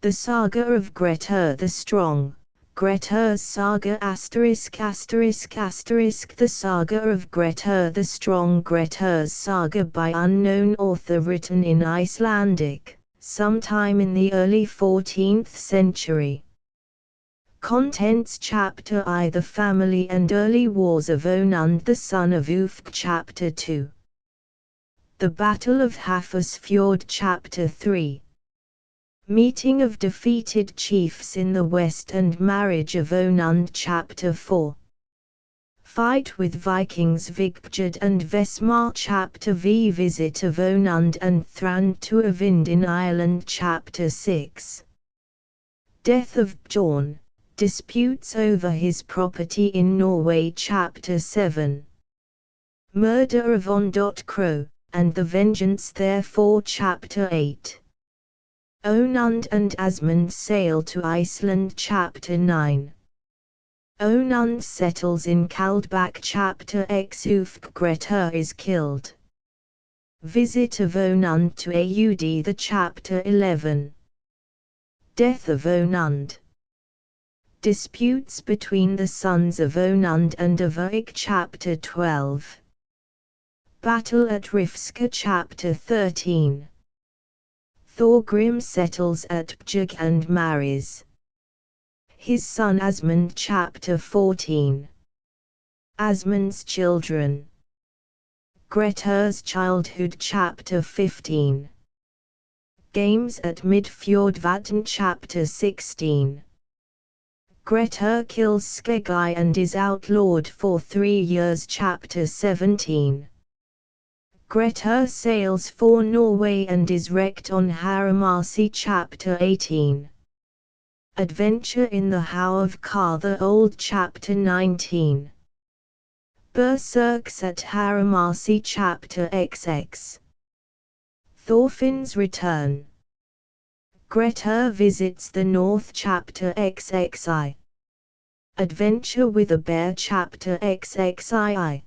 The Saga of Grettir the Strong, Grettir's Saga *****. The Saga of Grettir the Strong, Grettir's Saga by unknown author, written in Icelandic, sometime in the early 14th century. Contents: Chapter I, The Family and Early Wars of Onund the son of Ufk. Chapter 2, The Battle of Hafrsfjord. Chapter 3, Meeting of defeated chiefs in the west and marriage of Onund. Chapter 4, Fight with Vikings Vigbjord and Vesmar. Chapter V, Visit of Onund and Thrand to Övind in Ireland. Chapter 6, Death of Bjorn, disputes over his property in Norway. Chapter 7, Murder of Ondott and the vengeance therefor. Chapter 8, Onund and Asmund sail to Iceland. Chapter 9, Onund settles in Kaldbak. Chapter X, Ufk Grettir is killed. Visit of Onund to Aud. The Chapter 11, Death of Onund, disputes between the sons of Onund and Avik. Chapter 12, Battle at Rifska. Chapter 13, Thorgrim settles at Björg and marries his son Asmund. Chapter 14, Asmund's children, Grettir's childhood. Chapter 15, Games at Midfjordvatn. Chapter 16, Grettir kills Skeggi and is outlawed for 3 years. Chapter 17, Grettir sails for Norway and is wrecked on Haramarsi. Chapter 18, Adventure in the How of Kar the Old. Chapter 19, Berserks at Haramarsi. Chapter XX, Thorfinn's return, Grettir visits the north. Chapter XXI, Adventure with a bear. Chapter XXII,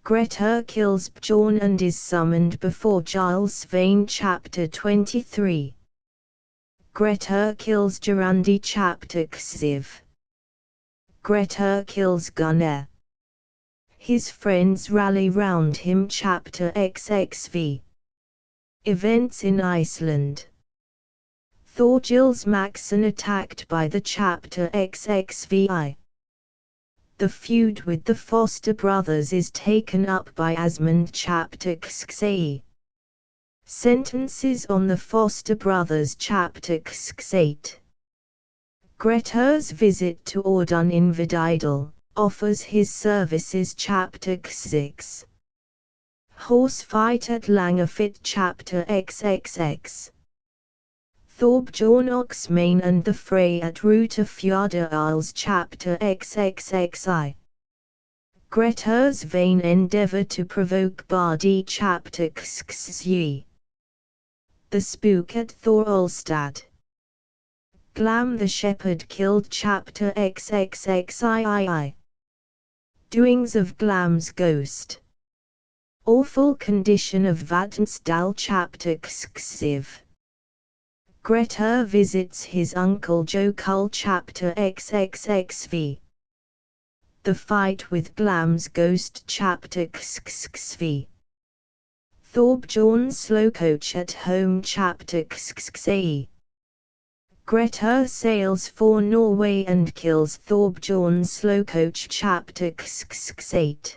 Grettir kills Bjorn and is summoned before Jarl Svein. Chapter 23, Grettir kills Jorandi. Chapter Xiv, Grettir kills Gunnar. His friends rally round him. Chapter XXV, Events in Iceland, Thorgils Maxson attacked by the. Chapter XXVI, the feud with the foster brothers is taken up by Asmund. Chapter XVIII, Sentences on the foster brothers. Chapter XVIII, Grettir's visit to Audun in Vididal, offers his services. Chapter XX, Horse fight at Langafit. Chapter XXX, Thorbjorn Oxmane and the fray at Rutafjordarls. Chapter XXXI, Grettir's vain endeavor to provoke Bardi. Chapter XXI, The spook at Thorolstad, Glam the shepherd killed. Chapter XXXII, Doings of Glam's ghost, Awful condition of Vatnsdal. Chapter XXIV, Grettir visits his uncle Jokul. Chapter XXXV, The fight with Glam's ghost. Chapter XXXV, Thorbjorn Slowcoach at home. Chapter XXXVIII, Grettir sails for Norway and kills Thorbjorn Slowcoach. Chapter XXXVIII,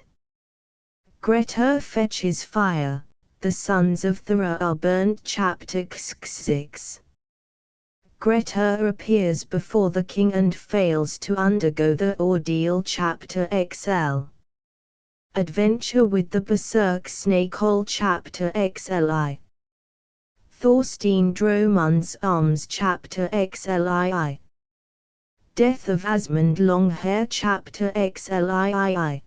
Grettir fetches fire, the sons of Thora are burnt. Chapter XXXVI, Grettir appears before the king and fails to undergo the ordeal. Chapter XL, Adventure with the berserk snakehole. Chapter XLI, Thorstein Dromund's arms. Chapter XLII, Death of Asmund Longhair. Chapter XLII,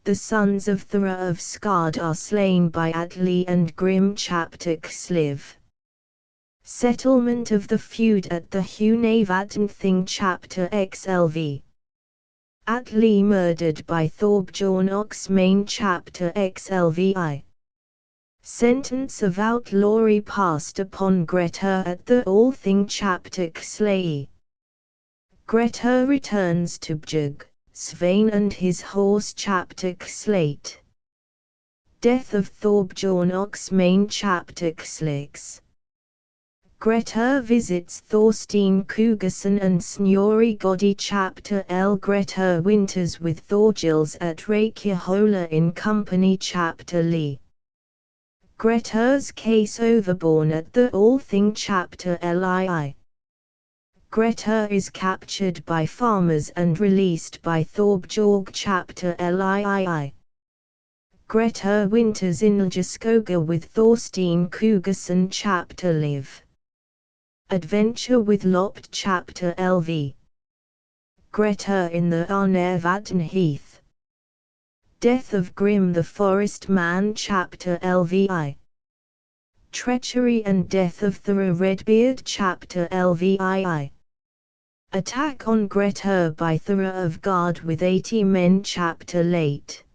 The sons of Thora of Skard are slain by Atli and Grim. Chapter XLIV, Settlement of the feud at the Hunavatn Thing. Chapter XLV, Atli murdered by Thorbjorn Oxmane. Chapter XLVI, Sentence of outlawry passed upon Grettir at the Althing chapter Xlei. Grettir returns to Bjug, Svein and his horse chapter Xlate. Death of Thorbjorn Oxmane chapter Xlix. Grettir visits Thorstein Kugerson and Snorri Godi chapter L. Grettir winters with Thorgils at Reykjahola in company chapter Li. Grettir's case overborne at the Althing chapter Lii. Grettir is captured by farmers and released by Thorbjorg chapter Lii. Grettir winters in Ljaskoga with Thorstein Kugerson chapter Liv. Adventure with Lopt chapter LV. Grettir in the Arnevatn Heath. Death of Grim the Forest Man chapter LVI. Treachery and death of Thora Redbeard chapter LVII. Attack on Grettir by Thora of Gard with 80 men chapter Late.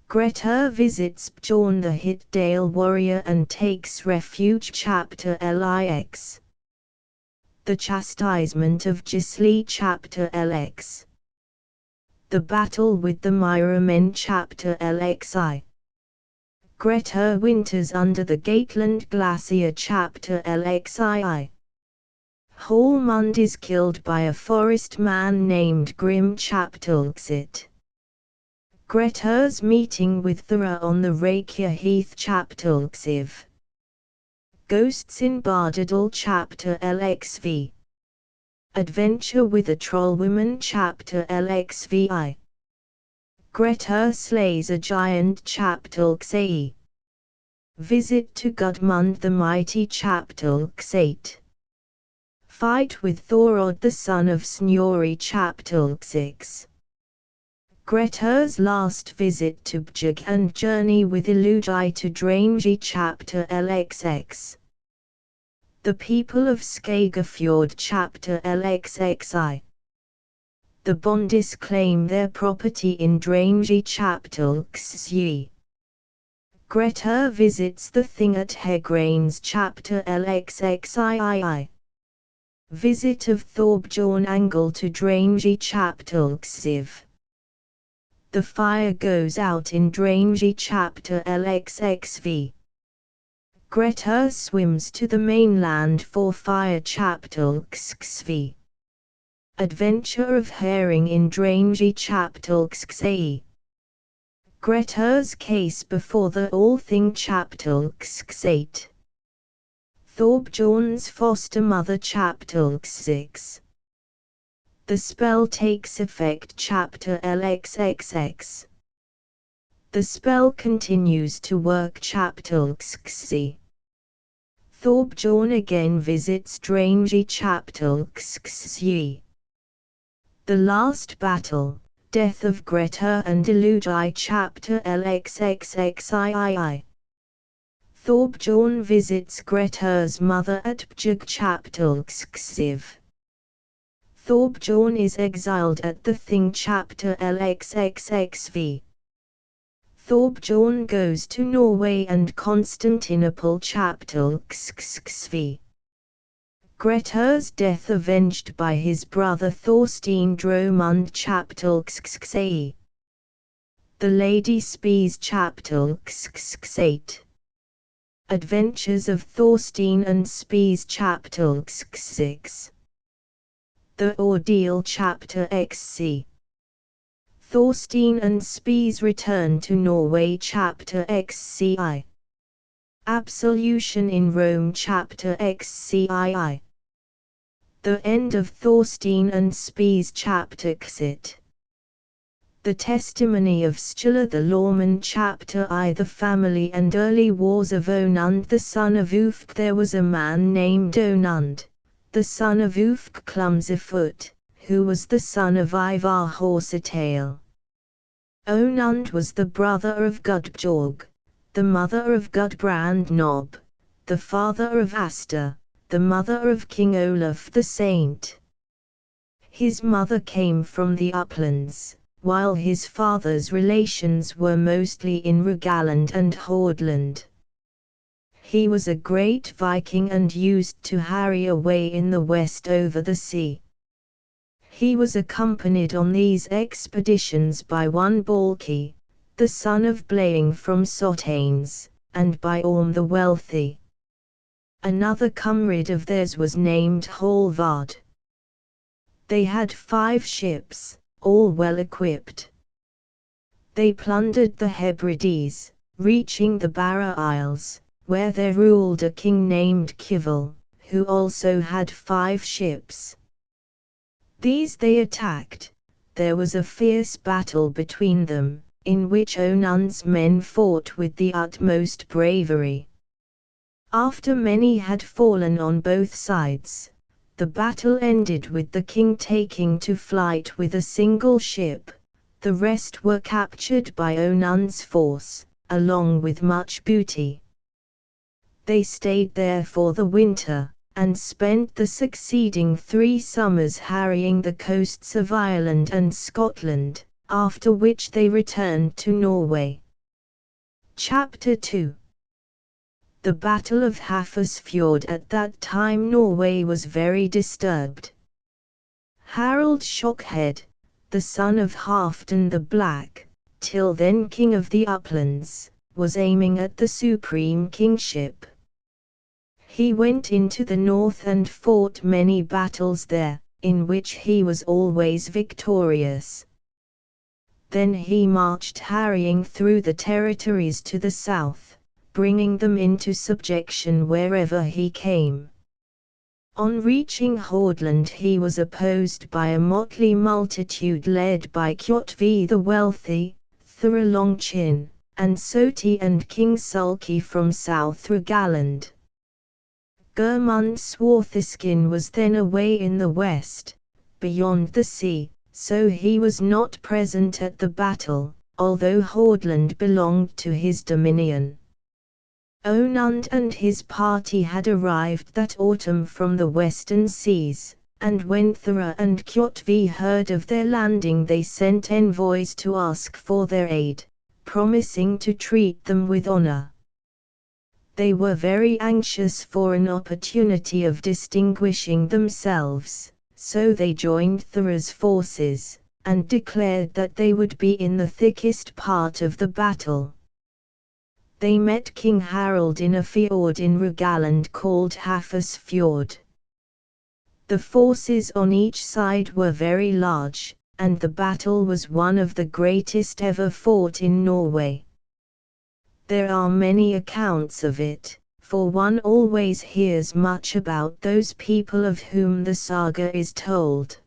Grettir visits Bjorn the Hitdale warrior and takes refuge chapter Lix. The chastisement of Gisli chapter Lx. The battle with the Myra men chapter Lxi. Grettir winters under the Gateland glacier chapter Lxii. Hallmund is killed by a forest man named Grim chapter Lxit. Grettir's meeting with Thora on the Reykja Heath chapter Lxiv. Ghosts in Bardadal chapter Lxv. Adventure with a Trollwoman chapter Lxvi. Grettir slays a giant chapter Lxei. Visit to Gudmund the Mighty chapter Lxeit. Fight with Thorod the son of Snorri chapter Lxix. Grettir's last visit to Bjug and journey with Illugi to Drangi chapter Lxx. The people of Skagafjord chapter Lxxi. The Bondis claim their property in Drangi chapter Lxyi. Grettir visits the Thing at Hegrains chapter Lxxii. Visit of Thorbjorn Angle to Drangi chapter Lxiv. The fire goes out in Drangi chapter Lxxv. Grettir swims to the mainland for fire chapter Lxxv. Adventure of Herring in Drangi chapter Lxxei. Grettir's case before the Althing chapter Lxxeit. Thorbjorn's foster mother chapter Lxix. The spell takes effect chapter Lxxx. The spell continues to work chapter Lxxi. Thorbjorn again visits Drangi chapter Lxxi. The last battle, death of Grettir and Illugi chapter Lxxxii. Thorbjorn visits Grettir's mother at Bjug chapter Lxxiv. Thorbjorn is exiled at the Thing chapter Lxxxv. Thorbjorn goes to Norway and Constantinople chapter Lxxv. Grettir's death avenged by his brother Thorstein Dromund chapter Lxxei. The Lady Spies chapter Lxxeit. Adventures of Thorstein and Spies chapter Lxxix. The Ordeal chapter XC. Thorstein and Spies return to Norway chapter XCI. Absolution in Rome chapter XCII. The end of Thorstein and Spies chapter XIT. The testimony of Scylla the lawman chapter I. The family and early wars of Onund the son of Ufk. There was a man named Onund, the son of Ufk Clumsyfoot, who was the son of Ivar Horsetail. Onund was the brother of Gudbjorg, the mother of Gudbrand Nob, the father of Asta, the mother of King Olaf the Saint. His mother came from the uplands, while his father's relations were mostly in Rogaland and Hordaland. He was a great Viking and used to harry away in the west over the sea. He was accompanied on these expeditions by one Balki, the son of Blaing from Sotanes, and by Orm the Wealthy. Another comrade of theirs was named Hallvard. They had 5 ships, all well equipped. They plundered the Hebrides, reaching the Barra Isles, where there ruled a king named Kivel, who also had 5 ships. These they attacked. There was a fierce battle between them, in which Onund's men fought with the utmost bravery. After many had fallen on both sides, the battle ended with the king taking to flight with a single ship. The rest were captured by Onund's force, along with much booty. They stayed there for the winter, and spent the succeeding 3 summers harrying the coasts of Ireland and Scotland, after which they returned to Norway. Chapter 2. The Battle of Hafrsfjord. At that time Norway was very disturbed. Harald Shockhead, the son of Halfdan the Black, till then king of the uplands, was aiming at the supreme kingship. He went into the north and fought many battles there, in which he was always victorious. Then he marched harrying through the territories to the south, bringing them into subjection wherever he came. On reaching Hordland he was opposed by a motley multitude led by Kjotvi the Wealthy, Thorelongchin, and Soti and King Sulki from South Rogaland. Gurmund Swarthiskin was then away in the west, beyond the sea, so he was not present at the battle, although Hordland belonged to his dominion. Onund and his party had arrived that autumn from the western seas, and when Thora and Kjotvi heard of their landing they sent envoys to ask for their aid, promising to treat them with honor. They were very anxious for an opportunity of distinguishing themselves, so they joined Thora's forces, and declared that they would be in the thickest part of the battle. They met King Harald in a fjord in Rogaland called Hafrsfjord. The forces on each side were very large, and the battle was one of the greatest ever fought in Norway. There are many accounts of it, for one always hears much about those people of whom the saga is told.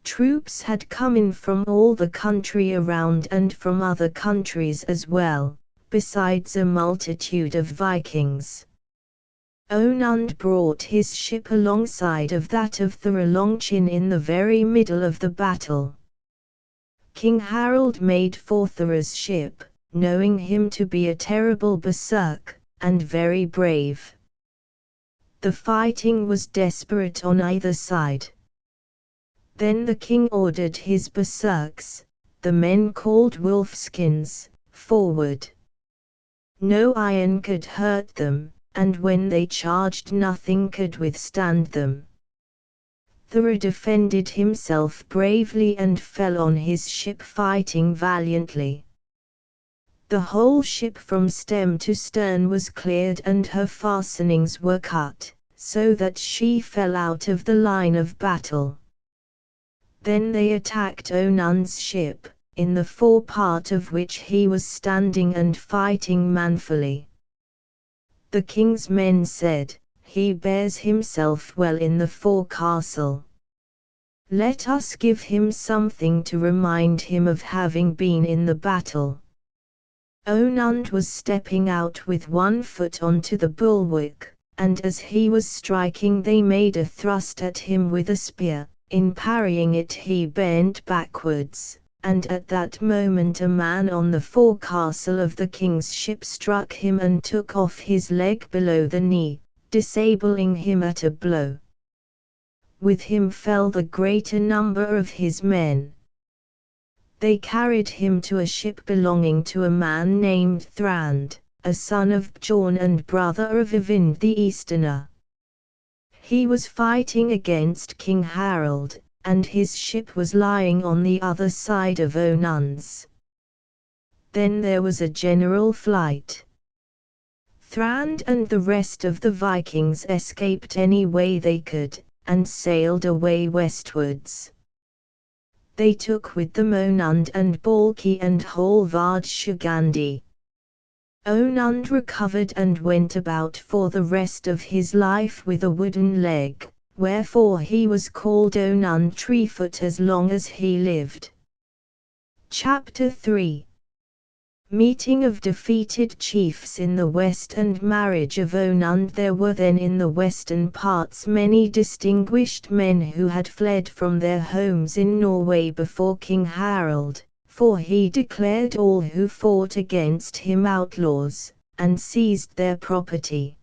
Troops had come in from all the country around and from other countries as well, besides a multitude of Vikings. Onund brought his ship alongside of that of Thorelongchin in the very middle of the battle. King Harald made for Thora's ship, knowing him to be a terrible berserk, and very brave. The fighting was desperate on either side. Then the king ordered his berserks, the men called wolfskins, forward. No iron could hurt them, and when they charged nothing could withstand them. Thora defended himself bravely and fell on his ship fighting valiantly. The whole ship from stem to stern was cleared and her fastenings were cut, so that she fell out of the line of battle. Then they attacked Onund's ship, in the forepart of which he was standing and fighting manfully. The king's men said, "He bears himself well in the forecastle. Let us give him something to remind him of having been in the battle." Onund was stepping out with one foot onto the bulwark, and as he was striking they made a thrust at him with a spear. In parrying it he bent backwards, and at that moment a man on the forecastle of the king's ship struck him and took off his leg below the knee, disabling him at a blow. With him fell the greater number of his men. They carried him to a ship belonging to a man named Thrand, a son of Bjorn and brother of Eyvind the Easterner. He was fighting against King Harald, and his ship was lying on the other side of Onund's. Then there was a general flight. Thrand and the rest of the Vikings escaped any way they could, and sailed away westwards. They took with them Onund and Balki and Hallvard Shugandi. Onund recovered and went about for the rest of his life with a wooden leg, wherefore he was called Onund Treefoot as long as he lived. Chapter 3. Meeting of defeated chiefs in the west and marriage of Onund. There were then in the western parts many distinguished men who had fled from their homes in Norway before King Harald, for he declared all who fought against him outlaws, and seized their property.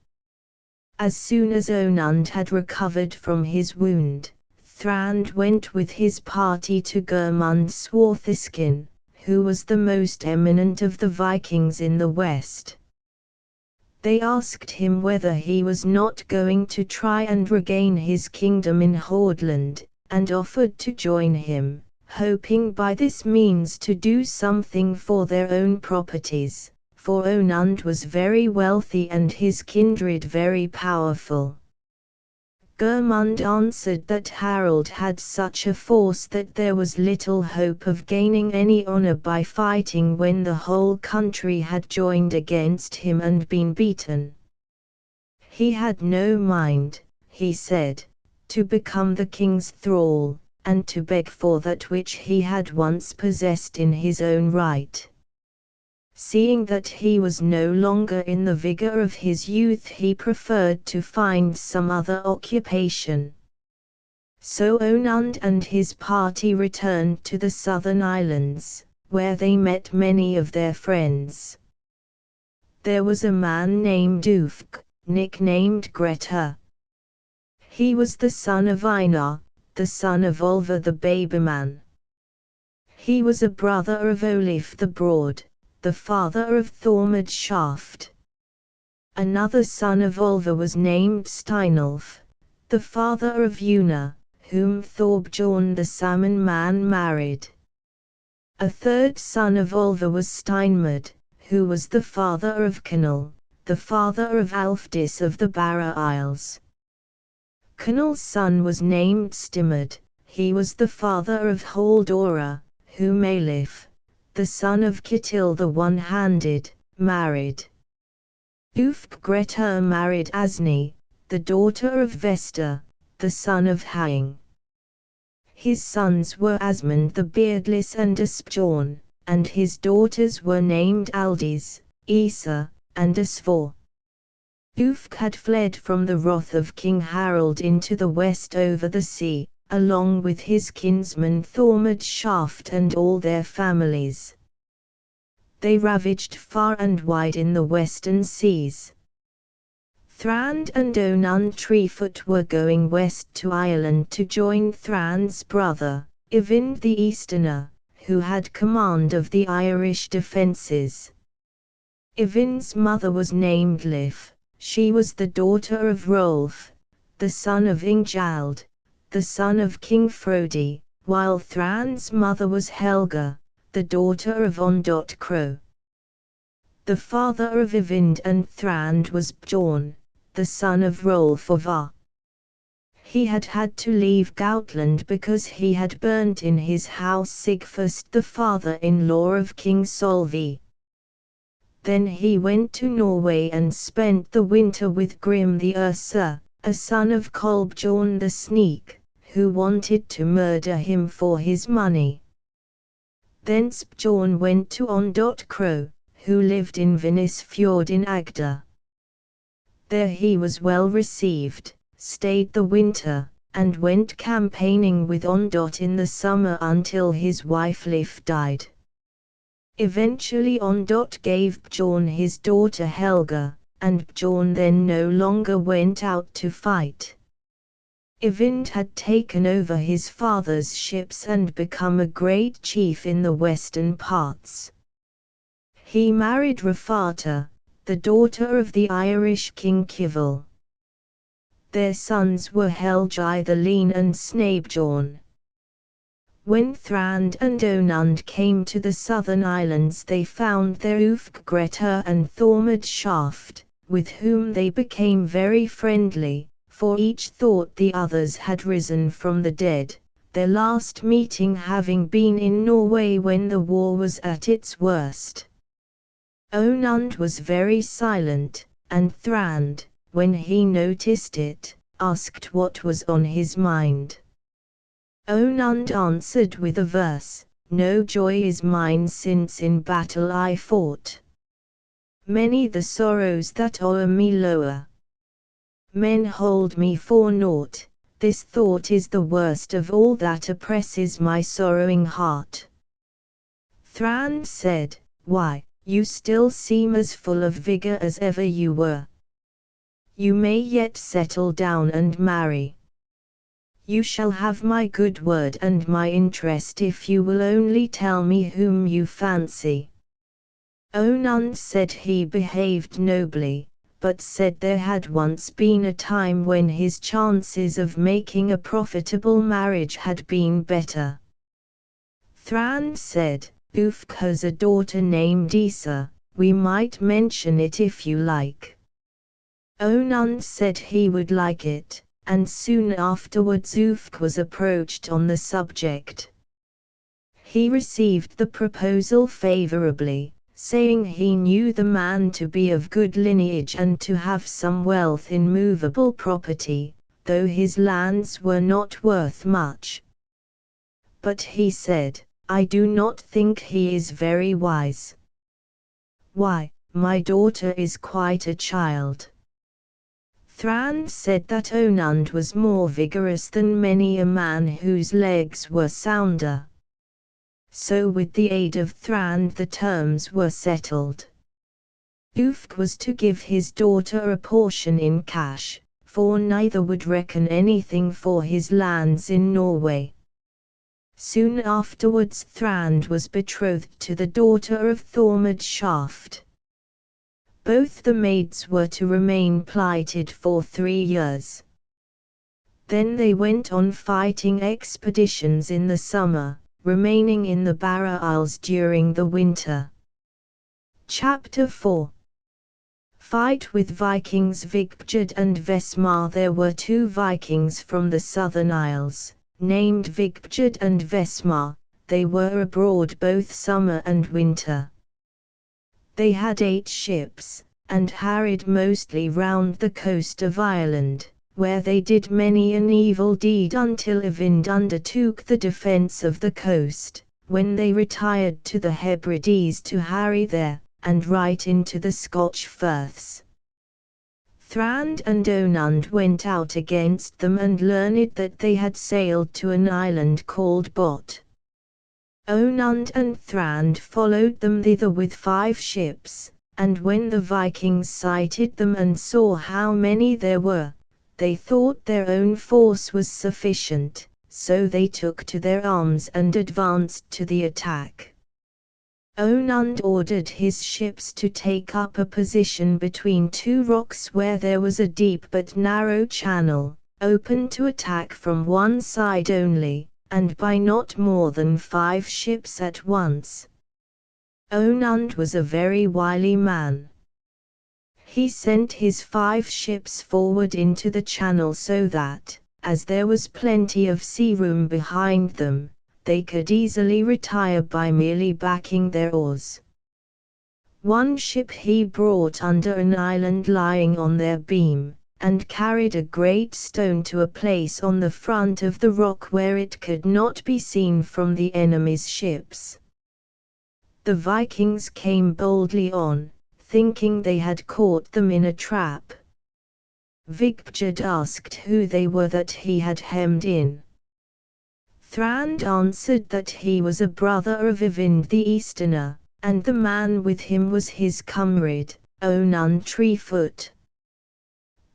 As soon as Onund had recovered from his wound, Thrand went with his party to Gudmund Swarthiskin, who was the most eminent of the Vikings in the west. They asked him whether he was not going to try and regain his kingdom in Hordland, and offered to join him, hoping by this means to do something for their own properties, for Onund was very wealthy and his kindred very powerful. Gudmund answered that Harald had such a force that there was little hope of gaining any honor by fighting when the whole country had joined against him and been beaten. He had no mind, he said, to become the king's thrall, and to beg for that which he had once possessed in his own right. Seeing that he was no longer in the vigor of his youth, he preferred to find some other occupation. So Onund and his party returned to the southern islands, where they met many of their friends. There was a man named Ufk, nicknamed Grettir. He was the son of Einar, the son of Olva the Babyman. He was a brother of Olaf the Broad, the father of Thormod Shaft. Another son of Olva was named Steinulf, the father of Una, whom Thorbjorn the Salmon Man married. A third son of Olva was Steinmod, who was the father of Canal, the father of Alfdis of the Barra Isles. Canal's son was named Stimud. He was the father of Haldora, whom Alif, the son of Kittil the One-Handed, married. Ufk Grettir married Asni, the daughter of Vesta, the son of Haing. His sons were Asmund the Beardless and Asbjorn, and his daughters were named Aldis, Isa, and Asvor. Ufk had fled from the wrath of King Harald into the west over the sea, along with his kinsman Thormod Shaft and all their families. They ravaged far and wide in the western seas. Thrand and Onund Treefoot were going west to Ireland to join Thrand's brother, Eyvind the Easterner, who had command of the Irish defences. Eyvind's mother was named Lif. She was the daughter of Rolf, the son of Ingjald, the son of King Frodi, while Thrand's mother was Helga, the daughter of Ondott The father of Eyvind and Thrand was Bjorn, the son of Rolf of Ar. He had had to leave Gautland because he had burnt in his house Sigfust the father-in-law of King Solvi. Then he went to Norway and spent the winter with Grim the Ursa, a son of Kolbjorn the Sneak, who wanted to murder him for his money. Thence Bjorn went to Ondott who lived in Vinnisfjord in Agder. There he was well received, stayed the winter, and went campaigning with Ondott in the summer until his wife Lif died. Eventually Ondott gave Bjorn his daughter Helga, and Bjorn then no longer went out to fight. Eyvind had taken over his father's ships and become a great chief in the western parts. He married Rafata, the daughter of the Irish King Kivel. Their sons were Helgi the Lean and Snabjorn. When Thrand and Onund came to the southern islands, they found there Ulfk Grettir and Thormod Shaft, with whom they became very friendly, for each thought the others had risen from the dead, their last meeting having been in Norway when the war was at its worst. Onund was very silent, and Thrand, when he noticed it, asked what was on his mind. Onund answered with a verse, "No joy is mine since in battle I fought. Many the sorrows that o'er me lower. Men hold me for naught, this thought is the worst of all that oppresses my sorrowing heart." Thrand said, "Why, you still seem as full of vigor as ever you were. You may yet settle down and marry. You shall have my good word and my interest if you will only tell me whom you fancy." Onund said he behaved nobly, but said there had once been a time when his chances of making a profitable marriage had been better. Thrand said, "Ulfk has a daughter named Isa, we might mention it if you like." Onund said he would like it, and soon afterwards Ulfk was approached on the subject. He received the proposal favorably, saying he knew the man to be of good lineage and to have some wealth in movable property, though his lands were not worth much. But he said, "I do not think he is very wise. Why, my daughter is quite a child." Thrand said that Onund was more vigorous than many a man whose legs were sounder. So with the aid of Thrand the terms were settled. Ulfk was to give his daughter a portion in cash, for neither would reckon anything for his lands in Norway. Soon afterwards Thrand was betrothed to the daughter of Thormod Shaft. Both the maids were to remain plighted for 3 years. Then they went on fighting expeditions in the summer, remaining in the Barra Isles during the winter. Chapter 4. Fight with Vikings. Vigbjord and Vesmar. There were 2 Vikings from the southern isles, named Vigbjord and Vesmar. They were abroad both summer and winter. They had 8 ships, and harried mostly round the coast of Ireland, where they did many an evil deed until Eyvind undertook the defence of the coast, when they retired to the Hebrides to harry there, and right into the Scotch firths. Thrand and Onund went out against them and learned that they had sailed to an island called Bot. Onund and Thrand followed them thither with 5 ships, and when the Vikings sighted them and saw how many there were, they thought their own force was sufficient, so they took to their arms and advanced to the attack. Onund ordered his ships to take up a position between 2 rocks where there was a deep but narrow channel, open to attack from one side only, and by not more than 5 ships at once. Onund was a very wily man. He sent his 5 ships forward into the channel so that, as there was plenty of sea room behind them, they could easily retire by merely backing their oars. One ship he brought under an island lying on their beam, and carried a great stone to a place on the front of the rock where it could not be seen from the enemy's ships. The Vikings came boldly on, thinking they had caught them in a trap. Vigbjord asked who they were that he had hemmed in. Thrand answered that he was a brother of Eyvind the Easterner, and the man with him was his comrade, Onund Treefoot.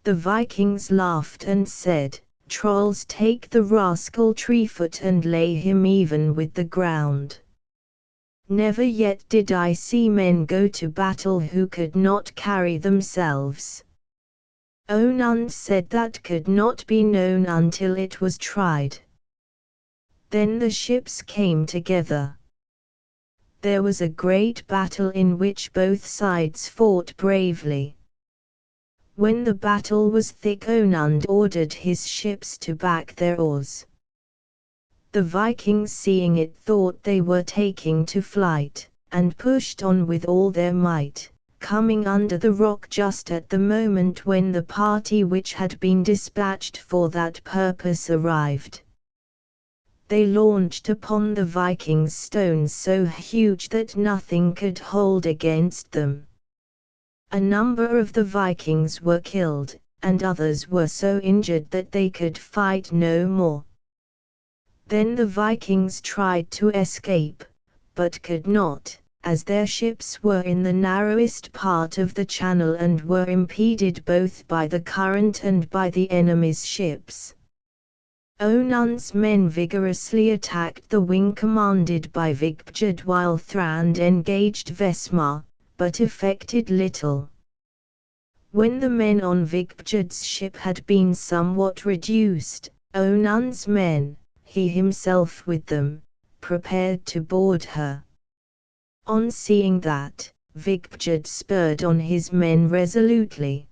The Vikings laughed and said, "Trolls, take the rascal Treefoot and lay him even with the ground." Never yet did I see men go to battle who could not carry themselves. Onund said that could not be known until it was tried. Then the ships came together. There was a great battle in which both sides fought bravely. When the battle was thick, Onund ordered his ships to back their oars. The Vikings, seeing it, thought they were taking to flight, and pushed on with all their might, coming under the rock just at the moment when the party which had been dispatched for that purpose arrived. They launched upon the Vikings stones so huge that nothing could hold against them. A number of the Vikings were killed, and others were so injured that they could fight no more. Then the Vikings tried to escape, but could not, as their ships were in the narrowest part of the channel and were impeded both by the current and by the enemy's ships. Onund's men vigorously attacked the wing commanded by Vigbjud while Thrand engaged Vesmar, but effected little. When the men on Vigbjud's ship had been somewhat reduced, Onund's men, he himself with them, prepared to board her. On seeing that, Vigbjud spurred on his men resolutely.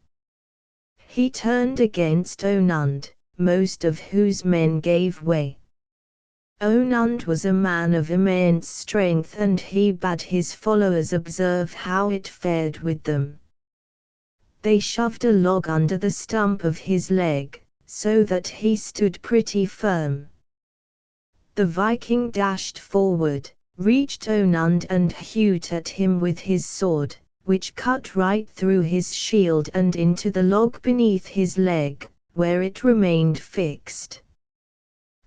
He turned against Onund, most of whose men gave way. Onund was a man of immense strength, and he bade his followers observe how it fared with them. They shoved a log under the stump of his leg, so that he stood pretty firm. The Viking dashed forward, reached Onund and hewed at him with his sword, which cut right through his shield and into the log beneath his leg, where it remained fixed.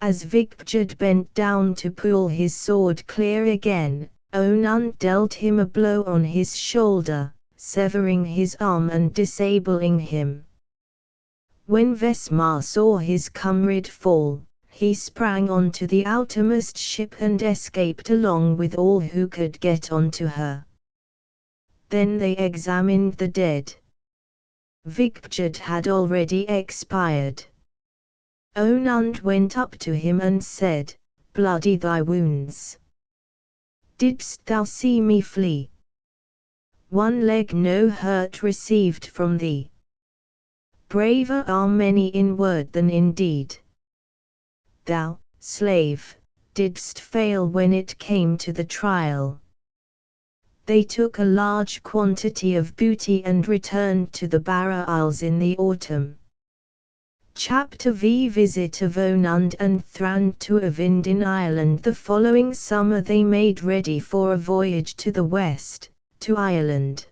As Vigbjud bent down to pull his sword clear again, Onund dealt him a blow on his shoulder, severing his arm and disabling him. When Vesmar saw his comrade fall, he sprang onto the outermost ship and escaped along with all who could get onto her. Then they examined the dead. Vigbjud had already expired. Onund went up to him and said, "Bloody thy wounds. Didst thou see me flee? One leg no hurt received from thee. Braver are many in word than in deed. Thou, slave, didst fail when it came to the trial." They took a large quantity of booty and returned to the Barra Isles in the autumn. Chapter V Visit of Onund and Thrand to Eyvind in Ireland. The following summer they made ready for a voyage to the west, to Ireland.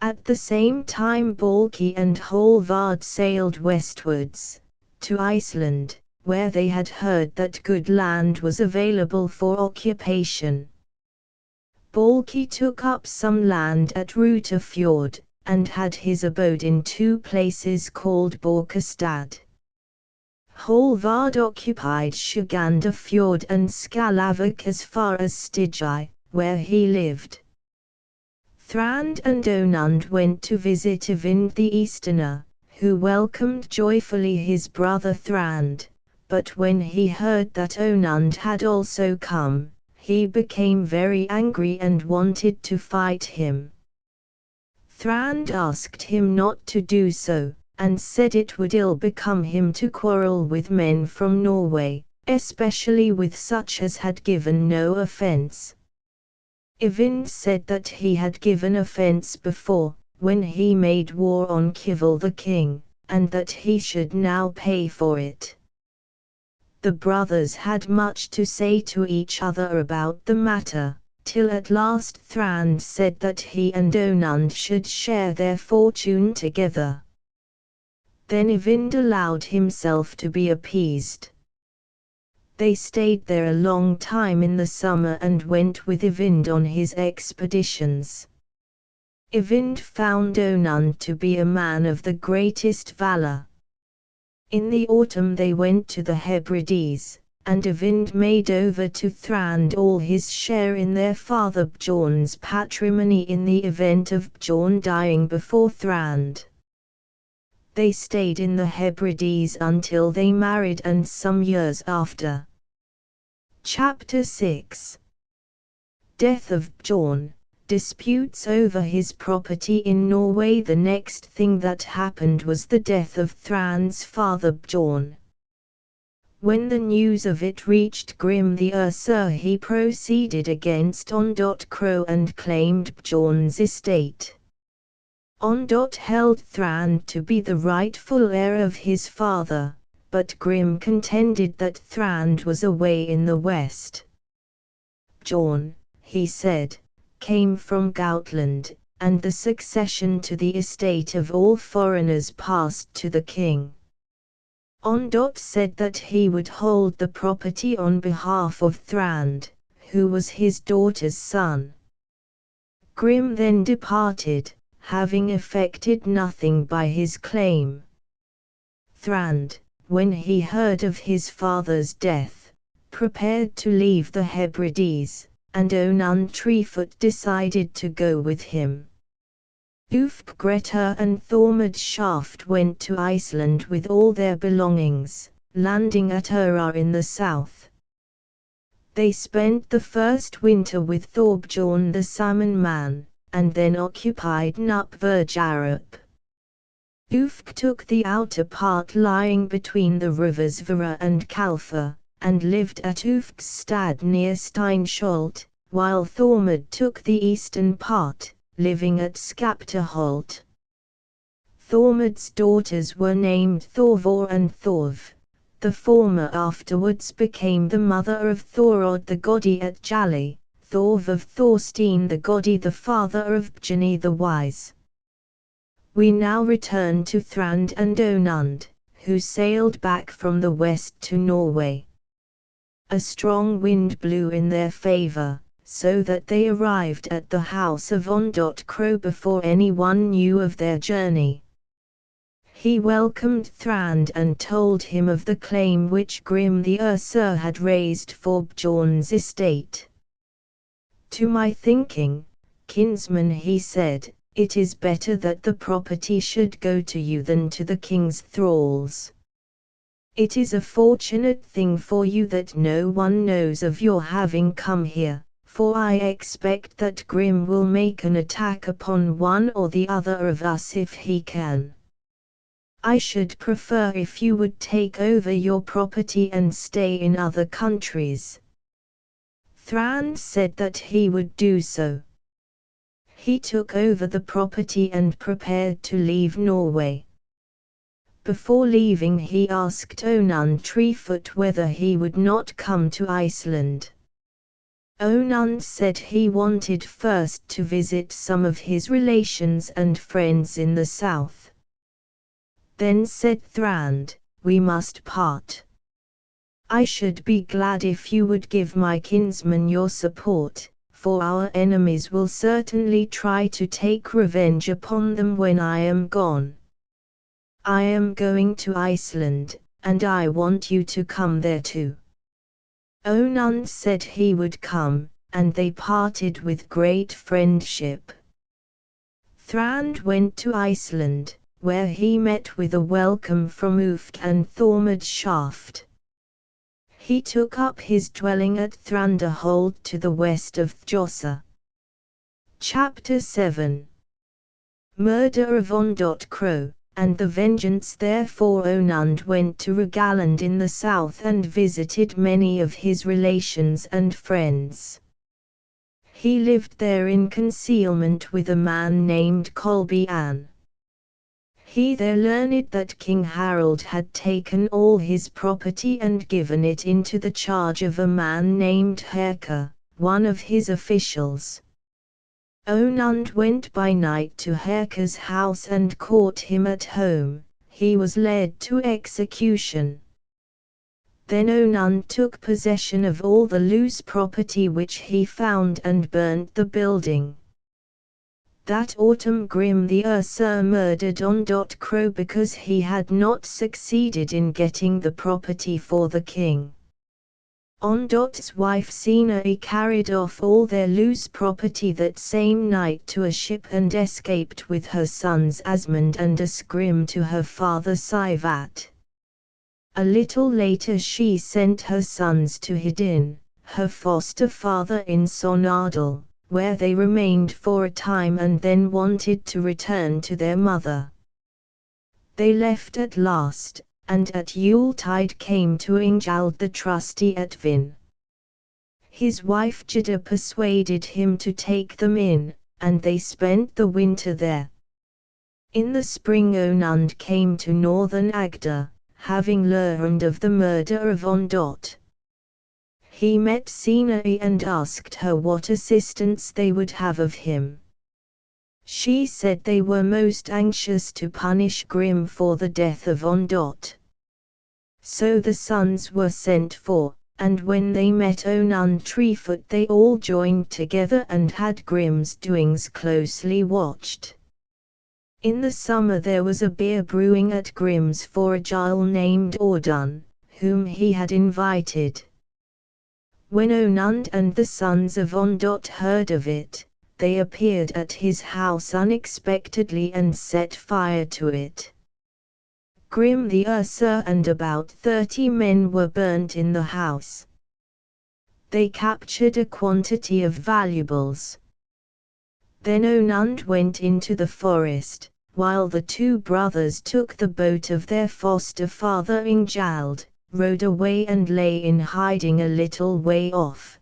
At the same time Bálki and Hallvard sailed westwards, to Iceland, where they had heard that good land was available for occupation. Bálki took up some land at Rutafjord, and had his abode in two places called Borkastad. Hallvard occupied Skjaldafjord and Skalavik as far as Stigi, where he lived. Thrand and Onund went to visit Eyvind the Easterner, who welcomed joyfully his brother Thrand, but when he heard that Onund had also come, he became very angry and wanted to fight him. Thrand asked him not to do so, and said it would ill become him to quarrel with men from Norway, especially with such as had given no offence. Eyvind said that he had given offence before, when he made war on Kivil the king, and that he should now pay for it. The brothers had much to say to each other about the matter, till at last Thrand said that he and Onund should share their fortune together. Then Eyvind allowed himself to be appeased. They stayed there a long time in the summer and went with Eyvind on his expeditions. Eyvind found Onund to be a man of the greatest valor. In the autumn they went to the Hebrides, and Eyvind made over to Thrand all his share in their father Bjorn's patrimony in the event of Bjorn dying before Thrand. They stayed in the Hebrides until they married and some years after. Chapter 6. Death of Bjorn. Disputes over his property in Norway. The next thing that happened was the death of Thrand's father Bjorn. When the news of it reached Grim the Æsir, he proceeded against Ondott and claimed Bjorn's estate. Ondott held Thrand to be the rightful heir of his father, but Grim contended that Thrand was away in the west. Bjorn, he said, came from Goutland, and the succession to the estate of all foreigners passed to the king. Ondott said that he would hold the property on behalf of Thrand, who was his daughter's son. Grim then departed, having effected nothing by his claim. Thrand, when he heard of his father's death, prepared to leave the Hebrides, and Onund Treefoot decided to go with him. Ulf Grettir and Thormod Shaft went to Iceland with all their belongings, landing at Ura in the south. They spent the first winter with Thorbjorn the Salmon Man, and then occupied Nupverjarup. Ulf took the outer part lying between the rivers Vara and Kalfa, and lived at Ulfstad near Steinsholt, while Thormod took the eastern part, living at Skaptaholt. Thormod's daughters were named Thorvor and Thorv. The former afterwards became the mother of Thorod the Godi at Jalli, Thorv of Thorstein the Godi, the father of Bjani the Wise. We now return to Thrand and Onund, who sailed back from the west to Norway. A strong wind blew in their favor, so that they arrived at the house of Ondott before anyone knew of their journey. He welcomed Thrand and told him of the claim which Grim the Æsir had raised for Bjorn's estate. To my thinking, kinsman, he said, it is better that the property should go to you than to the king's thralls. It is a fortunate thing for you that no one knows of your having come here, for I expect that Grim will make an attack upon one or the other of us if he can. I should prefer if you would take over your property and stay in other countries. Thrand said that he would do so. He took over the property and prepared to leave Norway. Before leaving, he asked Onund Treefoot whether he would not come to Iceland. Onund said he wanted first to visit some of his relations and friends in the south. Then said Thrand, we must part. I should be glad if you would give my kinsman your support, for our enemies will certainly try to take revenge upon them when I am gone. I am going to Iceland, and I want you to come there too. Onund said he would come, and they parted with great friendship. Thrand went to Iceland, where he met with a welcome from Ulf and Thormod Shaft. He took up his dwelling at Thrandarholt to the west of Thjossa. Chapter 7. Murder of Ondott, and the vengeance. Therefore Onund went to Rogaland in the south and visited many of his relations and friends. He lived there in concealment with a man named Kolbian. He there learned that King Harald had taken all his property and given it into the charge of a man named Herka, one of his officials. Onund went by night to Herka's house and caught him at home. He was led to execution. Then Onund took possession of all the loose property which he found and burnt the building. That autumn Grim the Æsir murdered Ondott because he had not succeeded in getting the property for the king. Ondot's wife Sina carried off all their loose property that same night to a ship and escaped with her sons Asmund and Asgrim to her father Sivat. A little later she sent her sons to Hidin, her foster father in Sonadal, where they remained for a time and then wanted to return to their mother. They left at last, and at Yuletide came to Ingjald the trusty at Vin. His wife Jada persuaded him to take them in, and they spent the winter there. In the spring Onund came to northern Agder, having learned of the murder of Ondott. He met Sinai and asked her what assistance they would have of him. She said they were most anxious to punish Grim for the death of Ondott. So the sons were sent for, and when they met Onund Treefoot they all joined together and had Grim's doings closely watched. In the summer there was a beer brewing at Grim's for a Jarl named Audun, whom he had invited. When Onund and the sons of Ondott heard of it, they appeared at his house unexpectedly and set fire to it. Grim the Ursa and about 30 men were burnt in the house. They captured a quantity of valuables. Then Onund went into the forest, while the two brothers took the boat of their foster father Ingjald, rowed away and lay in hiding a little way off.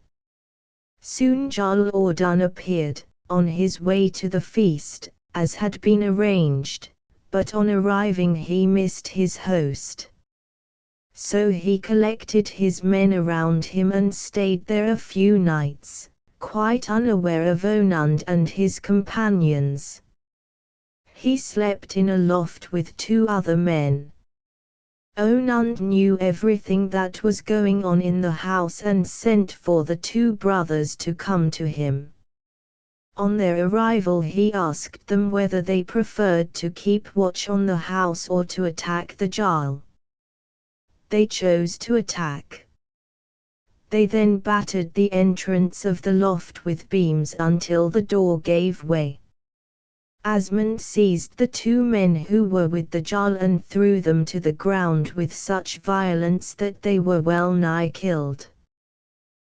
Soon Jarl Audun appeared, on his way to the feast, as had been arranged, but on arriving he missed his host. So he collected his men around him and stayed there a few nights, quite unaware of Onund and his companions. He slept in a loft with 2 other men. Onund knew everything that was going on in the house and sent for the 2 brothers to come to him. On their arrival he asked them whether they preferred to keep watch on the house or to attack the Jarl. They chose to attack. They then battered the entrance of the loft with beams until the door gave way. Asmund seized the 2 men who were with the Jarl and threw them to the ground with such violence that they were well nigh killed.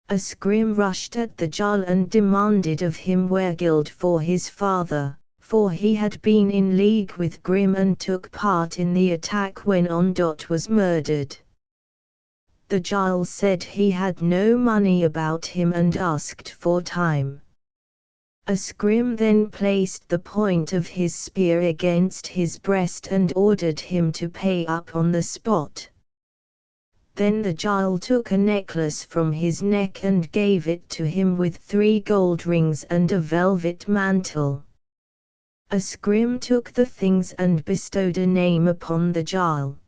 Asgrim rushed at the Jarl and demanded of him Wergild for his father, for he had been in league with Grim and took part in the attack when Ondott was murdered. The Jarl said he had no money about him and asked for time. Asgrim then placed the point of his spear against his breast and ordered him to pay up on the spot. Then the Jarl took a necklace from his neck and gave it to him with 3 gold rings and a velvet mantle. Asgrim took the things and bestowed a name upon the Jarl.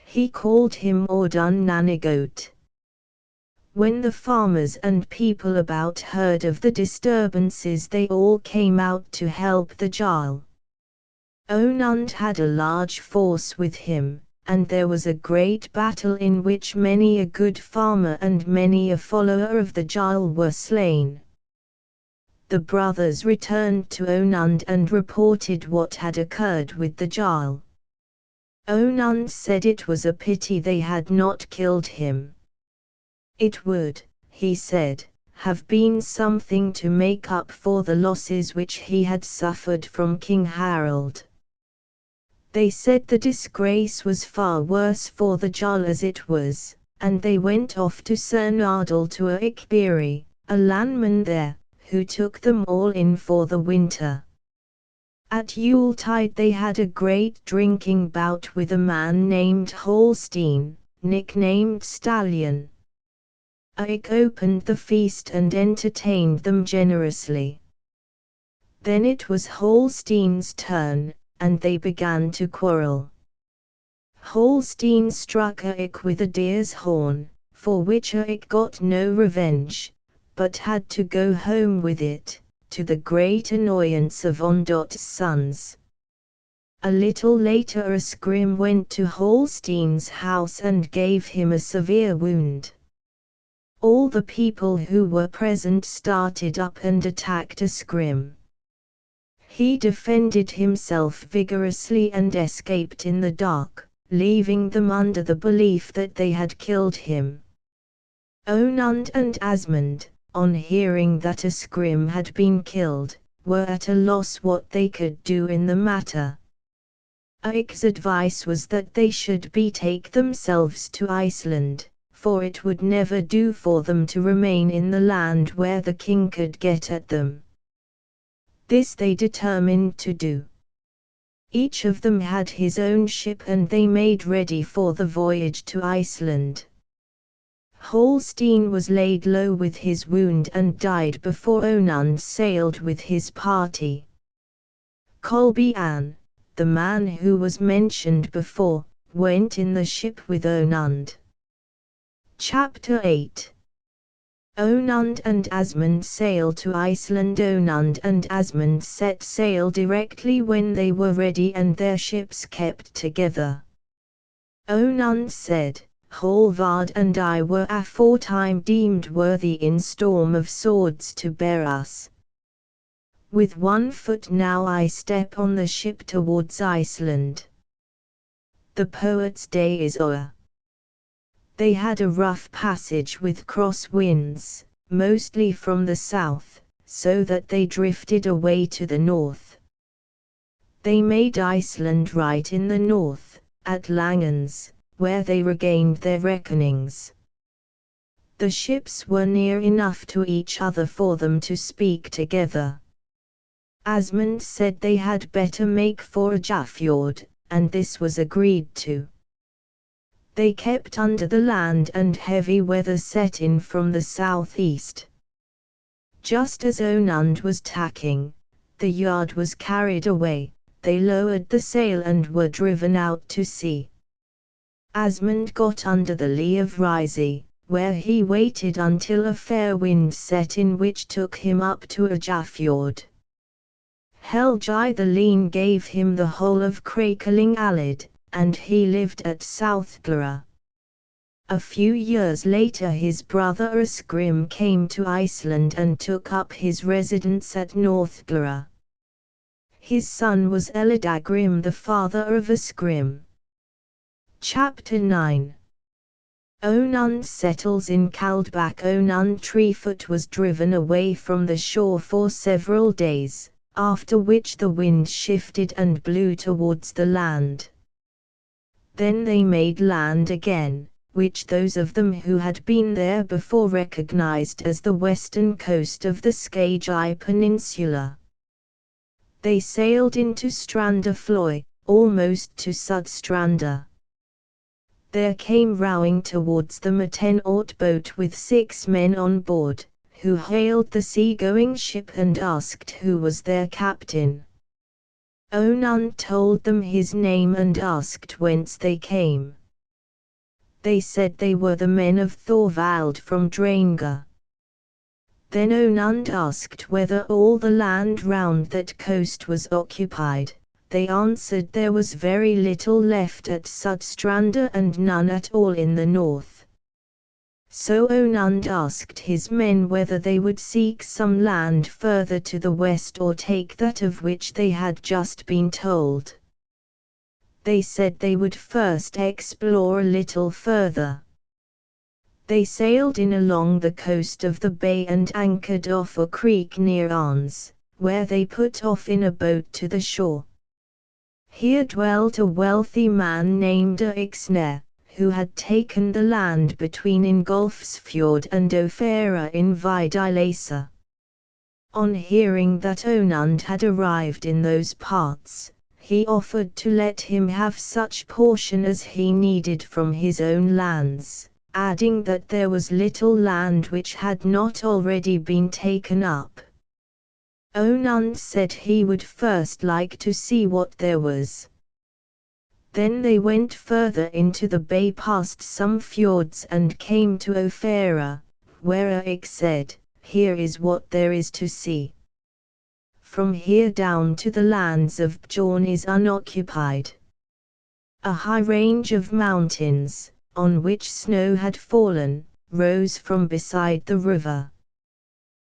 He called him Audun Nanagoat. When the farmers and people about heard of the disturbances they all came out to help the Jarl. Onund had a large force with him, and there was a great battle in which many a good farmer and many a follower of the Jarl were slain. The brothers returned to Onund and reported what had occurred with the Jarl. Onund said it was a pity they had not killed him. It would, he said, have been something to make up for the losses which he had suffered from King Harald. They said the disgrace was far worse for the Jarl as it was, and they went off to Cernadal to Ikbiri, a landman there, who took them all in for the winter. At Yuletide they had a great drinking bout with a man named Holstein, nicknamed Stallion. Ike opened the feast and entertained them generously. Then it was Holstein's turn, and they began to quarrel. Holstein struck Ike with a deer's horn, for which Ike got no revenge, but had to go home with it, to the great annoyance of Ondott's sons. A little later Asgrim went to Holstein's house and gave him a severe wound. All the people who were present started up and attacked Asgrim. He defended himself vigorously and escaped in the dark, leaving them under the belief that they had killed him. Onund and Asmund, on hearing that Asgrim had been killed, were at a loss what they could do in the matter. Eric's advice was that they should betake themselves to Iceland, for it would never do for them to remain in the land where the king could get at them. This they determined to do. Each of them had his own ship and they made ready for the voyage to Iceland. Holstein was laid low with his wound and died before Onund sailed with his party. Kolbian, the man who was mentioned before, went in the ship with Onund. Chapter 8. Onund and Asmund sail to Iceland. Onund and Asmund set sail directly when they were ready and their ships kept together. Onund said, Hallvard and I were aforetime deemed worthy in storm of swords to bear us. With 1 foot now I step on the ship towards Iceland. The poet's day is o'er. They had a rough passage with cross winds, mostly from the south, so that they drifted away to the north. They made Iceland right in the north, at Langens, where they regained their reckonings. The ships were near enough to each other for them to speak together. Asmund said they had better make for Ajafjord, and this was agreed to. They kept under the land and heavy weather set in from the southeast. Just as Onund was tacking, the yard was carried away, they lowered the sail and were driven out to sea. Asmund got under the lee of Risi, where he waited until a fair wind set in which took him up to Ajafjord. Helgi the Lean gave him the whole of Crakeling Alid, and he lived at Southglara. A few years later his brother Asgrim came to Iceland and took up his residence at Northglara. His son was Elidagrim, the father of Asgrim. Chapter 9. Onund settles in Kaldbak. Onund Treefoot was driven away from the shore for several days, after which the wind shifted and blew towards the land. Then they made land again, which those of them who had been there before recognized as the western coast of the Skagi Peninsula. They sailed into Strandafloy, almost to Sudstranda. There came rowing towards them a 10-oart boat with 6 men on board, who hailed the sea-going ship and asked who was their captain. Onund told them his name and asked whence they came. They said they were the men of Thorvald from Draenga. Then Onund asked whether all the land round that coast was occupied. They answered there was very little left at Sudstranda and none at all in the north. So Onund asked his men whether they would seek some land further to the west or take that of which they had just been told. They said they would first explore a little further. They sailed in along the coast of the bay and anchored off a creek near Arns, where they put off in a boat to the shore. Here dwelt a wealthy man named Ixner, who had taken the land between Ingolfsfjord and Ofera in Vidilasa. On hearing that Onund had arrived in those parts, he offered to let him have such portion as he needed from his own lands, adding that there was little land which had not already been taken up. Onund said he would first like to see what there was. Then they went further into the bay past some fjords and came to Ofera, where Eric said, "Here is what there is to see. From here down to the lands of Bjorn is unoccupied. A high range of mountains, on which snow had fallen, rose from beside the river.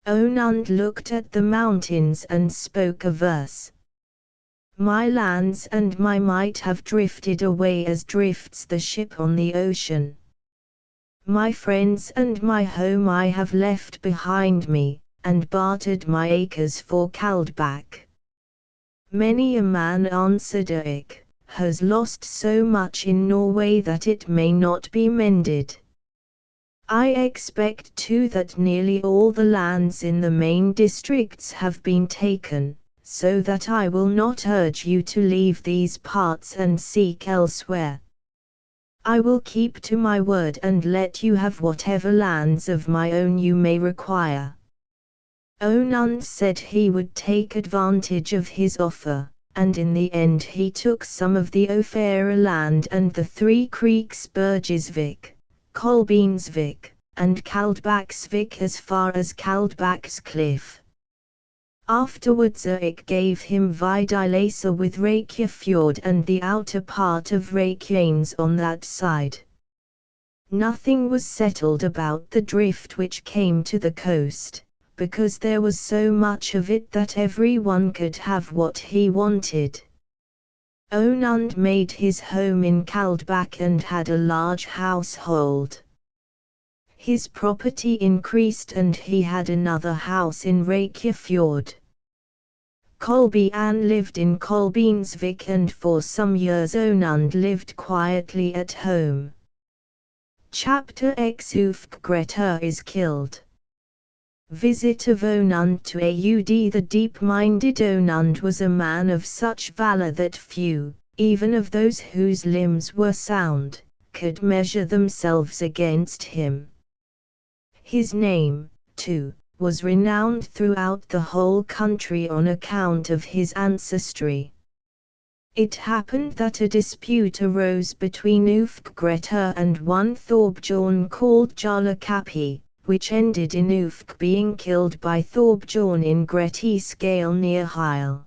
Onund looked at the mountains and spoke a verse. My lands and my might have drifted away as drifts the ship on the ocean. My friends and my home I have left behind me, and bartered my acres for Kaldbak. Many a man, answered Erik, has lost so much in Norway that it may not be mended. I expect too that nearly all the lands in the main districts have been taken, so that I will not urge you to leave these parts and seek elsewhere. I will keep to my word and let you have whatever lands of my own you may require. Onund said he would take advantage of his offer, and in the end he took some of the Ofera land and the 3 creeks Burgesvik, Kolbeinsvik, and Kaldbaksvik as far as Kaldbaks Cliff. Afterwards Erik gave him Vidilasa with Reykjafjord and the outer part of Reykjanes on that side. Nothing was settled about the drift which came to the coast, because there was so much of it that everyone could have what he wanted. Onund made his home in Kaldbak and had a large household. His property increased and he had another house in Reykjafjord. Kolbian lived in Kolbeinsvik and for some years Onund lived quietly at home. Chapter X Ulf Grettir is killed. Visit of Onund to Aud. The deep-minded Onund was a man of such valor that few, even of those whose limbs were sound, could measure themselves against him. His name, too, was renowned throughout the whole country on account of his ancestry. It happened that a dispute arose between Ulf Grettir and one Thorbjorn called Jarlakapi, which ended in Ulf being killed by Thorbjorn in Grettisgale near Heil.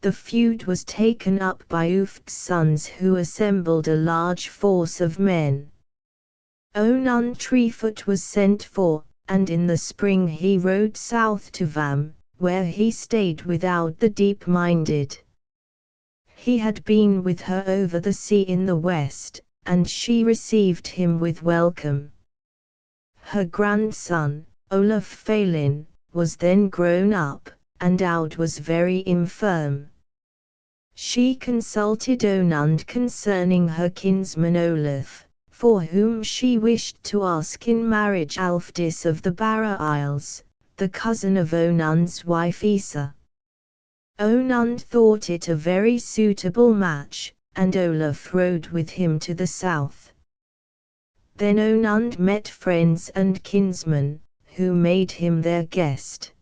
The feud was taken up by Ulf's sons who assembled a large force of men. Onund Treefoot was sent for, and in the spring he rode south to Vam, where he stayed without the deep-minded. He had been with her over the sea in the west, and she received him with welcome. Her grandson, Olaf Phalin, was then grown up, and Aud was very infirm. She consulted Onund concerning her kinsman Olaf, for whom she wished to ask in marriage Alfdis of the Barra Isles, the cousin of Onund's wife Isa. Onund thought it a very suitable match, and Olaf rode with him to the south. Then Onund met friends and kinsmen, who made him their guest.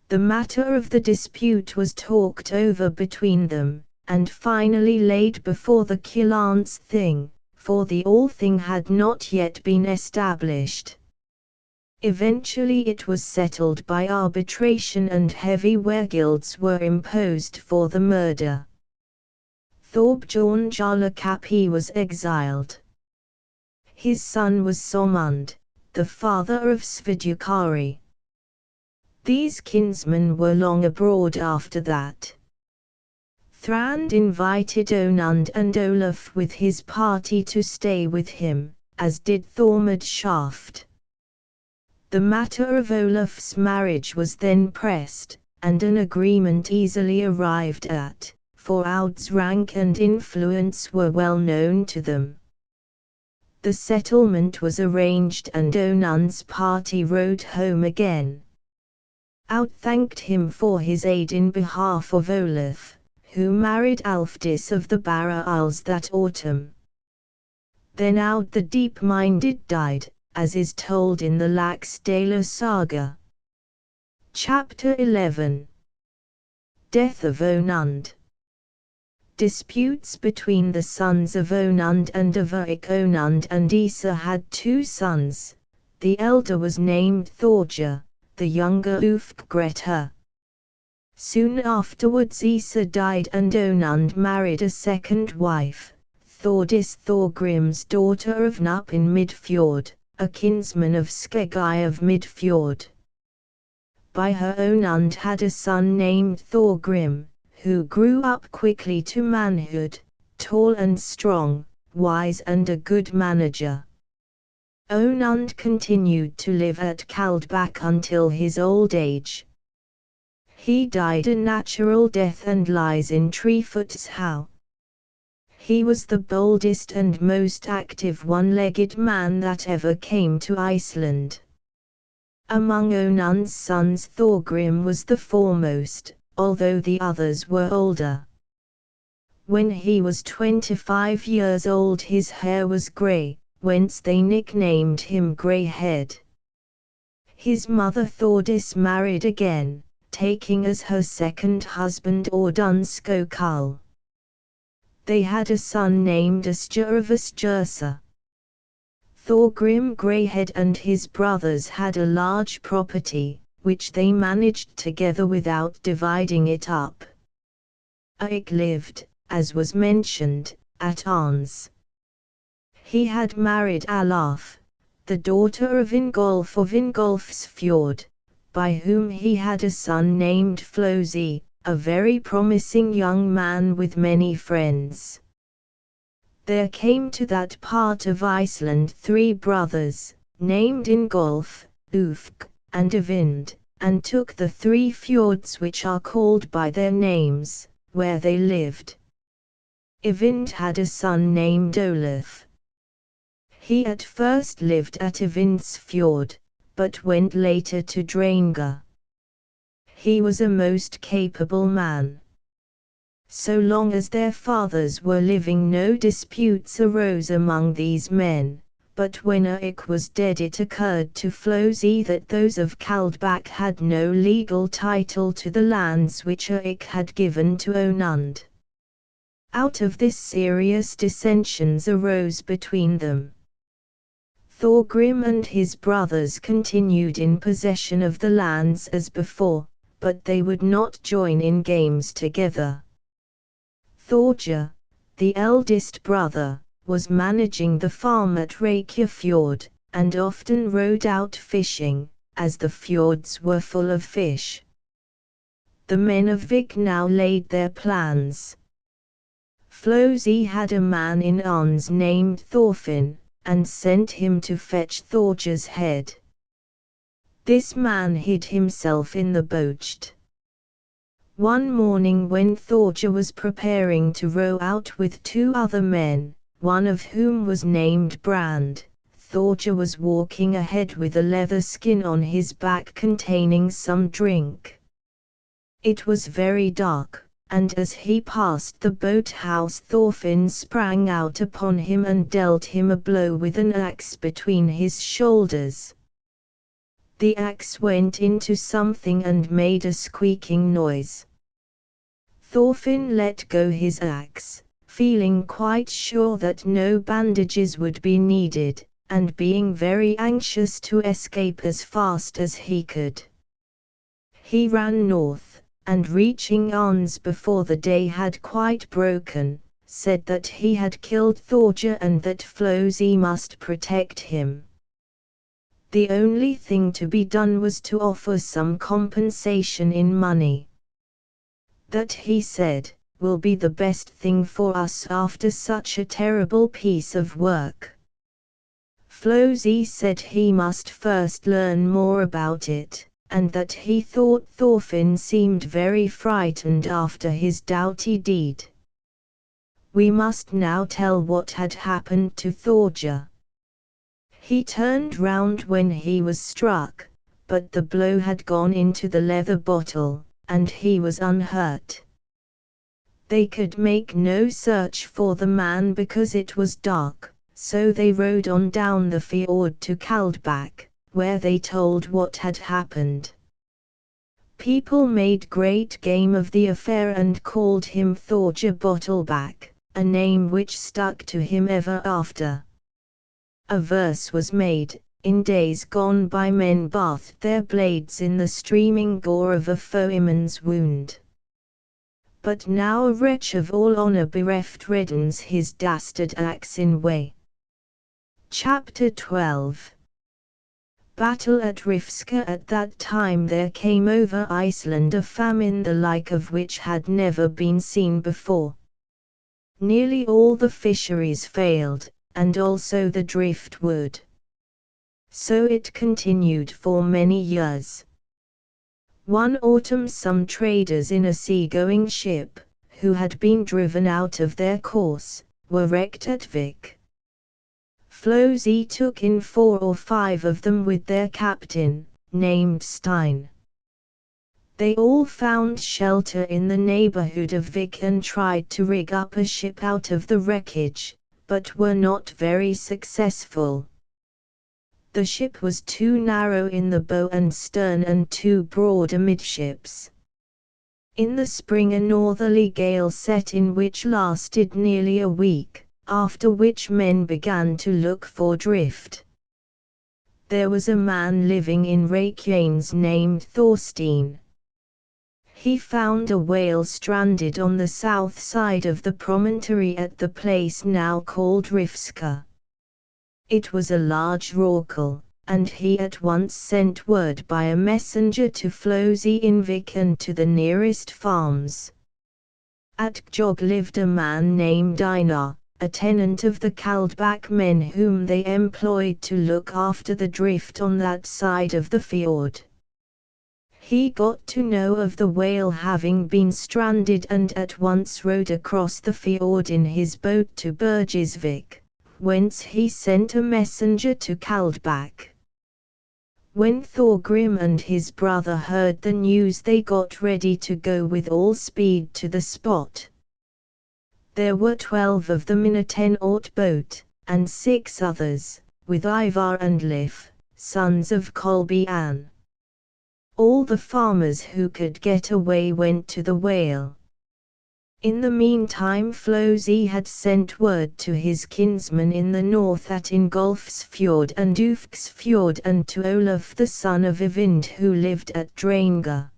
The matter of the dispute was talked over between them, and finally laid before the Killans Thing, for the Althing had not yet been established. Eventually it was settled by arbitration and heavy wergilds were imposed for the murder. Thorbjorn Jarlakapi was exiled. His son was Somund, the father of Svidukari. These kinsmen were long abroad after that. Thrand invited Onund and Olaf with his party to stay with him, as did Thormod Shaft. The matter of Olaf's marriage was then pressed, and an agreement easily arrived at, for Aud's rank and influence were well known to them. The settlement was arranged and Onund's party rode home again. Aud thanked him for his aid in behalf of Olaf, who married Alfdis of the Barra Isles that autumn. Then Aud the deep-minded died, as is told in the Laxdæla Saga. Chapter 11 Death of Onund. Disputes between the sons of Onund and of Erik. Onund and Isa had 2 sons. The elder was named Thorja, the younger Ulf Grettir. Soon afterwards Isa died and Onund married a second wife, Thordis Thorgrim's daughter of Nup in Midfjord, a kinsman of Skeggi of Midfjord. By her Onund had a son named Thorgrim, who grew up quickly to manhood, tall and strong, wise and a good manager. Onund continued to live at Kaldbak until his old age. He died a natural death and lies in Trefoot's. He was the boldest and most active one-legged man that ever came to Iceland. Among Onund's sons Thorgrim was the foremost, although the others were older. When he was 25 years old his hair was grey, whence they nicknamed him Greyhead. His mother Thordis married again, taking as her second husband Audun Skokul. They had a son named Astur of Astursa. Thorgrim Greyhead and his brothers had a large property, which they managed together without dividing it up. Eirik lived, as was mentioned, at Arns. He had married Alaf, the daughter of Ingolf of Ingolfsfjord, by whom he had a son named Flosi, a very promising young man with many friends. There came to that part of Iceland 3 brothers, named Ingolf, Ufk, and Eyvind, and took the 3 fjords which are called by their names, where they lived. Eyvind had a son named Olaf. He at first lived at Eyvindsfjord, but went later to Draenga. He was a most capable man. So long as their fathers were living no disputes arose among these men, but when Eirik was dead it occurred to Flosi that those of Kaldbak had no legal title to the lands which Eirik had given to Onund. Out of this serious dissensions arose between them. Thorgrim and his brothers continued in possession of the lands as before, but they would not join in games together. Thorgr, the eldest brother, was managing the farm at Reykjafjord, and often rode out fishing, as the fjords were full of fish. The men of Vik now laid their plans. Flosi had a man in Arns named Thorfinn, and sent him to fetch Thorgr's head. This man hid himself in the bocht. One morning when Thorgr was preparing to row out with 2 other men, one of whom was named Brand, Thorgr was walking ahead with a leather skin on his back containing some drink. It was very dark, and as he passed the boathouse Thorfinn sprang out upon him and dealt him a blow with an axe between his shoulders. The axe went into something and made a squeaking noise. Thorfinn let go his axe, feeling quite sure that no bandages would be needed, and being very anxious to escape as fast as he could. He ran north, and reaching Arns before the day had quite broken, said that he had killed Thorgr and that Flosi must protect him. The only thing to be done was to offer some compensation in money. That, he said, will be the best thing for us after such a terrible piece of work. Flosi said he must first learn more about it, and that he thought Thorfinn seemed very frightened after his doughty deed. We must now tell what had happened to Thorgr. He turned round when he was struck, but the blow had gone into the leather bottle, and he was unhurt. They could make no search for the man because it was dark, so they rowed on down the fjord to Kaldbak, where they told what had happened. People made great game of the affair and called him Thorgr Bottleback, a name which stuck to him ever after. A verse was made, in days gone by men bathed their blades in the streaming gore of a foeman's wound. but now a wretch of all honor bereft reddens his dastard acts in way. Chapter 12. Battle at Rifska. At that time there came over Iceland a famine the like of which had never been seen before. Nearly all the fisheries failed, and also the driftwood. So it continued for many years. One autumn some traders in a sea-going ship, who had been driven out of their course, were wrecked at Vik. Flosi took in 4 or 5 of them with their captain, named Stein. They all found shelter in the neighborhood of Vik and tried to rig up a ship out of the wreckage, but were not very successful. The ship was too narrow in the bow and stern and too broad amidships. In the spring a northerly gale set in which lasted nearly a week, after which men began to look for drift. There was a man living in Reykjanes named Thorstein. He found a whale stranded on the south side of the promontory at the place now called Rifska. It was a large rorqual, and he at once sent word by a messenger to Flosi in Vik and to the nearest farms. At Gjog lived a man named Einar, a tenant of the Kaldbak men whom they employed to look after the drift on that side of the fjord. He got to know of the whale having been stranded and at once rowed across the fjord in his boat to Bergisvik, whence he sent a messenger to Kaldbak. When Thorgrim and his brother heard the news they got ready to go with all speed to the spot. There were 12 of them in a 10-oart boat, and 6 others, with Ivar and Lif, sons of Kolbian. All the farmers who could get away went to the whale. In the meantime Flosi had sent word to his kinsmen in the north at Ingolfsfjord and Ufsfjord and to Olaf the son of Eyvind who lived at Drangar.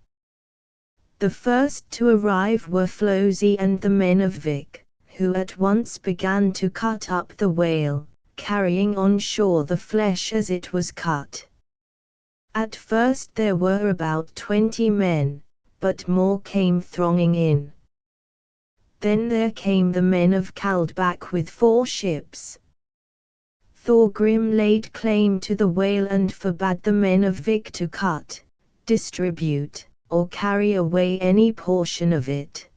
The first to arrive were Flosi and the men of Vik, who at once began to cut up the whale, carrying on shore the flesh as it was cut. At first there were about 20 men, but more came thronging in. Then there came the men of Kaldbak with 4 ships. Thorgrim laid claim to the whale and forbade the men of Vik to cut, distribute, or carry away any portion of it.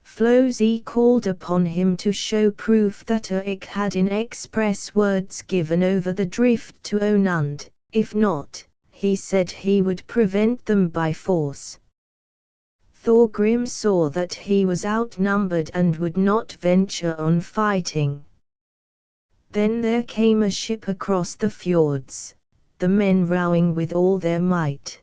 Flosi called upon him to show proof that Erik had in express words given over the drift to Onund, if not, he said he would prevent them by force. Thorgrim saw that he was outnumbered and would not venture on fighting. Then there came a ship across the fjords, the men rowing with all their might.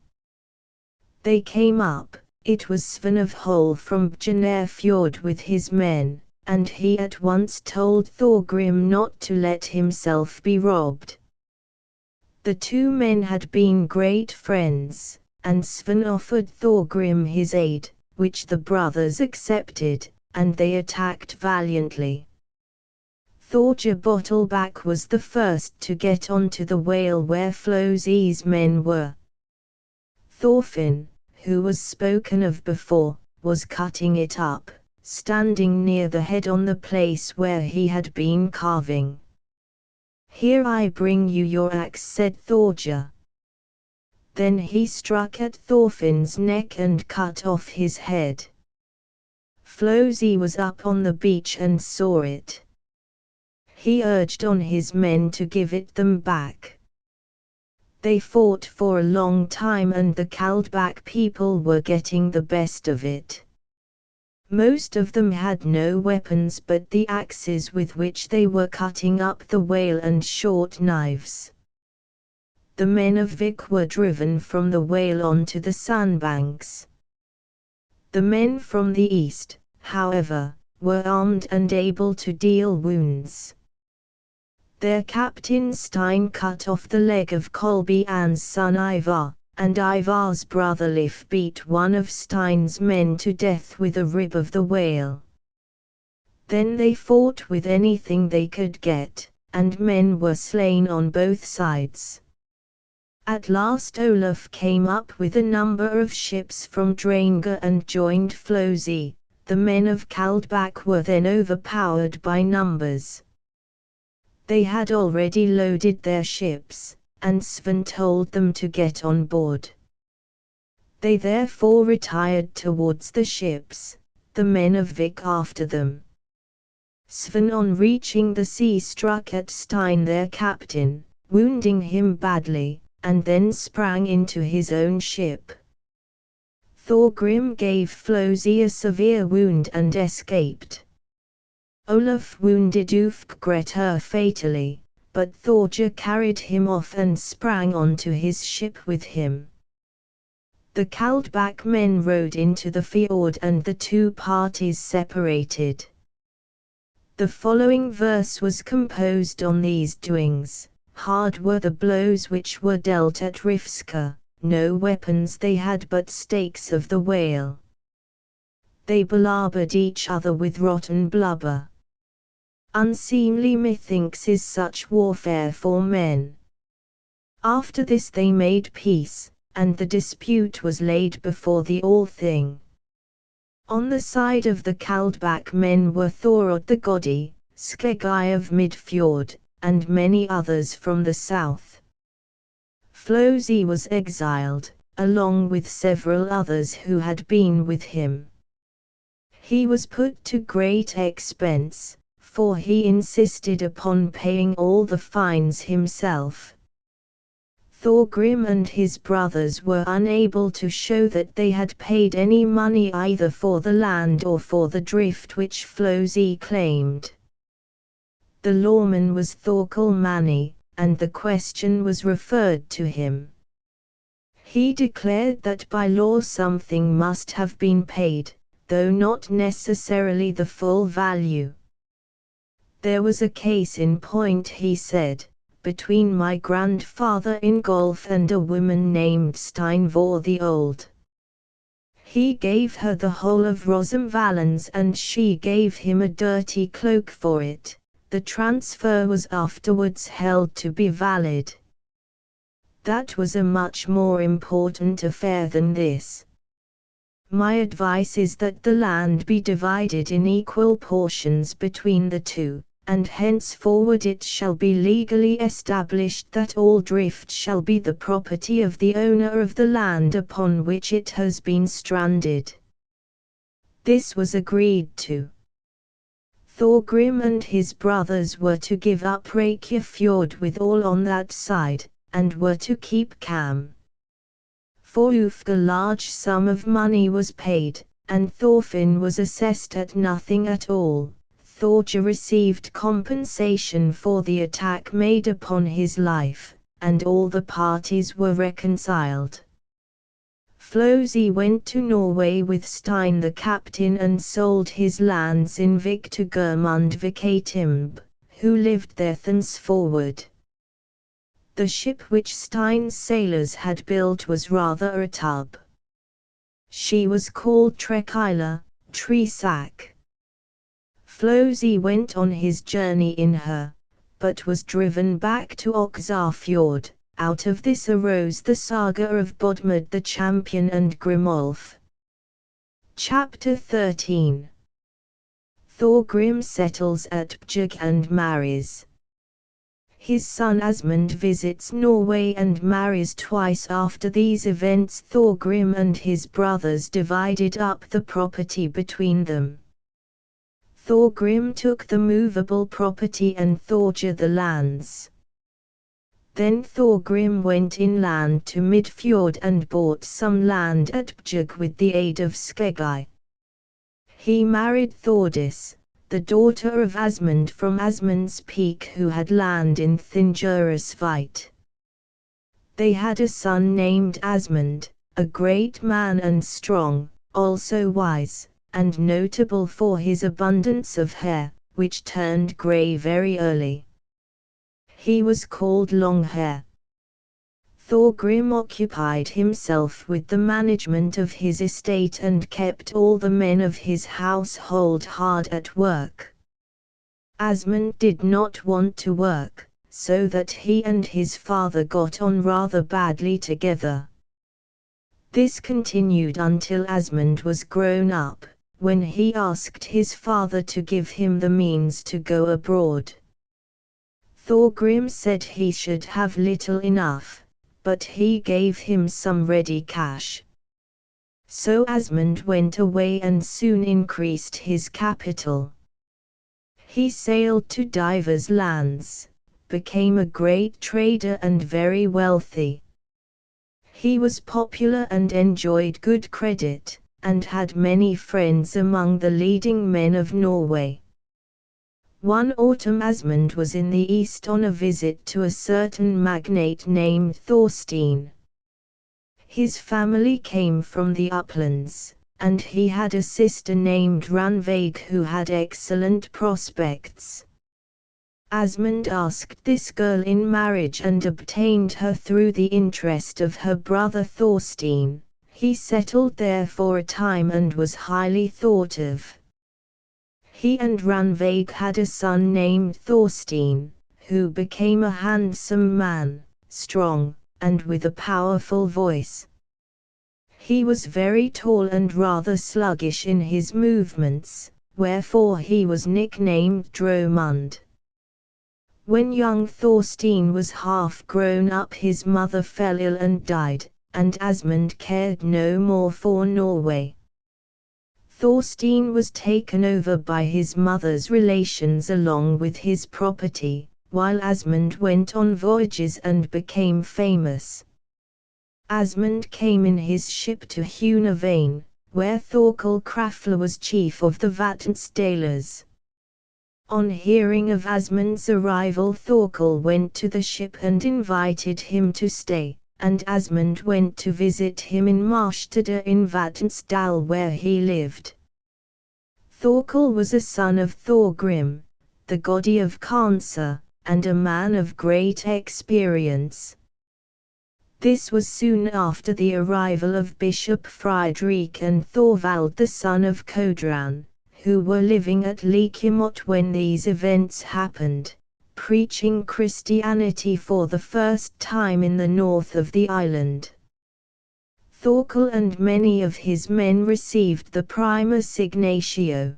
They came up. It was Sven of Hol from Bjørnafjord with his men, and he at once told Thorgrim not to let himself be robbed. The 2 men had been great friends, and Sven offered Thorgrim his aid, which the brothers accepted, and they attacked valiantly. Thorger Bottleback was the first to get onto the whale where Flosi's men were. Thorfinn, who was spoken of before, was cutting it up, standing near the head on the place where he had been carving. "Here I bring you your axe," said Thorger. Then he struck at Thorfinn's neck and cut off his head. Flosi was up on the beach and saw it. He urged on his men to give it them back. They fought for a long time and the Kaldbak people were getting the best of it. Most of them had no weapons but the axes with which they were cutting up the whale and short knives. The men of Vik were driven from the whale onto the sandbanks. The men from the east, however, were armed and able to deal wounds. Their captain Stein cut off the leg of Kolbian's son Ivar, and Ivar's brother Leif beat one of Stein's men to death with a rib of the whale. Then they fought with anything they could get, and men were slain on both sides. At last Olaf came up with a number of ships from Draenga and joined Flosi. The men of Kaldbak were then overpowered by numbers. They had already loaded their ships, and Sven told them to get on board. They therefore retired towards the ships, the men of Vik after them. Sven on reaching the sea struck at Stein their captain, wounding him badly, and then sprang into his own ship. Thorgrim gave Flosi a severe wound and escaped. Olaf wounded Ulf Grettir fatally, but Thorger carried him off and sprang onto his ship with him. The Kaldbak men rowed into the fjord and the two parties separated. The following verse was composed on these doings. Hard were the blows which were dealt at Rifska, no weapons they had but stakes of the whale. They belabored each other with rotten blubber. Unseemly methinks is such warfare for men. After this they made peace, and the dispute was laid before the All-Thing. On the side of the Kaldbak men were Thorod the Godi, Skegai of Midfjord, and many others from the south. Flosi was exiled, along with several others who had been with him. He was put to great expense, for he insisted upon paying all the fines himself. Thorgrim and his brothers were unable to show that they had paid any money either for the land or for the drift which Flosi claimed. The lawman was Thorkel Mani, and the question was referred to him. He declared that by law something must have been paid, though not necessarily the full value. There was a case in point, he said, between my grandfather Ingolf and a woman named Steinvor the Old. He gave her the whole of Rosamvalens and she gave him a dirty cloak for it. The transfer was afterwards held to be valid. That was a much more important affair than this. My advice is that the land be divided in equal portions between the two, and henceforward it shall be legally established that all drift shall be the property of the owner of the land upon which it has been stranded. This was agreed to. Thorgrim and his brothers were to give up Reykjafjord with all on that side, and were to keep calm. For Ulf a large sum of money was paid, and Thorfinn was assessed at nothing at all. Thorger received compensation for the attack made upon his life, and all the parties were reconciled. Flosi went to Norway with Stein the captain and sold his lands in Vik to Gurmund Vikatimb, who lived there thenceforward. The ship which Stein's sailors had built was rather a tub. She was called Trekila, Tresack. Flosi went on his journey in her, but was driven back to Oxarfjord. Out of this arose the saga of Bodmund the Champion and Grimolf. Chapter 13. Thorgrim settles at Bjugg and marries. His son Asmund visits Norway and marries twice. After these events Thorgrim and his brothers divided up the property between them. Thorgrim took the movable property and Thorger the lands. Then Thorgrim went inland to Midfjord and bought some land at Bjugg with the aid of Skegai. He married Thordis, the daughter of Asmund from Asmund's Peak, who had land in Thingjurasveit. They had a son named Asmund, a great man and strong, also wise, and notable for his abundance of hair, which turned grey very early. He was called Longhair. Thorgrim occupied himself with the management of his estate and kept all the men of his household hard at work. Asmund did not want to work, so that he and his father got on rather badly together. This continued until Asmund was grown up, when he asked his father to give him the means to go abroad. Thorgrim said he should have little enough, but he gave him some ready cash. So Asmund went away and soon increased his capital. He sailed to divers lands, became a great trader and very wealthy. He was popular and enjoyed good credit, and had many friends among the leading men of Norway. One autumn Asmund was in the east on a visit to a certain magnate named Thorstein. His family came from the uplands, and he had a sister named Ranveig who had excellent prospects. Asmund asked this girl in marriage and obtained her through the interest of her brother Thorstein. He settled there for a time and was highly thought of. He and Ranveig had a son named Thorstein, who became a handsome man, strong, and with a powerful voice. He was very tall and rather sluggish in his movements, wherefore he was nicknamed Dromund. When young Thorstein was half grown up, his mother fell ill and died, and Asmund cared no more for Norway. Thorstein was taken over by his mother's relations along with his property, while Asmund went on voyages and became famous. Asmund came in his ship to Hunavane, where Thorkel Krafla was chief of the Vatnsdalers. On hearing of Asmund's arrival, Thorkel went to the ship and invited him to stay, and Asmund went to visit him in Marstad in Vatnsdal where he lived. Thorkel was a son of Thorgrim, the goddy of Cancer, and a man of great experience. This was soon after the arrival of Bishop Friedrich and Thorvald the son of Kodran, who were living at Lekemot when these events happened, preaching Christianity for the first time in the north of the island. Thorkel and many of his men received the prima signatio.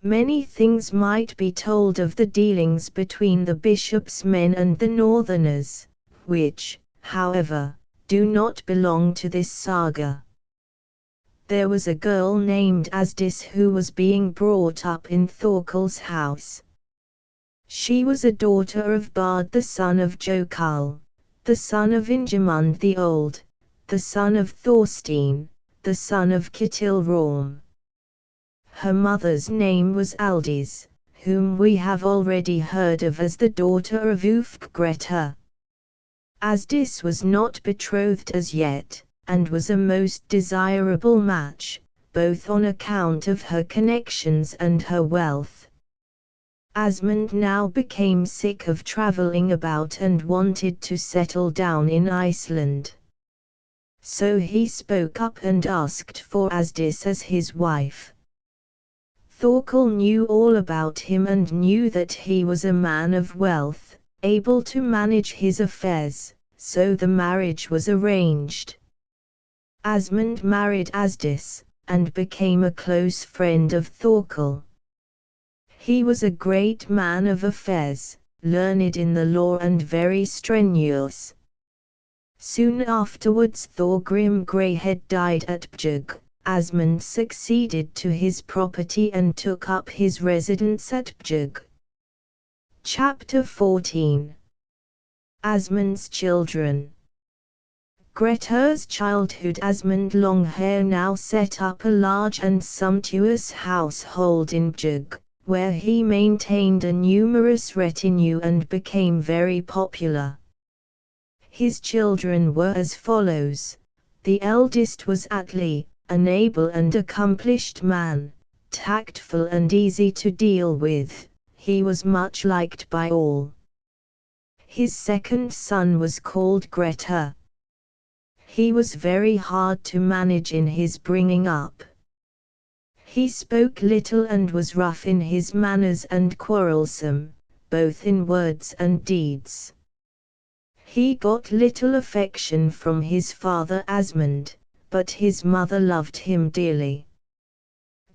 Many things might be told of the dealings between the bishop's men and the northerners, which, however, do not belong to this saga. There was a girl named Asdis who was being brought up in Thorkel's house. She was a daughter of Bard the son of Jokal, the son of Ingemund the Old, the son of Thorstein, the son of Ketilraum. Her mother's name was Aldis, whom we have already heard of as the daughter of Ulf Grettir. Asdis was not betrothed as yet, and was a most desirable match, both on account of her connections and her wealth. Asmund now became sick of traveling about and wanted to settle down in Iceland. So he spoke up and asked for Asdis as his wife. Thorkel knew all about him and knew that he was a man of wealth, able to manage his affairs, so the marriage was arranged. Asmund married Asdis, and became a close friend of Thorkel. He was a great man of affairs, learned in the law and very strenuous. Soon afterwards Thorgrim Greyhead died at Bjugg. Asmund succeeded to his property and took up his residence at Bjugg. Chapter 14. Asmund's children. Grettir's childhood. Asmund Longhair now set up a large and sumptuous household in Bjugg, where he maintained a numerous retinue and became very popular. His children were as follows. The eldest was Atli, an able and accomplished man, tactful and easy to deal with. He was much liked by all. His second son was called Grettir. He was very hard to manage in his bringing up. He spoke little and was rough in his manners and quarrelsome, both in words and deeds. He got little affection from his father Asmund, but his mother loved him dearly.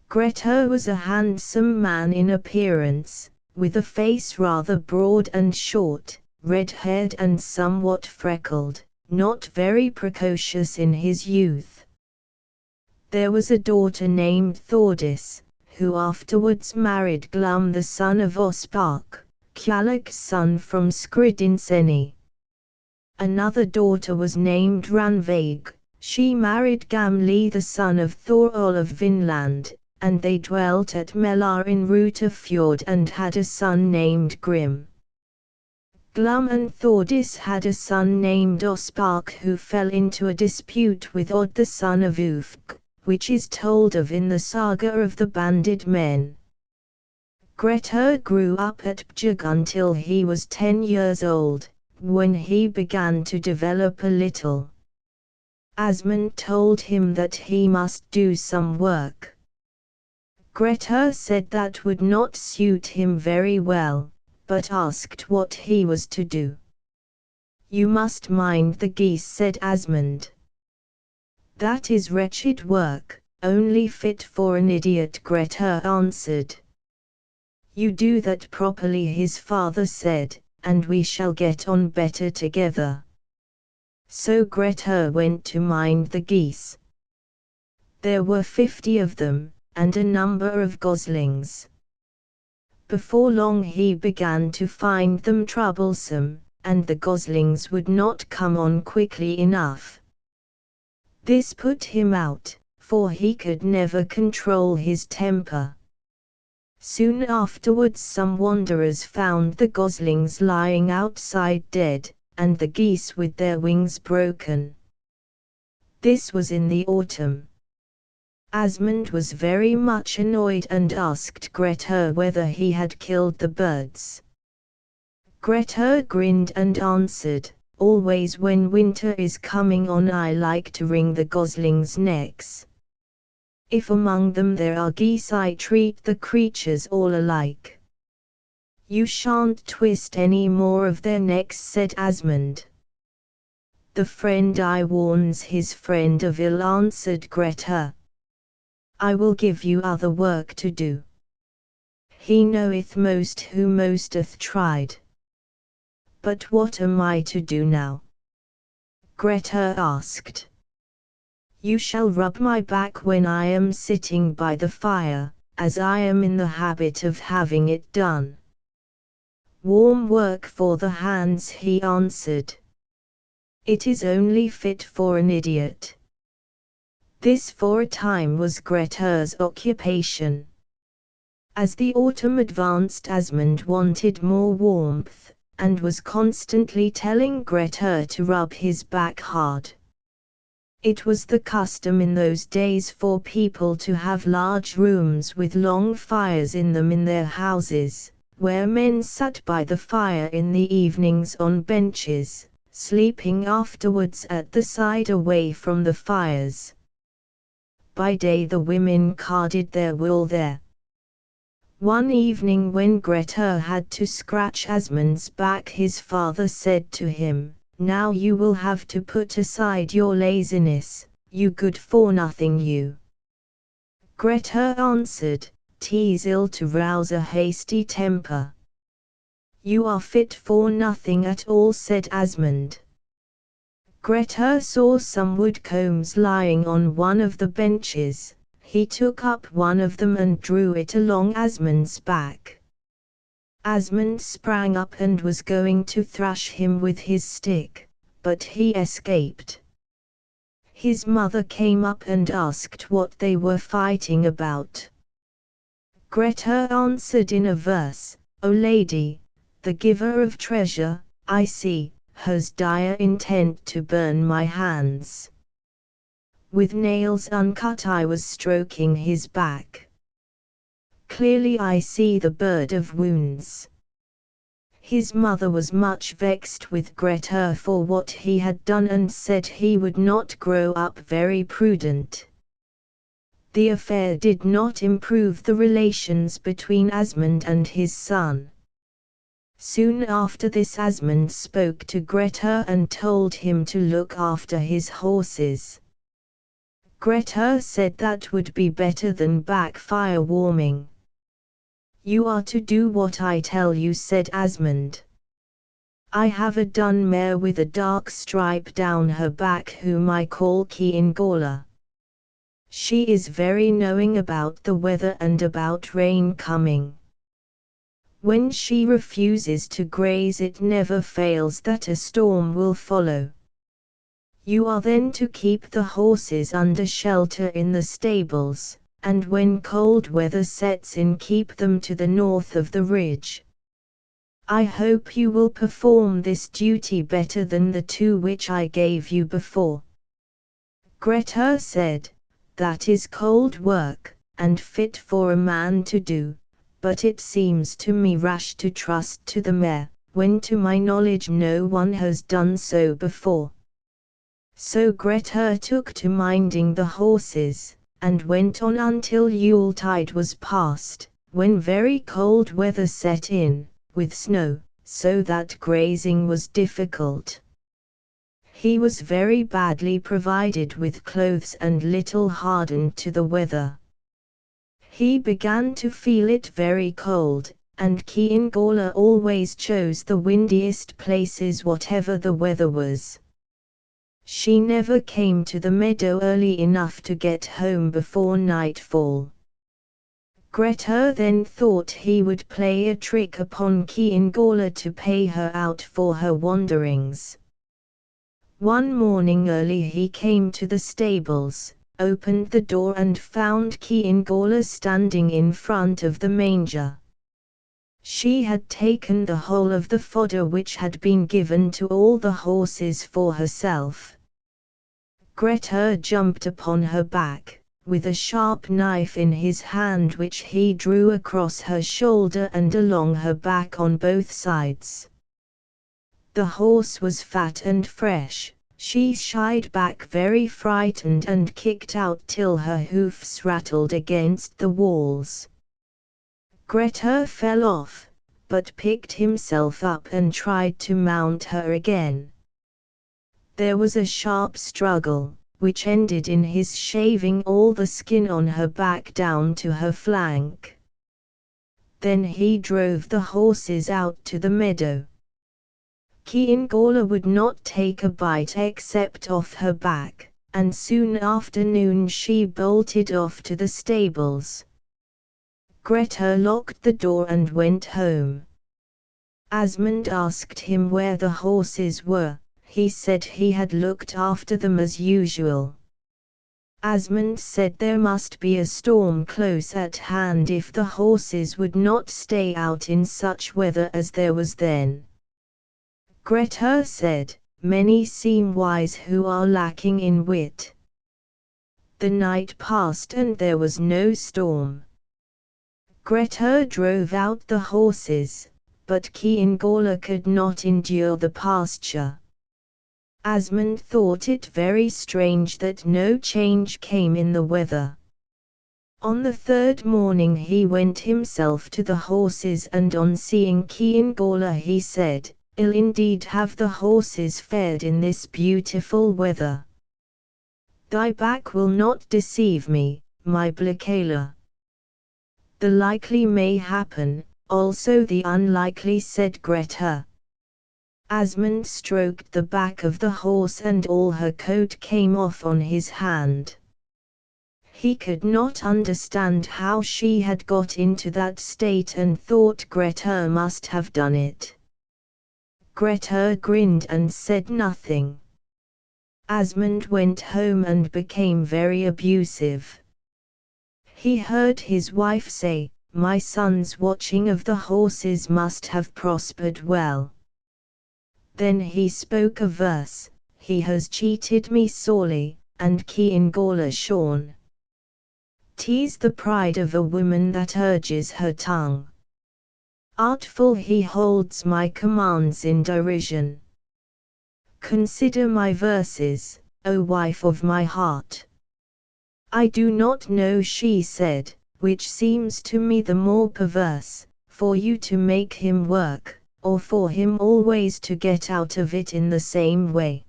Grettir was a handsome man in appearance, with a face rather broad and short, red-haired and somewhat freckled, not very precocious in his youth. There was a daughter named Thordis, who afterwards married Glum the son of Ospark, Kjallak's son from Skridinseni. Another daughter was named Ranveig. She married Gamli the son of Thorol of Vinland, and they dwelt at Melar in Rutafjord and had a son named Grim. Glum and Thordis had a son named Ospark who fell into a dispute with Odd the son of Ufk, which is told of in the Saga of the Banded Men. Grettir grew up at Bjugg until he was 10 years old, when he began to develop a little. Asmund told him that he must do some work. Grettir said that would not suit him very well, but asked what he was to do. "You must mind the geese," said Asmund. "That is wretched work, only fit for an idiot," Grettir answered. "You do that properly," his father said, "and we shall get on better together." So Grettir went to mind the geese. There were 50 of them, and a number of goslings. Before long he began to find them troublesome, and the goslings would not come on quickly enough. This put him out, for he could never control his temper. Soon afterwards some wanderers found the goslings lying outside dead, and the geese with their wings broken. This was in the autumn. Asmund was very much annoyed and asked Grettir whether he had killed the birds. Grettir grinned and answered, "Always when winter is coming on I like to wring the goslings' necks. If among them there are geese I treat the creatures all alike." "You shan't twist any more of their necks," said Asmund. "The friend I warns his friend of ill," answered Grettir. "I will give you other work to do. He knoweth most who mosteth tried." "But what am I to do now?" Grettir asked. "You shall rub my back when I am sitting by the fire, as I am in the habit of having it done." "Warm work for the hands," he answered. "It is only fit for an idiot." This for a time was Grettir's occupation. As the autumn advanced Asmund wanted more warmth, and was constantly telling Grettir to rub his back hard. It was the custom in those days for people to have large rooms with long fires in them in their houses, where men sat by the fire in the evenings on benches, sleeping afterwards at the side away from the fires. By day the women carded their wool there. One evening when Grettir had to scratch Asmund's back, his father said to him, "Now you will have to put aside your laziness, you good-for-nothing you." Grettir answered, "'Tis ill to rouse a hasty temper." "You are fit for nothing at all," said Asmund. Grettir saw some wood combs lying on one of the benches. He took up one of them and drew it along Asmund's back. Asmund sprang up and was going to thrash him with his stick, but he escaped. His mother came up and asked what they were fighting about. Grettir answered in a verse, "O lady, the giver of treasure, I see, has dire intent to burn my hands. With nails uncut I was stroking his back. Clearly I see the bird of wounds. His mother was much vexed with Grettir for what he had done and said he would not grow up very prudent. The affair did not improve the relations between Asmund and his son. Soon after this Asmund spoke to Grettir and told him to look after his horses. Grettir said that would be better than backfire warming. "You are to do what I tell you," said Asmund. "I have a dun mare with a dark stripe down her back whom I call Kiingorla. She is very knowing about the weather and about rain coming. When she refuses to graze, it never fails that a storm will follow. You are then to keep the horses under shelter in the stables, and when cold weather sets in, keep them to the north of the ridge. I hope you will perform this duty better than the two which I gave you before." Grettir said, "That is cold work, and fit for a man to do, but it seems to me rash to trust to the mare, when to my knowledge no one has done so before." So Grettir took to minding the horses, and went on until Yuletide was past, when very cold weather set in, with snow, so that grazing was difficult. He was very badly provided with clothes and little hardened to the weather. He began to feel it very cold, and Kiingorla always chose the windiest places whatever the weather was. She never came to the meadow early enough to get home before nightfall. Grettir then thought he would play a trick upon Kiingorla to pay her out for her wanderings. One morning early he came to the stables, opened the door and found Kiingorla standing in front of the manger. She had taken the whole of the fodder which had been given to all the horses for herself. Grettir jumped upon her back, with a sharp knife in his hand which he drew across her shoulder and along her back on both sides. The horse was fat and fresh. She shied back very frightened and kicked out till her hoofs rattled against the walls. Grettir fell off, but picked himself up and tried to mount her again. There was a sharp struggle, which ended in his shaving all the skin on her back down to her flank. Then he drove the horses out to the meadow. Kiingorla would not take a bite except off her back, and soon after noon she bolted off to the stables. Grettir locked the door and went home. Asmund asked him where the horses were. He said he had looked after them as usual. Asmund said there must be a storm close at hand if the horses would not stay out in such weather as there was then. Grettir said, "Many seem wise who are lacking in wit." The night passed and there was no storm. Grettir drove out the horses, but Kiingorla could not endure the pasture. Asmund thought it very strange that no change came in the weather. On the third morning he went himself to the horses, and on seeing Kiingorla he said, "Ill indeed have the horses fared in this beautiful weather. Thy back will not deceive me, my Blakela." "The likely may happen, also the unlikely," said Grettir. Asmund stroked the back of the horse and all her coat came off on his hand. He could not understand how she had got into that state and thought Grettir must have done it. Grettir grinned and said nothing. Asmund went home and became very abusive. He heard his wife say, "My son's watching of the horses must have prospered well." Then he spoke a verse, "He has cheated me sorely, and Kiingorla shorn." 'Tis the pride of a woman that urges her tongue. Artful he holds my commands in derision. Consider my verses, O wife of my heart. I do not know, she said, which seems to me the more perverse, for you to make him work, or for him always to get out of it in the same way.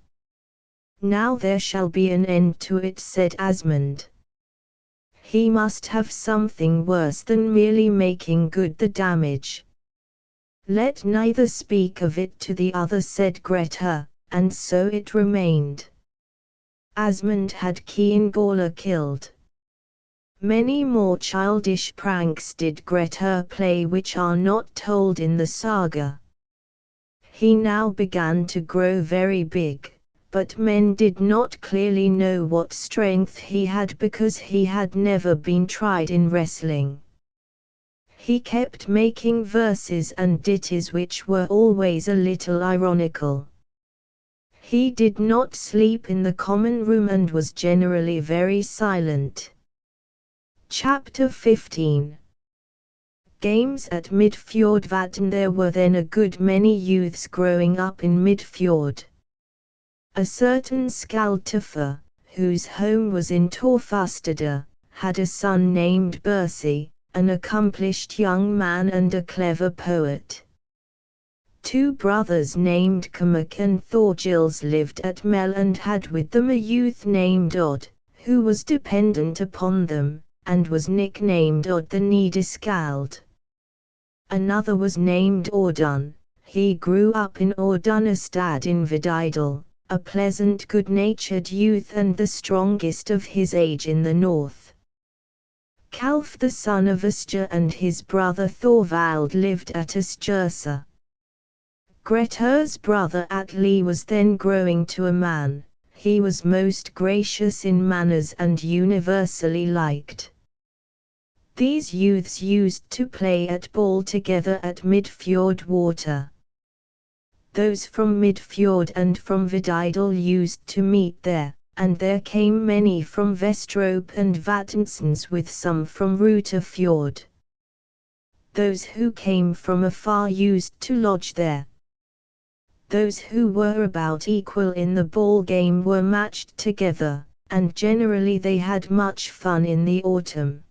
Now there shall be an end to it, said Asmund. He must have something worse than merely making good the damage. Let neither speak of it to the other, said Grettir, and so it remained. Asmund had Kiengorla killed. Many more childish pranks did Grettir play which are not told in the saga. He now began to grow very big, but men did not clearly know what strength he had because he had never been tried in wrestling. He kept making verses and ditties which were always a little ironical. He did not sleep in the common room and was generally very silent. Chapter 15. Games at Midfjordvatn. There were then a good many youths growing up in Midfjord. A certain Skaldtufr, whose home was in Torfastada, had a son named Bersi, an accomplished young man and a clever poet. Two brothers named Cormac and Thorgils lived at Mel and had with them a youth named Odd, who was dependent upon them, and was nicknamed Odd the Neediskald. Another was named Audun. He grew up in Ordunastad in Vididal, a pleasant good-natured youth and the strongest of his age in the north. Calf the son of Astur and his brother Thorvald lived at Astursa. Grettir's brother Atli was then growing to a man. He was most gracious in manners and universally liked. These youths used to play at ball together at Midfjord water. Those from Midfjord and from Vididal used to meet there, and there came many from Vestrop and Vatnsens with some from Rutafjord. Those who came from afar used to lodge there. Those who were about equal in the ball game were matched together, and generally they had much fun in the autumn.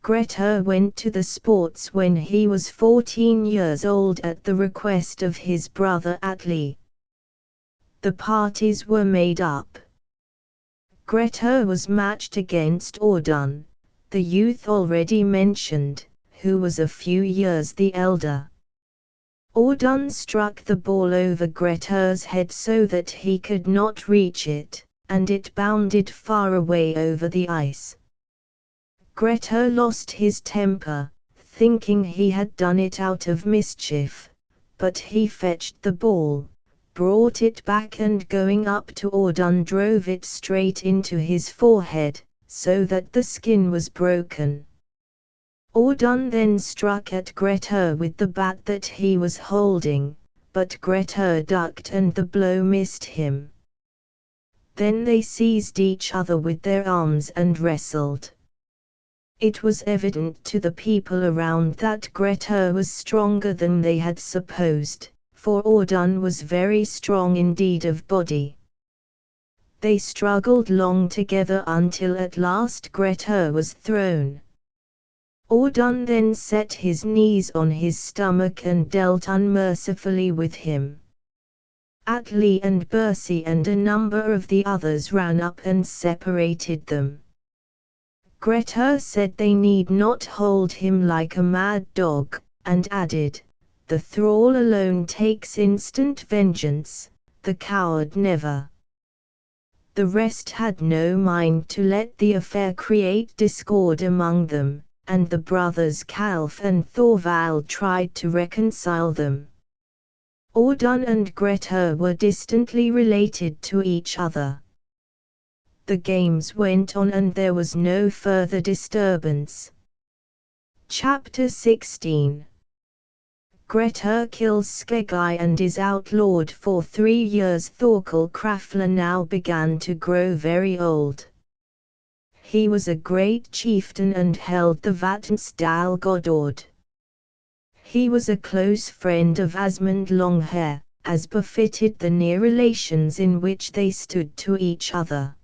Grettir went to the sports when he was 14 years old at the request of his brother Atli. The parties were made up. Grettir was matched against Audun, the youth already mentioned, who was a few years the elder. Audun struck the ball over Grettir's head so that he could not reach it, and it bounded far away over the ice. Grettir lost his temper, thinking he had done it out of mischief, but he fetched the ball, brought it back and going up to Audun drove it straight into his forehead, so that the skin was broken. Audun then struck at Grettir with the bat that he was holding, but Grettir ducked and the blow missed him. Then they seized each other with their arms and wrestled. It was evident to the people around that Grettir was stronger than they had supposed, for Audun was very strong indeed of body. They struggled long together until at last Grettir was thrown. Audun then set his knees on his stomach and dealt unmercifully with him. Atli and Bersi and a number of the others ran up and separated them. Grettir said they need not hold him like a mad dog, and added, "The thrall alone takes instant vengeance, the coward never." The rest had no mind to let the affair create discord among them, and the brothers Calf and Thorvald tried to reconcile them. Audun and Grettir were distantly related to each other. The games went on and there was no further disturbance. Chapter 16. Grettir kills Skeggi and is outlawed for 3 years. Thorkel Krafla now began to grow very old. He was a great chieftain and held the Vatnsdal Godord. He was a close friend of Asmund Longhair, as befitted the near relations in which they stood to each other.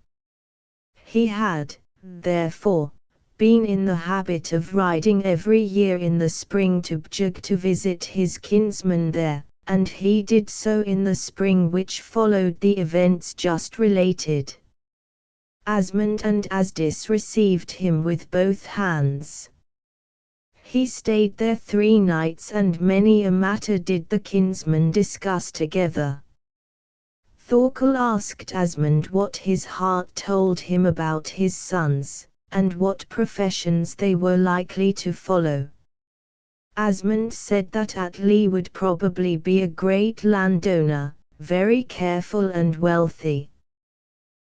He had, therefore, been in the habit of riding every year in the spring to Bjugg to visit his kinsman there, and he did so in the spring which followed the events just related. Asmund and Asdis received him with both hands. He stayed there 3 nights, and many a matter did the kinsmen discuss together. Thorkel asked Asmund what his heart told him about his sons, and what professions they were likely to follow. Asmund said that Atli would probably be a great landowner, very careful and wealthy.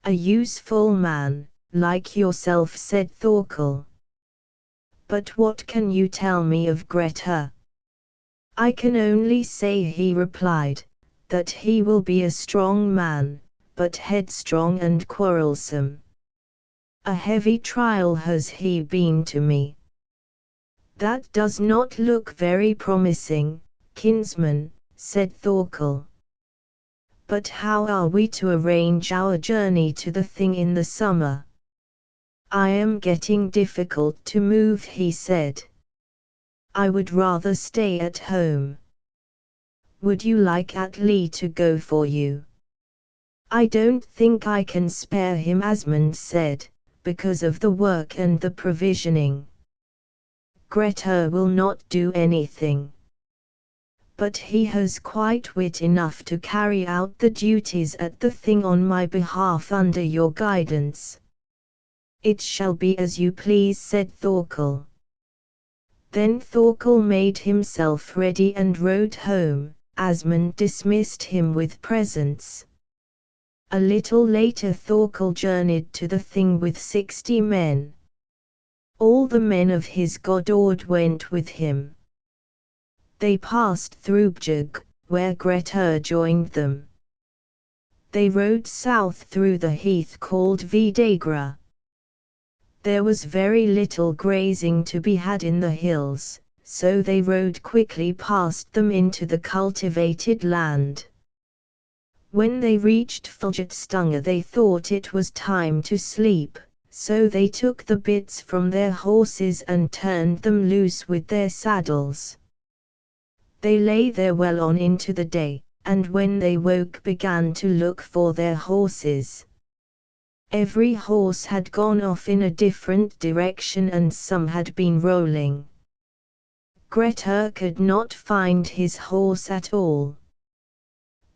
A useful man, like yourself, said Thorkel. But what can you tell me of Grettir? I can only say, he replied, that he will be a strong man, but headstrong and quarrelsome. A heavy trial has he been to me. That does not look very promising, kinsman, said Thorkel. But how are we to arrange our journey to the Thing in the summer? I am getting difficult to move, he said. I would rather stay at home. Would you like Atli to go for you? I don't think I can spare him, Asmund said, because of the work and the provisioning. Grettir will not do anything. But he has quite wit enough to carry out the duties at the Thing on my behalf under your guidance. It shall be as you please, said Thorkel. Then Thorkel made himself ready and rode home. Asmund dismissed him with presents. A little later Thorkel journeyed to the Thing with 60 men. All the men of his godord went with him. They passed through Bjugg, where Grettir joined them. They rode south through the heath called Vidagra. There was very little grazing to be had in the hills, so they rode quickly past them into the cultivated land. When they reached Fylgjatstunga they thought it was time to sleep, so they took the bits from their horses and turned them loose with their saddles. They lay there well on into the day, and when they woke began to look for their horses. Every horse had gone off in a different direction and some had been rolling. Grettir could not find his horse at all.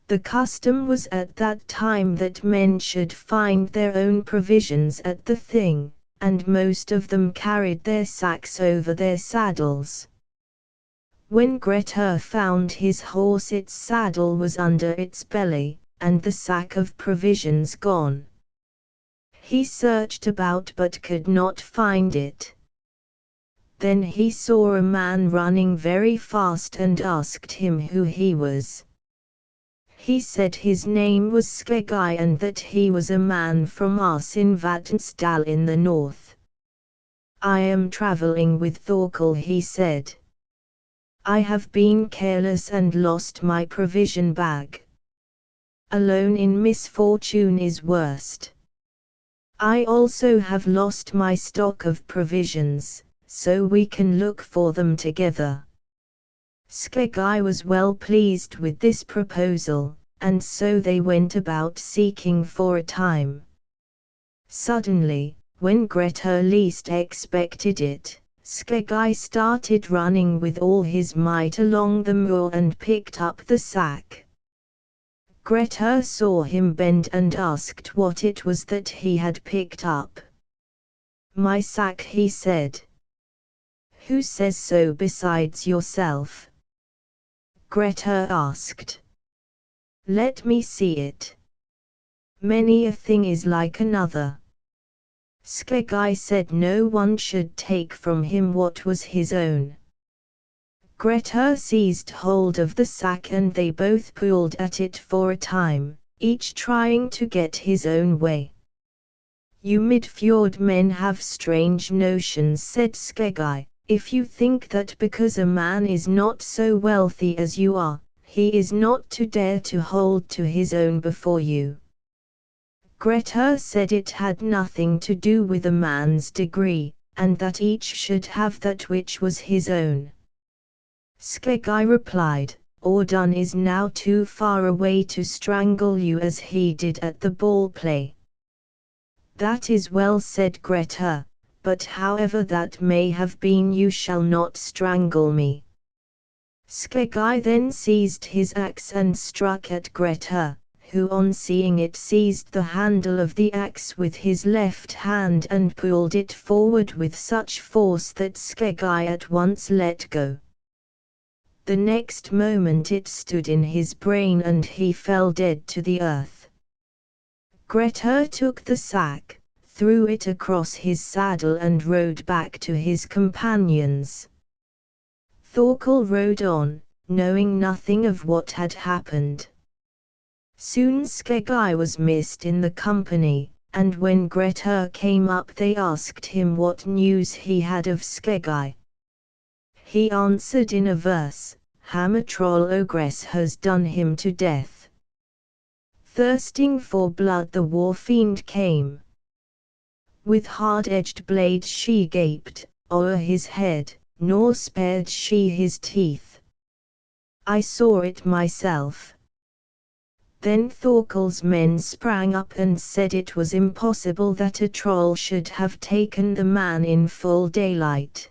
The custom was at that time that men should find their own provisions at the Thing, and most of them carried their sacks over their saddles. When Grettir found his horse, its saddle was under its belly, and the sack of provisions gone. He searched about but could not find it. Then he saw a man running very fast and asked him who he was. He said his name was Skeggi and that he was a man from Ars in Vatnsdal in the north. I am travelling with Thorkel, he said. I have been careless and lost my provision bag. Alone in misfortune is worst. I also have lost my stock of provisions, so we can look for them together. Skeggi was well pleased with this proposal, and so they went about seeking for a time. Suddenly, when Grettir least expected it, Skeggi started running with all his might along the moor and picked up the sack. Grettir saw him bend and asked what it was that he had picked up. My sack, he said. Who says so besides yourself? Grettir asked. Let me see it. Many a thing is like another. Skeggi said no one should take from him what was his own. Grettir seized hold of the sack and they both pulled at it for a time, each trying to get his own way. You Midfjord men have strange notions, said Skeggi, If you think that because a man is not so wealthy as you are, he is not to dare to hold to his own before you. Grettir said it had nothing to do with a man's degree, and that each should have that which was his own. Skeggi replied, Audun is now too far away to strangle you as he did at the ball play. That is well said, Grettir, but however that may have been, you shall not strangle me. Skeggi then seized his axe and struck at Grettir, who on seeing it seized the handle of the axe with his left hand and pulled it forward with such force that Skeggi at once let go. The next moment it stood in his brain and he fell dead to the earth. Grettir took the sack, threw it across his saddle and rode back to his companions. Thorkel rode on, knowing nothing of what had happened. Soon Skeggi was missed in the company, and when Grettir came up they asked him what news he had of Skeggi. He answered in a verse, Hammertroll Ogress has done him to death. Thirsting for blood the war fiend came. With hard-edged blades she gaped o'er his head, nor spared she his teeth. I saw it myself. Then Thorkel's men sprang up and said it was impossible that a troll should have taken the man in full daylight.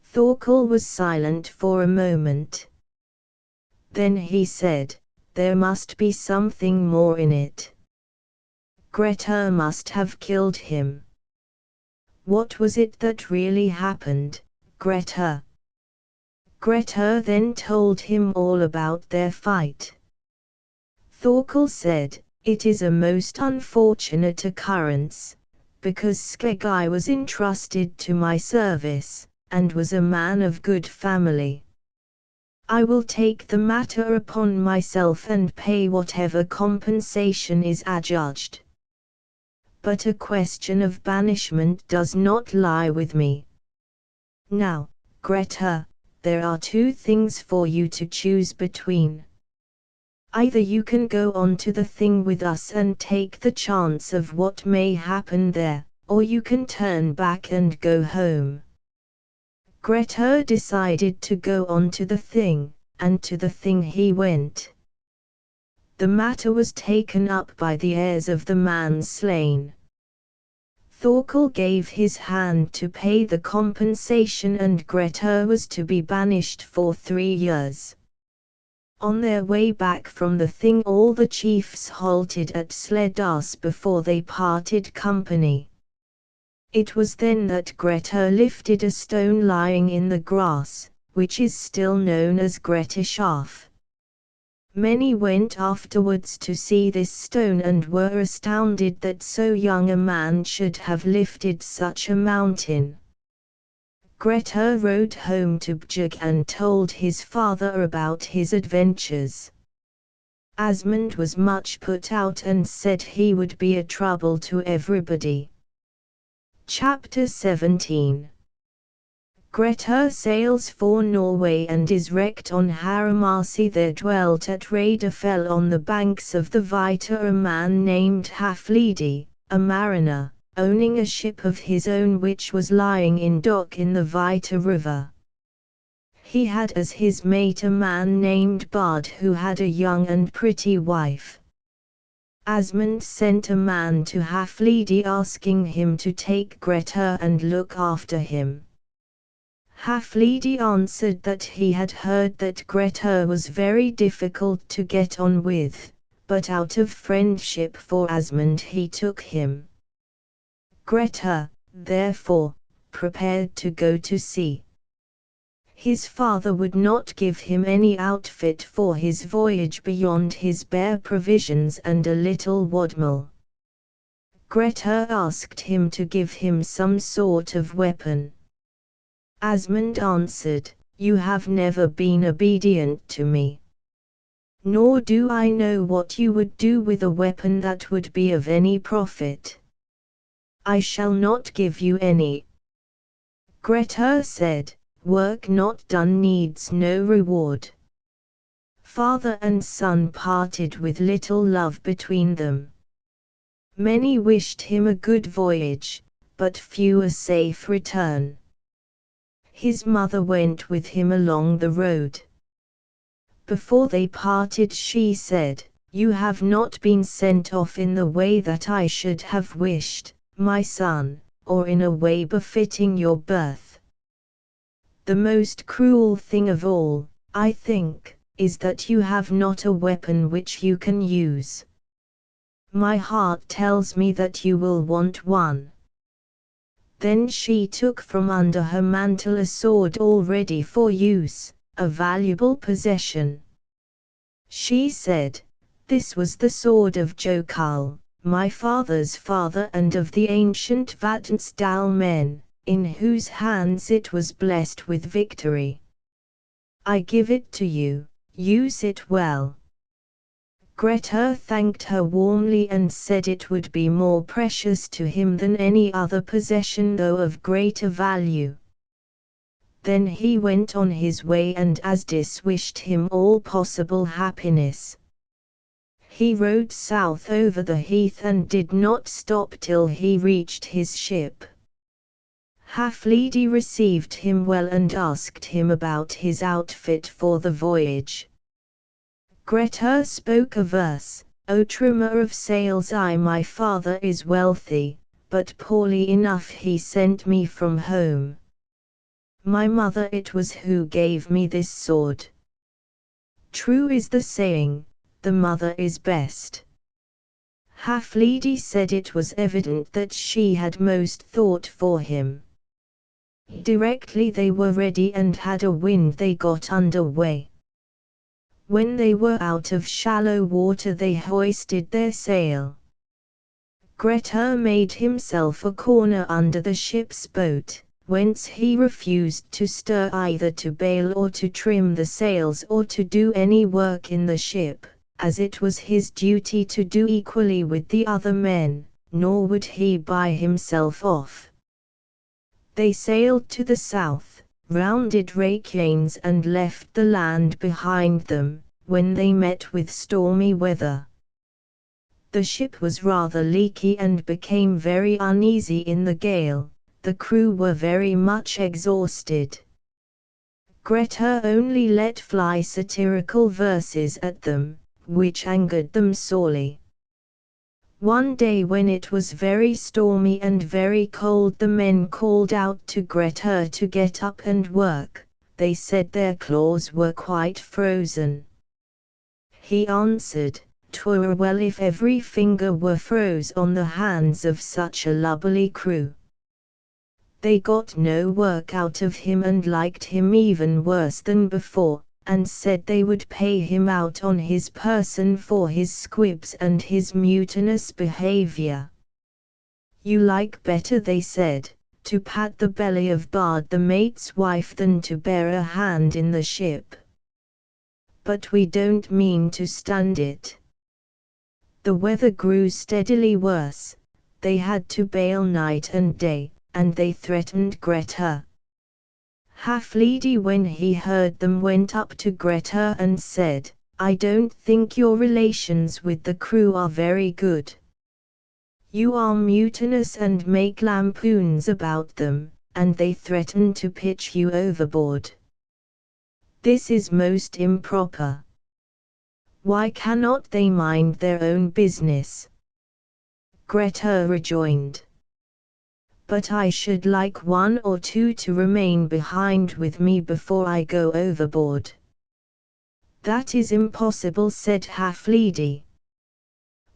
Thorkel was silent for a moment. Then he said, there must be something more in it. Grettir must have killed him. What was it that really happened, Grettir? Grettir then told him all about their fight. Thorkel said, it is a most unfortunate occurrence, because Skeggi was entrusted to my service, and was a man of good family. I will take the matter upon myself and pay whatever compensation is adjudged. But a question of banishment does not lie with me. Now, Grettir, there are two things for you to choose between. Either you can go on to the thing with us and take the chance of what may happen there, or you can turn back and go home. Grettir decided to go on to the thing, and to the thing he went. The matter was taken up by the heirs of the man slain. Thorkel gave his hand to pay the compensation and Grettir was to be banished for 3 years. On their way back from the thing all the chiefs halted at Sledars before they parted company. It was then that Grettir lifted a stone lying in the grass, which is still known as Grettischaff. Many went afterwards to see this stone and were astounded that so young a man should have lifted such a mountain. Grettir rode home to Bjugg and told his father about his adventures. Asmund was much put out and said he would be a trouble to everybody. Chapter 17. Grettir sails for Norway and is wrecked on Haramasi. There dwelt at Radafell on the banks of the Vita a man named Haflidi, a mariner, owning a ship of his own which was lying in dock in the Vita river. He had as his mate a man named Bard who had a young and pretty wife. Asmund sent a man to Haflidi asking him to take Grettir and look after him. Haflidi answered that he had heard that Grettir was very difficult to get on with, but out of friendship for Asmund he took him. Grettir, therefore, prepared to go to sea. His father would not give him any outfit for his voyage beyond his bare provisions and a little wadmal. Grettir asked him to give him some sort of weapon. Asmund answered, "You have never been obedient to me. Nor do I know what you would do with a weapon that would be of any profit. I shall not give you any." Grettir said, "Work not done needs no reward." Father and son parted with little love between them. Many wished him a good voyage, but few a safe return. His mother went with him along the road. Before they parted she said, "You have not been sent off in the way that I should have wished, my son, or in a way befitting your birth. The most cruel thing of all, I think, is that you have not a weapon which you can use. My heart tells me that you will want one." Then she took from under her mantle a sword all ready for use, a valuable possession. She said, "This was the sword of Jokal, my father's father, and of the ancient Vatnsdal men, in whose hands it was blessed with victory. I give it to you, use it well." Grettir thanked her warmly and said it would be more precious to him than any other possession, though of greater value. Then he went on his way, and Asdis wished him all possible happiness. He rode south over the heath and did not stop till he reached his ship. Haflidy received him well and asked him about his outfit for the voyage. Grettir spoke a verse, "O trimmer of sails, my father is wealthy, but poorly enough he sent me from home. My mother it was who gave me this sword. True is the saying, the mother is best." Haflidy said it was evident that she had most thought for him. Directly they were ready and had a wind, they got under way. When they were out of shallow water they hoisted their sail. Grettir made himself a corner under the ship's boat, whence he refused to stir either to bail or to trim the sails or to do any work in the ship, as it was his duty to do equally with the other men, nor would he buy himself off. They sailed to the south, rounded Reykjanes and left the land behind them, when they met with stormy weather. The ship was rather leaky and became very uneasy in the gale. The crew were very much exhausted. Grettir only let fly satirical verses at them, which angered them sorely. One day when it was very stormy and very cold, the men called out to Grettir to get up and work. They said their claws were quite frozen. He answered, "'Twere well if every finger were froze on the hands of such a lubberly crew." They got no work out of him and liked him even worse than before, and said they would pay him out on his person for his squibs and his mutinous behavior. "You like better," they said, "to pat the belly of Bard the mate's wife than to bear a hand in the ship. But we don't mean to stand it." The weather grew steadily worse. They had to bail night and day, and they threatened Grettir. Haflidy, when he heard them, went up to Grettir and said, "I don't think your relations with the crew are very good. You are mutinous and make lampoons about them, and they threaten to pitch you overboard. This is most improper. Why cannot they mind their own business?" Grettir rejoined, "But I should like one or two to remain behind with me before I go overboard." "That is impossible," said Haflidy.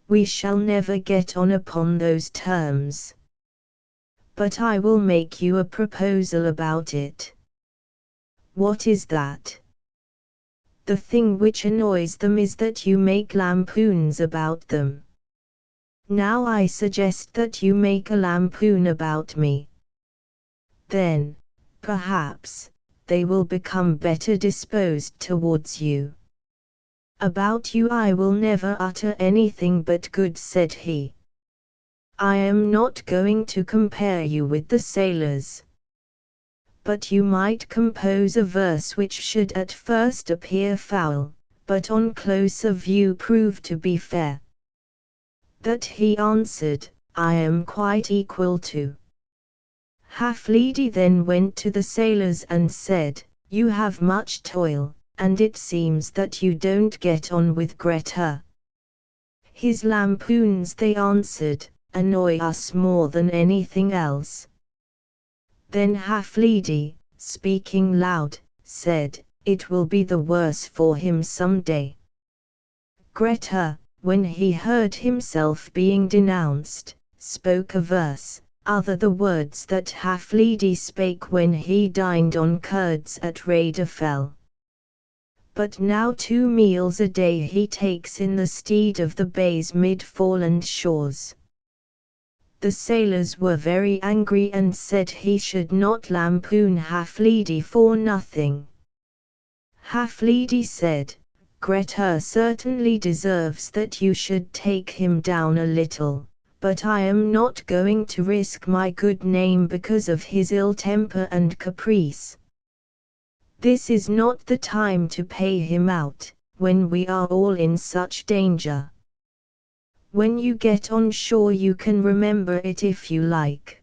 "We shall never get on upon those terms. But I will make you a proposal about it." "What is that?" "The thing which annoys them is that you make lampoons about them. Now I suggest that you make a lampoon about me. Then, perhaps, they will become better disposed towards you." "About you I will never utter anything but good," said he. "I am not going to compare you with the sailors. but you might compose a verse which should at first appear foul, but on closer view prove to be fair. That he answered, I am quite equal to. Haflidy then went to the sailors and said, You have much toil, and it seems that you don't get on with Grettir. His lampoons, they answered, annoy us more than anything else. Then Haflidy, speaking loud, said, It will be the worse for him some day. Grettir, when he heard himself being denounced, spoke a verse, other the words that Haflidy spake when he dined on curds at Radafell. But now 2 meals a day he takes in the stead of the bay's mid-foreland shores. The sailors were very angry and said he should not lampoon Haflidy for nothing. Haflidy said, Grettir certainly deserves that you should take him down a little, but I am not going to risk my good name because of his ill temper and caprice. This is not the time to pay him out, when we are all in such danger. When you get on shore you can remember it if you like.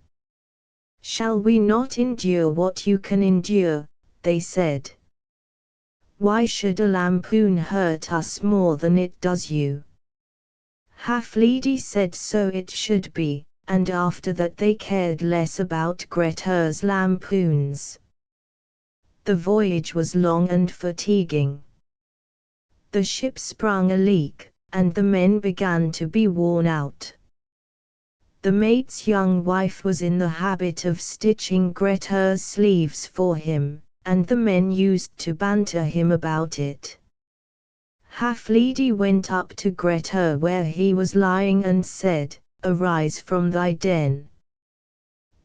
Shall we not endure what you can endure? They said. Why should a lampoon hurt us more than it does you? Haflidy said so it should be, and after that they cared less about Grettir's lampoons. The voyage was long and fatiguing. The ship sprung a leak, and the men began to be worn out. The mate's young wife was in the habit of stitching Grettir's sleeves for him, and the men used to banter him about it. Haflidy went up to Grettir where he was lying and said, Arise from thy den.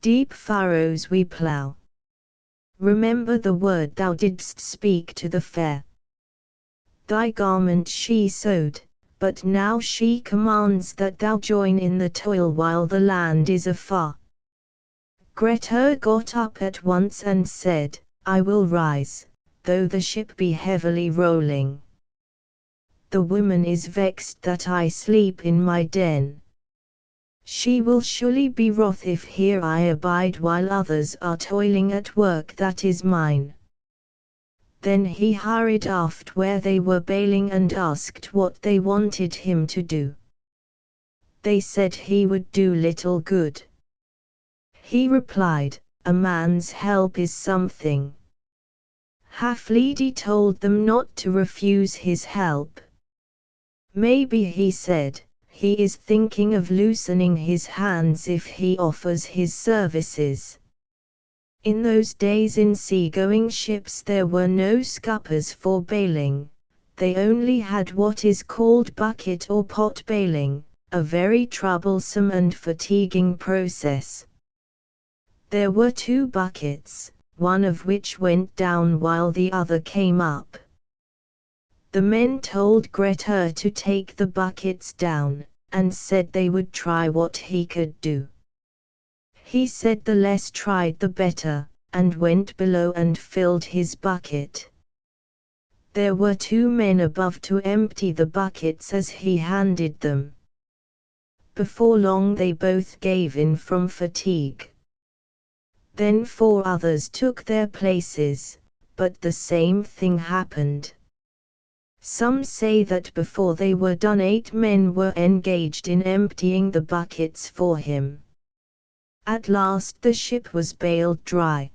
Deep furrows we plough. Remember the word thou didst speak to the fair. Thy garment she sewed, but now she commands that thou join in the toil while the land is afar. Grettir got up at once and said, I will rise, though the ship be heavily rolling. The woman is vexed that I sleep in my den. She will surely be wroth if here I abide while others are toiling at work that is mine. Then he hurried aft where they were bailing and asked what they wanted him to do. They said he would do little good. He replied, A man's help is something. Haflidy told them not to refuse his help. Maybe, he said, he is thinking of loosening his hands if he offers his services. In those days in sea-going ships there were no scuppers for bailing, they only had what is called bucket or pot bailing, a very troublesome and fatiguing process. There were 2 buckets, one of which went down while the other came up. The men told Grettir to take the buckets down, and said they would try what he could do. He said the less tried the better, and went below and filled his bucket. There were 2 men above to empty the buckets as he handed them. Before long they both gave in from fatigue. Then 4 others took their places, but the same thing happened. Some say that before they were done 8 men were engaged in emptying the buckets for him. At last the ship was bailed dry.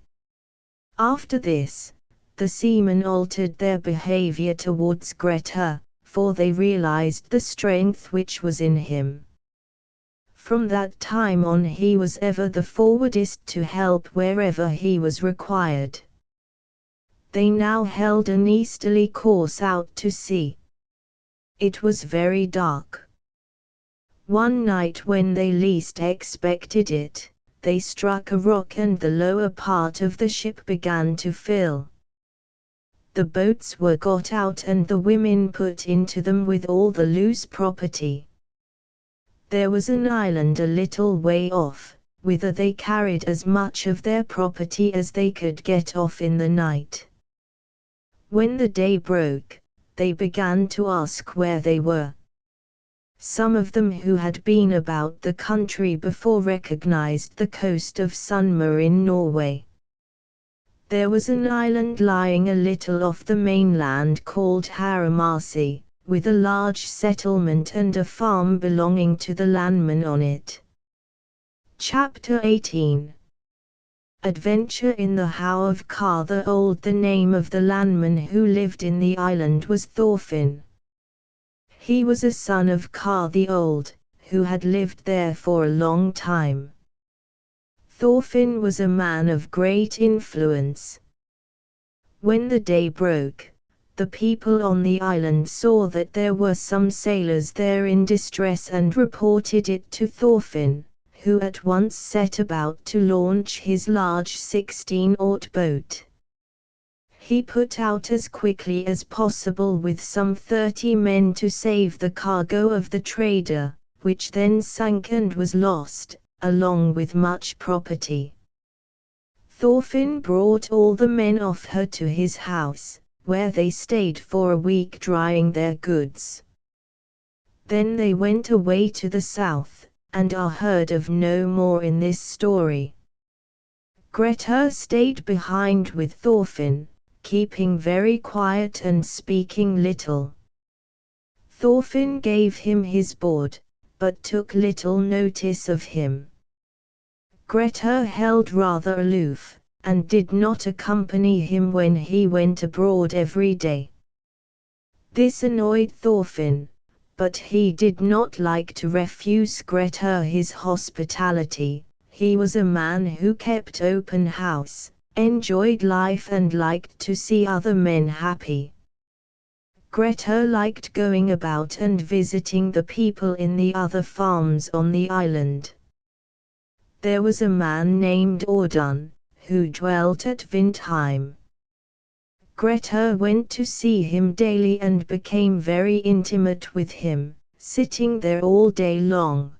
After this, the seamen altered their behavior towards Grettir, for they realized the strength which was in him. From that time on he was ever the forwardest to help wherever he was required. They now held an easterly course out to sea. It was very dark. One night when they least expected it, they struck a rock and the lower part of the ship began to fill. The boats were got out and the women put into them with all the loose property. There was an island a little way off, whither they carried as much of their property as they could get off in the night. When the day broke, they began to ask where they were. Some of them who had been about the country before recognized the coast of Sunnmøre in Norway. There was an island lying a little off the mainland called Haramarsi, with a large settlement and a farm belonging to the landmen on it. Chapter 18. Adventure in the How of Kar the Old. The name of the landman who lived in the island was Thorfinn. He was a son of Kar the Old, who had lived there for a long time. Thorfinn was a man of great influence. When the day broke, the people on the island saw that there were some sailors there in distress and reported it to Thorfinn, who at once set about to launch his large 16-oar boat. He put out as quickly as possible with some 30 men to save the cargo of the trader, which then sank and was lost, along with much property. Thorfinn brought all the men off her to his house, where they stayed for a week drying their goods. Then they went away to the south, and are heard of no more in this story. Grettir stayed behind with Thorfinn, keeping very quiet and speaking little. Thorfinn gave him his board, but took little notice of him. Grettir held rather aloof, and did not accompany him when he went abroad every day. This annoyed Thorfinn, but he did not like to refuse Grettir his hospitality. He was a man who kept open house, enjoyed life and liked to see other men happy. Grettir liked going about and visiting the people in the other farms on the island. There was a man named Audun, who dwelt at Vindheim. Grettir went to see him daily and became very intimate with him, sitting there all day long.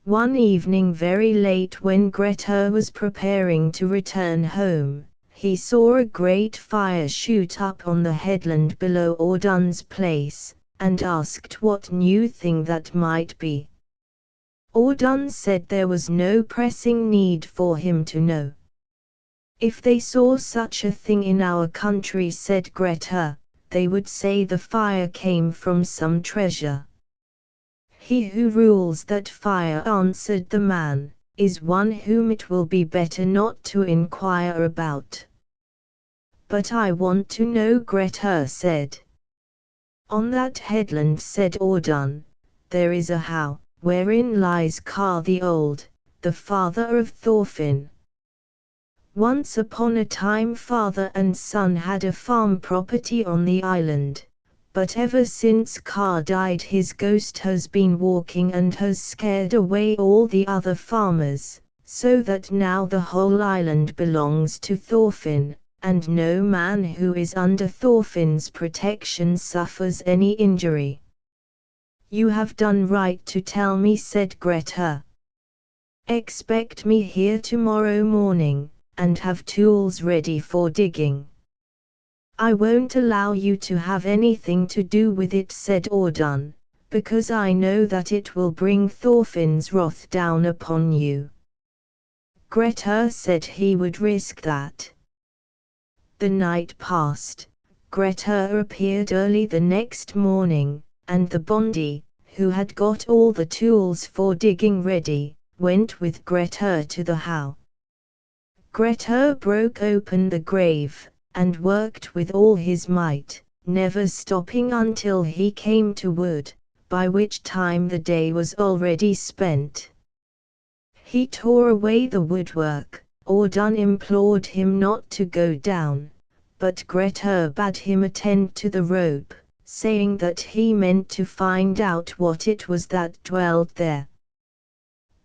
One evening very late when Grettir was preparing to return home, he saw a great fire shoot up on the headland below Audun's place, and asked what new thing that might be. Audun said there was no pressing need for him to know. If they saw such a thing in our country, said Grettir, they would say the fire came from some treasure. He who rules that fire, answered the man, is one whom it will be better not to inquire about. But I want to know, Grettir said. On that headland, said Audun, there is a how, wherein lies Kar the Old, the father of Thorfinn. Once upon a time father and son had a farm property on the island, but ever since Kar died his ghost has been walking and has scared away all the other farmers, so that now the whole island belongs to Thorfinn, and no man who is under Thorfinn's protection suffers any injury. You have done right to tell me, said Grettir. Expect me here tomorrow morning, and have tools ready for digging. I won't allow you to have anything to do with it, said Audun, because I know that it will bring Thorfinn's wrath down upon you. Grettir said he would risk that. The night passed. Grettir appeared early the next morning, and the bondi, who had got all the tools for digging ready, went with Grettir to the how. Grettir broke open the grave, and worked with all his might, never stopping until he came to wood, by which time the day was already spent. He tore away the woodwork. Audun implored him not to go down, but Grettir bade him attend to the rope, saying that he meant to find out what it was that dwelled there.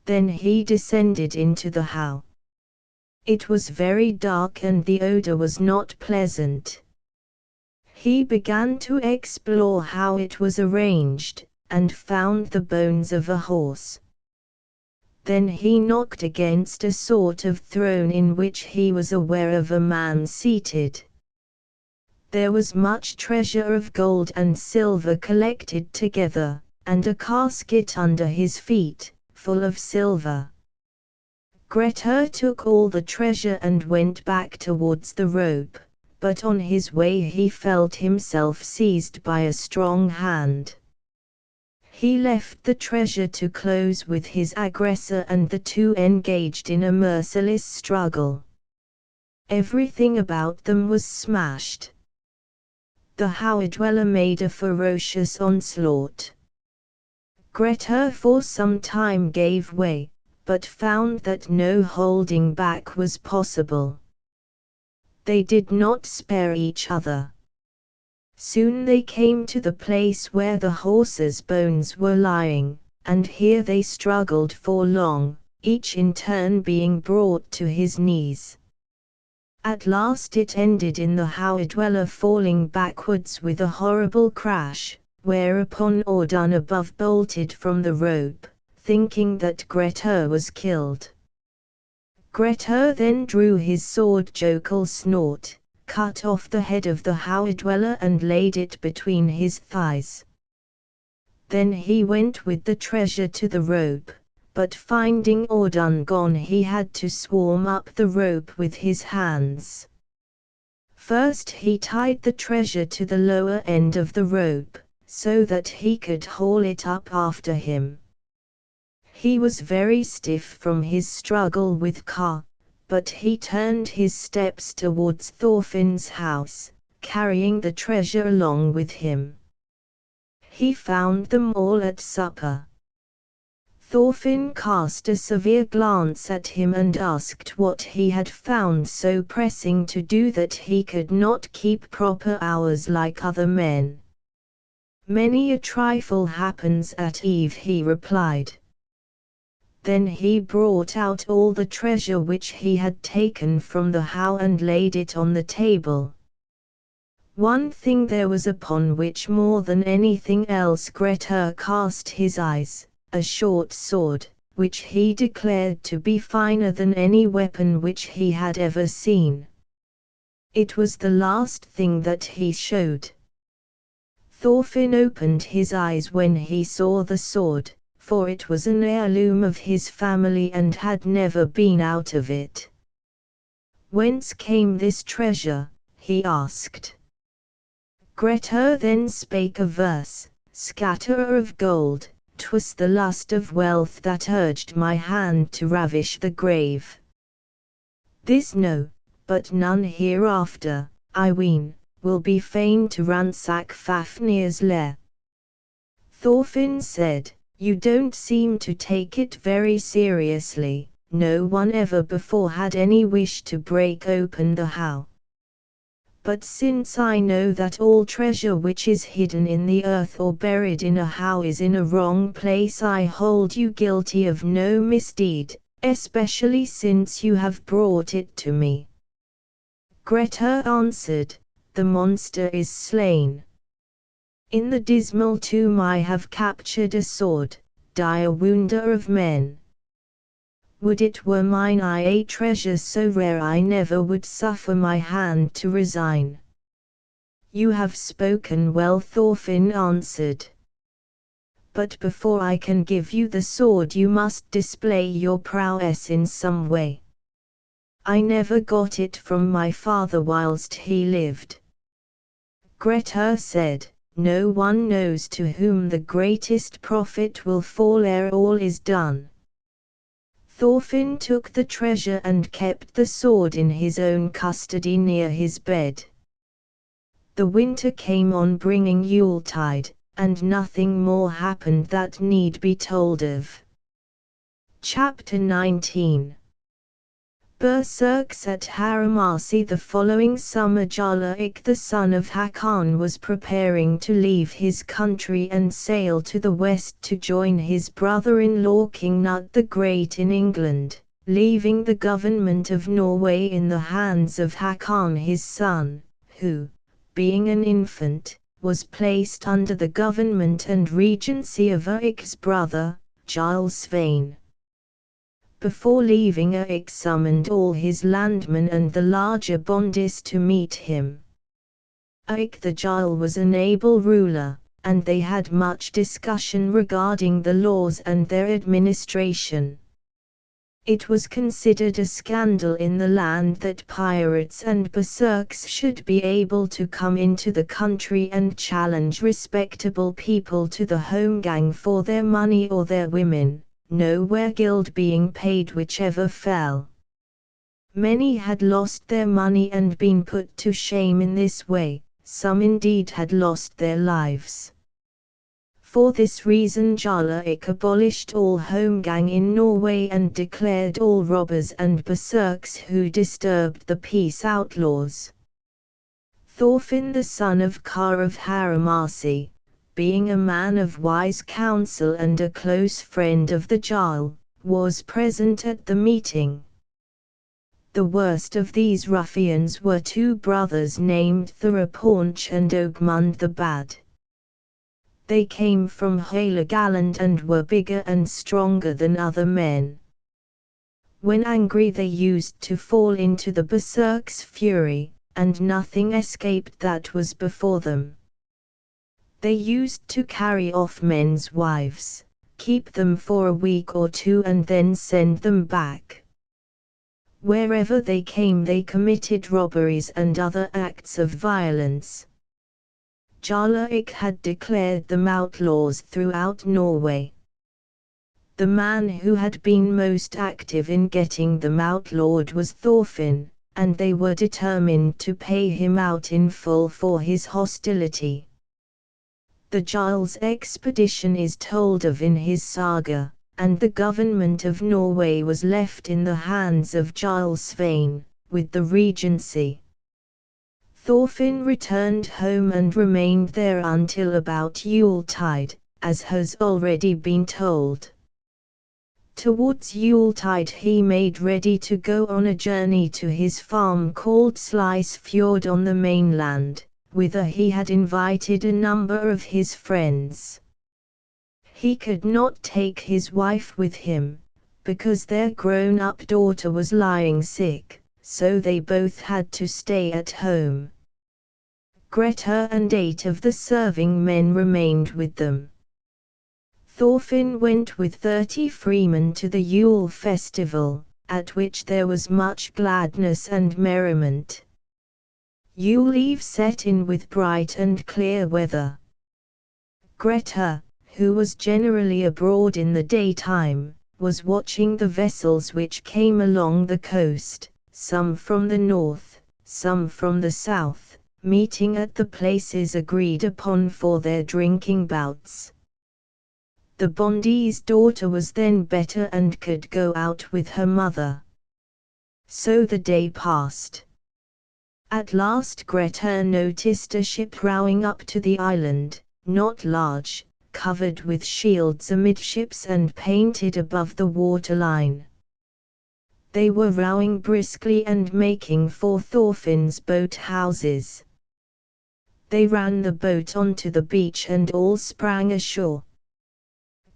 Then he descended into the how. It was very dark and the odor was not pleasant. He began to explore how it was arranged, and found the bones of a horse. Then he knocked against a sort of throne in which he was aware of a man seated. There was much treasure of gold and silver collected together, and a casket under his feet, full of silver. Grettir took all the treasure and went back towards the rope, but on his way he felt himself seized by a strong hand. He left the treasure to close with his aggressor, and the two engaged in a merciless struggle. Everything about them was smashed. The Howe-dweller made a ferocious onslaught. Grettir for some time gave way, but found that no holding back was possible. They did not spare each other. Soon they came to the place where the horses' bones were lying, and here they struggled for long, each in turn being brought to his knees. At last it ended in the Howe-dweller falling backwards with a horrible crash, whereupon Audun above bolted from the rope, thinking that Grettir was killed. Grettir then drew his sword Jokul snort, cut off the head of the Howe-dweller and laid it between his thighs. Then he went with the treasure to the rope, but finding Audun gone he had to swarm up the rope with his hands. First he tied the treasure to the lower end of the rope, so that he could haul it up after him. He was very stiff from his struggle with Ka, but he turned his steps towards Thorfinn's house, carrying the treasure along with him. He found them all at supper. Thorfinn cast a severe glance at him and asked what he had found so pressing to do that he could not keep proper hours like other men. Many a trifle happens at eve, he replied. Then he brought out all the treasure which he had taken from the Howe and laid it on the table. One thing there was upon which more than anything else Grettir cast his eyes, a short sword, which he declared to be finer than any weapon which he had ever seen. It was the last thing that he showed. Thorfinn opened his eyes when he saw the sword, for it was an heirloom of his family and had never been out of it. Whence came this treasure? He asked. Grettir then spake a verse, Scatterer of gold, 'twas the lust of wealth that urged my hand to ravish the grave. This no, but none hereafter, I ween, will be fain to ransack Fafnir's lair. Thorfinn said, You don't seem to take it very seriously. No one ever before had any wish to break open the Howe. But since I know that all treasure which is hidden in the earth or buried in a Howe is in a wrong place, I hold you guilty of no misdeed, especially since you have brought it to me. Grettir answered, The monster is slain. In the dismal tomb I have captured a sword, dire wounder of men. Would it were mine, a treasure so rare I never would suffer my hand to resign. You have spoken well, Thorfinn answered. But before I can give you the sword you must display your prowess in some way. I never got it from my father whilst he lived. Grettir said, No one knows to whom the greatest profit will fall ere all is done. Thorfinn took the treasure and kept the sword in his own custody near his bed. The winter came on bringing Yuletide, and nothing more happened that need be told of. Chapter 19. Berserks at Haramasi. The following summer Jarlaik the son of Hakon was preparing to leave his country and sail to the west to join his brother-in-law King Nut the Great in England, leaving the government of Norway in the hands of Hakon his son, who, being an infant, was placed under the government and regency of Erik's brother, Jarl Svein. Before leaving Eik summoned all his landmen and the larger bondis to meet him. Eik the Jarl was an able ruler, and they had much discussion regarding the laws and their administration. It was considered a scandal in the land that pirates and berserks should be able to come into the country and challenge respectable people to the holmgang for their money or their women, nowhere guild being paid whichever fell. Many had lost their money and been put to shame in this way, some indeed had lost their lives. For this reason Jarl Eik abolished all holmgang in Norway and declared all robbers and berserks who disturbed the peace outlaws. Thorfinn the son of Kar of Haramasi, being a man of wise counsel and a close friend of the Jarl, was present at the meeting. The worst of these ruffians were two brothers named Thorpaunch and Ogmund the Bad. They came from Halagalland and were bigger and stronger than other men. When angry they used to fall into the berserk's fury, and nothing escaped that was before them. They used to carry off men's wives, keep them for a week or two and then send them back. Wherever they came they committed robberies and other acts of violence. Jarl Eik had declared them outlaws throughout Norway. The man who had been most active in getting them outlawed was Thorfinn, and they were determined to pay him out in full for his hostility. The Jarl's expedition is told of in his saga, and the government of Norway was left in the hands of Jarl Svein, with the regency. Thorfinn returned home and remained there until about Yuletide, as has already been told. Towards Yuletide he made ready to go on a journey to his farm called Slisfjord on the mainland, whither he had invited a number of his friends. He could not take his wife with him, because their grown-up daughter was lying sick, so they both had to stay at home. Grettir and 8 of the serving men remained with them. Thorfinn went with 30 freemen to the Yule festival, at which there was much gladness and merriment. Yule Eve set in with bright and clear weather. Grettir, who was generally abroad in the daytime, was watching the vessels which came along the coast, some from the north, some from the south, meeting at the places agreed upon for their drinking bouts. The bondi's daughter was then better and could go out with her mother. So the day passed. At last Grettir noticed a ship rowing up to the island, not large, covered with shields amidships and painted above the waterline. They were rowing briskly and making for Thorfinn's boat houses. They ran the boat onto the beach and all sprang ashore.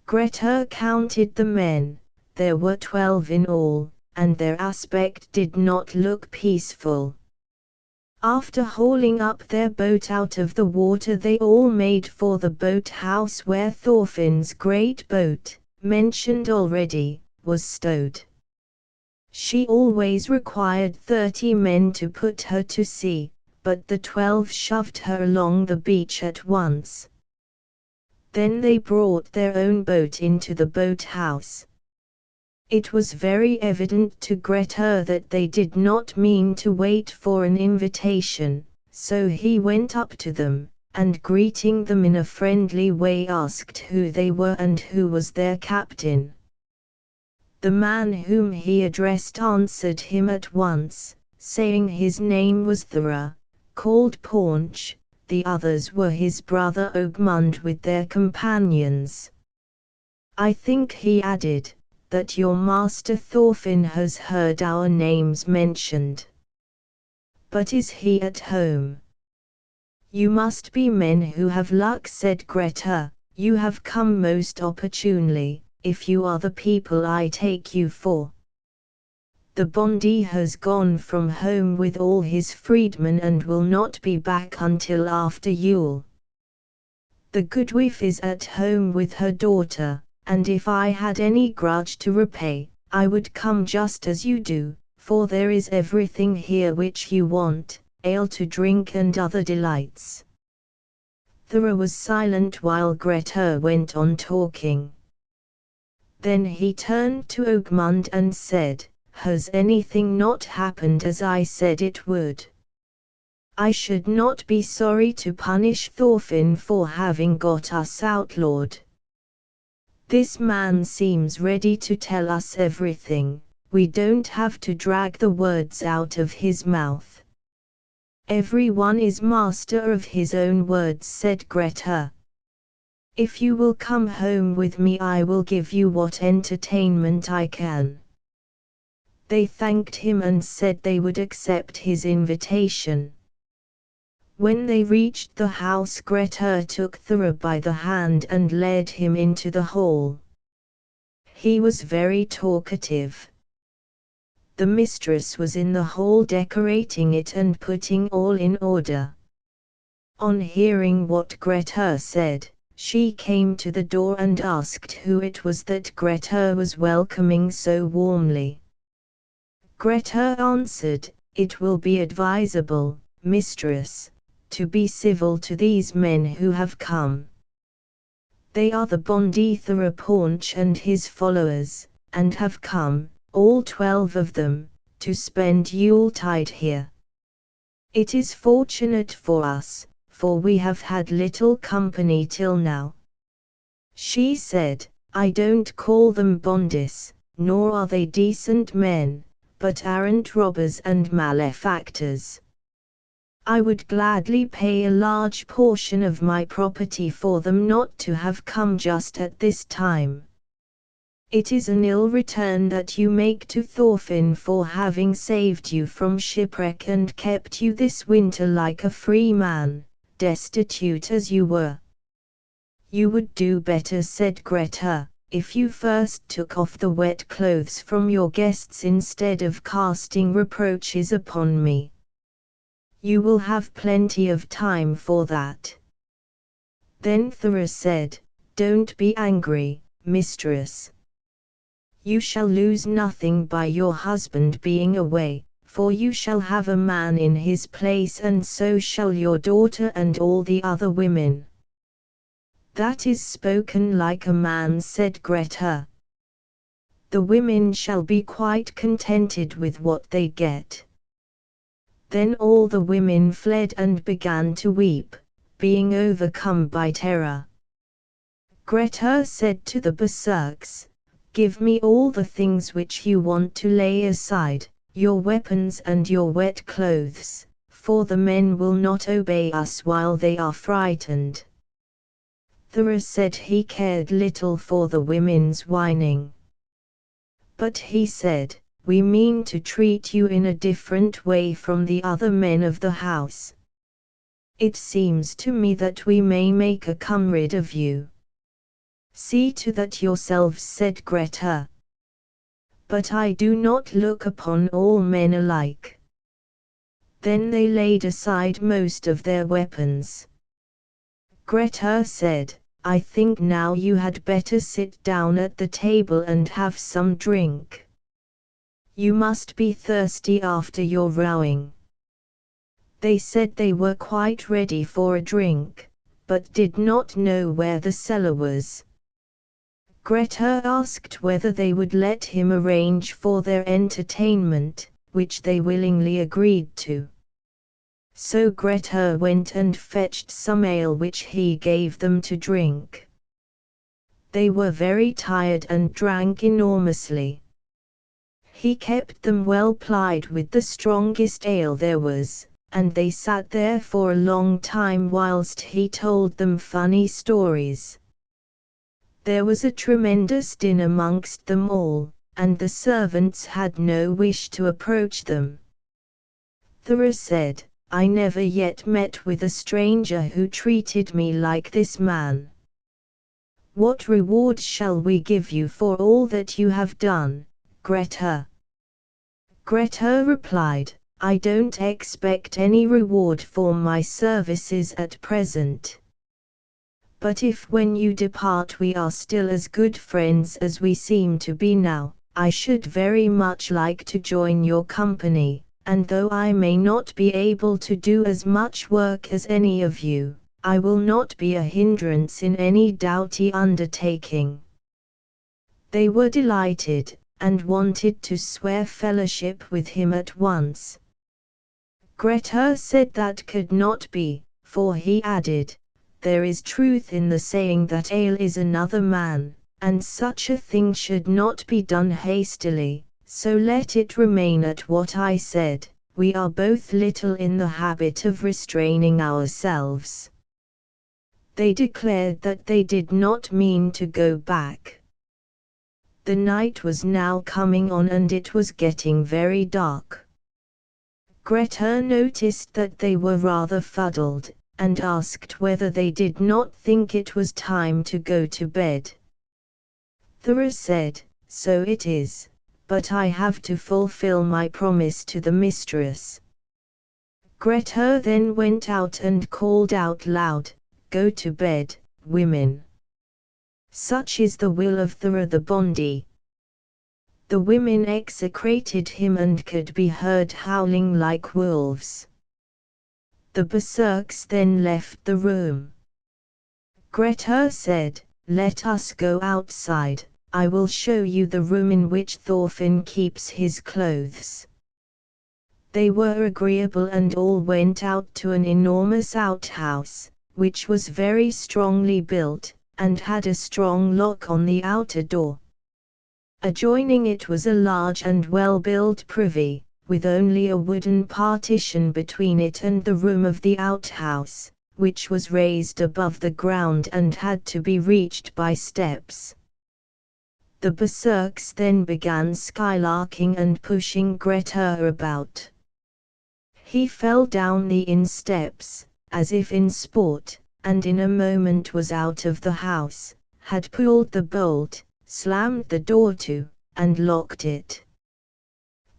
Grettir counted the men, there were 12 in all, and their aspect did not look peaceful. After hauling up their boat out of the water they all made for the boat house where Thorfinn's great boat, mentioned already, was stowed. She always required 30 men to put her to sea, but the 12 shoved her along the beach at once. Then they brought their own boat into the boathouse. It was very evident to Grettir that they did not mean to wait for an invitation, so he went up to them, and greeting them in a friendly way asked who they were and who was their captain. The man whom he addressed answered him at once, saying his name was Thora, called Paunch. The others were his brother Ogmund with their companions. I think, he added, that your master Thorfinn has heard our names mentioned. But is he at home? You must be men who have luck, said Grettir. You have come most opportunely, if you are the people I take you for. The Bondi has gone from home with all his freedmen and will not be back until after Yule. The goodwife is at home with her daughter, and if I had any grudge to repay, I would come just as you do, for there is everything here which you want, ale to drink and other delights. Thora was silent while Grettir went on talking. Then he turned to Ogmund and said, "Has anything not happened as I said it would? I should not be sorry to punish Thorfinn for having got us outlawed. This man seems ready to tell us everything, we don't have to drag the words out of his mouth." "Everyone is master of his own words," said Grettir. "If you will come home with me I will give you what entertainment I can." They thanked him and said they would accept his invitation. When they reached the house, Grettir took Thora by the hand and led him into the hall. He was very talkative. The mistress was in the hall decorating it and putting all in order. On hearing what Grettir said, she came to the door and asked who it was that Grettir was welcoming so warmly. Grettir answered, "It will be advisable, mistress, to be civil to these men who have come. They are the Bondi Thora Paunch and his followers, and have come, all 12 of them, to spend Yuletide here. It is fortunate for us, for we have had little company till now." She said, "I don't call them Bondis, nor are they decent men, but arrant robbers and malefactors. I would gladly pay a large portion of my property for them not to have come just at this time. It is an ill return that you make to Thorfinn for having saved you from shipwreck and kept you this winter like a free man, destitute as you were. You would do better," said Grettir, "if you first took off the wet clothes from your guests instead of casting reproaches upon me. You will have plenty of time for that." Then Thora said, "Don't be angry, mistress. You shall lose nothing by your husband being away, for you shall have a man in his place and so shall your daughter and all the other women." "That is spoken like a man," said Grettir. "The women shall be quite contented with what they get." Then all the women fled and began to weep, being overcome by terror. Grettir said to the berserks, "Give me all the things which you want to lay aside, your weapons and your wet clothes, for the men will not obey us while they are frightened." Thora said he cared little for the women's whining. But he said, "We mean to treat you in a different way from the other men of the house. It seems to me that we may make a comrade of you." "See to that yourselves," said Grettir. "But I do not look upon all men alike." Then they laid aside most of their weapons. Grettir said, "I think now you had better sit down at the table and have some drink. You must be thirsty after your rowing." They said they were quite ready for a drink, but did not know where the cellar was. Grettir asked whether they would let him arrange for their entertainment, which they willingly agreed to. So Grettir went and fetched some ale which he gave them to drink. They were very tired and drank enormously. He kept them well plied with the strongest ale there was, and they sat there for a long time whilst he told them funny stories. There was a tremendous din amongst them all, and the servants had no wish to approach them. Thora said, "I never yet met with a stranger who treated me like this man. What reward shall we give you for all that you have done, Grettir?" Grettir replied, I don't expect any reward for my services at present. But if when you depart we are still as good friends as we seem to be now, I should very much like to join your company, and though I may not be able to do as much work as any of you, I will not be a hindrance in any doughty undertaking. They were delighted, and wanted to swear fellowship with him at once. Grettir said that could not be, for he added, there is truth in the saying that ale is another man, and such a thing should not be done hastily, so let it remain at what I said, we are both little in the habit of restraining ourselves. They declared that they did not mean to go back. The night was now coming on and it was getting very dark. Grettir noticed that they were rather fuddled, and asked whether they did not think it was time to go to bed. Thora said, so it is, but I have to fulfill my promise to the mistress. Grettir then went out and called out loud, go to bed, women. Such is the will of Thora the Bondy. The women execrated him and could be heard howling like wolves. The berserks then left the room. Grettir said, let us go outside, I will show you the room in which Thorfinn keeps his clothes. They were agreeable and all went out to an enormous outhouse, which was very strongly built, and had a strong lock on the outer door. Adjoining it was a large and well-built privy, with only a wooden partition between it and the room of the outhouse, which was raised above the ground and had to be reached by steps. The berserks then began skylarking and pushing Grettir about. He fell down the inn steps, as if in sport, and in a moment was out of the house, had pulled the bolt, slammed the door to, and locked it.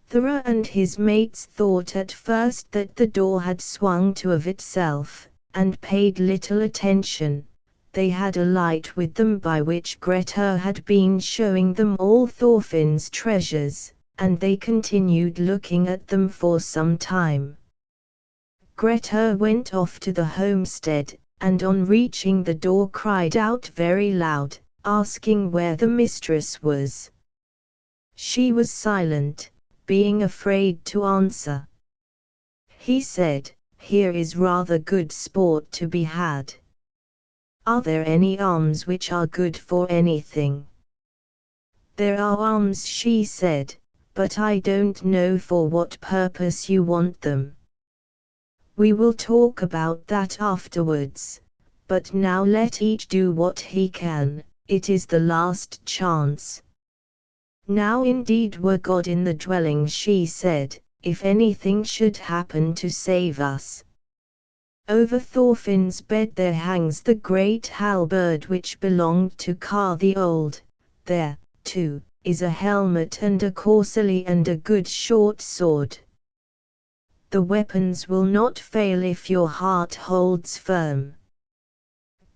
Thora and his mates thought at first that the door had swung to of itself, and paid little attention. They had a light with them by which Grettir had been showing them all Thorfinn's treasures, and they continued looking at them for some time. Grettir went off to the homestead, and on reaching the door cried out very loud, asking where the mistress was. She was silent, being afraid to answer. He said, here is rather good sport to be had. Are there any arms which are good for anything? There are arms, she said, but I don't know for what purpose you want them. We will talk about that afterwards, but now let each do what he can, it is the last chance. Now indeed were God in the dwelling, she said, if anything should happen to save us. Over Thorfinn's bed there hangs the great halberd which belonged to Kar the Old. There, too, is a helmet and a corslet and a good short sword. The weapons will not fail if your heart holds firm.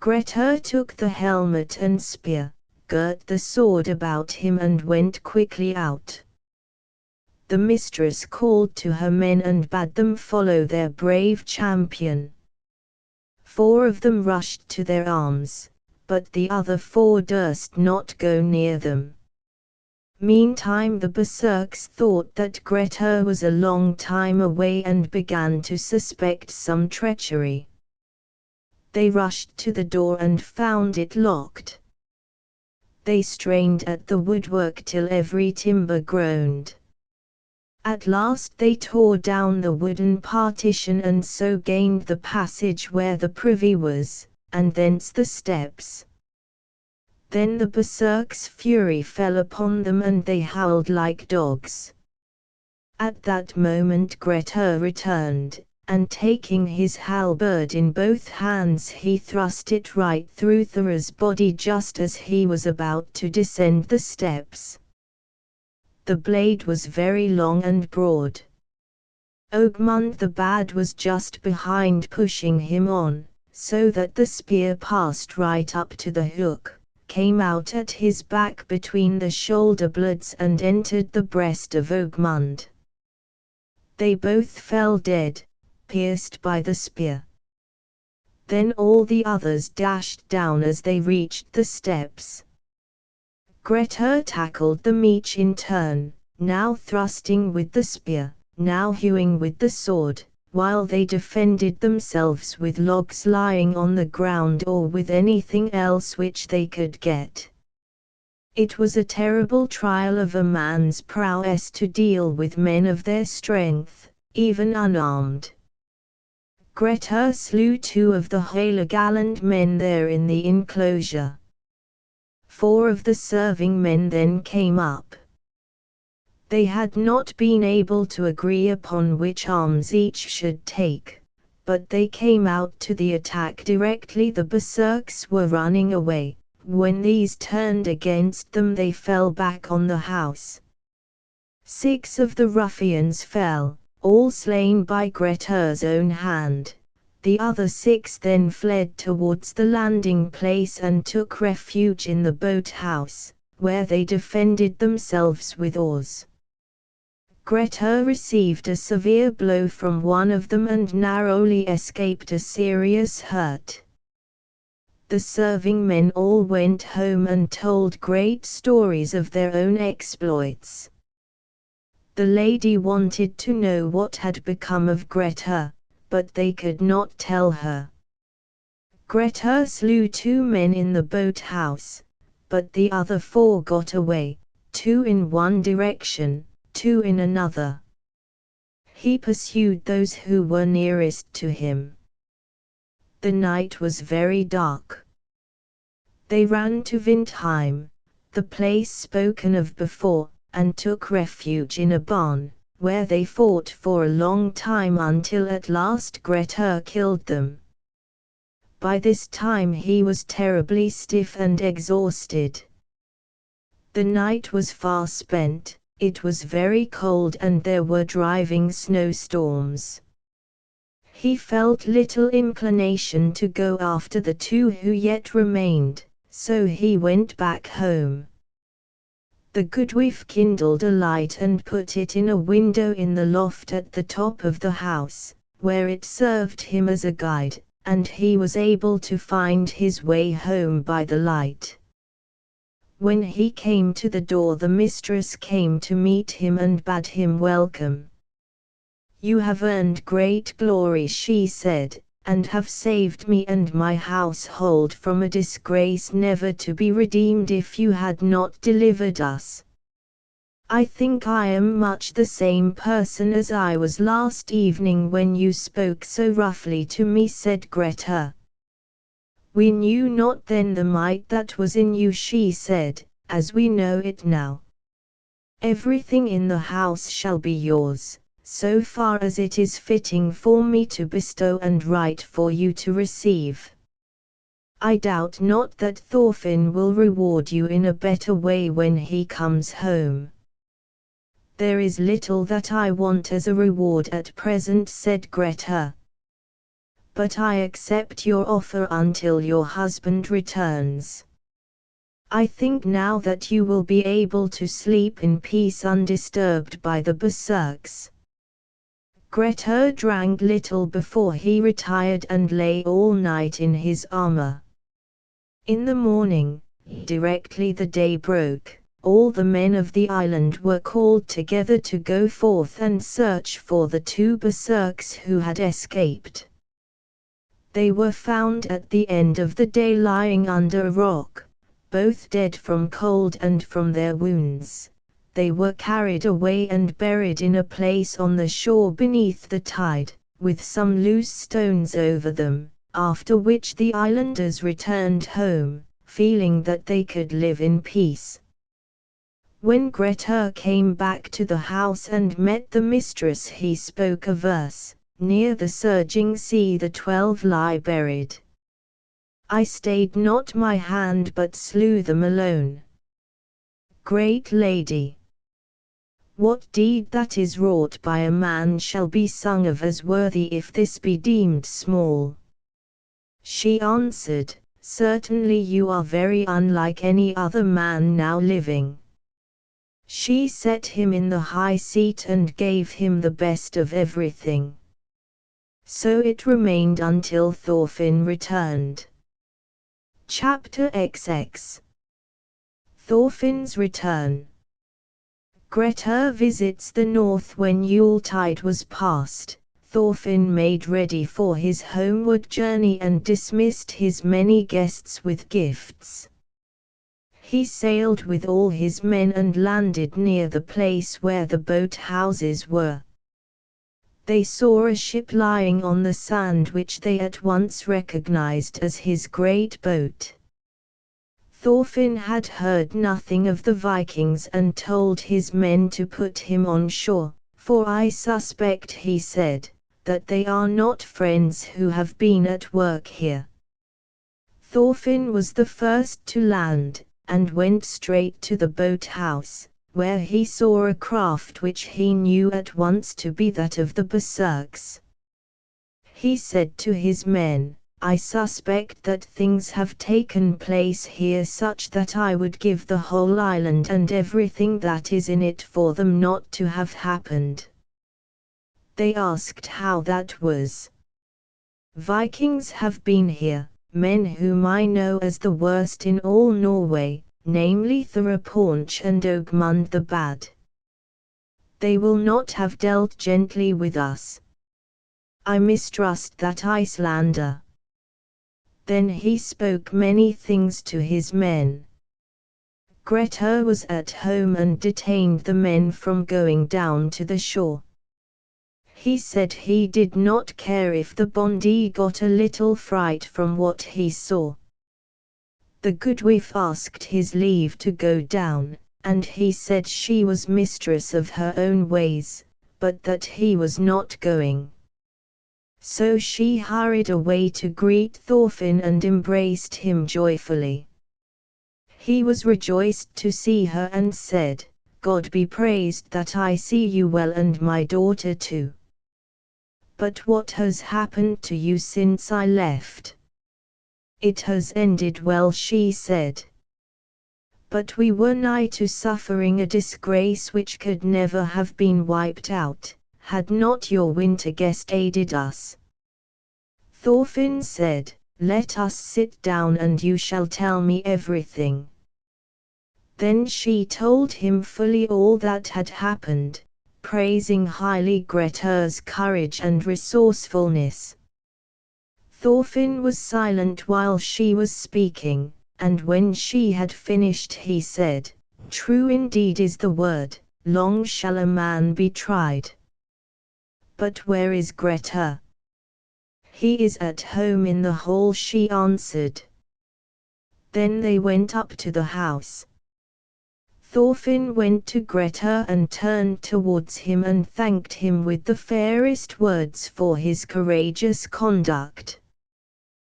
Grettir took the helmet and spear, girt the sword about him and went quickly out. The mistress called to her men and bade them follow their brave champion. 4 of them rushed to their arms, but the other 4 durst not go near them. Meantime the berserks thought that Grettir was a long time away and began to suspect some treachery. They rushed to the door and found it locked. They strained at the woodwork till every timber groaned. At last they tore down the wooden partition and so gained the passage where the privy was, and thence the steps. Then the berserk's fury fell upon them and they howled like dogs. At that moment Grettir returned, and taking his halberd in both hands he thrust it right through Thora's body just as he was about to descend the steps. The blade was very long and broad. Ogmund the Bad was just behind, pushing him on, so that the spear passed right up to the hook, came out at his back between the shoulder blades and entered the breast of Ogmund. They both fell dead, pierced by the spear. Then all the others dashed down as they reached the steps. Grettir tackled them each in turn, now thrusting with the spear, now hewing with the sword, while they defended themselves with logs lying on the ground or with anything else which they could get. It was a terrible trial of a man's prowess to deal with men of their strength, even unarmed. Grettir slew 2 of the Halegaland men there in the enclosure. 4 of the serving men then came up. They had not been able to agree upon which arms each should take, but they came out to the attack directly the berserks were running away. When these turned against them, they fell back on the house. 6 of the ruffians fell, all slain by Grettir's own hand. The other 6 then fled towards the landing place and took refuge in the boathouse, where they defended themselves with oars. Grettir received a severe blow from one of them and narrowly escaped a serious hurt. The serving men all went home and told great stories of their own exploits. The lady wanted to know what had become of Grettir, but they could not tell her. Grettir slew 2 men in the boathouse, but the other 4 got away, 2 in one direction, 2 in another. He pursued those who were nearest to him. The night was very dark. They ran to Vindheim, the place spoken of before, and took refuge in a barn, where they fought for a long time until at last Grettir killed them. By this time he was terribly stiff and exhausted. The night was far spent, it was very cold and there were driving snowstorms. He felt little inclination to go after the 2 who yet remained, so he went back home. The goodwife kindled a light and put it in a window in the loft at the top of the house, where it served him as a guide, and he was able to find his way home by the light. When he came to the door, the mistress came to meet him and bade him welcome. "You have earned great glory," she said, "and have saved me and my household from a disgrace never to be redeemed if you had not delivered us." "I think I am much the same person as I was last evening when you spoke so roughly to me," said Grettir. "We knew not then the might that was in you," she said, "as we know it now. Everything in the house shall be yours, so far as it is fitting for me to bestow and right for you to receive. I doubt not that Thorfinn will reward you in a better way when he comes home." "There is little that I want as a reward at present," said Grettir. "But I accept your offer until your husband returns. I think now that you will be able to sleep in peace undisturbed by the berserks." Grettir drank little before he retired and lay all night in his armor. In the morning, directly the day broke, all the men of the island were called together to go forth and search for the 2 berserks who had escaped. They were found at the end of the day lying under a rock, both dead from cold and from their wounds. They were carried away and buried in a place on the shore beneath the tide, with some loose stones over them, after which the islanders returned home, feeling that they could live in peace. When Grettir came back to the house and met the mistress, he spoke a verse: "Near the surging sea the 12 lie buried. I stayed not my hand but slew them alone." Great lady! What deed that is wrought by a man shall be sung of as worthy if this be deemed small? She answered, Certainly you are very unlike any other man now living. She set him in the high seat and gave him the best of everything. So it remained until Thorfinn returned. Chapter XX. Thorfinn's return. Grettir visits the north. When Yuletide was past, Thorfinn made ready for his homeward journey and dismissed his many guests with gifts. He sailed with all his men and landed near the place where the boat houses were. They saw a ship lying on the sand which they at once recognized as his great boat. Thorfinn had heard nothing of the Vikings and told his men to put him on shore, for I suspect, he said, that they are not friends who have been at work here. Thorfinn was the first to land, and went straight to the boathouse, where he saw a craft which he knew at once to be that of the Berserks. He said to his men, I suspect that things have taken place here such that I would give the whole island and everything that is in it for them not to have happened. They asked how that was. Vikings have been here, men whom I know as the worst in all Norway, namely Thorpaunch and Ogmund the Bad. They will not have dealt gently with us. I mistrust that Icelander. Then he spoke many things to his men. Grettir was at home and detained the men from going down to the shore. He said he did not care if the Bondi got a little fright from what he saw. The goodwife asked his leave to go down, and he said she was mistress of her own ways, but that he was not going. So she hurried away to greet Thorfinn and embraced him joyfully. He was rejoiced to see her and said, God be praised that I see you well and my daughter too. But what has happened to you since I left? It has ended well, she said. But we were nigh to suffering a disgrace which could never have been wiped out, had not your winter guest aided us. Thorfinn said, Let us sit down and you shall tell me everything. Then she told him fully all that had happened, praising highly Grettir's courage and resourcefulness. Thorfinn was silent while she was speaking, and when she had finished he said, True indeed is the word, long shall a man be tried. But where is Grettir? He is at home in the hall, she answered. Then they went up to the house. Thorfinn went to Grettir and turned towards him and thanked him with the fairest words for his courageous conduct.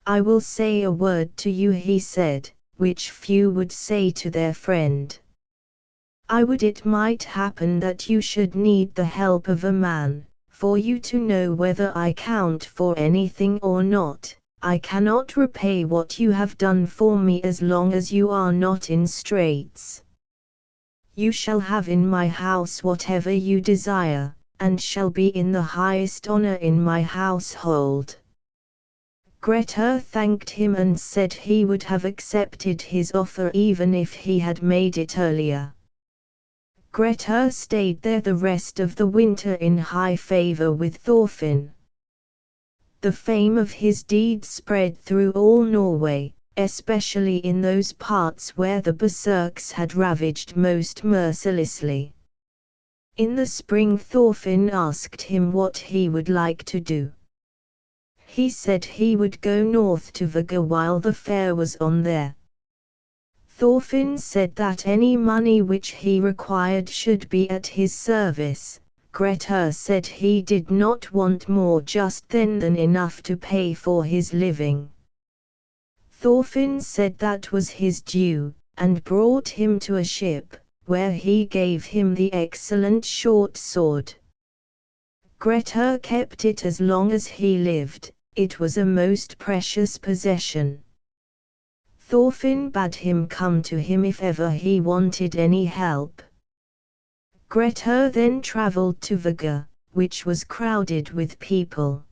I will say a word to you, he said, which few would say to their friend. I would it might happen that you should need the help of a man, for you to know whether I count for anything or not. I cannot repay what you have done for me as long as you are not in straits. You shall have in my house whatever you desire, and shall be in the highest honor in my household. Grettir thanked him and said he would have accepted his offer even if he had made it earlier. Grettir stayed there the rest of the winter in high favor with Thorfinn. The fame of his deeds spread through all Norway, especially in those parts where the Berserks had ravaged most mercilessly. In the spring Thorfinn asked him what he would like to do. He said he would go north to Vaga while the fair was on there. Thorfinn said that any money which he required should be at his service. Grettir said he did not want more just then than enough to pay for his living. Thorfinn said that was his due, and brought him to a ship, where he gave him the excellent short sword. Grettir kept it as long as he lived, it was a most precious possession. Thorfinn bade him come to him if ever he wanted any help. Grettir then travelled to Vaga, which was crowded with people.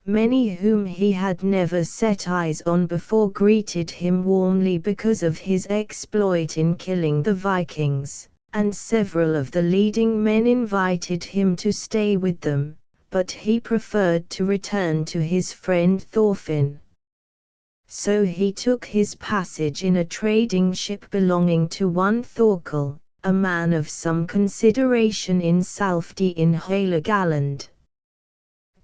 Many whom he had never set eyes on before greeted him warmly because of his exploit in killing the Vikings, and several of the leading men invited him to stay with them, but he preferred to return to his friend Thorfinn. So he took his passage in a trading ship belonging to one Thorkel, a man of some consideration in Salfdi in Halagaland.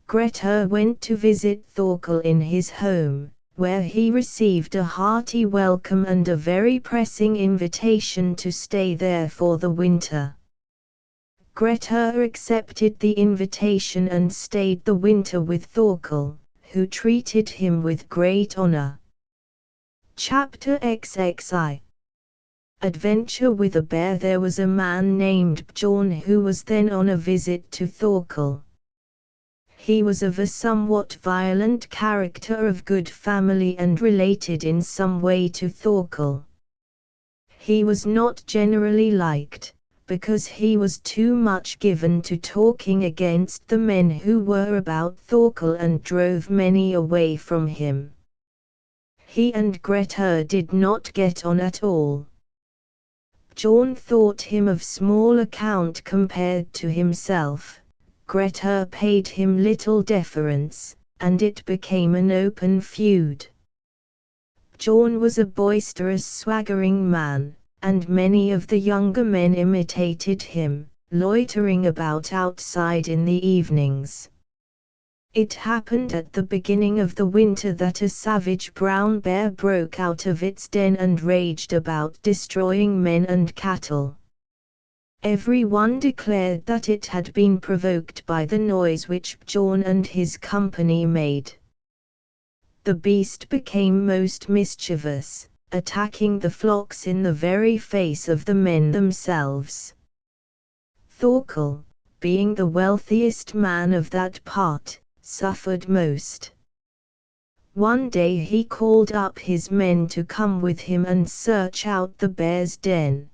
Grettir went to visit Thorkel in his home, where he received a hearty welcome and a very pressing invitation to stay there for the winter. Grettir accepted the invitation and stayed the winter with Thorkel, who treated him with great honor. Chapter XXI. Adventure with a Bear. There was a man named Bjorn who was then on a visit to Thorkel. He was of a somewhat violent character, of good family and related in some way to Thorkel. He was not generally liked, because he was too much given to talking against the men who were about Thorkel and drove many away from him. He and Grettir did not get on at all. Bjorn thought him of small account compared to himself. Grettir paid him little deference, and it became an open feud. Bjorn was a boisterous, swaggering man, and many of the younger men imitated him, loitering about outside in the evenings. It happened at the beginning of the winter that a savage brown bear broke out of its den and raged about, destroying men and cattle. Everyone declared that it had been provoked by the noise which Bjorn and his company made. The beast became most mischievous, attacking the flocks in the very face of the men themselves. Thorkel, being the wealthiest man of that part, suffered most. One day he called up his men to come with him and search out the bear's den.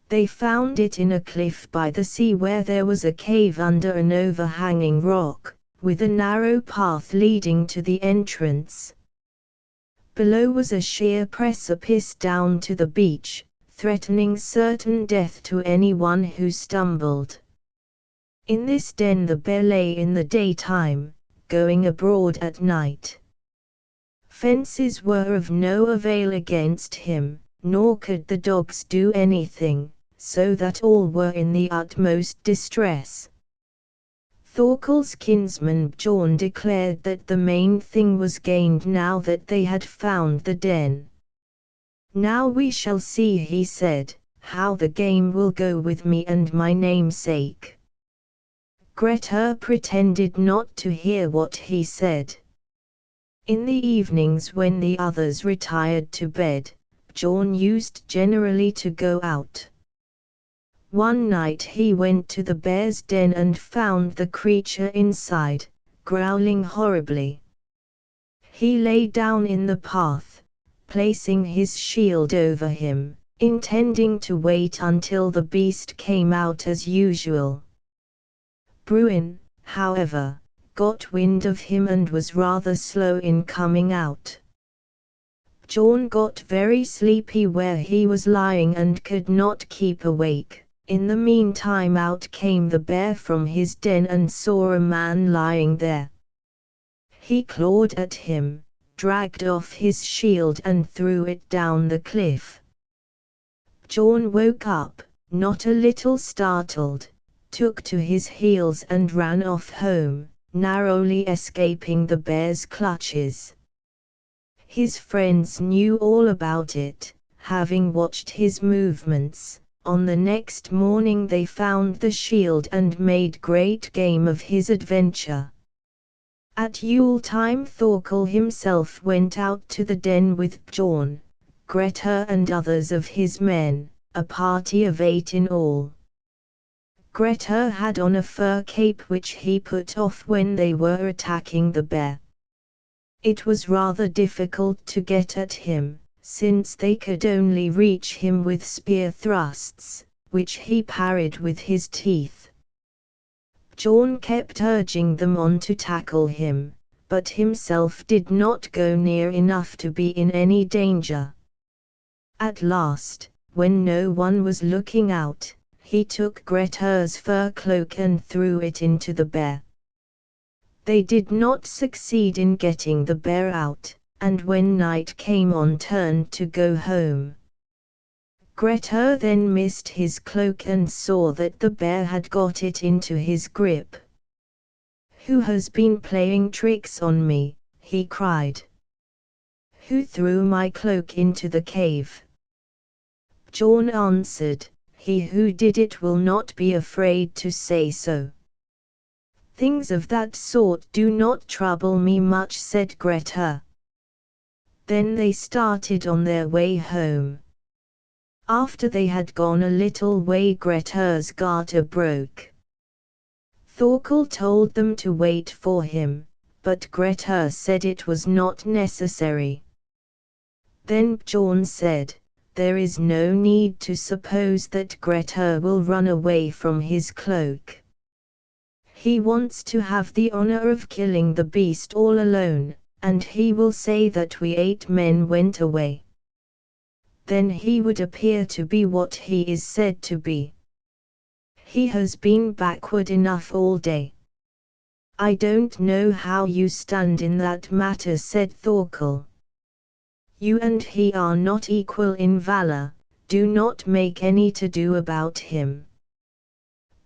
They found it in a cliff by the sea, where there was a cave under an overhanging rock, with a narrow path leading to the entrance. Below was a sheer precipice down to the beach, threatening certain death to anyone who stumbled. In this den the bear lay in the daytime, going abroad at night. Fences were of no avail against him, nor could the dogs do anything, so that all were in the utmost distress. Thorkel's kinsman Bjorn declared that the main thing was gained now that they had found the den. "Now we shall see," he said, "how the game will go with me and my namesake." Grettir pretended not to hear what he said. In the evenings, when the others retired to bed, Bjorn used generally to go out. One night he went to the bear's den and found the creature inside, growling horribly. He lay down in the path, placing his shield over him, intending to wait until the beast came out as usual. Bruin, however, got wind of him and was rather slow in coming out. Bjorn got very sleepy where he was lying and could not keep awake. In the meantime out came the bear from his den and saw a man lying there. He clawed at him, dragged off his shield and threw it down the cliff. Bjorn woke up, not a little startled, took to his heels and ran off home, narrowly escaping the bear's clutches. His friends knew all about it, having watched his movements. On the next morning they found the shield and made great game of his adventure. At Yule-time Thorkel himself went out to the den with Bjorn, Grettir and others of his men, a party of 8 in all. Grettir had on a fur cape which he put off when they were attacking the bear. It was rather difficult to get at him, since they could only reach him with spear thrusts, which he parried with his teeth. Bjorn kept urging them on to tackle him, but himself did not go near enough to be in any danger. At last, when no one was looking out, he took Grettir's fur cloak and threw it into the bear. They did not succeed in getting the bear out, and when night came on turned to go home. Grettir then missed his cloak and saw that the bear had got it into his grip. "Who has been playing tricks on me?" he cried. "Who threw my cloak into the cave?" Bjorn answered, "He who did it will not be afraid to say so." "Things of that sort do not trouble me much," said Grettir. Then they started on their way home. After they had gone a little way, Grettir's garter broke. Thorkel told them to wait for him, but Grettir said it was not necessary. Then Bjorn said, "There is no need to suppose that Grettir will run away from his cloak. He wants to have the honor of killing the beast all alone, and he will say that we 8 men went away. Then he would appear to be what he is said to be. He has been backward enough all day." "I don't know how you stand in that matter," said Thorkel. "You and he are not equal in valor, do not make any to do about him."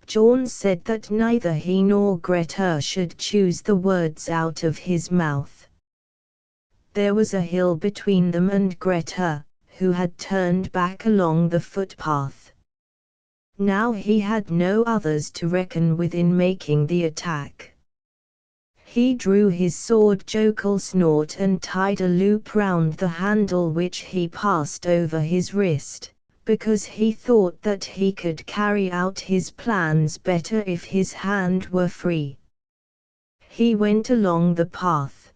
Bjorn said that neither he nor Grettir should choose the words out of his mouth. There was a hill between them and Grettir, who had turned back along the footpath. Now he had no others to reckon with in making the attack. He drew his sword Jokulsnort and tied a loop round the handle which he passed over his wrist, because he thought that he could carry out his plans better if his hand were free. He went along the path.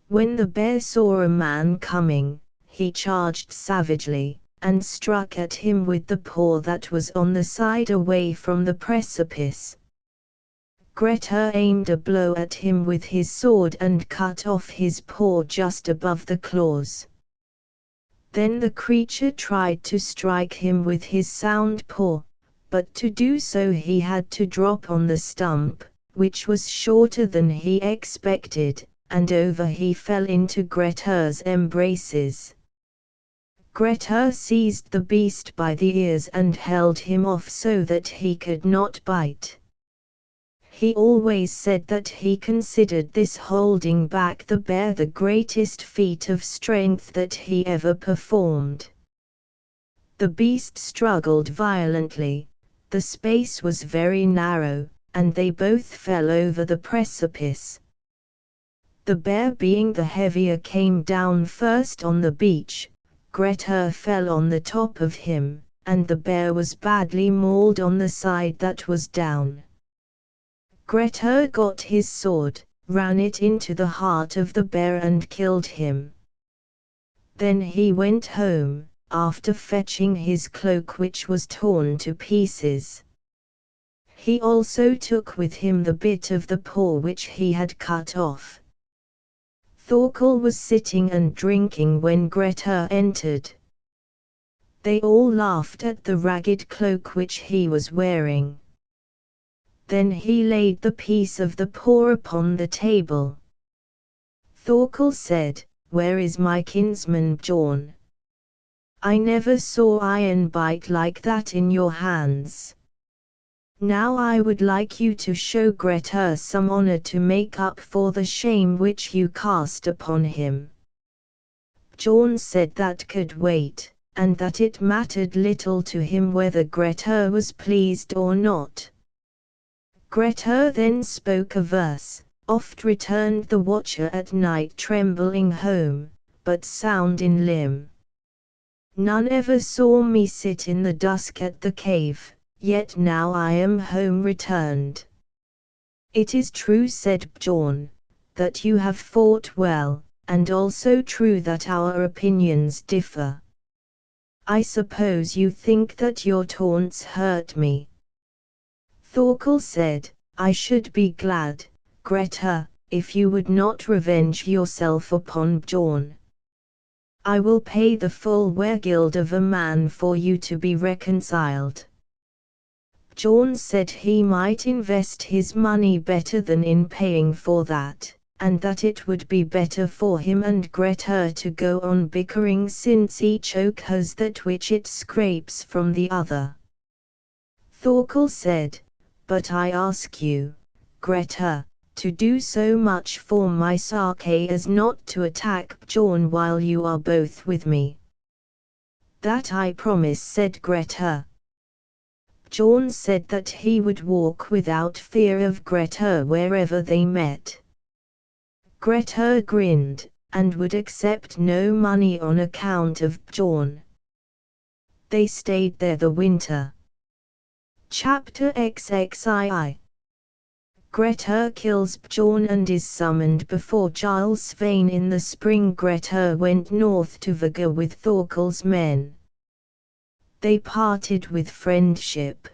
When the bear saw a man coming, he charged savagely, and struck at him with the paw that was on the side away from the precipice. Grettir aimed a blow at him with his sword and cut off his paw just above the claws. Then the creature tried to strike him with his sound paw, but to do so he had to drop on the stump, which was shorter than he expected, and over he fell into Grettir's embraces. Grettir seized the beast by the ears and held him off so that he could not bite. He always said that he considered this holding back the bear the greatest feat of strength that he ever performed. The beast struggled violently, the space was very narrow, and they both fell over the precipice. The bear, being the heavier, came down first on the beach. Grettir fell on the top of him, and the bear was badly mauled on the side that was down. Grettir got his sword, ran it into the heart of the bear and killed him. Then he went home, after fetching his cloak which was torn to pieces. He also took with him the bit of the paw which he had cut off. Thorkel was sitting and drinking when Grettir entered. They all laughed at the ragged cloak which he was wearing. Then he laid the piece of the paw upon the table. Thorkel said, "Where is my kinsman Bjorn? I never saw iron bite like that in your hands. Now I would like you to show Grettir some honor to make up for the shame which you cast upon him." Bjorn said that could wait, and that it mattered little to him whether Grettir was pleased or not. Grettir then spoke a verse: "Oft returned the watcher at night trembling home, but sound in limb. None ever saw me sit in the dusk at the cave, yet now I am home returned. It is true, said Bjorn, that you have fought well, and also true that our opinions differ. I suppose you think that your taunts hurt me. Thorkel said, I should be glad, Grettir, if you would not revenge yourself upon Bjorn. I will pay the full weregild of a man for you to be reconciled. Bjorn said he might invest his money better than in paying for that, and that it would be better for him and Grettir to go on bickering since each oak has that which it scrapes from the other. Thorkel said, but I ask you, Grettir, to do so much for my sake as not to attack Bjorn while you are both with me. That I promise, said Grettir. Bjorn said that he would walk without fear of Grettir wherever they met. Grettir grinned, and would accept no money on account of Bjorn. They stayed there the winter. Chapter XXII. Grettir kills Bjorn and is summoned before Jarl Svein in the spring. Grettir went north to Vaga with Thorkel's men. They parted with friendship.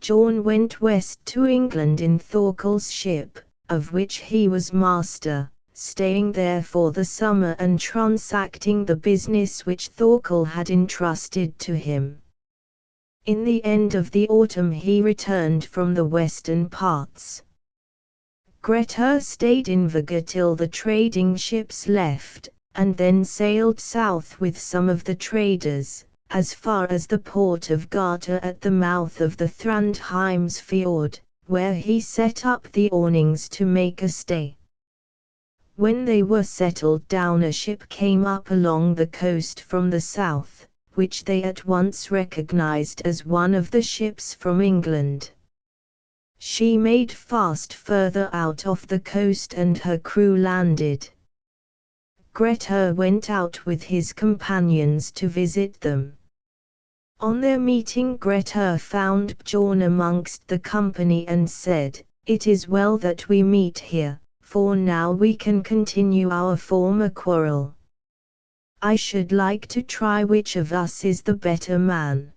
Bjorn went west to England in Thorkel's ship, of which he was master, staying there for the summer and transacting the business which Thorkel had entrusted to him. In the end of the autumn he returned from the western parts. Grettir stayed in Vaga till the trading ships left, and then sailed south with some of the traders, as far as the port of Garter at the mouth of the Thrandheims fjord, where he set up the awnings to make a stay. When they were settled down, a ship came up along the coast from the south, which they at once recognized as one of the ships from England. She made fast further out off the coast and her crew landed. Grettir went out with his companions to visit them. On their meeting, Grettir found Bjorn amongst the company and said, "It is well that we meet here, for now we can continue our former quarrel. I should like to try which of us is the better man."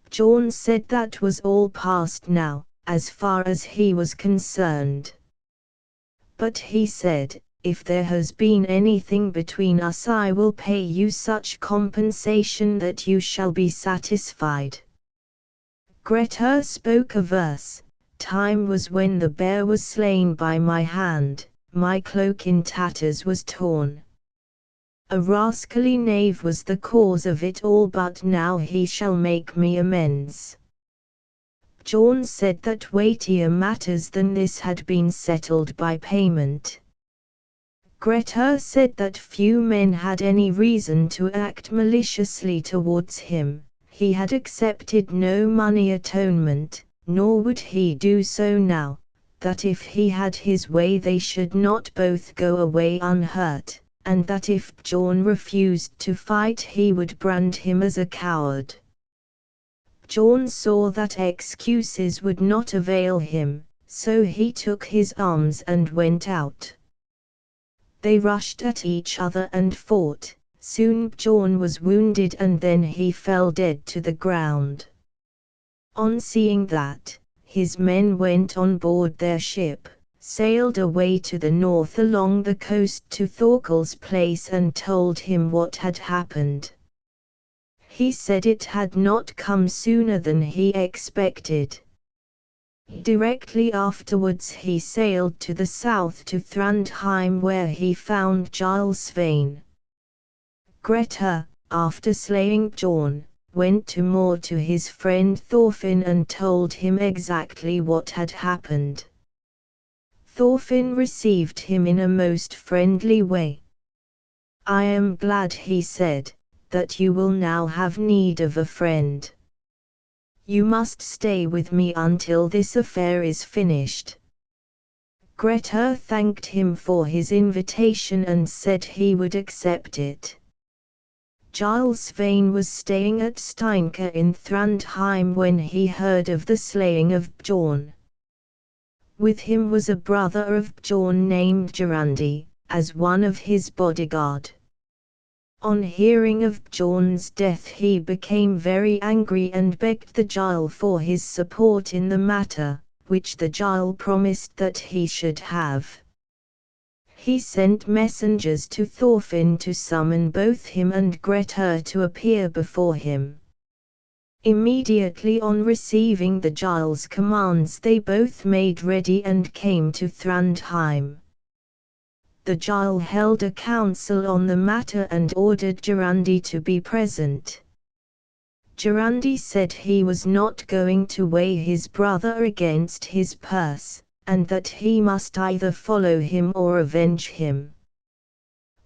Bjorn said that was all past now, as far as he was concerned. But he said, "If there has been anything between us, I will pay you such compensation that you shall be satisfied." Grettir spoke a verse: "Time was when the bear was slain by my hand, my cloak in tatters was torn. A rascally knave was the cause of it all, but now he shall make me amends." Bjorn said that weightier matters than this had been settled by payment. Grettir said that few men had any reason to act maliciously towards him. He had accepted no money atonement, nor would he do so now, that if he had his way they should not both go away unhurt, and that if Bjorn refused to fight he would brand him as a coward. Bjorn saw that excuses would not avail him, so he took his arms and went out. They rushed at each other and fought. Soon Bjorn was wounded and then he fell dead to the ground. On seeing that, his men went on board their ship, sailed away to the north along the coast to Thorkel's place and told him what had happened. He said it had not come sooner than he expected. Directly afterwards he sailed to the south to Thrandheim, where he found Jarl Svein. Grettir, after slaying Bjorn, went to moor to his friend Thorfinn and told him exactly what had happened. Thorfinn received him in a most friendly way. "I am glad," he said, "that you will now have need of a friend. You must stay with me until this affair is finished." Grettir thanked him for his invitation and said he would accept it. Jarl Svein was staying at Steinke in Thrandheim when he heard of the slaying of Bjorn. With him was a brother of Bjorn named Jorandi, as one of his bodyguard. On hearing of Bjorn's death he became very angry and begged the Jarl for his support in the matter, which the Jarl promised that he should have. He sent messengers to Thorfinn to summon both him and Grettir to appear before him. Immediately on receiving the Jarl's commands they both made ready and came to Thrandheim. The Jarl held a council on the matter and ordered Jorandi to be present. Jorandi said he was not going to weigh his brother against his purse, and that he must either follow him or avenge him.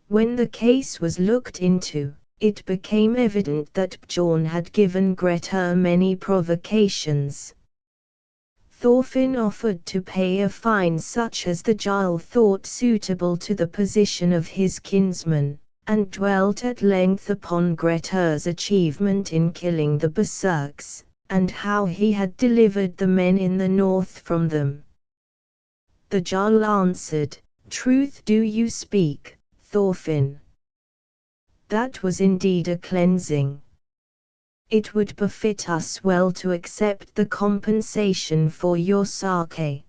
When the case was looked into, it became evident that Bjorn had given Grettir many provocations. Thorfinn offered to pay a fine such as the Jarl thought suitable to the position of his kinsman, and dwelt at length upon Grettir's achievement in killing the berserks, and how he had delivered the men in the north from them. The Jarl answered, "Truth do you speak, Thorfinn. That was indeed a cleansing. It would befit us well to accept the compensation for your sake.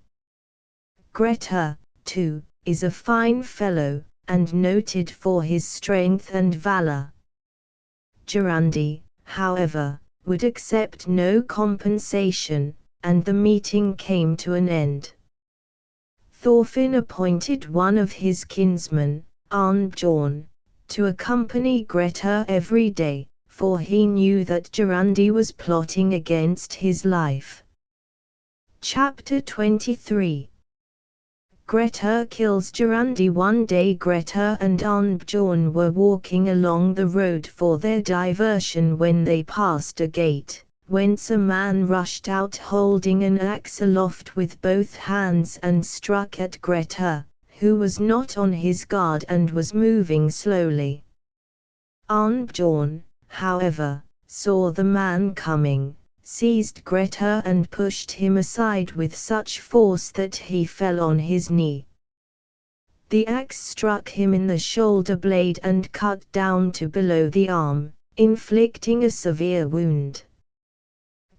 Grettir, too, is a fine fellow, and noted for his strength and valor." Jorandi, however, would accept no compensation, and the meeting came to an end. Thorfinn appointed one of his kinsmen, Arnbjorn, to accompany Grettir every day, for he knew that Jorandi was plotting against his life. Chapter 23. Grettir kills Jorandi. One day Grettir and Arnbjorn were walking along the road for their diversion when they passed a gate, whence a man rushed out holding an axe aloft with both hands and struck at Grettir, who was not on his guard and was moving slowly. Arnbjorn, however, saw the man coming, seized Grettir and pushed him aside with such force that he fell on his knee. The axe struck him in the shoulder blade and cut down to below the arm, inflicting a severe wound.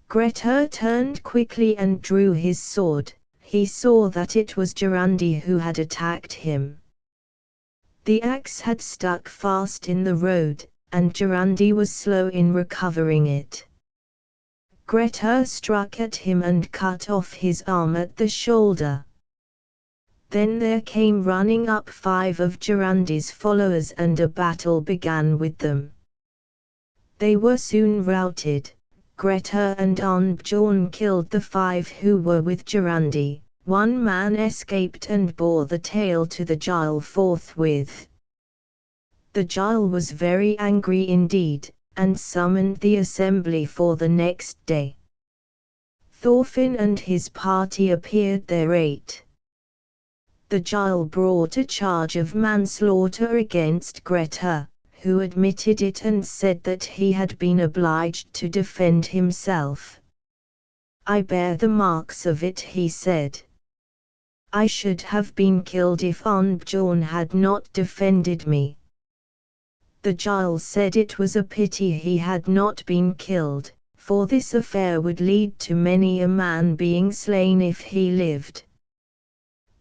Grettir turned quickly and drew his sword. He saw that it was Jorandi who had attacked him. The axe had stuck fast in the road, and Jorandi was slow in recovering it. Grettir struck at him and cut off his arm at the shoulder. Then there came running up 5 of Jorandi's followers and a battle began with them. They were soon routed. Grettir and Arnbjorn killed the 5 who were with Jorandi. One man escaped and bore the tale to the Jarl forthwith. The Jarl was very angry indeed, and summoned the assembly for the next day. Thorfinn and his party appeared thereat. The Jarl brought a charge of manslaughter against Grettir, who admitted it and said that he had been obliged to defend himself. "I bear the marks of it," he said. "I should have been killed if Arnbjorn had not defended me." The Jarl said it was a pity he had not been killed, for this affair would lead to many a man being slain if he lived.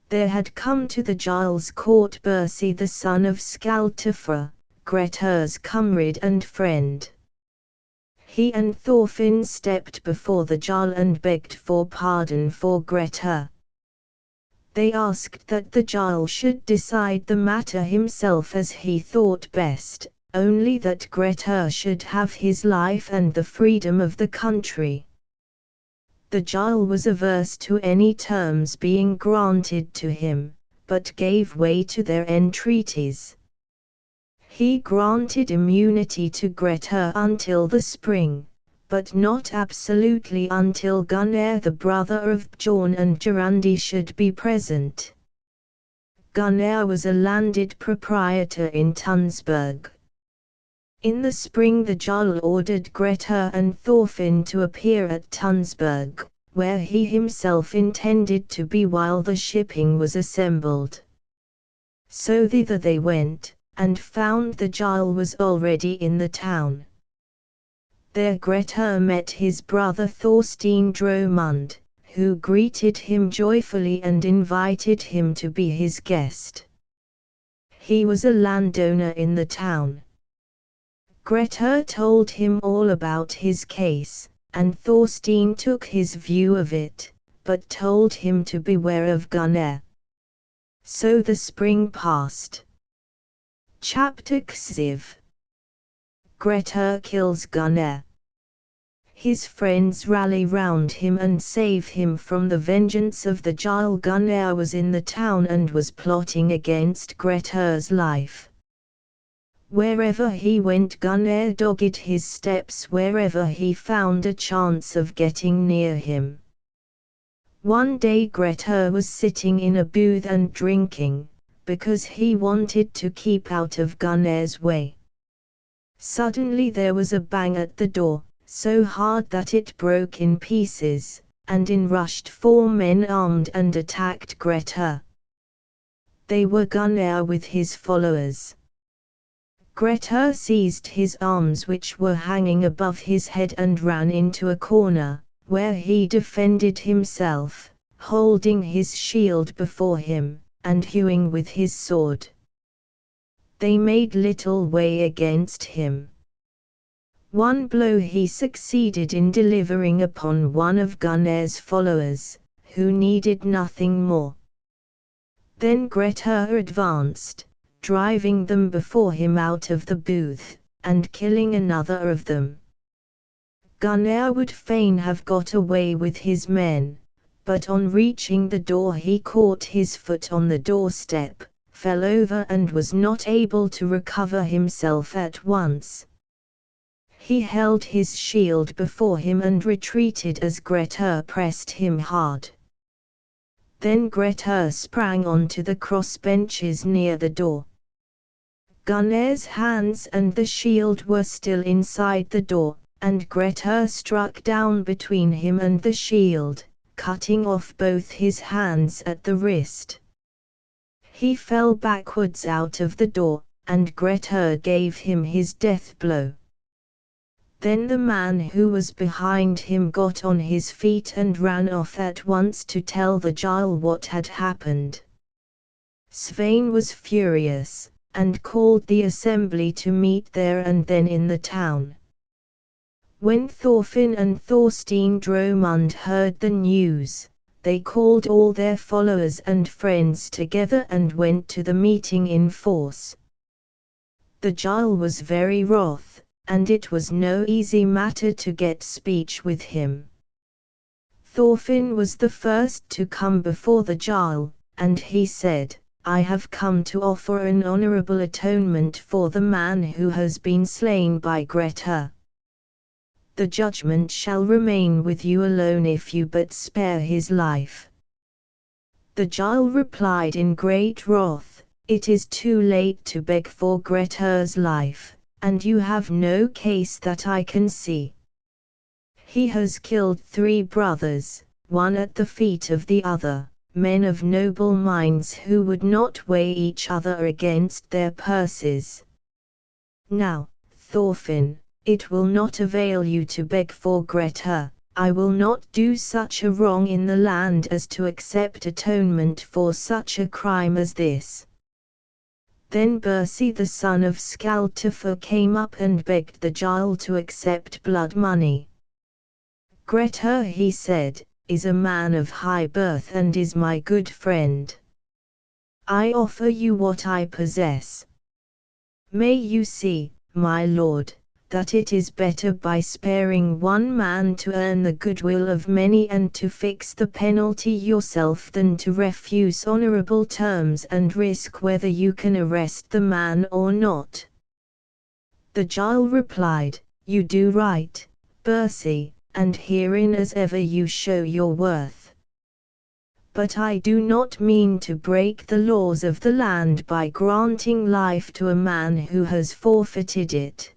There had come to the Jarl's court Bersi the son of Skaltafra, Grettir's comrade and friend. He and Thorfinn stepped before the Jarl and begged for pardon for Grettir. They asked that the Jarl should decide the matter himself as he thought best, only that Grettir should have his life and the freedom of the country. The Jarl was averse to any terms being granted to him, but gave way to their entreaties. He granted immunity to Grettir until the spring, but not absolutely until Gunnar the brother of Bjorn and Jorandi should be present. Gunnar was a landed proprietor in Tunsberg. In the spring the Jarl ordered Grettir and Thorfinn to appear at Tunsberg, where he himself intended to be while the shipping was assembled. So thither they went, and found the Jarl was already in the town. There Grettir met his brother Thorstein Dromund, who greeted him joyfully and invited him to be his guest. He was a landowner in the town. Grettir told him all about his case, and Thorstein took his view of it, but told him to beware of Gunnar. So the spring passed. Chapter XIV. Grettir kills Gunnar. His friends rally round him and save him from the vengeance of the Jarl. Gunnar was in the town and was plotting against Grettir's life. Wherever he went, Gunnar dogged his steps wherever he found a chance of getting near him. One day Grettir was sitting in a booth and drinking, because he wanted to keep out of Gunnar's way. Suddenly there was a bang at the door, so hard that it broke in pieces, and in rushed 4 men armed and attacked Grettir. They were Gunnar with his followers. Grettir seized his arms which were hanging above his head and ran into a corner, where he defended himself, holding his shield before him, and hewing with his sword. They made little way against him. One blow he succeeded in delivering upon one of Gunnar's followers, who needed nothing more. Then Grettir advanced, driving them before him out of the booth, and killing another of them. Gunnar would fain have got away with his men, but on reaching the door he caught his foot on the doorstep, fell over and was not able to recover himself at once. He held his shield before him and retreated as Grettir pressed him hard. Then Grettir sprang onto the crossbenches near the door. Gunnar's hands and the shield were still inside the door, and Grettir struck down between him and the shield, cutting off both his hands at the wrist. He fell backwards out of the door, and Grettir gave him his death blow. Then the man who was behind him got on his feet and ran off at once to tell the Jarl what had happened. Svein was furious, and called the assembly to meet there and then in the town. When Thorfinn and Thorstein Dromund heard the news, they called all their followers and friends together and went to the meeting in force. The Jarl was very wroth, and it was no easy matter to get speech with him. Thorfinn was the first to come before the Jarl, and he said, "I have come to offer an honorable atonement for the man who has been slain by Grettir. The judgment shall remain with you alone if you but spare his life." The Jarl replied in great wrath, "It is too late to beg for Grettir's life, and you have no case that I can see. He has killed 3 brothers, one at the feet of the other, men of noble minds who would not weigh each other against their purses. Now, Thorfinn, it will not avail you to beg for Grettir. I will not do such a wrong in the land as to accept atonement for such a crime as this." Then Bersi the son of Skaltafur came up and begged the Jarl to accept blood money. "Grettir," he said, "is a man of high birth and is my good friend. I offer you what I possess. May you see, my lord, that it is better by sparing one man to earn the goodwill of many and to fix the penalty yourself than to refuse honorable terms and risk whether you can arrest the man or not." The Jarl replied, "You do right, Bersi, and herein as ever you show your worth. But I do not mean to break the laws of the land by granting life to a man who has forfeited it.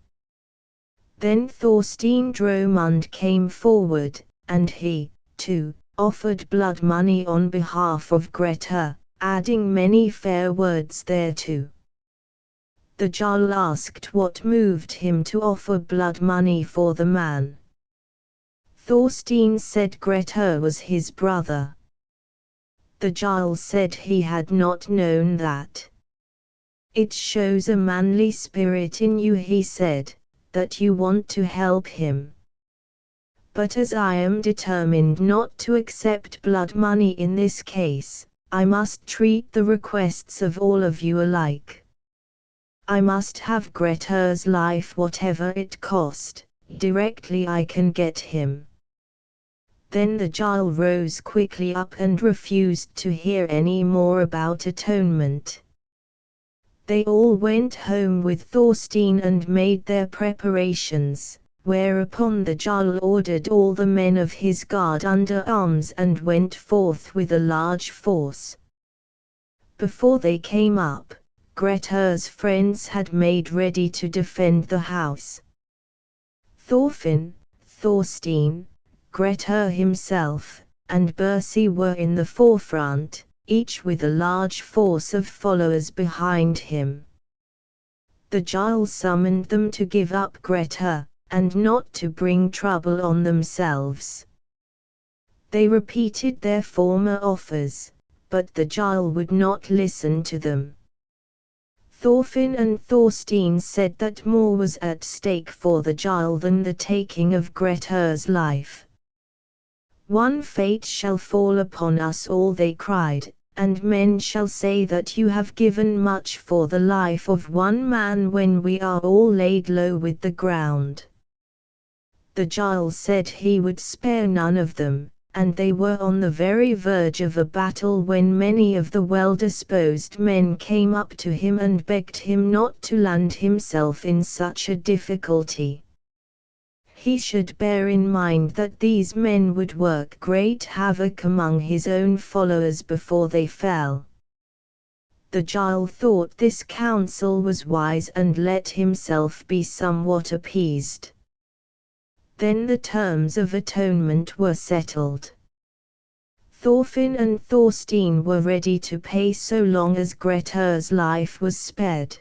Then Thorstein Dromund came forward, and he, too, offered blood money on behalf of Grettir, adding many fair words thereto. The Jarl asked what moved him to offer blood money for the man. Thorstein said Grettir was his brother. The Jarl said he had not known that. It shows a manly spirit in you, he said, that you want to help him. But as I am determined not to accept blood money in this case, I must treat the requests of all of you alike. I must have Grettir's life whatever it cost, directly I can get him. Then the Jarl rose quickly up and refused to hear any more about atonement. They all went home with Thorstein and made their preparations, whereupon the Jarl ordered all the men of his guard under arms and went forth with a large force. Before they came up, Grettir's friends had made ready to defend the house. Thorfinn, Thorstein, Grettir himself, and Bersi were in the forefront, each with a large force of followers behind him. The Jarl summoned them to give up Grettir, and not to bring trouble on themselves. They repeated their former offers, but the Jarl would not listen to them. Thorfinn and Thorstein said that more was at stake for the Jarl than the taking of Grettir's life. One fate shall fall upon us all, they cried, and men shall say that you have given much for the life of one man when we are all laid low with the ground. The Jarl said he would spare none of them, and they were on the very verge of a battle when many of the well-disposed men came up to him and begged him not to land himself in such a difficulty. He should bear in mind that these men would work great havoc among his own followers before they fell. The Jarl thought this counsel was wise and let himself be somewhat appeased. Then the terms of atonement were settled. Thorfinn and Thorstein were ready to pay so long as Grettir's life was spared.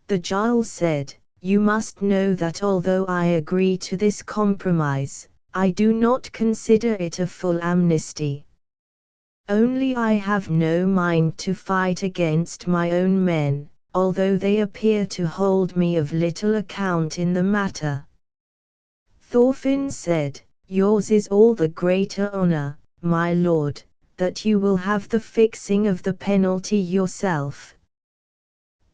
The Jarl said, "You must know that although I agree to this compromise, I do not consider it a full amnesty. Only I have no mind to fight against my own men, although they appear to hold me of little account in the matter." Thorfinn said, "Yours is all the greater honor, my lord, that you will have the fixing of the penalty yourself."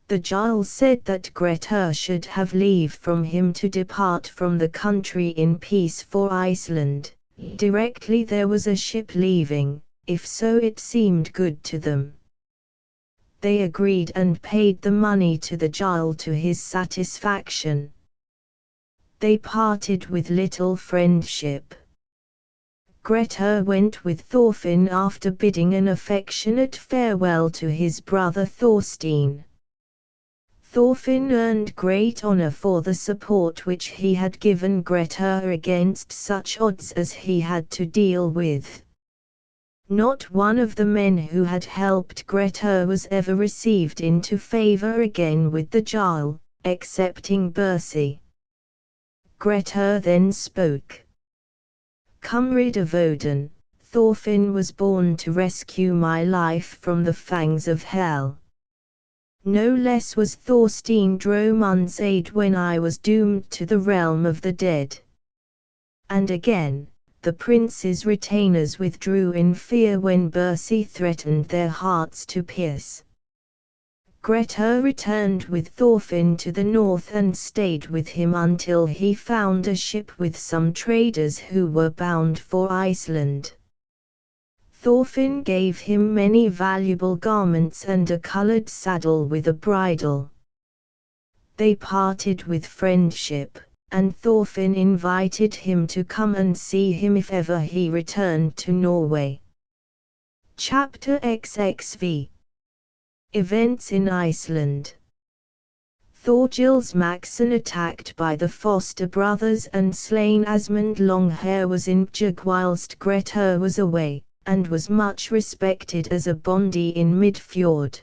The Jarl said that Grettir should have leave from him to depart from the country in peace for Iceland, directly there was a ship leaving, if so it seemed good to them. They agreed and paid the money to the Jarl to his satisfaction. They parted with little friendship. Grettir went with Thorfinn after bidding an affectionate farewell to his brother Thorstein. Thorfinn earned great honor for the support which he had given Grettir against such odds as he had to deal with. Not one of the men who had helped Grettir was ever received into favor again with the Jarl, excepting Bersi. Grettir then spoke. "Comrade of Odin, Thorfinn was born to rescue my life from the fangs of hell. No less was Thorstein Dromund's aid when I was doomed to the realm of the dead." And again, the prince's retainers withdrew in fear when Bersi threatened their hearts to pierce. Grettir returned with Thorfinn to the north and stayed with him until he found a ship with some traders who were bound for Iceland. Thorfinn gave him many valuable garments and a colored saddle with a bridle. They parted with friendship, and Thorfinn invited him to come and see him if ever he returned to Norway. Chapter XXV. Events in Iceland. Thorgils Maxson attacked by the foster brothers and slain. Asmund Longhair was in Bjugg whilst Grettir was away, and was much respected as a bondi in Midfjord.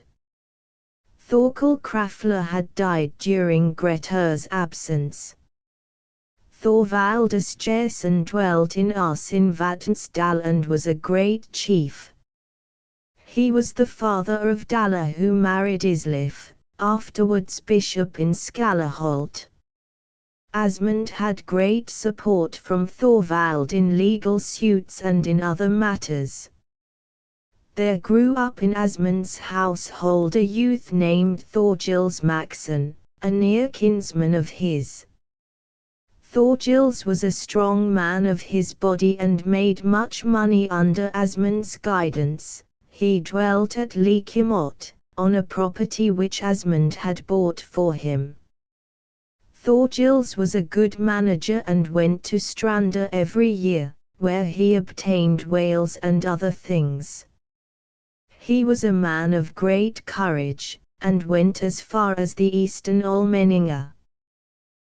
Thorkel Krafla had died during Grettir's absence. Thorvaldus Jason dwelt in Ars in Vatnsdal and was a great chief. He was the father of Dalla, who married Islif, afterwards bishop in Skalaholt. Asmund had great support from Thorvald in legal suits and in other matters. There grew up in Asmund's household a youth named Thorgils Maxson, a near kinsman of his. Thorgils was a strong man of his body and made much money under Asmund's guidance. He dwelt at Leekemot, on a property which Asmund had bought for him. Thorgils was a good manager and went to Stranda every year, where he obtained whales and other things. He was a man of great courage, and went as far as the eastern Almenninga.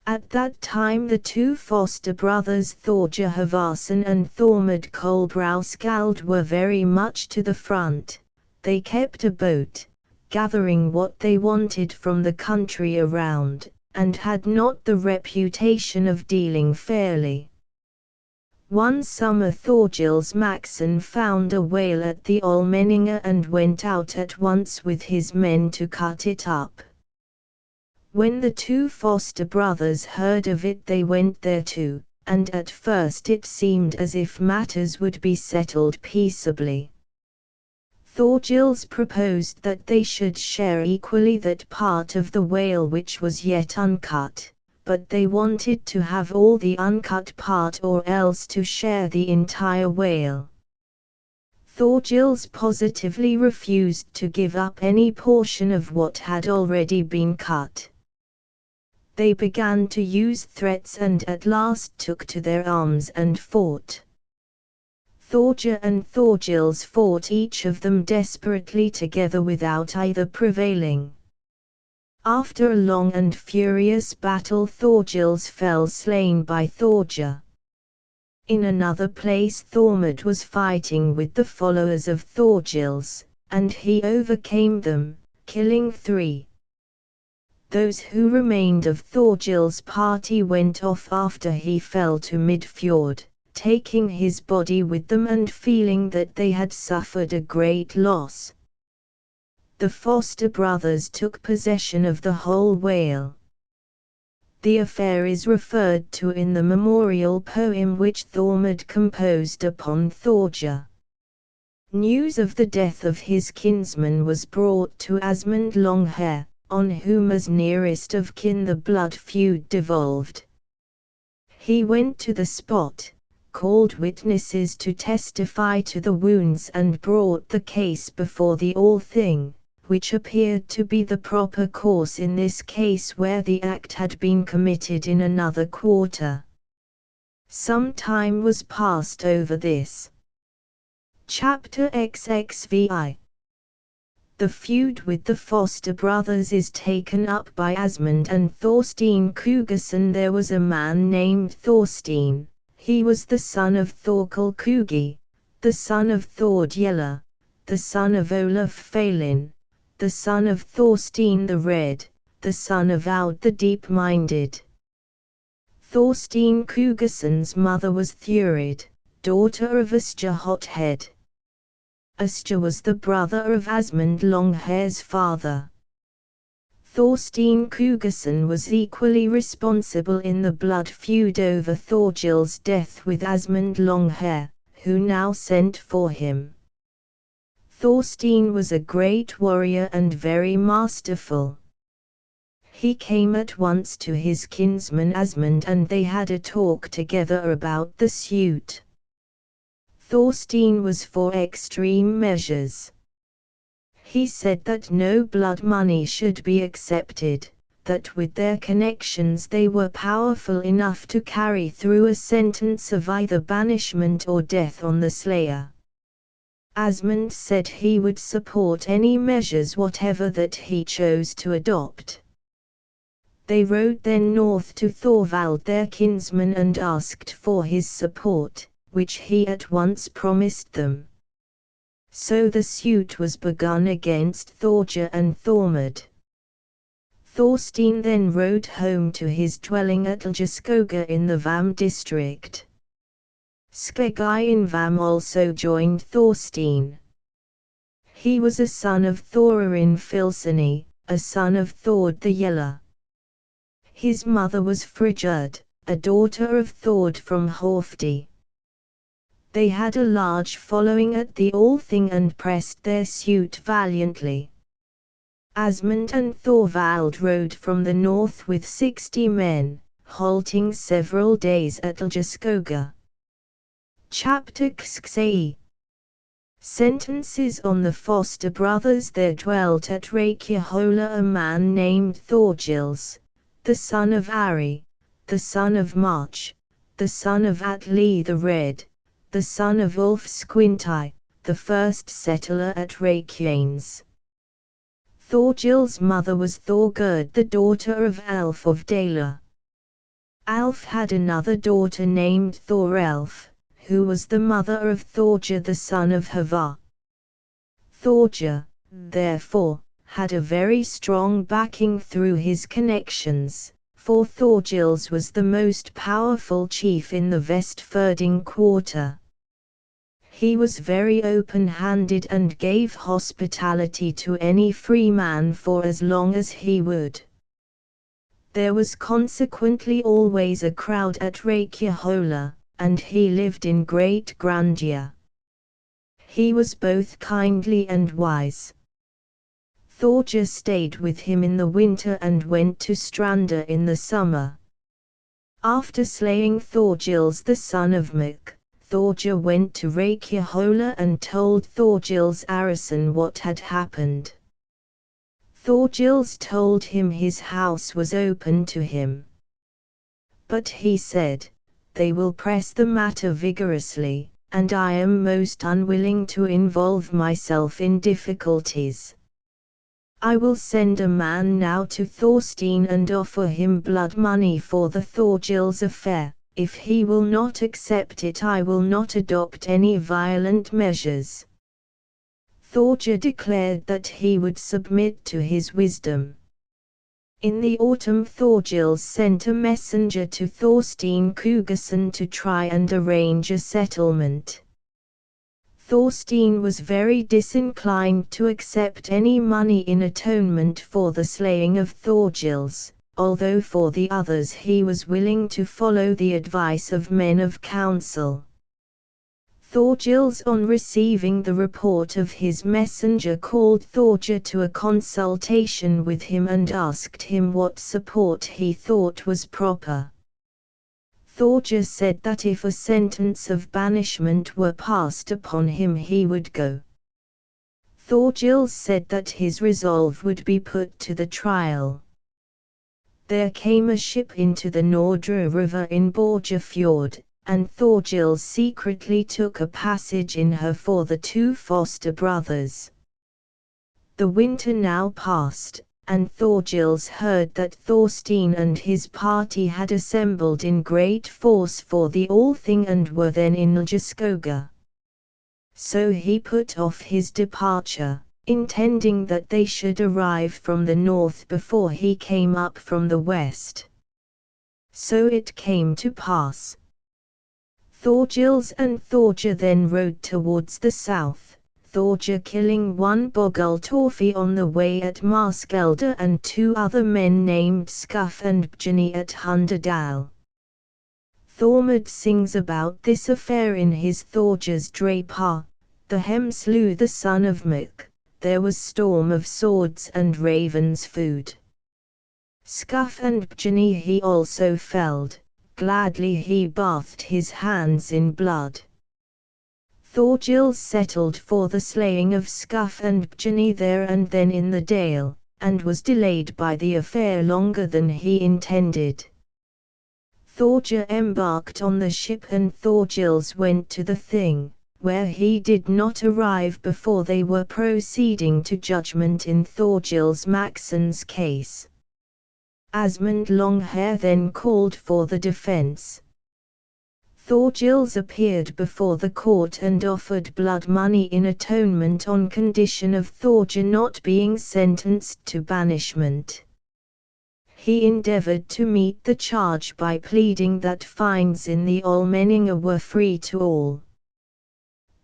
At that time the two foster brothers Thorger Havarsson and Thormod Kolbrauskald were very much to the front. They kept a boat, gathering what they wanted from the country around, and had not the reputation of dealing fairly. One summer Thorgils Maxson found a whale at the Almenninga and went out at once with his men to cut it up. When the two foster brothers heard of it they went there too, and at first it seemed as if matters would be settled peaceably. Thorgils proposed that they should share equally that part of the whale which was yet uncut, but they wanted to have all the uncut part or else to share the entire whale. Thorgils positively refused to give up any portion of what had already been cut. They began to use threats and at last took to their arms and fought. Thorger and Thorgils fought each of them desperately together without either prevailing. After a long and furious battle Thorgils fell slain by Thorger. In another place Thormod was fighting with the followers of Thorgils, and he overcame them, killing 3. Those who remained of Thorgils' party went off after he fell to Midfjord, taking his body with them and feeling that they had suffered a great loss. The foster brothers took possession of the whole whale. The affair is referred to in the memorial poem which Thormod composed upon Thorger. News of the death of his kinsman was brought to Asmund Longhair, on whom as nearest of kin the blood feud devolved. He went to the spot, called witnesses to testify to the wounds and brought the case before the Althing, which appeared to be the proper course in this case where the act had been committed in another quarter. Some time was passed over this. Chapter XXVI. The feud with the foster brothers is taken up by Asmund and Thorstein Kugason. There was a man named Thorstein. He was the son of Thorkel Kugi, the son of Thordjella, the son of Olaf Phalin, the son of Thorstein the Red, the son of Aud the Deep-Minded. Thorstein Kugason's mother was Thurid, daughter of Astur Hothead. Astur was the brother of Asmund Longhair's father. Thorstein Kugason was equally responsible in the blood feud over Thorgils' death with Asmund Longhair, who now sent for him. Thorstein was a great warrior and very masterful. He came at once to his kinsman Asmund and they had a talk together about the suit. Thorstein was for extreme measures. He said that no blood money should be accepted, that with their connections they were powerful enough to carry through a sentence of either banishment or death on the slayer. Asmund said he would support any measures whatever that he chose to adopt. They rode then north to Thorvald their kinsman and asked for his support, which he at once promised them. So the suit was begun against Thorge and Thormod. Thorstein then rode home to his dwelling at Ljeskoga in the Vam district. Skeggi in Vam also joined Thorstein. He was a son of Thorin Filsini, a son of Thord the Yeller. His mother was Frigerd, a daughter of Thord from Horfdi. They had a large following at the Althing and pressed their suit valiantly. Asmund and Thorvald rode from the north with 60 men, halting several days at Ljeskoga. Chapter XXI. Sentences on the foster brothers. There dwelt at Reykjahola a man named Thorgils, the son of Ari, the son of March, the son of Atli the Red, the son of Ulf Squinti, the first settler at Reykjanes. Thorgils' mother was Thorgerd, the daughter of Alf of Dala. Alf had another daughter named Thorelf, who was the mother of Thorge the son of Hvar. Thorge, therefore, had a very strong backing through his connections, for Thorgils was the most powerful chief in the Vestfirðing quarter. He was very open-handed and gave hospitality to any free man for as long as he would. There was consequently always a crowd at Reykjahola, and he lived in great grandeur. He was both kindly and wise. Thorge stayed with him in the winter and went to Stranda in the summer. After slaying Thorgils the son of Muk, Thorge went to Reykjahola and told Thorgils Arason what had happened. Thorgils told him his house was open to him. But he said, "They will press the matter vigorously, and I am most unwilling to involve myself in difficulties. I will send a man now to Thorstein and offer him blood money for the Thorgils affair. If he will not accept it, I will not adopt any violent measures." Thorge declared that he would submit to his wisdom. In the autumn Thorgils sent a messenger to Thorstein Kugason to try and arrange a settlement. Thorstein was very disinclined to accept any money in atonement for the slaying of Thorgils, although for the others he was willing to follow the advice of men of council. Thorgils, on receiving the report of his messenger, called Thorge to a consultation with him and asked him what support he thought was proper. Thorge said that if a sentence of banishment were passed upon him he would go. Thorgils said that his resolve would be put to the trial. There came a ship into the Nordre River in Borgefjord, and Thorgils secretly took a passage in her for the two foster brothers. The winter now passed, and Thorgils heard that Thorstein and his party had assembled in great force for the Althing and were then in Ljeskoga. So he put off his departure, intending that they should arrive from the north before he came up from the west. So it came to pass. Thorgils and Thorge then rode towards the south, Thorge killing one Bogultorfi on the way at Marskelde and two other men named Scuff and Bjani at Hunderdal. Thormod sings about this affair in his Thorge's Drapa. The Hem slew the son of Muk, there was storm of swords and ravens' food. Scuff and Bjani he also felled, gladly he bathed his hands in blood. Thorgils settled for the slaying of Scuff and Bjani there and then in the dale, and was delayed by the affair longer than he intended. Thorge embarked on the ship and Thorgils went to the Thing, where he did not arrive before they were proceeding to judgment in Thorgils Maxon's case. Asmund Longhair then called for the defense. Thorgils appeared before the court and offered blood money in atonement on condition of Thorgir not being sentenced to banishment. He endeavored to meet the charge by pleading that fines in the Almenninga were free to all.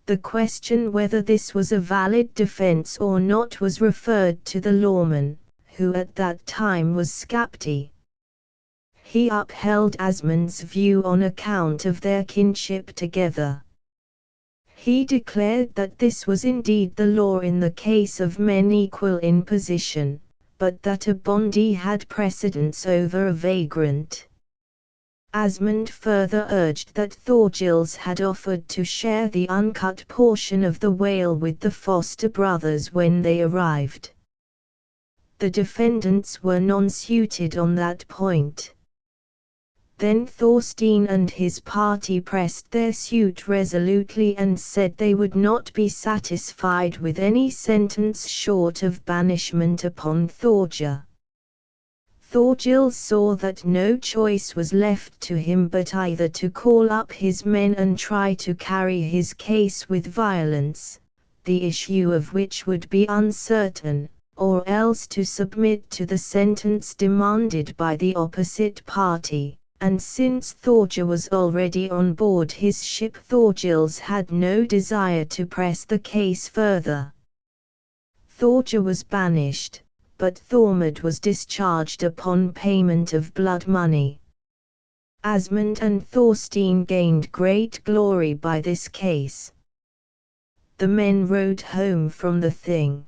The question whether this was a valid defense or not was referred to the lawman, who at that time was Skapti. He upheld Asmund's view on account of their kinship together. He declared that this was indeed the law in the case of men equal in position, but that a bondie had precedence over a vagrant. Asmund further urged that Thorgils had offered to share the uncut portion of the whale with the foster brothers when they arrived. The defendants were non-suited on that point. Then Thorstein and his party pressed their suit resolutely and said they would not be satisfied with any sentence short of banishment upon Thorgir. Thorgils saw that no choice was left to him but either to call up his men and try to carry his case with violence, the issue of which would be uncertain, or else to submit to the sentence demanded by the opposite party. And since Thorgir was already on board his ship, Thorgils had no desire to press the case further. Thorgir was banished, but Thormod was discharged upon payment of blood money. Asmund and Thorstein gained great glory by this case. The men rode home from the Thing.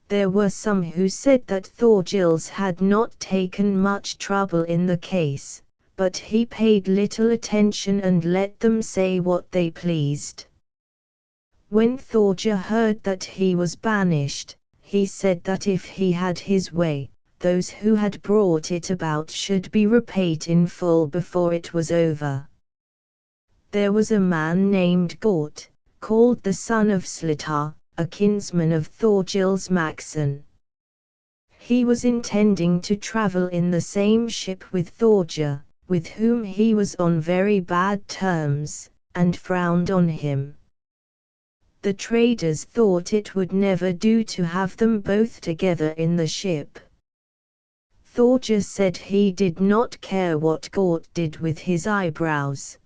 There were some who said that Thorgils had not taken much trouble in the case, but he paid little attention and let them say what they pleased. When Thorgir heard that he was banished, he said that if he had his way, those who had brought it about should be repaid in full before it was over. There was a man named Gort, called the son of Slitar, a kinsman of Thorgils Maxson. He was intending to travel in the same ship with Thorgir, with whom he was on very bad terms, and frowned on him. The traders thought it would never do to have them both together in the ship. Thorgir said he did not care what Gort did with his eyebrows.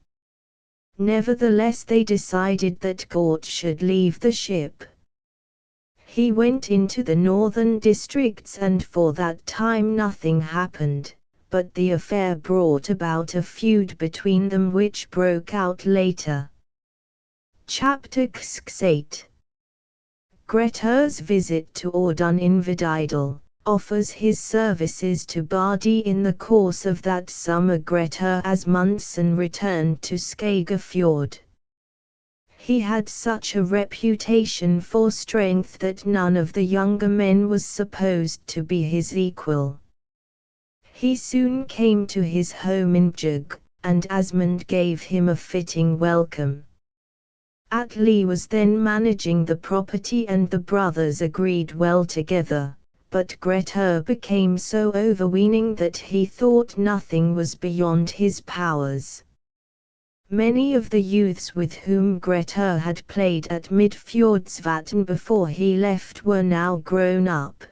Nevertheless they decided that Gort should leave the ship. He went into the northern districts and for that time nothing happened, but the affair brought about a feud between them which broke out later. Chapter 8. Grettir's visit to Audun in Vididal offers his services to Bardi. In the course of that summer Grettir Asmundsson returned to Skagafjord. He had such a reputation for strength that none of the younger men was supposed to be his equal. He soon came to his home in Bjugg, and Asmund gave him a fitting welcome. Atli was then managing the property and the brothers agreed well together, but Grettir became so overweening that he thought nothing was beyond his powers. Many of the youths with whom Grettir had played at Midfjordsvatn before he left were now grown up.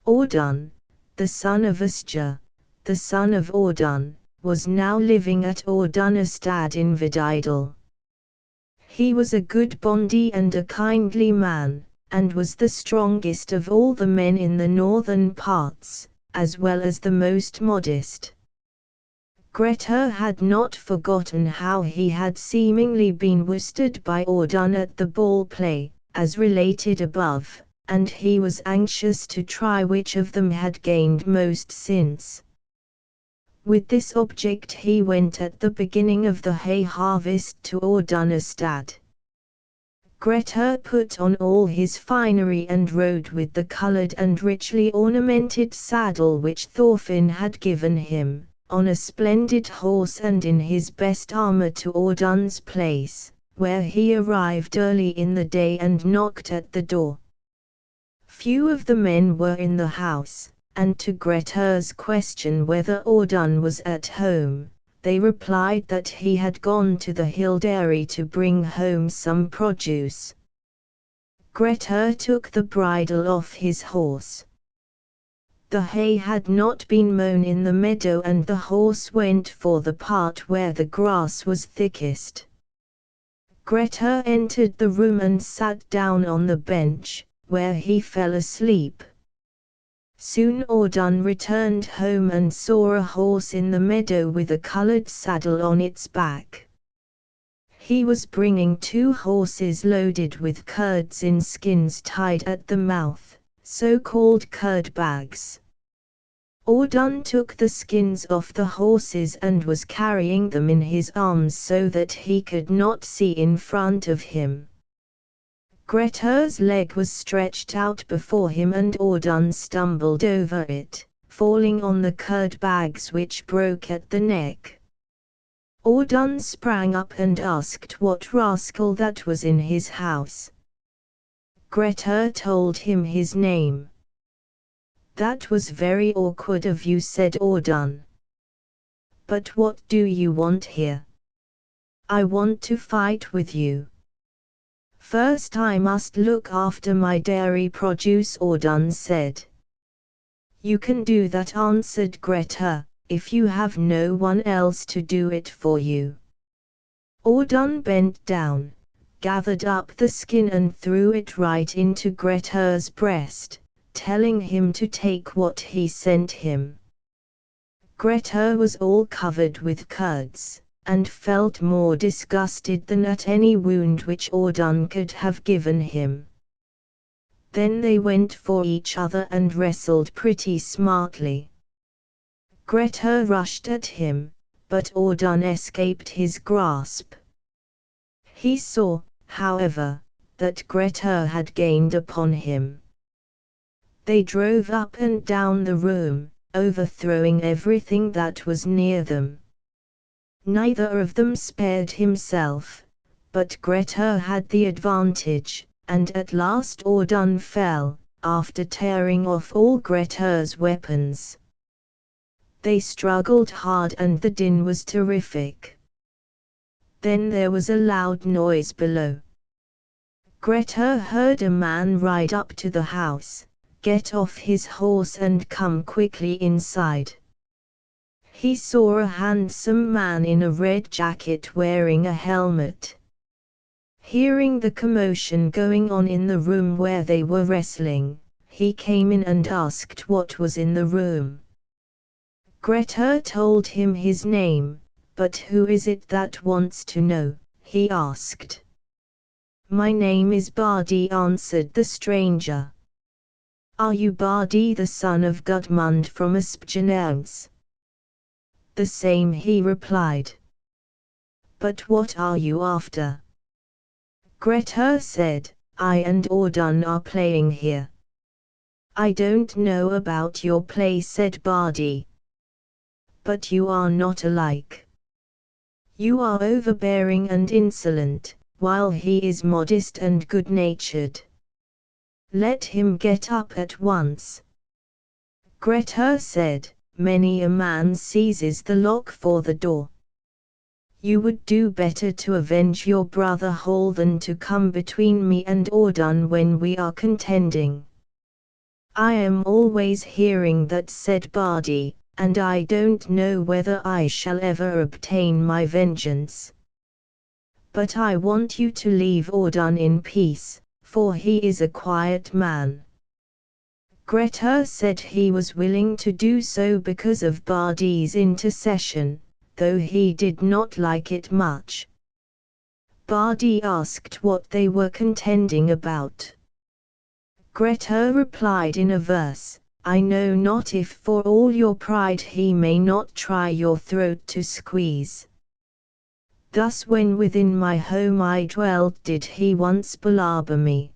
Audun, the son of Asger, the son of Audun, was now living at Audunastad in Vididal. He was a good bondie and a kindly man, and was the strongest of all the men in the northern parts, as well as the most modest. Grettir had not forgotten how he had seemingly been worsted by Audun at the ball play, as related above, and he was anxious to try which of them had gained most since. With this object he went at the beginning of the hay harvest to Audunastad. Grettir put on all his finery and rode with the coloured and richly ornamented saddle which Thorfinn had given him, on a splendid horse and in his best armour to Audun's place, where he arrived early in the day and knocked at the door. Few of the men were in the house, and to Grettir's question whether Audun was at home, they replied that he had gone to the hill dairy to bring home some produce. Grettir took the bridle off his horse. The hay had not been mown in the meadow and the horse went for the part where the grass was thickest. Grettir entered the room and sat down on the bench, where he fell asleep. Soon Audun returned home and saw a horse in the meadow with a coloured saddle on its back. He was bringing 2 horses loaded with curds in skins tied at the mouth, so-called curd bags. Audun took the skins off the horses and was carrying them in his arms so that he could not see in front of him. Grettir's leg was stretched out before him and Audun stumbled over it, falling on the curd bags which broke at the neck. Audun sprang up and asked what rascal that was in his house. Grettir told him his name. "That was very awkward of you," said Audun. "But what do you want here?" "I want to fight with you." "First I must look after my dairy produce," Audun said. "You can do that," answered Grettir, "if you have no one else to do it for you." Audun bent down, gathered up the skin and threw it right into Grettir's breast, telling him to take what he sent him. Grettir was all covered with curds, and felt more disgusted than at any wound which Audun could have given him. Then they went for each other and wrestled pretty smartly. Grettir rushed at him, but Audun escaped his grasp. He saw, however, that Grettir had gained upon him. They drove up and down the room, overthrowing everything that was near them. Neither of them spared himself, but Grettir had the advantage, and at last Audun fell, after tearing off all Grettir's weapons. They struggled hard and the din was terrific. Then there was a loud noise below. Grettir heard a man ride up to the house, get off his horse and come quickly inside. He saw a handsome man in a red jacket wearing a helmet. Hearing the commotion going on in the room where they were wrestling, he came in and asked what was in the room. Grettir told him his name, but who is it that wants to know, he asked. My name is Bardi, answered the stranger. Are you Bardi, the son of Gudmund from Aspjenauns? The same, he replied. But what are you after? Grettir said, I and Audun are playing here. I don't know about your play, said Bardi. But you are not alike. You are overbearing and insolent, while he is modest and good-natured. Let him get up at once. Grettir said, many a man seizes the lock for the door. You would do better to avenge your brother Hall than to come between me and Audun when we are contending. I am always hearing that, said Bardi, and I don't know whether I shall ever obtain my vengeance. But I want you to leave Audun in peace, for he is a quiet man. Grettir said he was willing to do so because of Bardi's intercession, though he did not like it much. Bardi asked what they were contending about. Grettir replied in a verse, I know not if for all your pride he may not try your throat to squeeze. Thus when within my home I dwelled did he once palaver me.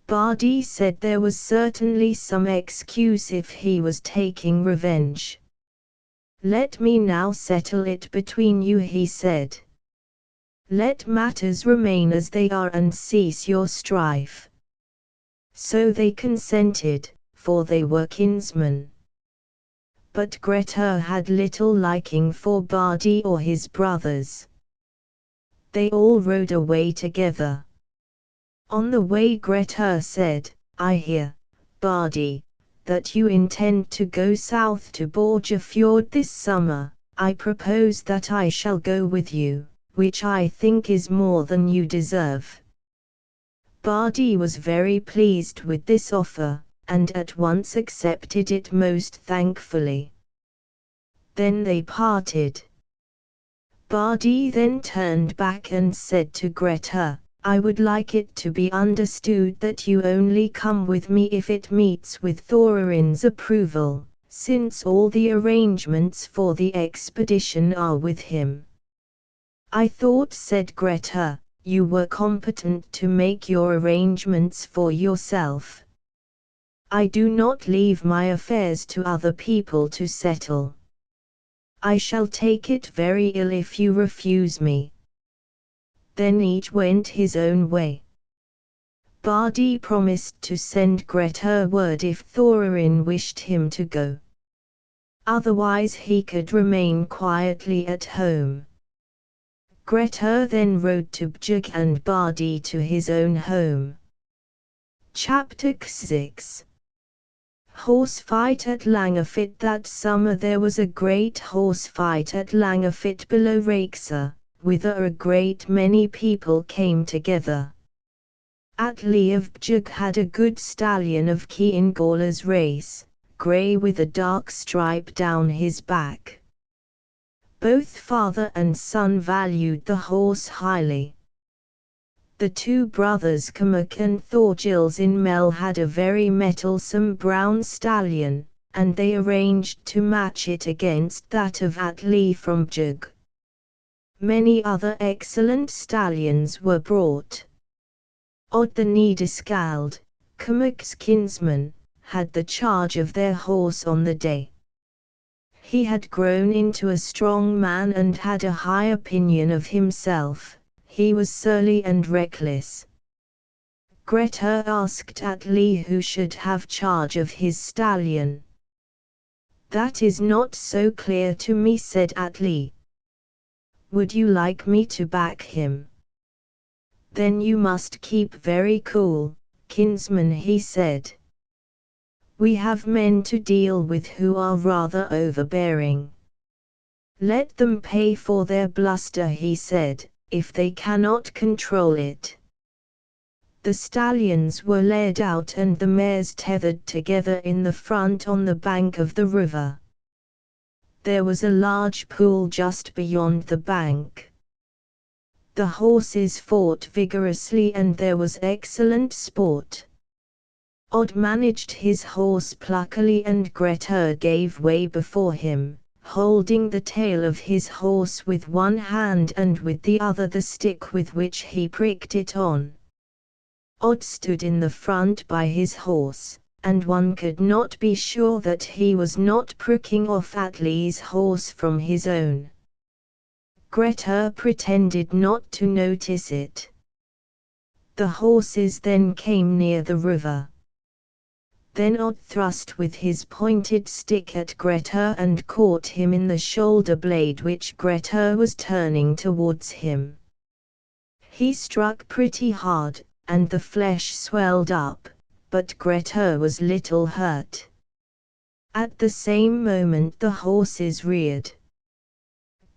Bardi said there was certainly some excuse if he was taking revenge. Let me now settle it between you, he said. Let matters remain as they are and cease your strife. So they consented, for they were kinsmen. But Grettir had little liking for Bardi or his brothers. They all rode away together. On the way Grettir said, "I hear, Bardi, that you intend to go south to Borgafjord this summer. I propose that I shall go with you, which I think is more than you deserve." Bardi was very pleased with this offer, and at once accepted it most thankfully. Then they parted. Bardi then turned back and said to Grettir, "I would like it to be understood that you only come with me if it meets with Thorin's approval, since all the arrangements for the expedition are with him." "I thought," said Grettir, "you were competent to make your arrangements for yourself. I do not leave my affairs to other people to settle. I shall take it very ill if you refuse me." Then each went his own way. Bardi promised to send Grettir word if Thorin wished him to go. Otherwise he could remain quietly at home. Grettir then rode to Bjugg and Bardi to his own home. Chapter 6. Horse fight at Langefit. That summer there was a great horse fight at Langefit below Rakeser, whither a great many people came together. Atli of Bjugg had a good stallion of Kiengala's race, grey with a dark stripe down his back. Both father and son valued the horse highly. The two brothers Cammac and Thorgils in Mel had a very mettlesome brown stallion, and they arranged to match it against that of Atli from Bjugg. Many other excellent stallions were brought. Odd the Needescald, Cammac's kinsman, had the charge of their horse on the day. He had grown into a strong man and had a high opinion of himself. He was surly and reckless. Grettir asked Atli who should have charge of his stallion. "That is not so clear to me," said Atli. "Would you like me to back him?" "Then you must keep very cool, kinsman," he said. "We have men to deal with who are rather overbearing. Let them pay for their bluster," he said, "if they cannot control it." The stallions were led out and the mares tethered together in the front on the bank of the river. There was a large pool just beyond the bank. The horses fought vigorously and there was excellent sport. Odd managed his horse pluckily and Grettir gave way before him, holding the tail of his horse with one hand and with the other the stick with which he pricked it on. Odd stood in the front by his horse, and one could not be sure that he was not pricking off Atli's horse from his own. Grettir pretended not to notice it. The horses then came near the river. Then Odd thrust with his pointed stick at Grettir and caught him in the shoulder blade which Grettir was turning towards him. He struck pretty hard, and the flesh swelled up, but Grettir was little hurt. At the same moment the horses reared.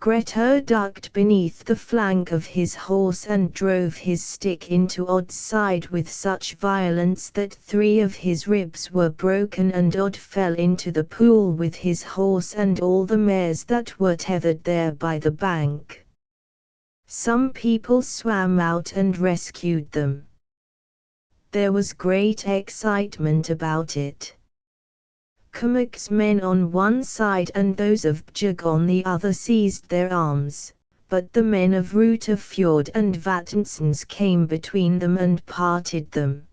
Grettir ducked beneath the flank of his horse and drove his stick into Odd's side with such violence that 3 of his ribs were broken and Odd fell into the pool with his horse and all the mares that were tethered there by the bank. Some people swam out and rescued them. There was great excitement about it. Cammac's men on one side and those of Bjugg on the other seized their arms, but the men of Rutafjord and Vatnsens came between them and parted them.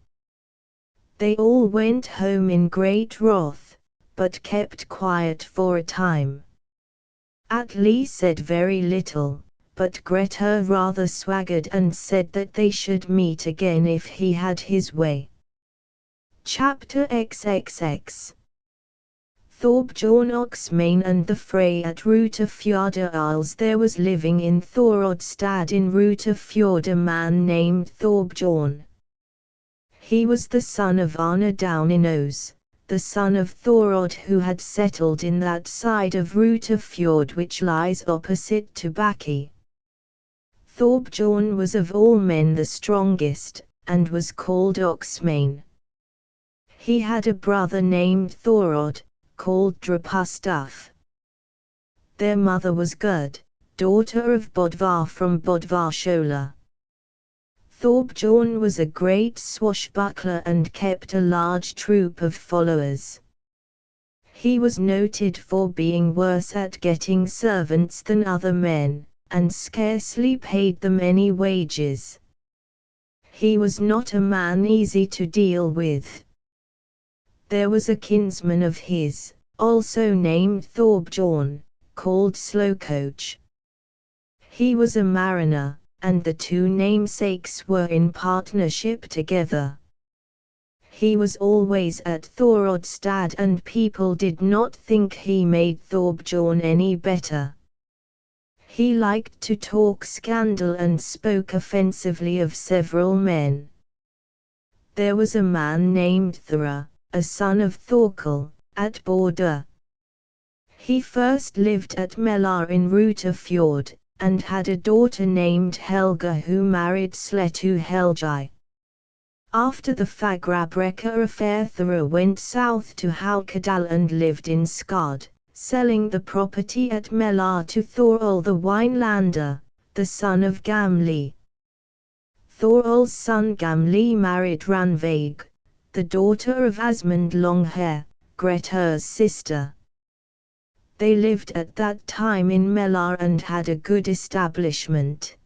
They all went home in great wrath, but kept quiet for a time. Atli said very little, but Grettir rather swaggered and said that they should meet again if he had his way. Chapter XXX. Thorbjorn Oxmane and the Frey at Rutafjorda Isles. There was living in Thorodstad in Rutafjord a man named Thorbjorn. He was the son of Arna down in Os, the son of Thorod, who had settled in that side of Rutafjord which lies opposite to Baki. Thorbjorn was of all men the strongest, and was called Oxmane. He had a brother named Thorod, called Drapustaf. Their mother was Gerd, daughter of Bodvar from Bodvarshola. Thorbjorn was a great swashbuckler and kept a large troop of followers. He was noted for being worse at getting servants than other men, and scarcely paid them any wages. He was not a man easy to deal with. There was a kinsman of his, also named Thorbjorn, called Slowcoach. He was a mariner, and the two namesakes were in partnership together. He was always at Thorodstad, and people did not think he made Thorbjorn any better. He liked to talk scandal and spoke offensively of several men. There was a man named Thora, a son of Thorkel, at Border. He first lived at Melar in Rutafjord, and had a daughter named Helga who married Sletu Helgi. After the Fagrabrekka affair, Thora went south to Haukadal and lived in Skard, selling the property at Melar to Thorol the Winelander, the son of Gamli. Thorol's son Gamli married Ranveig, the daughter of Asmund Longhair, Grettir's sister. They lived at that time in Melar and had a good establishment.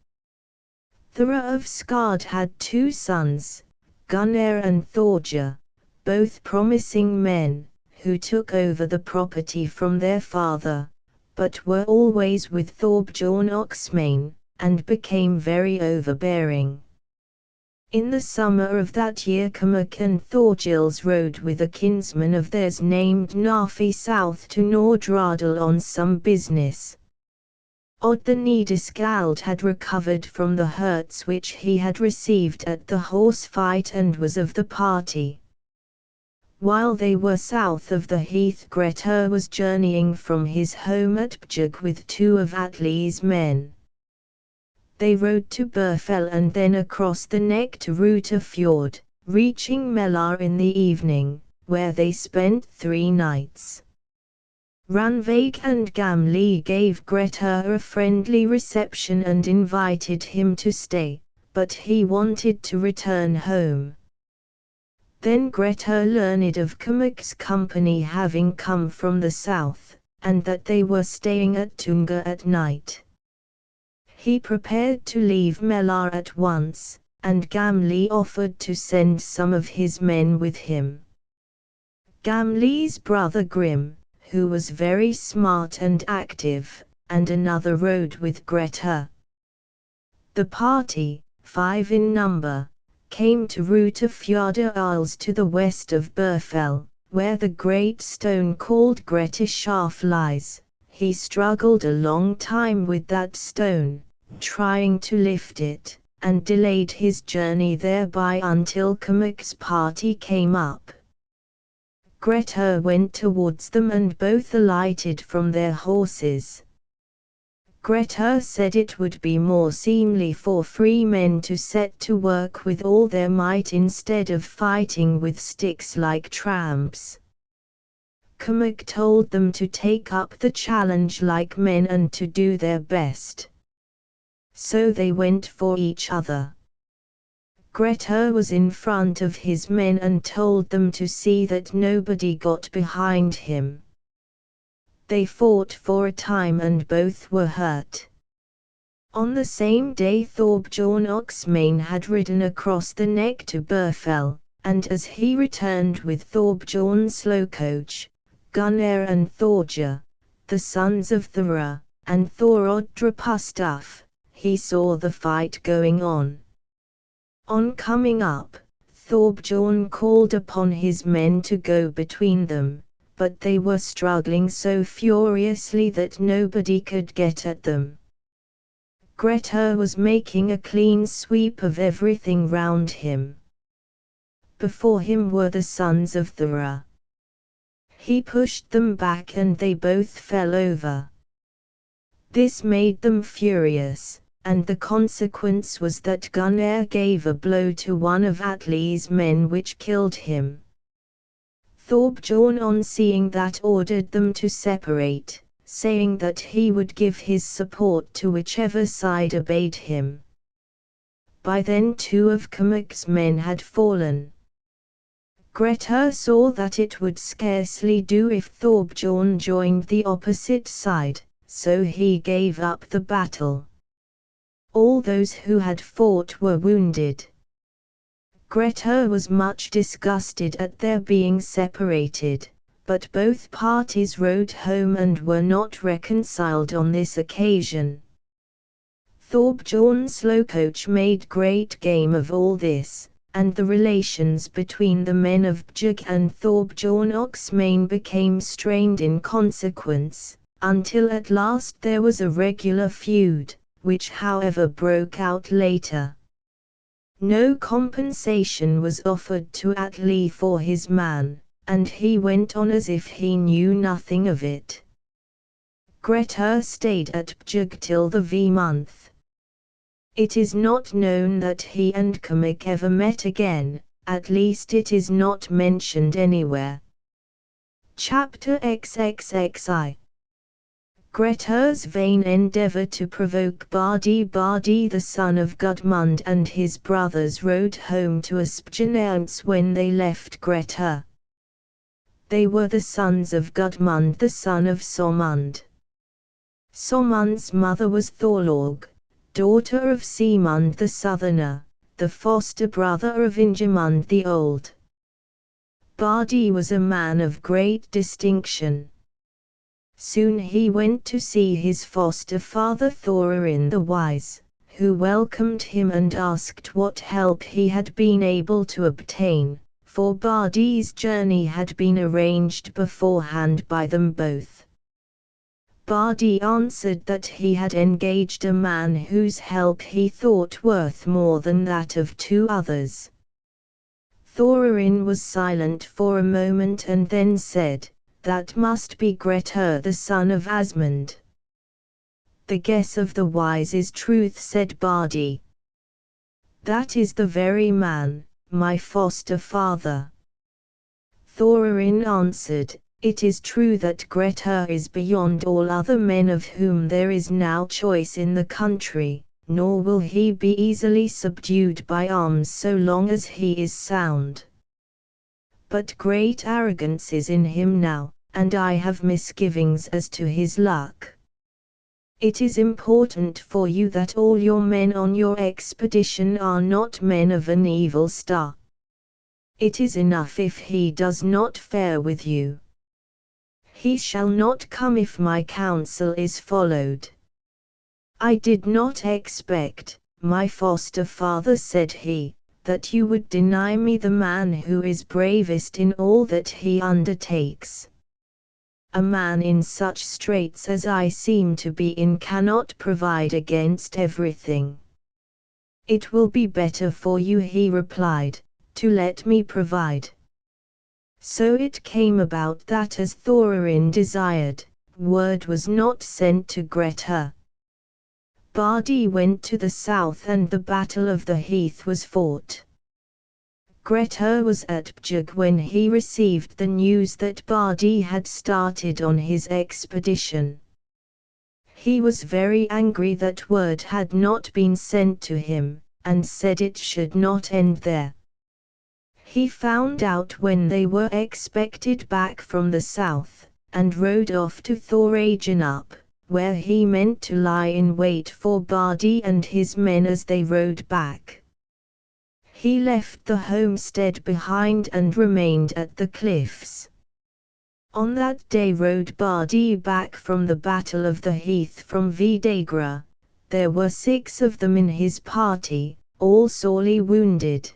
Thora of Skard had two sons, Gunnar and Thorger, both promising men, who took over the property from their father, but were always with Thorbjorn Oxmane, and became very overbearing. In the summer of that year Cormac and Thorgils rode with a kinsman of theirs named Nafi south to Nordradal on some business. Odd the Nidaskald had recovered from the hurts which he had received at the horse fight and was of the party. While they were south of the heath, Grettir was journeying from his home at Bjug with two of Atli's men. They rode to Burfell and then across the neck to Rutafjord, reaching Melar in the evening, where they spent 3 nights. Ranveig and Gamli gave Grettir a friendly reception and invited him to stay, but he wanted to return home. Then Grettir learned of Cormac's company having come from the south, and that they were staying at Tunga at night. He prepared to leave Melar at once, and Gamli offered to send some of his men with him. Gamli's brother Grim, who was very smart and active, and another rode with Grettir. The party, 5 in number, came to Rutafjorda Isles to the west of Burfell, where the great stone called Grettir Shaft lies. He struggled a long time with that stone, trying to lift it, and delayed his journey thereby until Cormac's party came up. Grettir went towards them and both alighted from their horses. Grettir said it would be more seemly for free men to set to work with all their might instead of fighting with sticks like tramps. Cormac told them to take up the challenge like men and to do their best. So they went for each other. Grettir was in front of his men and told them to see that nobody got behind him. They fought for a time and both were hurt. On the same day Thorbjorn Oxmane had ridden across the neck to Burfell, and as he returned with Thorbjorn Slowcoach, Gunnar and Thorger, the sons of Thora, and Thorod Drapustaf, he saw the fight going on. On coming up, Thorbjorn called upon his men to go between them, but they were struggling so furiously that nobody could get at them. Grettir was making a clean sweep of everything round him. Before him were the sons of Thora. He pushed them back and they both fell over. This made them furious, and the consequence was that Gunnar gave a blow to one of Atli's men which killed him. Thorbjorn, on seeing that, ordered them to separate, saying that he would give his support to whichever side obeyed him. By then 2 of Cormac's men had fallen. Grettir saw that it would scarcely do if Thorbjorn joined the opposite side, so he gave up the battle. All those who had fought were wounded. Grettir was much disgusted at their being separated, but both parties rode home and were not reconciled on this occasion. Thorbjorn Slowcoach made great game of all this, and the relations between the men of Bjugg and Thorbjorn Oxmane became strained in consequence, until at last there was a regular feud, which however broke out later. No compensation was offered to Atli for his man, and he went on as if he knew nothing of it. Grettir stayed at Bjugg till the V month. It is not known that he and Cormac ever met again, at least it is not mentioned anywhere. Chapter XXXI. Grettir's vain endeavour to provoke Bardi. Bardi the son of Gudmund and his brothers rode home to Aspjorn when they left Grettir. They were the sons of Gudmund the son of Somund. Somund's mother was Thorlaug, daughter of Semund the Southerner, the foster brother of Ingemund the Old. Bardi was a man of great distinction. Soon he went to see his foster father Thorin the Wise, who welcomed him and asked what help he had been able to obtain, for Bardi's journey had been arranged beforehand by them both. Bardi answered that he had engaged a man whose help he thought worth more than that of 2 others. Thorin was silent for a moment and then said, "That must be Grettir the son of Asmund." "The guess of the wise is truth," said Bardi. "That is the very man, my foster father." Thorin answered, "It is true that Grettir is beyond all other men of whom there is now choice in the country, nor will he be easily subdued by arms so long as he is sound. But great arrogance is in him now, and I have misgivings as to his luck. It is important for you that all your men on your expedition are not men of an evil star. It is enough if he does not fare with you. He shall not come if my counsel is followed." "I did not expect, my foster father," said he, "that you would deny me the man who is bravest in all that he undertakes. A man in such straits as I seem to be in cannot provide against everything." "It will be better for you," he replied, "to let me provide." So it came about that as Thorin desired, word was not sent to Grettir. Bardi went to the south and the Battle of the Heath was fought. Grettir was at Bjugg when he received the news that Bardi had started on his expedition. He was very angry that word had not been sent to him, and said it should not end there. He found out when they were expected back from the south, and rode off to Thoragenup, where he meant to lie in wait for Bardi and his men as they rode back. He left the homestead behind and remained at the cliffs. On that day rode Bardi back from the Battle of the Heath from Vidagra. There were 6 of them in his party, all sorely wounded.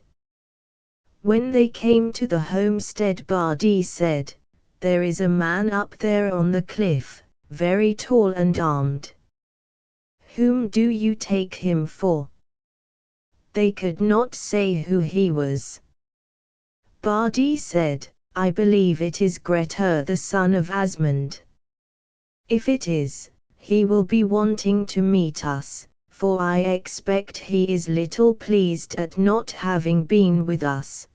When they came to the homestead, Bardi said, "There is a man up there on the cliff, very tall and armed. Whom do you take him for?" They could not say who he was. Bardi said, "I believe it is Grettir, the son of Asmund. If it is, he will be wanting to meet us, for I expect he is little pleased at not having been with us.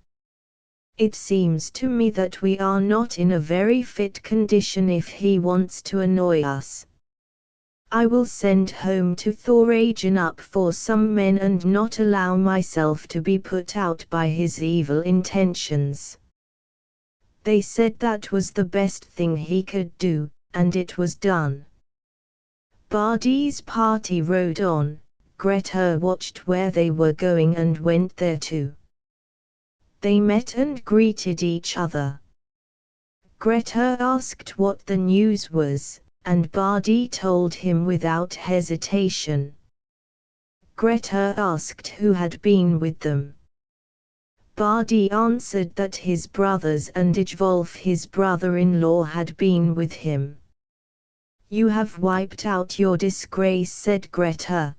It seems to me that we are not in a very fit condition if he wants to annoy us. I will send home to Thoragin up for some men and not allow myself to be put out by his evil intentions." They said that was the best thing he could do, and it was done. Bardi's party rode on. Grettir watched where they were going and went there too. They met and greeted each other. Grettir asked what the news was, and Bardi told him without hesitation. Grettir asked who had been with them. Bardi answered that his brothers and Ijvolf, his brother-in-law, had been with him. "You have wiped out your disgrace," said Grettir.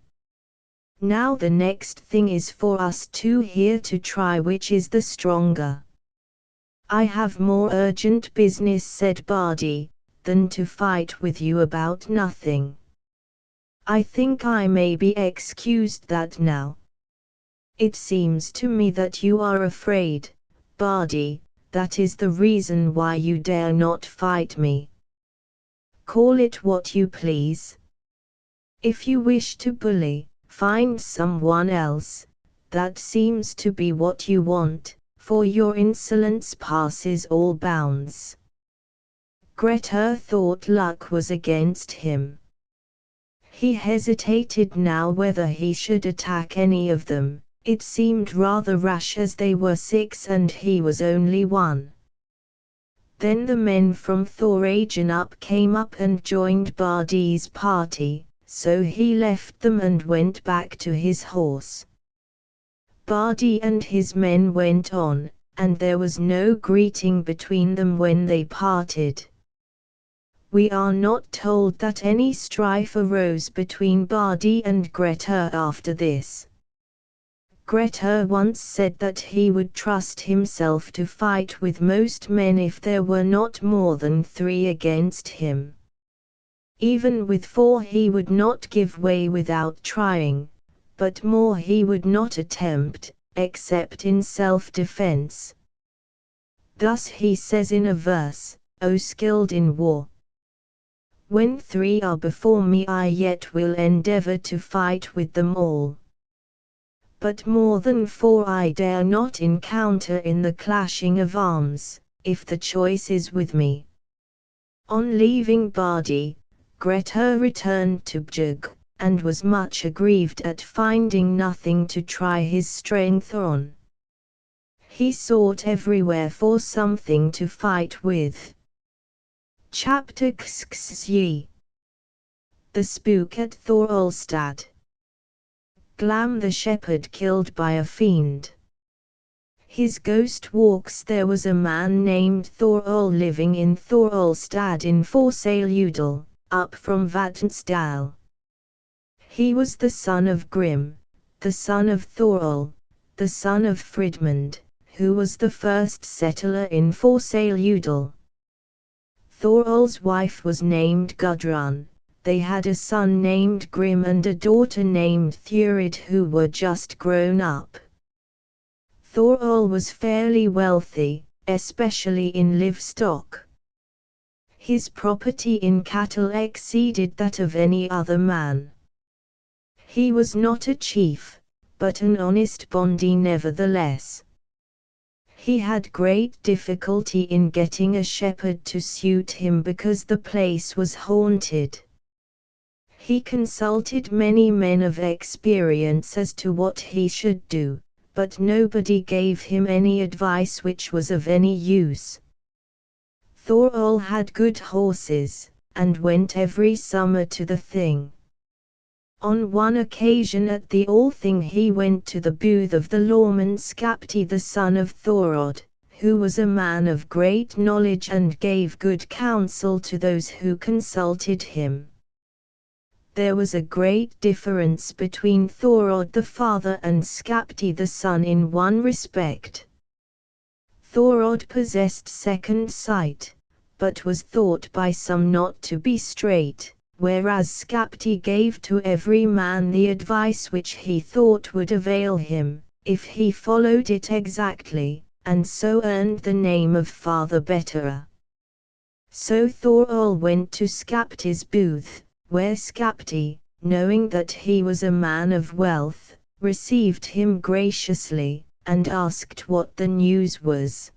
"Now the next thing is for us two here to try which is the stronger." "I have more urgent business," said Bardi, "than to fight with you about nothing. I think I may be excused that now. It seems to me that you are afraid, Bardi, that is the reason why you dare not fight me. Call it what you please. If you wish to bully, find someone else. That seems to be what you want, for your insolence passes all bounds." Grettir thought luck was against him. He hesitated now whether he should attack any of them. It seemed rather rash as they were 6 and he was only 1. Then the men from Thoragin up came up and joined Bardi's party, so he left them and went back to his horse. Bardi and his men went on, and there was no greeting between them when they parted. We are not told that any strife arose between Bardi and Grettir after this. Grettir once said that he would trust himself to fight with most men if there were not more than 3 against him. Even with 4 he would not give way without trying, but more he would not attempt, except in self-defense. Thus he says in a verse, "O skilled in war, when 3 are before me I yet will endeavor to fight with them all. But more than 4 I dare not encounter in the clashing of arms, if the choice is with me." On leaving Bardi, Grettir returned to Bjugg, and was much aggrieved at finding nothing to try his strength on. He sought everywhere for something to fight with. Chapter XXX. The Spook at Thorolstad. Glam the shepherd killed by a fiend. His ghost walks. There was a man named Thorol living in Thorolstad in Forsaludal, up from Vatnsdal. He was the son of Grim, the son of Thorol, the son of Fridmund, who was the first settler in Forsaludal. Thorol's wife was named Gudrun. They had a son named Grim and a daughter named Thurid who were just grown up. Thorol was fairly wealthy, especially in livestock. His property in cattle exceeded that of any other man. He was not a chief, but an honest bondi nevertheless. He had great difficulty in getting a shepherd to suit him because the place was haunted. He consulted many men of experience as to what he should do, but nobody gave him any advice which was of any use. Thorol had good horses, and went every summer to the Thing. On one occasion at the Althing he went to the booth of the lawman Skapti the son of Thorod, who was a man of great knowledge and gave good counsel to those who consulted him. There was a great difference between Thorod the father and Skapti the son in one respect. Thorod possessed second sight, but was thought by some not to be straight, whereas Skapti gave to every man the advice which he thought would avail him, if he followed it exactly, and so earned the name of Father Betterer. So Thorol went to Skapti's booth, where Skapti, knowing that he was a man of wealth, received him graciously, and asked what the news was.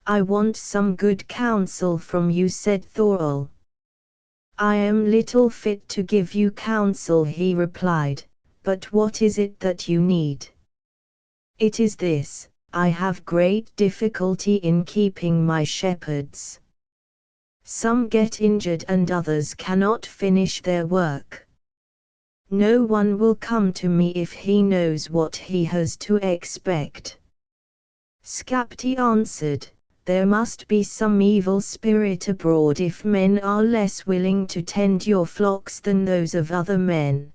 "I want some good counsel from you," said Thorol. "I am little fit to give you counsel," he replied, "but what is it that you need?" "It is this: I have great difficulty in keeping my shepherds. Some get injured and others cannot finish their work. No one will come to me if he knows what he has to expect." Skapti answered, "There must be some evil spirit abroad if men are less willing to tend your flocks than those of other men.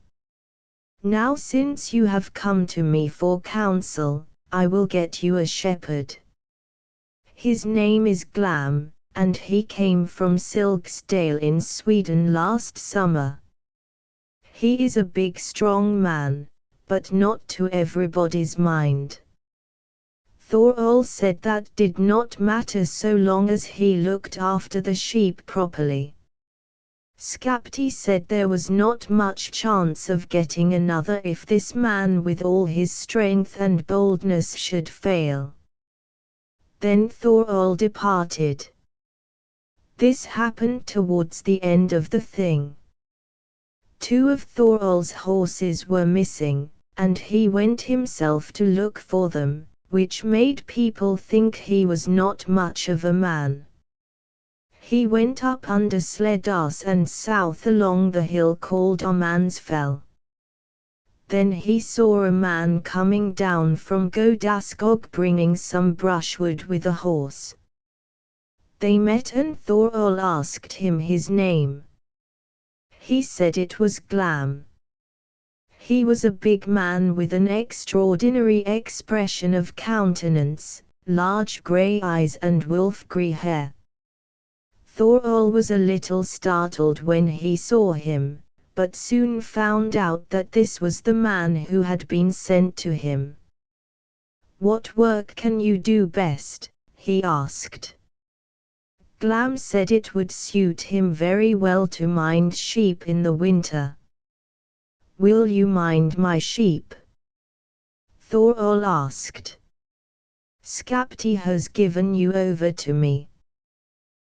Now since you have come to me for counsel, I will get you a shepherd. His name is Glam, and he came from Silksdale in Sweden last summer. He is a big strong man, but not to everybody's mind." Thorol said that did not matter so long as he looked after the sheep properly. Skapti said there was not much chance of getting another if this man with all his strength and boldness should fail. Then Thorol departed. This happened towards the end of the thing. 2 of Thorol's horses were missing, and he went himself to look for them, which made people think he was not much of a man. He went up under Sledars and south along the hill called Omansfell. Then he saw a man coming down from Godaskog bringing some brushwood with a horse. They met and Thorol asked him his name. He said it was Glam. He was a big man with an extraordinary expression of countenance, large grey eyes and wolf-grey hair. Thorol was a little startled when he saw him, but soon found out that this was the man who had been sent to him. "What work can you do best?" he asked. Glam said it would suit him very well to mind sheep in the winter. "Will you mind my sheep?" Thorol asked. "Skapti has given you over to me.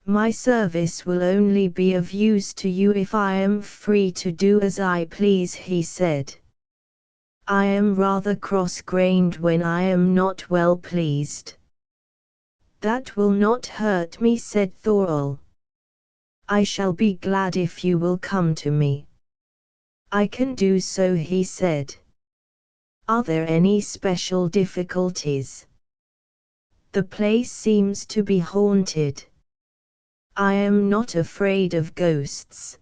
My service will only be of use to you if I am free to do as I please," he said. "I am rather cross-grained when I am not well pleased." "That will not hurt me," said Thorol. "I shall be glad if you will come to me." "I can do so," he said. "Are there any special difficulties?" "The place seems to be haunted." "I am not afraid of ghosts."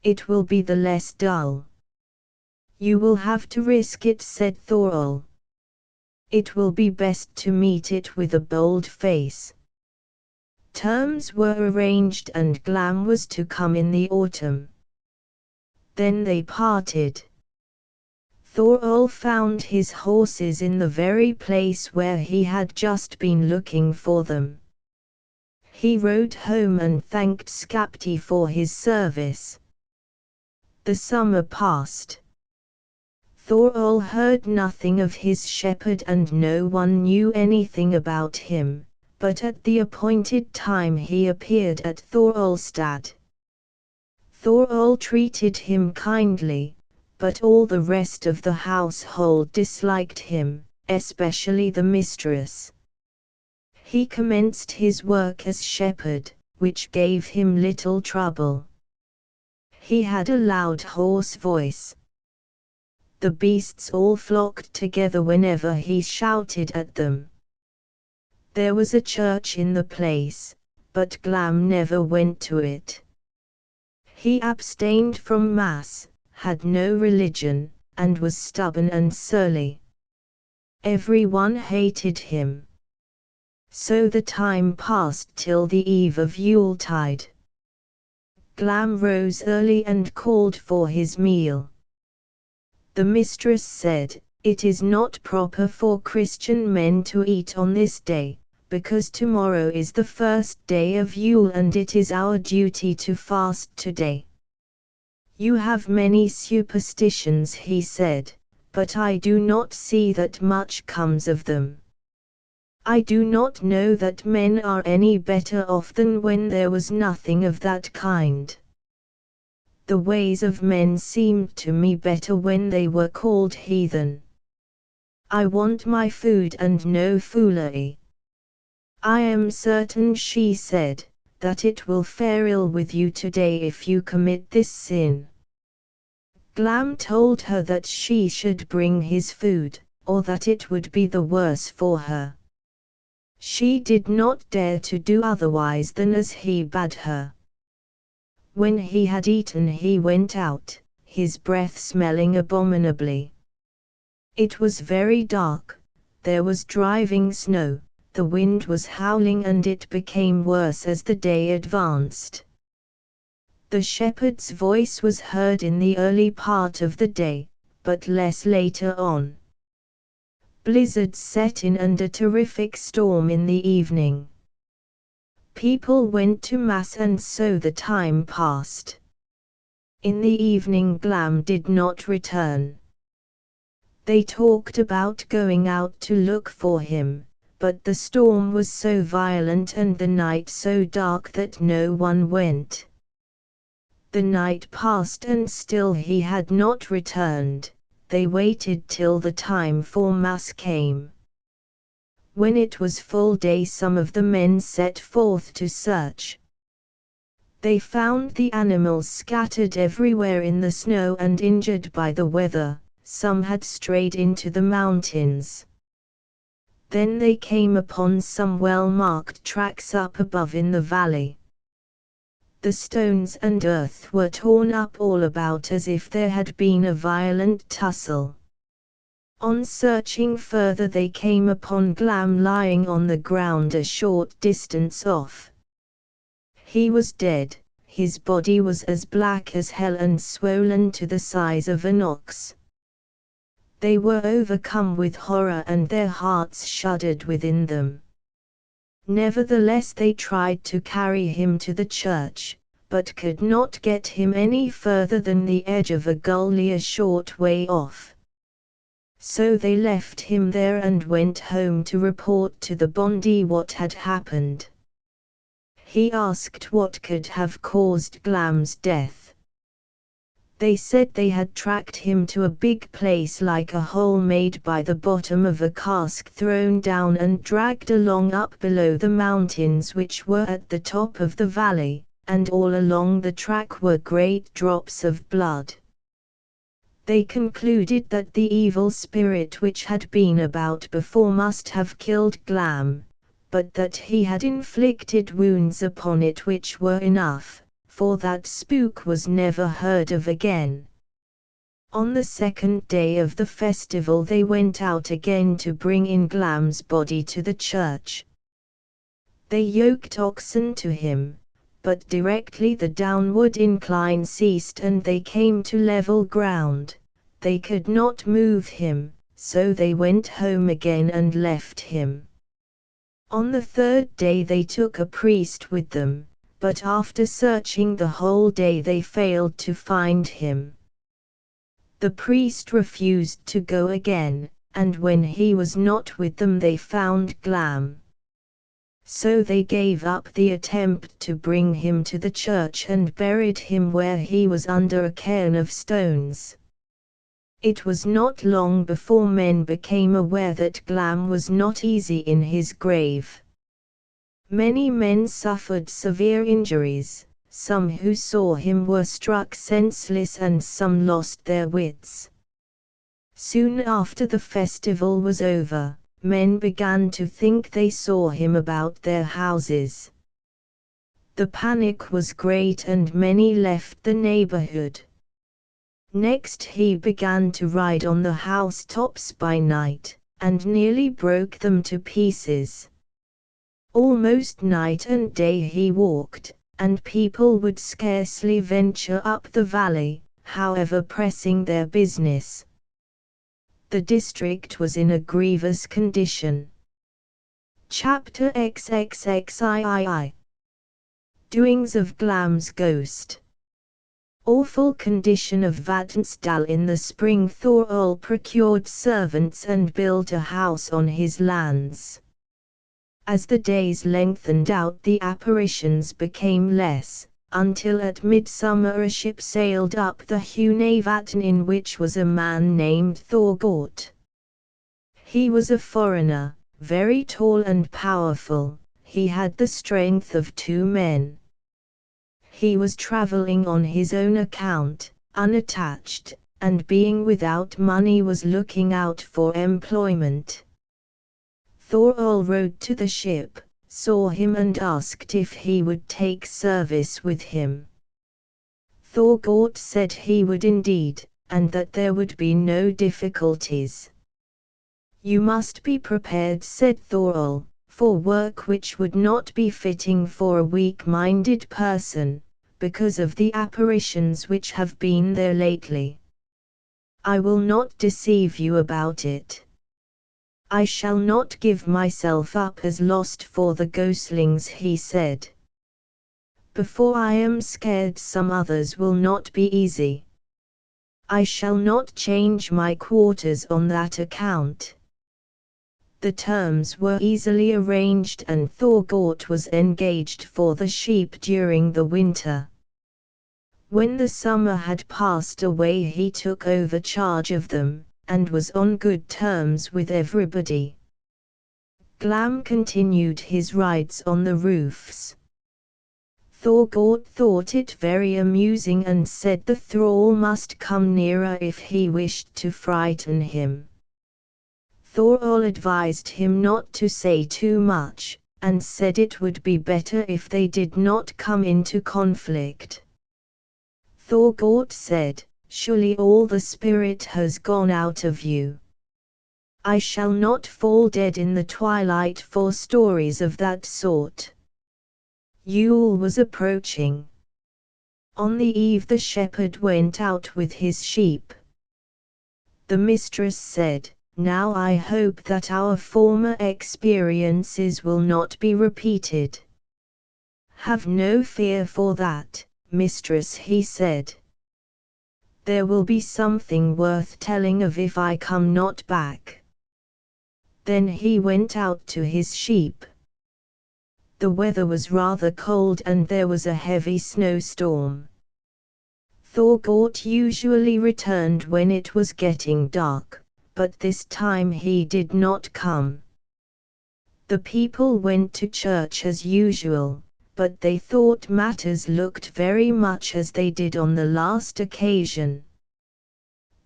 "It will be the less dull." "You will have to risk it," said Thorol. "It will be best to meet it with a bold face." Terms were arranged and Glam was to come in the autumn. Then they parted. Thorol found his horses in the very place where he had just been looking for them. He rode home and thanked Skapti for his service. The summer passed. Thorol heard nothing of his shepherd and no one knew anything about him, but at the appointed time he appeared at Thorolstad. Thorol treated him kindly, but all the rest of the household disliked him, especially the mistress. He commenced his work as shepherd, which gave him little trouble. He had a loud hoarse voice. The beasts all flocked together whenever he shouted at them. There was a church in the place, but Glam never went to it. He abstained from Mass, had no religion, and was stubborn and surly. Everyone hated him. So the time passed till the eve of Yuletide. Glam rose early and called for his meal. The mistress said, "It is not proper for Christian men to eat on this day, because tomorrow is the first day of Yule and it is our duty to fast today." "You have many superstitions," he said, "but I do not see that much comes of them. I do not know that men are any better off than when there was nothing of that kind. The ways of men seemed to me better when they were called heathen. I want my food and no foolery." "I am certain," she said, "that it will fare ill with you today if you commit this sin." Glam told her that she should bring his food, or that it would be the worse for her. She did not dare to do otherwise than as he bade her. When he had eaten he went out, his breath smelling abominably. It was very dark, there was driving snow, the wind was howling and it became worse as the day advanced. The shepherd's voice was heard in the early part of the day, but less later on. Blizzards set in and a terrific storm in the evening. People went to Mass and so the time passed. In the evening Glam did not return. They talked about going out to look for him, but the storm was so violent and the night so dark that no one went. The night passed and still he had not returned. They waited till the time for Mass came. When it was full day some of the men set forth to search. They found the animals scattered everywhere in the snow and injured by the weather, some had strayed into the mountains. Then they came upon some well-marked tracks up above in the valley. The stones and earth were torn up all about as if there had been a violent tussle. On searching further they came upon Glam lying on the ground a short distance off. He was dead, his body was as black as hell and swollen to the size of an ox. They were overcome with horror and their hearts shuddered within them. Nevertheless they tried to carry him to the church, but could not get him any further than the edge of a gully a short way off. So they left him there and went home to report to the Bondi what had happened. He asked what could have caused Glam's death. They said they had tracked him to a big place like a hole made by the bottom of a cask thrown down and dragged along up below the mountains which were at the top of the valley, and all along the track were great drops of blood. They concluded that the evil spirit which had been about before must have killed Glam, but that he had inflicted wounds upon it which were enough, for that spook was never heard of again. On the second day of the festival they went out again to bring in Glam's body to the church. They yoked oxen to him, but directly the downward incline ceased and they came to level ground, they could not move him, so they went home again and left him. On the third day they took a priest with them, but after searching the whole day they failed to find him. The priest refused to go again, and when he was not with them they found Glam. So they gave up the attempt to bring him to the church and buried him where he was under a cairn of stones. It was not long before men became aware that Glam was not easy in his grave. Many men suffered severe injuries, Some who saw him were struck senseless and some lost their wits. Soon after the festival was over, men began to think they saw him about their houses. The panic was great and many left the neighborhood. Next he began to ride on the housetops by night, and nearly broke them to pieces. Almost night and day he walked, and people would scarcely venture up the valley, however pressing their business. The district was in a grievous condition. Chapter XXXIII. Doings of Glam's Ghost. Awful condition of Vatnsdal. In the spring Thorol procured servants and built a house on his lands. As the days lengthened out the apparitions became less, until at midsummer a ship sailed up the Hunavatn in which was a man named Thorgort. He was a foreigner, very tall and powerful. He had the strength of 2 men. He was traveling on his own account, unattached, and being without money was looking out for employment. Thorol rode to the ship, saw him and asked if he would take service with him. Thorgort said he would indeed, and that there would be no difficulties. You must be prepared, said Thorol, for work which would not be fitting for a weak-minded person, because of the apparitions which have been there lately. I will not deceive you about it. I shall not give myself up as lost for the ghostlings, he said. Before I am scared some others will not be easy. I shall not change my quarters on that account. The terms were easily arranged and Thorgort was engaged for the sheep during the winter. When the summer had passed away he took over charge of them, and was on good terms with everybody. Glam continued his rides on the roofs. Thorgort thought it very amusing and said the thrall must come nearer if he wished to frighten him. Thorol advised him not to say too much, and said it would be better if they did not come into conflict. Thorgort said, surely all the spirit has gone out of you. I shall not fall dead in the twilight for stories of that sort. Yule was approaching. On the eve the shepherd went out with his sheep. The mistress said, now I hope that our former experiences will not be repeated. Have no fear for that, mistress, he said. There will be something worth telling of if I come not back. Then he went out to his sheep. The weather was rather cold and there was a heavy snowstorm. Thorgort usually returned when it was getting dark, but this time he did not come. The people went to church as usual, but they thought matters looked very much as they did on the last occasion.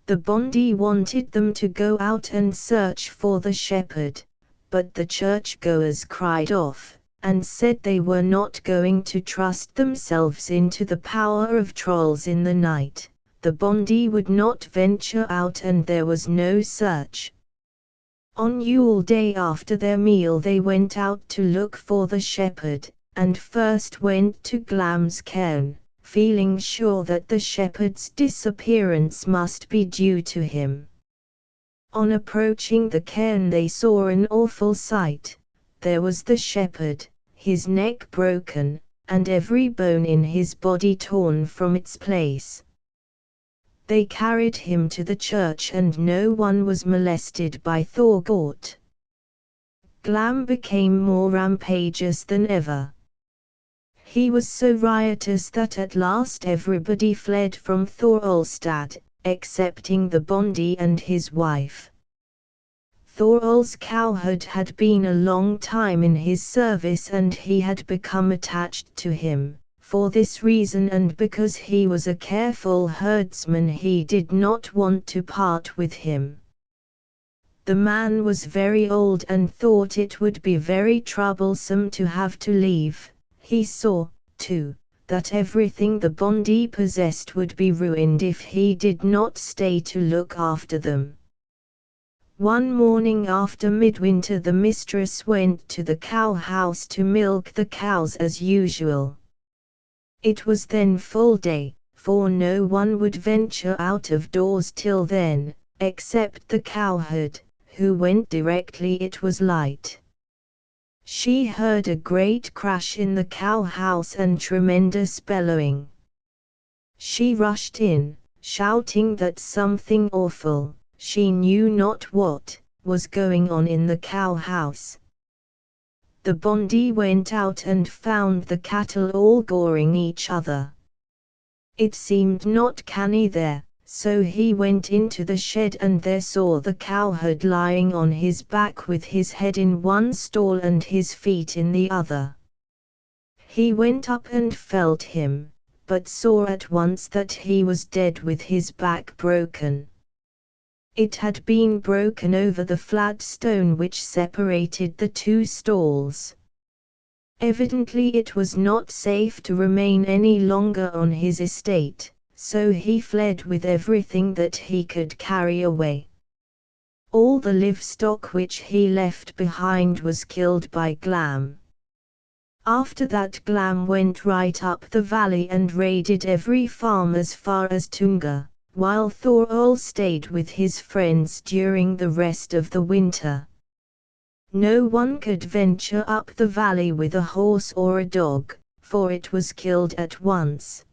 The Bondi wanted them to go out and search for the shepherd, but the churchgoers cried off, and said they were not going to trust themselves into the power of trolls in the night. The Bondi would not venture out and there was no search. On Yule Day after their meal they went out to look for the shepherd, and first went to Glam's cairn, feeling sure that the shepherd's disappearance must be due to him. On approaching the cairn they saw an awful sight. There was the shepherd, his neck broken, and every bone in his body torn from its place. They carried him to the church and no one was molested by Thorgort. Glam became more rampageous than ever. He was so riotous that at last everybody fled from Thorolstad, excepting the Bondi and his wife. Thorol's cowherd had been a long time in his service and he had become attached to him, For this reason and because he was a careful herdsman, he did not want to part with him. The man was very old and thought it would be very troublesome to have to leave. He saw, too, that everything the Bondi possessed would be ruined if he did not stay to look after them. One morning after midwinter, the mistress went to the cow house to milk the cows as usual. It was then full day, for no one would venture out of doors till then, except the cowherd, who went directly it was light. She heard a great crash in the cow house and tremendous bellowing. She rushed in, shouting that something awful, she knew not what, was going on in the cow house. The Bondi went out and found the cattle all goring each other. It seemed not canny there, so he went into the shed and there saw the cowherd lying on his back with his head in one stall and his feet in the other. He went up and felt him, but saw at once that he was dead with his back broken. It had been broken over the flat stone which separated the two stalls. Evidently it was not safe to remain any longer on his estate, so he fled with everything that he could carry away. All the livestock which he left behind was killed by Glam. After that Glam went right up the valley and raided every farm as far as Tunga, while Thorol stayed with his friends during the rest of the winter. No one could venture up the valley with a horse or a dog, for it was killed at once.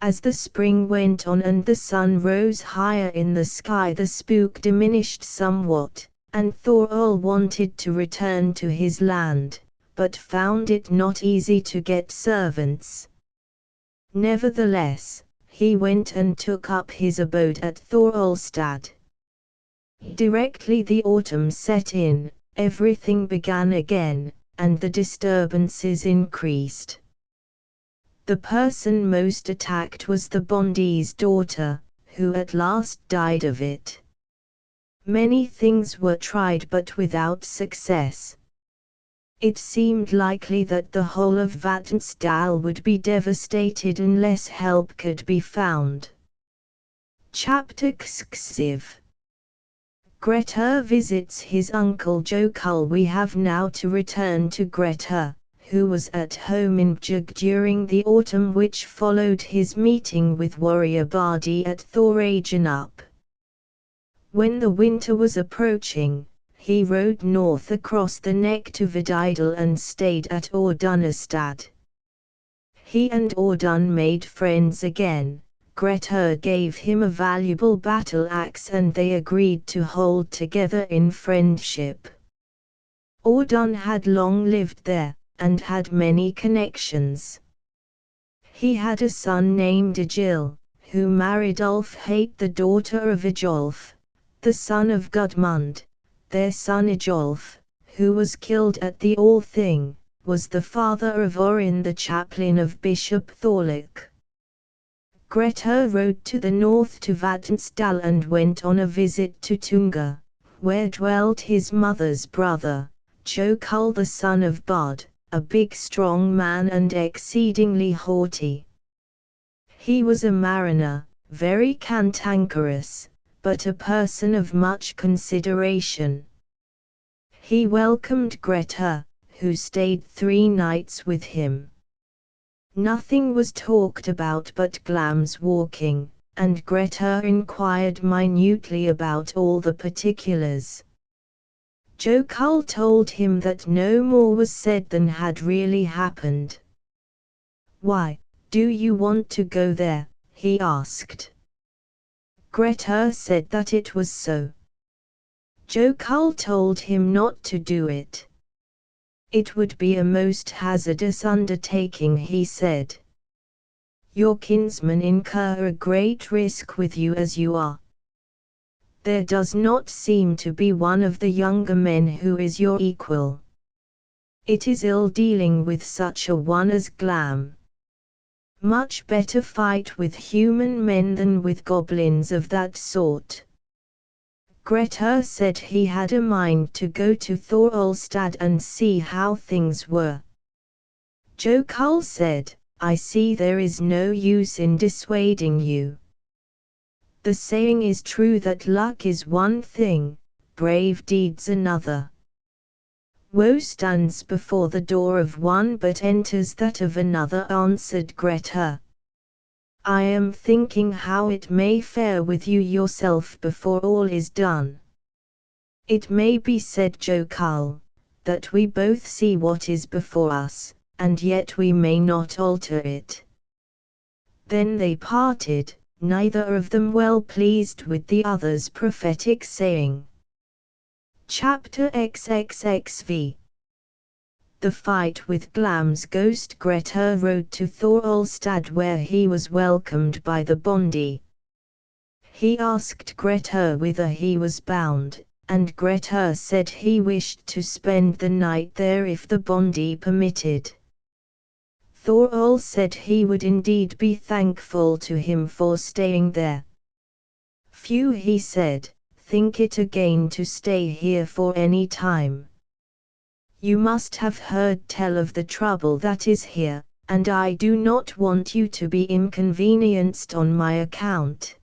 As the spring went on and the sun rose higher in the sky, the spook diminished somewhat, and Thorol wanted to return to his land, but found it not easy to get servants. Nevertheless, he went and took up his abode at Thorolstad. Directly the autumn set in, everything began again, and the disturbances increased. The person most attacked was the Bondi's daughter, who at last died of it. Many things were tried but without success. It seemed likely that the whole of Vatnsdal would be devastated unless help could be found. Chapter 6. Grettir visits his uncle Jokul. We have now to return to Grettir, who was at home in Bjugg during the autumn which followed his meeting with warrior Bardi at Thoragenup. When the winter was approaching, he rode north across the neck to Vididal and stayed at Ordunastad. He and Ordun made friends again. Grettir gave him a valuable battle axe and they agreed to hold together in friendship. Ordun had long lived there, and had many connections. He had a son named Egil, who married Ulfhate, the daughter of Ejolf, the son of Gudmund. Their son Ejolf, who was killed at the Althing, was the father of Orin, the chaplain of Bishop Thorluk. Grettir rode to the north to Vatnsdal and went on a visit to Tunga, where dwelt his mother's brother, Jokul the son of Bod, a big strong man and exceedingly haughty. He was a mariner, very cantankerous, but a person of much consideration. He welcomed Grettir, who stayed 3 nights with him. Nothing was talked about but Glam's walking, and Grettir inquired minutely about all the particulars. Jokul told him that no more was said than had really happened. "Why, do you want to go there?" he asked. Grettir said that it was so. Jokul told him not to do it. It would be a most hazardous undertaking, he said. Your kinsmen incur a great risk with you as you are. There does not seem to be one of the younger men who is your equal. It is ill dealing with such a one as Glam. Much better fight with human men than with goblins of that sort. Grettir said he had a mind to go to Thorolstad and see how things were. Jokul said, I see there is no use in dissuading you. The saying is true that luck is one thing, brave deeds another. Woe stands before the door of one but enters that of another, answered Grettir. I am thinking how it may fare with you yourself before all is done. It may be, said Jokul, that we both see what is before us, and yet we may not alter it. Then they parted, neither of them well pleased with the other's prophetic saying. Chapter XXXV. The fight with Glam's ghost. Grettir rode to Thorolstad, where he was welcomed by the Bondi. He asked Grettir whither he was bound, and Grettir said he wished to spend the night there if the Bondi permitted. Thorol said he would indeed be thankful to him for staying there. Few, he said, think it a gain to stay here for any time. You must have heard tell of the trouble that is here, and I do not want you to be inconvenienced on my account.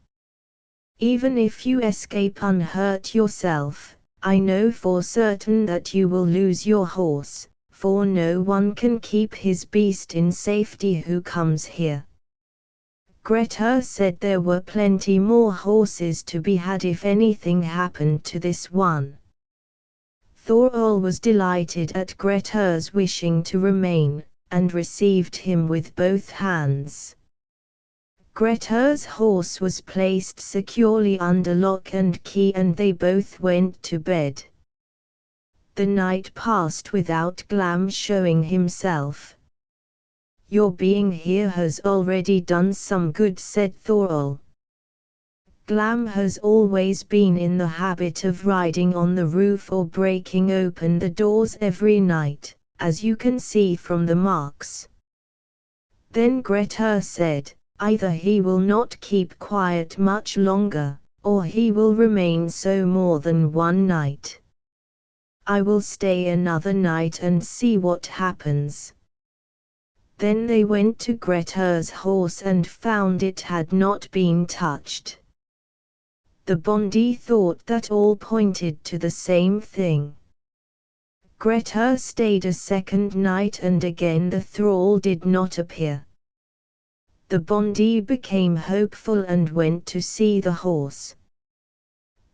Even if you escape unhurt yourself, I know for certain that you will lose your horse, for no one can keep his beast in safety who comes here. Grettir said there were plenty more horses to be had if anything happened to this one. Thorol was delighted at Grettir's wishing to remain, and received him with both hands. Grettir's horse was placed securely under lock and key, and they both went to bed. The night passed without Glam showing himself. Your being here has already done some good, said Thorol. Glam has always been in the habit of riding on the roof or breaking open the doors every night, as you can see from the marks. Then Grettir said, either he will not keep quiet much longer, or he will remain so more than one night. I will stay another night and see what happens. Then they went to Grettir's horse and found it had not been touched. The Bondi thought that all pointed to the same thing. Grettir stayed a second night, and again the thrall did not appear. The Bondi became hopeful and went to see the horse.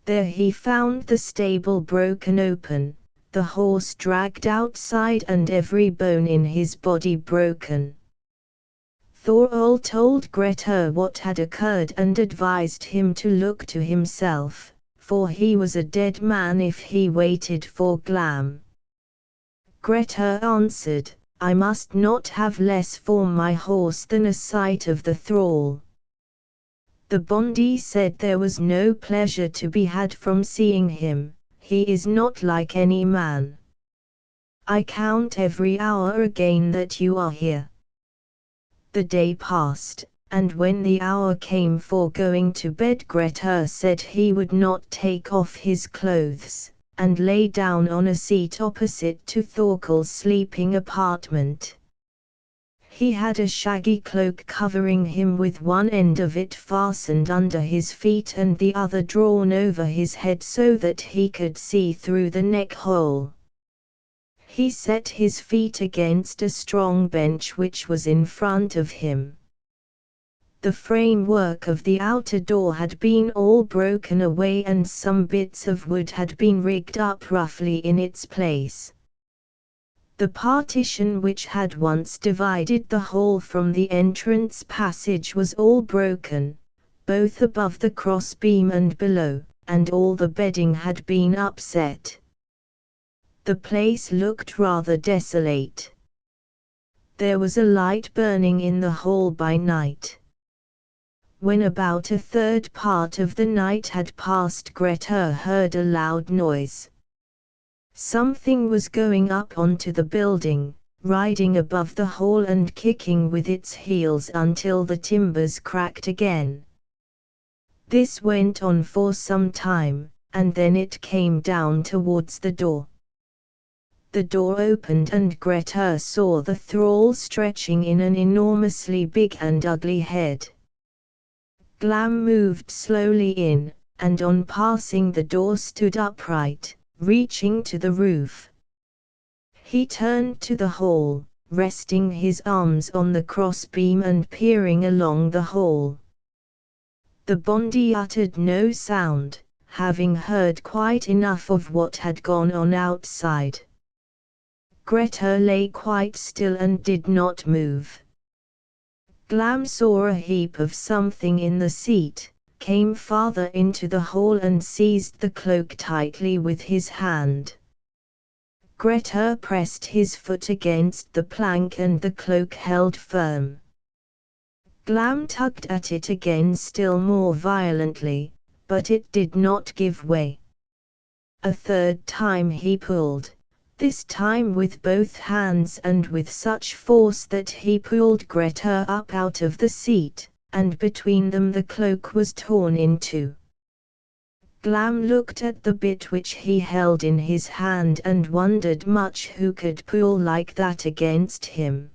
There he found the stable broken open, the horse dragged outside and every bone in his body broken. Thorol told Grettir what had occurred and advised him to look to himself, for he was a dead man if he waited for Glam. Grettir answered, I must not have less for my horse than a sight of the thrall. The Bondi said there was no pleasure to be had from seeing him, he is not like any man. I count every hour again that you are here. The day passed, and when the hour came for going to bed, Grettir said he would not take off his clothes, and lay down on a seat opposite to Thorkel's sleeping apartment. He had a shaggy cloak covering him, with one end of it fastened under his feet and the other drawn over his head so that he could see through the neck hole. He set his feet against a strong bench which was in front of him. The framework of the outer door had been all broken away, and some bits of wood had been rigged up roughly in its place. The partition which had once divided the hall from the entrance passage was all broken, both above the crossbeam and below, and all the bedding had been upset. The place looked rather desolate. There was a light burning in the hall by night. When about a third part of the night had passed, Grettir heard a loud noise. Something was going up onto the building, riding above the hole and kicking with its heels until the timbers cracked again. This went on for some time, and then it came down towards the door. The door opened and Grettir saw the thrall stretching in an enormously big and ugly head. Glam moved slowly in, and on passing the door stood upright, reaching to the roof. He turned to the hole, resting his arms on the crossbeam and peering along the hole. The Bondi uttered no sound, having heard quite enough of what had gone on outside. Grettir lay quite still and did not move. Glam saw a heap of something in the seat, came farther into the hole and seized the cloak tightly with his hand. Grettir pressed his foot against the plank and the cloak held firm. Glam tugged at it again still more violently, but it did not give way. A third time he pulled, this time with both hands and with such force that he pulled Grettir up out of the seat, and between them the cloak was torn in two. Glam looked at the bit which he held in his hand and wondered much who could pull like that against him.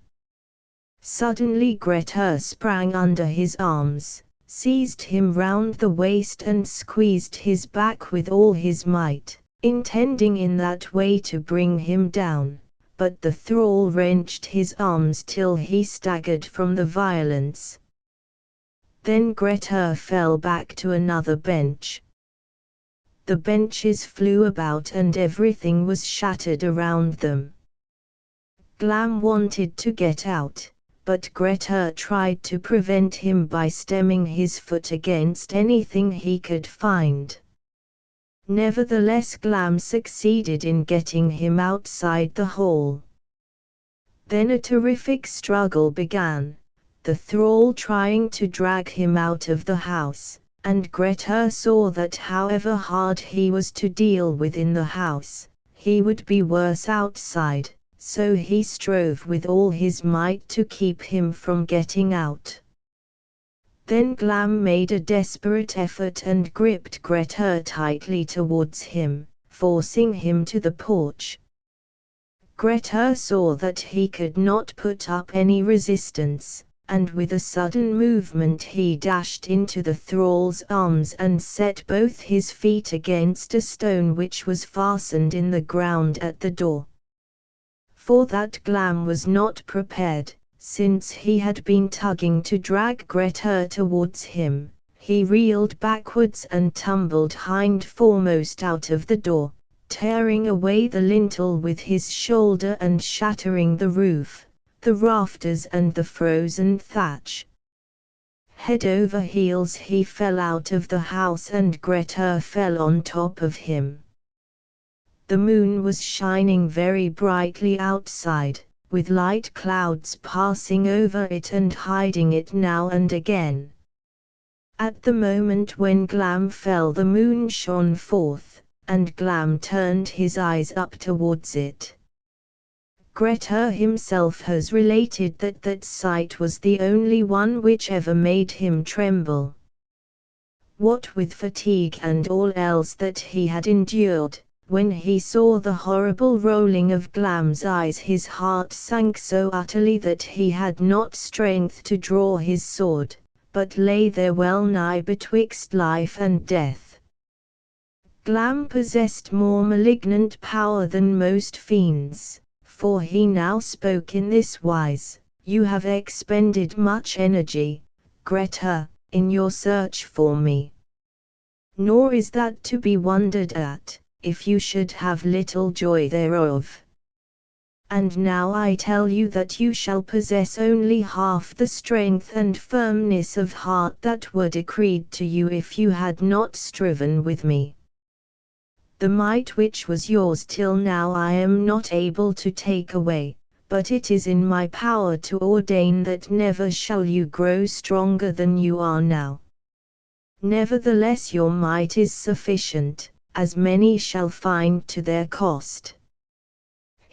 Suddenly Grettir sprang under his arms, seized him round the waist and squeezed his back with all his might, intending in that way to bring him down, but the thrall wrenched his arms till he staggered from the violence. Then Grettir fell back to another bench. The benches flew about and everything was shattered around them. Glam wanted to get out, but Grettir tried to prevent him by stemming his foot against anything he could find. Nevertheless Glam succeeded in getting him outside the hole. Then a terrific struggle began, the thrall trying to drag him out of the house, and Grettir saw that however hard he was to deal with in the house, he would be worse outside, so he strove with all his might to keep him from getting out. Then Glam made a desperate effort and gripped Grettir tightly towards him, forcing him to the porch. Grettir saw that he could not put up any resistance, and with a sudden movement he dashed into the thrall's arms and set both his feet against a stone which was fastened in the ground at the door. For that Glam was not prepared. Since he had been tugging to drag Grettir towards him, he reeled backwards and tumbled hind foremost out of the door, tearing away the lintel with his shoulder and shattering the roof, the rafters and the frozen thatch. Head over heels he fell out of the house and Grettir fell on top of him. The moon was shining very brightly outside, with light clouds passing over it and hiding it now and again. At the moment when Glam fell the moon shone forth, and Glam turned his eyes up towards it. Grettir himself has related that that sight was the only one which ever made him tremble. What with fatigue and all else that he had endured, when he saw the horrible rolling of Glam's eyes his heart sank so utterly that he had not strength to draw his sword, but lay there well nigh betwixt life and death. Glam possessed more malignant power than most fiends, for he now spoke in this wise: "You have expended much energy, Grettir, in your search for me. Nor is that to be wondered at, if you should have little joy thereof. And now I tell you that you shall possess only half the strength and firmness of heart that were decreed to you if you had not striven with me. The might which was yours till now I am not able to take away, but it is in my power to ordain that never shall you grow stronger than you are now. Nevertheless your might is sufficient, as many shall find to their cost."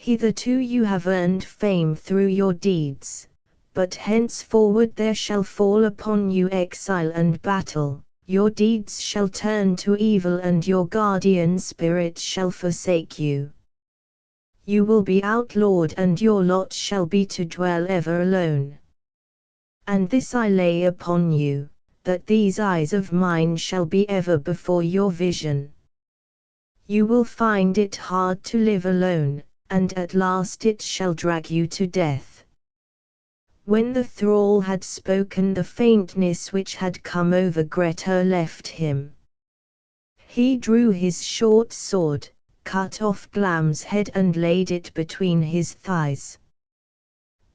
Hitherto you have earned fame through your deeds, but henceforward there shall fall upon you exile and battle. Your deeds shall turn to evil and your guardian spirit shall forsake you. You will be outlawed and your lot shall be to dwell ever alone. And this I lay upon you, that these eyes of mine shall be ever before your vision. You will find it hard to live alone, and at last it shall drag you to death. When the thrall had spoken, the faintness which had come over Grettir left him. He drew his short sword, cut off Glam's head and laid it between his thighs.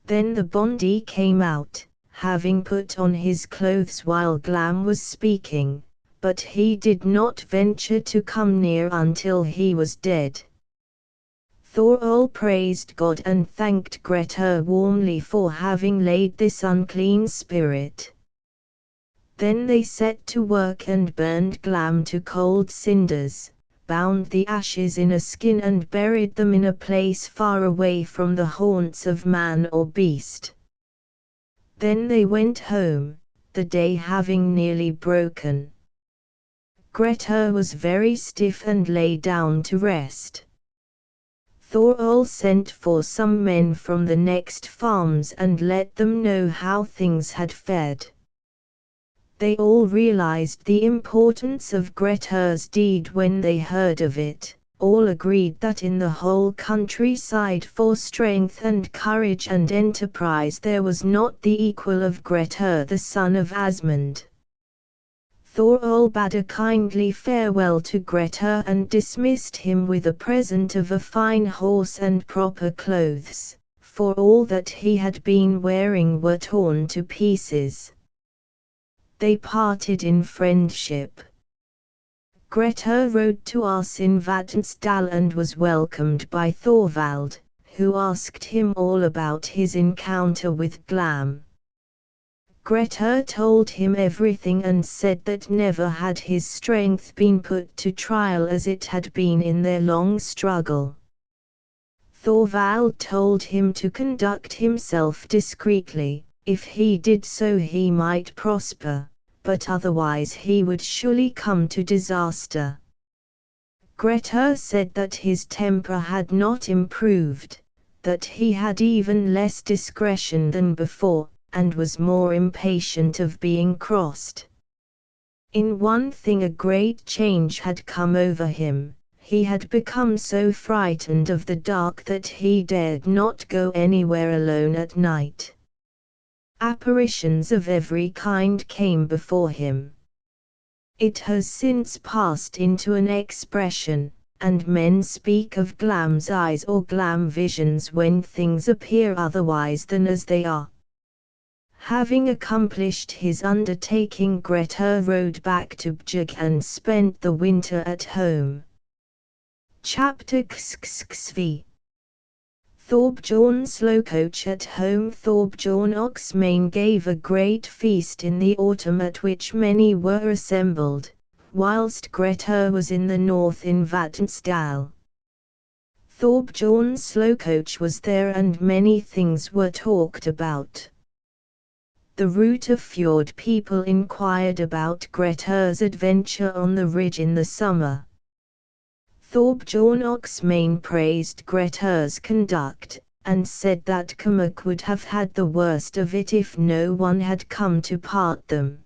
Then the Bondi came out, having put on his clothes while Glam was speaking, but he did not venture to come near until he was dead. Thorol praised God and thanked Grettir warmly for having laid this unclean spirit. Then they set to work and burned Glam to cold cinders, bound the ashes in a skin and buried them in a place far away from the haunts of man or beast. Then they went home, the day having nearly broken. Grettir was very stiff and lay down to rest. Thorol sent for some men from the next farms and let them know how things had fared. They all realized the importance of Grettir's deed when they heard of it. All agreed that in the whole countryside for strength and courage and enterprise there was not the equal of Grettir the son of Asmund. Thorol bade a kindly farewell to Grettir and dismissed him with a present of a fine horse and proper clothes, for all that he had been wearing were torn to pieces. They parted in friendship. Grettir rode to us in Vatnsdal and was welcomed by Thorvald, who asked him all about his encounter with Glam. Grettir told him everything and said that never had his strength been put to trial as it had been in their long struggle. Thorvald told him to conduct himself discreetly. If he did so he might prosper, but otherwise he would surely come to disaster. Grettir said that his temper had not improved, that he had even less discretion than before, and was more impatient of being crossed. In one thing a great change had come over him. He had become so frightened of the dark that he dared not go anywhere alone at night. Apparitions of every kind came before him. It has since passed into an expression, and men speak of Glam's eyes or Glam visions when things appear otherwise than as they are. Having accomplished his undertaking, Grettir rode back to Bjugg and spent the winter at home. Chapter XXV. Thorbjorn Slowcoach at home. Thorbjorn Oxmane gave a great feast in the autumn at which many were assembled, whilst Grettir was in the north in Vatnsdal. Thorbjorn Slowcoach was there and many things were talked about. The Rutafjord people inquired about Grettir's adventure on the ridge in the summer. Thorbjorn Oxmane praised Grettir's conduct, and said that Cormac would have had the worst of it if no one had come to part them.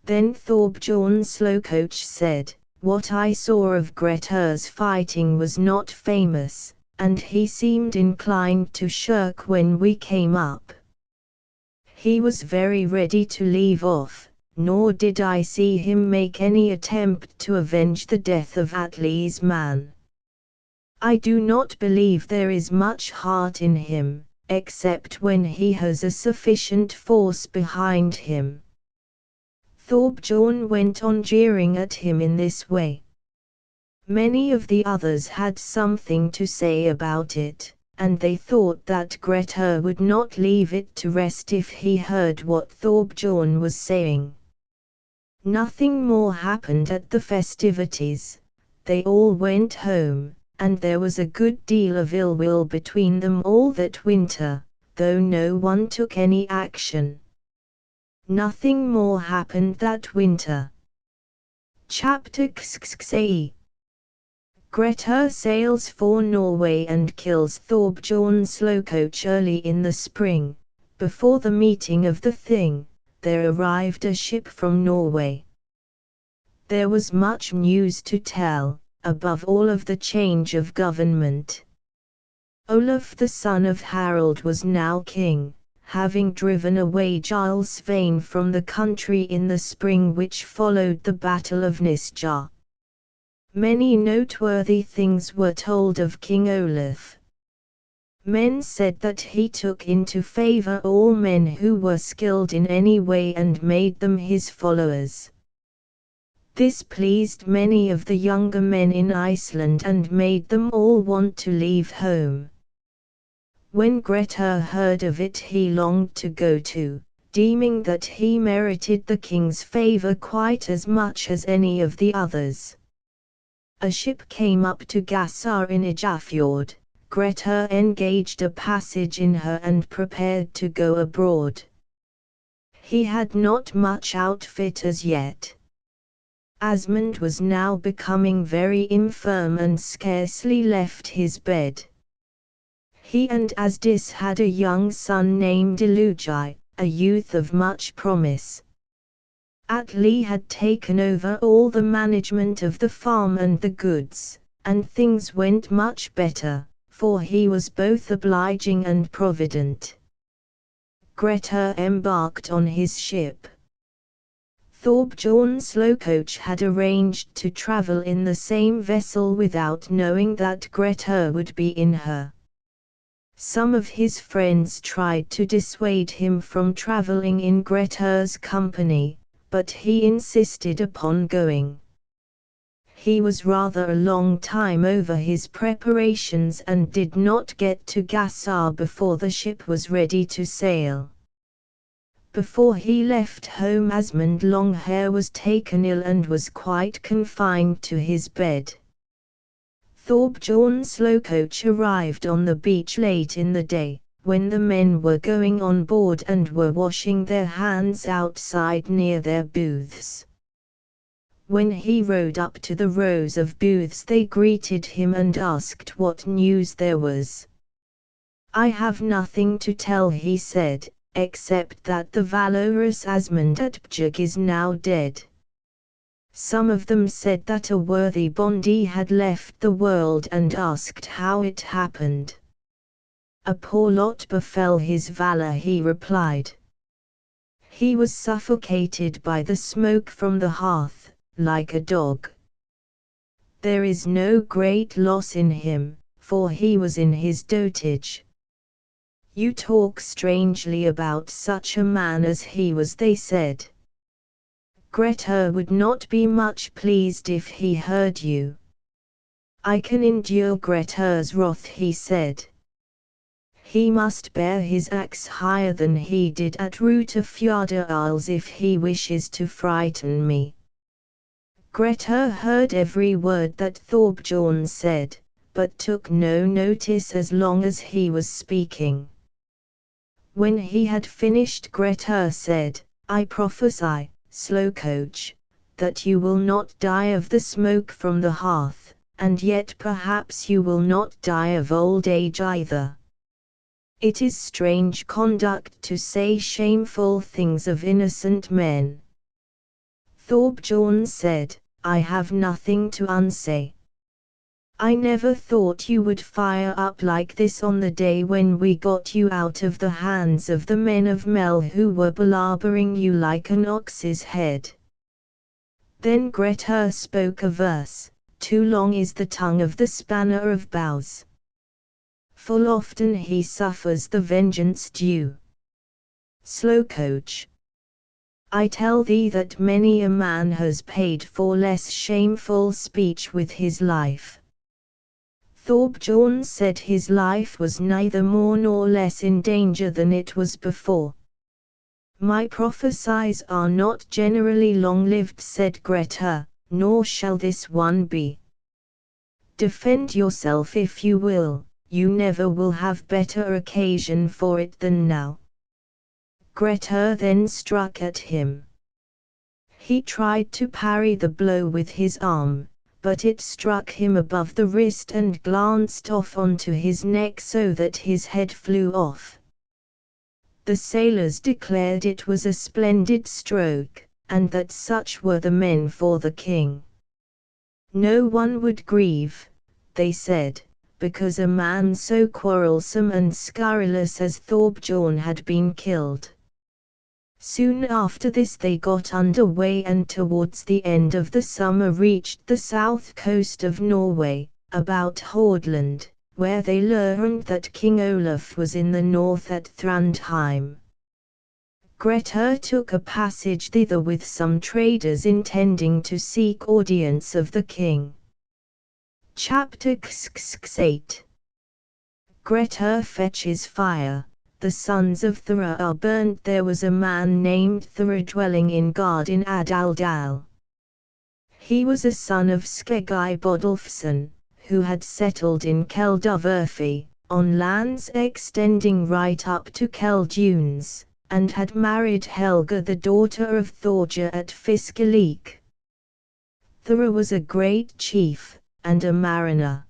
Then Thorbjorn Slowcoach said, "What I saw of Grettir's fighting was not famous, and he seemed inclined to shirk when we came up. He was very ready to leave off, nor did I see him make any attempt to avenge the death of Atli's man. I do not believe there is much heart in him, except when he has a sufficient force behind him." Thorbjorn went on jeering at him in this way. Many of the others had something to say about it, and they thought that Grettir would not leave it to rest if he heard what Thorbjorn was saying. Nothing more happened at the festivities. They all went home, and there was a good deal of ill will between them all that winter, though no one took any action. Nothing more happened that winter. Chapter XXVIII. Grettir sails for Norway and kills Thorbjorn Slowcoach early in the spring. Before the meeting of the Thing, there arrived a ship from Norway. There was much news to tell, above all of the change of government. Olaf the son of Harald was now king, having driven away Giles Svein from the country in the spring which followed the Battle of Nisjar. Many noteworthy things were told of King Olaf. Men said that he took into favor all men who were skilled in any way and made them his followers. This pleased many of the younger men in Iceland and made them all want to leave home. When Grettir heard of it he longed to go too, deeming that he merited the king's favor quite as much as any of the others. A ship came up to Gassar in Ijafjord. Grettir engaged a passage in her and prepared to go abroad. He had not much outfit as yet. Asmund was now becoming very infirm and scarcely left his bed. He and Asdis had a young son named Illugi, a youth of much promise. Atli had taken over all the management of the farm and the goods, and things went much better, for he was both obliging and provident. Grettir embarked on his ship. Thorbjorn Slowcoach had arranged to travel in the same vessel without knowing that Grettir would be in her. Some of his friends tried to dissuade him from traveling in Grettir's company, but he insisted upon going. He was rather a long time over his preparations and did not get to Gassar before the ship was ready to sail. Before he left home Asmund Longhair was taken ill and was quite confined to his bed. Thorbjorn Slowcoach arrived on the beach late in the day, when the men were going on board and were washing their hands outside near their booths. When he rode up to the rows of booths they greeted him and asked what news there was. "I have nothing to tell," he said, "except that the valorous Asmund at Björg is now dead." Some of them said that a worthy Bondi had left the world and asked how it happened. "A poor lot befell his valor," he replied. "He was suffocated by the smoke from the hearth, like a dog. There is no great loss in him, for he was in his dotage." "You talk strangely about such a man as he was," they said. "Grettir would not be much pleased if he heard you." "I can endure Grettir's wrath," he said. "He must bear his axe higher than he did at Rutafjorda Isles if he wishes to frighten me." Grettir heard every word that Thorbjorn said, but took no notice as long as he was speaking. When he had finished Grettir said, "I prophesy, Slowcoach, that you will not die of the smoke from the hearth, and yet perhaps you will not die of old age either. It is strange conduct to say shameful things of innocent men." Thorbjorn said, "I have nothing to unsay. I never thought you would fire up like this on the day when we got you out of the hands of the men of Mel who were belabering you like an ox's head." Then Grettir spoke a verse: "Too long is the tongue of the spanner of bows. Full often he suffers the vengeance due." Slowcoach, I tell thee that many a man has paid for less shameful speech with his life. Thorbjorn said his life was neither more nor less in danger than it was before. "My prophecies are not generally long-lived," said Grettir, "nor shall this one be. Defend yourself if you will, you never will have better occasion for it than now." Grettir then struck at him. He tried to parry the blow with his arm, but it struck him above the wrist and glanced off onto his neck so that his head flew off. The sailors declared it was a splendid stroke, and that such were the men for the king. No one would grieve, they said, because a man so quarrelsome and scurrilous as Thorbjorn had been killed. Soon after this they got under way and towards the end of the summer reached the south coast of Norway, about Hordaland, where they learned that King Olaf was in the north at Thrandheim. Grettir took a passage thither with some traders intending to seek audience of the king. Chapter 8. Grettir fetches fire. The sons of Thora are burnt. There was a man named Thora dwelling in Gard in Adaldal. He was a son of Skeggi Bodolfsson, who had settled in Kelduvurfi, on lands extending right up to Keldunes, and had married Helga, the daughter of Thorja at Fiskalik. Thora was a great chief, and a mariner.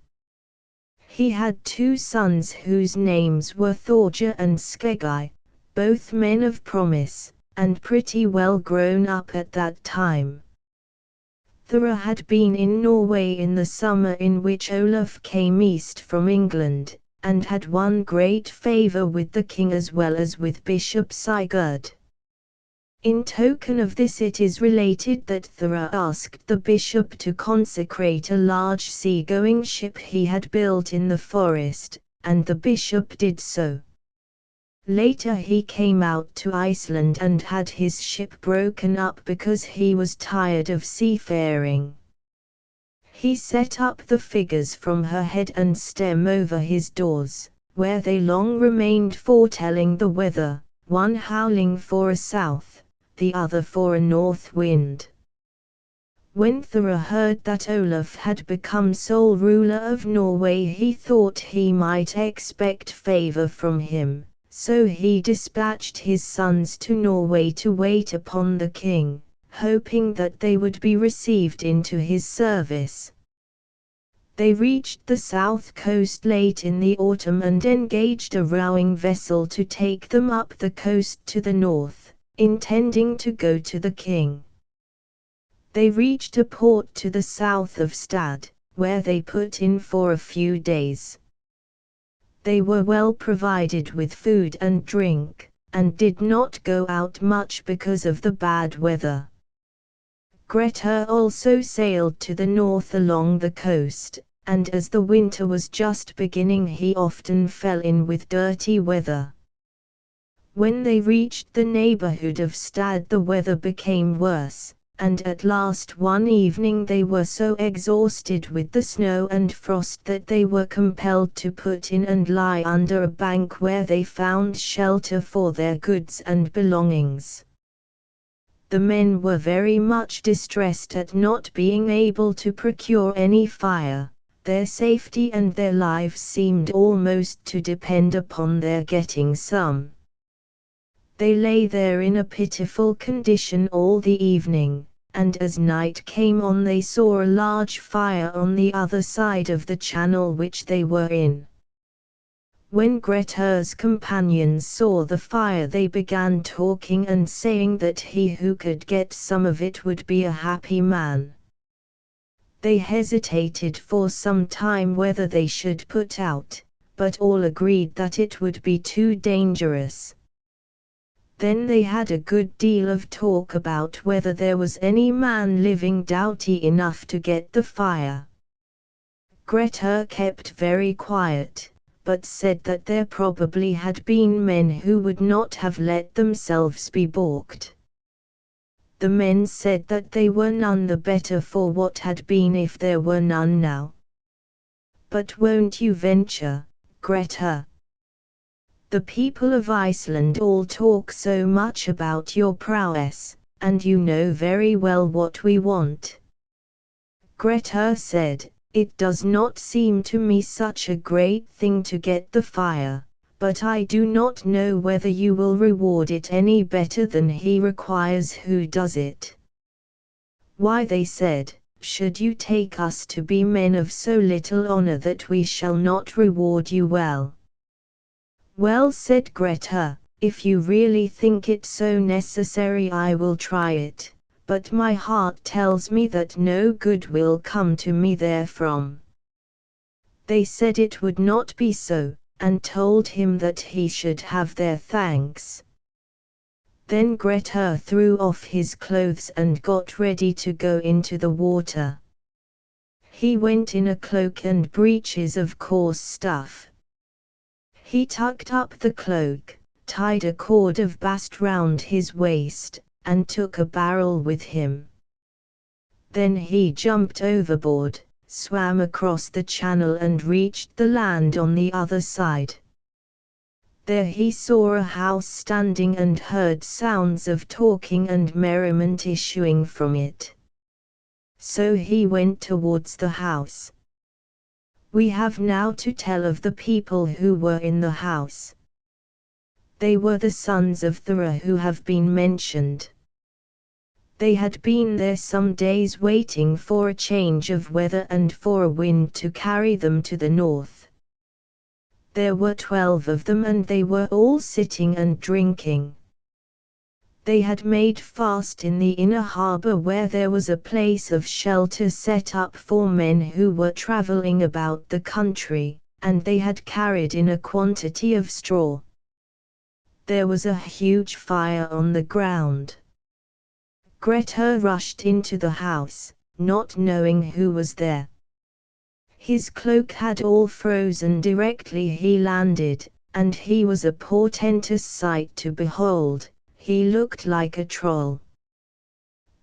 He had 2 sons whose names were Thorja and Skeggi, both men of promise, and pretty well grown up at that time. Thora had been in Norway in the summer in which Olaf came east from England, and had won great favour with the king as well as with Bishop Sigurd. In token of this it is related that Thora asked the bishop to consecrate a large sea-going ship he had built in the forest, and the bishop did so. Later he came out to Iceland and had his ship broken up because he was tired of seafaring. He set up the figures from her head and stem over his doors, where they long remained foretelling the weather, one howling for a south, the other for a north wind. When Thora heard that Olaf had become sole ruler of Norway, he thought he might expect favour from him, so he dispatched his sons to Norway to wait upon the king, hoping that they would be received into his service. They reached the south coast late in the autumn and engaged a rowing vessel to take them up the coast to the north, intending to go to the king. They reached a port to the south of Stad, where they put in for a few days. They were well provided with food and drink, and did not go out much because of the bad weather. Grettir also sailed to the north along the coast, and as the winter was just beginning he often fell in with dirty weather. When they reached the neighborhood of Stad the weather became worse, and at last one evening they were so exhausted with the snow and frost that they were compelled to put in and lie under a bank where they found shelter for their goods and belongings. The men were very much distressed at not being able to procure any fire. Their safety and their lives seemed almost to depend upon their getting some. They lay there in a pitiful condition all the evening, and as night came on they saw a large fire on the other side of the channel which they were in. When Grettir's companions saw the fire they began talking and saying that he who could get some of it would be a happy man. They hesitated for some time whether they should put out, but all agreed that it would be too dangerous. Then they had a good deal of talk about whether there was any man living doughty enough to get the fire. Grettir kept very quiet, but said that there probably had been men who would not have let themselves be balked. The men said that they were none the better for what had been if there were none now. "But won't you venture, Grettir? The people of Iceland all talk so much about your prowess, and you know very well what we want." Grettir said, It does not seem to me such a great thing to get the fire, but I do not know whether you will reward it any better than he requires who does it." Why, they said, "should you take us to be men of so little honor that we shall not reward you well?" "Well," said Grettir, "if you really think it so necessary I will try it, but my heart tells me that no good will come to me therefrom." They said it would not be so, and told him that he should have their thanks. Then Grettir threw off his clothes and got ready to go into the water. He went in a cloak and breeches of coarse stuff. He tucked up the cloak, tied a cord of bast round his waist, and took a barrel with him. Then he jumped overboard, swam across the channel and reached the land on the other side. There he saw a house standing and heard sounds of talking and merriment issuing from it. So he went towards the house. We have now to tell of the people who were in the house. They were the sons of Thora who have been mentioned. They had been there some days waiting for a change of weather and for a wind to carry them to the north. There were 12 of them and they were all sitting and drinking. They had made fast in the inner harbor where there was a place of shelter set up for men who were traveling about the country, and they had carried in a quantity of straw. There was a huge fire on the ground. Grettir rushed into the house, not knowing who was there. His cloak had all frozen directly he landed, and he was a portentous sight to behold. He looked like a troll.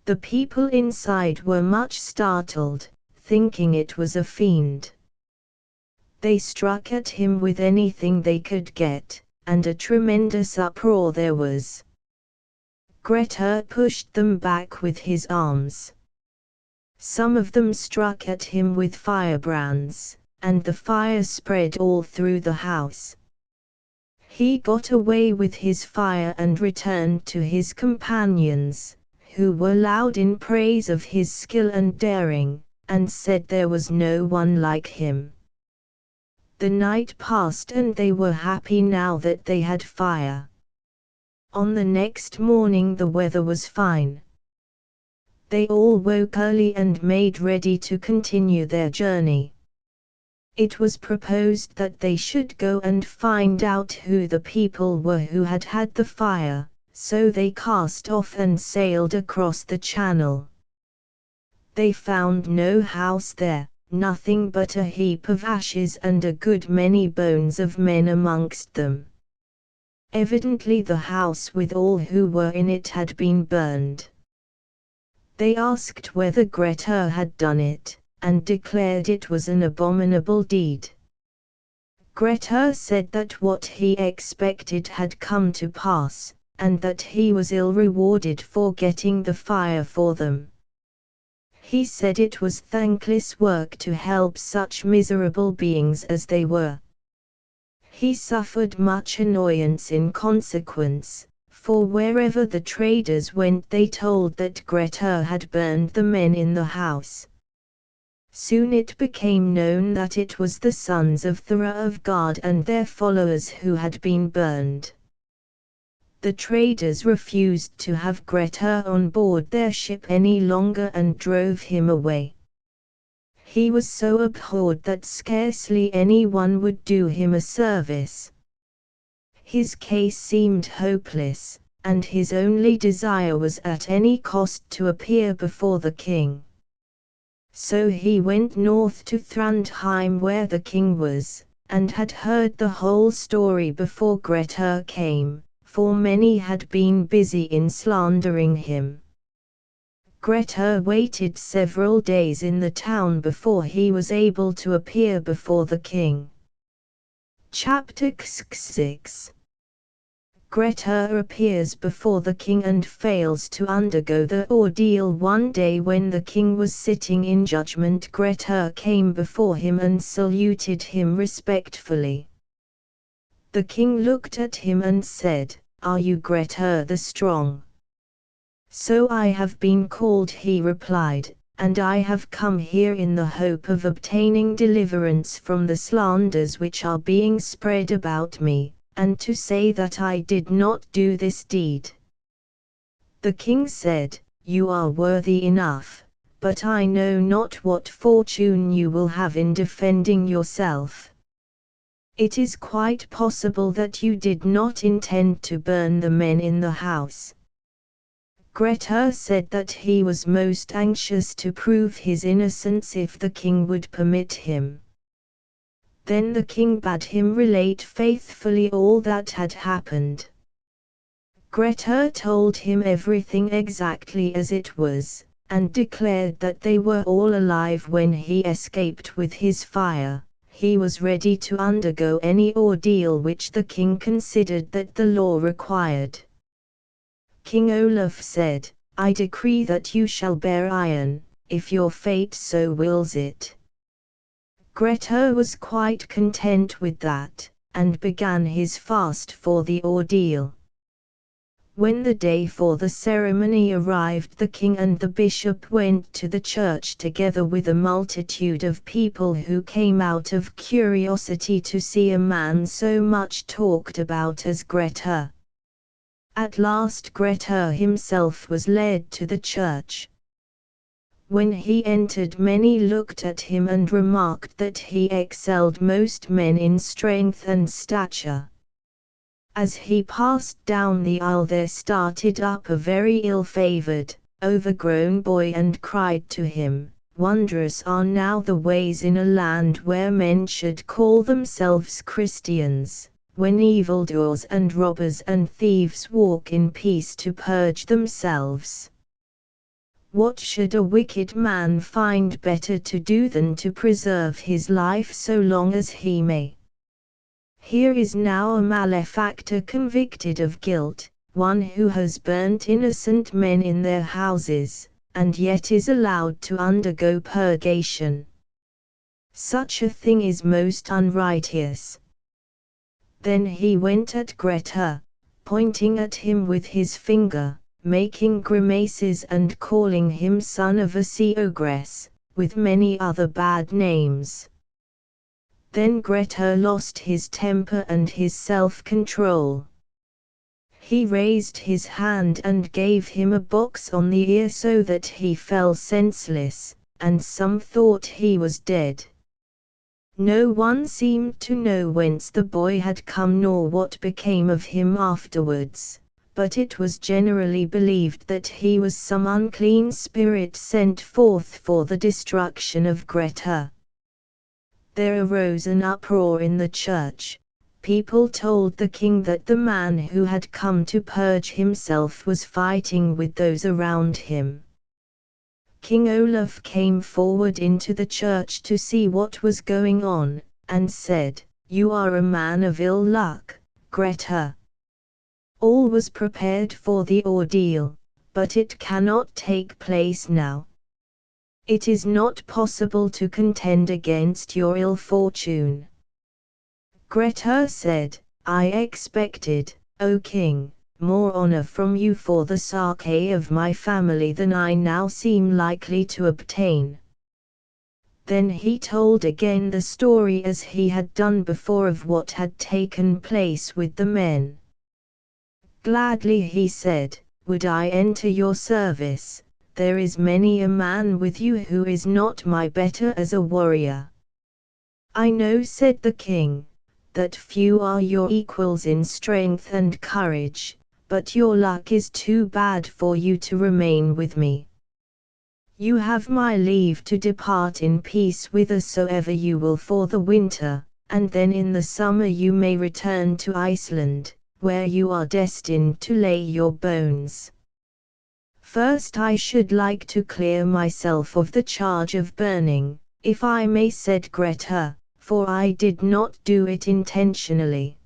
The people inside were much startled, thinking it was a fiend. They struck at him with anything they could get, and a tremendous uproar there was. Grettir pushed them back with his arms. Some of them struck at him with firebrands, and the fire spread all through the house. He got away with his fire and returned to his companions, who were loud in praise of his skill and daring, and said there was no one like him. The night passed and they were happy now that they had fire. On the next morning the weather was fine. They all woke early and made ready to continue their journey. It was proposed that they should go and find out who the people were who had had the fire, so they cast off and sailed across the channel. They found no house there, nothing but a heap of ashes and a good many bones of men amongst them. Evidently the house with all who were in it had been burned. They asked whether Grettir had done it, and declared it was an abominable deed. Grettir said that what he expected had come to pass, and that he was ill rewarded for getting the fire for them. He said it was thankless work to help such miserable beings as they were. He suffered much annoyance in consequence, for wherever the traders went they told that Grettir had burned the men in the house. Soon it became known that it was the sons of Thora of Gard and their followers who had been burned. The traders refused to have Grettir on board their ship any longer and drove him away. He was so abhorred that scarcely anyone would do him a service. His case seemed hopeless, and his only desire was at any cost to appear before the king. So he went north to Thrandheim where the king was, and had heard the whole story before Grettir came, for many had been busy in slandering him. Grettir waited several days in the town before he was able to appear before the king. Chapter 6. Grettir appears before the king and fails to undergo the ordeal. One day when the king was sitting in judgment, Grettir came before him and saluted him respectfully. The king looked at him and said, "Are you Grettir the Strong?" "So I have been called," he replied, "and I have come here in the hope of obtaining deliverance from the slanders which are being spread about me, and to say that I did not do this deed." The king said, "You are worthy enough, but I know not what fortune you will have in defending yourself. It is quite possible that you did not intend to burn the men in the house." Grettir said that he was most anxious to prove his innocence if the king would permit him. Then the king bade him relate faithfully all that had happened. Grettir told him everything exactly as it was, and declared that they were all alive when he escaped with his fire. He was ready to undergo any ordeal which the king considered that the law required. King Olaf said, "I decree that you shall bear iron, if your fate so wills it." Grettir was quite content with that, and began his fast for the ordeal. When the day for the ceremony arrived, the king and the bishop went to the church together with a multitude of people who came out of curiosity to see a man so much talked about as Grettir. At last Grettir himself was led to the church. When he entered, many looked at him and remarked that he excelled most men in strength and stature. As he passed down the aisle, there started up a very ill-favored, overgrown boy and cried to him, "Wondrous are now the ways in a land where men should call themselves Christians, when evildoers and robbers and thieves walk in peace to purge themselves. What should a wicked man find better to do than to preserve his life so long as he may? Here is now a malefactor convicted of guilt, one who has burnt innocent men in their houses, and yet is allowed to undergo purgation. Such a thing is most unrighteous." Then he went at Grettir, pointing at him with his finger, making grimaces and calling him son of a sea ogress, with many other bad names. Then Grettir lost his temper and his self-control. He raised his hand and gave him a box on the ear so that he fell senseless, and some thought he was dead. No one seemed to know whence the boy had come nor what became of him afterwards, but it was generally believed that he was some unclean spirit sent forth for the destruction of Grettir. There arose an uproar in the church. People told the king that the man who had come to purge himself was fighting with those around him. King Olaf came forward into the church to see what was going on, and said, "You are a man of ill luck, Grettir." All was prepared for the ordeal, but it cannot take place now. It is not possible to contend against your ill fortune. Grettir said, "I expected, O king, more honor from you for the sake of my family than I now seem likely to obtain." Then he told again the story as he had done before of what had taken place with the men. "Gladly," he said, "would I enter your service. There is many a man with you who is not my better as a warrior." "I know," said the king, "that few are your equals in strength and courage, but your luck is too bad for you to remain with me. You have my leave to depart in peace whithersoever you will for the winter, and then in the summer you may return to Iceland, where you are destined to lay your bones. First I should like to clear myself of the charge of burning, if I may," said Grettir, "for I did not do it intentionally."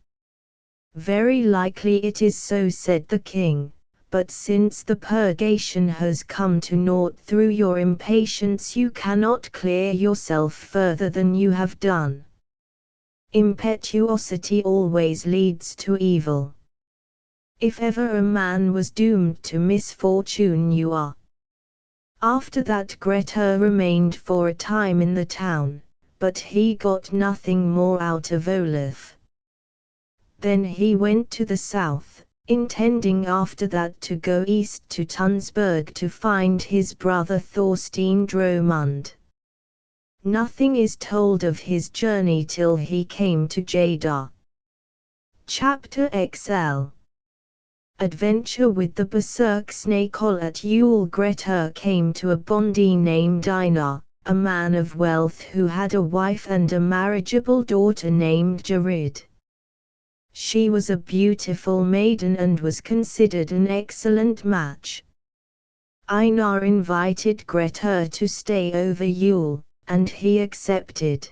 Very likely it is so, said the king, but since the purgation has come to naught through your impatience, you cannot clear yourself further than you have done. Impetuosity always leads to evil. If ever a man was doomed to misfortune, you are. After that Grettir remained for a time in the town, but he got nothing more out of Olaf. Then he went to the south, intending after that to go east to Tunsberg to find his brother Thorstein Dromund. Nothing is told of his journey till he came to Jadar. Chapter XL. Adventure with the Berserk Snækoll. At Yule, Grettir came to a bondie named Einar, a man of wealth who had a wife and a marriageable daughter named Jorid. She was a beautiful maiden and was considered an excellent match. Einar invited Grettir to stay over Yule, and he accepted.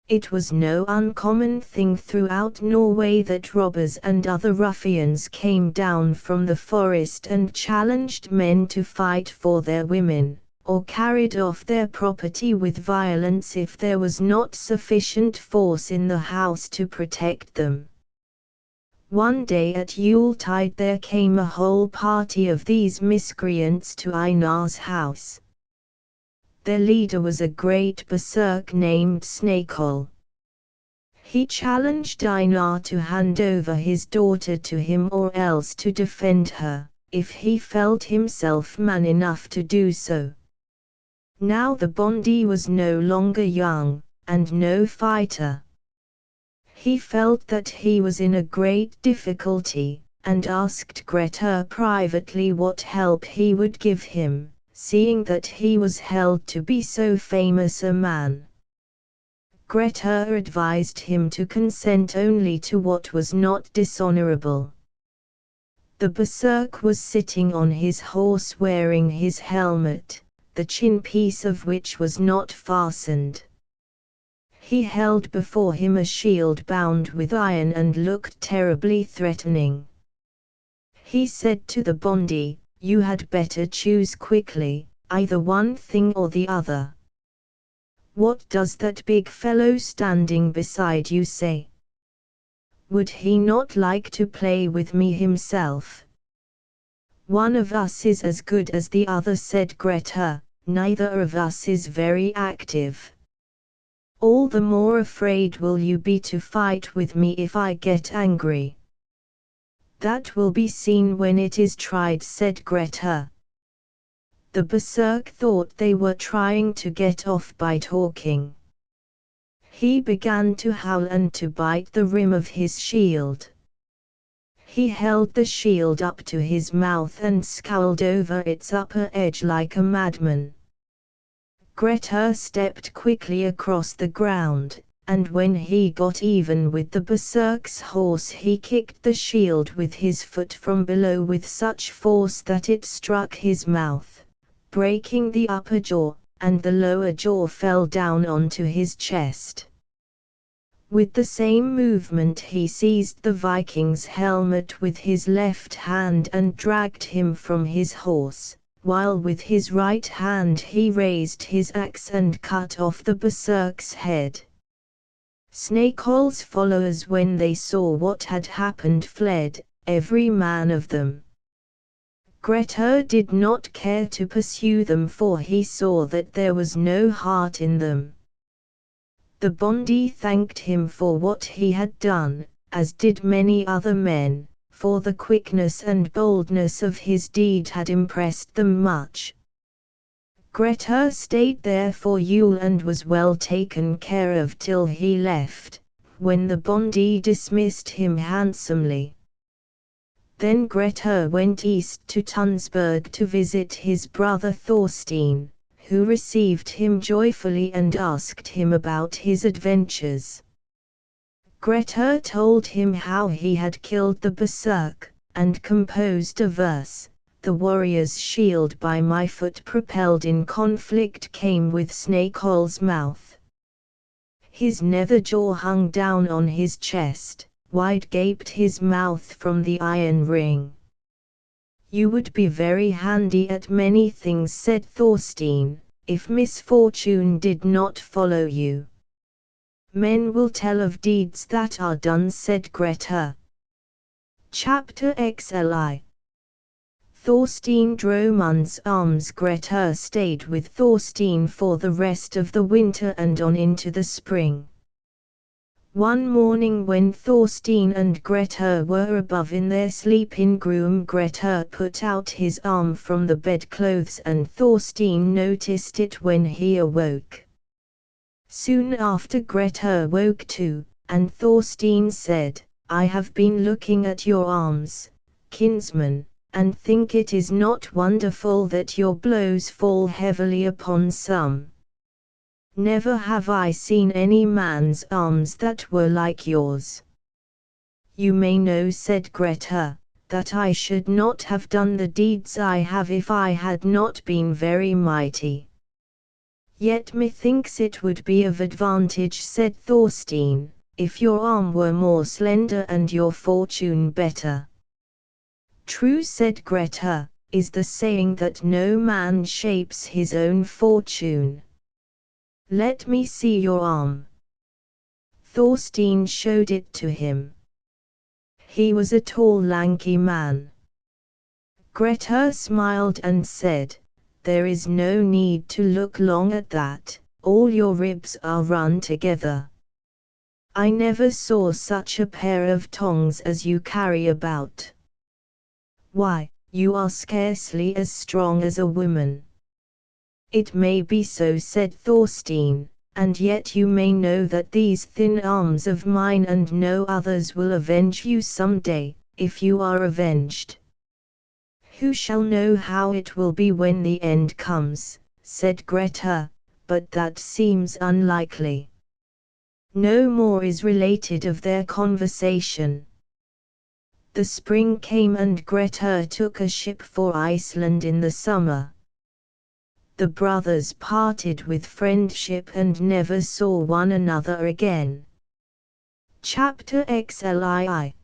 It was no uncommon thing throughout Norway that robbers and other ruffians came down from the forest and challenged men to fight for their women, or carried off their property with violence if there was not sufficient force in the house to protect them. One day at Yuletide there came a whole party of these miscreants to Einar's house. Their leader was a great berserk named Snækoll. He challenged Einar to hand over his daughter to him or else to defend her, if he felt himself man enough to do so. Now the bondie was no longer young, and no fighter. He felt that he was in a great difficulty, and asked Grettir privately what help he would give him, seeing that he was held to be so famous a man. Grettir advised him to consent only to what was not dishonorable. The berserk was sitting on his horse wearing his helmet, the chin piece of which was not fastened. He held before him a shield bound with iron and looked terribly threatening. He said to the bondie, "You had better choose quickly, either one thing or the other. What does that big fellow standing beside you say? Would he not like to play with me himself?" "One of us is as good as the other," said Grettir, "neither of us is very active. All the more afraid will you be to fight with me if I get angry." "That will be seen when it is tried," said Grettir. The berserk thought they were trying to get off by talking. He began to howl and to bite the rim of his shield. He held the shield up to his mouth and scowled over its upper edge like a madman. Grettir stepped quickly across the ground, and when he got even with the berserk's horse he kicked the shield with his foot from below with such force that it struck his mouth, breaking the upper jaw, and the lower jaw fell down onto his chest. With the same movement he seized the Viking's helmet with his left hand and dragged him from his horse, while with his right hand he raised his axe and cut off the berserk's head. Snækoll's followers, when they saw what had happened, fled, every man of them. Grettir did not care to pursue them, for he saw that there was no heart in them. The bondie thanked him for what he had done, as did many other men, for the quickness and boldness of his deed had impressed them much. Grettir stayed there for Yule and was well taken care of till he left, when the bondie dismissed him handsomely. Then Grettir went east to Tunsberg to visit his brother Thorstein, who received him joyfully and asked him about his adventures. Grettir told him how he had killed the berserk, and composed a verse: "The warrior's shield by my foot propelled in conflict came with Snækoll's mouth. His nether jaw hung down on his chest, wide gaped his mouth from the iron ring. "You would be very handy at many things," said Thorstein, "if misfortune did not follow you." "Men will tell of deeds that are done," said Grettir. Chapter XLI. Thorstein Dromund's arms. Grettir stayed with Thorstein for the rest of the winter and on into the spring. One morning when Thorstein and Grettir were above in their sleeping room, Grettir put out his arm from the bedclothes and Thorstein noticed it when he awoke. Soon after Grettir woke too, and Thorstein said, "I have been looking at your arms, kinsman, and think it is not wonderful that your blows fall heavily upon some. Never have I seen any man's arms that were like yours." "You may know," said Grettir, "that I should not have done the deeds I have if I had not been very mighty. Yet methinks it would be of advantage," said Thorstein, "if your arm were more slender and your fortune better." "True," said Grettir, "is the saying that no man shapes his own fortune. Let me see your arm." Thorstein showed it to him. He was a tall lanky man. Grettir smiled and said, "There is no need to look long at that, all your ribs are run together. I never saw such a pair of tongs as you carry about. Why, you are scarcely as strong as a woman." "It may be so," said Thorstein, "and yet you may know that these thin arms of mine and no others will avenge you some day, if you are avenged." "Who shall know how it will be when the end comes," said Grettir, "but that seems unlikely." No more is related of their conversation. The spring came and Grettir took a ship for Iceland in the summer. The brothers parted with friendship and never saw one another again. Chapter XLII.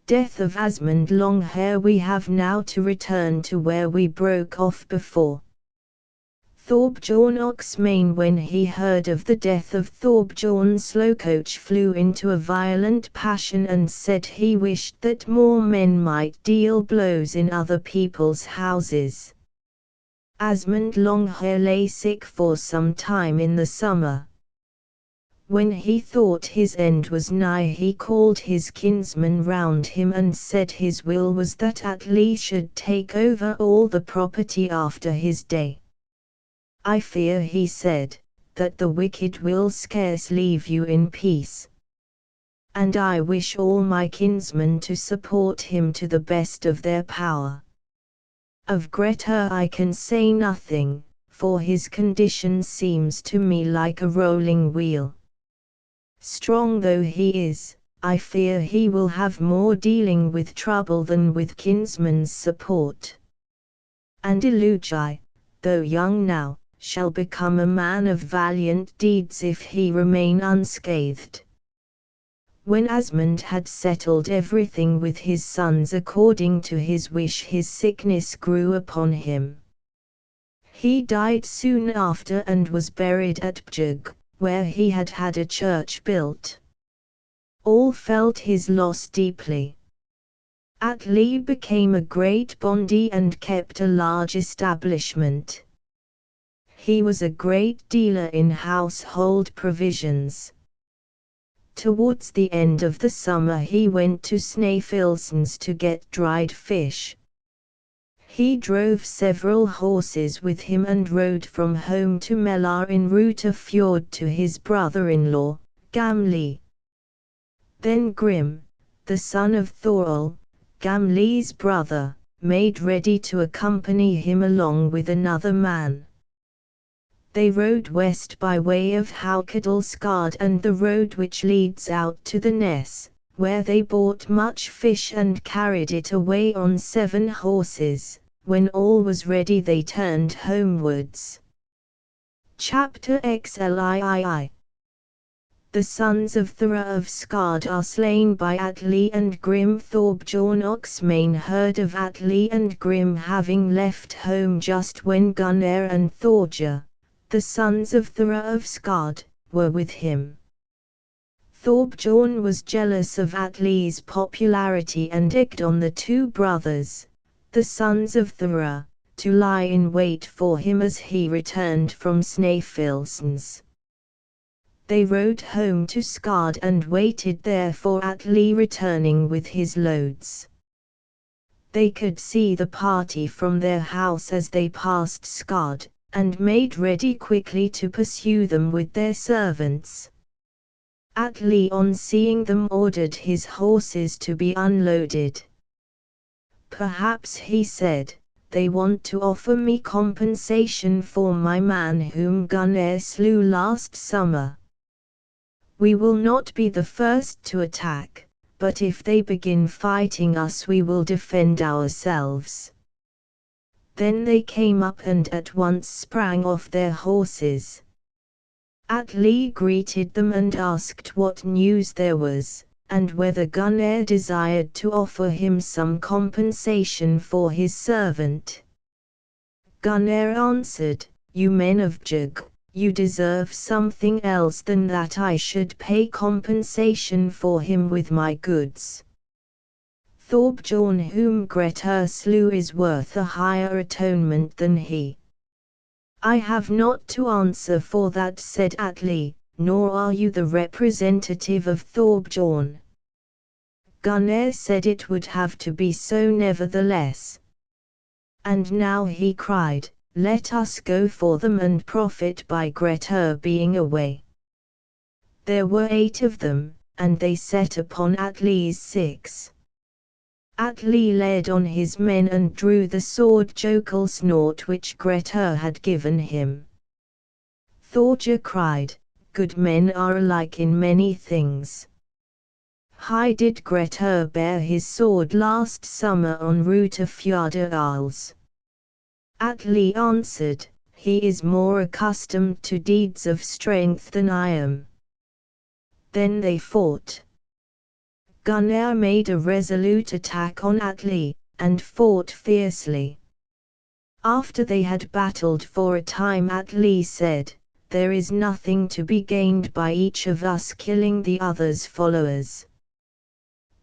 Death of Asmund Longhair. We have now to return to where we broke off before. Thorbjorn Oxmane, when he heard of the death of Thorbjorn Slowcoach, flew into a violent passion and said he wished that more men might deal blows in other people's houses. Asmund Longhair lay sick for some time in the summer. When he thought his end was nigh, he called his kinsmen round him and said his will was that Atli should take over all the property after his day. "I fear," he said, "that the wicked will scarce leave you in peace. And I wish all my kinsmen to support him to the best of their power. Of Grettir I can say nothing, for his condition seems to me like a rolling wheel. Strong though he is, I fear he will have more dealing with trouble than with kinsmen's support. And Illugi, though young now, shall become a man of valiant deeds if he remain unscathed." When Asmund had settled everything with his sons according to his wish, his sickness grew upon him. He died soon after and was buried at Bjugg, where he had had a church built. All felt his loss deeply. Atli became a great bondi and kept a large establishment. He was a great dealer in household provisions. Towards the end of the summer he went to Snæfellsnes to get dried fish. He drove several horses with him and rode from home to Mellar in Ruta Fjord to his brother-in-law, Gamli. Then Grim, the son of Thorol, Gamli's brother, made ready to accompany him along with another man. They rode west by way of Haukedalsgard and the road which leads out to the Ness, where they bought much fish and carried it away on 7 horses. When all was ready they turned homewards. Chapter XLII. The sons of Thora of Skard are slain by Atli and Grim. Thorbjorn Oxmane heard of Atli and Grim having left home just when Gunnar and Thorja, the sons of Thora of Skard, were with him. Thorbjorn was jealous of Atli's popularity and egged on the two brothers, the sons of Thora, to lie in wait for him as he returned from Snæfellsnes. They rode home to Skard and waited there for Atli returning with his loads. They could see the party from their house as they passed Skard, and made ready quickly to pursue them with their servants. Atli on seeing them ordered his horses to be unloaded. Perhaps he said, "They want to offer me compensation for my man whom Gunnar slew last summer. We will not be the first to attack, but if they begin fighting us we will defend ourselves." Then they came up and at once sprang off their horses. Atli greeted them and asked what news there was, and whether Gunnar desired to offer him some compensation for his servant. Gunnar answered, "You men of Jug, you deserve something else than that I should pay compensation for him with my goods. Thorbjorn whom Grettir slew is worth a higher atonement than he." "I have not to answer for that," said Atli, "nor are you the representative of Thorbjorn." Gunnar said it would have to be so nevertheless. And now he cried, "Let us go for them and profit by Grettir being away." There were 8 of them, and they set upon Atli's 6. Atli led on his men and drew the sword Jokelsnort which Grettir had given him. Thorja cried, "Good men are alike in many things. High did Grettir bear his sword last summer en route to Fjordarls." Atli answered, "He is more accustomed to deeds of strength than I am." Then they fought. Gunnar made a resolute attack on Atli, and fought fiercely. After they had battled for a time Atli said, "There is nothing to be gained by each of us killing the other's followers.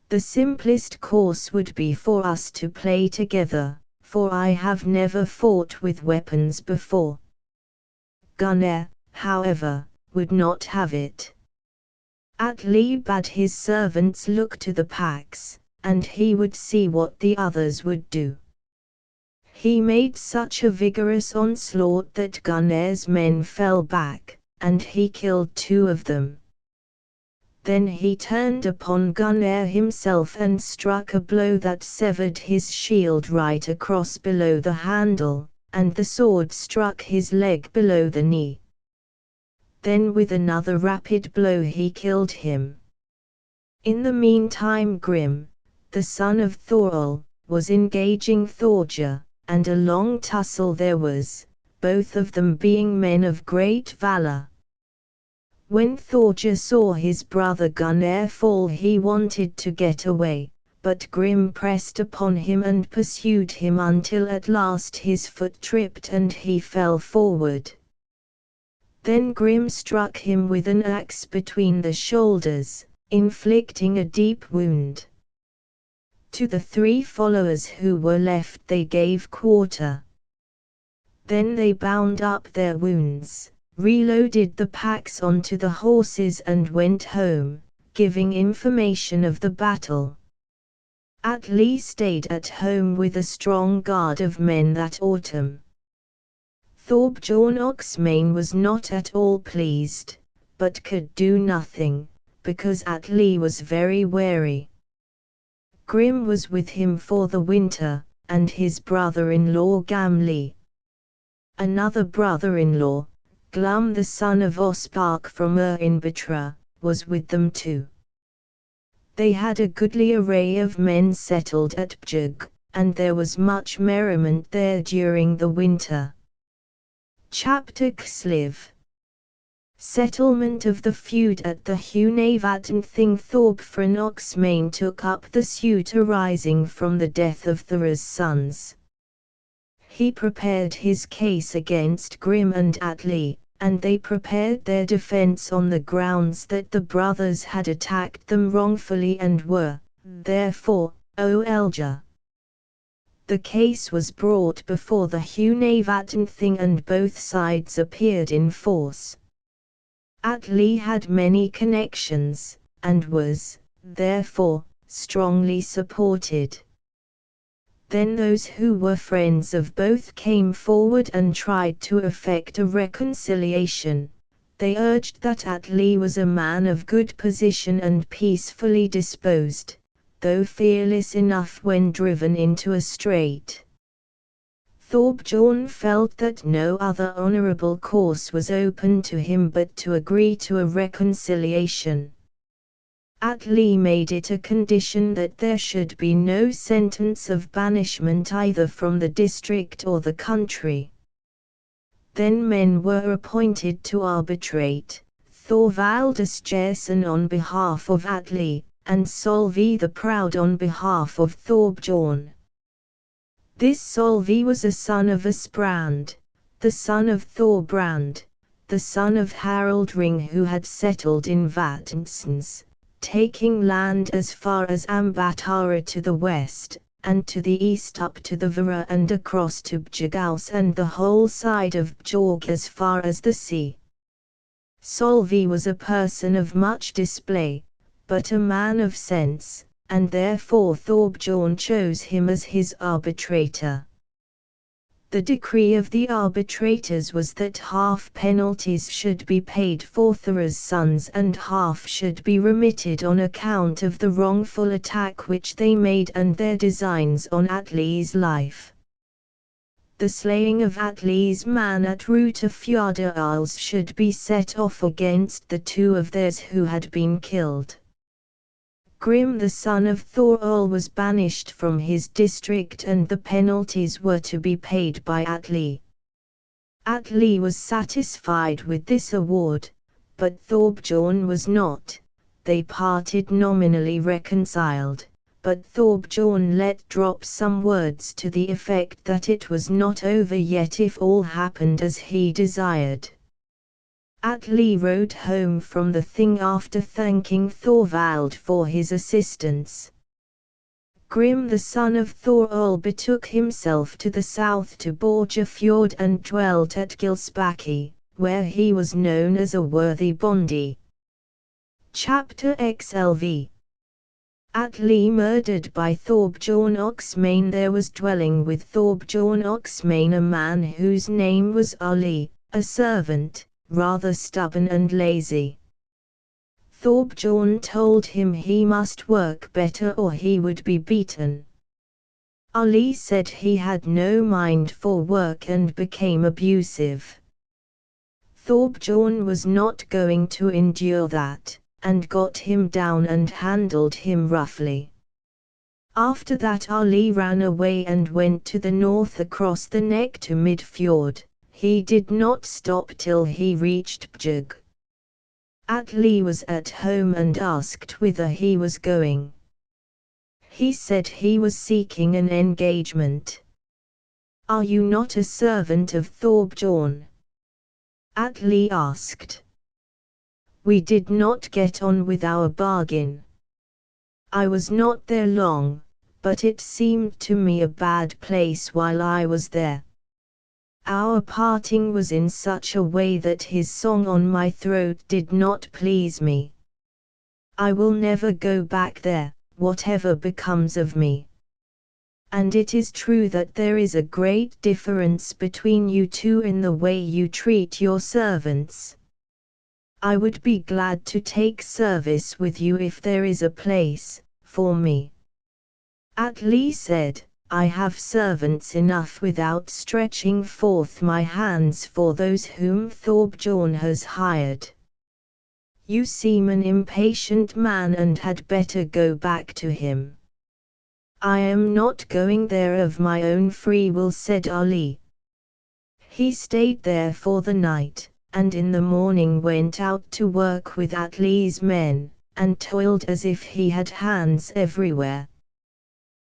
The simplest course would be for us to play together, for I have never fought with weapons before." Gunnar, however, would not have it. Atli bade his servants look to the packs, and he would see what the others would do. He made such a vigorous onslaught that Gunnar's men fell back, and he killed 2 of them. Then he turned upon Gunnar himself and struck a blow that severed his shield right across below the handle, and the sword struck his leg below the knee. Then with another rapid blow he killed him. In the meantime Grim, the son of Thorol, was engaging Thorja, and a long tussle there was, both of them being men of great valor. When Thorja saw his brother Gunnar fall he wanted to get away, but Grim pressed upon him and pursued him until at last his foot tripped and he fell forward. Then Grim struck him with an axe between the shoulders, inflicting a deep wound. To the 3 followers who were left they gave quarter. Then they bound up their wounds, reloaded the packs onto the horses and went home, giving information of the battle. Atli stayed at home with a strong guard of men that autumn. Thorbjorn Oxmane was not at all pleased, but could do nothing, because Atli was very wary. Grim was with him for the winter, and his brother-in-law Gamli. Another brother-in-law, Glum the son of Ospark from in Bitra, was with them too. They had a goodly array of men settled at Bjug, and there was much merriment there during the winter. Chapter Ksliv. Settlement of the feud. At the Hunavatn Thorbrand Oxmane took up the suit arising from the death of Thor's sons. He prepared his case against Grim and Atli, and they prepared their defense on the grounds that the brothers had attacked them wrongfully and were, therefore, Elja. The case was brought before the Hunavatn and both sides appeared in force. Atli had many connections, and was, therefore, strongly supported. Then those who were friends of both came forward and tried to effect a reconciliation. They urged that Atli was a man of good position and peacefully disposed, though fearless enough when driven into a strait. Thorbjorn felt that no other honorable course was open to him but to agree to a reconciliation. Atli made it a condition that there should be no sentence of banishment either from the district or the country. Then men were appointed to arbitrate, Thorvaldus Gerson on behalf of Atli, and Solvi the Proud on behalf of Thorbjorn. This Solvi was a son of Asprand, the son of Thorbrand, the son of Harald Ring, who had settled in Vatnsnes, taking land as far as Ambatara to the west, and to the east up to the Vara and across to Bjagaus and the whole side of Bjorg as far as the sea. Solvi was a person of much display, but a man of sense, and therefore Thorbjorn chose him as his arbitrator. The decree of the arbitrators was that half penalties should be paid for Thor's sons and half should be remitted on account of the wrongful attack which they made and their designs on Atli's life. The slaying of Atli's man at Rutafjordarls should be set off against the two of theirs who had been killed. Grim the son of Thorol was banished from his district and the penalties were to be paid by Atli. Atli was satisfied with this award, but Thorbjorn was not. They parted nominally reconciled, but Thorbjorn let drop some words to the effect that it was not over yet if all happened as he desired. Atli rode home from the thing after thanking Thorvald for his assistance. Grim the son of Thorol betook himself to the south to Borgafjord and dwelt at Gilsbacki, where he was known as a worthy bondi. Chapter XLV. Atli murdered by Thorbjorn Oxmane. There was dwelling with Thorbjorn Oxmane a man whose name was Ali, a servant, rather stubborn and lazy. Thorbjorn told him he must work better or he would be beaten. Ali said he had no mind for work and became abusive. Thorbjorn was not going to endure that, and got him down and handled him roughly. After that Ali ran away and went to the north across the neck to Midfjord. He did not stop till he reached Bjug. Atli was at home and asked whither he was going. He said he was seeking an engagement. "Are you not a servant of Thorbjorn?" Atli asked. "We did not get on with our bargain. I was not there long, but it seemed to me a bad place while I was there. Our parting was in such a way that his song on my throat did not please me. I will never go back there, whatever becomes of me. And it is true that there is a great difference between you two in the way you treat your servants. I would be glad to take service with you if there is a place for me." Atli said, "I have servants enough without stretching forth my hands for those whom Thorbjorn has hired. You seem an impatient man and had better go back to him." "I am not going there of my own free will," said Ali. He stayed there for the night, and in the morning went out to work with Atli's men, and toiled as if he had hands everywhere.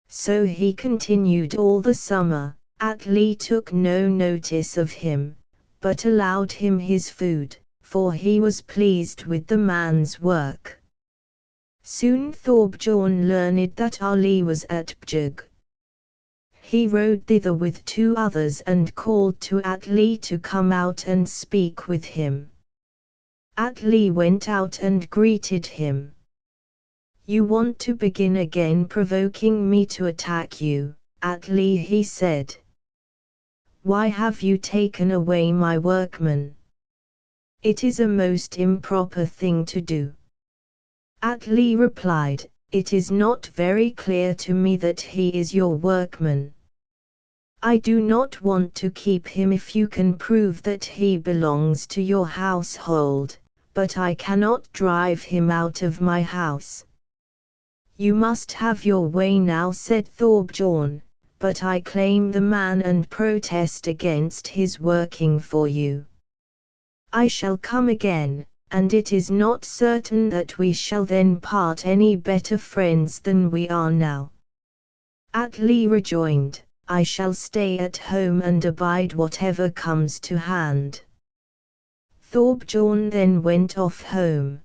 So he continued all the summer. Atli took no notice of him, but allowed him his food, for he was pleased with the man's work. Soon Thorbjorn learned that Ali was at Bjug. He rode thither with 2 others and called to Atli to come out and speak with him. Atli went out and greeted him. "You want to begin again provoking me to attack you, Atli," he said. "Why have you taken away my workman? It is a most improper thing to do." Atli replied, "It is not very clear to me that he is your workman. I do not want to keep him if you can prove that he belongs to your household, but I cannot drive him out of my house." "You must have your way now," said Thorbjorn, "but I claim the man and protest against his working for you. I shall come again, and it is not certain that we shall then part any better friends than we are now." Atli rejoined, "I shall stay at home and abide whatever comes to hand." Thorbjorn then went off home.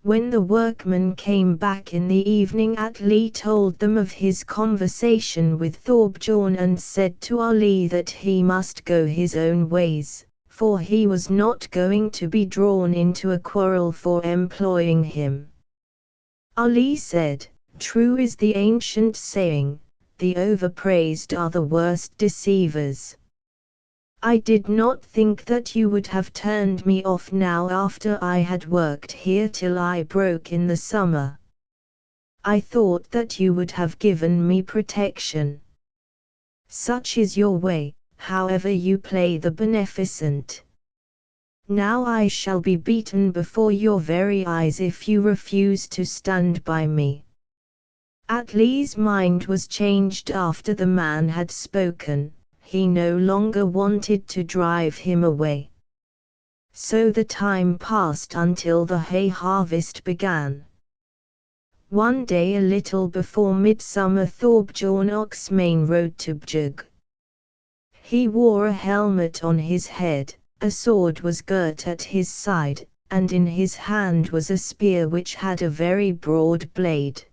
When the workmen came back in the evening, Atli told them of his conversation with Thorbjorn and said to Ali that he must go his own ways, for he was not going to be drawn into a quarrel for employing him. Ali said, "True is the ancient saying, the overpraised are the worst deceivers. I did not think that you would have turned me off now after I had worked here till I broke in the summer. I thought that you would have given me protection. Such is your way, however you play the beneficent. Now I shall be beaten before your very eyes if you refuse to stand by me." Atli's mind was changed after the man had spoken. He no longer wanted to drive him away. So the time passed until the hay harvest began. One day a little before midsummer, Thorbjorn Oxmane rode to Bjug. He wore a helmet on his head, a sword was girt at his side, and in his hand was a spear which had a very broad blade.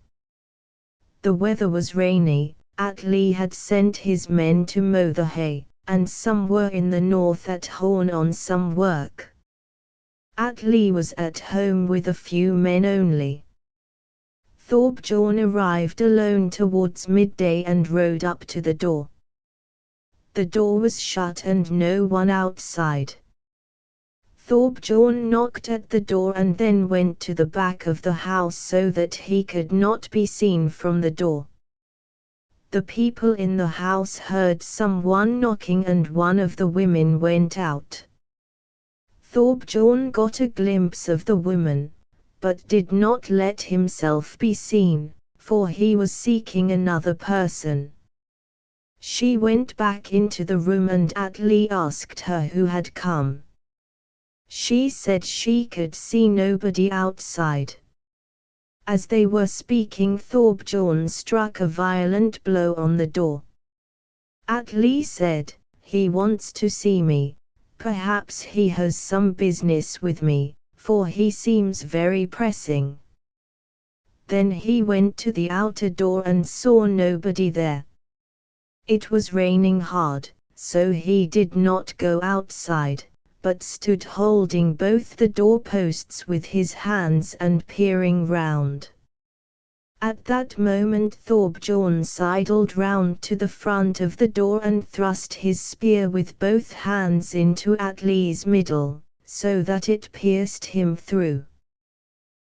The weather was rainy. Atli had sent his men to mow the hay, and some were in the north at Horn on some work. Atli was at home with a few men only. Thorbjorn arrived alone towards midday and rode up to the door. The door was shut and no one outside. Thorbjorn knocked at the door and then went to the back of the house so that he could not be seen from the door. The people in the house heard someone knocking and one of the women went out. Thorbjorn got a glimpse of the woman, but did not let himself be seen, for he was seeking another person. She went back into the room and Atli asked her who had come. She said she could see nobody outside. As they were speaking, Thorbjorn struck a violent blow on the door. Atli said, "He wants to see me. Perhaps he has some business with me, for he seems very pressing." Then he went to the outer door and saw nobody there. It was raining hard, so he did not go outside, but stood holding both the doorposts with his hands and peering round. At that moment Thorbjorn sidled round to the front of the door and thrust his spear with both hands into Atli's middle, so that it pierced him through.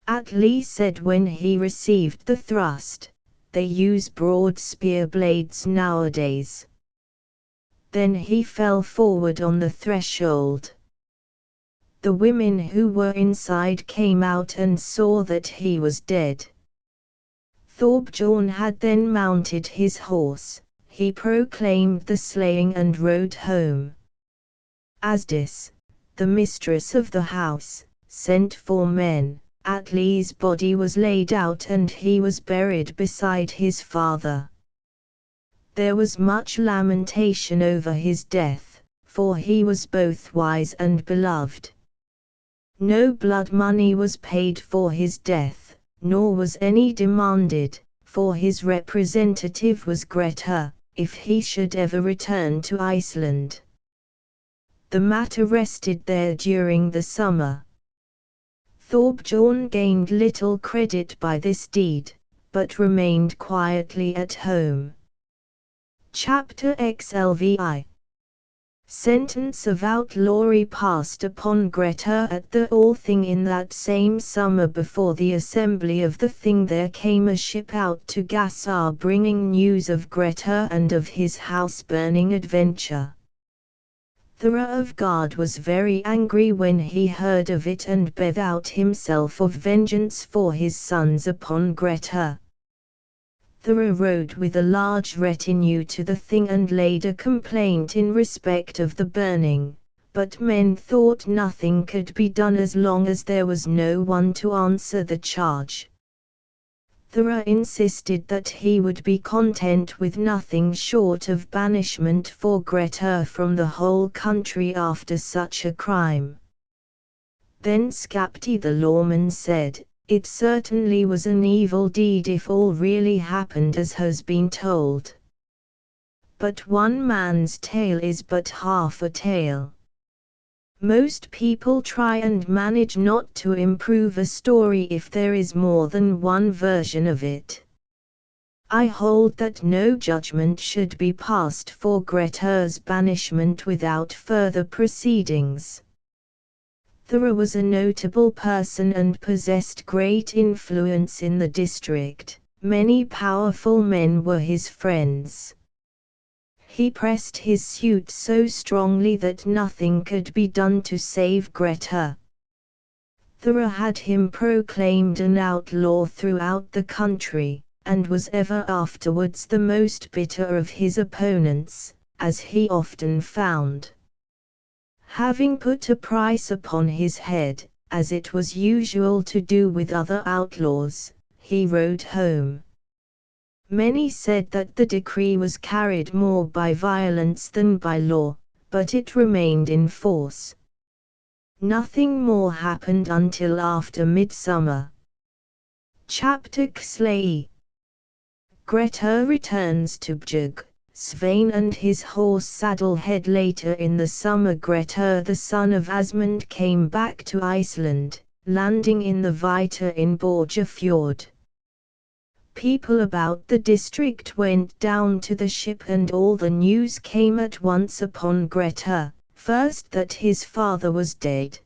Atli said when he received the thrust, "They use broad spear blades nowadays." Then he fell forward on the threshold. The women who were inside came out and saw that he was dead. Thorbjorn had then mounted his horse. He proclaimed the slaying and rode home. Asdis, the mistress of the house, sent for men. Atli's body was laid out and he was buried beside his father. There was much lamentation over his death, for he was both wise and beloved. No blood money was paid for his death, nor was any demanded, for his representative was Grettir, if he should ever return to Iceland. The matter rested there during the summer. Thorbjorn gained little credit by this deed, but remained quietly at home. Chapter XLVI. Sentence of outlawry passed upon Grettir at the Althing in that same summer. Before the assembly of the Thing there came a ship out to Gassar bringing news of Grettir and of his house-burning adventure. Thora of Gard was very angry when he heard of it and bethought himself of vengeance for his sons upon Grettir. Thora rode with a large retinue to the Thing and laid a complaint in respect of the burning, but men thought nothing could be done as long as there was no one to answer the charge. Thora insisted that he would be content with nothing short of banishment for Grettir from the whole country after such a crime. Then Skapti the lawman said, "It certainly was an evil deed if all really happened as has been told. But one man's tale is but half a tale. Most people try and manage not to improve a story if there is more than one version of it. I hold that no judgment should be passed for Grettir's banishment without further proceedings." Thora was a notable person and possessed great influence in the district. Many powerful men were his friends. He pressed his suit so strongly that nothing could be done to save Grettir. Thora had him proclaimed an outlaw throughout the country, and was ever afterwards the most bitter of his opponents, as he often found. Having put a price upon his head, as it was usual to do with other outlaws, he rode home. Many said that the decree was carried more by violence than by law, but it remained in force. Nothing more happened until after midsummer. Chapter XLVII. Grettir returns to Bjugg. Svein and his horse Saddlehead. Later in the summer Grettir the son of Asmund came back to Iceland, landing in the Vita in Borgafjord. People about the district went down to the ship and all the news came at once upon Grettir, first that his father was dead,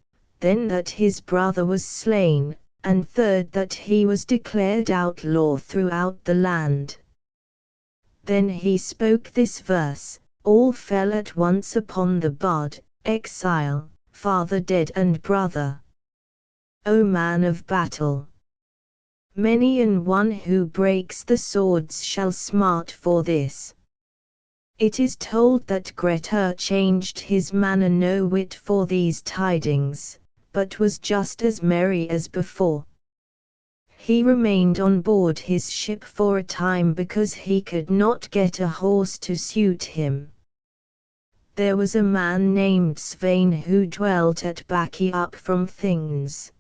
then that his brother was slain, and third that he was declared outlaw throughout the land. Then he spoke this verse, all fell at once upon the bard, exile, father dead and brother. O man of battle! Many an one who breaks the swords shall smart for this. It is told that Grettir changed his manner no whit for these tidings, but was just as merry as before. He remained on board his ship for a time because he could not get a horse to suit him. There was a man named Svein who dwelt at Baki up from Things.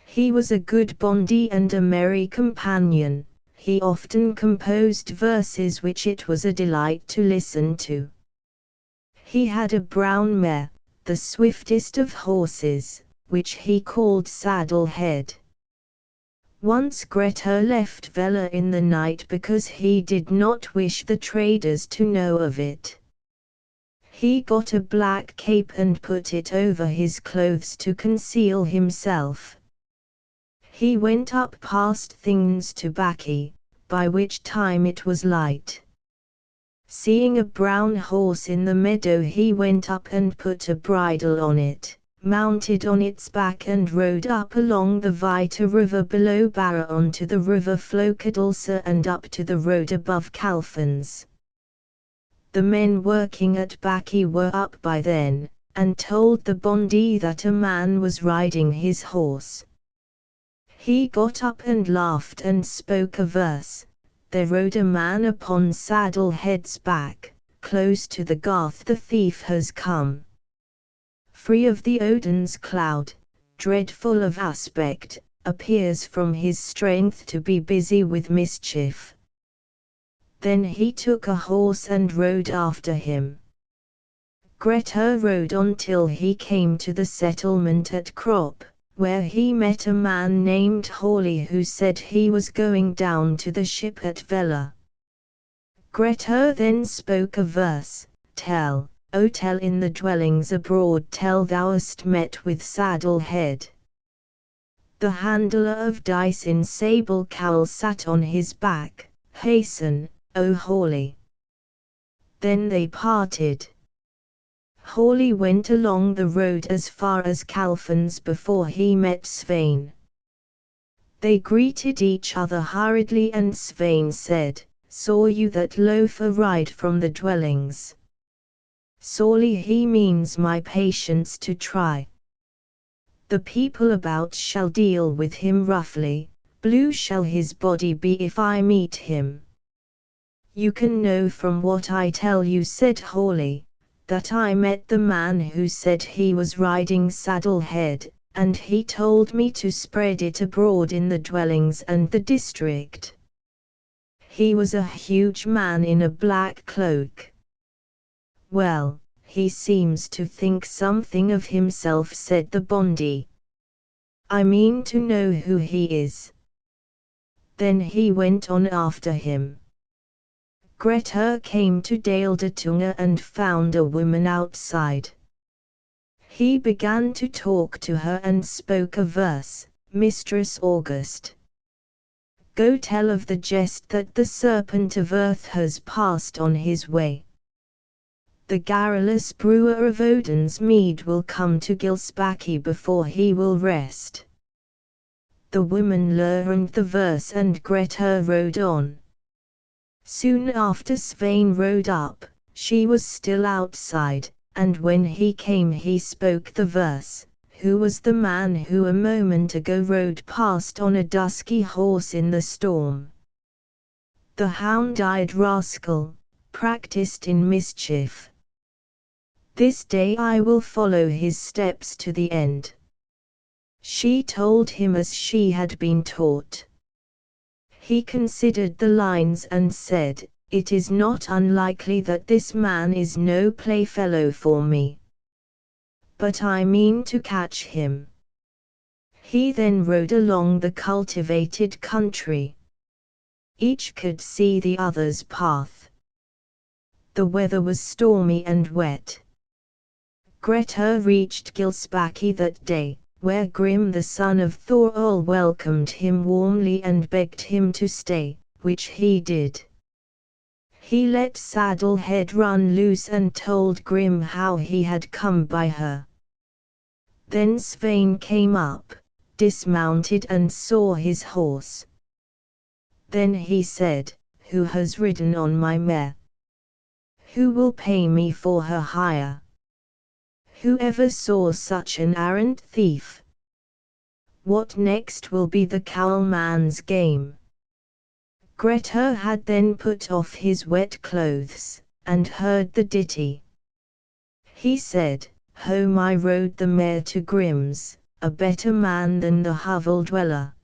He was a good bondy and a merry companion. He often composed verses which it was a delight to listen to. He had a brown mare, the swiftest of horses, which he called Saddlehead. Once Grettir left Vela in the night because he did not wish the traders to know of it. He got a black cape and put it over his clothes to conceal himself. He went up past Things to Baki, by which time it was light. Seeing a brown horse in the meadow he went up and put a bridle on it, mounted on its back and rode up along the Vita river below Barra onto the river Flokadalsa and up to the road above Calfans. The men working at Baki were up by then, and told the Bondi that a man was riding his horse. He got up and laughed and spoke a verse. There rode a man upon Saddlehead's back, close to the garth the thief has come. Free of the Odin's cloud, dreadful of aspect, appears from his strength to be busy with mischief. Then he took a horse and rode after him. Grettir rode on till he came to the settlement at Crop, where he met a man named Hawley who said he was going down to the ship at Vela. Grettir then spoke a verse, Tell, O tell in the dwellings abroad tell thou'st met with Saddlehead. The handler of dice in sable cowl sat on his back, Hasten, O Hawley. Then they parted. Hawley went along the road as far as Calfans before he met Svein. They greeted each other hurriedly and Svein said, Saw you that loafer ride from the dwellings? Sorely he means my patience to try. The people about shall deal with him roughly, blue shall his body be if I meet him. You can know from what I tell you, said Hawley, that I met the man who said he was riding Saddlehead, and he told me to spread it abroad in the dwellings and the district. He was a huge man in a black cloak. Well, he seems to think something of himself, said the Bondi. I mean to know who he is. Then he went on after him. Grettir came to Daledatunga and found a woman outside. He began to talk to her and spoke a verse, Mistress August. Go tell of the jest that the serpent of earth has passed on his way. The garrulous brewer of Odin's mead will come to Gilsbackie before he will rest. The woman learned the verse and Grettir rode on. Soon after Svein rode up, she was still outside, and when he came he spoke the verse, Who was the man who a moment ago rode past on a dusky horse in the storm? The hound-eyed rascal, practiced in mischief. This day I will follow his steps to the end. She told him as she had been taught. He considered the lines and said, It is not unlikely that this man is no playfellow for me. But I mean to catch him. He then rode along the cultivated country. Each could see the other's path. The weather was stormy and wet. Grettir reached Gilsbackie that day, where Grim the son of Thorol welcomed him warmly and begged him to stay, which he did. He let Saddlehead run loose and told Grim how he had come by her. Then Svein came up, dismounted and saw his horse. Then he said, Who has ridden on my mare? Who will pay me for her hire? Who ever saw such an arrant thief? What next will be the cowlman's game? Grettir had then put off his wet clothes, and heard the ditty. He said, Home I rode the mare to Grim's, a better man than the hovel dweller.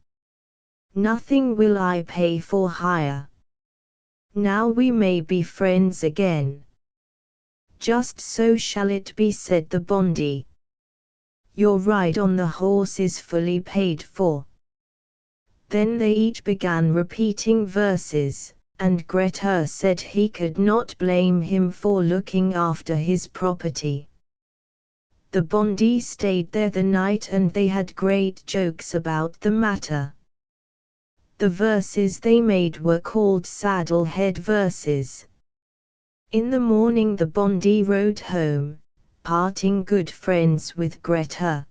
Nothing will I pay for hire. Now we may be friends again. Just so shall it be, said the Bondi. Your ride on the horse is fully paid for. Then they each began repeating verses, and Grettir said he could not blame him for looking after his property. The Bondi stayed there the night and they had great jokes about the matter. The verses they made were called Saddlehead verses. In the morning the Bondi rode home, parting good friends with Grettir.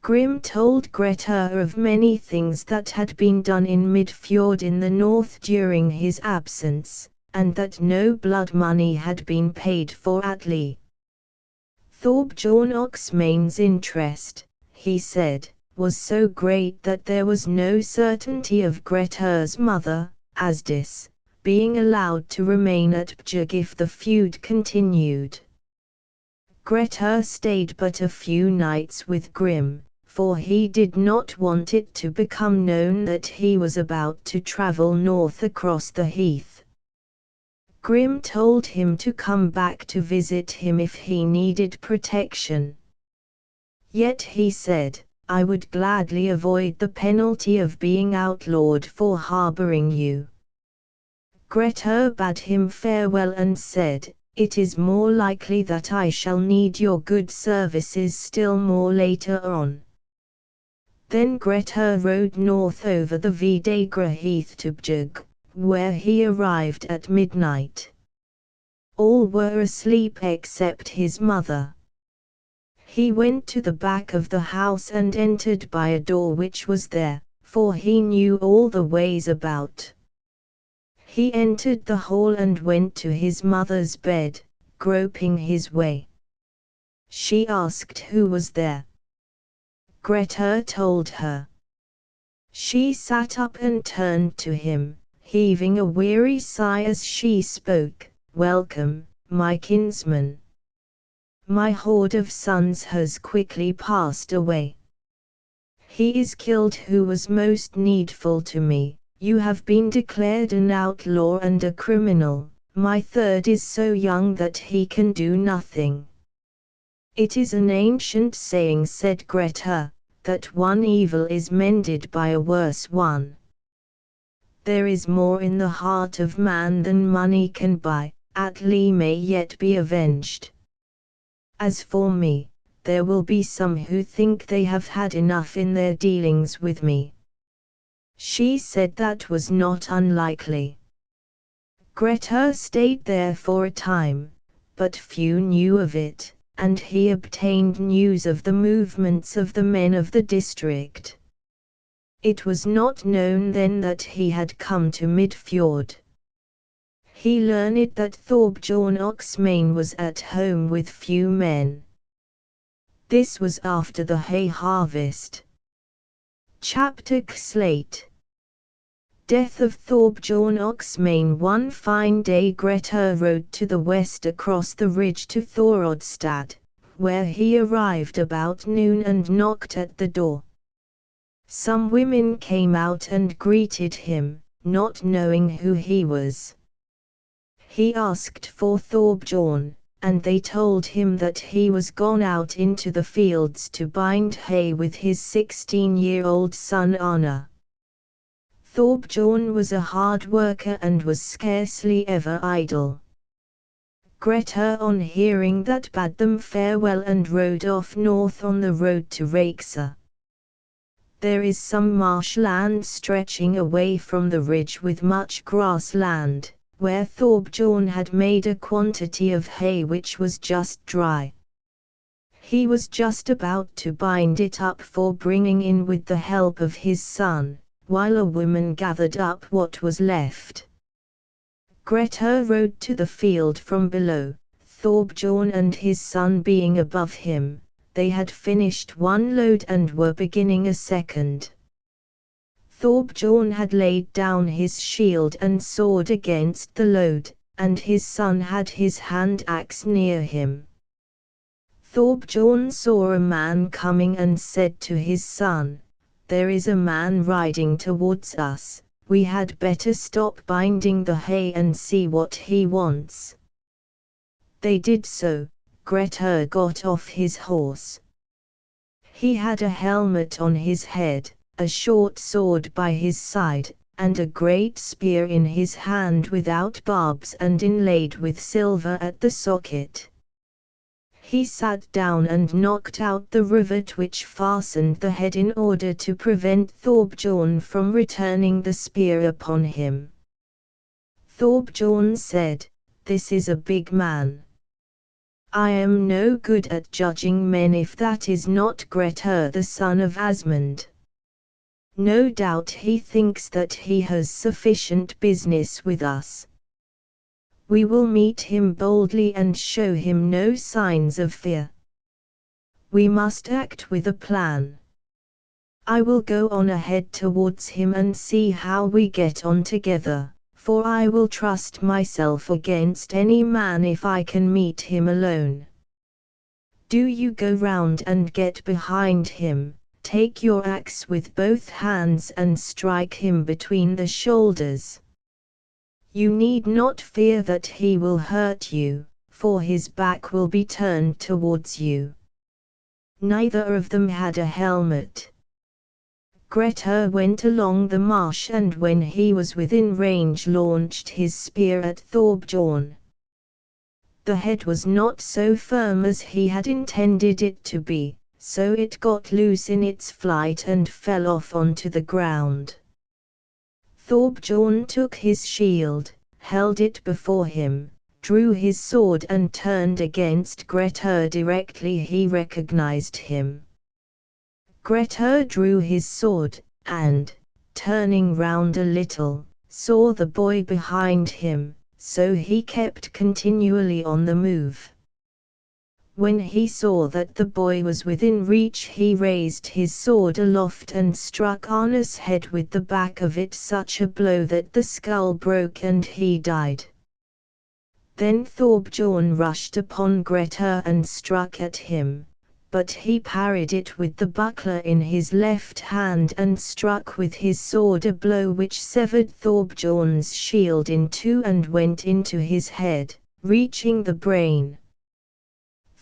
Grim told Grettir of many things that had been done in Midfjord in the north during his absence, and that no blood money had been paid for Atli. Thorbjorn Oxmane's interest, he said, was so great that there was no certainty of Grettir's mother, Asdis, being allowed to remain at Bjugg if the feud continued. Grettir stayed but a few nights with Grim, for he did not want it to become known that he was about to travel north across the heath. Grim told him to come back to visit him if he needed protection. Yet he said, "I would gladly avoid the penalty of being outlawed for harboring you." Grettir bade him farewell and said, "It is more likely that I shall need your good services still more later on." Then Grettir rode north over the Vidagra heath to Bjugg, where he arrived at midnight. All were asleep except his mother. He went to the back of the house and entered by a door which was there, for he knew all the ways about. He entered the hall and went to his mother's bed, groping his way. She asked who was there. Grettir told her. She sat up and turned to him, heaving a weary sigh as she spoke, "Welcome, my kinsman. My horde of sons has quickly passed away. He is killed who was most needful to me. You have been declared an outlaw and a criminal. My third is so young that he can do nothing." "It is an ancient saying," said Grettir, "that one evil is mended by a worse one. There is more in the heart of man than money can buy. Atli may yet be avenged. As for me, there will be some who think they have had enough in their dealings with me." She said that was not unlikely. Grettir stayed there for a time, but few knew of it, and he obtained news of the movements of the men of the district. It was not known then that he had come to Midfjord. He learned that Thorbjorn Oxmane was at home with few men. This was after the hay harvest. Chapter Slate. Death of Thorbjorn Oxmane. One fine day Grettir rode to the west across the ridge to Thorodstad, where he arrived about noon and knocked at the door. Some women came out and greeted him, not knowing who he was. He asked for Thorbjorn, and they told him that he was gone out into the fields to bind hay with his 16-year-old son Arna. Thorbjorn was a hard worker and was scarcely ever idle. Grettir on hearing that bade them farewell and rode off north on the road to Raksa. There is some marshland stretching away from the ridge with much grassland, where Thorbjorn had made a quantity of hay which was just dry. He was just about to bind it up for bringing in with the help of his son, while a woman gathered up what was left. Grettir rode to the field from below, Thorbjorn and his son being above him. They had finished one load and were beginning a second. Thorbjorn had laid down his shield and sword against the load, and his son had his hand axe near him. Thorbjorn saw a man coming and said to his son, "There is a man riding towards us, we had better stop binding the hay and see what he wants." They did so. Grettir got off his horse. He had a helmet on his head, a short sword by his side, and a great spear in his hand without barbs and inlaid with silver at the socket. He sat down and knocked out the rivet which fastened the head in order to prevent Thorbjorn from returning the spear upon him. Thorbjorn said, "This is a big man. I am no good at judging men if that is not Grettir the son of Asmund. No doubt he thinks that he has sufficient business with us. We will meet him boldly and show him no signs of fear." We must act with a plan. I will go on ahead towards him and see how we get on together, for I will trust myself against any man if I can meet him alone. Do you go round and get behind him, take your axe with both hands and strike him between the shoulders. You need not fear that he will hurt you, for his back will be turned towards you. Neither of them had a helmet. Grettir went along the marsh and when he was within range launched his spear at Thorbjorn. The head was not so firm as he had intended it to be, so it got loose in its flight and fell off onto the ground. Thorbjorn took his shield, held it before him, drew his sword and turned against Grettir directly he recognized him. Grettir drew his sword, and, turning round a little, saw the boy behind him, so he kept continually on the move. When he saw that the boy was within reach he raised his sword aloft and struck Arna's head with the back of it such a blow that the skull broke and he died. Then Thorbjorn rushed upon Grettir and struck at him, but he parried it with the buckler in his left hand and struck with his sword a blow which severed Thorbjorn's shield in two and went into his head, reaching the brain.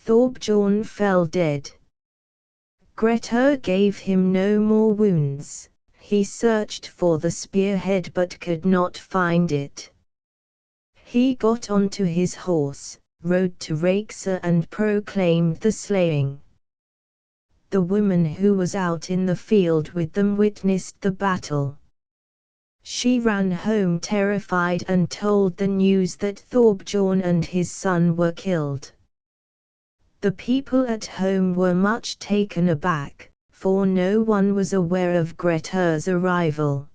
Thorbjorn fell dead. Grettir gave him no more wounds. He searched for the spearhead but could not find it. He got onto his horse, rode to Rexer and proclaimed the slaying. The woman who was out in the field with them witnessed the battle. She ran home terrified and told the news that Thorbjorn and his son were killed. The people at home were much taken aback, for no one was aware of Grettir's arrival.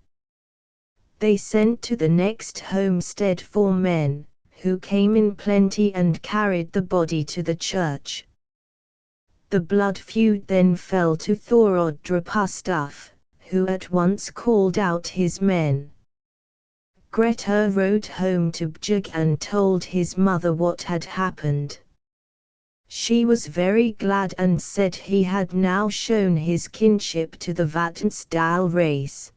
They sent to the next homestead for men, who came in plenty and carried the body to the church. The blood feud then fell to Thorodrupustuf, who at once called out his men. Grettir rode home to Bjugg and told his mother what had happened. She was very glad and said he had now shown his kinship to the Vatnsdal race.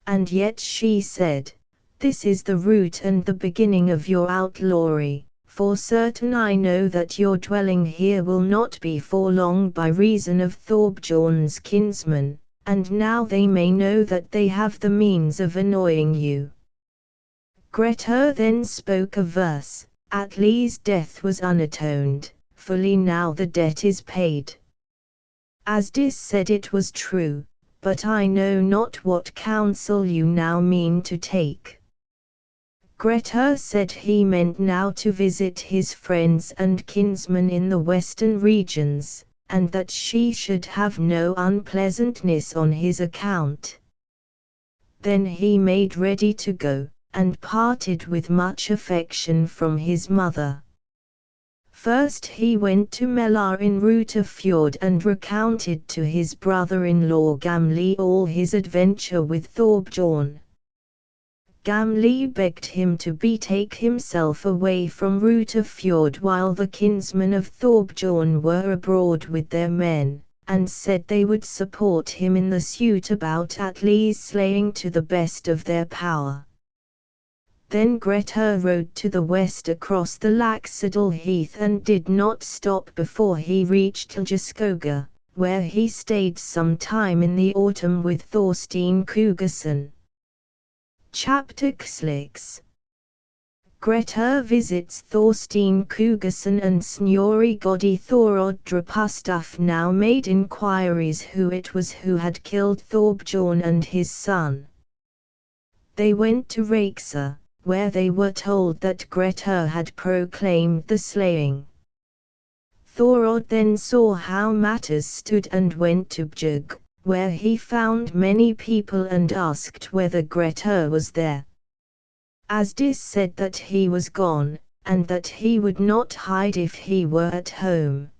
And yet she said, "This is the root and the beginning of your outlawry. For certain I know that your dwelling here will not be for long by reason of Thorbjorn's kinsmen, and now they may know that they have the means of annoying you." Grettir then spoke a verse, Atli's death was unatoned, fully now the debt is paid. Asdis said it was true, but I know not what counsel you now mean to take. Grettir said he meant now to visit his friends and kinsmen in the western regions, and that she should have no unpleasantness on his account. Then he made ready to go, and parted with much affection from his mother. First he went to Melar in Rutafjord and recounted to his brother-in-law Gamli all his adventure with Thorbjorn. Gamli begged him to betake himself away from Rutafjord while the kinsmen of Thorbjorn were abroad with their men, and said they would support him in the suit about Atli's slaying to the best of their power. Then Grettir rode to the west across the Laxidal heath and did not stop before he reached Ljaskoga, where he stayed some time in the autumn with Thorstein Kugerson. Chapter 6. Grettir visits Thorstein Kugerson and Snorri Godi Thorodrupustuf now made inquiries who it was who had killed Thorbjorn and his son. They went to Rexer, where they were told that Grettir had proclaimed the slaying. Thorod then saw how matters stood and went to Bjugg, where he found many people and asked whether Grettir was there. Asdis said that he was gone, and that he would not hide if he were at home.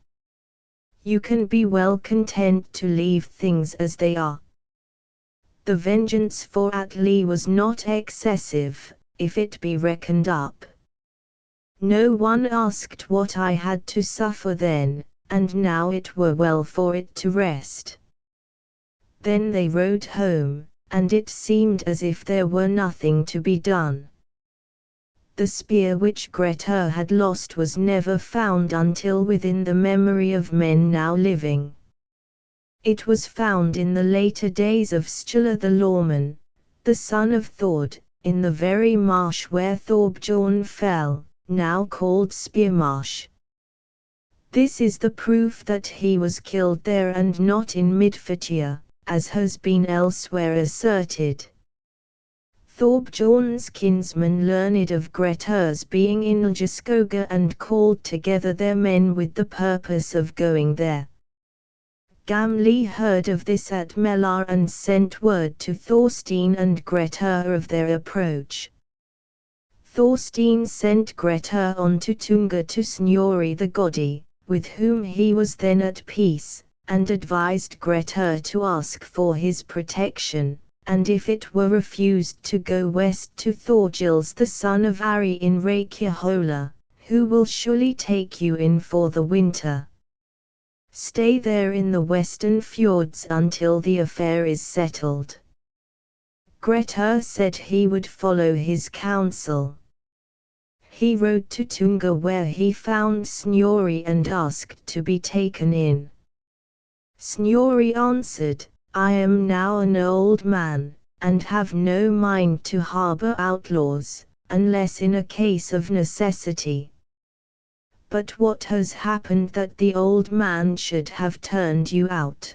You can be well content to leave things as they are. The vengeance for Atli was not excessive, if it be reckoned up. No one asked what I had to suffer then, and now it were well for it to rest. Then they rode home, and it seemed as if there were nothing to be done. The spear which Grettir had lost was never found until within the memory of men now living. It was found in the later days of Sturla the lawman, the son of Thord, in the very marsh where Thorbjorn fell, now called Spearmarsh. This is the proof that he was killed there and not in Midfjords, as has been elsewhere asserted. Thorbjorn's kinsmen learned of Grettir's being in Ljeskoga and called together their men with the purpose of going there. Gamli heard of this at Melar and sent word to Thorstein and Grettir of their approach. Thorstein sent Grettir on to Tunga to Snorri the Godi, with whom he was then at peace, and advised Grettir to ask for his protection, and if it were refused to go west to Thorgils the son of Ari in Reykjahola, who will surely take you in for the winter. Stay there in the western fjords until the affair is settled. Grettir said he would follow his counsel. He rode to Tunga where he found Snorri and asked to be taken in. Snorri answered, I am now an old man, and have no mind to harbour outlaws, unless in a case of necessity. But what has happened that the old man should have turned you out?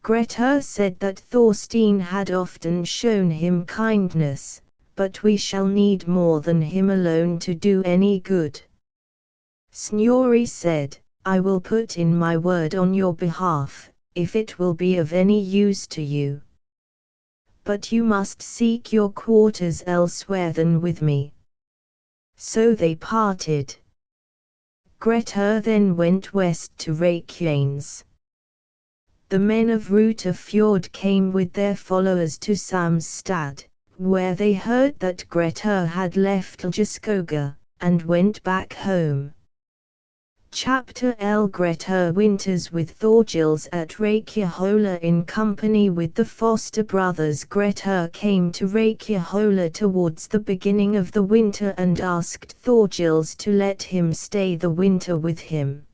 Grettir said that Thorstein had often shown him kindness, but we shall need more than him alone to do any good. Snorri said, I will put in my word on your behalf, if it will be of any use to you. But you must seek your quarters elsewhere than with me. So they parted. Grettir then went west to Reykjanes. The men of Rutafjord came with their followers to Samstad, where they heard that Grettir had left Ljeskoga, and went back home. Chapter L. Grettir winters with Thorgils at Reykjahola in company with the foster brothers. Grettir came to Reykjahola towards the beginning of the winter and asked Thorgils to let him stay the winter with him.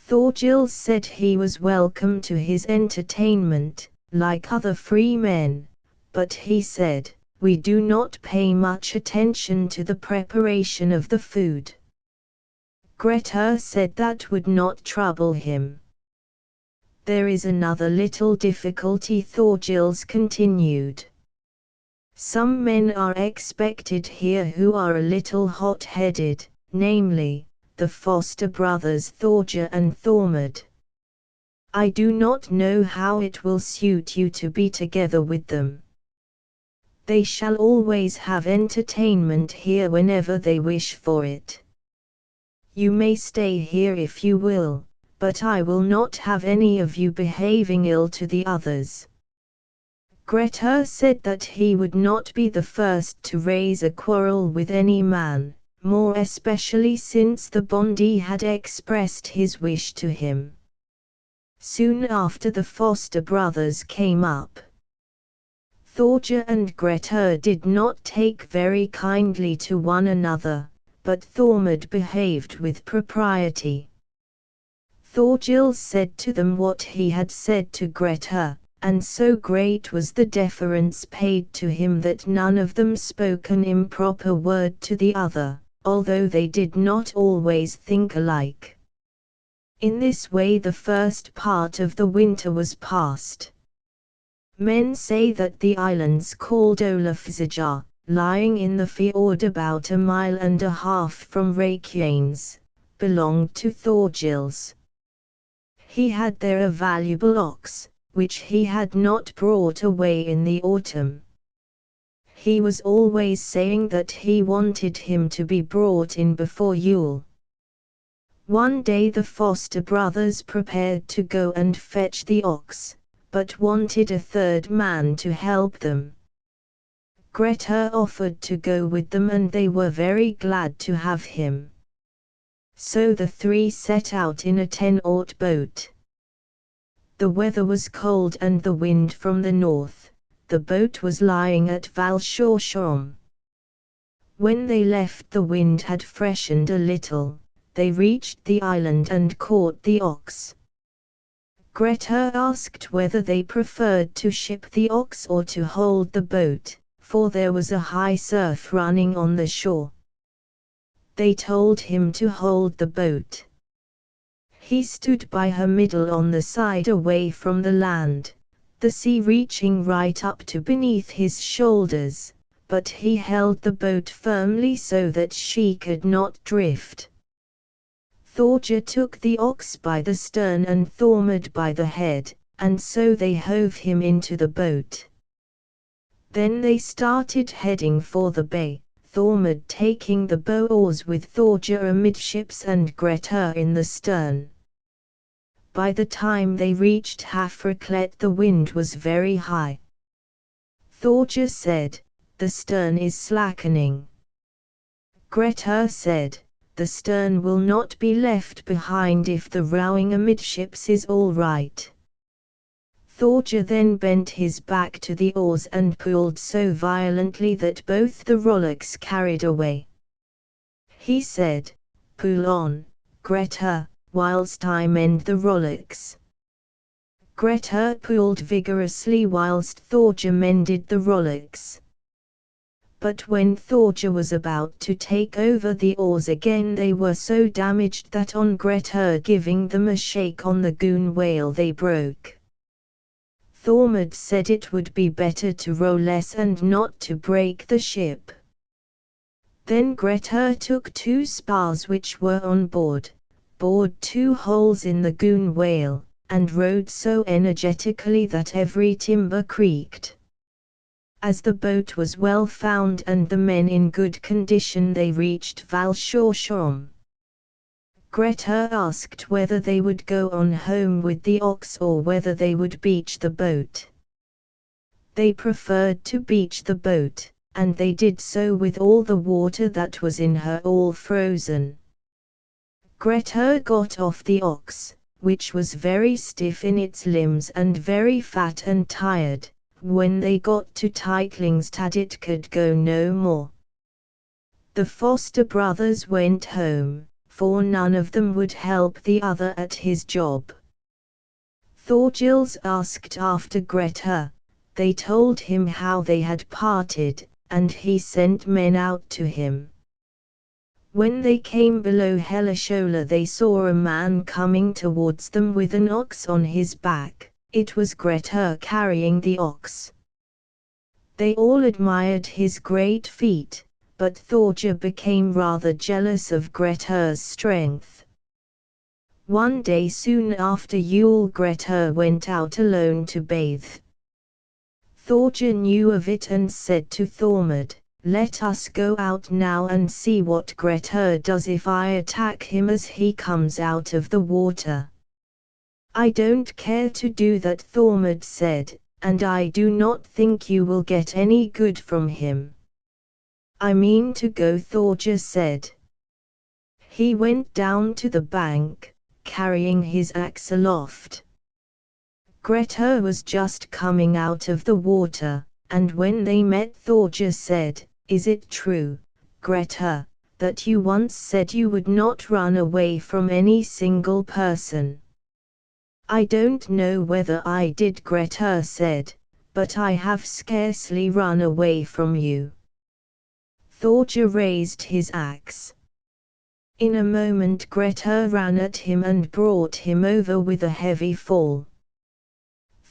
Thorgils said he was welcome to his entertainment, like other free men, but he said, we do not pay much attention to the preparation of the food. Grettir said that would not trouble him. There is another little difficulty, Thorgils continued. Some men are expected here who are a little hot-headed, namely, the foster brothers Thorge and Thormod. I do not know how it will suit you to be together with them. They shall always have entertainment here whenever they wish for it. You may stay here if you will, but I will not have any of you behaving ill to the others. Grettir said that he would not be the first to raise a quarrel with any man, more especially since the Bondi had expressed his wish to him. Soon after the foster brothers came up. Thorge and Grettir did not take very kindly to one another, but Thormod behaved with propriety. Thorgils said to them what he had said to Grettir, and so great was the deference paid to him that none of them spoke an improper word to the other, although they did not always think alike. In this way the first part of the winter was passed. Men say that the islands called Olafsøya, lying in the fjord about 1.5 miles from Reykjanes, belonged to Thorgils. He had there a valuable ox, which he had not brought away in the autumn. He was always saying that he wanted him to be brought in before Yule. One day the foster brothers prepared to go and fetch the ox, but wanted a third man to help them. Grettir offered to go with them and they were very glad to have him. So the three set out in a 10-oared boat. The weather was cold and the wind from the north. The boat was lying at Valshorsholm. When they left, the wind had freshened a little. They reached the island and caught the ox. Grettir asked whether they preferred to ship the ox or to hold the boat, for there was a high surf running on the shore. They told him to hold the boat. He stood by her middle on the side away from the land, the sea reaching right up to beneath his shoulders, but he held the boat firmly so that she could not drift. Thorgerd took the ox by the stern and Thormod by the head, and so they hove him into the boat. Then they started heading for the bay, Thormod taking the bow oars with Thorgerd amidships and Grettir in the stern. By the time they reached Hafraklet, the wind was very high. Thorgerd said, "The stern is slackening." Grettir said, "The stern will not be left behind if the rowing amidships is all right." Thorgerd then bent his back to the oars and pulled so violently that both the rowlocks carried away. He said, "Pull on, Grettir, whilst I mend the rowlocks." Grettir pulled vigorously whilst Thorgerd mended the rowlocks. But when Thorgerd was about to take over the oars again, they were so damaged that on Grettir giving them a shake on the goon whale they broke. Thormod said it would be better to row less and not to break the ship. Then Grettir took 2 spars which were on board, bored 2 holes in the goon whale, and rowed so energetically that every timber creaked. As the boat was well found and the men in good condition, they reached Valshorsholm. Grettir asked whether they would go on home with the ox or whether they would beach the boat. They preferred to beach the boat, and they did so with all the water that was in her all frozen. Grettir got off the ox, which was very stiff in its limbs and very fat and tired. When they got to Teitlingstad it could go no more. The foster brothers went home, for none of them would help the other at his job. Thorgils asked after Grettir. They told him how they had parted, and he sent men out to him. When they came below Hellashola, they saw a man coming towards them with an ox on his back. It was Grettir carrying the ox. They all admired his great feat, but Thorgerd became rather jealous of Grettir's strength. One day soon after Yule, Grettir went out alone to bathe. Thorgerd knew of it and said to Thormod, "Let us go out now and see what Grettir does if I attack him as he comes out of the water." "I don't care to do that," Thormod said, "and I do not think you will get any good from him." "I mean to go," Thorgerd said. He went down to the bank, carrying his axe aloft. Grettir was just coming out of the water, and when they met, Thorgerd said, "Is it true, Grettir, that you once said you would not run away from any single person?" "I don't know whether I did," Grettir said, "but I have scarcely run away from you." Thorgerd raised his axe. In a moment Grettir ran at him and brought him over with a heavy fall.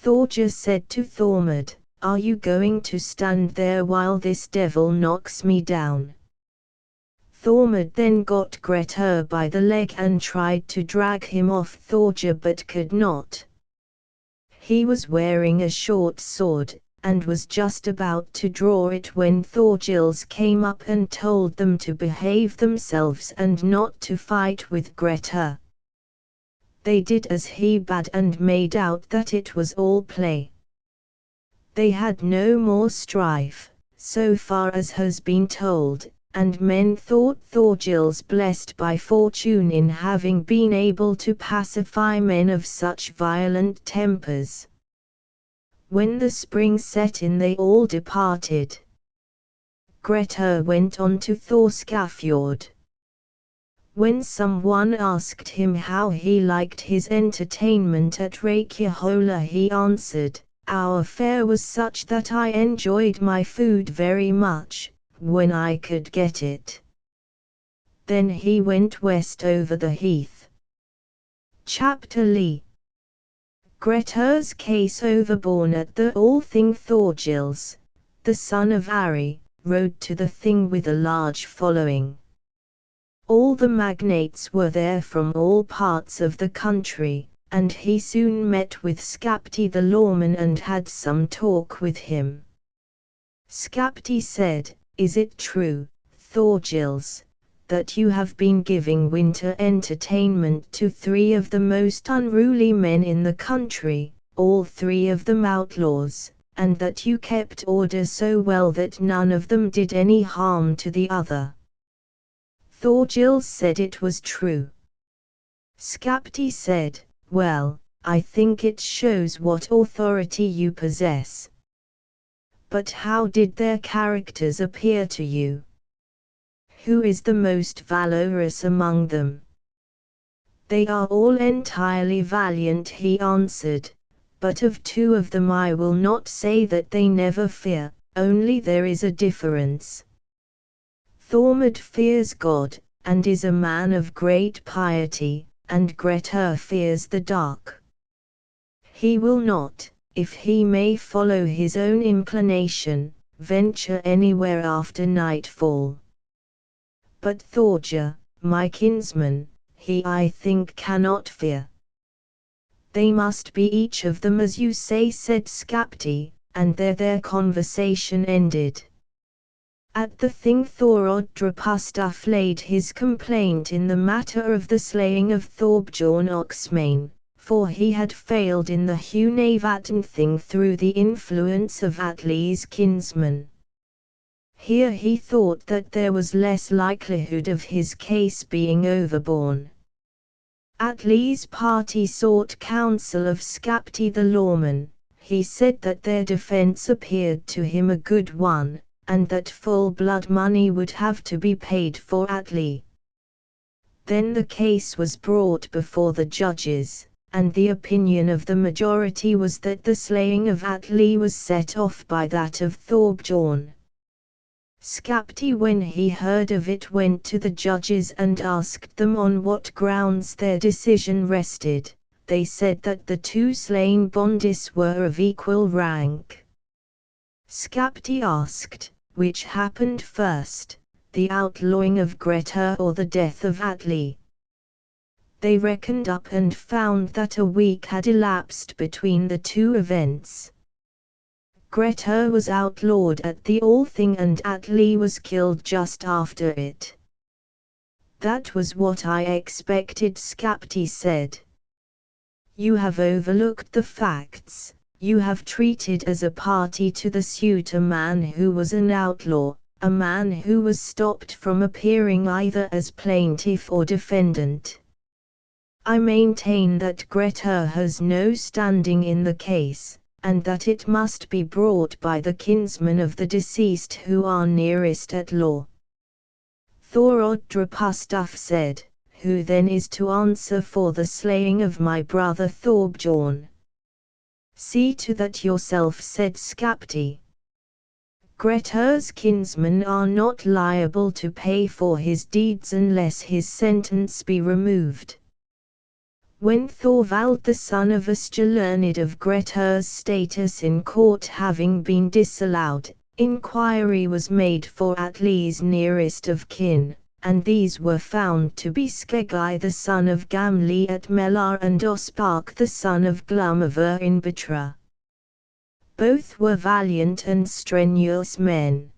Thorgerd said to Thormod, "Are you going to stand there while this devil knocks me down?" Thormod then got Grettir by the leg and tried to drag him off Thorgerd but could not. He was wearing a short sword, and was just about to draw it when Thorgils came up and told them to behave themselves and not to fight with Grettir. They did as he bade and made out that it was all play. They had no more strife, so far as has been told, and men thought Thorgils blessed by fortune in having been able to pacify men of such violent tempers. When the spring set in they all departed. Grettir went on to Thorskafjord. When someone asked him how he liked his entertainment at Reykjahola, he answered, "Our fare was such that I enjoyed my food very much, when I could get it." Then he went west over the heath. Chapter Lee. Grettir's case overborne at the Althing. Thorgils, the son of Ari, rode to the Thing with a large following. All the magnates were there from all parts of the country, and he soon met with Skapti the lawman and had some talk with him. Skapti said, "Is it true, Thorgils, that you have been giving winter entertainment to 3 of the most unruly men in the country, all 3 of them outlaws, and that you kept order so well that none of them did any harm to the other?" Thorgils said it was true. Skapti said, "Well, I think it shows what authority you possess. But how did their characters appear to you? Who is the most valorous among them?" "They are all entirely valiant," he answered, "but of 2 of them I will not say that they never fear, only there is a difference. Thormod fears God, and is a man of great piety, and Grettir fears the dark. He will not, if he may follow his own inclination, venture anywhere after nightfall. But Thorgir, my kinsman, he I think cannot fear." "They must be each of them as you say," said Skapti, and there their conversation ended. At the Thing Thorodrupustaf laid his complaint in the matter of the slaying of Thorbjorn Oxmane, for he had failed in the Hunavatn thing through the influence of Atli's kinsman. Here he thought that there was less likelihood of his case being overborne. Atli's party sought counsel of Skapti the lawman. He said that their defense appeared to him a good one, and that full blood money would have to be paid for Atli. Then the case was brought before the judges, and the opinion of the majority was that the slaying of Atli was set off by that of Thorbjorn. Skapti, when he heard of it, went to the judges and asked them on what grounds their decision rested. They said that the 2 slain bondis were of equal rank. Skapti asked, which happened first, the outlawing of Grettir or the death of Atli? They reckoned up and found that a week had elapsed between the 2 events. Grettir was outlawed at the Althing and Atli was killed just after it. "That was what I expected," Skapti said. "You have overlooked the facts. You have treated as a party to the suit a man who was an outlaw, a man who was stopped from appearing either as plaintiff or defendant. I maintain that Grettir has no standing in the case, and that it must be brought by the kinsmen of the deceased who are nearest at law." Thorodrupustaf said, "Who then is to answer for the slaying of my brother Thorbjorn?" "See to that yourself," said Skapti. "Grettir's kinsmen are not liable to pay for his deeds unless his sentence be removed." When Thorvald the son of Astur learned of Grettir's status in court having been disallowed, inquiry was made for Atli's nearest of kin, and these were found to be Skeggi the son of Gamli at Melar and Ospark the son of Glumavur in Batra. Both were valiant and strenuous men.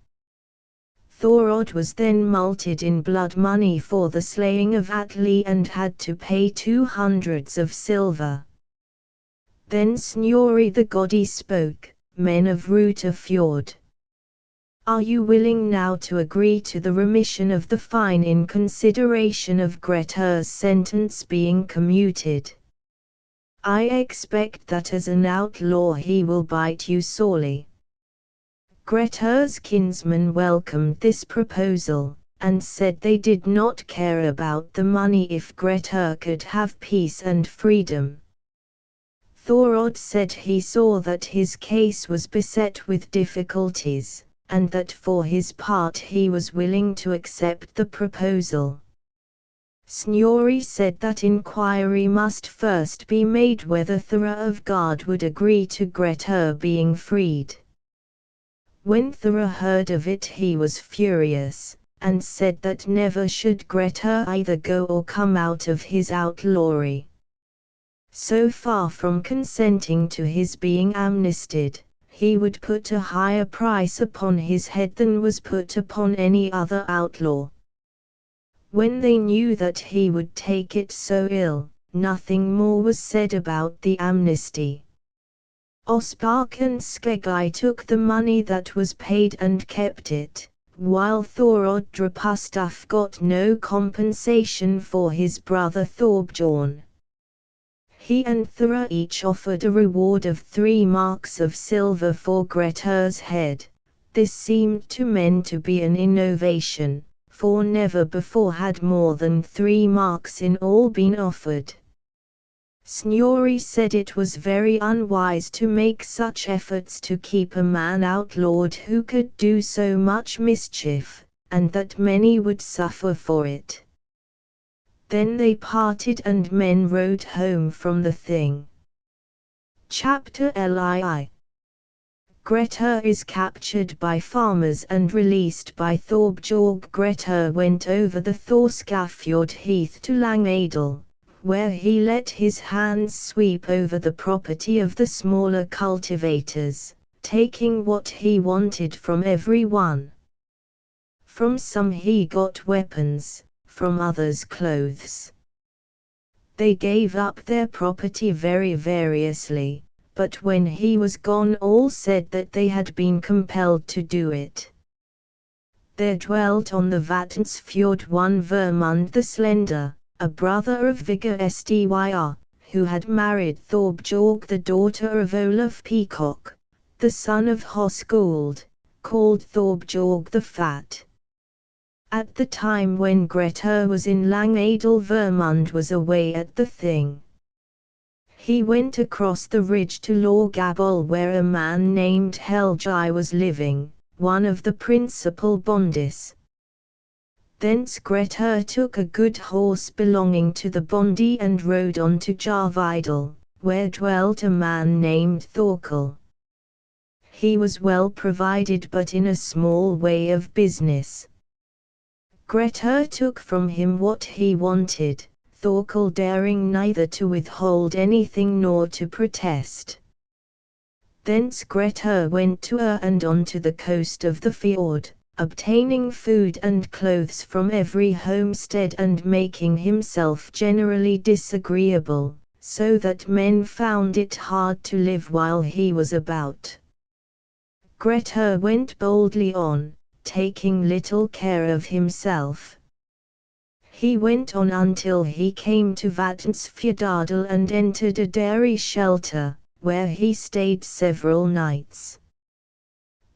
Thorod was then mulcted in blood money for the slaying of Atli and had to pay 200 of silver. Then Snorri the Godi spoke, "Men of Rutafjord, are you willing now to agree to the remission of the fine in consideration of Grettir's sentence being commuted? I expect that as an outlaw he will bite you sorely." Grettir's kinsmen welcomed this proposal, and said they did not care about the money if Grettir could have peace and freedom. Thorod said he saw that his case was beset with difficulties, and that for his part he was willing to accept the proposal. Snorri said that inquiry must first be made whether Thora of Gard would agree to Grettir being freed. When Thora heard of it he was furious, and said that never should Grettir either go or come out of his outlawry. So far from consenting to his being amnested, he would put a higher price upon his head than was put upon any other outlaw. When they knew that he would take it so ill, nothing more was said about the amnesty. Ospark and Skeggi took the money that was paid and kept it, while Thorod Drapustaf got no compensation for his brother Thorbjorn. He and Thora each offered a reward of 3 marks of silver for Grettir's head. This seemed to men to be an innovation, for never before had more than 3 marks in all been offered. Snorri said it was very unwise to make such efforts to keep a man outlawed who could do so much mischief, and that many would suffer for it. Then they parted and men rode home from the thing. Chapter LII. Grettir is captured by farmers and released by Thorbjorg. Grettir went over the Thorskafjord heath to Langedal, where he let his hands sweep over the property of the smaller cultivators, taking what he wanted from every one. From some he got weapons, from others clothes. They gave up their property very variously, but when he was gone all said that they had been compelled to do it. There dwelt on the Vatnsfjord one Vermund the Slender, a brother of Vigga Styr, who had married Thorbjorg the daughter of Olaf Peacock, the son of Hoskuld, called Thorbjorg the Fat. At the time when Grettir was in Langedal, Vermund was away at the thing. He went across the ridge to Lorgabol, where a man named Helgi was living, one of the principal bondis. Thence Grettir took a good horse belonging to the bondi and rode on to Jarvidal, where dwelt a man named Thorkel. He was well provided but in a small way of business. Grettir took from him what he wanted, Thorkel daring neither to withhold anything nor to protest. Thence Grettir went to and on to the coast of the fjord, obtaining food and clothes from every homestead and making himself generally disagreeable, so that men found it hard to live while he was about. Grettir went boldly on, taking little care of himself. He went on until he came to Vatnsfjordadal and entered a dairy shelter, where he stayed several nights.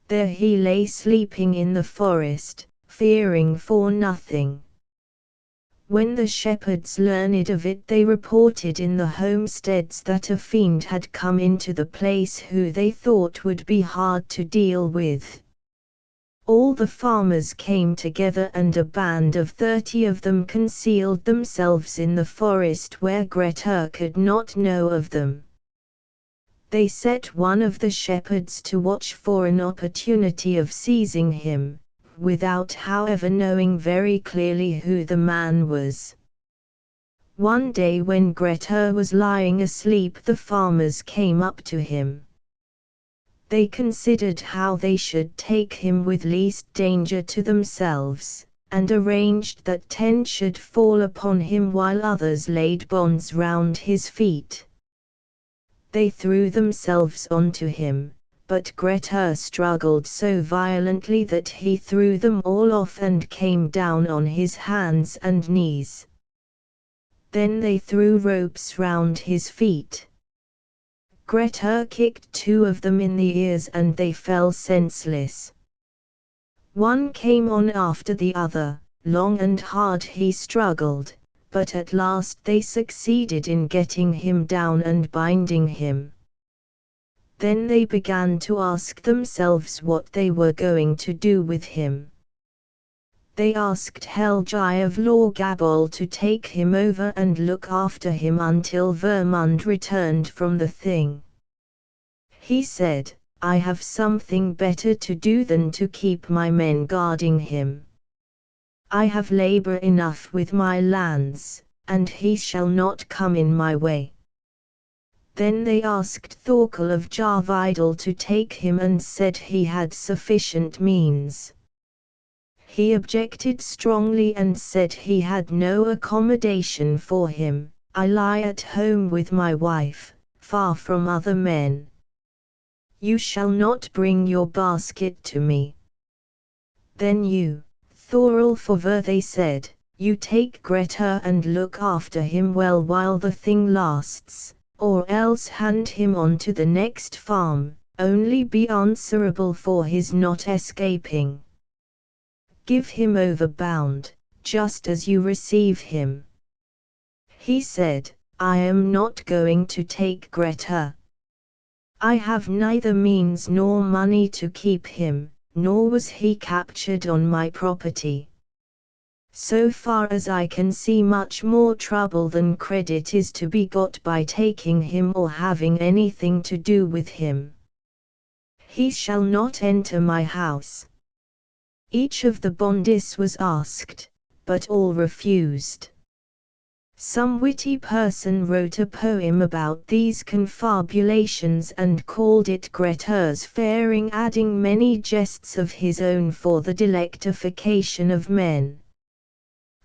There he lay sleeping in the forest, fearing for nothing. When the shepherds learned of it, they reported in the homesteads that a fiend had come into the place who they thought would be hard to deal with. All the farmers came together and a band of 30 of them concealed themselves in the forest where Grettir could not know of them. They set one of the shepherds to watch for an opportunity of seizing him, without however knowing very clearly who the man was. One day when Grettir was lying asleep, the farmers came up to him. They considered how they should take him with least danger to themselves, and arranged that 10 should fall upon him while others laid bonds round his feet. They threw themselves onto him, but Grettir struggled so violently that he threw them all off and came down on his hands and knees. Then they threw ropes round his feet. Grettir kicked 2 of them in the ears and they fell senseless. One came on after the other, long and hard he struggled, but at last they succeeded in getting him down and binding him. Then they began to ask themselves what they were going to do with him. They asked Helgi of Lorgabol to take him over and look after him until Vermund returned from the thing. He said, "I have something better to do than to keep my men guarding him. I have labor enough with my lands, and he shall not come in my way." Then they asked Thorkel of Jarvidal to take him and said he had sufficient means. He objected strongly and said he had no accommodation for him. "I lie at home with my wife, far from other men. You shall not bring your basket to me." Then you, Thorolfur, they said, you take Grettir and look after him well while the thing lasts, or else hand him on to the next farm, only be answerable for his not escaping. Give him over bound, just as you receive him. He said, "I am not going to take Grettir. I have neither means nor money to keep him, nor was he captured on my property. So far as I can see, much more trouble than credit is to be got by taking him or having anything to do with him. He shall not enter my house." Each of the Bondis was asked, but all refused. Some witty person wrote a poem about these confabulations and called it Grettir's Faring, adding many jests of his own for the delectification of men.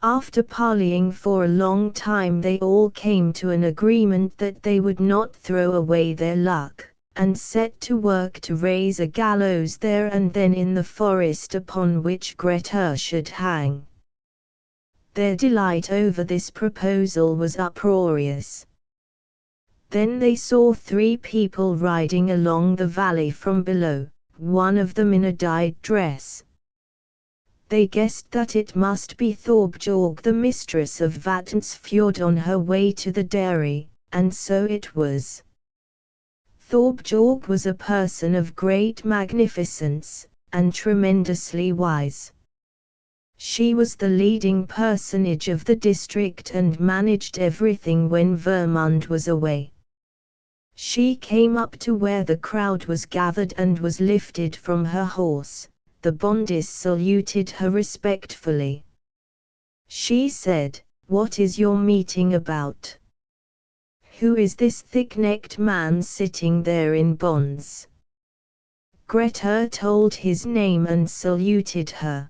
After parleying for a long time, they all came to an agreement that they would not throw away their luck, and set to work to raise a gallows there and then in the forest upon which Grettir should hang. Their delight over this proposal was uproarious. Then they saw 3 people riding along the valley from below, one of them in a dyed dress. They guessed that it must be Thorbjorg, the mistress of Vatnsfjord, on her way to the dairy, and so it was. Thorbjorg was a person of great magnificence, and tremendously wise. She was the leading personage of the district and managed everything when Vermund was away. She came up to where the crowd was gathered and was lifted from her horse. The Bondis saluted her respectfully. She said, "What is your meeting about? Who is this thick-necked man sitting there in bonds?" Grettir told his name and saluted her.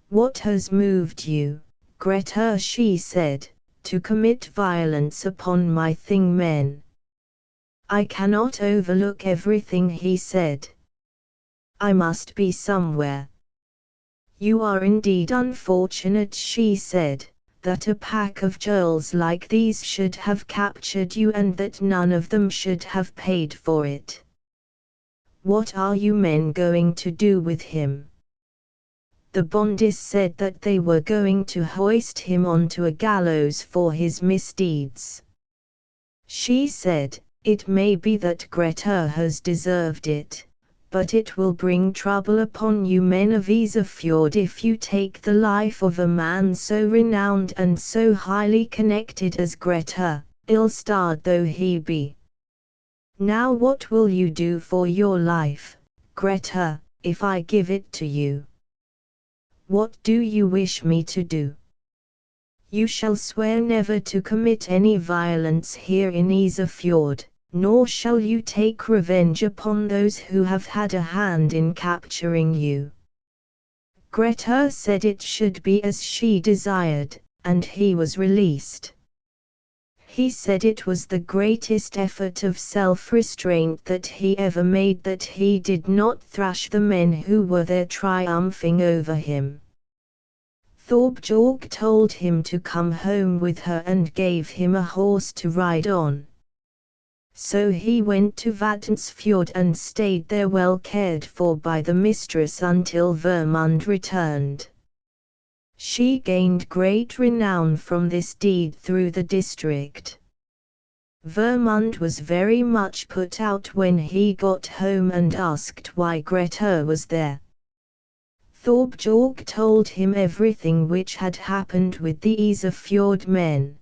"What has moved you, Grettir," she said, "to commit violence upon my thing men?" "I cannot overlook everything," he said. "I must be somewhere." "You are indeed unfortunate," she said, "that a pack of churls like these should have captured you and that none of them should have paid for it. What are you men going to do with him?" The Bondis said that they were going to hoist him onto a gallows for his misdeeds. She said, "It may be that Grettir has deserved it, but it will bring trouble upon you men of Isafjord if you take the life of a man so renowned and so highly connected as Grettir, ill-starred though he be. Now what will you do for your life, Grettir, if I give it to you? What do you wish me to do?" "You shall swear never to commit any violence here in Isafjord, nor shall you take revenge upon those who have had a hand in capturing you." Grettir said it should be as she desired, and he was released. He said it was the greatest effort of self-restraint that he ever made that he did not thrash the men who were there triumphing over him. Thorbjorg told him to come home with her and gave him a horse to ride on. So he went to Vatnsfjord and stayed there well cared for by the mistress until Vermund returned. She gained great renown from this deed through the district. Vermund was very much put out when he got home and asked why Grettir was there. Thorbjorg told him everything which had happened with the Isafjord men.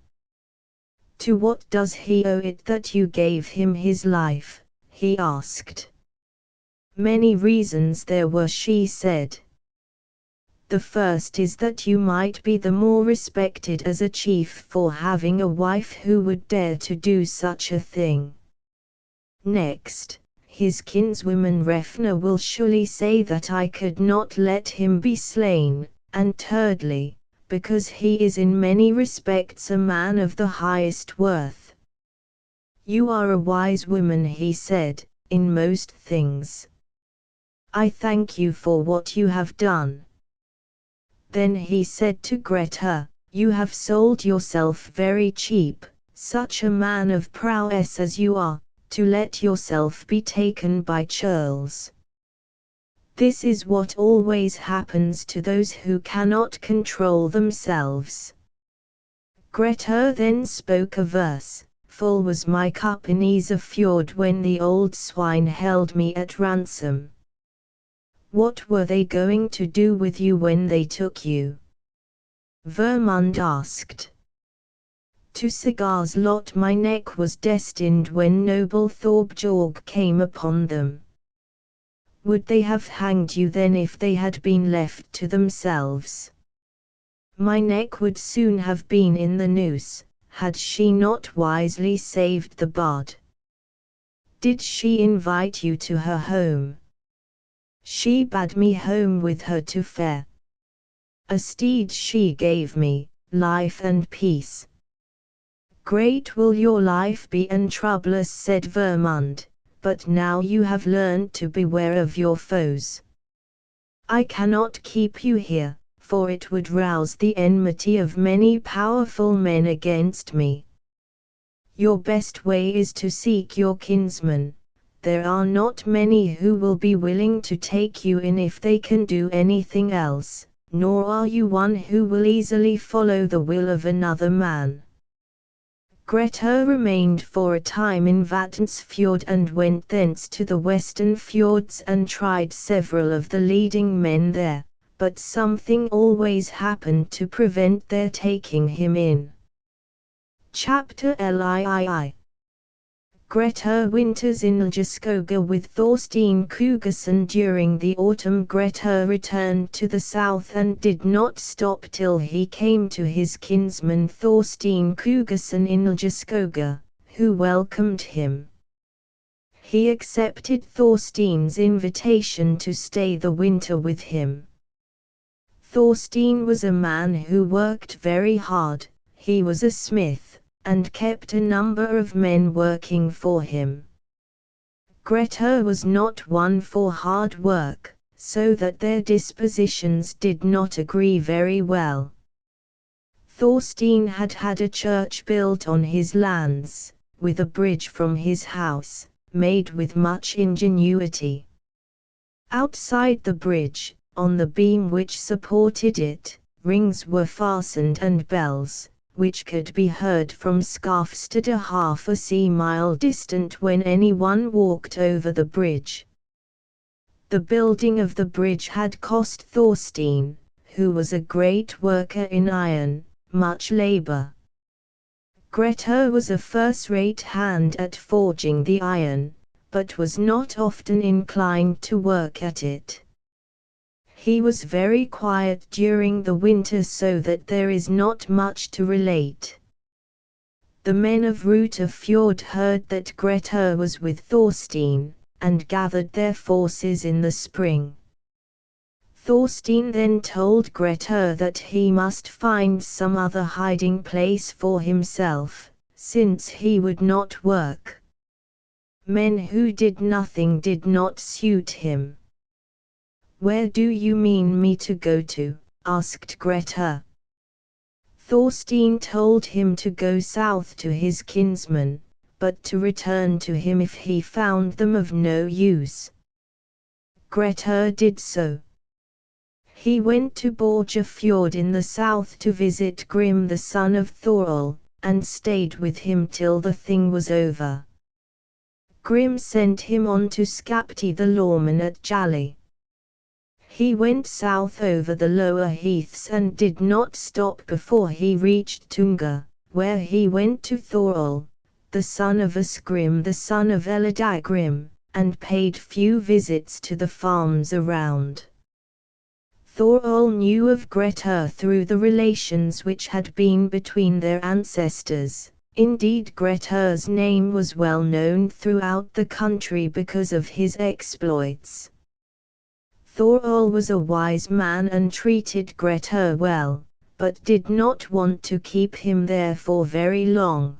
"To what does he owe it that you gave him his life?" he asked. "Many reasons there were," she said. "The first is that you might be the more respected as a chief for having a wife who would dare to do such a thing. Next, his kinswoman Refna will surely say that I could not let him be slain, and thirdly, because he is in many respects a man of the highest worth." "You are a wise woman," he said, "in most things. I thank you for what you have done." Then he said to Grettir, "You have sold yourself very cheap, such a man of prowess as you are, to let yourself be taken by churls. This is what always happens to those who cannot control themselves." Grettir then spoke a verse: "Full was my cup in Isafjord when the old swine held me at ransom." "What were they going to do with you when they took you?" Vermund asked. "To Sagar's lot my neck was destined when noble Thorbjorg came upon them." "Would they have hanged you then if they had been left to themselves?" "My neck would soon have been in the noose, had she not wisely saved the bard." "Did she invite you to her home?" "She bade me home with her to fare. A steed she gave me, life and peace." "Great will your life be and troublous," said Vermund, "but now you have learned to beware of your foes. I cannot keep you here, for it would rouse the enmity of many powerful men against me. Your best way is to seek your kinsmen. There are not many who will be willing to take you in if they can do anything else, nor are you one who will easily follow the will of another man." Grettir remained for a time in Vatnsfjord and went thence to the western fjords and tried several of the leading men there, but something always happened to prevent their taking him in. Chapter LII. Grettir winters in Ljeskoga with Thorstein Kugerson. During the autumn Grettir returned to the south and did not stop till he came to his kinsman Thorstein Kugerson in Ljeskoga, who welcomed him. He accepted Thorstein's invitation to stay the winter with him. Thorstein was a man who worked very hard. He was a smith, and kept a number of men working for him. Grettir was not one for hard work, so that their dispositions did not agree very well. Thorstein had had a church built on his lands, with a bridge from his house, made with much ingenuity. Outside the bridge, on the beam which supported it, rings were fastened and bells, which could be heard from Skafstad a half a sea-mile distant when anyone walked over the bridge. The building of the bridge had cost Thorstein, who was a great worker in iron, much labor. Grettir was a first-rate hand at forging the iron, but was not often inclined to work at it. He was very quiet during the winter, so that there is not much to relate. The men of Rutafjord heard that Grettir was with Thorstein, and gathered their forces in the spring. Thorstein then told Grettir that he must find some other hiding place for himself, since he would not work. Men who did nothing did not suit him. "Where do you mean me to go to?" asked Grettir. Thorstein told him to go south to his kinsmen, but to return to him if he found them of no use. Grettir did so. He went to Borgafjord in the south to visit Grim the son of Thorol, and stayed with him till the thing was over. Grim sent him on to Skapti the lawman at Jalli. He went south over the lower heaths and did not stop before he reached Tunga, where he went to Thorol, the son of Asgrim the son of Eladagrim, and paid few visits to the farms around. Thorol knew of Grettir through the relations which had been between their ancestors. Indeed, Grettir's name was well known throughout the country because of his exploits. Thorol was a wise man and treated Grettir well, but did not want to keep him there for very long.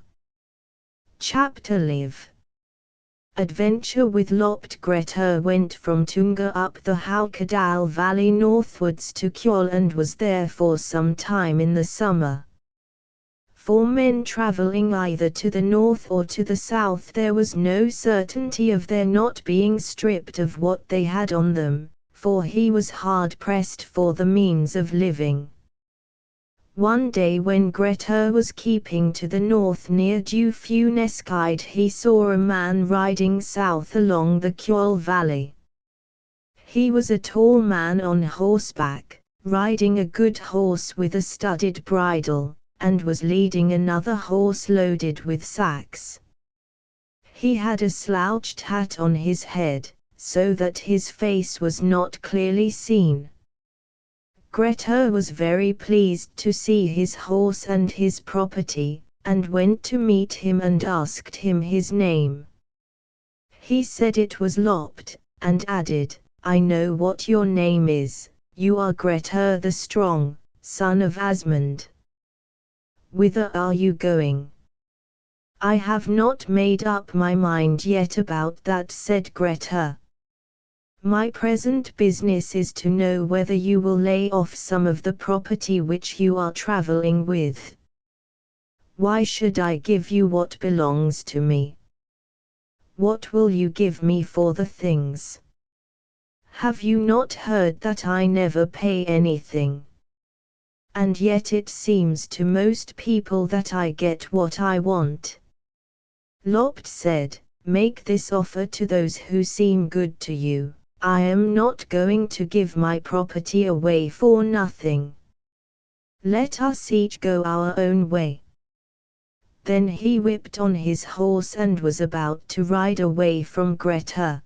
Chapter Live. Adventure with Lopt. Grettir went from Tunga up the Haukadal valley northwards to Kjol and was there for some time in the summer. For men travelling either to the north or to the south there was no certainty of their not being stripped of what they had on them, for he was hard pressed for the means of living. One day when Grettir was keeping to the north near Dufneskide he saw a man riding south along the Kjol valley. He was a tall man on horseback, riding a good horse with a studded bridle, and was leading another horse loaded with sacks. He had a slouched hat on his head, so that his face was not clearly seen. Grettir was very pleased to see his horse and his property, and went to meet him and asked him his name. He said it was Lopt, and added, "I know what your name is, you are Grettir the Strong, son of Asmund. Whither are you going?" "I have not made up my mind yet about that," said Grettir. "My present business is to know whether you will lay off some of the property which you are travelling with." "Why should I give you what belongs to me? What will you give me for the things? Have you not heard that I never pay anything? And yet it seems to most people that I get what I want." Lopt said, "Make this offer to those who seem good to you. I am not going to give my property away for nothing. Let us each go our own way." Then he whipped on his horse and was about to ride away from Grettir.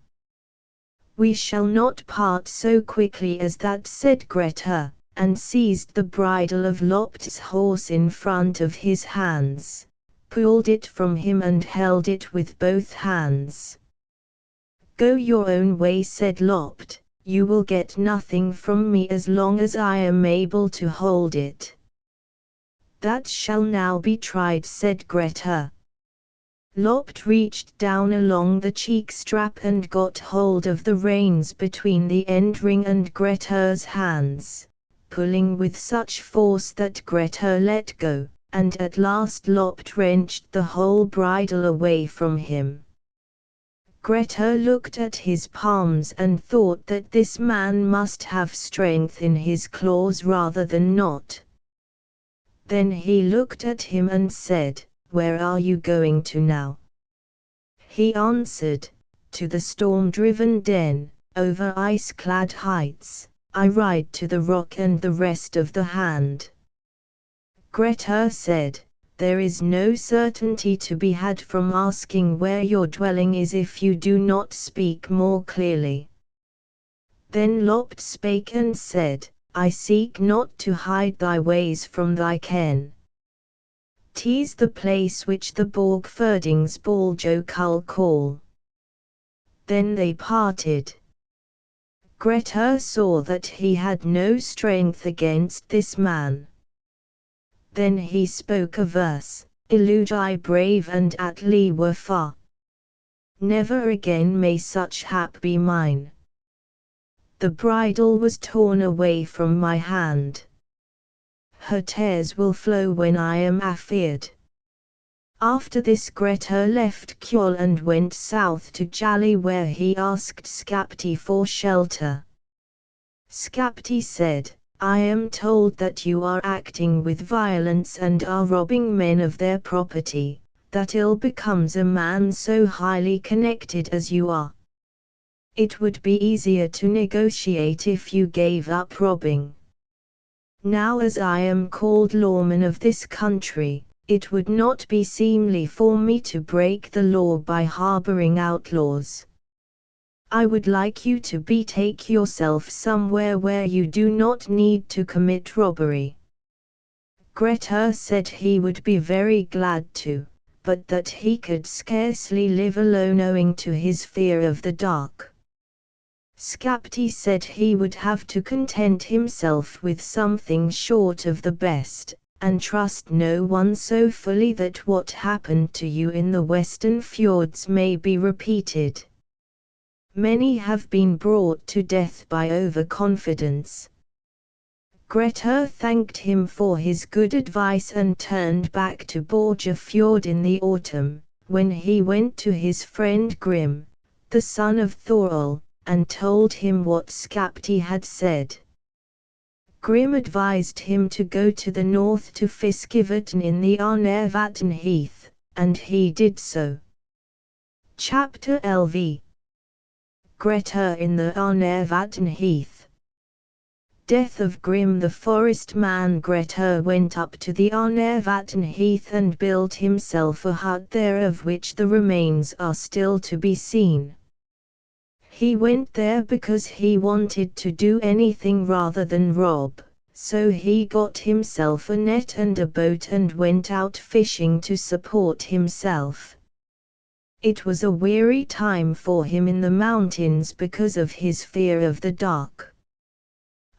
"We shall not part so quickly as that," said Grettir, and seized the bridle of Lopt's horse in front of his hands, pulled it from him and held it with both hands. "Go your own way," said Lopt, "you will get nothing from me as long as I am able to hold it." "That shall now be tried," said Grettir. Lopt reached down along the cheek strap and got hold of the reins between the end ring and Grettir's hands, pulling with such force that Grettir let go, and at last Lopt wrenched the whole bridle away from him. Grettir looked at his palms and thought that this man must have strength in his claws rather than not. Then he looked at him and said, "Where are you going to now?" He answered, "To the storm-driven den, over ice-clad heights, I ride to the rock and the rest of the hand." Grettir said, "There is no certainty to be had from asking where your dwelling is if you do not speak more clearly." Then Lopt spake and said, "I seek not to hide thy ways from thy ken. 'Tis the place which the Borgferdings Baljokull call. Then they parted. Grettir saw that he had no strength against this man. Then he spoke a verse, "Illude I brave and Atli were far. Never again may such hap be mine. The bridle was torn away from my hand. Her tears will flow when I am afeard." After this Grettir left Kjol and went south to Jali, where he asked Skapti for shelter. Skapti said, "I am told that you are acting with violence and are robbing men of their property, that ill becomes a man so highly connected as you are. It would be easier to negotiate if you gave up robbing. Now as I am called lawman of this country, it would not be seemly for me to break the law by harboring outlaws. I would like you to betake yourself somewhere where you do not need to commit robbery." Grettir said he would be very glad to, but that he could scarcely live alone owing to his fear of the dark. Skapti said he would have to content himself with something short of the best, and trust no one so fully that what happened to you in the western fjords may be repeated. Many have been brought to death by overconfidence. Grettir thanked him for his good advice and turned back to Borgafjord in the autumn, when he went to his friend Grim, the son of Thorol, and told him what Skapti had said. Grim advised him to go to the north to Fiskivatn in the Arnervatn heath, and he did so. Chapter LV. Grettir in the Arnervatn heath. Death of Grim the forest man. Grettir went up to the Arnervatn heath and built himself a hut there, of which the remains are still to be seen. He went there because he wanted to do anything rather than rob, so he got himself a net and a boat and went out fishing to support himself. It was a weary time for him in the mountains because of his fear of the dark.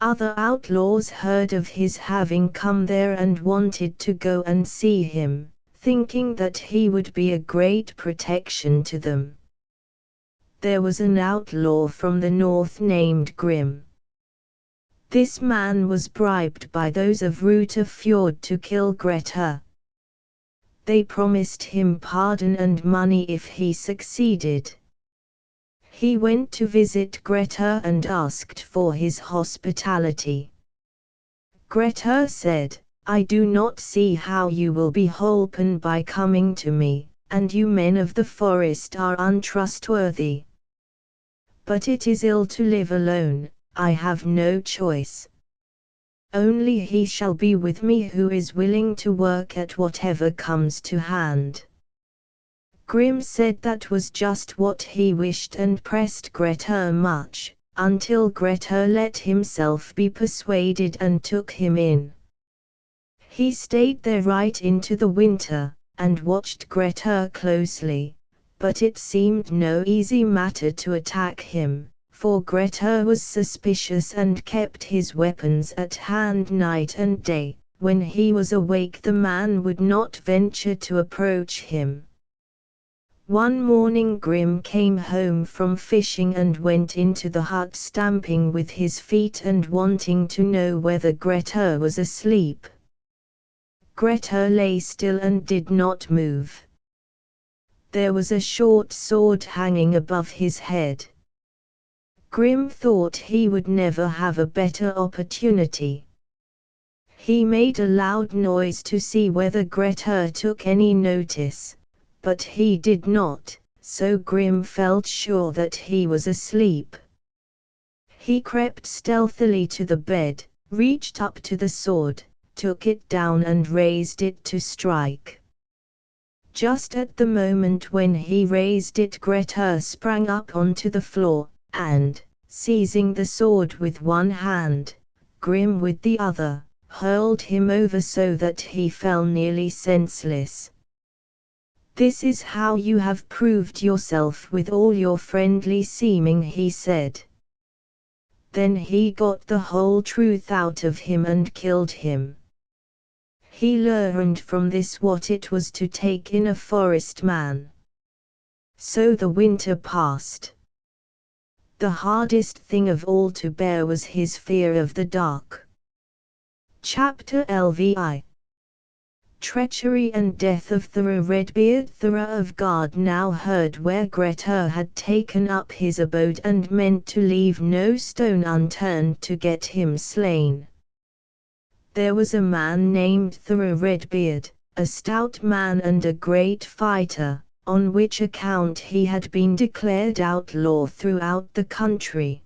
Other outlaws heard of his having come there and wanted to go and see him, thinking that he would be a great protection to them. There was an outlaw from the north named Grim. This man was bribed by those of Rutafjord to kill Grettir. They promised him pardon and money if he succeeded. He went to visit Grettir and asked for his hospitality. Grettir said, "I do not see how you will be holpen by coming to me, and you men of the forest are untrustworthy. But it is ill to live alone, I have no choice. Only he shall be with me who is willing to work at whatever comes to hand." Grim said that was just what he wished and pressed Grettir much, until Grettir let himself be persuaded and took him in. He stayed there right into the winter, and watched Grettir closely, but it seemed no easy matter to attack him, for Grettir was suspicious and kept his weapons at hand night and day. When he was awake the man would not venture to approach him. One morning Grim came home from fishing and went into the hut stamping with his feet and wanting to know whether Grettir was asleep. Grettir lay still and did not move. There was a short sword hanging above his head. Grim thought he would never have a better opportunity. He made a loud noise to see whether Grettir took any notice, but he did not, so Grim felt sure that he was asleep. He crept stealthily to the bed, reached up to the sword, took it down and raised it to strike. Just at the moment when he raised it, Grettir sprang up onto the floor, and, seizing the sword with one hand, Grim with the other, hurled him over so that he fell nearly senseless. "This is how you have proved yourself with all your friendly seeming," he said. Then he got the whole truth out of him and killed him. He learned from this what it was to take in a forest man. So the winter passed. The hardest thing of all to bear was his fear of the dark. Chapter LVI. Treachery and death of Thora Redbeard. Thora of Gard now heard where Grettir had taken up his abode and meant to leave no stone unturned to get him slain. There was a man named Thora Redbeard, a stout man and a great fighter, on which account he had been declared outlaw throughout the country.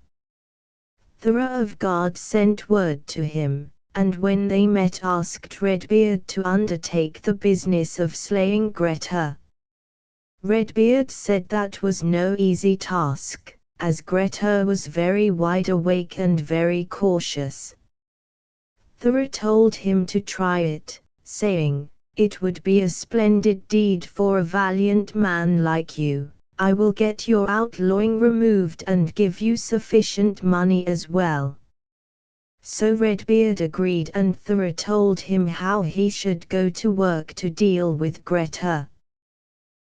Thora of Gard sent word to him, and when they met asked Redbeard to undertake the business of slaying Grettir. Redbeard said that was no easy task, as Grettir was very wide awake and very cautious. Thora told him to try it, saying, "It would be a splendid deed for a valiant man like you. I will get your outlawing removed and give you sufficient money as well." So Redbeard agreed, and Thora told him how he should go to work to deal with Grettir.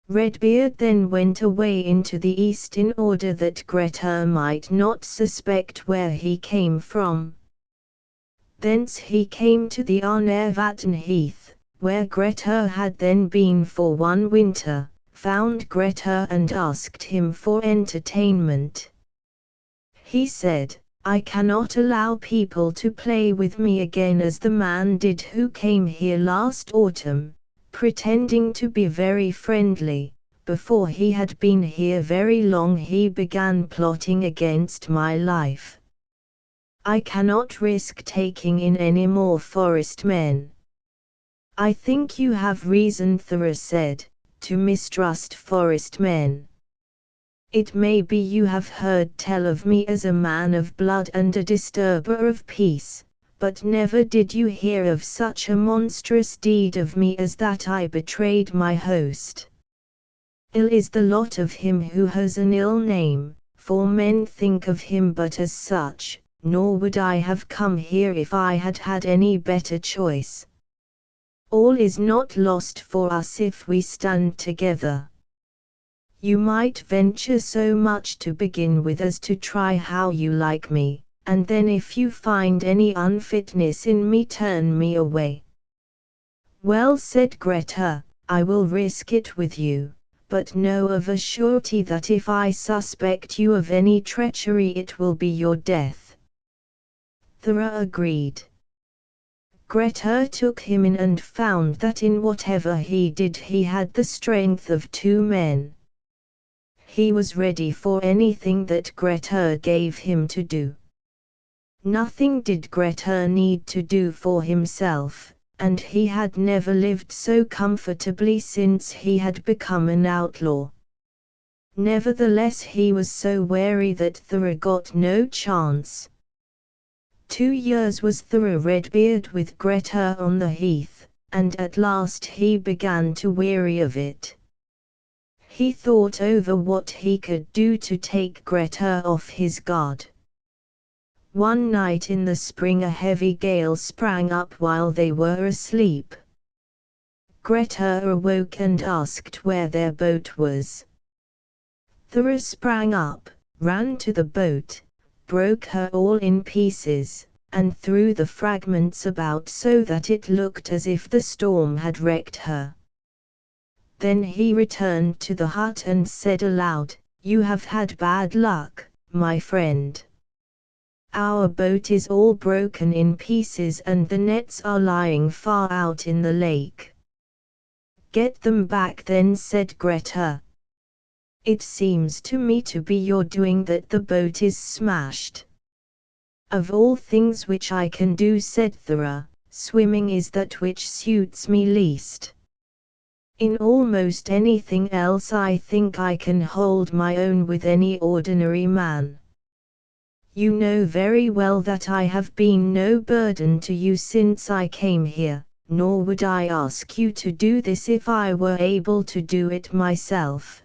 Redbeard then went away into the east in order that Grettir might not suspect where he came from. Thence he came to the Arnervatten Heath, where Grettir had then been for one winter, found Grettir and asked him for entertainment. He said, "I cannot allow people to play with me again as the man did who came here last autumn, pretending to be very friendly. Before he had been here very long he began plotting against my life. I cannot risk taking in any more forest men." "I think you have reason," Thora said, "to mistrust forest men. It may be you have heard tell of me as a man of blood and a disturber of peace, but never did you hear of such a monstrous deed of me as that I betrayed my host. Ill is the lot of him who has an ill name, for men think of him but as such, nor would I have come here if I had had any better choice. All is not lost for us if we stand together. You might venture so much to begin with as to try how you like me, and then if you find any unfitness in me turn me away." "Well," said Grettir, "I will risk it with you, but know of a surety that if I suspect you of any treachery it will be your death." Thora agreed. Grettir took him in and found that in whatever he did he had the strength of 2 men. He was ready for anything that Grettir gave him to do. Nothing did Grettir need to do for himself, and he had never lived so comfortably since he had become an outlaw. Nevertheless he was so wary that Thora got no chance. 2 years was Thora Redbeard with Grettir on the heath, and at last he began to weary of it. He thought over what he could do to take Grettir off his guard. One night in the spring a heavy gale sprang up while they were asleep. Grettir awoke and asked where their boat was. Thora sprang up, ran to the boat, broke her all in pieces, and threw the fragments about so that it looked as if the storm had wrecked her. Then he returned to the hut and said aloud, "You have had bad luck, my friend. Our boat is all broken in pieces and the nets are lying far out in the lake." "Get them back then," said Grettir. "It seems to me to be your doing that the boat is smashed." "Of all things which I can do," said Thora, "swimming is that which suits me least. In almost anything else I think I can hold my own with any ordinary man. You know very well that I have been no burden to you since I came here, nor would I ask you to do this if I were able to do it myself."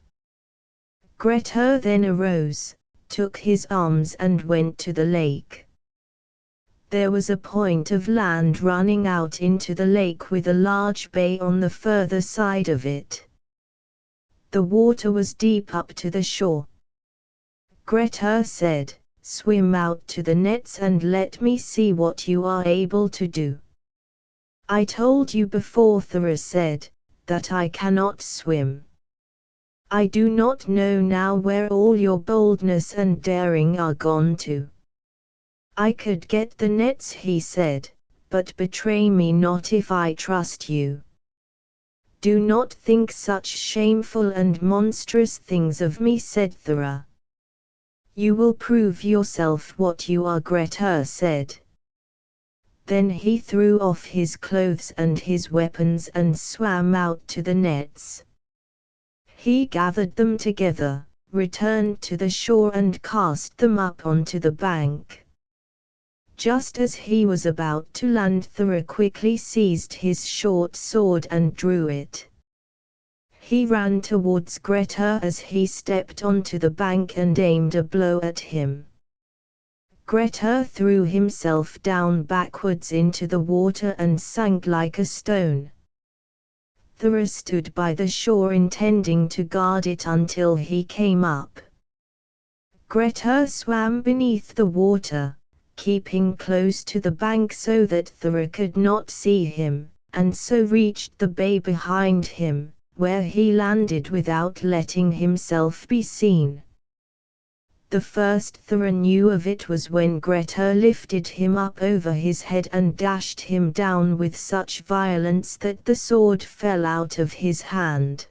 Grettir then arose, took his arms and went to the lake. There was a point of land running out into the lake with a large bay on the further side of it. The water was deep up to the shore. Grettir said, "Swim out to the nets and let me see what you are able to do." "I told you before," Thora said, "that I cannot swim. I do not know now where all your boldness and daring are gone to." "I could get the nets," he said, "but betray me not if I trust you." "Do not think such shameful and monstrous things of me," said Thora. "You will prove yourself what you are," Grettir said. Then he threw off his clothes and his weapons and swam out to the nets. He gathered them together, returned to the shore and cast them up onto the bank. Just as he was about to land, Thora quickly seized his short sword and drew it. He ran towards Grettir as he stepped onto the bank and aimed a blow at him. Grettir threw himself down backwards into the water and sank like a stone. Thora stood by the shore intending to guard it until he came up. Grettir swam beneath the water, keeping close to the bank so that Thora could not see him, and so reached the bay behind him, where he landed without letting himself be seen. The first Thora knew of it was when Grettir lifted him up over his head and dashed him down with such violence that the sword fell out of his hand.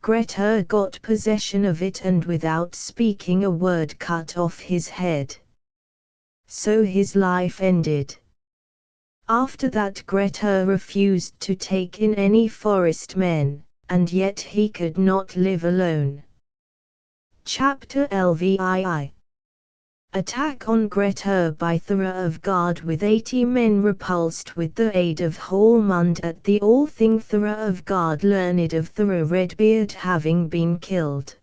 Grettir got possession of it and without speaking a word cut off his head. So his life ended. After that Grettir refused to take in any forest men, and yet he could not live alone. Chapter LVII. Attack on Grettir by Thora of Gard with 80 men repulsed with the aid of Hallmund at the Althing. Thora of Gard learned of Thora Redbeard having been killed.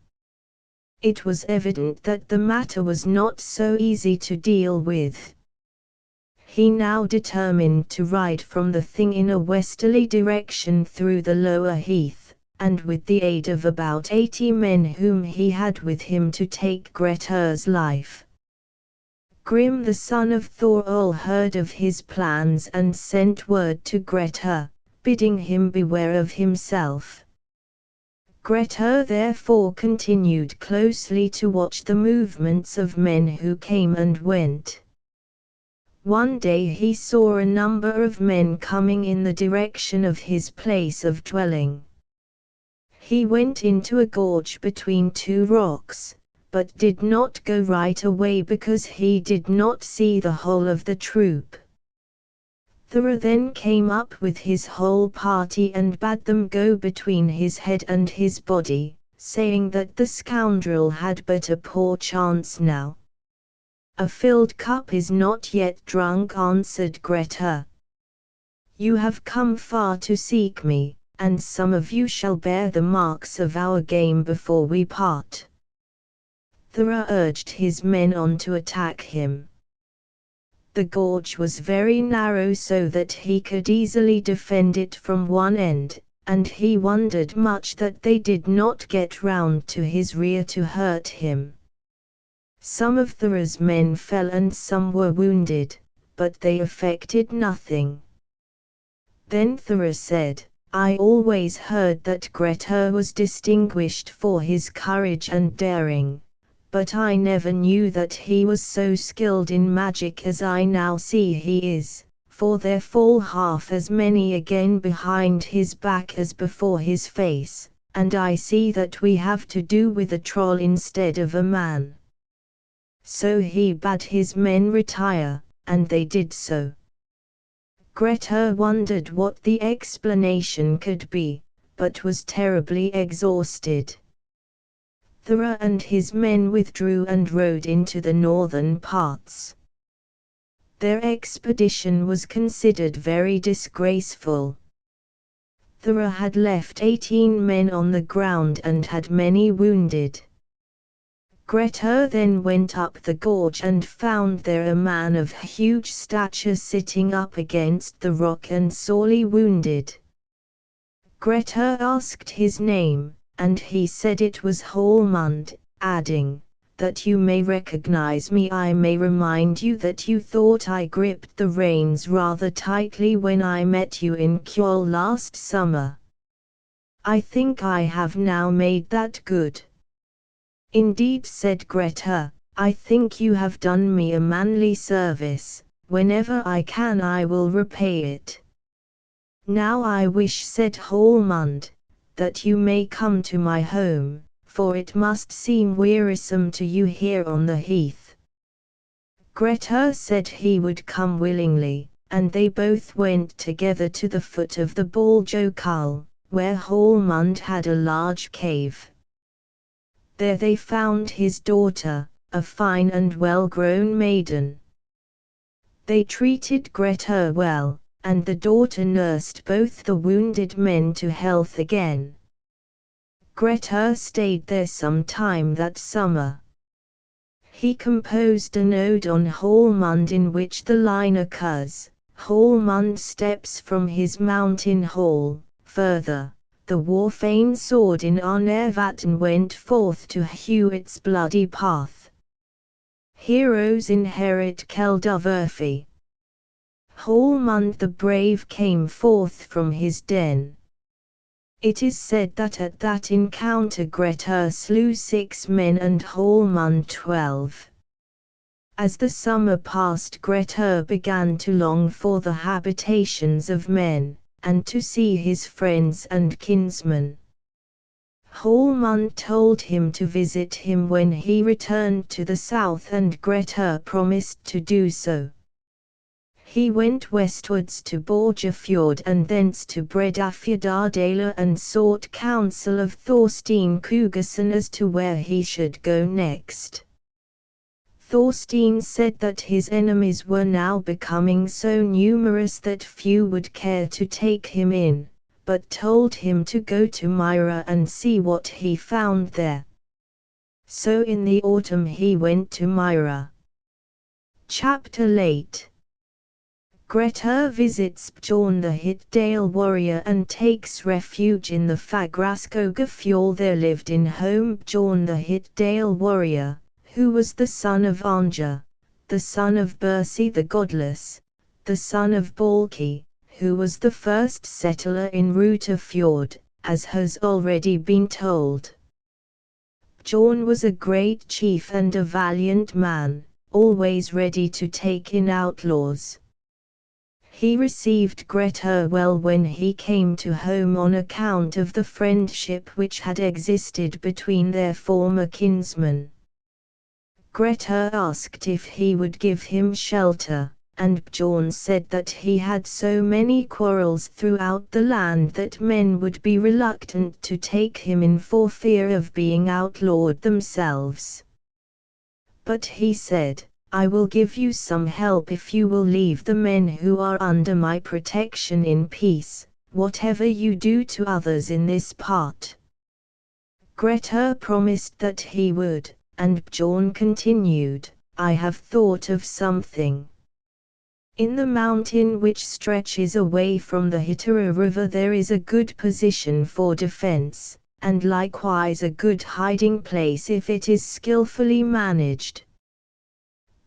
It was evident that the matter was not so easy to deal with. He now determined to ride from the Thing in a westerly direction through the lower heath, and with the aid of about 80 men whom he had with him to take Grettir's life. Grim the son of Thorol heard of his plans and sent word to Grettir, bidding him beware of himself. Grettir therefore continued closely to watch the movements of men who came and went. One day he saw a number of men coming in the direction of his place of dwelling. He went into a gorge between two rocks, but did not go right away because he did not see the whole of the troop. Thora then came up with his whole party and bade them go between his head and his body, saying that the scoundrel had but a poor chance now. "A filled cup is not yet drunk," answered Grettir. "You have come far to seek me, and some of you shall bear the marks of our game before we part." Thora urged his men on to attack him. The gorge was very narrow so that he could easily defend it from one end, and he wondered much that they did not get round to his rear to hurt him. Some of Thora's men fell and some were wounded, but they effected nothing. Then Thora said, "I always heard that Grettir was distinguished for his courage and daring, but I never knew that he was so skilled in magic as I now see he is, for there fall half as many again behind his back as before his face, and I see that we have to do with a troll instead of a man." So he bade his men retire, and they did so. Grettir wondered what the explanation could be, but was terribly exhausted. Thora and his men withdrew and rode into the northern parts. Their expedition was considered very disgraceful. Thora had left 18 men on the ground and had many wounded. Grettir then went up the gorge and found there a man of huge stature sitting up against the rock and sorely wounded. Grettir asked his name, and he said it was Hallmund, adding, "That you may recognize me, I may remind you that you thought I gripped the reins rather tightly when I met you in Kjol last summer. I think I have now made that good." "Indeed," said Grettir, "I think you have done me a manly service. Whenever I can I will repay it." "Now I wish," said Hallmund, "that you may come to my home, for it must seem wearisome to you here on the heath." Grettir said he would come willingly, and they both went together to the foot of the Baldjokul, where Hallmund had a large cave. There they found his daughter, a fine and well-grown maiden. They treated Grettir well, and the daughter nursed both the wounded men to health again. Grettir stayed there some time that summer. He composed an ode on Hallmund in which the line occurs, "Hallmund steps from his mountain hall." Further, the war-fain sword in Arnarvatn went forth to hew its bloody path. Heroes inherit Kelduvurfi. Hallmund the brave came forth from his den. It is said that at that encounter Grettir slew 6 men and Hallmund 12. As the summer passed, Grettir began to long for the habitations of men, and to see his friends and kinsmen. Hallmund told him to visit him when he returned to the south, and Grettir promised to do so. He went westwards to Borgafjord and thence to Bredafjordardale and sought counsel of Thorstein Kugerson as to where he should go next. Thorstein said that his enemies were now becoming so numerous that few would care to take him in, but told him to go to Myra and see what he found there. So in the autumn he went to Myra. Chapter 8. Grettir visits Bjorn the Hitdale warrior and takes refuge in the Fagraskogafjord. There lived in home Bjorn the Hitdale warrior, who was the son of Anja, the son of Bersi the Godless, the son of Balki, who was the first settler in Rutafjord, as has already been told. Bjorn was a great chief and a valiant man, always ready to take in outlaws. He received Grettir well when he came to home on account of the friendship which had existed between their former kinsmen. Grettir asked if he would give him shelter, and Bjorn said that he had so many quarrels throughout the land that men would be reluctant to take him in for fear of being outlawed themselves. But he said, "I will give you some help if you will leave the men who are under my protection in peace, whatever you do to others in this part." Grettir promised that he would, and Bjorn continued, "I have thought of something. In the mountain which stretches away from the Hittara river there is a good position for defense, and likewise a good hiding place if it is skillfully managed.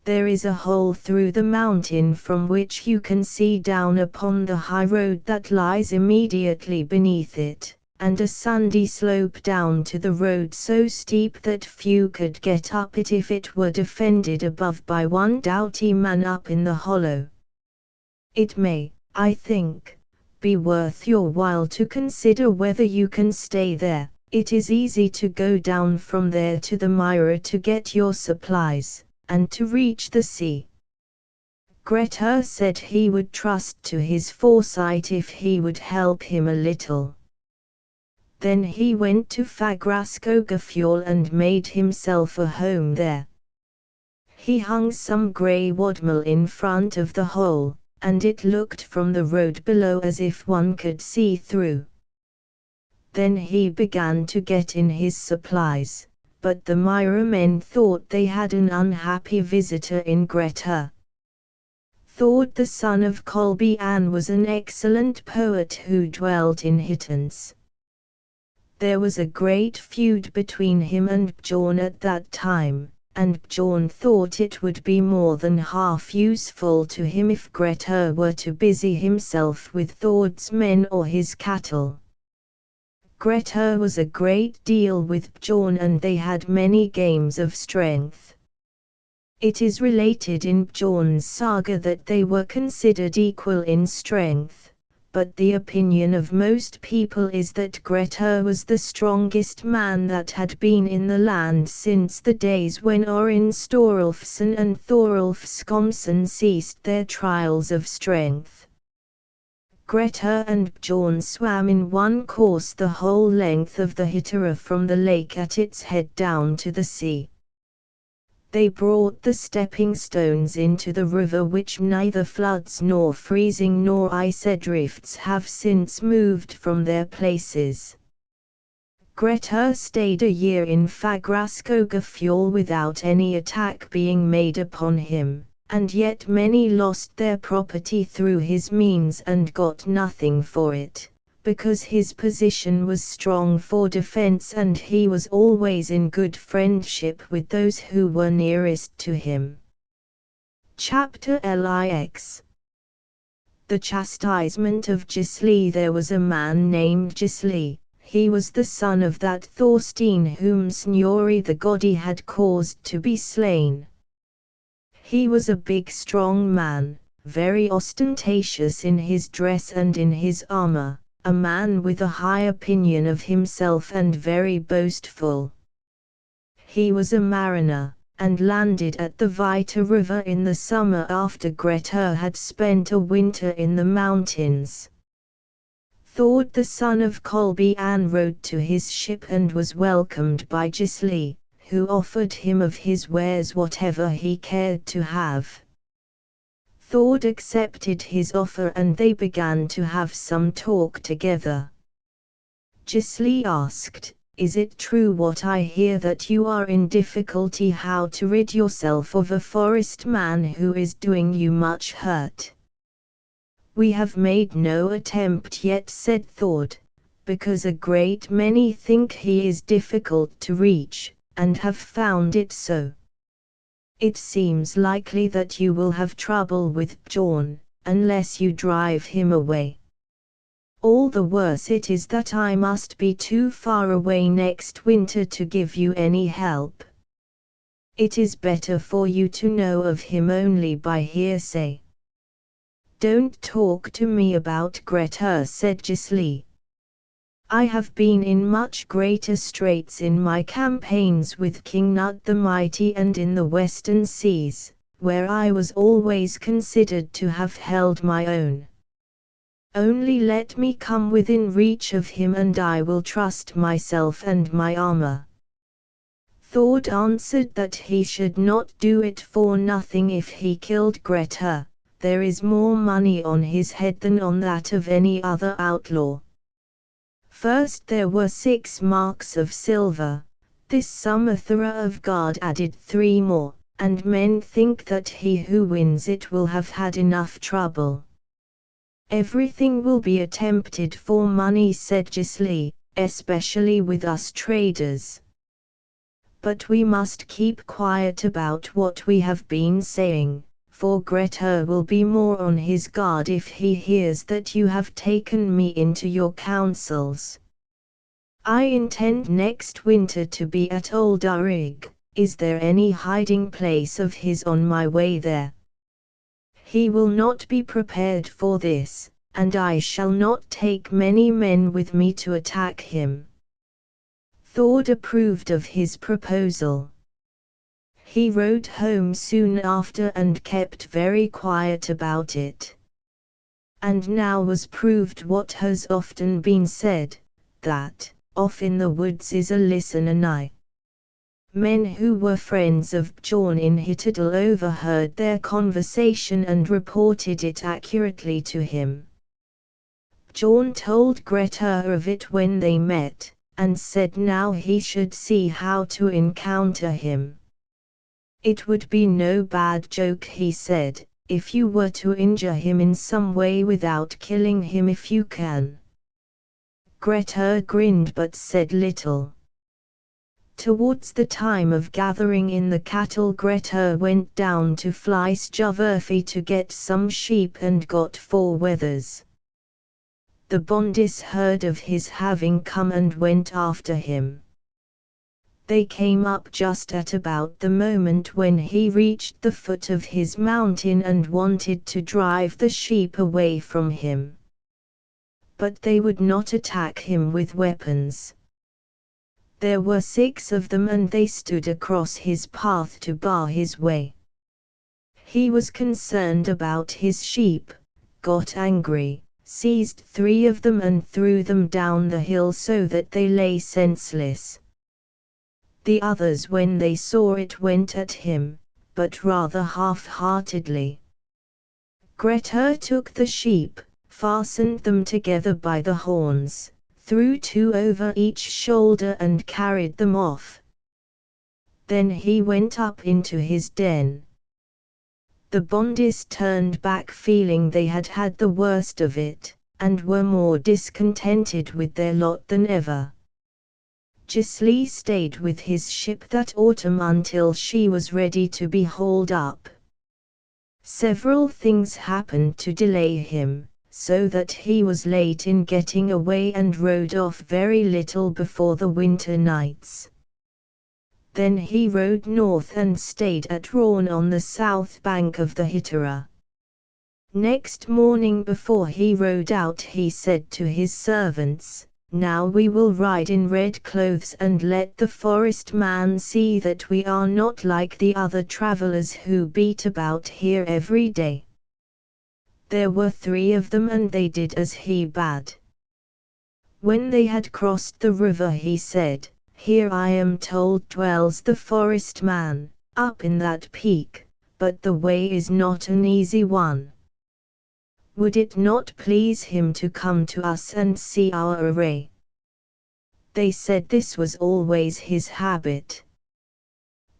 There is a hole through the mountain from which you can see down upon the high road that lies immediately beneath it, and a sandy slope down to the road so steep that few could get up it if it were defended above by one doughty man up in the hollow. It may, I think, be worth your while to consider whether you can stay there. It is easy to go down from there to the Myra to get your supplies, and to reach the sea." Grettir said he would trust to his foresight if he would help him a little. Then he went to Fagraskogafjall and made himself a home there. He hung some grey wadmal in front of the hole, and it looked from the road below as if one could see through. Then he began to get in his supplies, but the Myra men thought they had an unhappy visitor in Grettir. Thord the son of Kolbian was an excellent poet who dwelt in Hittans. There was a great feud between him and Bjorn at that time, and Bjorn thought it would be more than half useful to him if Grettir were to busy himself with Thord's men or his cattle. Grettir was a great deal with Bjorn and they had many games of strength. It is related in Bjorn's saga that they were considered equal in strength, but the opinion of most people is that Grettir was the strongest man that had been in the land since the days when Orin Storulfsson and Thorulf Skomson ceased their trials of strength. Grettir and Bjorn swam in one course the whole length of the Hittara from the lake at its head down to the sea. They brought the stepping stones into the river which neither floods nor freezing nor ice drifts have since moved from their places. Grettir stayed a year in Fagraskogafjall without any attack being made upon him, and yet many lost their property through his means and got nothing for it, because his position was strong for defense and he was always in good friendship with those who were nearest to him. Chapter LIX. The chastisement of Gisli. There was a man named Gisli. He was the son of that Thorstein whom Snorri the Godi had caused to be slain. He was a big strong man, very ostentatious in his dress and in his armor, a man with a high opinion of himself and very boastful. He was a mariner, and landed at the Vita River in the summer after Grettir had spent a winter in the mountains. Thord the son of Kolbian rode to his ship and was welcomed by Gisli, who offered him of his wares whatever he cared to have. Thord accepted his offer and they began to have some talk together. Gisli asked, "Is it true what I hear that you are in difficulty how to rid yourself of a forest man who is doing you much hurt?" "We have made no attempt yet," said Thord, "because a great many think he is difficult to reach, and have found it so. It seems likely that you will have trouble with Bjorn, unless you drive him away. All the worse it is that I must be too far away next winter to give you any help. It is better for you to know of him only by hearsay." "Don't talk to me about Grettir," said Gisli. "I have been in much greater straits in my campaigns with King Nut the Mighty and in the western seas, where I was always considered to have held my own. Only let me come within reach of him and I will trust myself and my armor." Thord answered that he should not do it for nothing if he killed Grettir. There is more money on his head than on that of any other outlaw. First there were 6 marks of silver. This sum Uthra of Gard added 3 more, and men think that he who wins it will have had enough trouble. "Everything will be attempted for money," said Gisli, "especially with us traders. But we must keep quiet about what we have been saying, for Grettir will be more on his guard if he hears that you have taken me into your counsels. I intend next winter to be at Oldarig. Is there any hiding place of his on my way there? He will not be prepared for this, and I shall not take many men with me to attack him." Thord approved of his proposal. He rode home soon after and kept very quiet about it. And now was proved what has often been said, that, off in the woods is a listener nigh. Men who were friends of Bjorn in Hittedal overheard their conversation and reported it accurately to him. Bjorn told Grettir of it when they met, and said now he should see how to encounter him. It would be no bad joke, he said, if you were to injure him in some way without killing him if you can. Grettir grinned but said little. Towards the time of gathering in the cattle, Grettir went down to Fleischerwerfi to get some sheep and got 4 wethers. The Bondis heard of his having come and went after him. They came up just at about the moment when he reached the foot of his mountain and wanted to drive the sheep away from him. But they would not attack him with weapons. There were 6 of them and they stood across his path to bar his way. He was concerned about his sheep, got angry, seized 3 of them and threw them down the hill so that they lay senseless. The others, when they saw it, went at him, but rather half-heartedly. Grettir took the sheep, fastened them together by the horns, threw 2 over each shoulder and carried them off. Then he went up into his den. The Bondis turned back feeling they had had the worst of it, and were more discontented with their lot than ever. Gisli stayed with his ship that autumn until she was ready to be hauled up. Several things happened to delay him, so that he was late in getting away and rode off very little before the winter nights. Then he rode north and stayed at Raun on the south bank of the Hittera. Next morning before he rode out he said to his servants, "Now we will ride in red clothes and let the forest man see that we are not like the other travelers who beat about here every day." There were 3 of them and they did as he bade. When they had crossed the river he said, "Here I am told dwells the forest man, up in that peak, but the way is not an easy one. Would it not please him to come to us and see our array?" They said this was always his habit.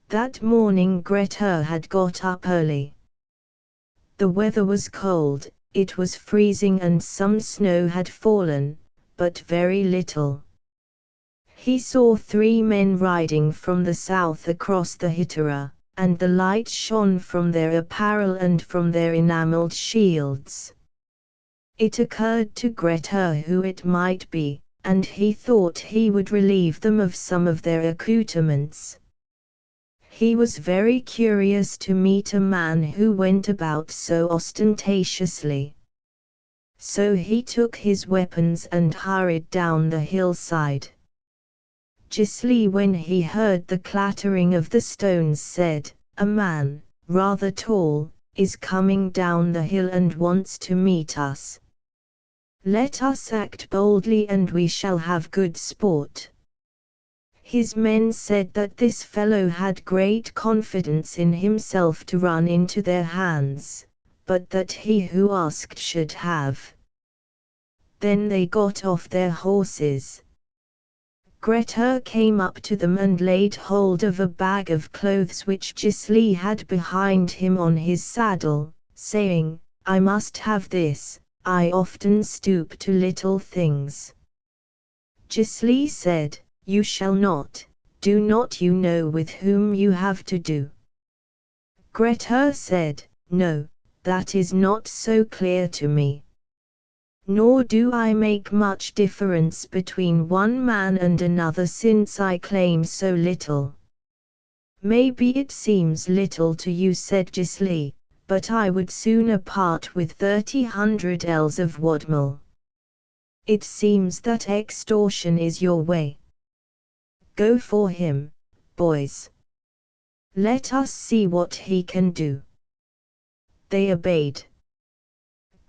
That morning Grettir had got up early. The weather was cold, it was freezing and some snow had fallen, but very little. He saw 3 men riding from the south across the Hittera, and the light shone from their apparel and from their enamelled shields. It occurred to Grettir who it might be, and he thought he would relieve them of some of their accoutrements. He was very curious to meet a man who went about so ostentatiously. So he took his weapons and hurried down the hillside. Gisli, when he heard the clattering of the stones, said, "A man, rather tall, is coming down the hill and wants to meet us. Let us act boldly and we shall have good sport." His men said that this fellow had great confidence in himself to run into their hands, but that he who asked should have. Then they got off their horses. Grettir came up to them and laid hold of a bag of clothes which Gisli had behind him on his saddle, saying, "I must have this, I often stoop to little things." Gisli said, "You shall not, do not you know with whom you have to do?" Grettir said, "No, that is not so clear to me. Nor do I make much difference between one man and another since I claim so little." "Maybe it seems little to you," said Gisli, "but I would sooner part with 30 ells of wadmal. It seems that extortion is your way. Go for him, boys. Let us see what he can do." They obeyed.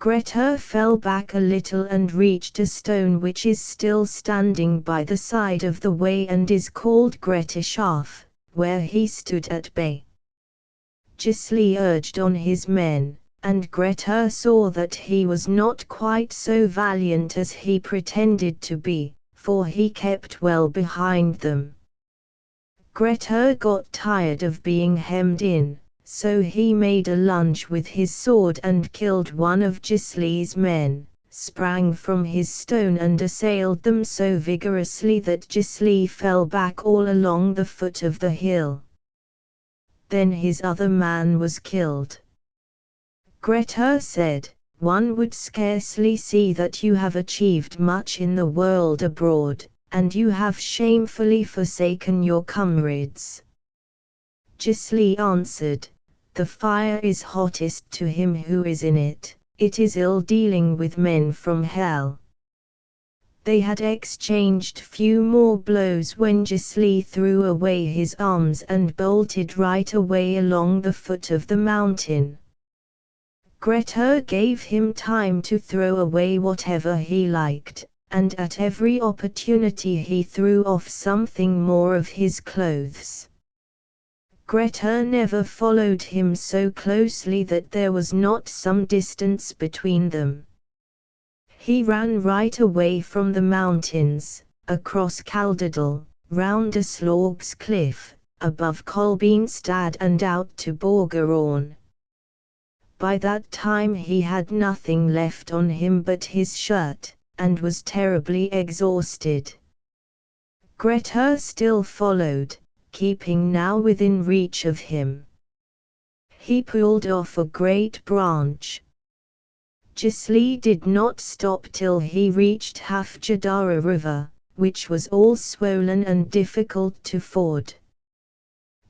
Grettir fell back a little and reached a stone which is still standing by the side of the way and is called Grettirshaff, where he stood at bay. Gisli urged on his men, and Grettir saw that he was not quite so valiant as he pretended to be, for he kept well behind them. Grettir got tired of being hemmed in, so he made a lunge with his sword and killed one of Gisli's men, sprang from his stone and assailed them so vigorously that Gisli fell back all along the foot of the hill. Then his other man was killed. Grettir said, "One would scarcely see that you have achieved much in the world abroad, and you have shamefully forsaken your comrades." Gisli answered, "The fire is hottest to him who is in it, it is ill dealing with men from hell." They had exchanged few more blows when Gisli threw away his arms and bolted right away along the foot of the mountain. Grettir gave him time to throw away whatever he liked, and at every opportunity he threw off something more of his clothes. Grettir never followed him so closely that there was not some distance between them. He ran right away from the mountains, across Kaldadal, round a Slorps cliff, above Kolbenstad and out to Borgerorn. By that time he had nothing left on him but his shirt, and was terribly exhausted. Grettir still followed, keeping now within reach of him. He pulled off a great branch. Gisli did not stop till he reached Hafjadara river, which was all swollen and difficult to ford.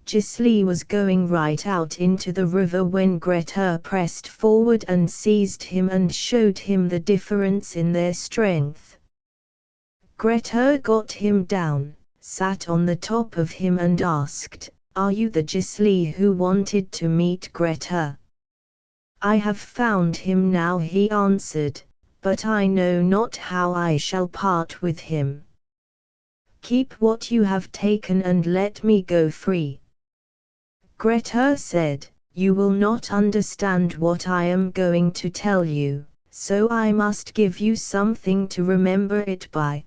Gisli was going right out into the river when Grettir pressed forward and seized him and showed him the difference in their strength. Grettir got him down, sat on the top of him and asked, "Are you the Gisli who wanted to meet Grettir?" "I have found him now," he answered, "but I know not how I shall part with him." "Keep what you have taken and let me go free." Grettir said, "You will not understand what I am going to tell you, so I must give you something to remember it by."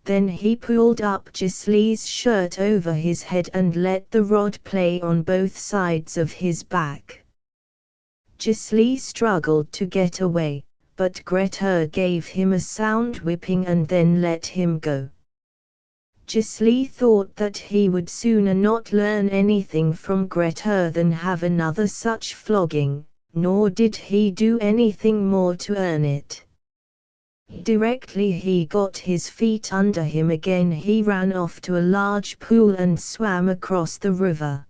Then he pulled up Gisli's shirt over his head and let the rod play on both sides of his back. Gisli struggled to get away, but Grettir gave him a sound whipping and then let him go. Gisli thought that he would sooner not learn anything from Grettir than have another such flogging, nor did he do anything more to earn it. Directly he got his feet under him again he ran off to a large pool and swam across the river.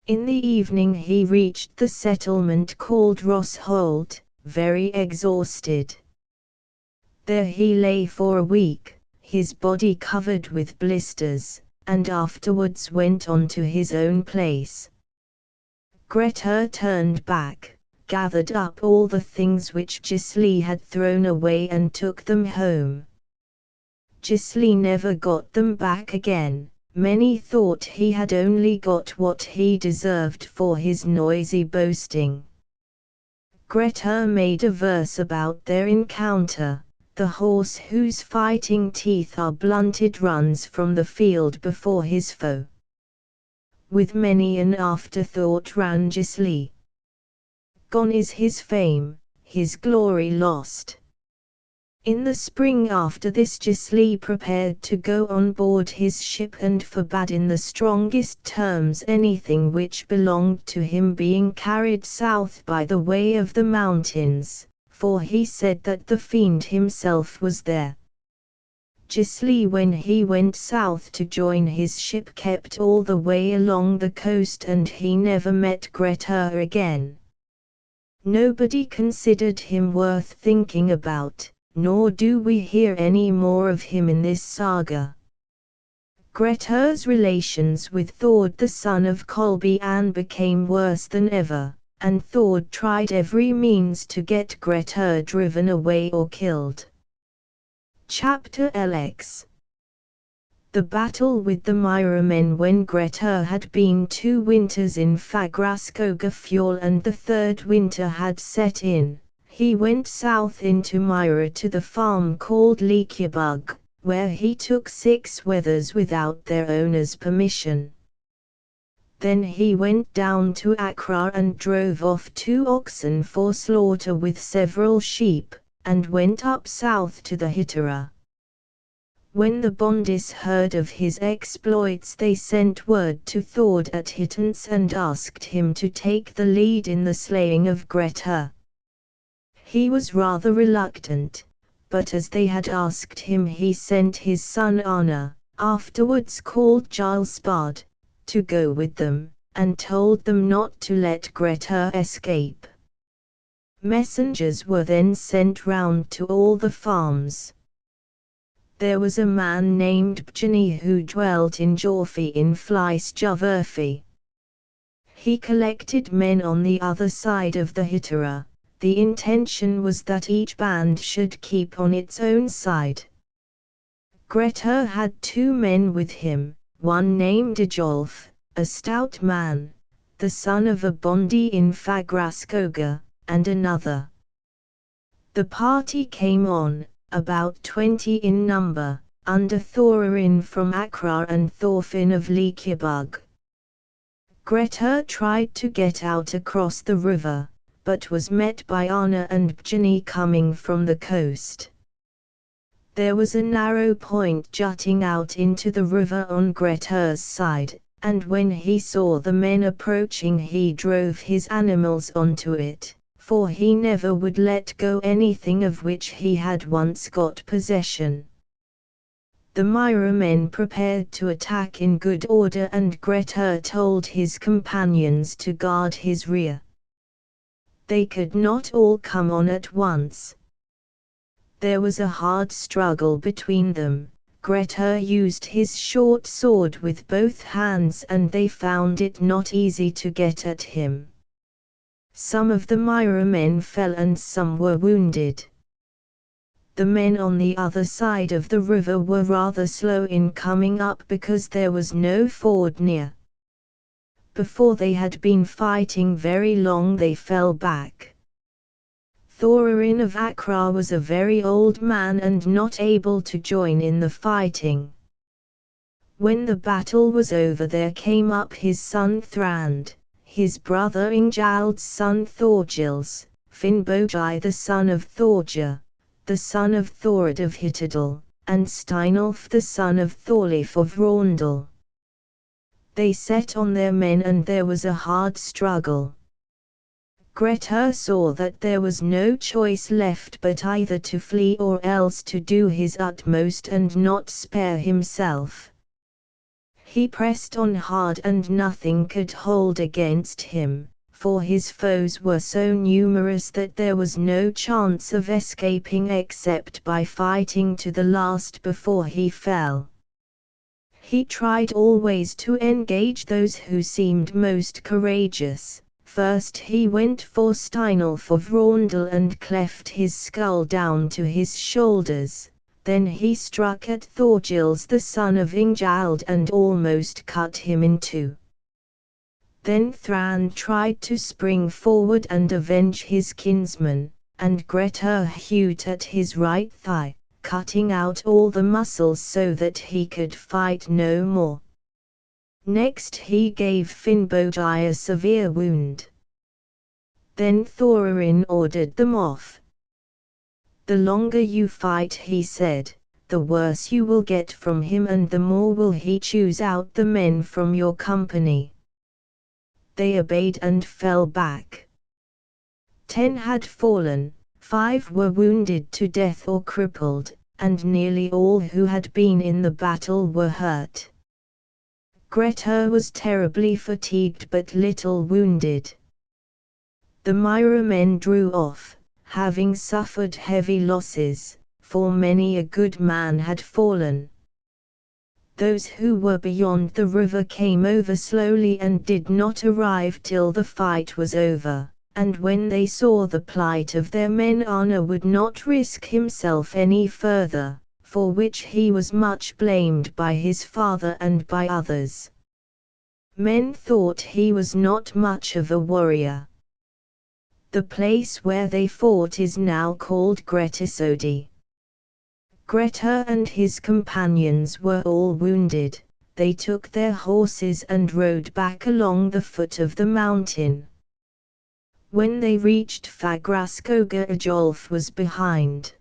In the evening he reached the settlement called Rossholt, very exhausted. There he lay for a week, his body covered with blisters, and afterwards went on to his own place. Grettir turned back, gathered up all the things which Gisli had thrown away and took them home. Gisli never got them back again. Many thought he had only got what he deserved for his noisy boasting. Grettir made a verse about their encounter. The horse whose fighting teeth are blunted runs from the field before his foe. With many an afterthought ran Gisli. Gone is his fame, his glory lost. In the spring after this Gisli prepared to go on board his ship and forbade in the strongest terms anything which belonged to him being carried south by the way of the mountains, for he said that the fiend himself was there. Gisli when he went south to join his ship kept all the way along the coast and he never met Grettir again. Nobody considered him worth thinking about, nor do we hear any more of him in this saga. Grettir's relations with Thord the son of Kolbian became worse than ever, and Thord tried every means to get Grettir driven away or killed. Chapter LX. The battle with the Myramen. When Grettir had been 2 winters in Fagraskogafjall and the 3rd winter had set in, he went south into Myra to the farm called Leekjebug, where he took 6 wethers without their owner's permission. Then he went down to Accra and drove off 2 oxen for slaughter with several sheep, and went up south to the Hittara. When the Bondis heard of his exploits, they sent word to Thord at Hittance and asked him to take the lead in the slaying of Grettir. He was rather reluctant, but as they had asked him, he sent his son Arna, afterwards called Gilsbard, to go with them, and told them not to let Grettir escape. Messengers were then sent round to all the farms. There was a man named Bjani who dwelt in Jorfi in Fleisjavurfi. He collected men on the other side of the Hittara. The intention was that each band should keep on its own side. Grettir had 2 men with him, one named Ajolf, a stout man, the son of a Bondi in Fagraskoga, and another. The party came on, about 20 in number, under Thorarin from Accra and Thorfinn of Leekjebug. Grettir tried to get out across the river, but was met by Arna and Bjani coming from the coast. There was a narrow point jutting out into the river on Grettir's side, and when he saw the men approaching, he drove his animals onto it, for he never would let go anything of which he had once got possession. The Myramen prepared to attack in good order, and Grettir told his companions to guard his rear. They could not all come on at once. There was a hard struggle between them. Grettir used his short sword with both hands, and they found it not easy to get at him. Some of the Myramen fell and some were wounded. The men on the other side of the river were rather slow in coming up because there was no ford near. Before they had been fighting very long, they fell back. Thorarin of Accra was a very old man and not able to join in the fighting. When the battle was over, there came up his son Thrand, his brother Ingjald's son Thorgils, Finnbogi the son of Thorja, the son of Thorid of Hittadal, and Steinulf the son of Thorleif of Raundal. They set on their men, and there was a hard struggle. Grettir saw that there was no choice left but either to flee or else to do his utmost and not spare himself. He pressed on hard, and nothing could hold against him, for his foes were so numerous that there was no chance of escaping except by fighting to the last before he fell. He tried always to engage those who seemed most courageous. First he went for Steinulf of Raundal and cleft his skull down to his shoulders. Then he struck at Thorgils the son of Ingjald and almost cut him in 2. Then Thrand tried to spring forward and avenge his kinsman, and Grettir hewed at his right thigh, cutting out all the muscles so that he could fight no more. Next he gave Finnbogi a severe wound. Then Thorarin ordered them off. "The longer you fight," he said, "the worse you will get from him, and the more will he choose out the men from your company." They obeyed and fell back. 10 had fallen, 5 were wounded to death or crippled, and nearly all who had been in the battle were hurt. Grettir was terribly fatigued but little wounded. The Myramen drew off, having suffered heavy losses, for many a good man had fallen. Those who were beyond the river came over slowly and did not arrive till the fight was over, and when they saw the plight of their men, Arna would not risk himself any further, for which he was much blamed by his father and by others. Men thought he was not much of a warrior. The place where they fought is now called Grettir. Grettir and his companions were all wounded. They took their horses and rode back along the foot of the mountain. When they reached Fagraskoga, Ajolf was behind.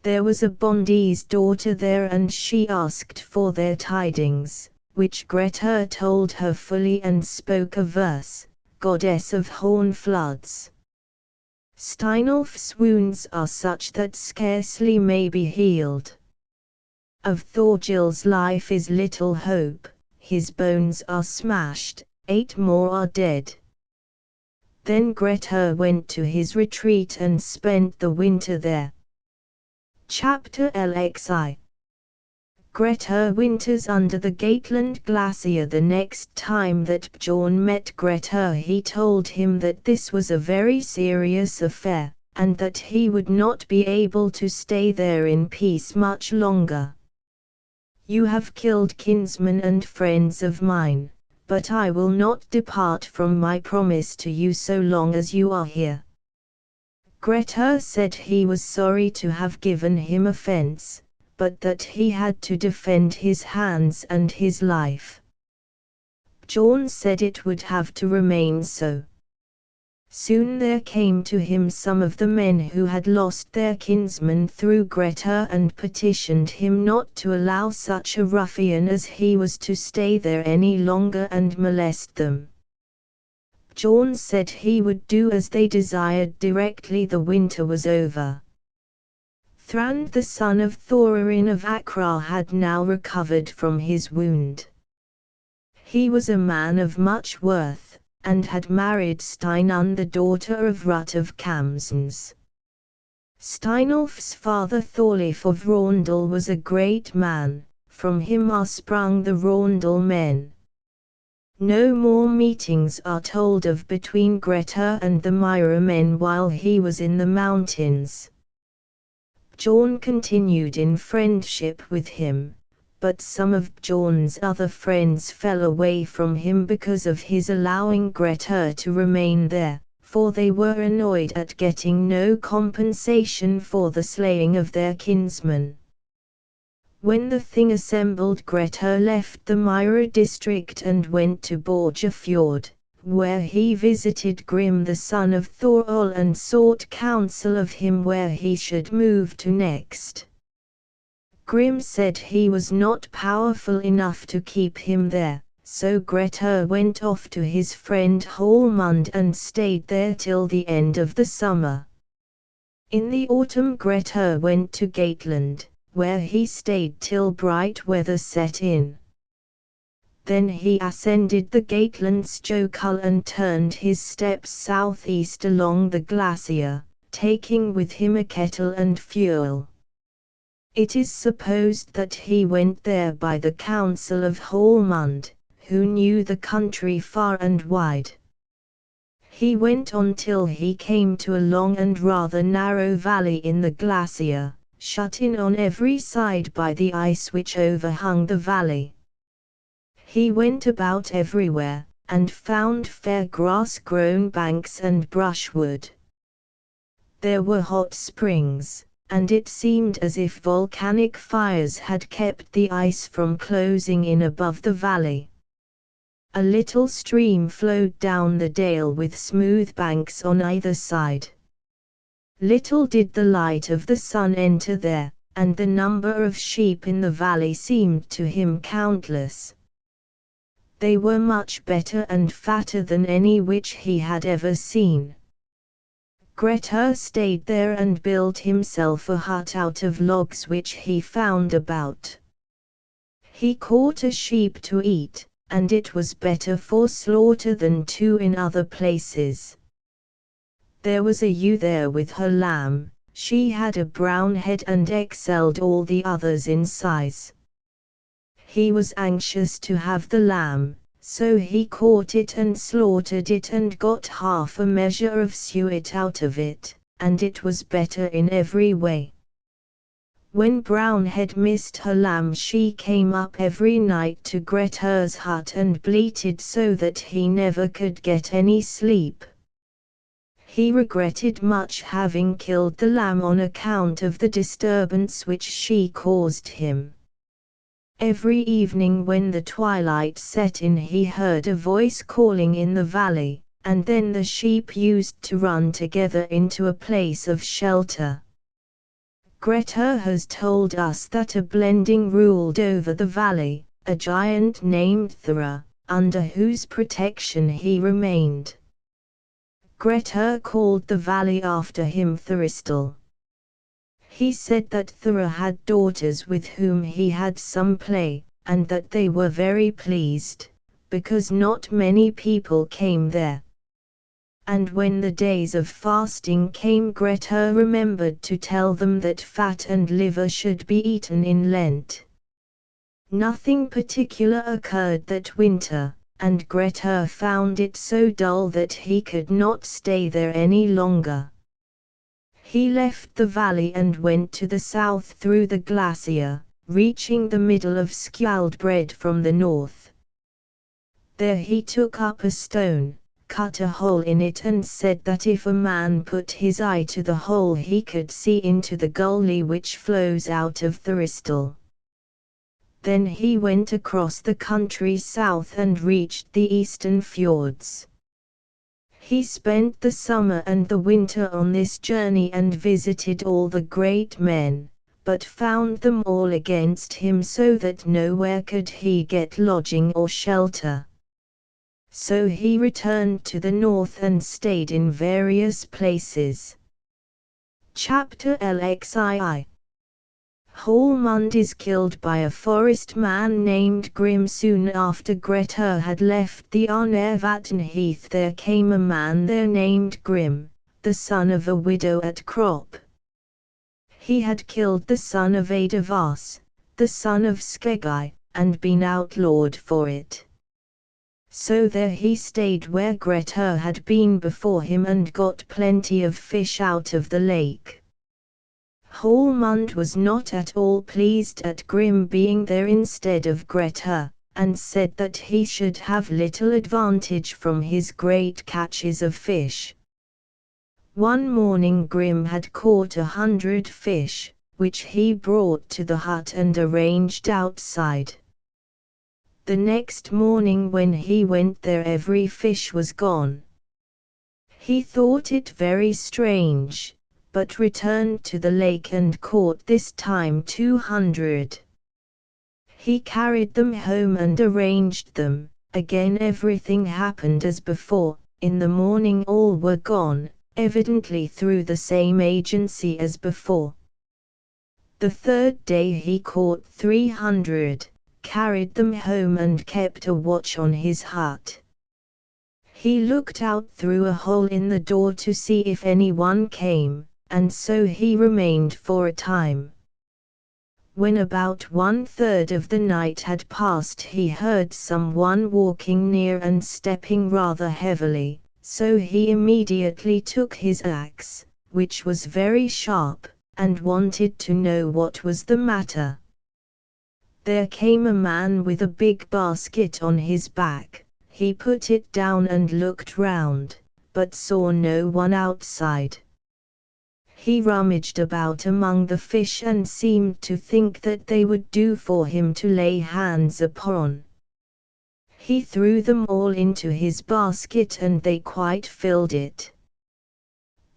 There was a bonde's daughter there, and she asked for their tidings, which Grettir told her fully and spoke a verse, goddess of horn floods. Steinulf's wounds are such that scarcely may be healed. Of Thorgil's life is little hope, his bones are smashed, 8 more are dead. Then Grettir went to his retreat and spent the winter there. Chapter LXI. Grettir winters under the Gatland Glacier. The next time that Bjorn met Grettir, he told him that this was a very serious affair, and that he would not be able to stay there in peace much longer. You have killed kinsmen and friends of mine, but I will not depart from my promise to you so long as you are here. Grettir said he was sorry to have given him offense, but that he had to defend his hands and his life. Bjorn said it would have to remain so. Soon there came to him some of the men who had lost their kinsmen through Grettir and petitioned him not to allow such a ruffian as he was to stay there any longer and molest them. Bjorn said he would do as they desired directly the winter was over. Thrand, the son of Thorin of Akrar, had now recovered from his wound. He was a man of much worth, and had married Steinunn, the daughter of Rut of Kamsons. Steinulf's father Thorleif of Raundal was a great man, from him are sprung the Raundal men. No more meetings are told of between Grettir and the Myra men while he was in the mountains. Bjorn continued in friendship with him, but some of Bjorn's other friends fell away from him because of his allowing Grettir to remain there, for they were annoyed at getting no compensation for the slaying of their kinsmen. When the thing assembled, Grettir left the Myra district and went to Borgafjord, where he visited Grim the son of Thorol and sought counsel of him where he should move to next. Grim said he was not powerful enough to keep him there, so Grettir went off to his friend Hallmund and stayed there till the end of the summer. In the autumn Grettir went to Gatland, where he stayed till bright weather set in. Then he ascended the Gatlandsjökull and turned his steps southeast along the glacier, taking with him a kettle and fuel. It is supposed that he went there by the counsel of Hallmund, who knew the country far and wide. He went on till he came to a long and rather narrow valley in the glacier, shut in on every side by the ice which overhung the valley. He went about everywhere, and found fair grass-grown banks and brushwood. There were hot springs, and it seemed as if volcanic fires had kept the ice from closing in above the valley. A little stream flowed down the dale with smooth banks on either side. Little did the light of the sun enter there, and the number of sheep in the valley seemed to him countless. They were much better and fatter than any which he had ever seen. Grettir stayed there and built himself a hut out of logs which he found about. He caught a sheep to eat, and it was better for slaughter than 2 in other places. There was a ewe there with her lamb. She had a brown head and excelled all the others in size. He was anxious to have the lamb, so he caught it and slaughtered it and got half a measure of suet out of it, and it was better in every way. When Brown had missed her lamb, she came up every night to Grettir's hut and bleated so that he never could get any sleep. He regretted much having killed the lamb on account of the disturbance which she caused him. Every evening when the twilight set in, he heard a voice calling in the valley, and then the sheep used to run together into a place of shelter. Grettir has told us that a blending ruled over the valley, a giant named Thura, under whose protection he remained. Grettir called the valley after him Thuristal. He said that Thura had daughters with whom he had some play, and that they were very pleased, because not many people came there. And when the days of fasting came, Grettir remembered to tell them that fat and liver should be eaten in Lent. Nothing particular occurred that winter, and Grettir found it so dull that he could not stay there any longer. He left the valley and went to the south through the glacier, reaching the middle of Skjaldbred from the north. There he took up a stone, cut a hole in it, and said that if a man put his eye to the hole he could see into the gully which flows out of Thuristal. Then he went across the country south and reached the eastern fjords. He spent the summer and the winter on this journey and visited all the great men, but found them all against him, so that nowhere could he get lodging or shelter. So he returned to the north and stayed in various places. Chapter LXII. Hallmund is killed by a forest man named Grim. Soon after Grettir had left the Arnarvatn heath, there came a man there named Grim, the son of a widow at Crop. He had killed the son of Adavas, the son of Skeggi, and been outlawed for it. So there he stayed where Grettir had been before him and got plenty of fish out of the lake. Hallmund was not at all pleased at Grim being there instead of Grettir, and said that he should have little advantage from his great catches of fish. One morning Grim had caught 100 fish, which he brought to the hut and arranged outside. The next morning when he went there, every fish was gone. He thought it very strange, but returned to the lake and caught this time 200. He carried them home and arranged them. Again everything happened as before. In the morning all were gone, evidently through the same agency as before. The third day he caught 300, carried them home and kept a watch on his hut. He looked out through a hole in the door to see if anyone came, and so he remained for a time. When about 1/3 of the night had passed, he heard someone walking near and stepping rather heavily, so he immediately took his axe, which was very sharp, and wanted to know what was the matter. There came a man with a big basket on his back. He put it down and looked round, but saw no one outside. He rummaged about among the fish and seemed to think that they would do for him to lay hands upon. He threw them all into his basket and they quite filled it.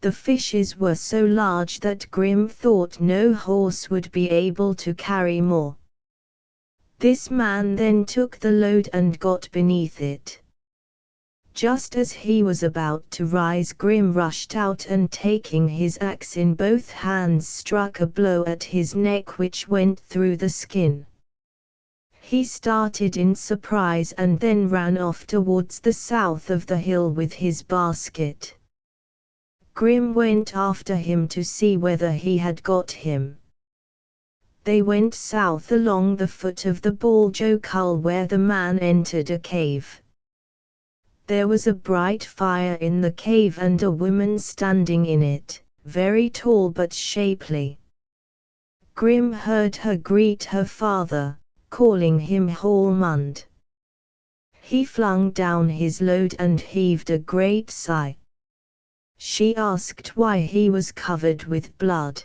The fishes were so large that Grim thought no horse would be able to carry more. This man then took the load and got beneath it. Just as he was about to rise, Grim rushed out and taking his axe in both hands struck a blow at his neck which went through the skin. He started in surprise and then ran off towards the south of the hill with his basket. Grim went after him to see whether he had got him. They went south along the foot of the Baljokull where the man entered a cave. There was a bright fire in the cave and a woman standing in it, very tall but shapely. Grim heard her greet her father, calling him Hallmund. He flung down his load and heaved a great sigh. She asked why he was covered with blood.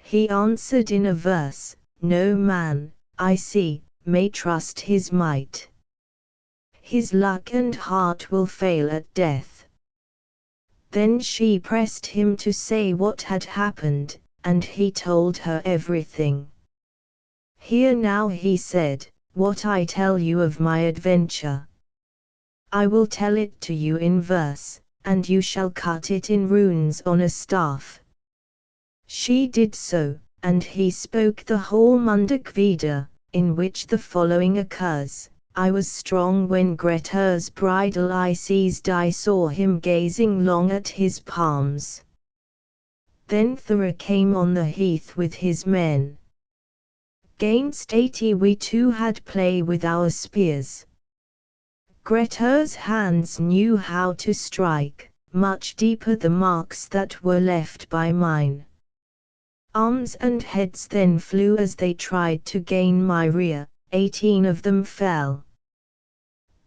He answered in a verse, "No man, I see, may trust his might. His luck and heart will fail at death." Then she pressed him to say what had happened, and he told her everything. "Hear now," he said, "what I tell you of my adventure. I will tell it to you in verse, and you shall cut it in runes on a staff." She did so, and he spoke the Hallmundakvida, in which the following occurs. "I was strong when Grettir's bridal I seized. I saw him gazing long at his palms. Then Thora came on the heath with his men. 'Gainst 80 we two had play with our spears. Grettir's hands knew how to strike, much deeper the marks that were left by mine. Arms and heads then flew as they tried to gain my rear, 18 of them fell.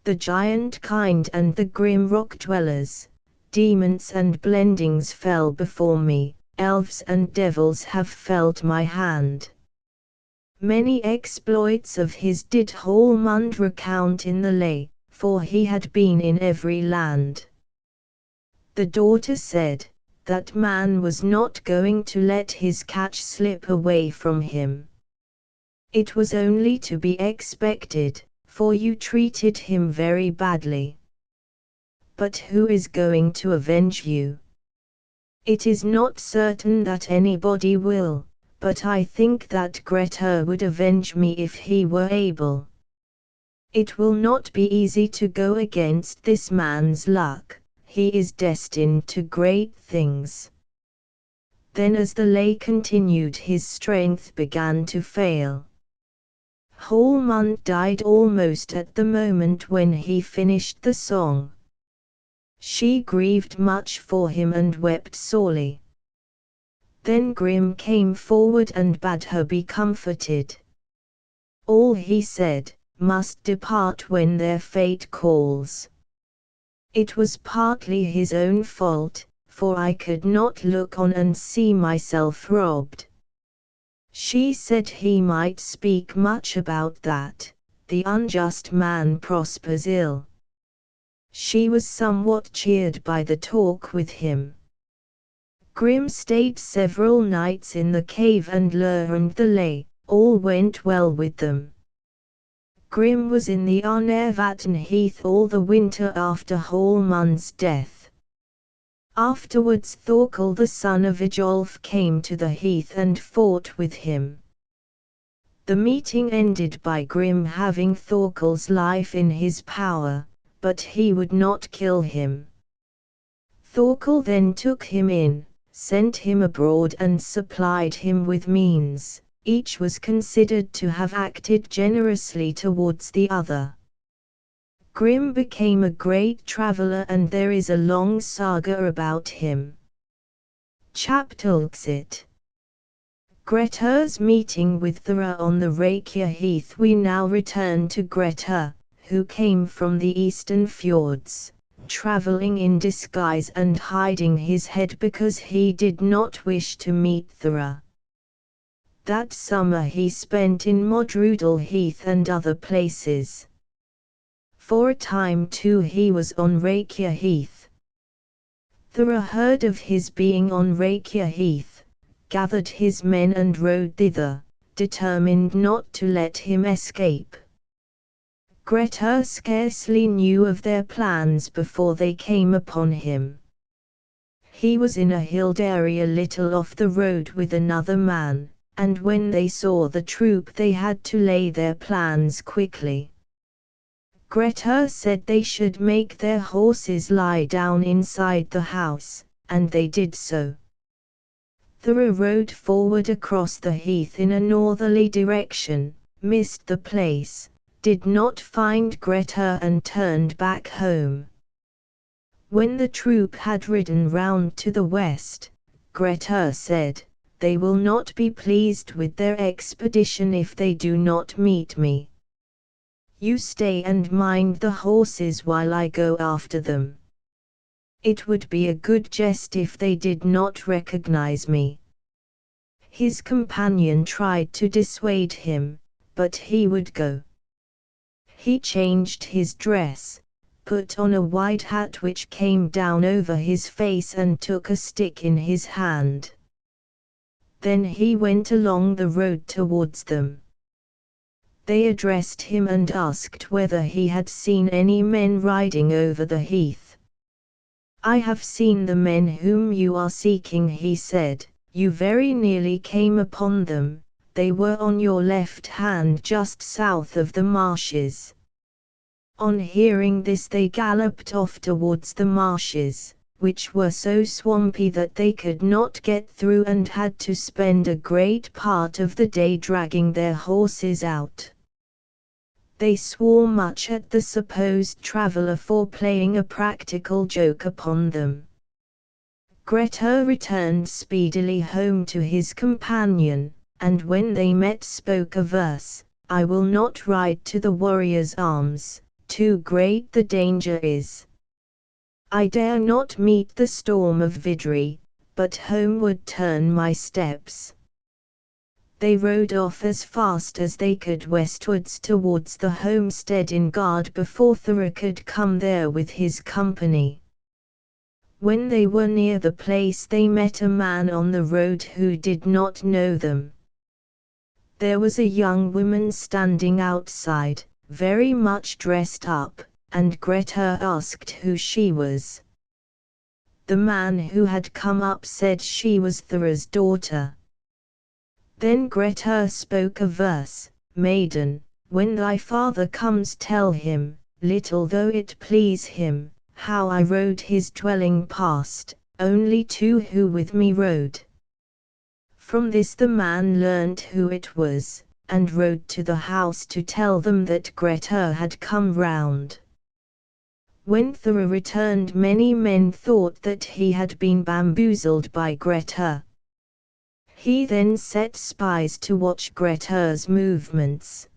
The giant kind and the grim rock dwellers, demons and blendings fell before me, elves and devils have felt my hand. Many exploits of his did Hallmund recount in the lay, for he had been in every land. The daughter said, that man was not going to let his catch slip away from him. It was only to be expected, for you treated him very badly. But who is going to avenge you? It is not certain that anybody will, but I think that Grettir would avenge me if he were able. It will not be easy to go against this man's luck, he is destined to great things." Then as the lay continued his strength began to fail. Hallmund died almost at the moment when he finished the song. She grieved much for him and wept sorely. Then Grim came forward and bade her be comforted. All, he said, must depart when their fate calls. It was partly his own fault, for I could not look on and see myself robbed. She said he might speak much about that, the unjust man prospers ill. She was somewhat cheered by the talk with him. Grim stayed several nights in the cave and learned the lay, all went well with them. Grim was in the Arnarvatn heath all the winter after Hallmund's death. Afterwards Thorkel the son of Ejolf came to the heath and fought with him. The meeting ended by Grim having Thorkel's life in his power, but he would not kill him. Thorkel then took him in, sent him abroad and supplied him with means. Each was considered to have acted generously towards the other. Grim became a great traveller and there is a long saga about him. Chaptulxit. Grettir's meeting with Thora on the Rakia heath. We now return to Grettir, who came from the eastern fjords, travelling in disguise and hiding his head because he did not wish to meet Thora. That summer he spent in Modrudal Heath and other places. For a time too he was on Rakia Heath. Thora heard of his being on Rakia Heath, gathered his men and rode thither, determined not to let him escape. Grettir scarcely knew of their plans before they came upon him. He was in a hilled area little off the road with another man, and when they saw the troop they had to lay their plans quickly. Grettir said they should make their horses lie down inside the house, and they did so. Thora rode forward across the heath in a northerly direction, missed the place, did not find Grettir and turned back home. When the troop had ridden round to the west, Grettir said, "They will not be pleased with their expedition if they do not meet me. You stay and mind the horses while I go after them. It would be a good jest if they did not recognize me." His companion tried to dissuade him, but he would go. He changed his dress, put on a wide hat which came down over his face and took a stick in his hand. Then he went along the road towards them. They addressed him and asked whether he had seen any men riding over the heath. "I have seen the men whom you are seeking," he said. "You very nearly came upon them, they were on your left hand just south of the marshes." On hearing this they galloped off towards the marshes, which were so swampy that they could not get through and had to spend a great part of the day dragging their horses out. They swore much at the supposed traveller for playing a practical joke upon them. Grettir returned speedily home to his companion, and when they met spoke a verse: "I will not ride to the warrior's arms, too great the danger is. I dare not meet the storm of Vidri, but homeward turn my steps." They rode off as fast as they could westwards towards the homestead in Gard before Thora could come there with his company. When they were near the place they met a man on the road who did not know them. There was a young woman standing outside, very much dressed up, and Grettir asked who she was. The man who had come up said she was Thora's daughter. Then Grettir spoke a verse: "Maiden, when thy father comes tell him, little though it please him, how I rode his dwelling past, only two who with me rode." From this the man learnt who it was, and rode to the house to tell them that Grettir had come round. When Thora returned many men thought that he had been bamboozled by Grettir. He then set spies to watch Grettir's movements.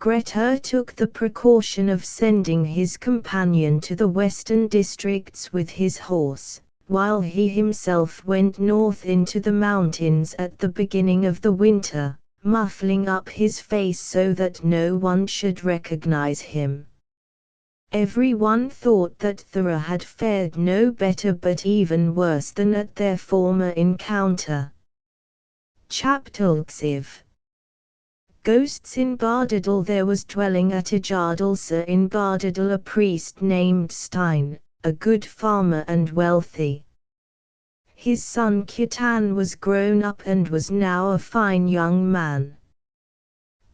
Grettir took the precaution of sending his companion to the western districts with his horse, while he himself went north into the mountains at the beginning of the winter, muffling up his face so that no one should recognize him. Everyone thought that Thora had fared no better but even worse than at their former encounter. Chapter 5. Ghosts in Bardadal. There was dwelling at Ajardalsa in Bardadal a priest named Stein, a good farmer and wealthy. His son Kitan was grown up and was now a fine young man.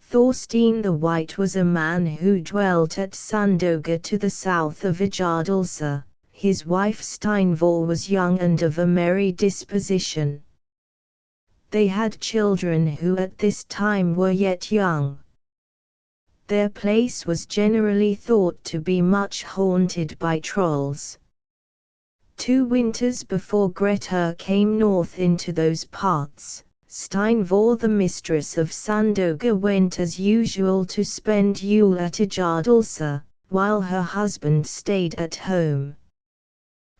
Thorstein the White was a man who dwelt at Sundoga to the south of Ajardalsa. His wife Steinvor was young and of a merry disposition. They had children who at this time were yet young. Their place was generally thought to be much haunted by trolls. 2 winters before Grettir came north into those parts, Steinvor the mistress of Sundoga went as usual to spend Yule at Ajardalsa, while her husband stayed at home.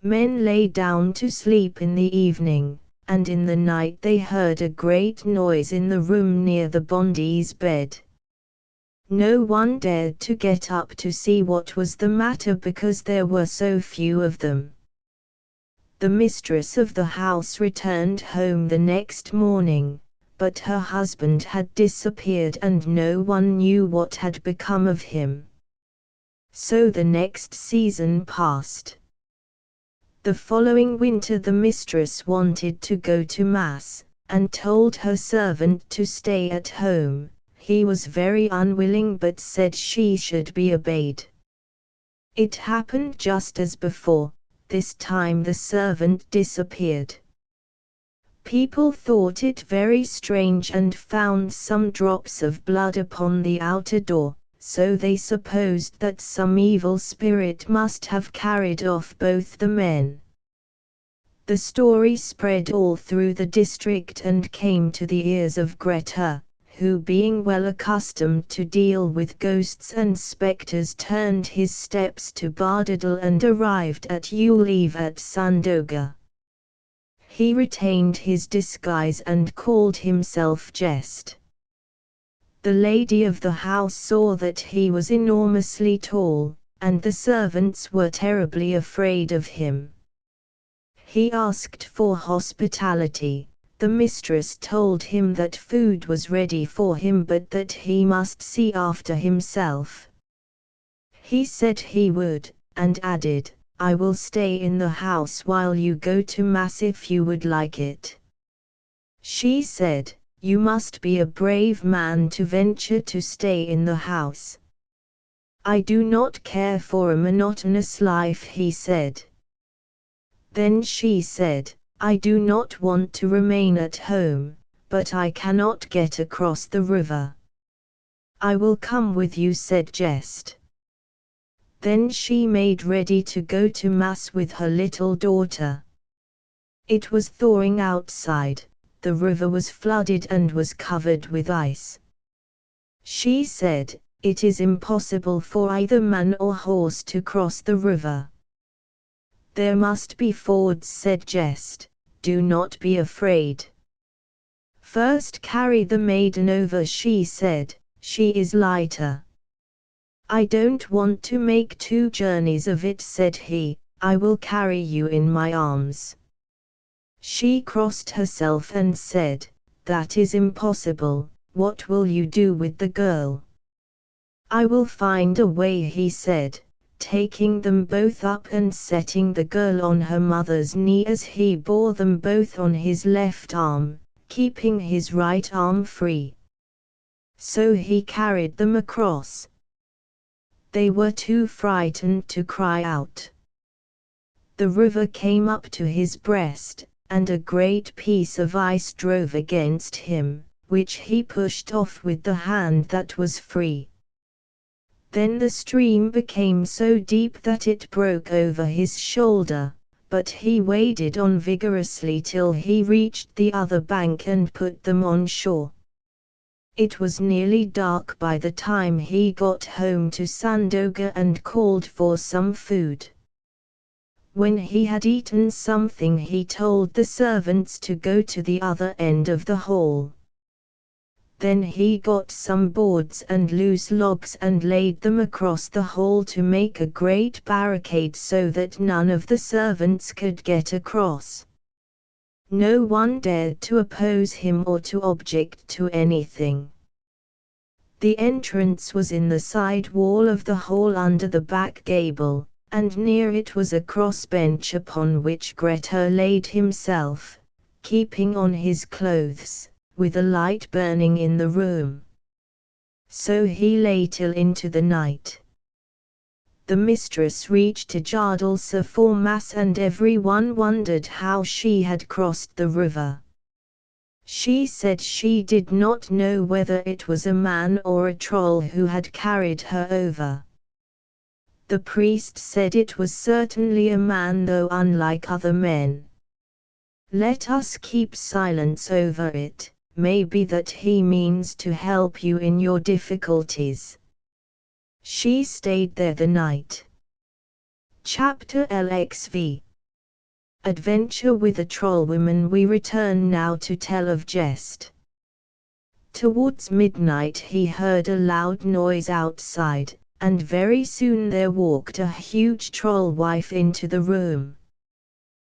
Men lay down to sleep in the evening, and in the night they heard a great noise in the room near the bondi's bed. No one dared to get up to see what was the matter because there were so few of them. The mistress of the house returned home the next morning, but her husband had disappeared and no one knew what had become of him. So the next season passed. The following winter the mistress wanted to go to Mass, and told her servant to stay at home. He was very unwilling but said she should be obeyed. It happened just as before. This time the servant disappeared. People thought it very strange and found some drops of blood upon the outer door, so they supposed that some evil spirit must have carried off both the men. The story spread all through the district and came to the ears of Grettir, who, being well accustomed to deal with ghosts and spectres, turned his steps to Bardadal and arrived at Yule Eve at Sandoga. He retained his disguise and called himself Jest. The lady of the house saw that he was enormously tall, and the servants were terribly afraid of him. He asked for hospitality. The mistress told him that food was ready for him but that he must see after himself. He said he would, and added, "I will stay in the house while you go to Mass if you would like it." She said, "You must be a brave man to venture to stay in the house." "I do not care for a monotonous life," he said. Then she said, "I do not want to remain at home, but I cannot get across the river." "I will come with you," said Jest. Then she made ready to go to Mass with her little daughter. It was thawing outside, the river was flooded and was covered with ice. She said, "It is impossible for either man or horse to cross the river." "There must be fords," said Jest, "do not be afraid." "First carry the maiden over," she said, "she is lighter." "I don't want to make 2 journeys of it," said he, "I will carry you in my arms." She crossed herself and said, "That is impossible, what will you do with the girl?" "I will find a way," he said, taking them both up and setting the girl on her mother's knee as he bore them both on his left arm, keeping his right arm free. So he carried them across. They were too frightened to cry out. The river came up to his breast, and a great piece of ice drove against him, which he pushed off with the hand that was free. Then the stream became so deep that it broke over his shoulder, but he waded on vigorously till he reached the other bank and put them on shore. It was nearly dark by the time he got home to Sandoga and called for some food. When he had eaten something, he told the servants to go to the other end of the hall. Then he got some boards and loose logs and laid them across the hall to make a great barricade so that none of the servants could get across. No one dared to oppose him or to object to anything. The entrance was in the side wall of the hall under the back gable, and near it was a cross-bench upon which Grettir laid himself, keeping on his clothes, with a light burning in the room. So he lay till into the night. The mistress reached to Jardalsa for Mass and everyone wondered how she had crossed the river. She said she did not know whether it was a man or a troll who had carried her over. The priest said it was certainly a man, though unlike other men. "Let us keep silence over it, maybe that he means to help you in your difficulties." She stayed there the night. Chapter LXV. Adventure with a Trollwoman. We return now to tell of Jest. Towards midnight he heard a loud noise outside, and very soon there walked a huge troll wife into the room.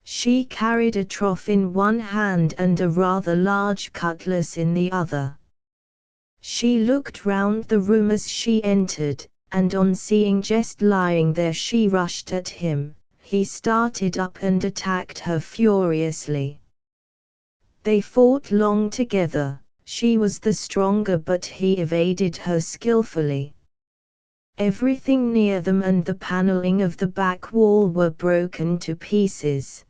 She carried a trough in one hand and a rather large cutlass in the other. She looked round the room as she entered, and on seeing Jest lying there she rushed at him. He started up and attacked her furiously. They fought long together. She was the stronger, but he evaded her skillfully. Everything near them and the paneling of the back wall were broken to pieces.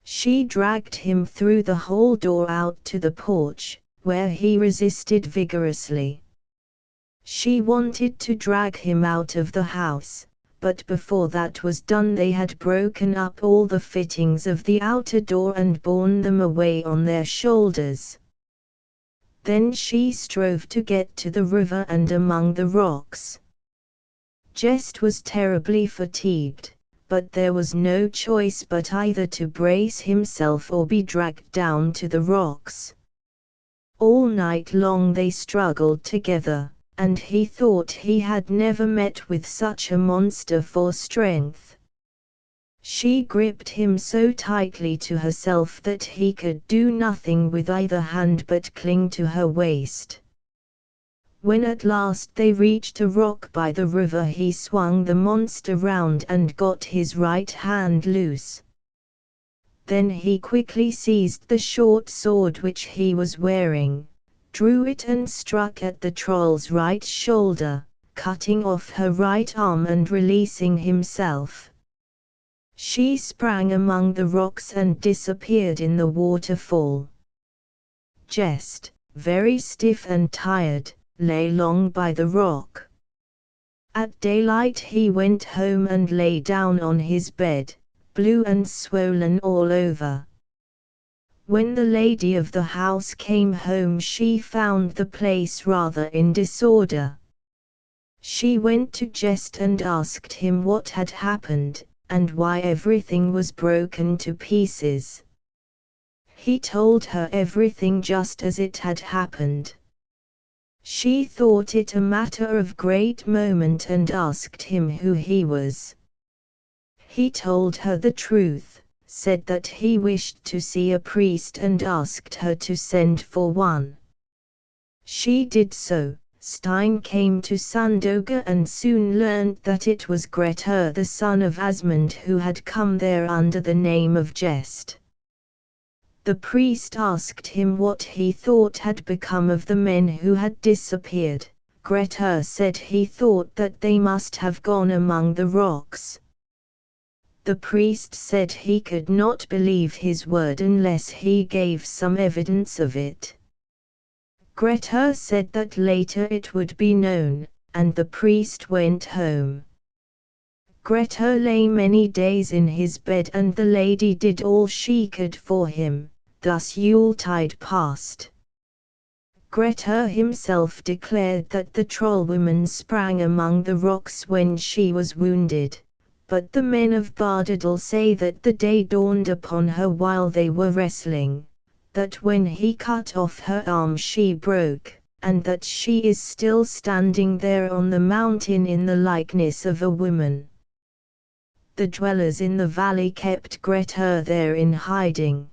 She dragged him through the hall door out to the porch, where he resisted vigorously. She wanted to drag him out of the house, but before that was done they had broken up all the fittings of the outer door and borne them away on their shoulders. Then she strove to get to the river and among the rocks. Gest was terribly fatigued, but there was no choice but either to brace himself or be dragged down to the rocks. All night long they struggled together, and he thought he had never met with such a monster for strength. She gripped him so tightly to herself that he could do nothing with either hand but cling to her waist. When at last they reached a rock by the river, he swung the monster round and got his right hand loose. Then he quickly seized the short sword which he was wearing, drew it and struck at the troll's right shoulder, cutting off her right arm and releasing himself. She sprang among the rocks and disappeared in the waterfall. Gest, very stiff and tired, lay long by the rock. At daylight he went home and lay down on his bed, blue and swollen all over. When the lady of the house came home she found the place rather in disorder. She went to Gest and asked him what had happened, and why everything was broken to pieces. He told her everything just as it had happened. She thought it a matter of great moment and asked him who he was. He told her the truth, said that he wished to see a priest and asked her to send for one. She did so. Stein came to Sandoga and soon learned that it was Grettir the son of Asmund who had come there under the name of Gest. The priest asked him what he thought had become of the men who had disappeared. Grettir said he thought that they must have gone among the rocks. The priest said he could not believe his word unless he gave some evidence of it. Grettir said that later it would be known, and the priest went home. Grettir lay many days in his bed and the lady did all she could for him. Thus Yuletide passed. Grettir himself declared that the trollwoman sprang among the rocks when she was wounded, but the men of Bardadal say that the day dawned upon her while they were wrestling, that when he cut off her arm she broke, and that she is still standing there on the mountain in the likeness of a woman. The dwellers in the valley kept Grettir there in hiding.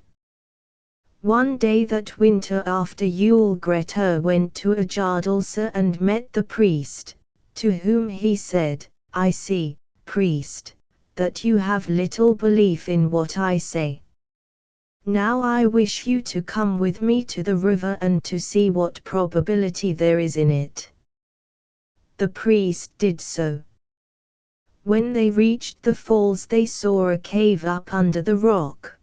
One day that winter after Yule Grettir went to Ajardalsa and met the priest, to whom he said, "I see, priest, that you have little belief in what I say. Now I wish you to come with me to the river and to see what probability there is in it." The priest did so. When they reached the falls they saw a cave up under the rock.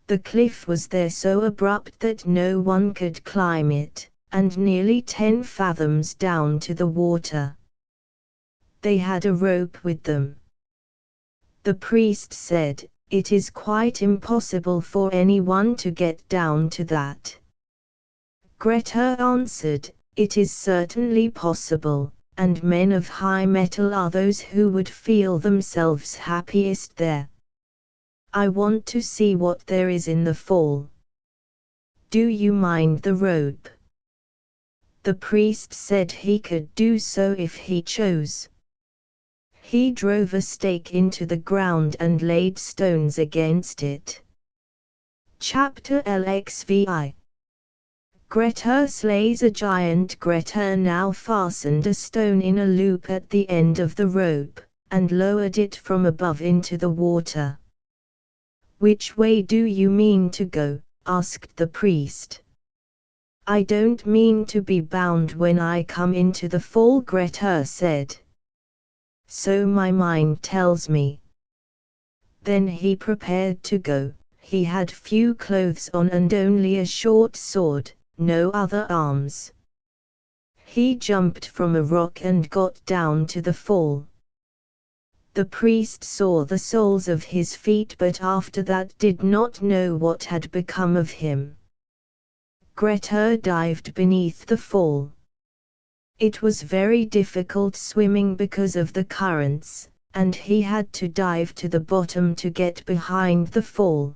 The cliff was there so abrupt that no one could climb it, and nearly 10 fathoms down to the water. They had a rope with them. The priest said, "It is quite impossible for anyone to get down to that." Grettir answered, "It is certainly possible, and men of high mettle are those who would feel themselves happiest there. I want to see what there is in the fall. Do you mind the rope?" The priest said he could do so if he chose. He drove a stake into the ground and laid stones against it. Chapter LXVI. Grettir slays a giant. Grettir now fastened a stone in a loop at the end of the rope, and lowered it from above into the water. "Which way do you mean to go?" asked the priest. "I don't mean to be bound when I come into the fall," Grettir said. "So my mind tells me." Then he prepared to go, He had few clothes on and only a short sword, no other arms. He jumped from a rock and got down to the fall. The priest saw the soles of his feet, but after that did not know what had become of him. Grettir dived beneath the fall. It was very difficult swimming because of the currents, and he had to dive to the bottom to get behind the fall.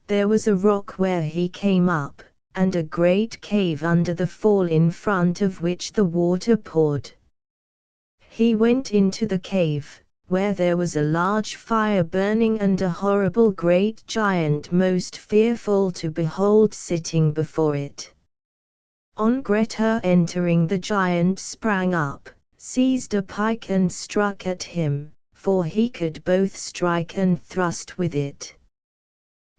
There was a rock where he came up, and a great cave under the fall in front of which the water poured. He went into the cave, where there was a large fire burning and a horrible great giant most fearful to behold sitting before it. On Grettir entering, the giant sprang up, seized a pike and struck at him, for he could both strike and thrust with it.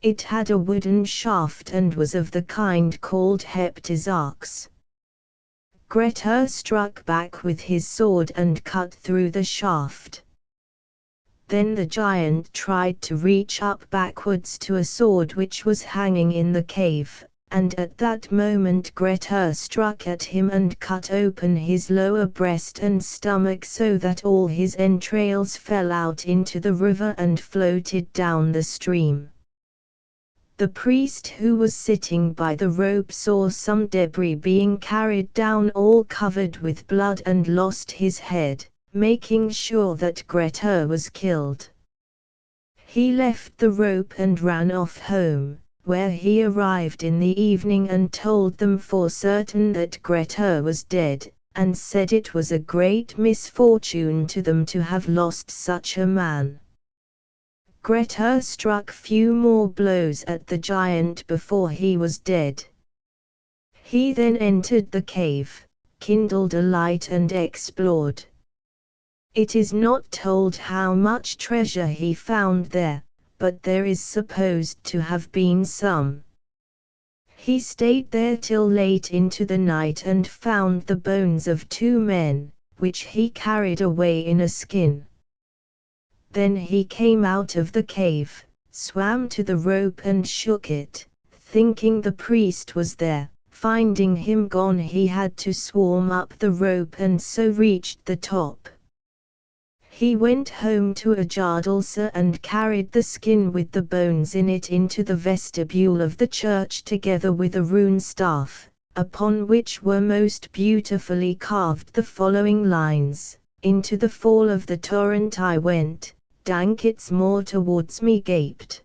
It had a wooden shaft and was of the kind called heptizarchs. Grettir struck back with his sword and cut through the shaft. Then the giant tried to reach up backwards to a sword which was hanging in the cave, and at that moment Grettir struck at him and cut open his lower breast and stomach so that all his entrails fell out into the river and floated down the stream. The priest who was sitting by the rope saw some debris being carried down all covered with blood and lost his head, making sure that Grettir was killed. He left the rope and ran off home, where he arrived in the evening and told them for certain that Grettir was dead, and said it was a great misfortune to them to have lost such a man. Grettir struck few more blows at the giant before he was dead. He then entered the cave, kindled a light and explored. It is not told how much treasure he found there, but there is supposed to have been some. He stayed there till late into the night and found the bones of 2 men, which he carried away in a skin. Then he came out of the cave, swam to the rope and shook it, thinking the priest was there. Finding him gone, he had to swarm up the rope and so reached the top. He went home to a jardalser and carried the skin with the bones in it into the vestibule of the church together with a rune staff, upon which were most beautifully carved the following lines: "Into the fall of the torrent I went, dank its maw towards me gaped.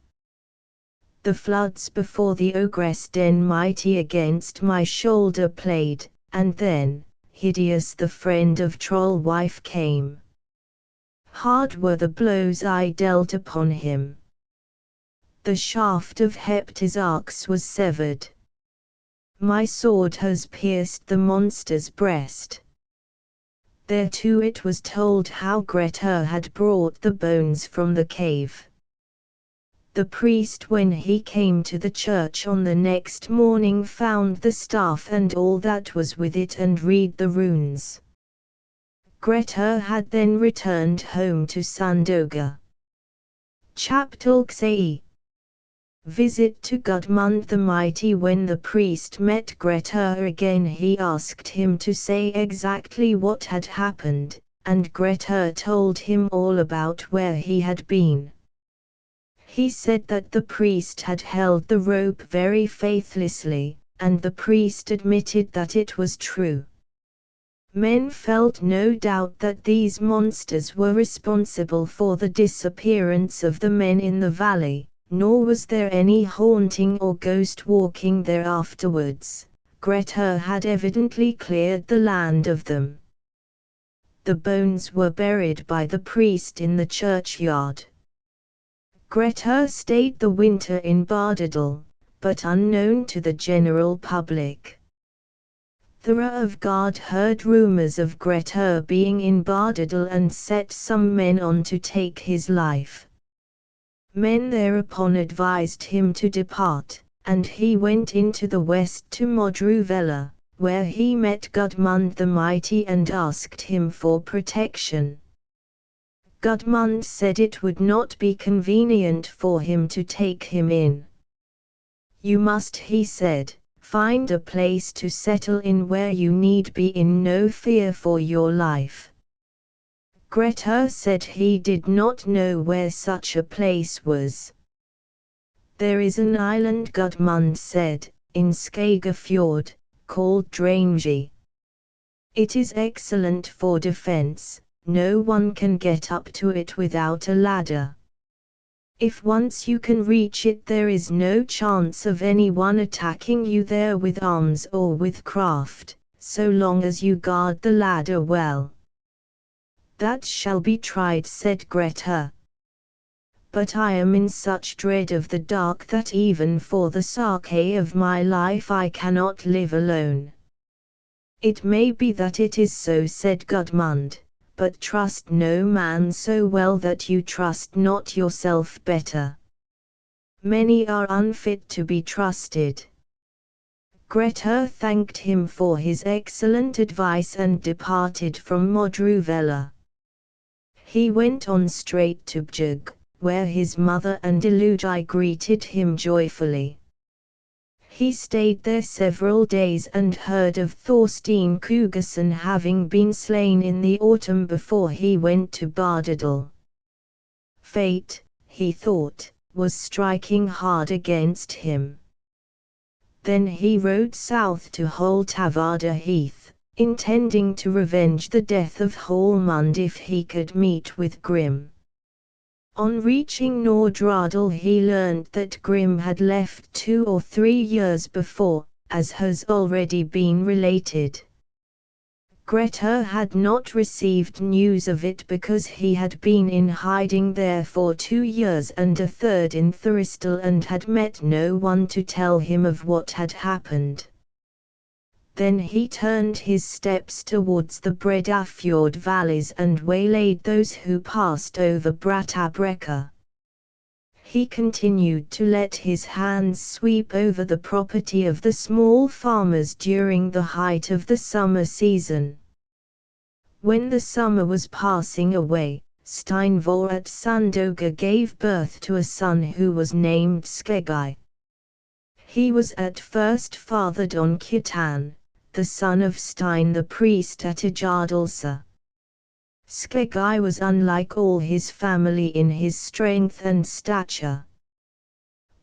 The floods before the ogress den mighty against my shoulder played, and then, hideous the friend of troll wife came. Hard were the blows I dealt upon him. The shaft of heptizarchs was severed. My sword has pierced the monster's breast." Thereto it was told how Grettir had brought the bones from the cave. The priest, when he came to the church on the next morning, found the staff and all that was with it and read the runes. Grettir had then returned home to Sandoga. Chapter 6. Visit to Gudmund the Mighty. When the priest met Grettir again, he asked him to say exactly what had happened, and Grettir told him all about where he had been. He said that the priest had held the rope very faithlessly, and the priest admitted that it was true. Men felt no doubt that these monsters were responsible for the disappearance of the men in the valley, nor was there any haunting or ghost walking there afterwards. Grettir had evidently cleared the land of them. The bones were buried by the priest in the churchyard. Grettir stayed the winter in Bardadal, but unknown to the general public. Thora of Gard heard rumours of Grettir being in Bardadal and set some men on to take his life. Men thereupon advised him to depart, and he went into the west to Modruvella, where he met Gudmund the Mighty and asked him for protection. Gudmund said it would not be convenient for him to take him in. You must, he said, find a place to settle in where you need be in no fear for your life. Grettir said he did not know where such a place was. There is an island, Gudmund said, in Skagafjord, called Drangi. It is excellent for defense, no one can get up to it without a ladder. If once you can reach it, there is no chance of anyone attacking you there with arms or with craft, so long as you guard the ladder well. That shall be tried, said Grettir. But I am in such dread of the dark that even for the sake of my life I cannot live alone. It may be that it is so, said Gudmund, but trust no man so well that you trust not yourself better. Many are unfit to be trusted. Grettir thanked him for his excellent advice and departed from Modruvela. He went on straight to Bjugg, where his mother and Illugi greeted him joyfully. He stayed there several days and heard of Thorstein Kugason having been slain in the autumn before he went to Bardadal. Fate, he thought, was striking hard against him. Then he rode south to Holtavada Heath, intending to revenge the death of Hallmund if he could meet with Grim. On reaching Nordradal he learned that Grim had left 2 or 3 years before, as has already been related. Grettir had not received news of it because he had been in hiding there for 2 years and a third in Thuristal and had met no one to tell him of what had happened. Then he turned his steps towards the Bredafjord valleys and waylaid those who passed over Brattabreka. He continued to let his hands sweep over the property of the small farmers during the height of the summer season. When the summer was passing away, Steinvor at Sandoga gave birth to a son who was named Skeggi. He was at first fathered on Kitan, the son of Stein the priest at Ijadalsa. Skeggi was unlike all his family in his strength and stature.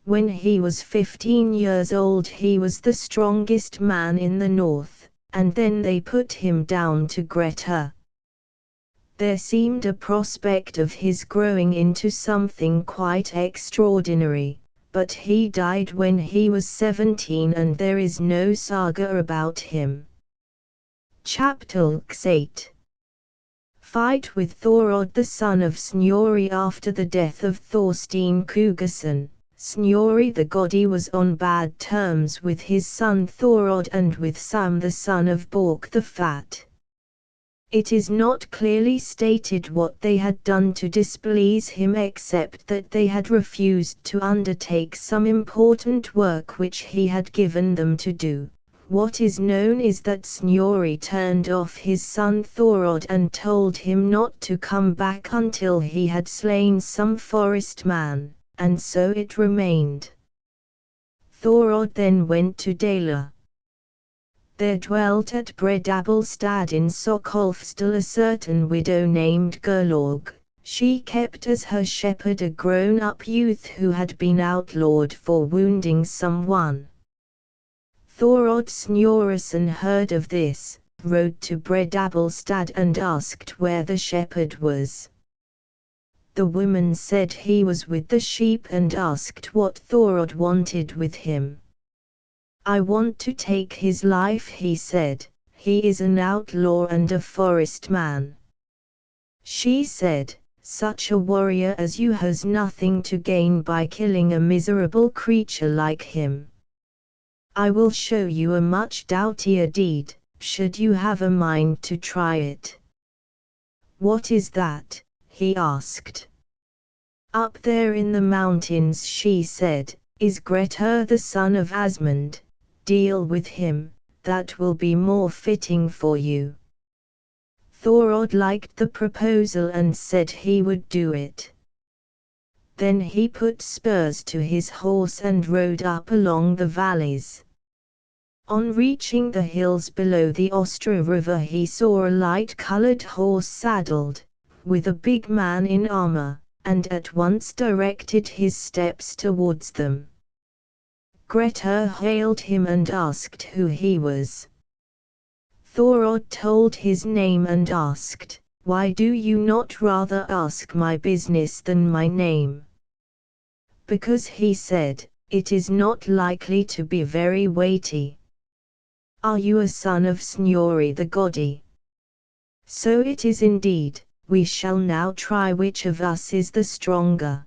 When he was 15 years old he was the strongest man in the north, and then they put him down to Grettir. There seemed a prospect of his growing into something quite extraordinary, but he died when he was 17 and there is no saga about him. Chapter 8. Fight with Thorod the son of Snorri. After the death of Thorstein Kugason, Snorri the Godi was on bad terms with his son Thorod and with Sam the son of Bork the Fat. It is not clearly stated what they had done to displease him except that they had refused to undertake some important work which he had given them to do. What is known is that Snorri turned off his son Thorod and told him not to come back until he had slain some forest man, and so it remained. Thorod then went to Dala. There dwelt at Bredabelstad in Sokolfsdal a certain widow named Gerlorg. She kept as her shepherd a grown-up youth who had been outlawed for wounding someone. Thorod Snorrason heard of this, rode to Bredabelstad and asked where the shepherd was. The woman said he was with the sheep and asked what Thorod wanted with him. I want to take his life, he said. He is an outlaw and a forest man. She said, such a warrior as you has nothing to gain by killing a miserable creature like him. I will show you a much doughtier deed, should you have a mind to try it. What is that? He asked. Up there in the mountains, she said, is Grettir the son of Asmund. Deal with him, that will be more fitting for you. Thorod liked the proposal and said he would do it. Then he put spurs to his horse and rode up along the valleys. On reaching the hills below the Ostra River he saw a light-colored horse saddled, with a big man in armor, and at once directed his steps towards them. Grettir hailed him and asked who he was. Thorod told his name and asked, "Why do you not rather ask my business than my name?" Because he said, "It is not likely to be very weighty." "Are you a son of Snorri the Godi?" "So it is indeed. We shall now try which of us is the stronger."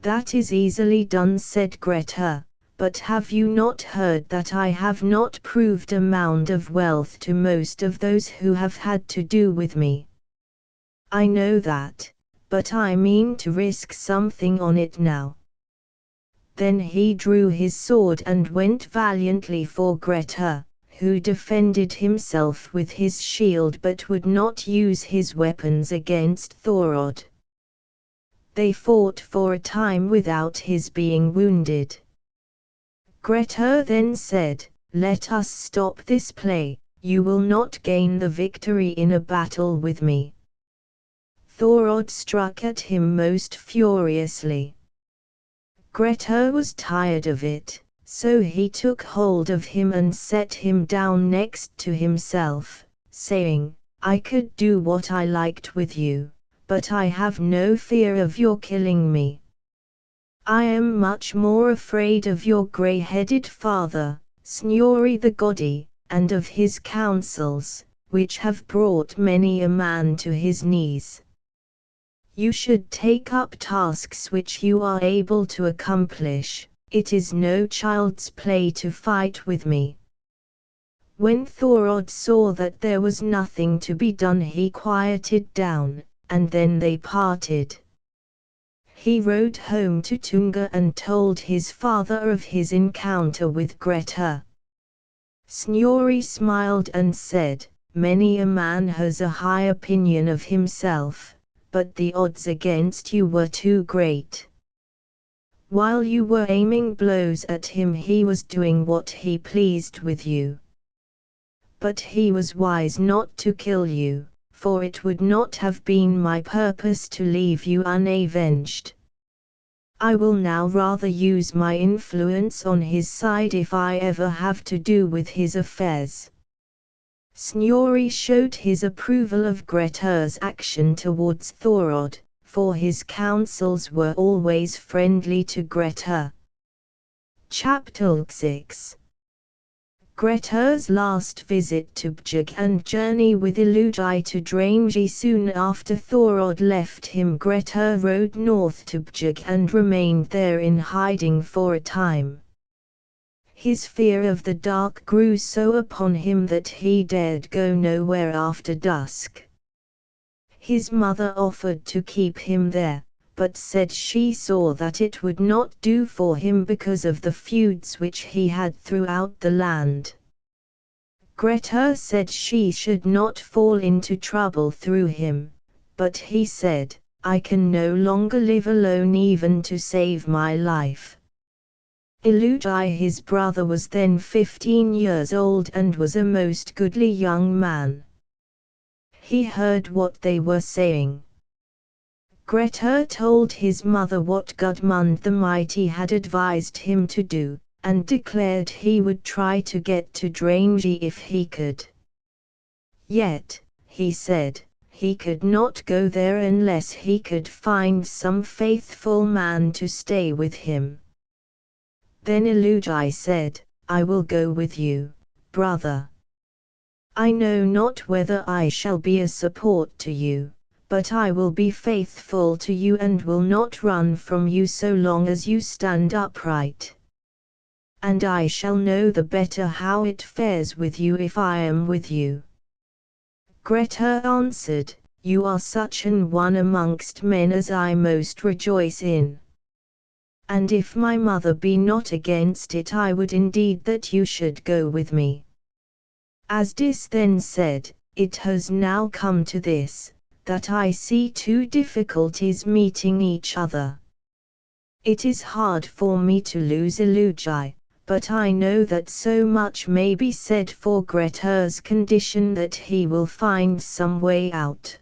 "That is easily done," said Grettir, "but have you not heard that I have not proved a mound of wealth to most of those who have had to do with me?" "I know that, but I mean to risk something on it now." Then he drew his sword and went valiantly for Grettir, who defended himself with his shield but would not use his weapons against Thorod. They fought for a time without his being wounded. Grettir then said, "Let us stop this play, you will not gain the victory in a battle with me." Thorod struck at him most furiously. Grettir was tired of it, so he took hold of him and set him down next to himself, saying, "I could do what I liked with you, but I have no fear of your killing me. I am much more afraid of your grey-headed father, Snorri the Godi, and of his counsels, which have brought many a man to his knees. You should take up tasks which you are able to accomplish. It is no child's play to fight with me." When Thorod saw that there was nothing to be done he quieted down, and then they parted. He rode home to Tunga and told his father of his encounter with Grettir. Snorri smiled and said, "Many a man has a high opinion of himself, but the odds against you were too great. While you were aiming blows at him he was doing what he pleased with you. But he was wise not to kill you, for it would not have been my purpose to leave you unavenged. I will now rather use my influence on his side if I ever have to do with his affairs." Snorri showed his approval of Grettir's action towards Thorod, for his counsels were always friendly to Grettir. Chapter 6. Grettir's last visit to Bjugg and journey with Illugi to Drangi. Soon after Thorod left him, Grettir rode north to Bjugg and remained there in hiding for a time. His fear of the dark grew so upon him that he dared go nowhere after dusk. His mother offered to keep him there, but said she saw that it would not do for him because of the feuds which he had throughout the land. Grettir said she should not fall into trouble through him, but he said, "I can no longer live alone even to save my life." Illugi his brother was then 15 years old and was a most goodly young man. He heard what they were saying. Grettir told his mother what Gudmund the Mighty had advised him to do, and declared he would try to get to Drangi if he could. Yet, he said, he could not go there unless he could find some faithful man to stay with him. Then Illugi said, "I will go with you, brother. I know not whether I shall be a support to you, but I will be faithful to you and will not run from you so long as you stand upright. And I shall know the better how it fares with you if I am with you." Grettir answered, "You are such an one amongst men as I most rejoice in. And if my mother be not against it I would indeed that you should go with me." Asdis then said, it has now come to this, that I see two difficulties meeting each other. It is hard for me to lose Illugi, but I know that so much may be said for Grettir's condition that he will find some way out.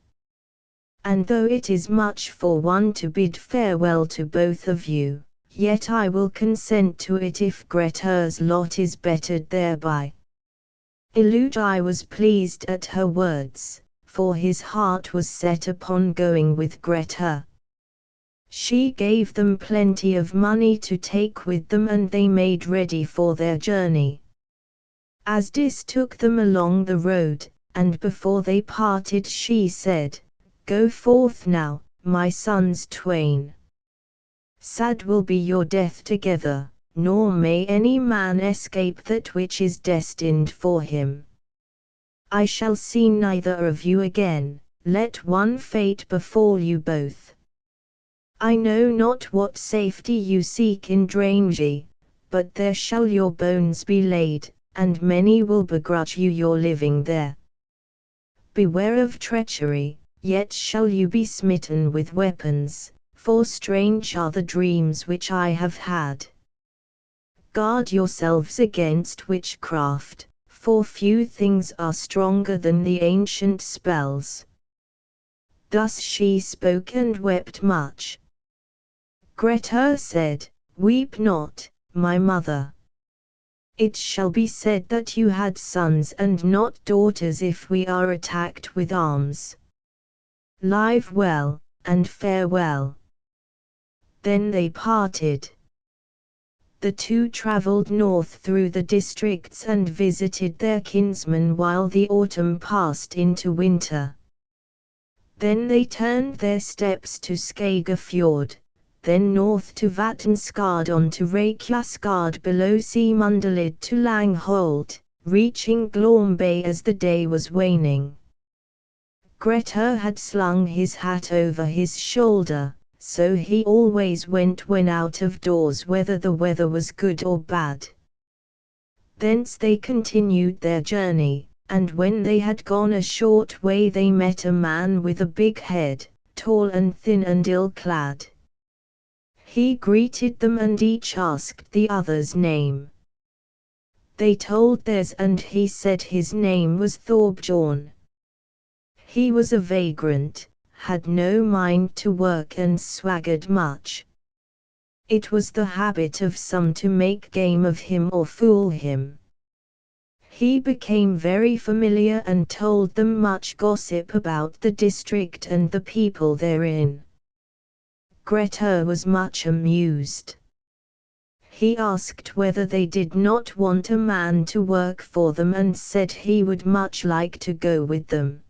And though it is much for one to bid farewell to both of you, yet I will consent to it if Grettir's lot is bettered thereby. Illugi was pleased at her words, for his heart was set upon going with Grettir. She gave them plenty of money to take with them, and they made ready for their journey. Asdis took them along the road, and before they parted she said, "Go forth now, my sons twain. Sad will be your death together, nor may any man escape that which is destined for him. I shall see neither of you again, let one fate befall you both. I know not what safety you seek in Drangey, but there shall your bones be laid, and many will begrudge you your living there. Beware of treachery, yet shall you be smitten with weapons, for strange are the dreams which I have had. Guard yourselves against witchcraft, for few things are stronger than the ancient spells." Thus she spoke and wept much. Grettir said, "Weep not, my mother. It shall be said that you had sons and not daughters if we are attacked with arms. Live well, and farewell." Then they parted. The two travelled north through the districts and visited their kinsmen while the autumn passed into winter. Then they turned their steps to Saga Fjord, then north to Vatnskard on to Reykjaskard below Seamundalid to Langholt, reaching Glorm Bay as the day was waning. Grettir had slung his hat over his shoulder, so he always went when out of doors whether the weather was good or bad. Thence they continued their journey, and when they had gone a short way they met a man with a big head, tall and thin and ill-clad. He greeted them and each asked the other's name. They told theirs and he said his name was Thorbjorn. He was a vagrant, had no mind to work and swaggered much. It was the habit of some to make game of him or fool him. He became very familiar and told them much gossip about the district and the people therein. Grettir was much amused. He asked whether they did not want a man to work for them and said he would much like to go with them.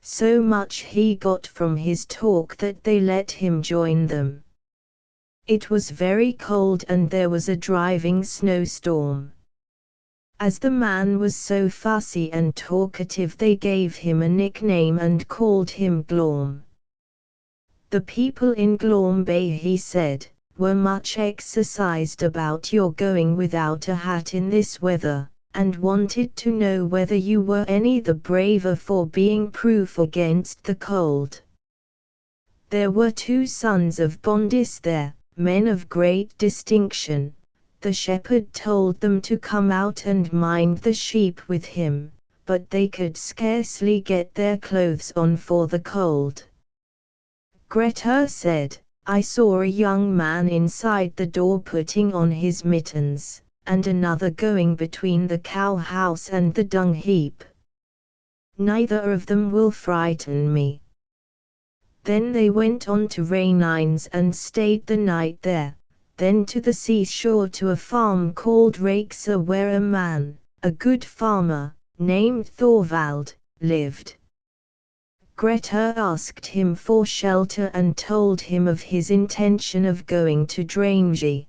So much he got from his talk that they let him join them. It was very cold and there was a driving snowstorm. As the man was so fussy and talkative they gave him a nickname and called him Glorm. The people in Glorm Bay, he said, were much exercised about your going without a hat in this weather, and wanted to know whether you were any the braver for being proof against the cold. There were 2 sons of Bondis there, men of great distinction. The shepherd told them to come out and mind the sheep with him, but they could scarcely get their clothes on for the cold. Grettir said, "I saw a young man inside the door putting on his mittens, and another going between the cow-house and the dung heap. Neither of them will frighten me." Then they went on to Rainines and stayed the night there, then to the seashore to a farm called Rakeser where a man, a good farmer, named Thorvald, lived. Grettir asked him for shelter and told him of his intention of going to Drangey.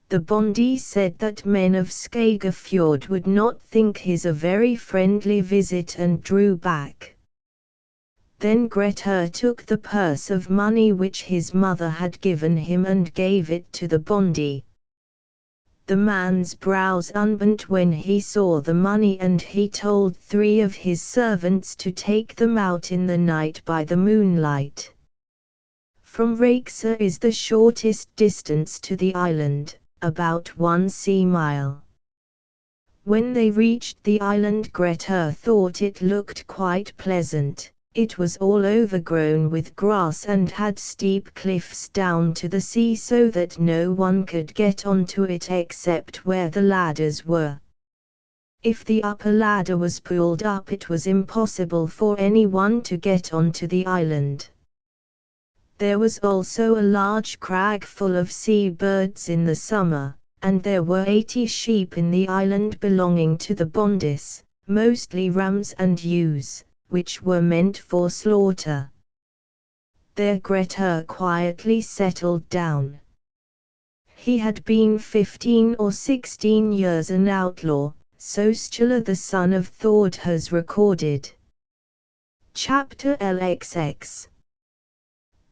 The Bondi said that men of Saga Fjord would not think his a very friendly visit and drew back. Then Grettir took the purse of money which his mother had given him and gave it to the Bondi. The man's brows unbent when he saw the money, and he told 3 of his servants to take them out in the night by the moonlight. From Raksa is the shortest distance to the island, about 1 sea mile. When they reached the island, Grettir thought it looked quite pleasant. It was all overgrown with grass and had steep cliffs down to the sea, so that no one could get onto it except where the ladders were. If the upper ladder was pulled up, it was impossible for anyone to get onto the island. There was also a large crag full of sea birds in the summer, and there were 80 sheep in the island belonging to the Bondis, mostly rams and ewes, which were meant for slaughter. There Grettir quietly settled down. He had been 15 or 16 years an outlaw, so Sturla the son of Thord has recorded. Chapter LXX.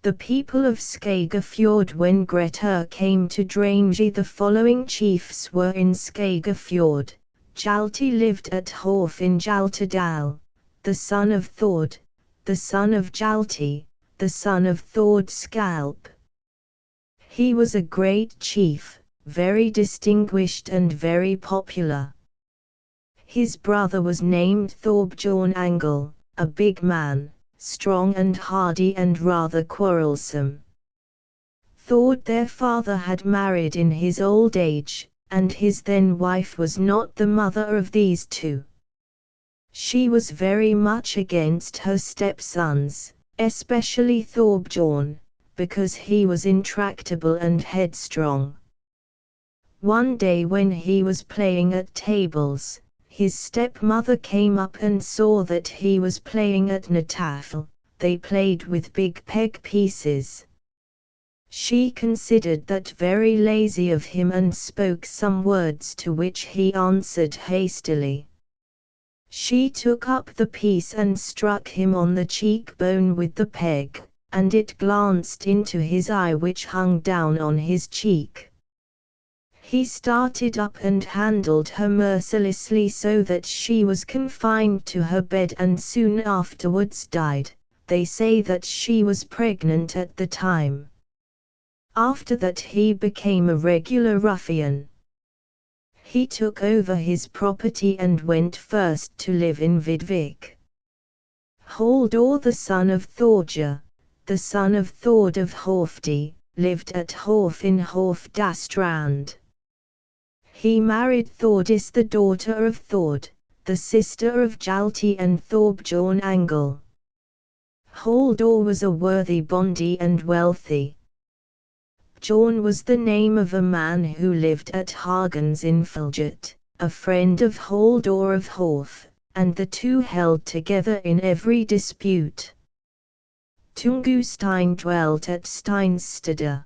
The people of Skagafjord. When Grettir came to Drangi, the following chiefs were in Skagafjord. Hjalti lived at Horf in Hjaltadal, the son of Thord, the son of Hjalti, the son of Thord Scalp. He was a great chief, very distinguished and very popular. His brother was named Thorbjorn Angle, a big man, strong and hardy and rather quarrelsome. Thord, their father, had married in his old age, and his then wife was not the mother of these 2. She was very much against her stepsons, especially Thorbjorn, because he was intractable and headstrong. One day when he was playing at tables, his stepmother came up and saw that he was playing at natafel. They played with big peg pieces. She considered that very lazy of him and spoke some words, to which he answered hastily. She took up the piece and struck him on the cheekbone with the peg, and it glanced into his eye, which hung down on his cheek. He started up and handled her mercilessly, so that she was confined to her bed and soon afterwards died. They say that she was pregnant at the time. After that he became a regular ruffian. He took over his property and went first to live in Vidvik. Halldor, the son of Thorja, the son of Thord of Horfdi, lived at Horf in Horfdastrand. He married Thordis, the daughter of Thord, the sister of Hjalti and Thorbjorn Angle. Halldor was a worthy bondi and wealthy. Bjorn was the name of a man who lived at Hagens in Filjet, a friend of Halldor of Horf, and the 2 held together in every dispute. Tungustein dwelt at Steinstede.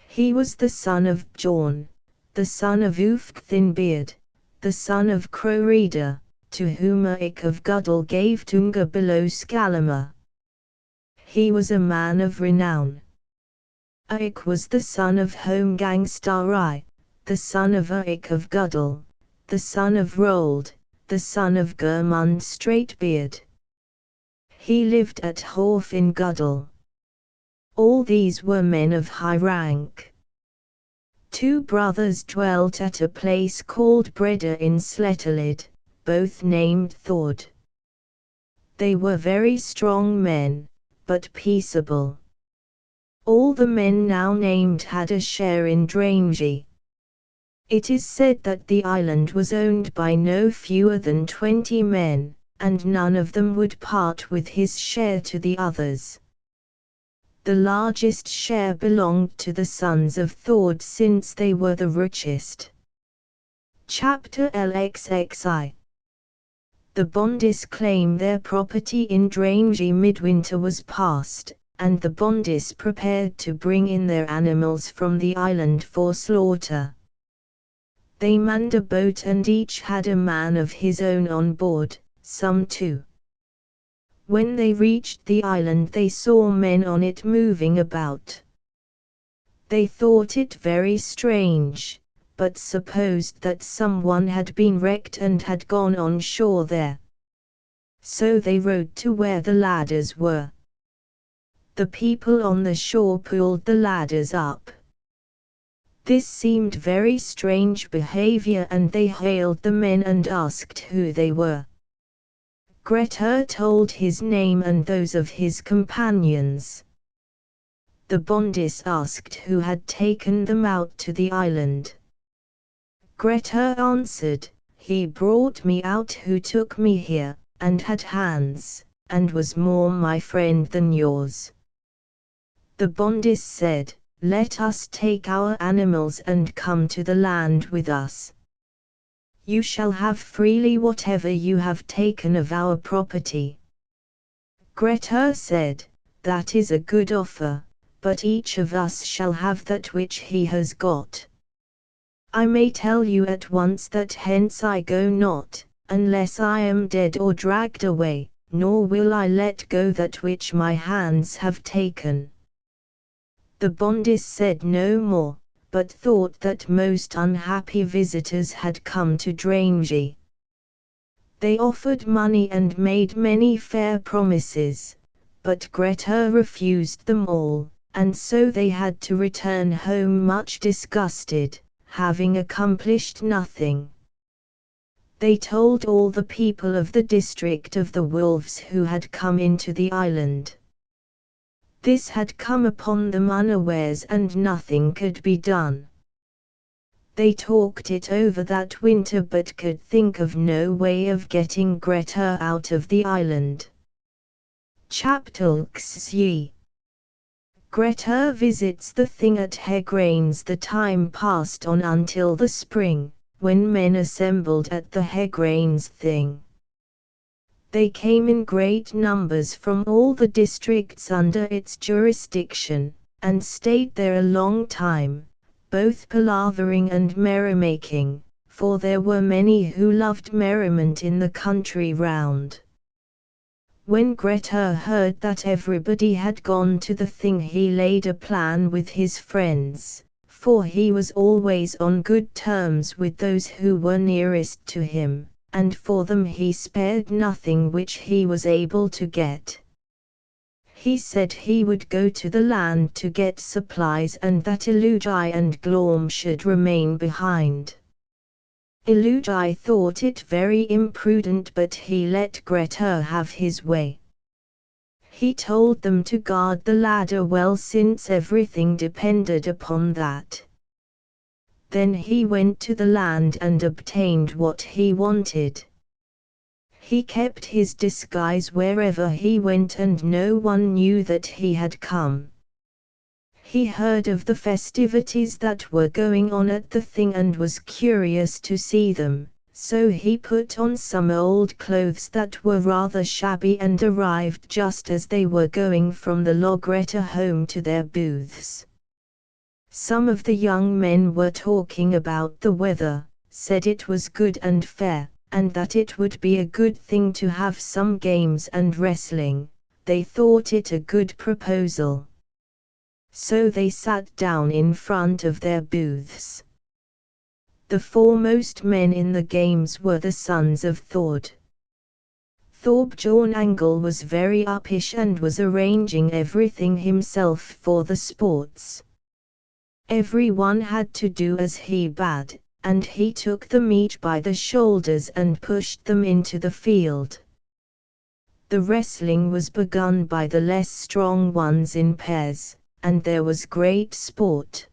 He was the son of Bjorn, the son of Ufkthinbeard, the son of Crowreda, to whom Erik of Guddle gave Tunga below Skalama. He was a man of renown. Erik was the son of Homgangstari, the son of Erik of Guddle, the son of Rold, the son of Gurmund Straightbeard. He lived at Horf in Guddle. All these were men of high rank. 2 brothers dwelt at a place called Breda in Sletalid, both named Thord. They were very strong men, but peaceable. All the men now named had a share in Drangi. It is said that the island was owned by no fewer than 20 men, and none of them would part with his share to the others. The largest share belonged to the sons of Thord, since they were the richest. Chapter LXXI. The Bondis claim their property in Drangi. Midwinter was past, and the Bondis prepared to bring in their animals from the island for slaughter. They manned a boat and each had a man of his own on board, some 2. When they reached the island they saw men on it moving about. They thought it very strange, but supposed that someone had been wrecked and had gone on shore there. So they rowed to where the ladders were. The people on the shore pulled the ladders up. This seemed very strange behavior, and they hailed the men and asked who they were. Grettir told his name and those of his companions. The bondis asked who had taken them out to the island. Grettir answered, "He brought me out who took me here, and had hands, and was more my friend than yours." The bondis said, "Let us take our animals and come to the land with us. You shall have freely whatever you have taken of our property." Grettir said, "That is a good offer, but each of us shall have that which he has got. I may tell you at once that hence I go not, unless I am dead or dragged away, nor will I let go that which my hands have taken." The bondis said no more, but thought that most unhappy visitors had come to Drangi. They offered money and made many fair promises, but Grettir refused them all, and so they had to return home much disgusted, having accomplished nothing. They told all the people of the district of the wolves who had come into the island. This had come upon them unawares and nothing could be done. They talked it over that winter but could think of no way of getting Grettir out of the island. Chapter XY. Grettir visits the thing at Hegranes. The time passed on until the spring, when men assembled at the Hegranes thing. They came in great numbers from all the districts under its jurisdiction, and stayed there a long time, both palavering and merrymaking, for there were many who loved merriment in the country round. When Grettir heard that everybody had gone to the thing, he laid a plan with his friends, for he was always on good terms with those who were nearest to him, and for them he spared nothing which he was able to get. He said he would go to the land to get supplies, and that Illugi and Glorm should remain behind. Illugi thought it very imprudent, but he let Grettir have his way. He told them to guard the ladder well, since everything depended upon that. Then he went to the land and obtained what he wanted. He kept his disguise wherever he went, and no one knew that he had come. He heard of the festivities that were going on at the thing and was curious to see them, so he put on some old clothes that were rather shabby and arrived just as they were going from the Logrettir home to their booths. Some of the young men were talking about the weather, said it was good and fair, and that it would be a good thing to have some games and wrestling. They thought it a good proposal. So they sat down in front of their booths. The foremost men in the games were the sons of Thord. Thorbjorn was very uppish and was arranging everything himself for the sports. Everyone had to do as he bade, and he took them each by the shoulders and pushed them into the field. The wrestling was begun by the less strong ones in pairs, and there was great sport.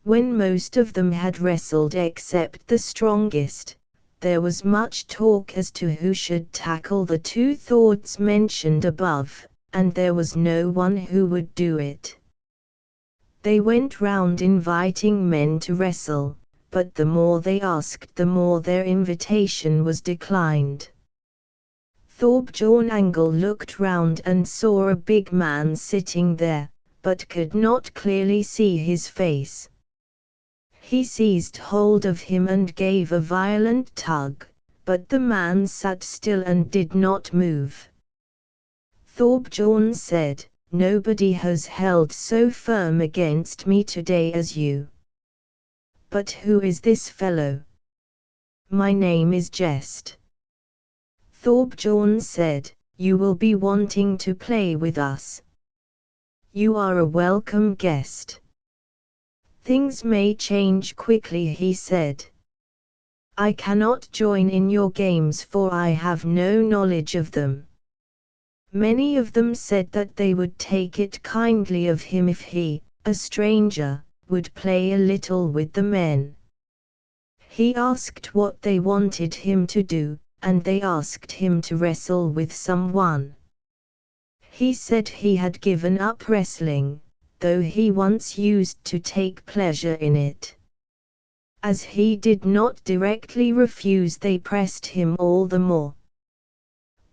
When most of them had wrestled except the strongest, there was much talk as to who should tackle the two Thords mentioned above, and there was no one who would do it. They went round inviting men to wrestle, but the more they asked, the more their invitation was declined. Thorbjorn looked round and saw a big man sitting there, but could not clearly see his face. He seized hold of him and gave a violent tug, but the man sat still and did not move. Thorbjorn said, "Nobody has held so firm against me today as you." But who is this fellow? My name is Jest. Thorbjorn said, you will be wanting to play with us. You are a welcome guest. Things may change quickly, he said. I cannot join in your games for I have no knowledge of them. Many of them said that they would take it kindly of him if he, a stranger, would play a little with the men. He asked what they wanted him to do, and they asked him to wrestle with someone. He said he had given up wrestling, though he once used to take pleasure in it. As he did not directly refuse, they pressed him all the more.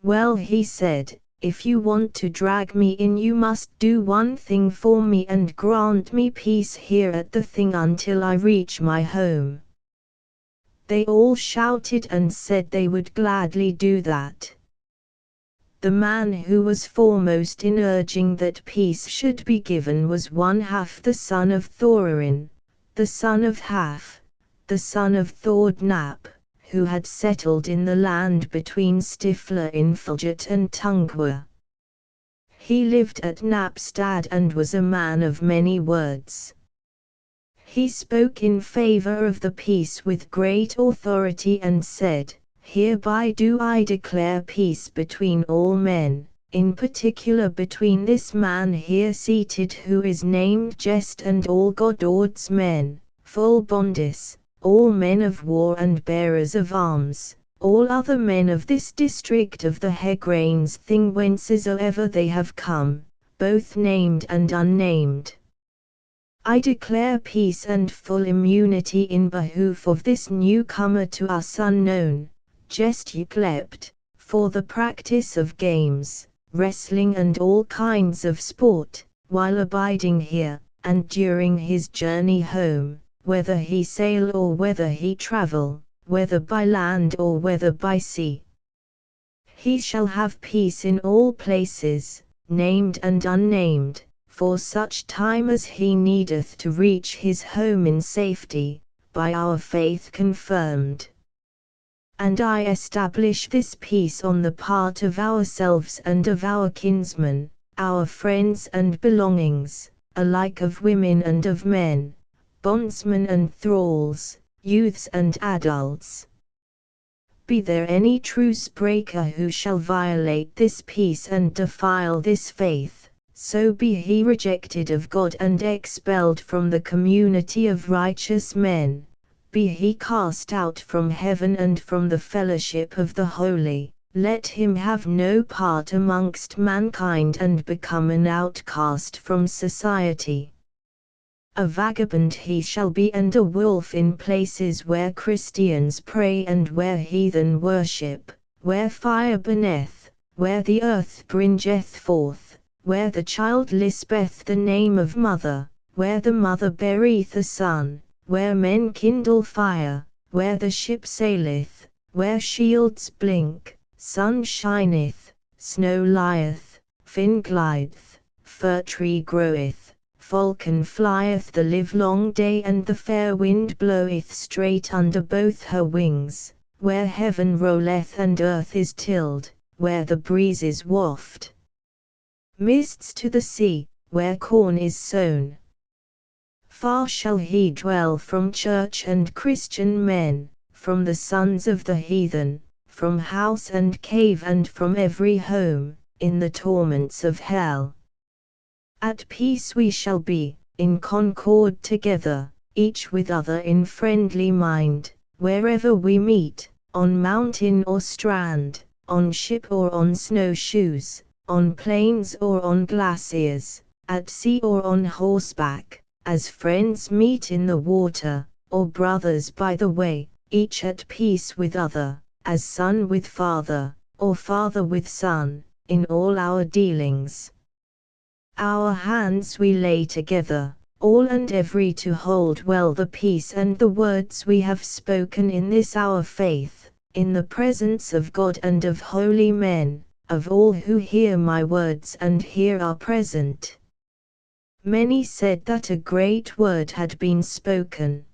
Well, he said, if you want to drag me in, you must do one thing for me and grant me peace here at the thing until I reach my home. They all shouted and said they would gladly do that. The man who was foremost in urging that peace should be given was one Half the son of Thorin, the son of Half, the son of Thordnap, who had settled in the land between Stifler in Fulgert and Tungwa. He lived at Napstad and was a man of many words. He spoke in favor of the peace with great authority and said, hereby do I declare peace between all men, in particular between this man here seated who is named Jest and all Godord's men, full bondis, all men of war and bearers of arms, all other men of this district of the Hegrains thing whencesoever they have come, both named and unnamed. I declare peace and full immunity in behoof of this newcomer to us unknown, Jest Yclept, for the practice of games, wrestling and all kinds of sport, while abiding here, and during his journey home, whether he sail or whether he travel, whether by land or whether by sea. He shall have peace in all places, named and unnamed, for such time as he needeth to reach his home in safety, by our faith confirmed. And I establish this peace on the part of ourselves and of our kinsmen, our friends and belongings, alike of women and of men, bondsmen and thralls, youths and adults. Be there any truce breaker who shall violate this peace and defile this faith, so be he rejected of God and expelled from the community of righteous men, be he cast out from heaven and from the fellowship of the holy, let him have no part amongst mankind and become an outcast from society. A vagabond he shall be and a wolf in places where Christians pray and where heathen worship, where fire burneth, where the earth bringeth forth, where the child lispeth the name of mother, where the mother beareth a son, where men kindle fire, where the ship saileth, where shields blink, sun shineth, snow lieth, fin glideth, fir tree groweth, falcon flieth the livelong day and the fair wind bloweth straight under both her wings, where heaven rolleth and earth is tilled, where the breezes waft mists to the sea, where corn is sown. Far shall he dwell from church and Christian men, from the sons of the heathen, from house and cave and from every home, in the torments of hell. At peace we shall be, in concord together, each with other in friendly mind, wherever we meet, on mountain or strand, on ship or on snowshoes, on plains or on glaciers, at sea or on horseback, as friends meet in the water, or brothers by the way, each at peace with other, as son with father, or father with son, in all our dealings. Our hands we lay together, all and every to hold well the peace and the words we have spoken in this our faith, in the presence of God and of holy men, of all who hear my words and here are present. Many said that a great word had been spoken.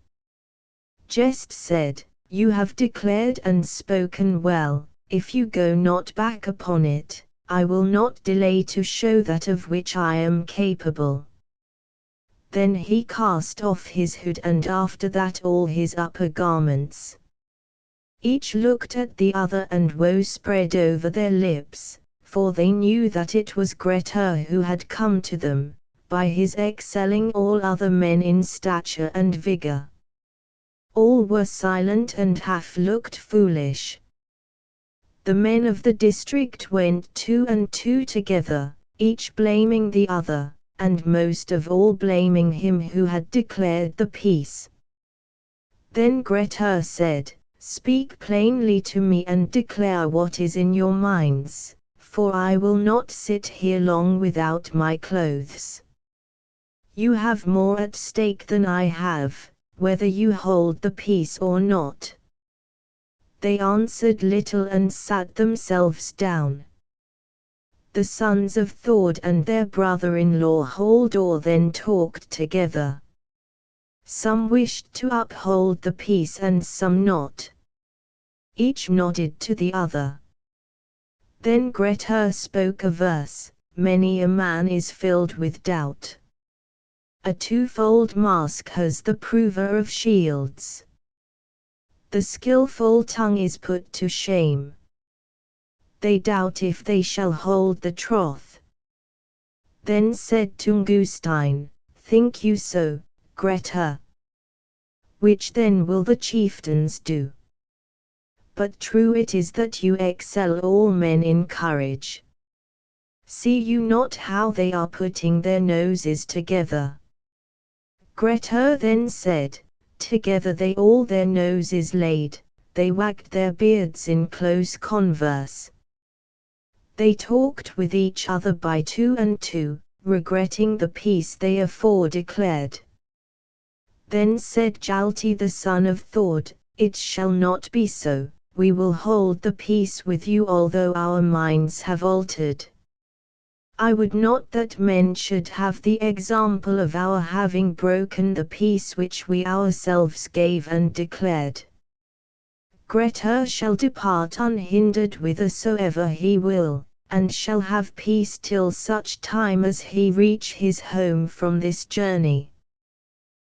Jest said, "You have declared and spoken well. If you go not back upon it, I will not delay to show that of which I am capable." Then he cast off his hood and after that all his upper garments. Each looked at the other and woe spread over their lips, for they knew that it was Grettir who had come to them, by his excelling all other men in stature and vigor. All were silent and half looked foolish. The men of the district went two and two together, each blaming the other, and most of all blaming him who had declared the peace. Then Grettir said, "Speak plainly to me and declare what is in your minds, for I will not sit here long without my clothes. You have more at stake than I have, whether you hold the peace or not." They answered little and sat themselves down. The sons of Thord and their brother-in-law Halldor then talked together. Some wished to uphold the peace and some not. Each nodded to the other. Then Grettir spoke a verse, "Many a man is filled with doubt. A twofold mask has the prover of shields. The skillful tongue is put to shame. They doubt if they shall hold the troth." Then said Tungustein, "Think you so, Grettir? Which then will the chieftains do? But true it is that you excel all men in courage. See you not how they are putting their noses together?" Grettir then said, "Together they all their noses laid, they wagged their beards in close converse. They talked with each other by two and two, regretting the peace they afore declared. Then said Hjalti the son of Thord, "It shall not be so, we will hold the peace with you although our minds have altered. I would not that men should have the example of our having broken the peace which we ourselves gave and declared. Grettir shall depart unhindered whithersoever he will, and shall have peace till such time as he reach his home from this journey.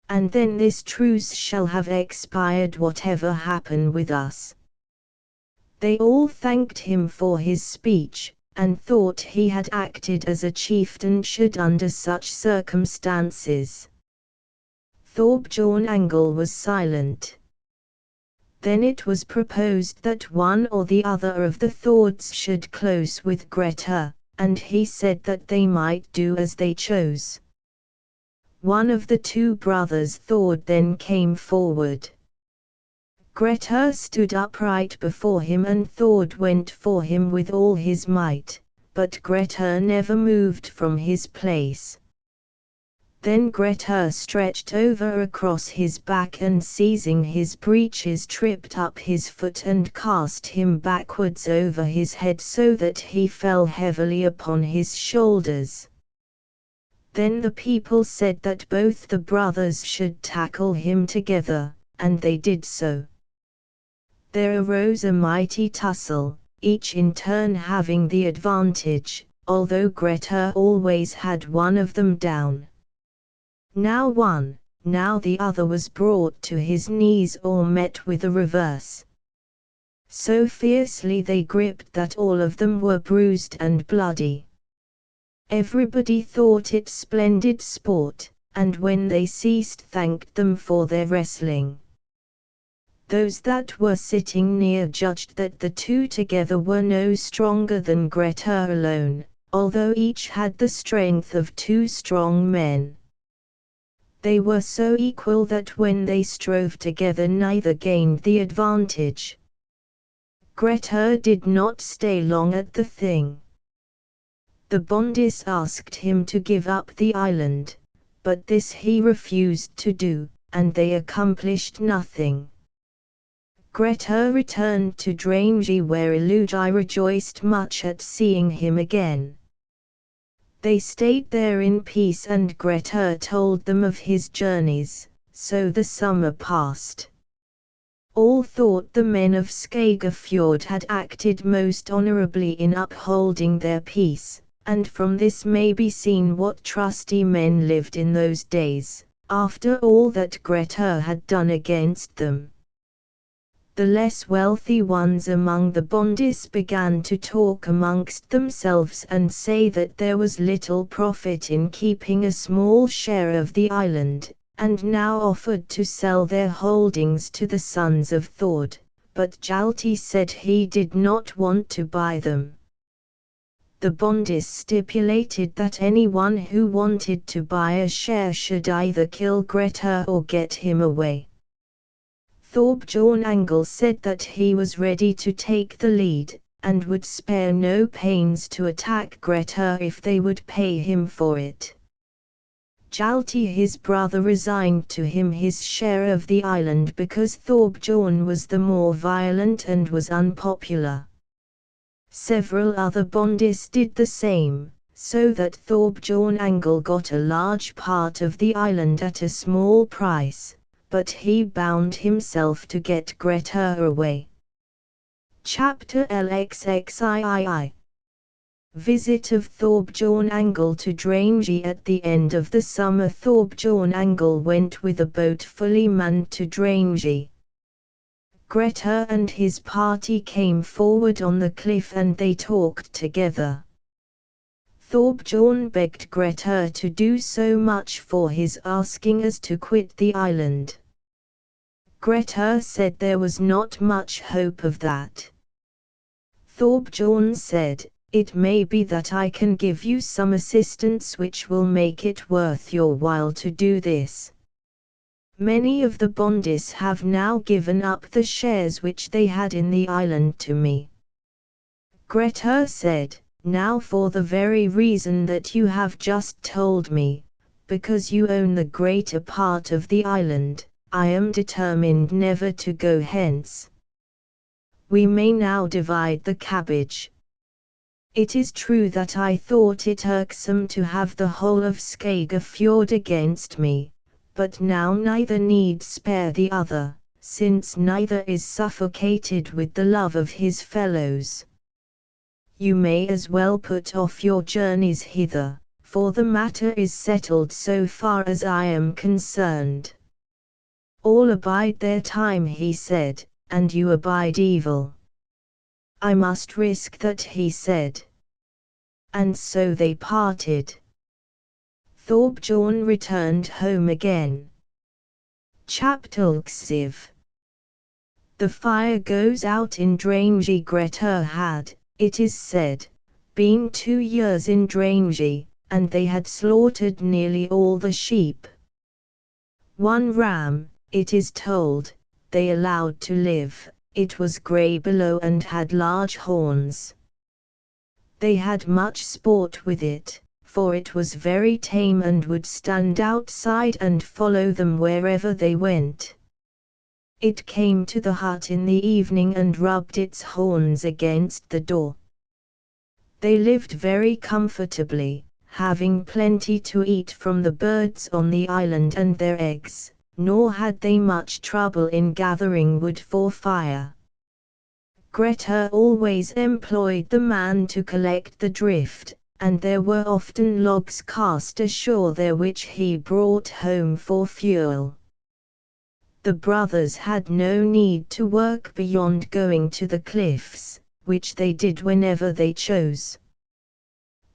And then this truce shall have expired whatever happen with us." They all thanked him for his speech, and thought he had acted as a chieftain should under such circumstances. Thorbjorn Angle was silent. Then it was proposed that one or the other of the Thords should close with Grettir, and he said that they might do as they chose. One of the two brothers Thord then came forward. Grettir stood upright before him and Thord went for him with all his might, but Grettir never moved from his place. Then Grettir stretched over across his back and seizing his breeches tripped up his foot and cast him backwards over his head so that he fell heavily upon his shoulders. Then the people said that both the brothers should tackle him together, and they did so. There arose a mighty tussle, each in turn having the advantage, although Grettir always had one of them down. Now one, now the other was brought to his knees or met with a reverse. So fiercely they gripped that all of them were bruised and bloody. Everybody thought it splendid sport, and when they ceased thanked them for their wrestling. Those that were sitting near judged that the two together were no stronger than Grettir alone, although each had the strength of two strong men. They were so equal that when they strove together neither gained the advantage. Grettir did not stay long at the thing. The Bondis asked him to give up the island, but this he refused to do, and they accomplished nothing. Grettir returned to Drangi where Illugi rejoiced much at seeing him again. They stayed there in peace and Grettir told them of his journeys, so the summer passed. All thought the men of Skagafjord had acted most honorably in upholding their peace, and from this may be seen what trusty men lived in those days, after all that Grettir had done against them. The less wealthy ones among the Bondis began to talk amongst themselves and say that there was little profit in keeping a small share of the island, and now offered to sell their holdings to the sons of Thord, but Hjalti said he did not want to buy them. The Bondis stipulated that anyone who wanted to buy a share should either kill Grettir or get him away. Thorbjorn Angle said that he was ready to take the lead, and would spare no pains to attack Grettir if they would pay him for it. Hjalti his brother resigned to him his share of the island because Thorbjorn was the more violent and was unpopular. Several other Bondis did the same, so that Thorbjorn Angle got a large part of the island at a small price, but he bound himself to get Grettir away. Chapter LXXIII Visit of Thorbjorn Angle to Drangi. At the end of the summer, Thorbjorn Angle went with a boat fully manned to Drangi. Grettir and his party came forward on the cliff and they talked together. Thorbjorn begged Grettir to do so much for his asking as to quit the island. Grettir said there was not much hope of that. Thorbjorn said, "It may be that I can give you some assistance which will make it worth your while to do this. Many of the Bondis have now given up the shares which they had in the island to me." Grettir said, "Now for the very reason that you have just told me, because you own the greater part of the island, I am determined never to go hence. We may now divide the cabbage. It is true that I thought it irksome to have the whole of Skagafjord against me, but now neither need spare the other, since neither is suffocated with the love of his fellows. You may as well put off your journeys hither, for the matter is settled so far as I am concerned. All abide their time," he said, "and you abide evil." "I must risk that," he said. And so they parted. Thorbjorn returned home again. Chapter LXIV The fire goes out in Drangi. Grettir had, it is said, been 2 years in Drangi, and they had slaughtered nearly all the sheep. One ram, it is told, they allowed to live. It was grey below and had large horns. They had much sport with it, for it was very tame and would stand outside and follow them wherever they went. It came to the hut in the evening and rubbed its horns against the door. They lived very comfortably, having plenty to eat from the birds on the island and their eggs, nor had they much trouble in gathering wood for fire. Grettir always employed the man to collect the drift, and there were often logs cast ashore there which he brought home for fuel. The brothers had no need to work beyond going to the cliffs, which they did whenever they chose.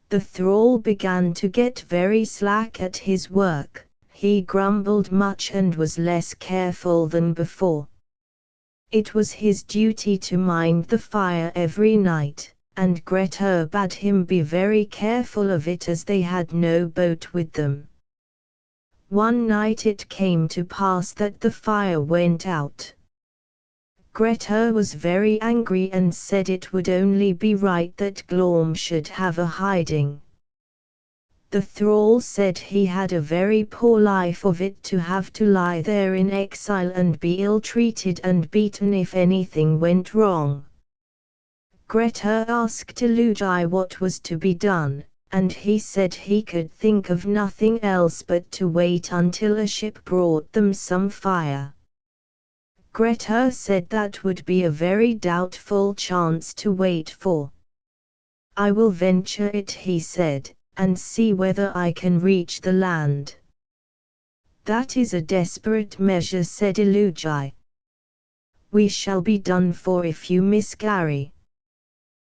The thrall began to get very slack at his work. He grumbled much and was less careful than before. It was his duty to mind the fire every night, and Grettir bade him be very careful of it as they had no boat with them. One night it came to pass that the fire went out. Grettir was very angry and said it would only be right that Glorm should have a hiding. The thrall said he had a very poor life of it to have to lie there in exile and be ill-treated and beaten if anything went wrong. Grettir asked Illugi what was to be done, and he said he could think of nothing else but to wait until a ship brought them some fire. Grettir said that would be a very doubtful chance to wait for. I will venture it, he said, and see whether I can reach the land. That is a desperate measure, said Illugi. We shall be done for if you miscarry.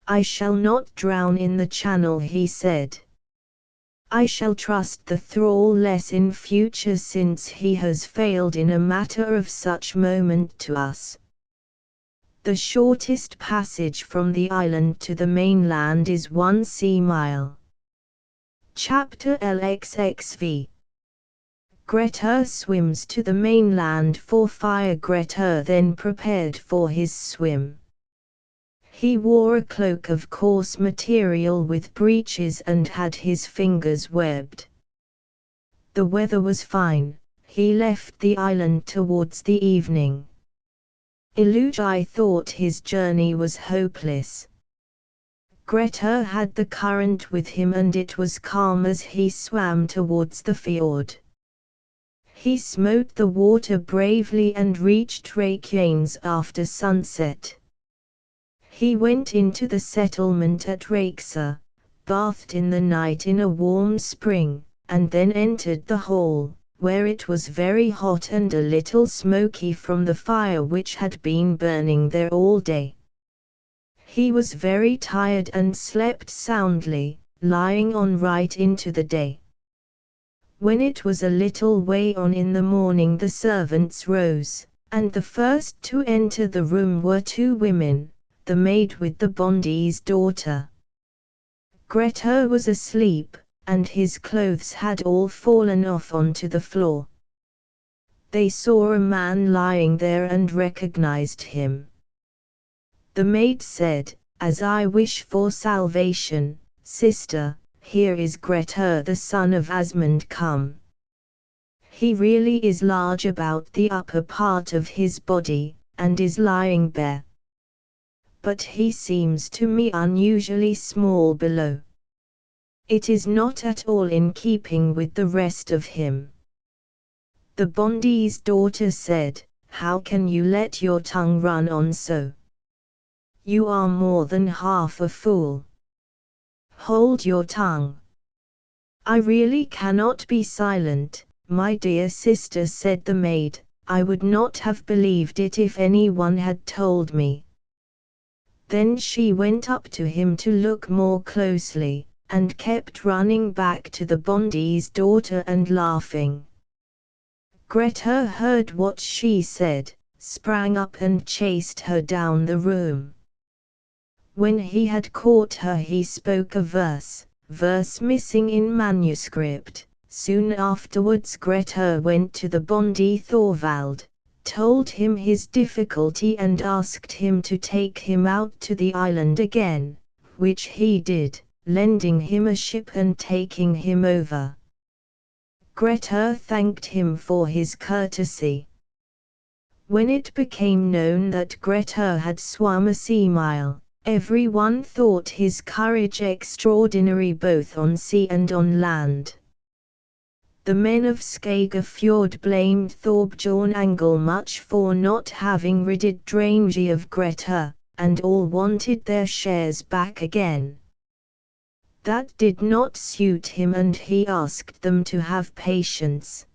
I shall not drown in the channel, he said. I shall trust the thrall less in future, since he has failed in a matter of such moment to us. The shortest passage from the island to the mainland is 1 sea mile. Chapter LXXV. Grettir swims to the mainland for fire. Grettir then prepared for his swim. He wore a cloak of coarse material with breeches and had his fingers webbed. The weather was fine. He left the island towards the evening. Illugi thought his journey was hopeless. Grettir had the current with him and it was calm as he swam towards the fjord. He smote the water bravely and reached Reykjanes after sunset. He went into the settlement at Reyksa, bathed in the night in a warm spring, and then entered the hall, where it was very hot and a little smoky from the fire which had been burning there all day. He was very tired and slept soundly, lying on right into the day. When it was a little way on in the morning, the servants rose, and the first to enter the room were 2 women, the maid with the bondi's daughter. Grettir was asleep, and his clothes had all fallen off onto the floor. They saw a man lying there and recognized him. The maid said, "As I wish for salvation, sister, here is Grettir the son of Asmund come. He really is large about the upper part of his body, and is lying bare. But he seems to me unusually small below. It is not at all in keeping with the rest of him." The bondi's daughter said, "How can you let your tongue run on so? You are more than half a fool. Hold your tongue." "I really cannot be silent, my dear sister," said the maid. "I would not have believed it if anyone had told me." Then she went up to him to look more closely, and kept running back to the bondi's daughter and laughing. Grettir heard what she said, sprang up and chased her down the room. When he had caught her, he spoke a verse missing in manuscript. Soon afterwards Grettir went to the bondi Thorvald, told him his difficulty and asked him to take him out to the island again, which he did, lending him a ship and taking him over. Grettir thanked him for his courtesy. When it became known that Grettir had swum a sea mile, everyone thought his courage extraordinary both on sea and on land. The men of Saga Fjord blamed Thorbjorn Angle much for not having ridded Drangi of Grettir, and all wanted their shares back again. That did not suit him and he asked them to have patience.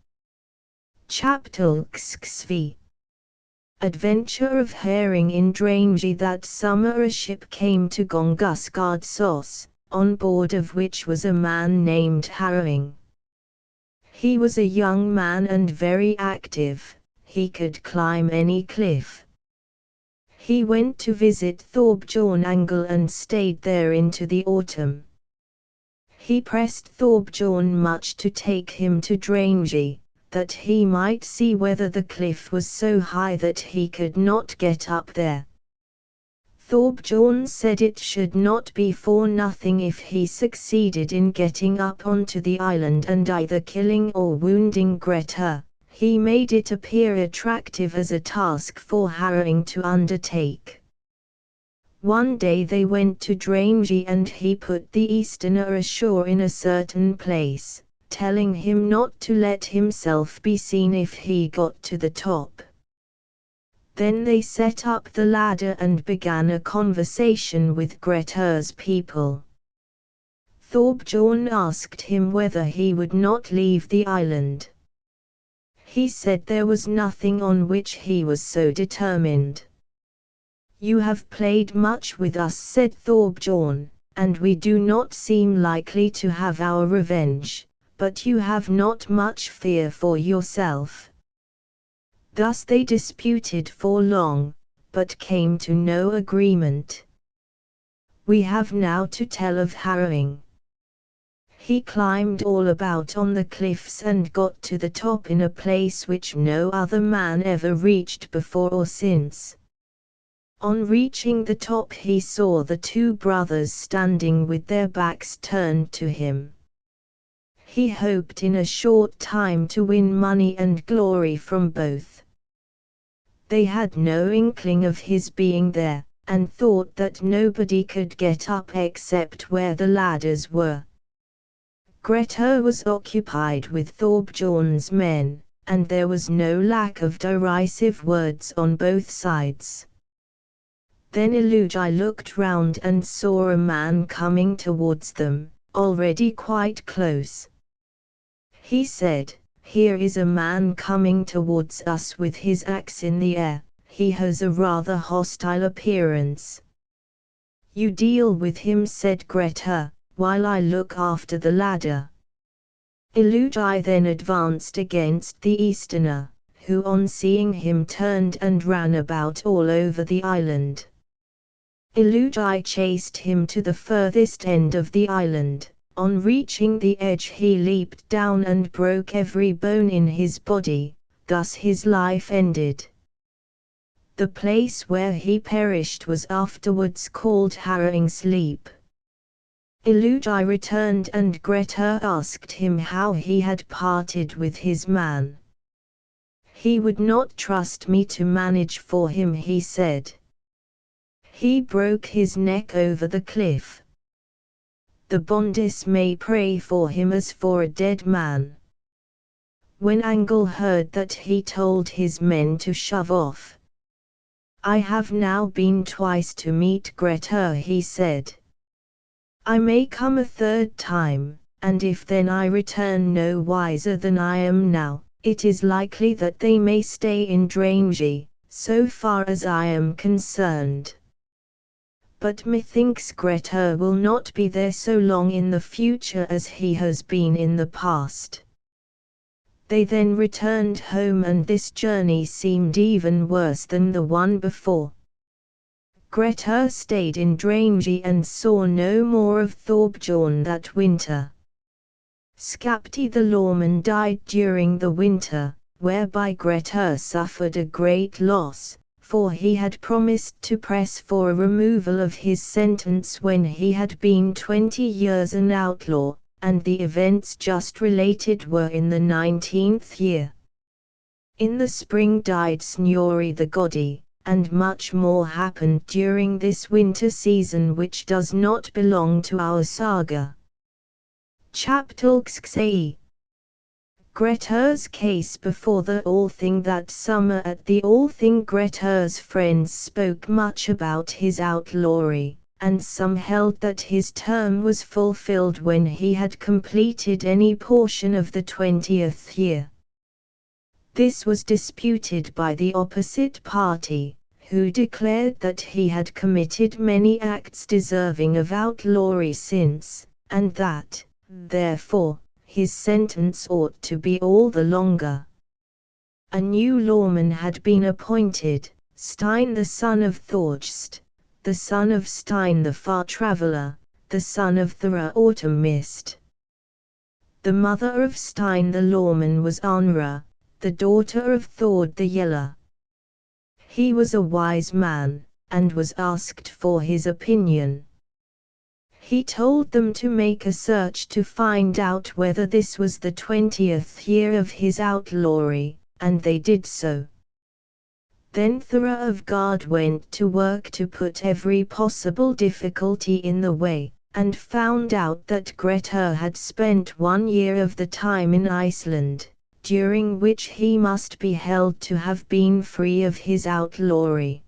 Chapter LXXV. Adventure of Herring in Drangi. That summer a ship came to Gongusgardsos, on board of which was a man named Herring. He was a young man and very active. He could climb any cliff. He went to visit Thorbjorn Angle and stayed there into the autumn. He pressed Thorbjorn much to take him to Drangi, that he might see whether the cliff was so high that he could not get up there. Thorbjorn said it should not be for nothing if he succeeded in getting up onto the island and either killing or wounding Grettir. He made it appear attractive as a task for Herring to undertake. One day they went to Drangi and he put the Easterner ashore in a certain place, telling him not to let himself be seen if he got to the top. Then they set up the ladder and began a conversation with Grettir's people. Thorbjorn asked him whether he would not leave the island. He said there was nothing on which he was so determined. "You have played much with us," said Thorbjorn, "and we do not seem likely to have our revenge, but you have not much fear for yourself." Thus they disputed for long, but came to no agreement. We have now to tell of harrowing. He climbed all about on the cliffs and got to the top in a place which no other man ever reached before or since. On reaching the top he saw the two brothers standing with their backs turned to him. He hoped in a short time to win money and glory from both. They had no inkling of his being there, and thought that nobody could get up except where the ladders were. Grettir was occupied with Thorbjorn's men, and there was no lack of derisive words on both sides. Then Illugi looked round and saw a man coming towards them, already quite close. He said, "Here is a man coming towards us with his axe in the air. He has a rather hostile appearance." "You deal with him," said Grettir, "while I look after the ladder." Illugi then advanced against the Easterner, who on seeing him turned and ran about all over the island. Illugi chased him to the furthest end of the island. On reaching the edge he leaped down and broke every bone in his body, thus his life ended. The place where he perished was afterwards called Harrowing Sleep. Illugi returned and Grettir asked him how he had parted with his man. "He would not trust me to manage for him," he said. "He broke his neck over the cliff. The Bondis may pray for him as for a dead man." When Angle heard that he told his men to shove off. "I have now been twice to meet Grettir," he said. "I may come a third time, and if then I return no wiser than I am now, it is likely that they may stay in Drangi, so far as I am concerned. But methinks Grettir will not be there so long in the future as he has been in the past." They then returned home, and this journey seemed even worse than the one before. Grettir stayed in Drangi and saw no more of Thorbjorn that winter. Skapti the lawman died during the winter, whereby Grettir suffered a great loss, for he had promised to press for a removal of his sentence when he had been 20 years an outlaw, and the events just related were in the 19th year. In the spring died Snorri the Godi, and much more happened during this winter season which does not belong to our saga. Chapter Grettir's case before the Althing. That summer at the Althing Grettir's friends spoke much about his outlawry, and some held that his term was fulfilled when he had completed any portion of the 20th year. This was disputed by the opposite party, who declared that he had committed many acts deserving of outlawry since, and that, therefore, his sentence ought to be all the longer. A new lawman had been appointed, Stein the son of Thorgest, the son of Stein the far traveller, the son of Thora autumn mist. The mother of Stein the lawman was Anra, the daughter of Thord the Yeller. He was a wise man, and was asked for his opinion. He told them to make a search to find out whether this was the 20th year of his outlawry, and they did so. Then Thora of Gard went to work to put every possible difficulty in the way, and found out that Grettir had spent 1 year of the time in Iceland, during which he must be held to have been free of his outlawry.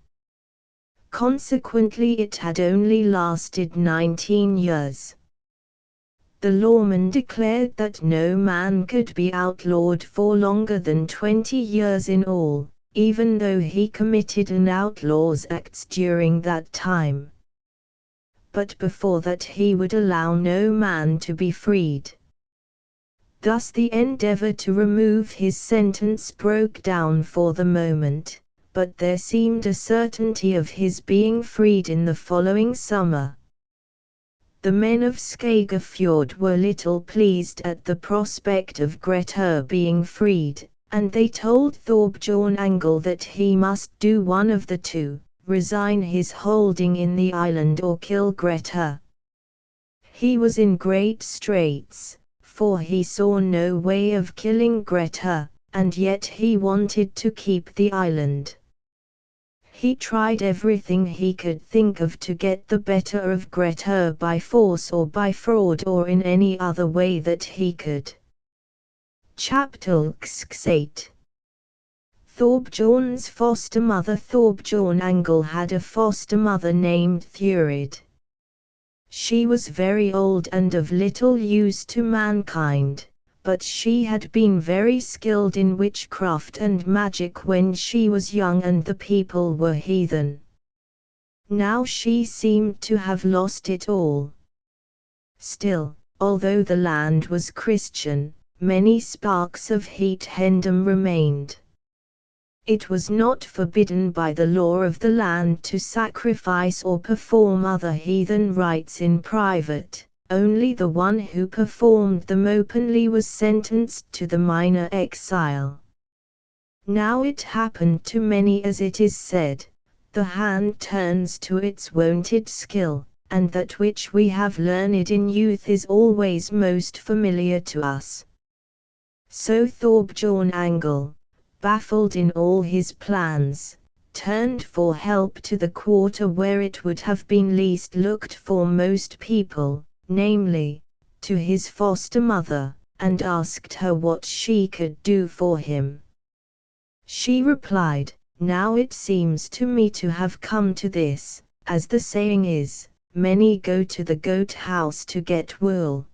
Consequently, it had only lasted 19 years. The lawman declared that no man could be outlawed for longer than 20 years in all, even though he committed an outlaw's acts during that time. But before that he would allow no man to be freed. Thus the endeavor to remove his sentence broke down for the moment, but there seemed a certainty of his being freed in the following summer. The men of Skagafjord were little pleased at the prospect of Grettir being freed, and they told Thorbjorn Angle that he must do one of the two, resign his holding in the island or kill Grettir. He was in great straits, for he saw no way of killing Grettir, and yet he wanted to keep the island. He tried everything he could think of to get the better of Grettir by force or by fraud or in any other way that he could. Chapter 8. Thorbjorn's foster mother. Thorbjorn Angle had a foster mother named Thurid. She was very old and of little use to mankind, but she had been very skilled in witchcraft and magic when she was young and the people were heathen. Now she seemed to have lost it all. Still, although the land was Christian, many sparks of heathendom remained. It was not forbidden by the law of the land to sacrifice or perform other heathen rites in private. Only the one who performed them openly was sentenced to the minor exile. Now it happened to many, as it is said, the hand turns to its wonted skill, and that which we have learned in youth is always most familiar to us. So Thorbjorn Angle, baffled in all his plans, turned for help to the quarter where it would have been least looked for most people, namely, to his foster mother, and asked her what she could do for him. She replied, "Now it seems to me to have come to this, as the saying is, many go to the goat house to get wool.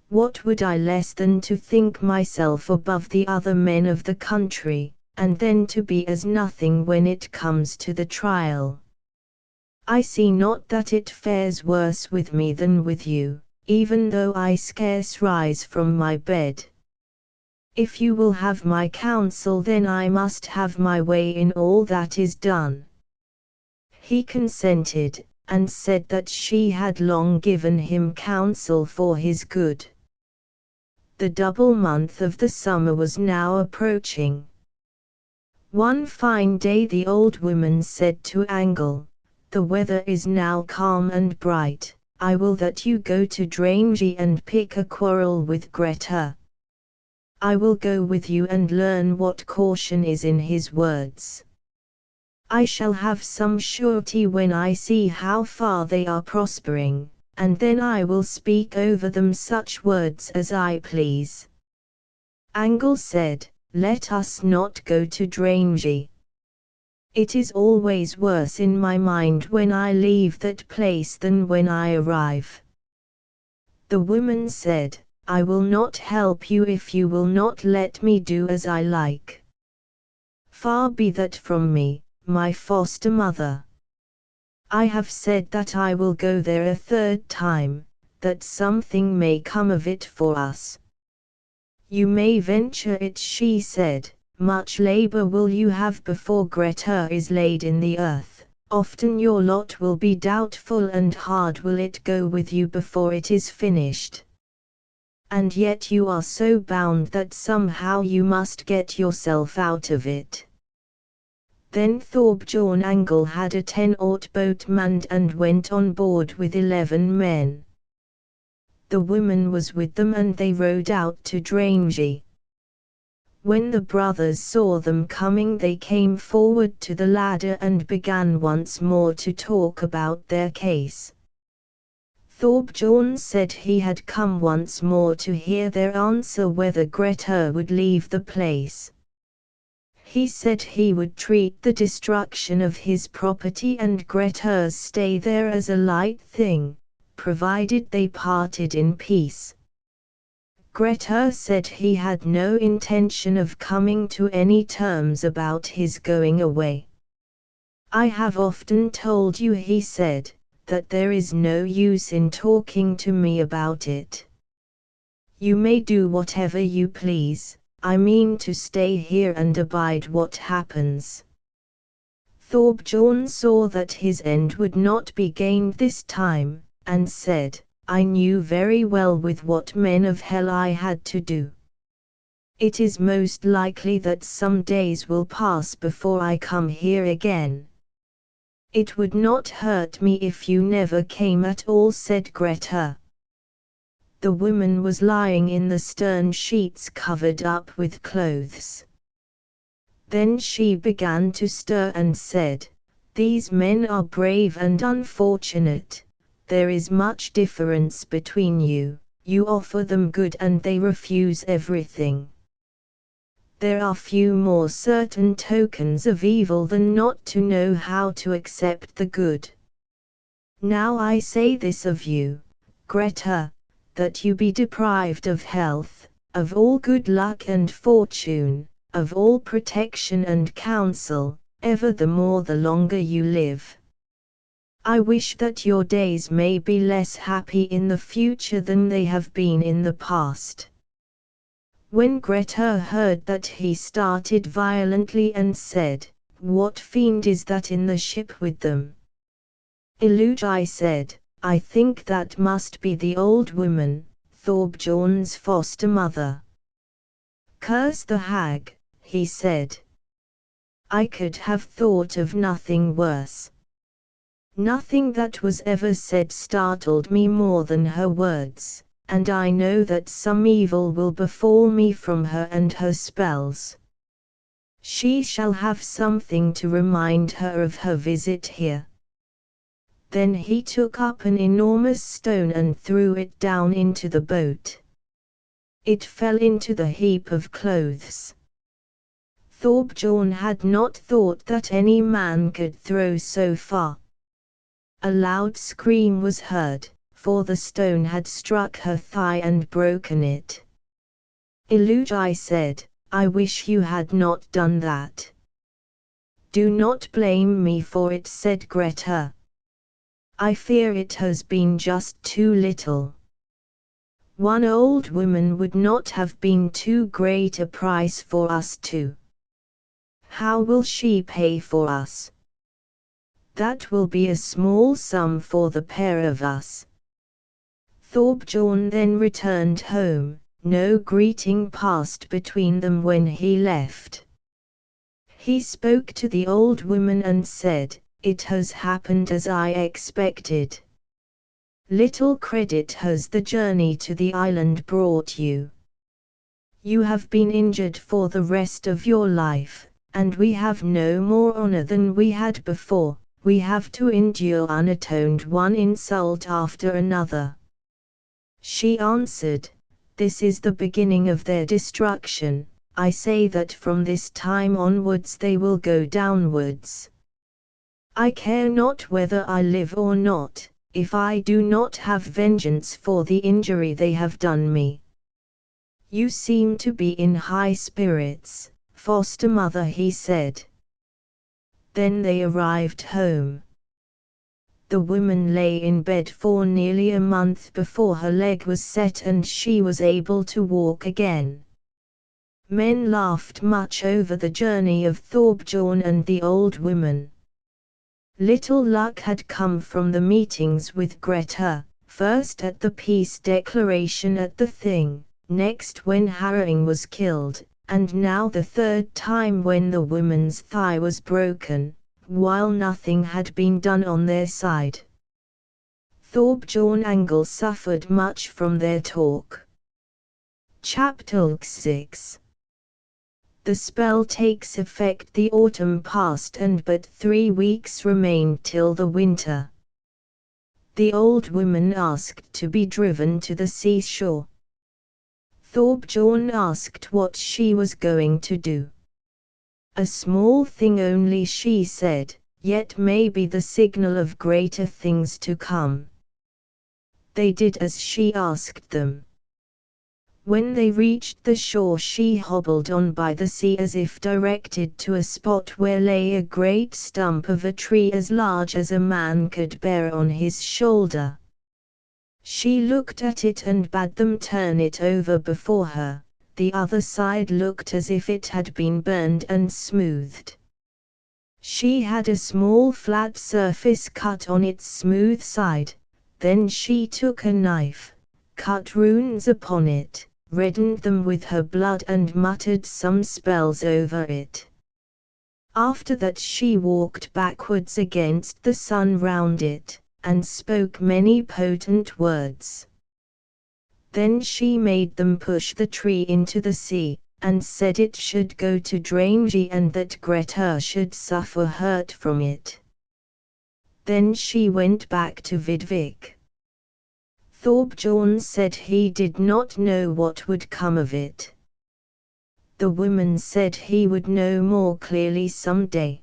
What would I less than to think myself above the other men of the country, and then to be as nothing when it comes to the trial? I see not that it fares worse with me than with you, even though I scarce rise from my bed. If you will have my counsel, then I must have my way in all that is done." He consented, and said that she had long given him counsel for his good. The double month of the summer was now approaching. One fine day the old woman said to Angle, "The weather is now calm and bright, I will that you go to Drangi and pick a quarrel with Grettir. I will go with you and learn what caution is in his words. I shall have some surety when I see how far they are prospering, and then I will speak over them such words as I please." Angle said, "Let us not go to Drangi. It is always worse in my mind when I leave that place than when I arrive." The woman said, "I will not help you if you will not let me do as I like. Far be that from me, my foster mother. I have said that I will go there a third time, that something may come of it for us." "You may venture it," she said. "Much labor will you have before Grettir is laid in the earth, often your lot will be doubtful and hard will it go with you before it is finished. And yet you are so bound that somehow you must get yourself out of it." Then Thorbjorn Angle had a 10-oar boat manned and went on board with 11 men. The woman was with them and they rowed out to Drangi. When the brothers saw them coming, they came forward to the ladder and began once more to talk about their case. Thorbjorn said he had come once more to hear their answer whether Grettir would leave the place. He said he would treat the destruction of his property and Grettir's stay there as a light thing, provided they parted in peace. Grettir said he had no intention of coming to any terms about his going away. "I have often told you," he said, "that there is no use in talking to me about it. You may do whatever you please, I mean to stay here and abide what happens." Thorbjorn saw that his end would not be gained this time, and said, "I knew very well with what men of hell I had to do. It is most likely that some days will pass before I come here again." "It would not hurt me if you never came at all," said Grettir. The woman was lying in the stern sheets covered up with clothes. Then she began to stir and said, "These men are brave and unfortunate. There is much difference between you. You offer them good and they refuse everything. There are few more certain tokens of evil than not to know how to accept the good. Now I say this of you, Grettir, that you be deprived of health, of all good luck and fortune, of all protection and counsel, ever the more the longer you live. I wish that your days may be less happy in the future than they have been in the past." When Grettir heard that he started violently and said, "What fiend is that in the ship with them?" Illugi said, "I think that must be the old woman, Thorbjorn's foster mother." "Curse the hag," he said. "I could have thought of nothing worse. Nothing that was ever said startled me more than her words, and I know that some evil will befall me from her and her spells. She shall have something to remind her of her visit here." Then he took up an enormous stone and threw it down into the boat. It fell into the heap of clothes. Thorbjorn had not thought that any man could throw so far. A loud scream was heard, for the stone had struck her thigh and broken it. Illugi said, "I wish you had not done that." "Do not blame me for it," said Grettir. "I fear it has been just too little. One old woman would not have been too great a price for us two. How will she pay for us?" "That will be a small sum for the pair of us." Thorbjorn then returned home. No greeting passed between them when he left. He spoke to the old woman and said, "It has happened as I expected. Little credit has the journey to the island brought you. You have been injured for the rest of your life, and we have no more honor than we had before. We have to endure unatoned one insult after another." She answered, "This is the beginning of their destruction. I say that from this time onwards they will go downwards. I care not whether I live or not, if I do not have vengeance for the injury they have done me." "You seem to be in high spirits, foster mother," he said. Then they arrived home. The woman lay in bed for nearly a month before her leg was set and she was able to walk again. Men laughed much over the journey of Thorbjorn and the old woman. Little luck had come from the meetings with Grettir, first at the peace declaration at the Thing, next when Harring was killed, and now the third time when the woman's thigh was broken, while nothing had been done on their side. Thorbjorn Angle suffered much from their talk. Chapter 6. The spell takes effect. The autumn passed and but 3 weeks remained till the winter. The old woman asked to be driven to the seashore. Thorbjorn asked what she was going to do. A small thing only, she said, yet may be the signal of greater things to come. They did as she asked them. When they reached the shore, she hobbled on by the sea as if directed to a spot where lay a great stump of a tree as large as a man could bear on his shoulder. She looked at it and bade them turn it over before her. The other side looked as if it had been burned and smoothed. She had a small flat surface cut on its smooth side. Then she took a knife, cut runes upon it, reddened them with her blood and muttered some spells over it. After that she walked backwards against the sun round it, and spoke many potent words. Then she made them push the tree into the sea, and said it should go to Drangi and that Grettir should suffer hurt from it. Then she went back to Vidvik. Thorbjorn said he did not know what would come of it. The woman said he would know more clearly some day.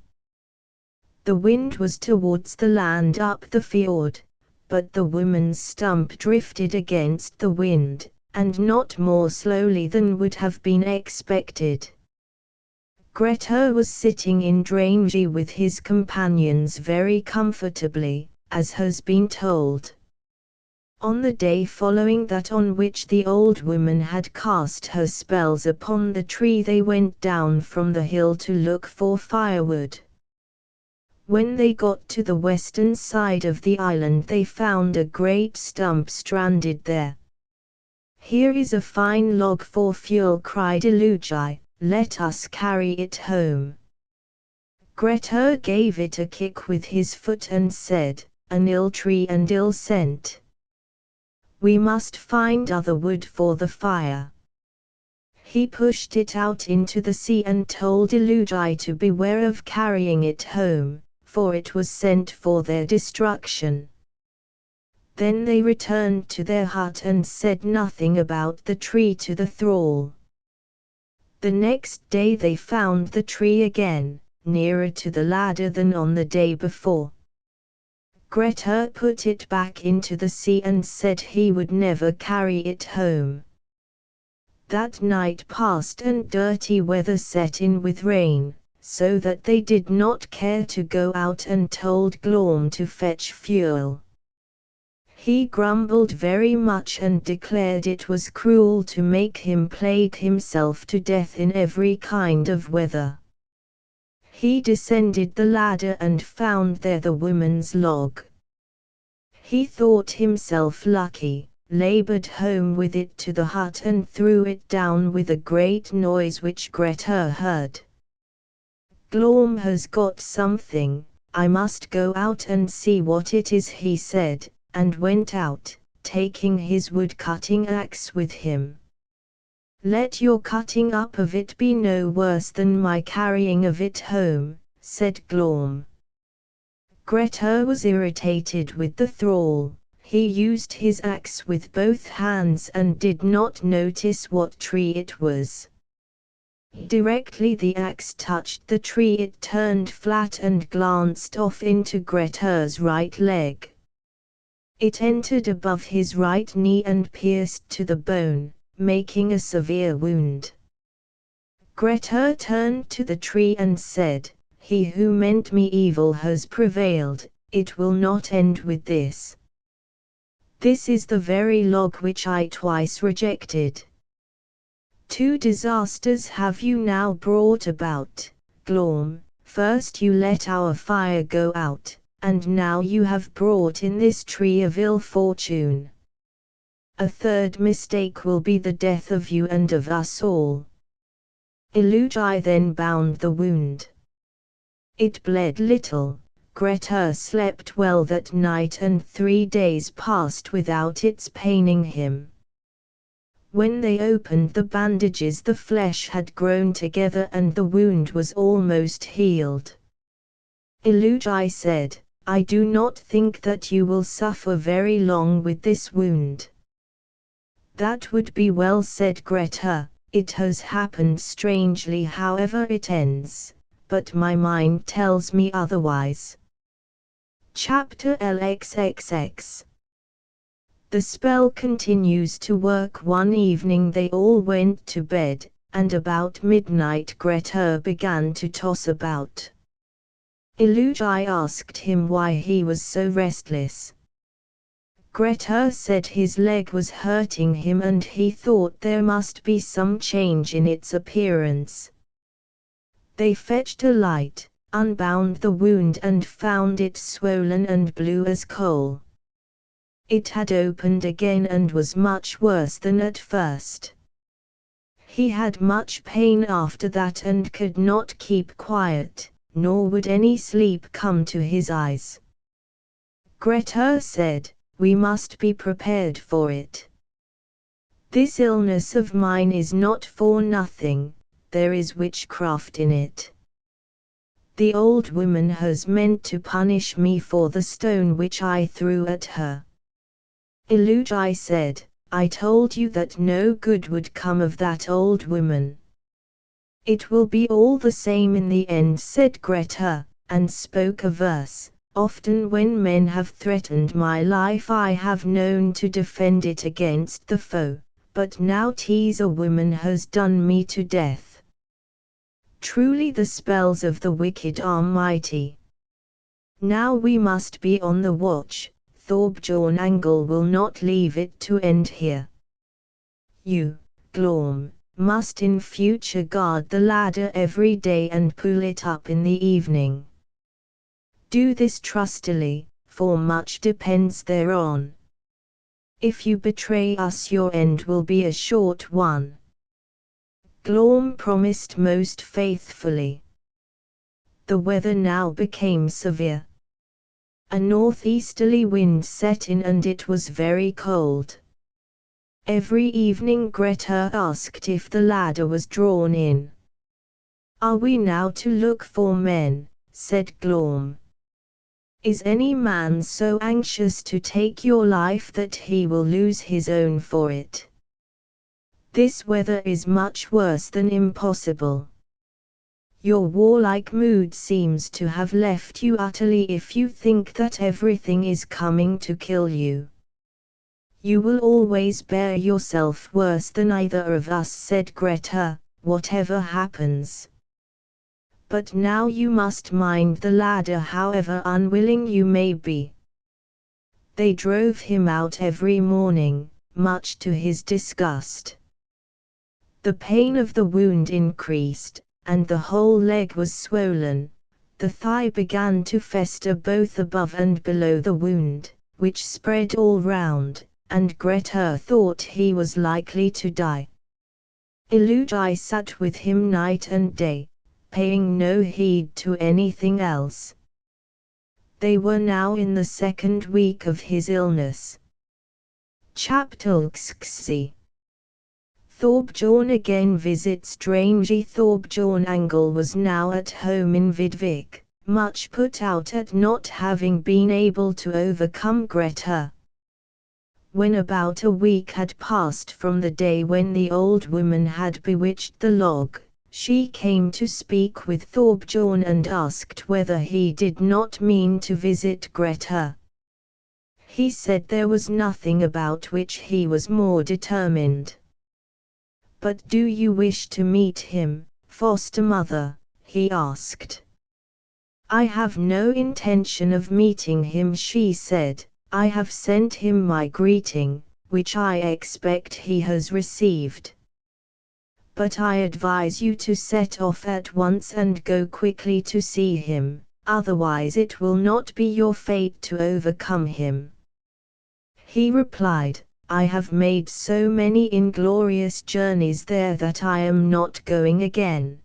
The wind was towards the land up the fjord, but the woman's stump drifted against the wind, and not more slowly than would have been expected. Grettir was sitting in Drangi with his companions very comfortably, as has been told. On the day following that on which the old woman had cast her spells upon the tree, they went down from the hill to look for firewood. When they got to the western side of the island, they found a great stump stranded there. "Here is a fine log for fuel," cried Illugi, "let us carry it home." Grettir gave it a kick with his foot and said, "An ill tree and ill scent. We must find other wood for the fire." He pushed it out into the sea and told Illugi to beware of carrying it home, for it was sent for their destruction. Then they returned to their hut and said nothing about the tree to the thrall. The next day they found the tree again, nearer to the ladder than on the day before. Grettir put it back into the sea and said he would never carry it home. That night passed and dirty weather set in with rain, so that they did not care to go out and told Glorm to fetch fuel. He grumbled very much and declared it was cruel to make him plague himself to death in every kind of weather. He descended the ladder and found there the woman's log. He thought himself lucky, labored home with it to the hut and threw it down with a great noise which Grettir heard. "Glorm has got something, I must go out and see what it is," he said, and went out, taking his wood-cutting axe with him. "Let your cutting up of it be no worse than my carrying of it home," said Glorm. Grettir was irritated with the thrall. He used his axe with both hands and did not notice what tree it was. Directly the axe touched the tree, it turned flat and glanced off into Grettir's right leg. It entered above his right knee and pierced to the bone, making a severe wound. Grettir turned to the tree and said, "He who meant me evil has prevailed, it will not end with this. This is the very log which I twice rejected. 2 disasters have you now brought about, Glorm. First you let our fire go out, and now you have brought in this tree of ill fortune. A third mistake will be the death of you and of us all." Illugi then bound the wound. It bled little. Grettir slept well that night and 3 days passed without its paining him. When they opened the bandages, the flesh had grown together and the wound was almost healed. Illugi said, I do not think that you will suffer very long with this wound. That would be well said, Grettir. It has happened strangely however it ends, but my mind tells me otherwise. Chapter LXXX. The spell continues to work. One evening they all went to bed, and about midnight Grettir began to toss about. Illugi asked him why he was so restless. Grettir said his leg was hurting him and he thought there must be some change in its appearance. They fetched a light, unbound the wound and found it swollen and blue as coal. It had opened again and was much worse than at first. He had much pain after that and could not keep quiet, nor would any sleep come to his eyes. Grettir said, "We must be prepared for it. This illness of mine is not for nothing, there is witchcraft in it. The old woman has meant to punish me for the stone which I threw at her." Illugi said, "I told you that no good would come of that old woman." "It will be all the same in the end," said Grettir, and spoke a verse. "Often when men have threatened my life I have known to defend it against the foe, but now 'tis a woman has done me to death. Truly the spells of the wicked are mighty. Now we must be on the watch, Thorbjorn Angle will not leave it to end here. You, Glorm, must in future guard the ladder every day and pull it up in the evening. Do this trustily, for much depends thereon. If you betray us your end will be a short one." Glorm promised most faithfully. The weather now became severe. A northeasterly wind set in and it was very cold. Every evening Grettir asked if the ladder was drawn in. "Are we now to look for men?" said Glorm. "Is any man so anxious to take your life that he will lose his own for it? This weather is much worse than impossible. Your warlike mood seems to have left you utterly if you think that everything is coming to kill you. You will always bear yourself worse than either of us," said Grettir, "whatever happens. But now you must mind the ladder however unwilling you may be." They drove him out every morning, much to his disgust. The pain of the wound increased, and the whole leg was swollen. The thigh began to fester both above and below the wound, which spread all round, and Grettir thought he was likely to die. Illugi sat with him night and day, paying no heed to anything else. They were now in the 2nd week of his illness. Chapter LXXI. Thorbjorn again visits Strangi. Thorbjorn Angle was now at home in Vidvik, much put out at not having been able to overcome Grettir. When about a week had passed from the day when the old woman had bewitched the log, she came to speak with Thorbjorn and asked whether he did not mean to visit Grettir. He said there was nothing about which he was more determined. "But do you wish to meet him, foster mother?" he asked. "I have no intention of meeting him," she said. "I have sent him my greeting, which I expect he has received. But I advise you to set off at once and go quickly to see him, otherwise it will not be your fate to overcome him." He replied, "I have made so many inglorious journeys there that I am not going again.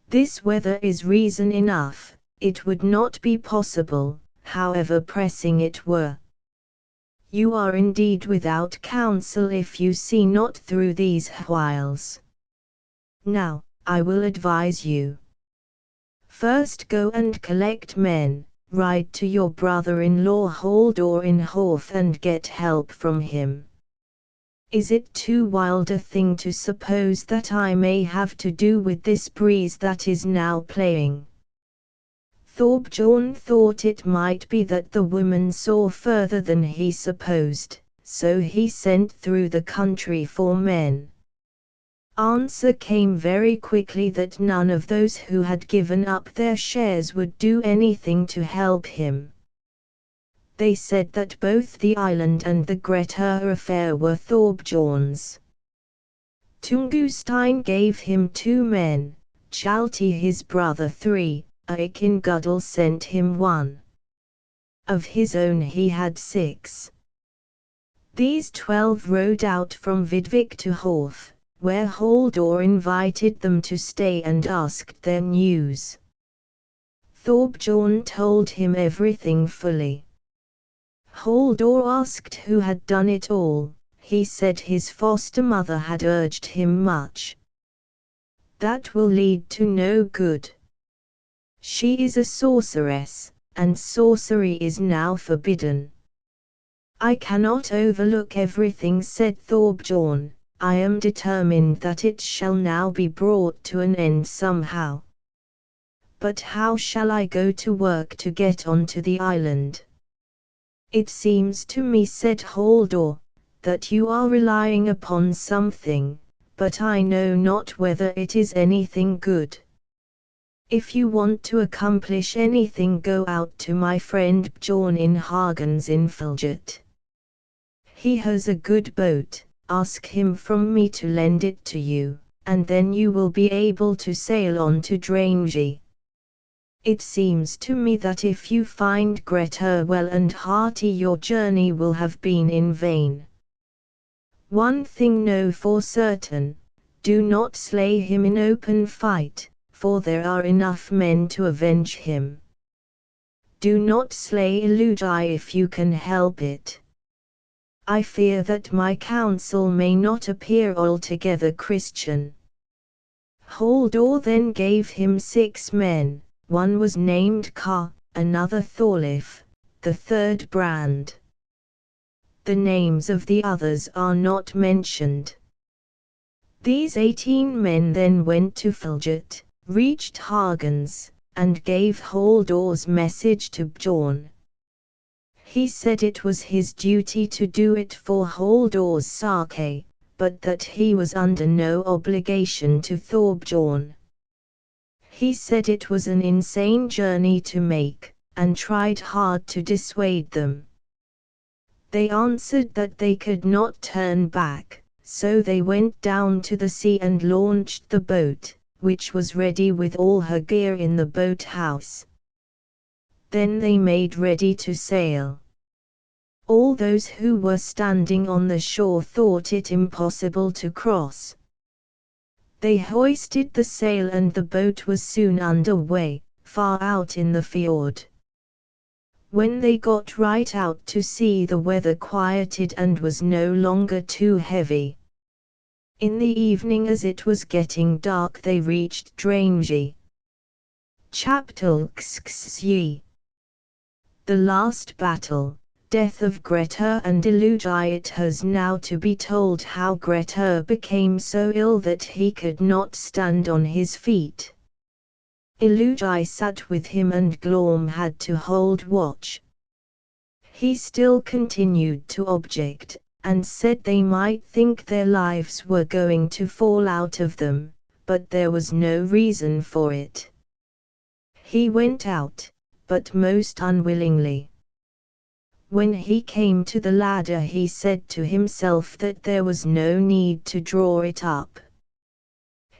This weather is reason enough, it would not be possible, however pressing it were. You are indeed without counsel if you see not through these whiles. Now, I will advise you. First go and collect men, ride to your brother-in-law Halldor in Horth and get help from him. Is it too wild a thing to suppose that I may have to do with this breeze that is now playing? Thorbjorn thought it might be that the woman saw further than he supposed, so he sent through the country for men. Answer came very quickly that none of those who had given up their shares would do anything to help him. They said that both the island and the Grettir affair were Thorbjorn's. Tungustein gave him 2 men, Chalti his brother 3, Aikingudal sent him 1. Of his own he had 6. These 12 rode out from Vidvik to Horth, where Halldor invited them to stay and asked their news. Thorbjorn told him everything fully. Halldor asked who had done it all. He said his foster mother had urged him much. That will lead to no good. She is a sorceress, and sorcery is now forbidden. I cannot overlook everything, said Thorbjorn. I am determined that it shall now be brought to an end somehow. But how shall I go to work to get onto the island? It seems to me, said Halldor, that you are relying upon something, but I know not whether it is anything good. If you want to accomplish anything, go out to my friend Bjorn in Hagens in Filjet. He has a good boat. Ask him from me to lend it to you, and then you will be able to sail on to Drangi. It seems to me that if you find Grettir well and hearty, your journey will have been in vain. One thing know for certain, do not slay him in open fight, for there are enough men to avenge him. Do not slay Illugi if you can help it. I fear that my counsel may not appear altogether Christian. Halldor then gave him 6 men, one was named Ka, another Thorleif, the third Brand. The names of the others are not mentioned. These 18 men then went to Filjet, reached Hagens, and gave Halldor's message to Bjorn. He said it was his duty to do it for Halldor's sake, but that he was under no obligation to Thorbjorn. He said it was an insane journey to make, and tried hard to dissuade them. They answered that they could not turn back, so they went down to the sea and launched the boat, which was ready with all her gear in the boathouse. Then they made ready to sail. All those who were standing on the shore thought it impossible to cross. They hoisted the sail and the boat was soon under way, far out in the fjord. When they got right out to sea, the weather quieted and was no longer too heavy. In the evening, as it was getting dark, they reached Drangi. Chapter XXI. The last battle, death of Grettir and Illugi. It has now to be told how Grettir became so ill that he could not stand on his feet. Illugi sat with him and Glorm had to hold watch. He still continued to object, and said they might think their lives were going to fall out of them, but there was no reason for it. He went out, but most unwillingly. When he came to the ladder, he said to himself that there was no need to draw it up.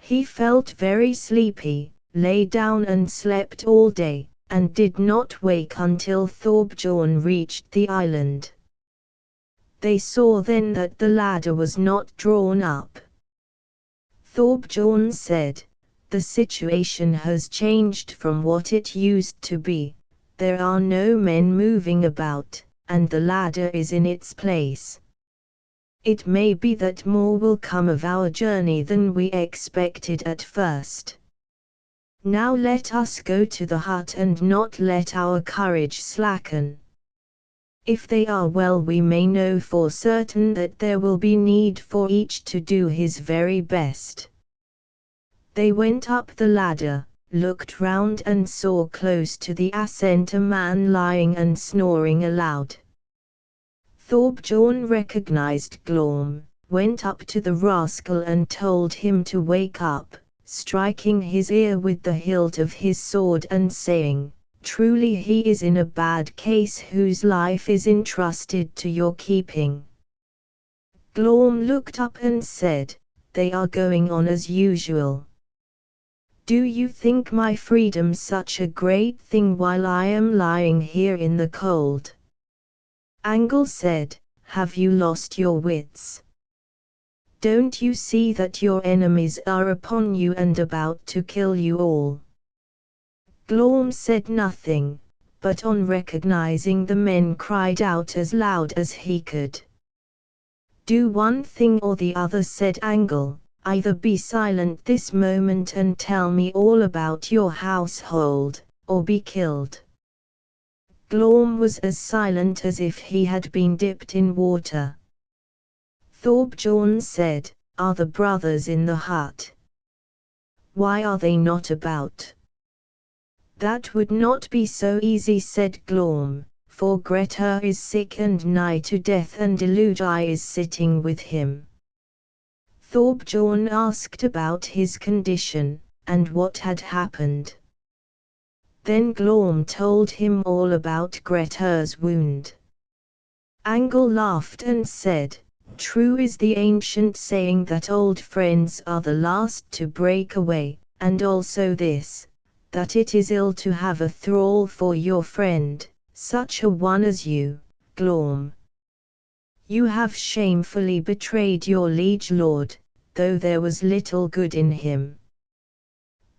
He felt very sleepy, lay down and slept all day, and did not wake until Thorbjorn reached the island. They saw then that the ladder was not drawn up. Thorbjorn said, "The situation has changed from what it used to be. There are no men moving about, and the ladder is in its place. It may be that more will come of our journey than we expected at first. Now let us go to the hut and not let our courage slacken. If they are well, we may know for certain that there will be need for each to do his very best." They went up the ladder, looked round and saw close to the ascent a man lying and snoring aloud. Thorbjorn recognized Glorm, went up to the rascal and told him to wake up, striking his ear with the hilt of his sword and saying, "Truly he is in a bad case whose life is entrusted to your keeping." Glorm looked up and said, "They are going on as usual. Do you think my freedom such a great thing while I am lying here in the cold?" Angle said, "Have you lost your wits? Don't you see that your enemies are upon you and about to kill you all?" Glorm said nothing, but on recognizing the men cried out as loud as he could. "Do one thing or the other," said Angle. "Either be silent this moment and tell me all about your household, or be killed." Glorm was as silent as if he had been dipped in water. Thorbjorn said, "Are the brothers in the hut? Why are they not about?" "That would not be so easy," said Glorm, "for Grettir is sick and nigh to death and Illugi is sitting with him." Thorbjorn asked about his condition, and what had happened. Then Glorm told him all about Grettir's wound. Angle laughed and said, "True is the ancient saying that old friends are the last to break away, and also this, that it is ill to have a thrall for your friend, such a one as you, Glorm. You have shamefully betrayed your liege lord, though there was little good in him."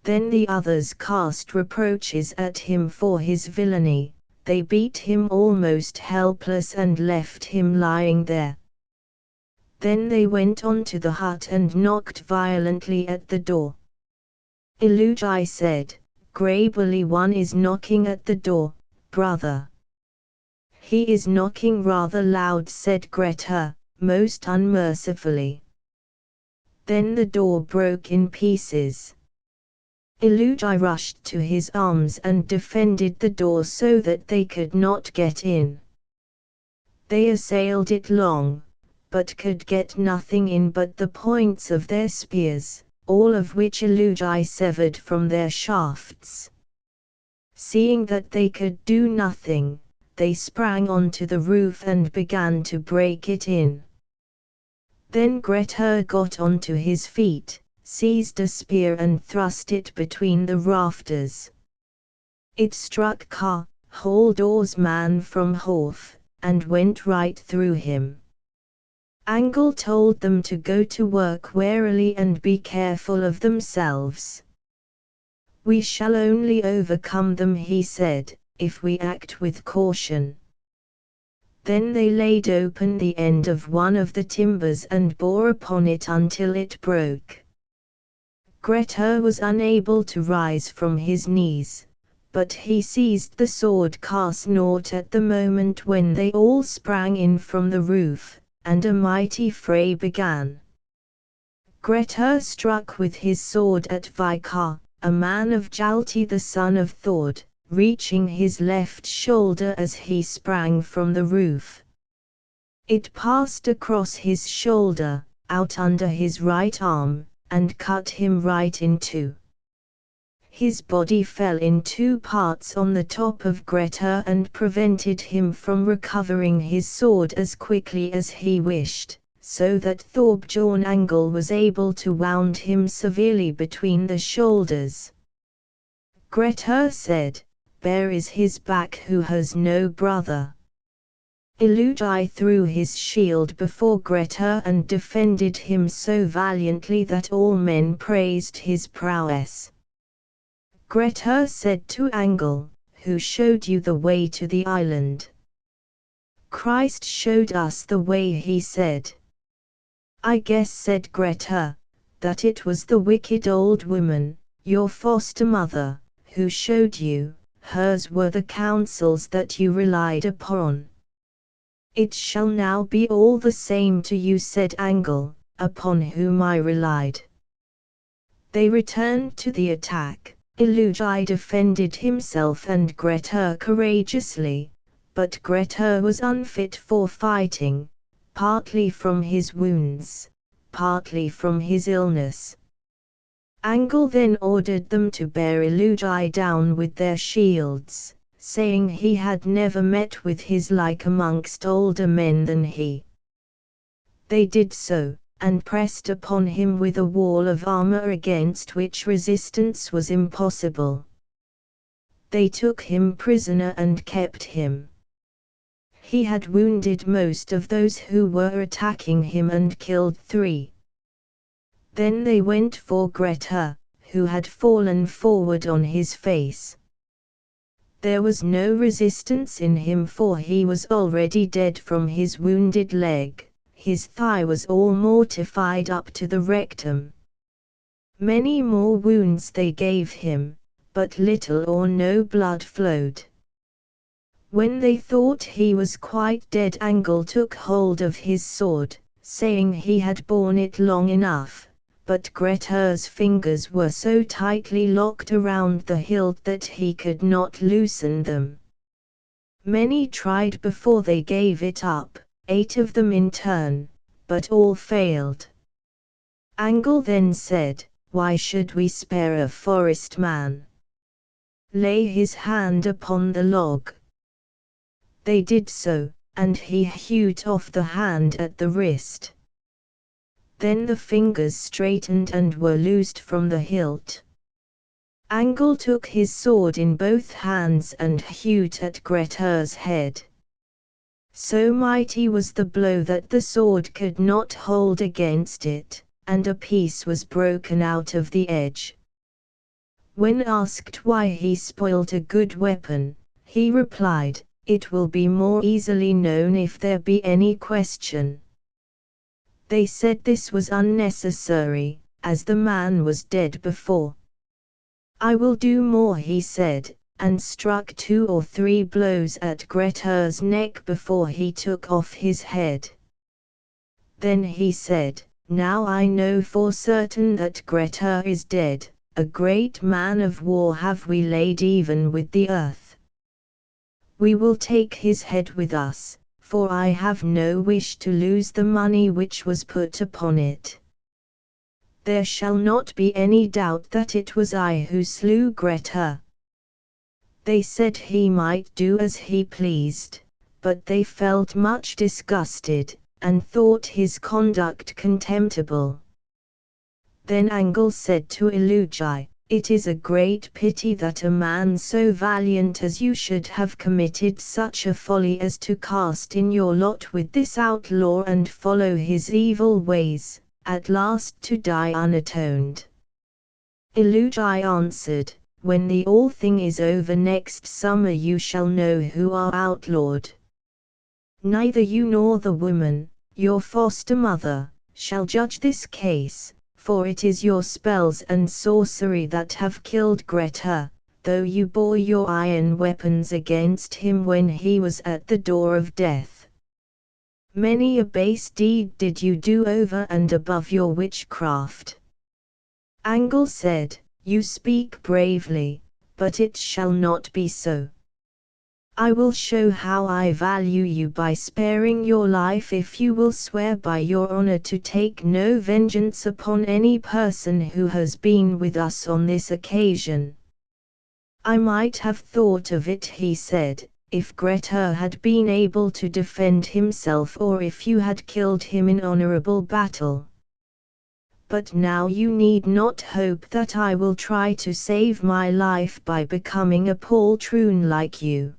Then the others cast reproaches at him for his villainy. They beat him almost helpless and left him lying there. Then they went on to the hut and knocked violently at the door. Illugi said, "Grabily one is knocking at the door, brother." "He is knocking rather loud," said Grettir, most unmercifully. Then the door broke in pieces. Illugi rushed to his arms and defended the door so that they could not get in. They assailed it long, but could get nothing in but the points of their spears, all of which Illugi severed from their shafts. Seeing that they could do nothing, they sprang onto the roof and began to break it in. Then Grettir got onto his feet, seized a spear and thrust it between the rafters. It struck Haldor's man from Horf, and went right through him. Angle told them to go to work warily and be careful of themselves. "We shall only overcome them," he said, "if we act with caution." Then they laid open the end of one of the timbers and bore upon it until it broke. Grettir was unable to rise from his knees, but he seized the sword Karsnort at the moment when they all sprang in from the roof, and a mighty fray began. Grettir struck with his sword at Vikar, a man of Hjalti the son of Thord, reaching his left shoulder as he sprang from the roof. It passed across his shoulder, out under his right arm, and cut him right in two. His body fell in two parts on the top of Grettir and prevented him from recovering his sword as quickly as he wished, so that Thorbjorn Angle was able to wound him severely between the shoulders. Grettir said, "Bare is his back who has no brother." Illugi threw his shield before Grettir and defended him so valiantly that all men praised his prowess. Grettir said to Angle, "Who showed you the way to the island?" "Christ showed us the way," he said. "I guess," said Grettir, "that it was the wicked old woman, your foster mother, who showed you, hers were the counsels that you relied upon. It shall now be all the same to you, said Angle, upon whom I relied. They returned to the attack. Illugi defended himself and Grettir courageously, but Grettir was unfit for fighting, partly from his wounds, partly from his illness. Angle then ordered them to bear Illugi down with their shields, saying he had never met with his like amongst older men than he. They did so, and pressed upon him with a wall of armor against which resistance was impossible. They took him prisoner and kept him. He had wounded most of those who were attacking him and killed 3. Then they went for Grettir, who had fallen forward on his face. There was no resistance in him, for he was already dead from his wounded leg, his thigh was all mortified up to the rectum. Many more wounds they gave him, but little or no blood flowed. When they thought he was quite dead, Angle took hold of his sword, saying he had borne it long enough, but Grettir's fingers were so tightly locked around the hilt that he could not loosen them. Many tried before they gave it up, 8 of them in turn, but all failed. Angle then said, "Why should we spare a forest man? Lay his hand upon the log." They did so, and he hewed off the hand at the wrist. Then the fingers straightened and were loosed from the hilt. Angle took his sword in both hands and hewed at Grettir's head. So mighty was the blow that the sword could not hold against it, and a piece was broken out of the edge. When asked why he spoilt a good weapon, he replied, "It will be more easily known if there be any question." They said this was unnecessary, as the man was dead before. "I will do more," he said, and struck 2 or 3 blows at Grettir's neck before he took off his head. Then he said, "Now I know for certain that Grettir is dead, a great man of war have we laid even with the earth. We will take his head with us, for I have no wish to lose the money which was put upon it. There shall not be any doubt that it was I who slew Grettir." They said he might do as he pleased, but they felt much disgusted, and thought his conduct contemptible. Then Angle said to Illugi, "It is a great pity that a man so valiant as you should have committed such a folly as to cast in your lot with this outlaw and follow his evil ways, at last to die unatoned." Illugi answered, "When the all thing is over next summer you shall know who are outlawed. Neither you nor the woman, your foster mother, shall judge this case, for it is your spells and sorcery that have killed Grettir, though you bore your iron weapons against him when he was at the door of death. Many a base deed did you do over and above your witchcraft." Angle said, "You speak bravely, but it shall not be so. I will show how I value you by sparing your life if you will swear by your honor to take no vengeance upon any person who has been with us on this occasion." "I might have thought of it," he said, "if Grettir had been able to defend himself or if you had killed him in honorable battle. But now you need not hope that I will try to save my life by becoming a poltroon like you.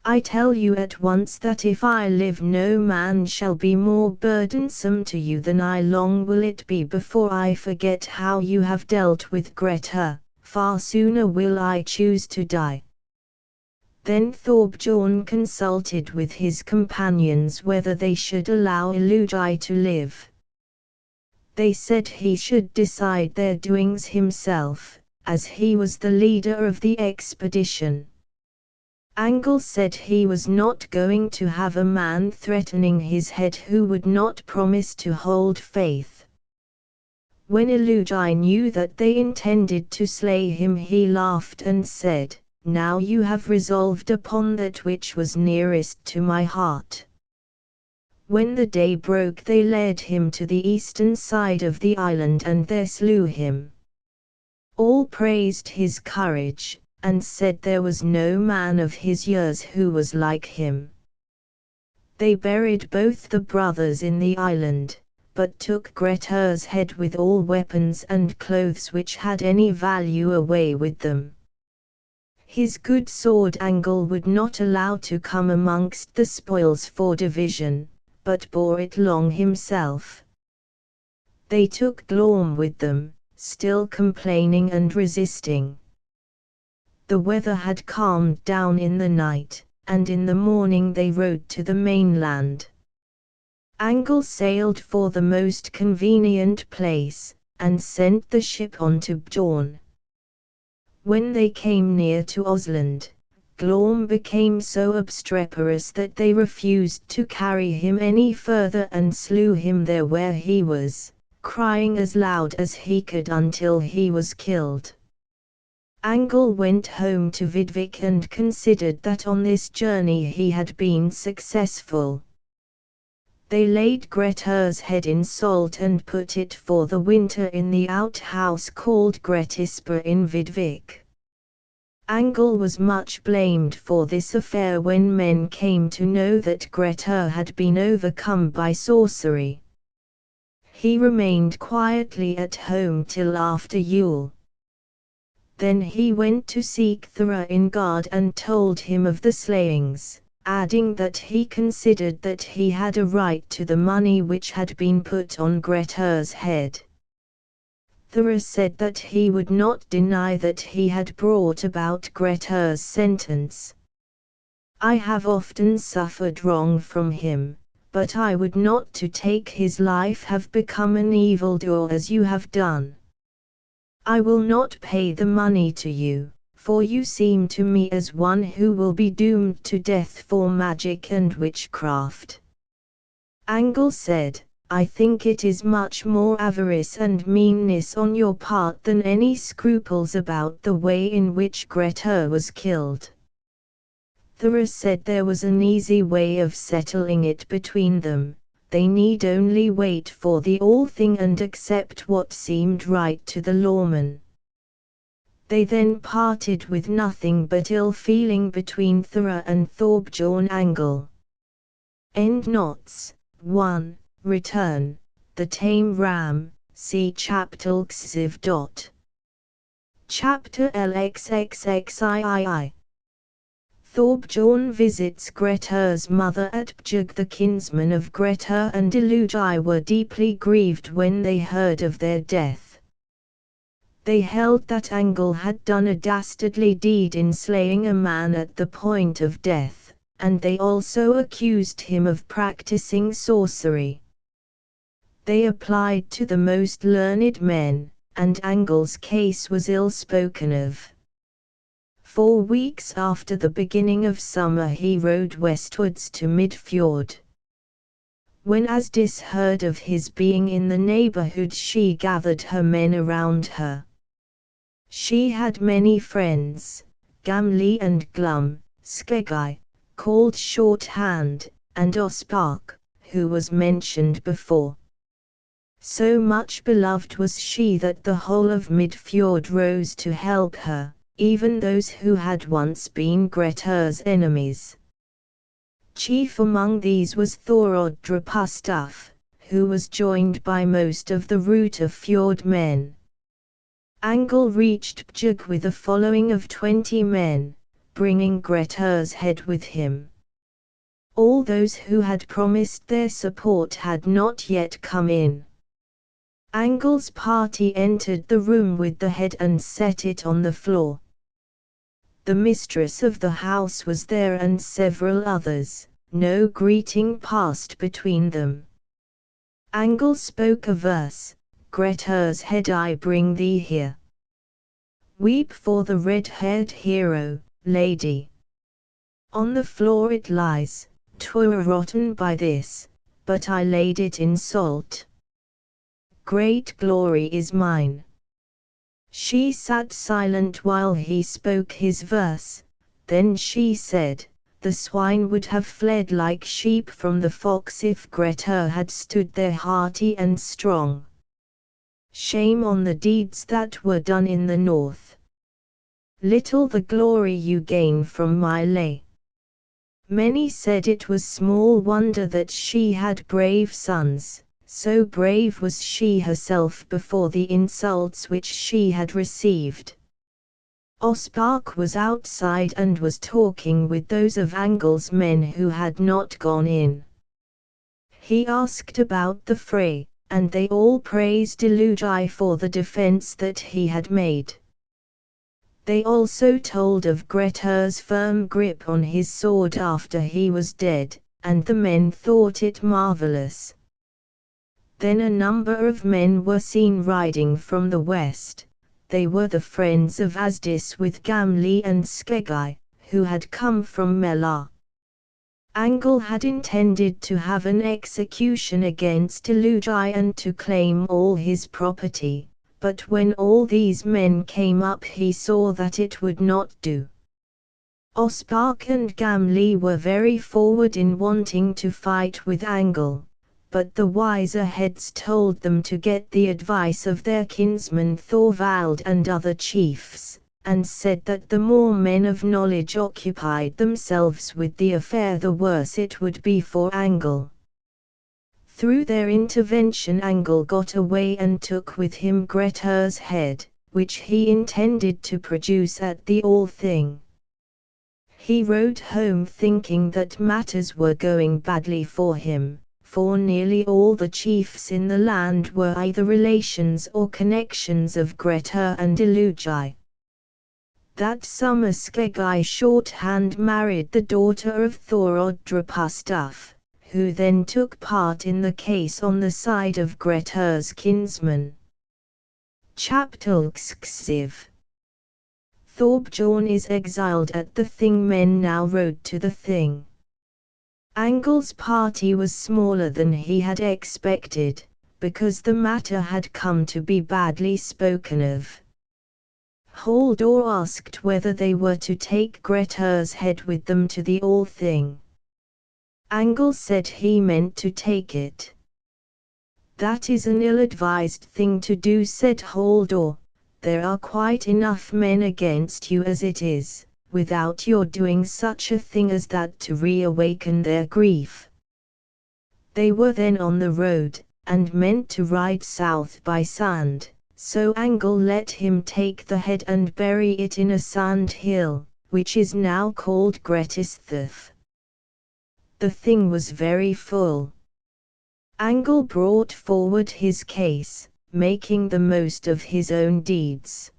I tell you at once that if I live no man shall be more burdensome to you than I. Long will it be before I forget how you have dealt with Grettir, far sooner will I choose to die." Then Thorbjorn consulted with his companions whether they should allow Illugi to live. They said he should decide their doings himself, as he was the leader of the expedition. Angle said he was not going to have a man threatening his head who would not promise to hold faith. When Illugi knew that they intended to slay him, he laughed and said, "Now you have resolved upon that which was nearest to my heart." When the day broke, they led him to the eastern side of the island and there slew him. All praised his courage, and said there was no man of his years who was like him. They buried both the brothers in the island, but took Grettir's head with all weapons and clothes which had any value away with them. His good sword Angle would not allow to come amongst the spoils for division, but bore it long himself. They took Glorm with them, still complaining and resisting. The weather had calmed down in the night, and in the morning they rode to the mainland. Angle sailed for the most convenient place, and sent the ship on to Bjorn. When they came near to Osland, Glorm became so obstreperous that they refused to carry him any further and slew him there where he was, crying as loud as he could until he was killed. Angle went home to Vidvik and considered that on this journey he had been successful. They laid Grettir's head in salt and put it for the winter in the outhouse called Grettisper in Vidvik. Angle was much blamed for this affair when men came to know that Grettir had been overcome by sorcery. He remained quietly at home till after Yule. Then he went to seek Thora in Gard and told him of the slayings, adding that he considered that he had a right to the money which had been put on Grettir's head. Thora said that he would not deny that he had brought about Grettir's sentence. "I have often suffered wrong from him, but I would not to take his life have become an evildoer as you have done. I will not pay the money to you, for you seem to me as one who will be doomed to death for magic and witchcraft." Angle said, "I think it is much more avarice and meanness on your part than any scruples about the way in which Grettir was killed." Thora said there was an easy way of settling it between them. They need only wait for the all thing and accept what seemed right to the lawman. They then parted with nothing but ill feeling between Thora and Thorbjorn Angle. Endnotes 1. Return, the tame ram, see chapter Xiv. Chapter LXXXIII. Thorbjorn visits Grettir's mother at Bjugg. The kinsmen of Grettir and Illugi were deeply grieved when they heard of their death. They held that Angle had done a dastardly deed in slaying a man at the point of death, and they also accused him of practicing sorcery. They applied to the most learned men, and Angle's case was ill spoken of. 4 weeks after the beginning of summer he rode westwards to Midfjord. When Asdis heard of his being in the neighborhood, she gathered her men around her. She had many friends, Gamli and Glum, Skeggi, called Shorthand, and Ospark, who was mentioned before. So much beloved was she that the whole of Midfjord rose to help her, even those who had once been Grettir's enemies. Chief among these was Thorodrupustuf, who was joined by most of the root of fjord men. Angle reached Bjugg with a following of 20 men, bringing Grettir's head with him. All those who had promised their support had not yet come in. Angle's party entered the room with the head and set it on the floor. The mistress of the house was there and several others. No greeting passed between them. Angle spoke a verse, "Grettir's head I bring thee here." Weep for the red-haired hero, lady. On the floor it lies, 'twere rotten by this, but I laid it in salt. Great glory is mine. She sat silent while he spoke his verse, then she said, the swine would have fled like sheep from the fox if Grettir had stood there hearty and strong. Shame on the deeds that were done in the north. Little the glory you gain from my lay. Many said it was small wonder that she had brave sons, so brave was she herself before the insults which she had received. Ospark was outside and was talking with those of Angel's men who had not gone in. He asked about the fray, and they all praised Illugi for the defense that he had made. They also told of Grettir's firm grip on his sword after he was dead, and the men thought it marvelous. Then a number of men were seen riding from the west. They were the friends of Asdis with Gamli and Skeggi, who had come from Melar. Angel had intended to have an execution against Illugi and to claim all his property, but when all these men came up he saw that it would not do. Ospark and Gamli were very forward in wanting to fight with Angel, but the wiser heads told them to get the advice of their kinsman Thorvald and other chiefs, and said that the more men of knowledge occupied themselves with the affair the worse it would be for Angel. Through their intervention Angel got away and took with him Grettir's head, which he intended to produce at the All-Thing. He rode home thinking that matters were going badly for him, for nearly all the chiefs in the land were either relations or connections of Grettir and Illugi. That summer Skeggi Shorthand married the daughter of Thorodrupustuf, who then took part in the case on the side of Grettir's kinsman. Chapter Xiv. Thorbjorn is exiled at the Thing. Men now rode to the Thing. Angel's party was smaller than he had expected, because the matter had come to be badly spoken of. Halldor asked whether they were to take Grettir's head with them to the All-Thing. Angel said he meant to take it. That is an ill-advised thing to do, said Halldor. There are quite enough men against you as it is, without your doing such a thing as that to reawaken their grief. They were then on the road, and meant to ride south by sand, so Angel let him take the head and bury it in a sand hill, which is now called Grettisthöf. The Thing was very full. Angel brought forward his case, making the most of his own deeds.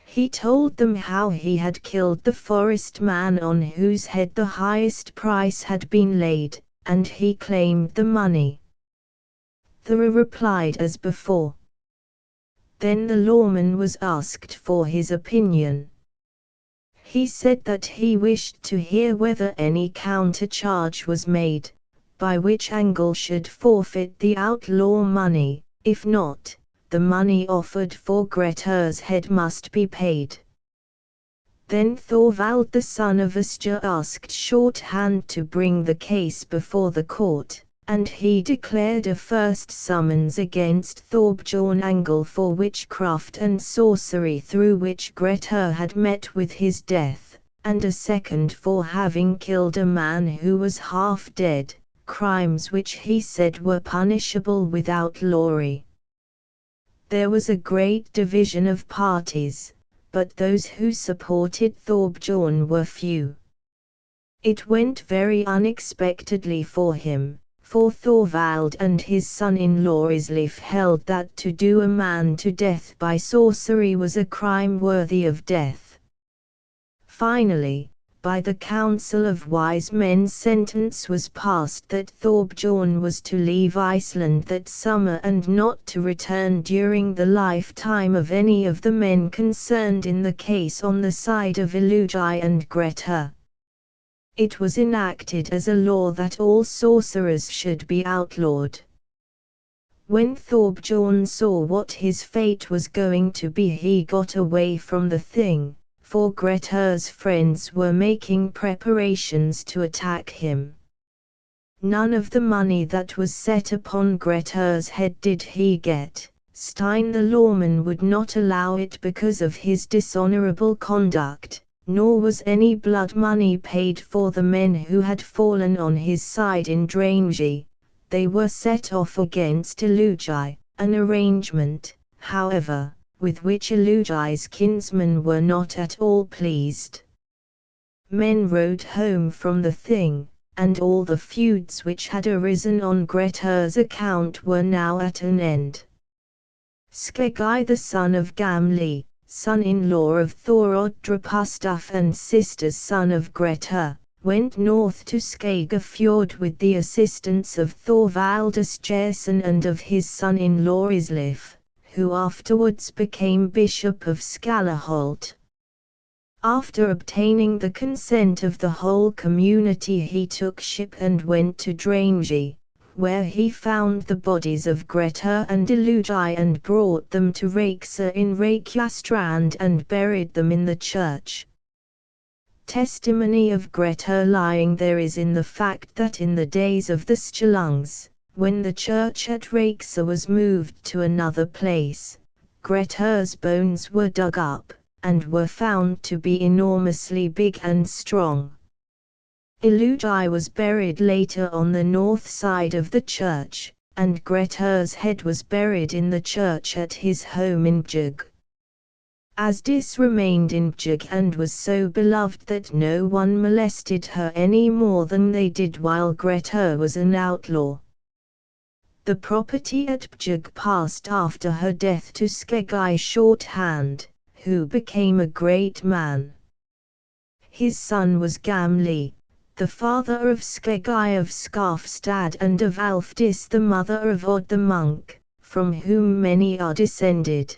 He told them how he had killed the forest man on whose head the highest price had been laid, and he claimed the money. Thora replied as before. Then the lawman was asked for his opinion. He said that he wished to hear whether any countercharge was made, by which Angel should forfeit the outlaw money. If not, the money offered for Grettir's head must be paid. Then Thorvald the son of Astur asked Shorthand to bring the case before the court, and he declared a first summons against Thorbjorn Angel for witchcraft and sorcery through which Grettir had met with his death, and a second for having killed a man who was half dead, crimes which he said were punishable with outlawry. There was a great division of parties, but those who supported Thorbjorn were few. It went very unexpectedly for him, for Thorvald and his son-in-law Islif held that to do a man to death by sorcery was a crime worthy of death. Finally, by the Council of Wise Men sentence was passed that Thorbjorn was to leave Iceland that summer and not to return during the lifetime of any of the men concerned in the case on the side of Illugi and Grettir. It was enacted as a law that all sorcerers should be outlawed. When Thorbjorn saw what his fate was going to be, he got away from the thing, for Grettir's friends were making preparations to attack him. None of the money that was set upon Grettir's head did he get. Stein the lawman would not allow it because of his dishonorable conduct, nor was any blood money paid for the men who had fallen on his side in Drangi. They were set off against Illugi, an arrangement, however, with which Illugi's kinsmen were not at all pleased. Men rode home from the thing, and all the feuds which had arisen on Grettir's account were now at an end. Skeggi the son of Gamli, son-in-law of Thorodrepustaf and sister's son of Grettir, went north to Skagafjord with the assistance of Thorvaldus Gerson and of his son-in-law Islif, who afterwards became Bishop of Skalaholt. After obtaining the consent of the whole community, he took ship and went to Drangi, where he found the bodies of Grettir and Illugi and brought them to Reyksa in Reykjastrand and buried them in the church. Testimony of Grettir lying there is in the fact that in the days of the Sturlungs, when the church at Reyksa was moved to another place, Grettir's bones were dug up, and were found to be enormously big and strong. Illugi was buried later on the north side of the church, and Grettir's head was buried in the church at his home in Bjug. Asdis remained in Bjug and was so beloved that no one molested her any more than they did while Grettir was an outlaw. The property at Bjug passed after her death to Skeggi Shorthand, who became a great man. His son was Gamli, the father of Skeggi of Skarfstad and of Alfdis the mother of Odd the monk, from whom many are descended.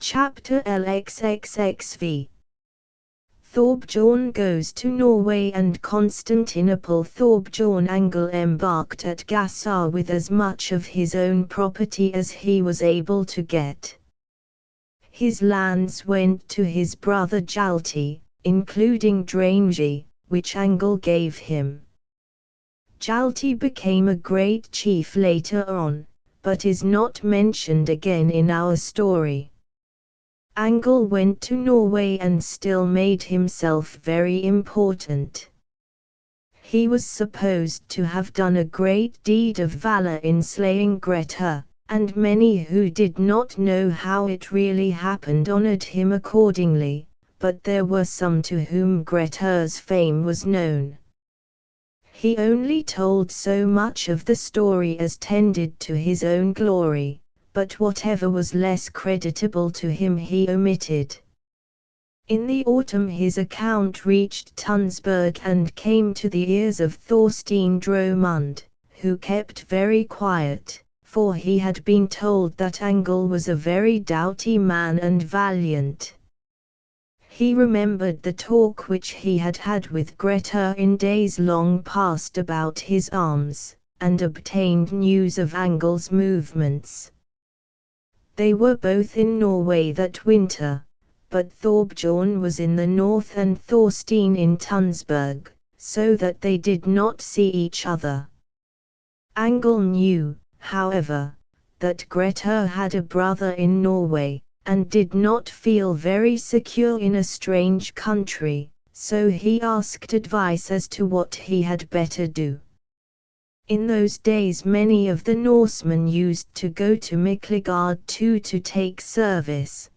Chapter LXXXV. Thorbjorn goes to Norway and Constantinople. Thorbjorn Angle embarked at Gassar with as much of his own property as he was able to get. His lands went to his brother Hjalti, including Drangi, which Angle gave him. Hjalti became a great chief later on, but is not mentioned again in our story. Angle went to Norway and still made himself very important. He was supposed to have done a great deed of valor in slaying Grettir, and many who did not know how it really happened honored him accordingly, but there were some to whom Grettir's fame was known. He only told so much of the story as tended to his own glory, but whatever was less creditable to him he omitted. In the autumn his account reached Tunsberg and came to the ears of Thorstein Dromund, who kept very quiet, for he had been told that Angle was a very doughty man and valiant. He remembered the talk which he had had with Grettir in days long past about his arms, and obtained news of Angle's movements. They were both in Norway that winter, but Thorbjorn was in the north and Thorstein in Tunsberg, so that they did not see each other. Angle knew, however, that Grettir had a brother in Norway, and did not feel very secure in a strange country, so he asked advice as to what he had better do. In those days many of the Norsemen used to go to Miklagard to take service.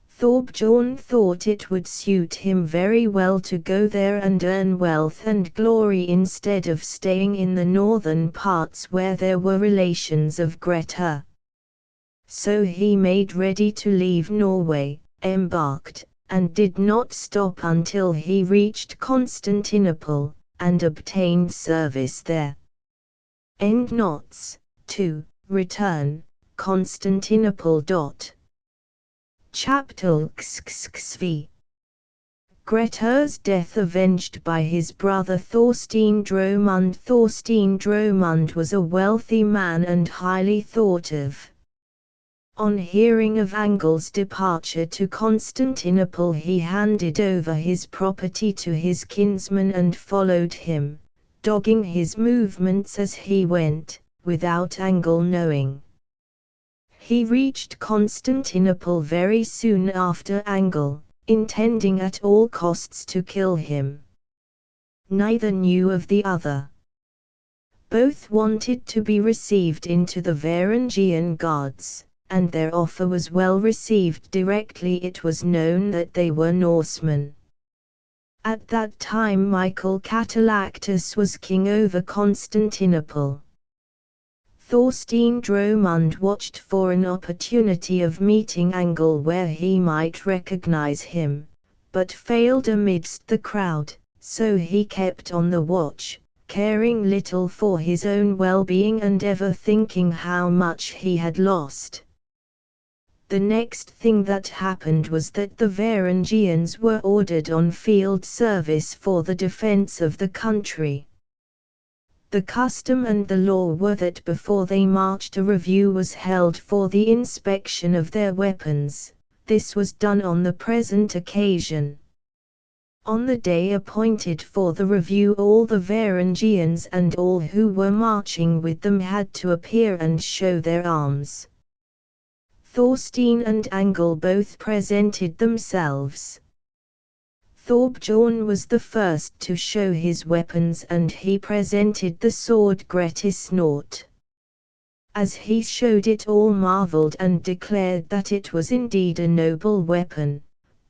Thorbjorn thought it would suit him very well to go there and earn wealth and glory instead of staying in the northern parts where there were relations of Grettir. So he made ready to leave Norway, embarked, and did not stop until he reached Constantinople, and obtained service there. Endnotes. 2. Return, Constantinople. Chapter XXV. Grettir's death avenged by his brother Thorstein Dromund. Thorstein Dromund was a wealthy man and highly thought of. On hearing of Angel's departure to Constantinople, he handed over his property to his kinsman and followed him, dogging his movements as he went, without Angel knowing. He reached Constantinople very soon after Angel, intending at all costs to kill him. Neither knew of the other. Both wanted to be received into the Varangian gods, and their offer was well received. Directly it was known that they were Norsemen. At that time Michael Catalactus was king over Constantinople. Thorstein Dromund watched for an opportunity of meeting Angel where he might recognize him, but failed amidst the crowd, so he kept on the watch, caring little for his own well-being and ever thinking how much he had lost. The next thing that happened was that the Varangians were ordered on field service for the defense of the country. The custom and the law were that before they marched a review was held for the inspection of their weapons. This was done on the present occasion. On the day appointed for the review, all the Varangians and all who were marching with them had to appear and show their arms. Thorstein and Angel both presented themselves. Thorbjorn was the first to show his weapons, and he presented the sword Grettir Snort. As he showed it, all marveled and declared that it was indeed a noble weapon,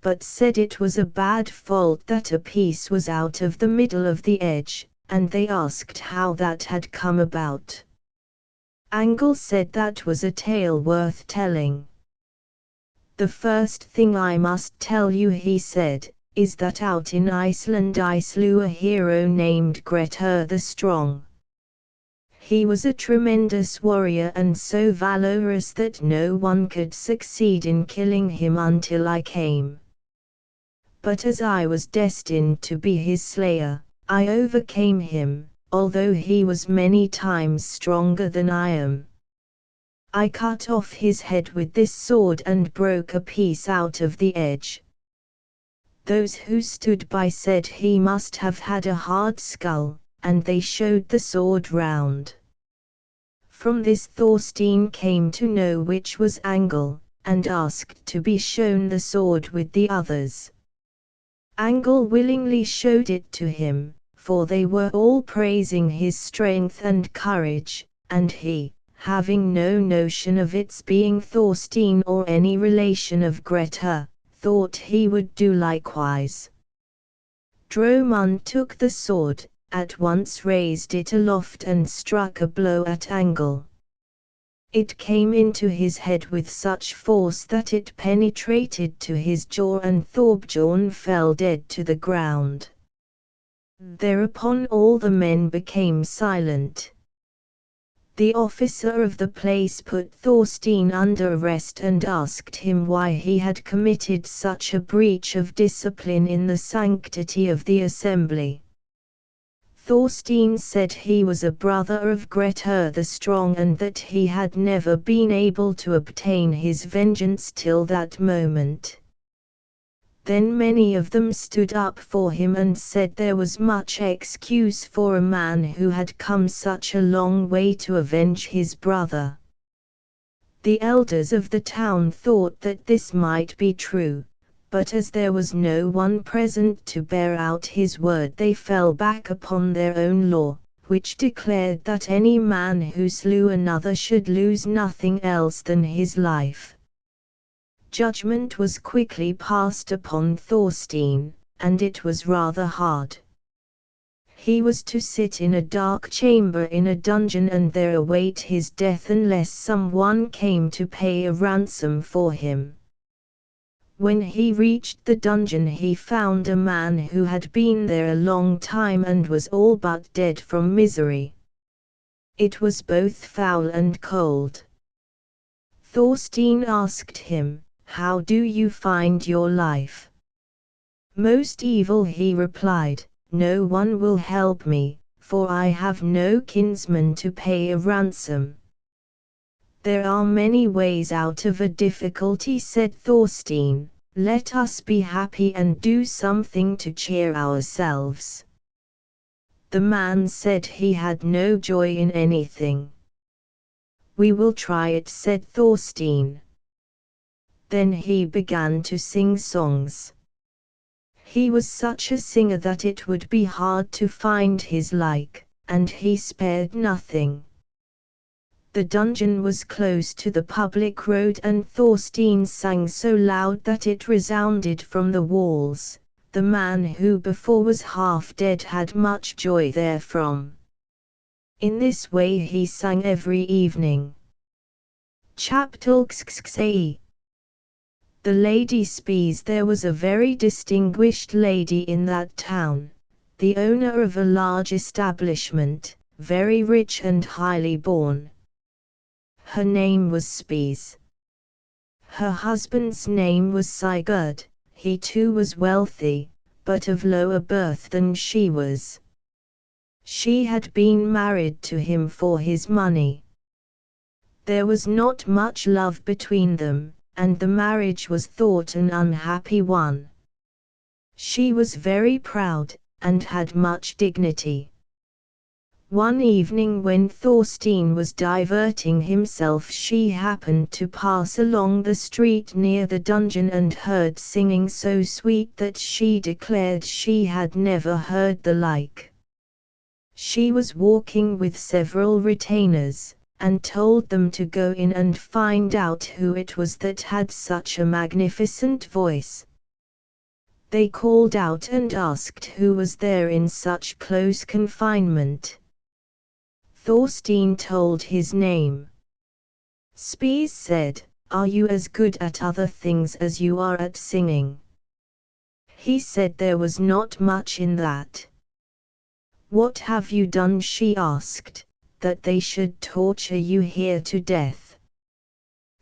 but said it was a bad fault that a piece was out of the middle of the edge, and they asked how that had come about. Angel said that was a tale worth telling. "The first thing I must tell you," he said, "is that out in Iceland I slew a hero named Grettir the Strong. He was a tremendous warrior and so valorous that no one could succeed in killing him until I came. But as I was destined to be his slayer, I overcame him, although he was many times stronger than I am. I cut off his head with this sword and broke a piece out of the edge. Those who stood by said he must have had a hard skull, and they showed the sword round. From this Thorstein came to know which was Angel, and asked to be shown the sword with the others. Angel willingly showed it to him, for they were all praising his strength and courage, and he, having no notion of its being Thorstein or any relation of Grettir, thought he would do likewise. Dromund took the sword, at once raised it aloft and struck a blow at Angel. It came into his head with such force that it penetrated to his jaw, and Thorbjorn fell dead to the ground. Thereupon all the men became silent. The officer of the place put Thorstein under arrest and asked him why he had committed such a breach of discipline in the sanctity of the assembly. Thorstein said he was a brother of Grettir the Strong and that he had never been able to obtain his vengeance till that moment. Then many of them stood up for him and said there was much excuse for a man who had come such a long way to avenge his brother. The elders of the town thought that this might be true, but as there was no one present to bear out his word, they fell back upon their own law, which declared that any man who slew another should lose nothing else than his life. Judgment was quickly passed upon Thorstein, and it was rather hard. He was to sit in a dark chamber in a dungeon and there await his death unless someone came to pay a ransom for him. When he reached the dungeon he found a man who had been there a long time and was all but dead from misery. It was both foul and cold. Thorstein asked him, "How do you find your life?" "Most evil," he replied, "no one will help me, for I have no kinsman to pay a ransom." "There are many ways out of a difficulty," said Thorstein. "Let us be happy and do something to cheer ourselves." The man said he had no joy in anything. "We will try it," said Thorstein. Then he began to sing songs. He was such a singer that it would be hard to find his like, and he spared nothing. The dungeon was close to the public road and Thorstein sang so loud that it resounded from the walls. The man who before was half dead had much joy therefrom. In this way he sang every evening. Chapter The Lady Spies. There was a very distinguished lady in that town, the owner of a large establishment, very rich and highly born. Her name was Spies. Her husband's name was Sigurd. He too was wealthy, but of lower birth than she was. She had been married to him for his money. There was not much love between them, and the marriage was thought an unhappy one. She was very proud, and had much dignity. One evening when Thorstein was diverting himself she happened to pass along the street near the dungeon and heard singing so sweet that she declared she had never heard the like. She was walking with several retainers, and told them to go in and find out who it was that had such a magnificent voice. They called out and asked who was there in such close confinement. Thorstein told his name. Spies said, "Are you as good at other things as you are at singing?" He said there was not much in that. "What have you done?" she asked, "that they should torture you here to death?"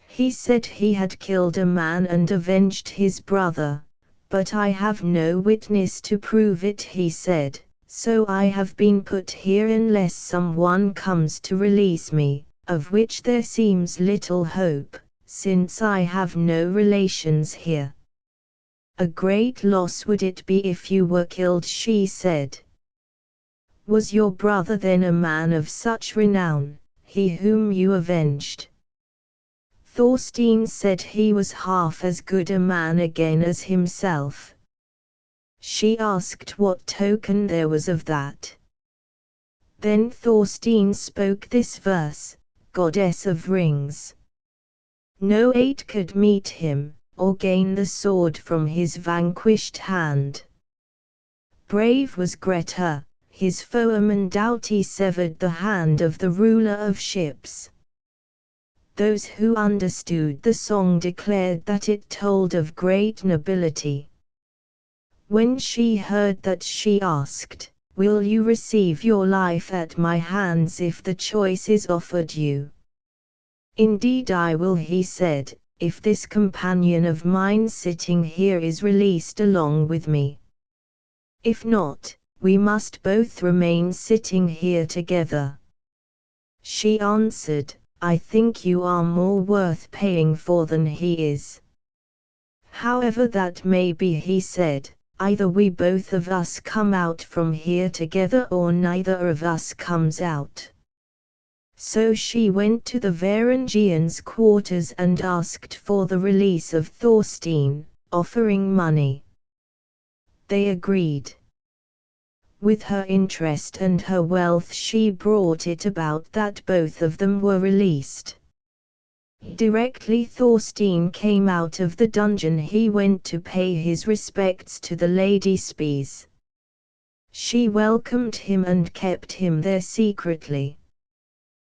He said he had killed a man and avenged his brother, "But I have no witness to prove it," he said. "So I have been put here unless someone comes to release me, of which there seems little hope, since I have no relations here." "A great loss would it be if you were killed," she said. "Was your brother then a man of such renown, he whom you avenged?" Thorstein said he was half as good a man again as himself. She asked what token there was of that. Then Thorstein spoke this verse, "Goddess of rings." No aid could meet him, or gain the sword from his vanquished hand. Brave was Grettir, his foeman doughty severed the hand of the ruler of ships. Those who understood the song declared that it told of great nobility. When she heard that she asked, "Will you receive your life at my hands if the choice is offered you?" "Indeed I will," he said, "if this companion of mine sitting here is released along with me. If not, we must both remain sitting here together." She answered, "I think you are more worth paying for than he is." "However that may be," he said, "either we both of us come out from here together or neither of us comes out." So she went to the Varangians' quarters and asked for the release of Thorstein, offering money. They agreed. With her interest and her wealth she brought it about that both of them were released. Directly Thorstein came out of the dungeon he went to pay his respects to the Lady Spies. She welcomed him and kept him there secretly.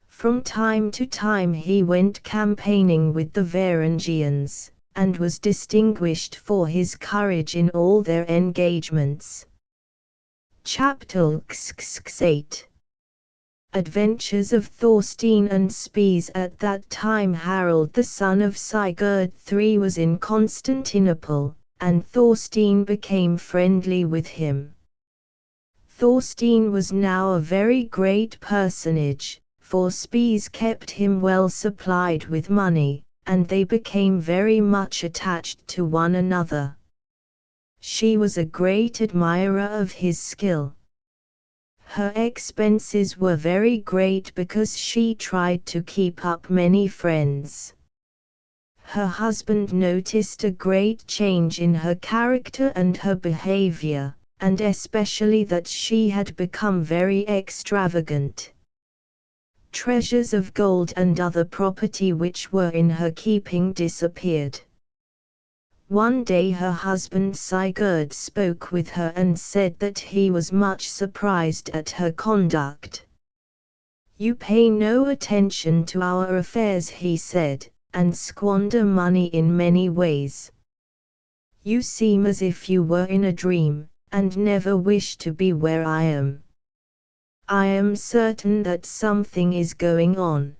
From time to time he went campaigning with the Varangians, and was distinguished for his courage in all their engagements. Chapter 8. Adventures of Thorstein and Spies. At that time Harald the son of Sigurd III was in Constantinople, and Thorstein became friendly with him. Thorstein was now a very great personage, for Spies kept him well supplied with money, and they became very much attached to one another. She was a great admirer of his skill. Her expenses were very great because she tried to keep up many friends. Her husband noticed a great change in her character and her behavior, and especially that she had become very extravagant. Treasures of gold and other property which were in her keeping disappeared. One day her husband Sigurd spoke with her and said that he was much surprised at her conduct. "You pay no attention to our affairs," he said, "and squander money in many ways. You seem as if you were in a dream, and never wish to be where I am. I am certain that something is going on."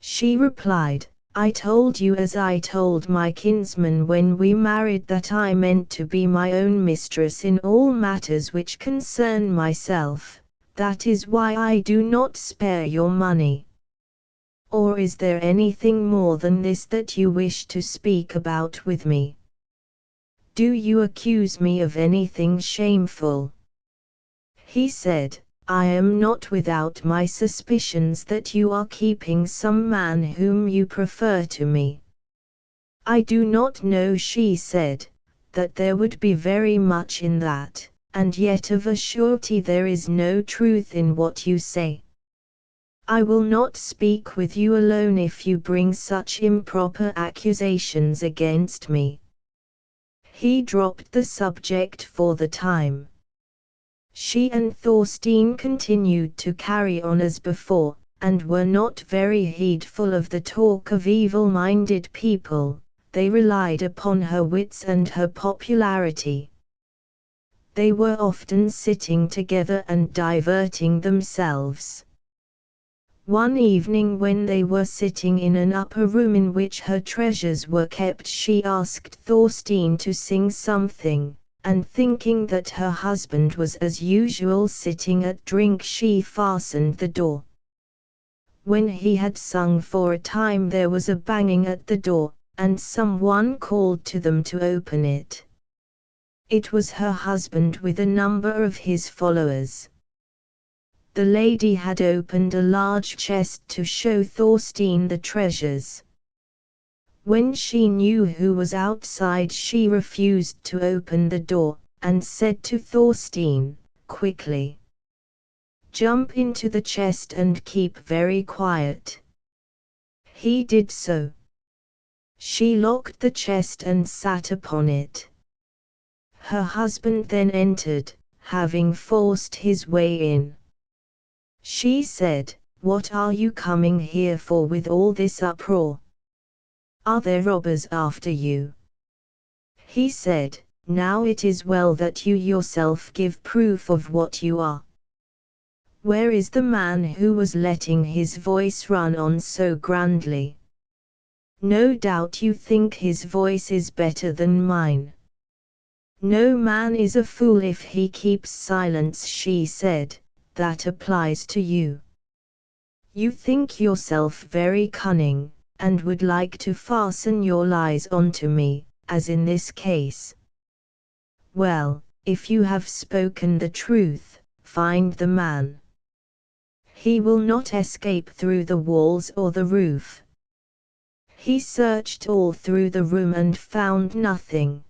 She replied, "I told you as I told my kinsman when we married that I meant to be my own mistress in all matters which concern myself, that is why I do not spare your money. Or is there anything more than this that you wish to speak about with me? Do you accuse me of anything shameful?" He said, "I am not without my suspicions that you are keeping some man whom you prefer to me." "I do not know," she said, "that there would be very much in that, and yet of a surety there is no truth in what you say. I will not speak with you alone if you bring such improper accusations against me." He dropped the subject for the time. She and Thorstein continued to carry on as before, and were not very heedful of the talk of evil-minded people. They relied upon her wits and her popularity. They were often sitting together and diverting themselves. One evening when they were sitting in an upper room in which her treasures were kept, she asked Thorstein to sing something, and thinking that her husband was as usual sitting at drink, she fastened the door. When he had sung for a time there was a banging at the door, and someone called to them to open it. It was her husband with a number of his followers. The lady had opened a large chest to show Thorstein the treasures. When she knew who was outside she refused to open the door, and said to Thorstein, "Quickly! Jump into the chest and keep very quiet." He did so. She locked the chest and sat upon it. Her husband then entered, having forced his way in. She said, "What are you coming here for with all this uproar? Are there robbers after you?" He said, "Now it is well that you yourself give proof of what you are. Where is the man who was letting his voice run on so grandly? No doubt you think his voice is better than mine." "No man is a fool if he keeps silence," she said, "that applies to you. You think yourself very cunning, and would like to fasten your lies onto me, as in this case. Well, if you have spoken the truth, find the man. He will not escape through the walls or the roof." He searched all through the room and found nothing.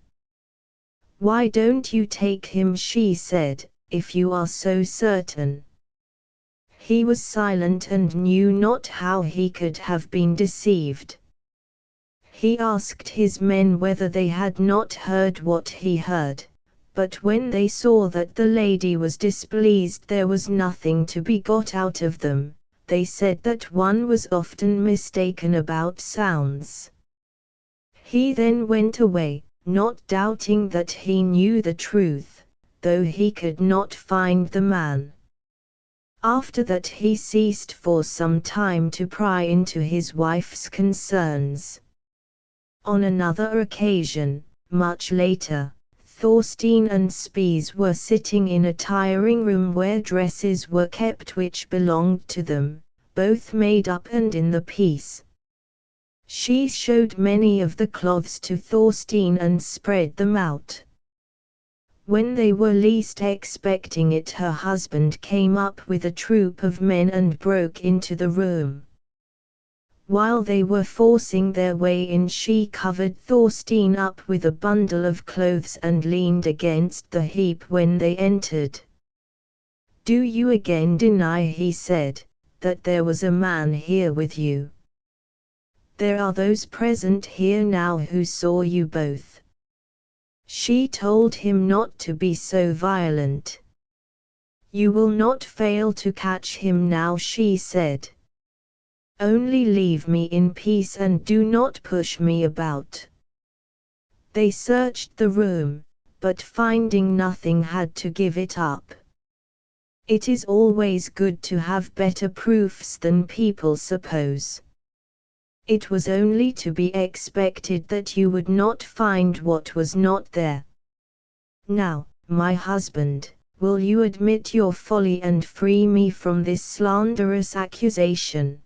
"Why don't you take him?" she said, "if you are so certain." He was silent and knew not how he could have been deceived. He asked his men whether they had not heard what he heard, but when they saw that the lady was displeased there was nothing to be got out of them. They said that one was often mistaken about sounds. He then went away, not doubting that he knew the truth, though he could not find the man. After that he ceased for some time to pry into his wife's concerns. On another occasion, much later, Thorstein and Spies were sitting in a tiring room where dresses were kept which belonged to them, both made up and in the piece. She showed many of the cloths to Thorstein and spread them out. When they were least expecting it, her husband came up with a troop of men and broke into the room. While they were forcing their way in, she covered Thorstein up with a bundle of clothes and leaned against the heap when they entered. "Do you again deny," he said, "that there was a man here with you? There are those present here now who saw you both." She told him not to be so violent. "You will not fail to catch him now," she said. "Only leave me in peace and do not push me about." They searched the room, but finding nothing had to give it up. It is always good to have better proofs than people suppose. It was only to be expected that you would not find what was not there. "Now, my husband, will you admit your folly and free me from this slanderous accusation?"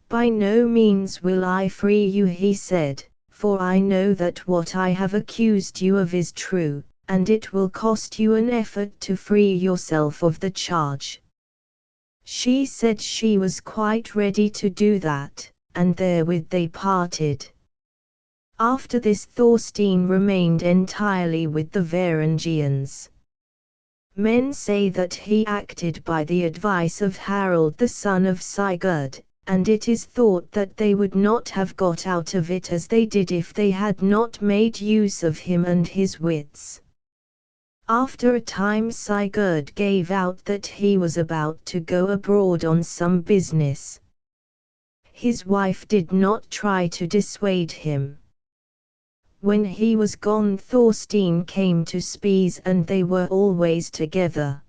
"By no means will I free you," he said, "for I know that what I have accused you of is true, and it will cost you an effort to free yourself of the charge." She said she was quite ready to do that, and therewith they parted. After this Thorstein remained entirely with the Varangians. Men say that he acted by the advice of Harald the son of Sigurd, and it is thought that they would not have got out of it as they did if they had not made use of him and his wits. After a time Sigurd gave out that he was about to go abroad on some business. His wife did not try to dissuade him. When he was gone, Thorstein came to Spies and they were always together.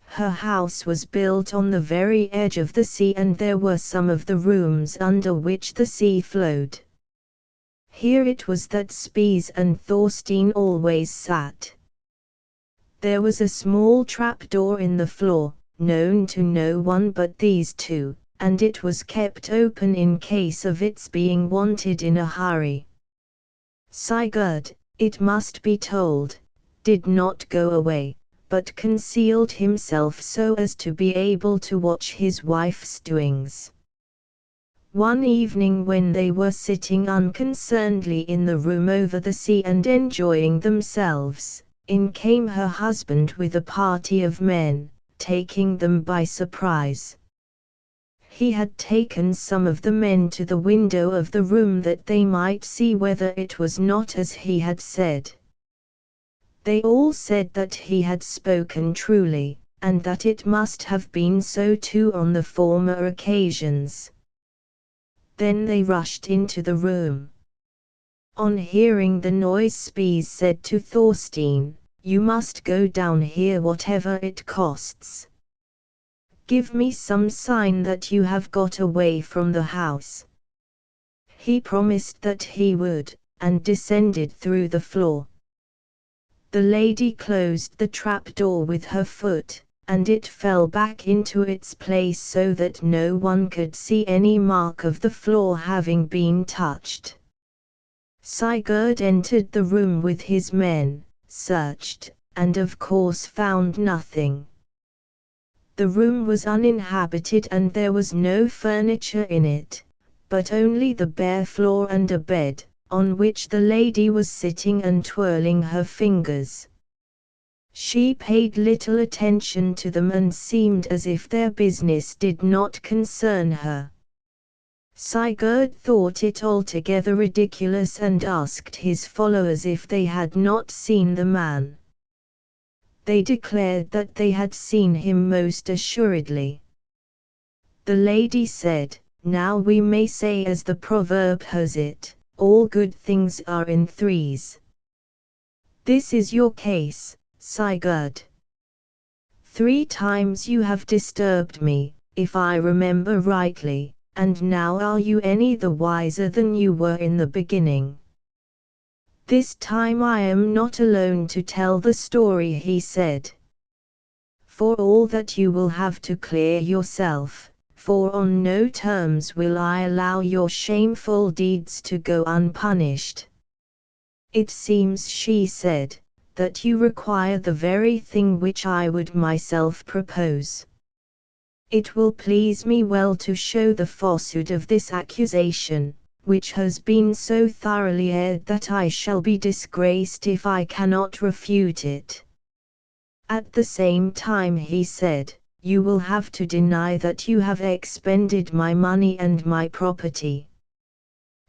Her house was built on the very edge of the sea, and there were some of the rooms under which the sea flowed. Here it was that Spies and Thorstein always sat. There was a small trapdoor in the floor, known to no one but these two, and it was kept open in case of its being wanted in a hurry. Sigurd, it must be told, did not go away, but concealed himself so as to be able to watch his wife's doings. One evening when they were sitting unconcernedly in the room over the sea and enjoying themselves, in came her husband with a party of men, taking them by surprise. He had taken some of the men to the window of the room that they might see whether it was not as he had said. They all said that he had spoken truly, and that it must have been so too on the former occasions. Then they rushed into the room. On hearing the noise, Spies said to Thorstein, "You must go down here whatever it costs. Give me some sign that you have got away from the house." He promised that he would, and descended through the floor. The lady closed the trapdoor with her foot, and it fell back into its place so that no one could see any mark of the floor having been touched. Sigurd entered the room with his men, searched, and of course found nothing. The room was uninhabited and there was no furniture in it, but only the bare floor and a bed, on which the lady was sitting and twirling her fingers. She paid little attention to them and seemed as if their business did not concern her. Sigurd thought it altogether ridiculous and asked his followers if they had not seen the man. They declared that they had seen him most assuredly. The lady said, "Now we may say as the proverb has it, all good things are in threes. This is your case, Sigurd. 3 times you have disturbed me, if I remember rightly, and now are you any the wiser than you were in the beginning? This time I am not alone to tell the story, he said. For all that you will have to clear yourself, for on no terms will I allow your shameful deeds to go unpunished. It seems, she said, that you require the very thing which I would myself propose. It will please me well to show the falsehood of this accusation, which has been so thoroughly aired that I shall be disgraced if I cannot refute it. At the same time, he said, you will have to deny that you have expended my money and my property.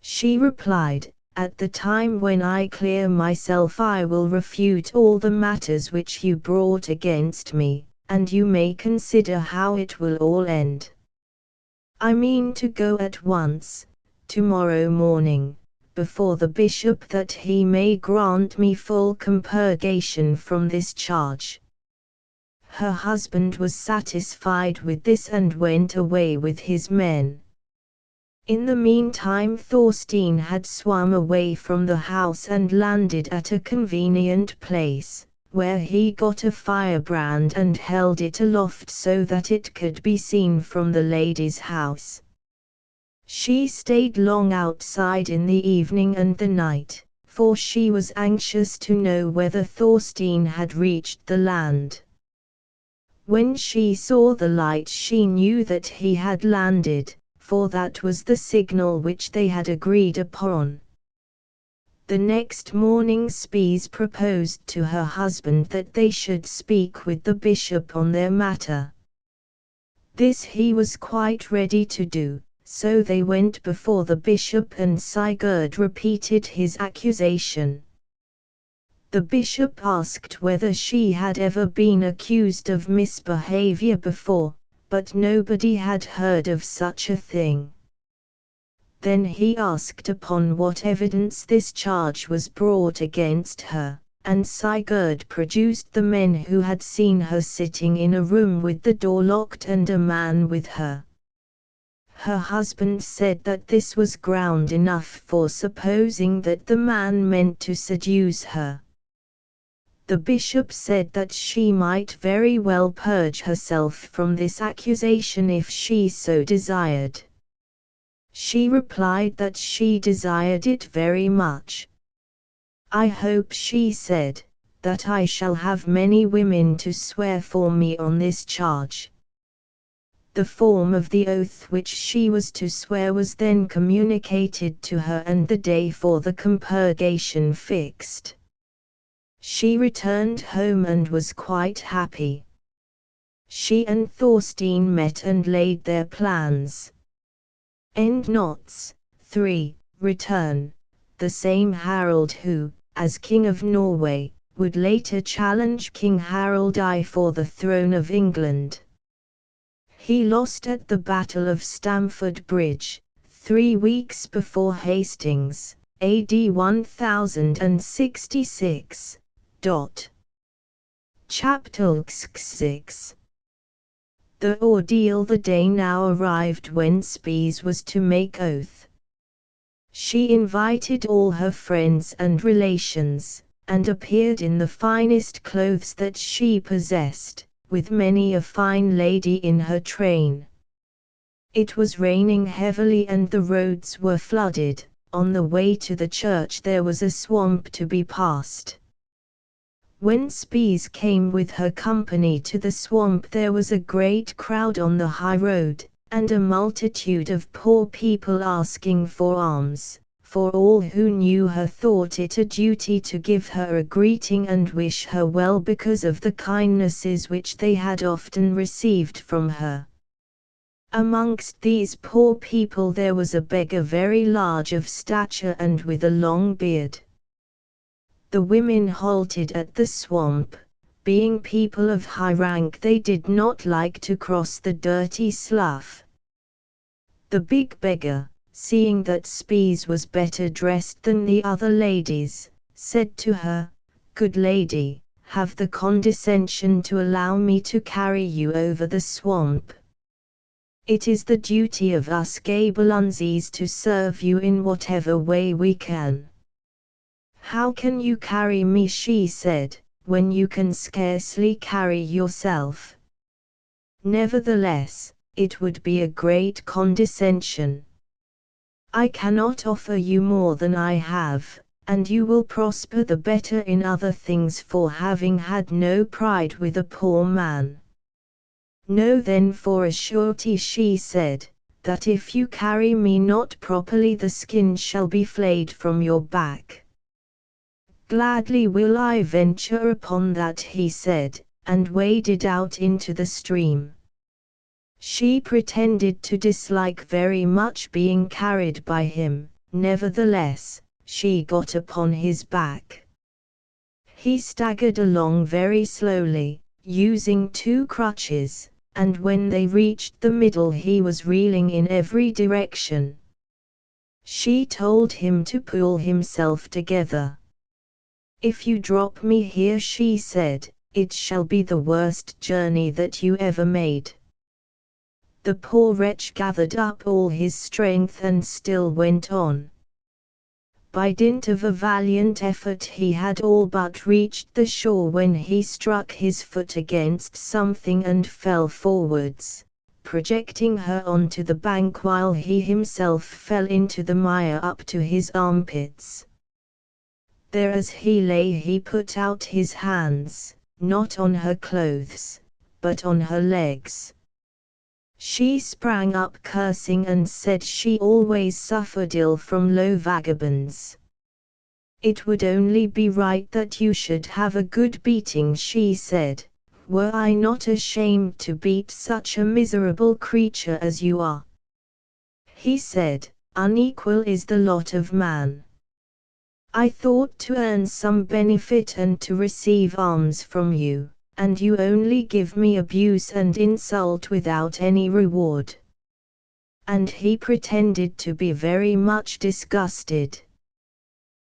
She replied, at the time when I clear myself I will refute all the matters which you brought against me, and you may consider how it will all end. I mean to go at once, tomorrow morning, before the bishop that he may grant me full compurgation from this charge. Her husband was satisfied with this and went away with his men. In the meantime Thorstein had swum away from the house and landed at a convenient place, where he got a firebrand and held it aloft so that it could be seen from the lady's house. She stayed long outside in the evening and the night, for she was anxious to know whether Thorstein had reached the land. When she saw the light she knew that he had landed, for that was the signal which they had agreed upon. The next morning Spies proposed to her husband that they should speak with the bishop on their matter. This he was quite ready to do, so they went before the bishop and Sigurd repeated his accusation. The bishop asked whether she had ever been accused of misbehavior before, but nobody had heard of such a thing. Then he asked upon what evidence this charge was brought against her, and Sigurd produced the men who had seen her sitting in a room with the door locked and a man with her. Her husband said that this was ground enough for supposing that the man meant to seduce her. The bishop said that she might very well purge herself from this accusation if she so desired. She replied that she desired it very much. I hope, she said, that I shall have many women to swear for me on this charge. The form of the oath which she was to swear was then communicated to her and the day for the compurgation fixed. She returned home and was quite happy. She and Thorstein met and laid their plans. Endnotes. 3. Return. The same Harald who, as King of Norway, would later challenge King Harald I for the throne of England. He lost at the Battle of Stamford Bridge, 3 weeks before Hastings, AD 1066. Chapter 6. The ordeal. The day now arrived when Spies was to make oath. She invited all her friends and relations, and appeared in the finest clothes that she possessed, with many a fine lady in her train. It was raining heavily and the roads were flooded. On the way to the church there was a swamp to be passed. When Spies came with her company to the swamp there was a great crowd on the high road, and a multitude of poor people asking for alms, for all who knew her thought it a duty to give her a greeting and wish her well because of the kindnesses which they had often received from her. Amongst these poor people there was a beggar very large of stature and with a long beard. The women halted at the swamp. Being people of high rank they did not like to cross the dirty slough. The big beggar, seeing that Spies was better dressed than the other ladies, said to her, "Good lady, have the condescension to allow me to carry you over the swamp. It is the duty of us Gabelunzies to serve you in whatever way we can." "How can you carry me," she said, "when you can scarcely carry yourself?" "Nevertheless, it would be a great condescension. I cannot offer you more than I have, and you will prosper the better in other things for having had no pride with a poor man. Know then for a surety," she said, "that if you carry me not properly the skin shall be flayed from your back." "Gladly will I venture upon that," he said, and waded out into the stream. She pretended to dislike very much being carried by him, nevertheless, she got upon his back. He staggered along very slowly, using 2 crutches, and when they reached the middle he was reeling in every direction. She told him to pull himself together. "If you drop me here," she said, "it shall be the worst journey that you ever made." The poor wretch gathered up all his strength and still went on. By dint of a valiant effort he had all but reached the shore when he struck his foot against something and fell forwards, projecting her onto the bank while he himself fell into the mire up to his armpits. There as he lay he put out his hands, not on her clothes, but on her legs. She sprang up cursing and said she always suffered ill from low vagabonds. "It would only be right that you should have a good beating," she said, "were I not ashamed to beat such a miserable creature as you are." He said, "Unequal is the lot of man. I thought to earn some benefit and to receive alms from you, and you only give me abuse and insult without any reward." And he pretended to be very much disgusted.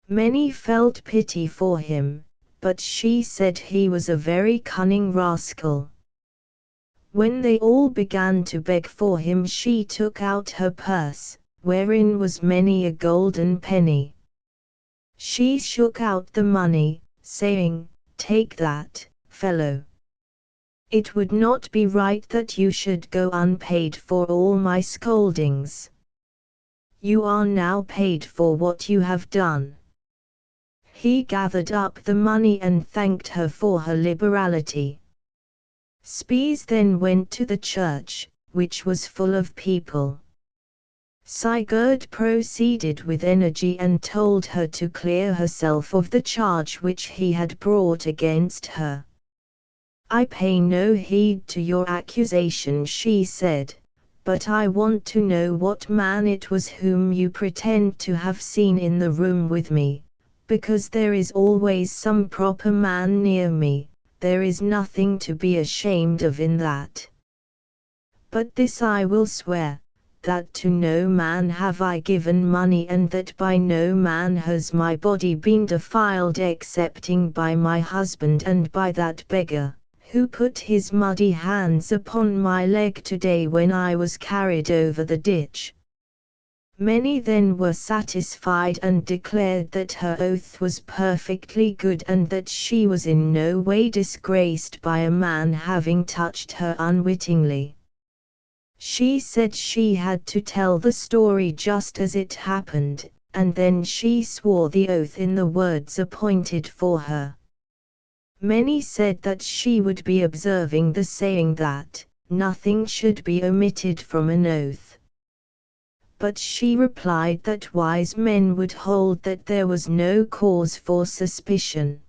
Many felt pity for him, but she said he was a very cunning rascal. When they all began to beg for him she took out her purse, wherein was many a golden penny. She shook out the money, saying, "Take that, fellow. It would not be right that you should go unpaid for all my scoldings. You are now paid for what you have done." He gathered up the money and thanked her for her liberality. Spies then went to the church, which was full of people. Sigurd proceeded with energy and told her to clear herself of the charge which he had brought against her. "I pay no heed to your accusation," she said, "but I want to know what man it was whom you pretend to have seen in the room with me, because there is always some proper man near me. There is nothing to be ashamed of in that. But this I will swear, that to no man have I given money and that by no man has my body been defiled excepting by my husband and by that beggar, who put his muddy hands upon my leg today when I was carried over the ditch." Many then were satisfied and declared that her oath was perfectly good and that she was in no way disgraced by a man having touched her unwittingly. She said she had to tell the story just as it happened, and then she swore the oath in the words appointed for her. Many said that she would be observing the saying that nothing should be omitted from an oath. But she replied that wise men would hold that there was no cause for suspicion.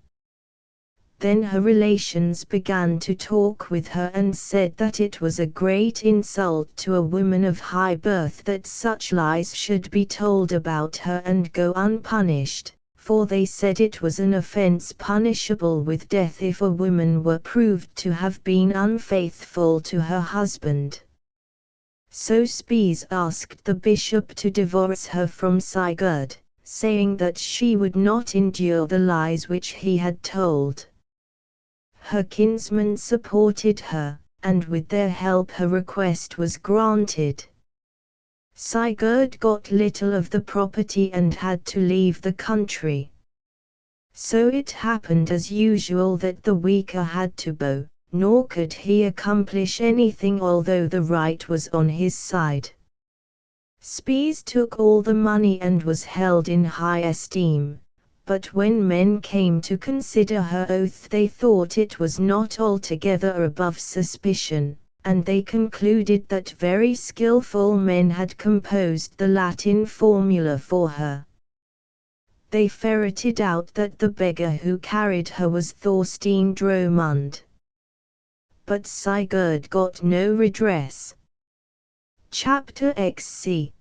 Then her relations began to talk with her and said that it was a great insult to a woman of high birth that such lies should be told about her and go unpunished, for they said it was an offense punishable with death if a woman were proved to have been unfaithful to her husband. So Spies asked the bishop to divorce her from Sigurd, saying that she would not endure the lies which he had told. Her kinsmen supported her, and with their help her request was granted. Sigurd got little of the property and had to leave the country. So it happened as usual that the weaker had to bow, nor could he accomplish anything although the right was on his side. Spies took all the money and was held in high esteem, but when men came to consider her oath they thought it was not altogether above suspicion, and they concluded that very skillful men had composed the Latin formula for her. They ferreted out that the beggar who carried her was Thorstein Dromund. But Sigurd got no redress. Chapter XC.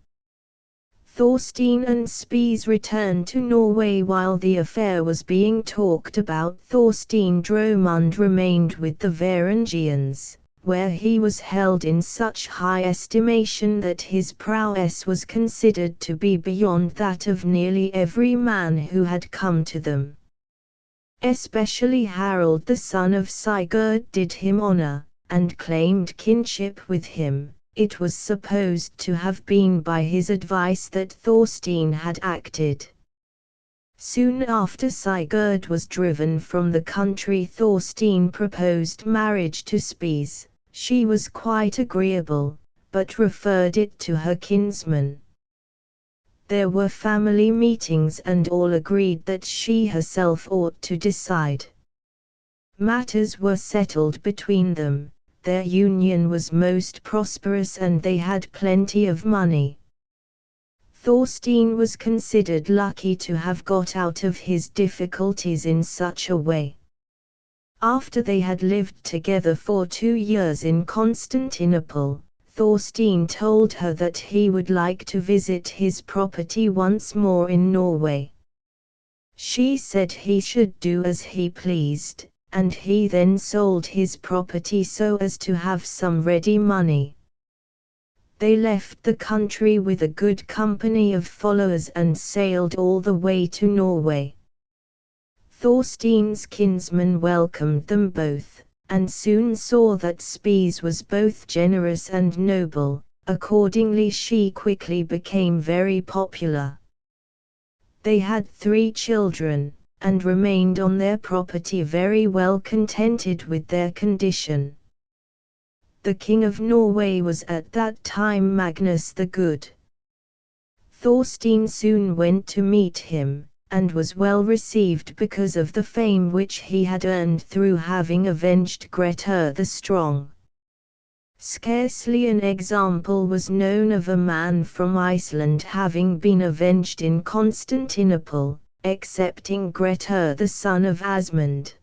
Thorstein and Spies returned to Norway. While the affair was being talked about, Thorstein Dromund remained with the Varangians, where he was held in such high estimation that his prowess was considered to be beyond that of nearly every man who had come to them. Especially Harald the son of Sigurd did him honor, and claimed kinship with him. It was supposed to have been by his advice that Thorstein had acted. Soon after Sigurd was driven from the country, Thorstein proposed marriage to Spies. She was quite agreeable, but referred it to her kinsman. There were family meetings and all agreed that she herself ought to decide. Matters were settled between them, their union was most prosperous and they had plenty of money. Thorstein was considered lucky to have got out of his difficulties in such a way. After they had lived together for 2 years in Constantinople, Thorstein told her that he would like to visit his property once more in Norway. She said he should do as he pleased, and he then sold his property so as to have some ready money. They left the country with a good company of followers and sailed all the way to Norway. Thorstein's kinsman welcomed them both, and soon saw that Spies was both generous and noble. Accordingly she quickly became very popular. They had 3 children, and remained on their property very well contented with their condition. The King of Norway was at that time Magnus the Good. Thorstein soon went to meet him, and was well received because of the fame which he had earned through having avenged Grettir the Strong. Scarcely an example was known of a man from Iceland having been avenged in Constantinople, excepting Grettir the son of Asmund.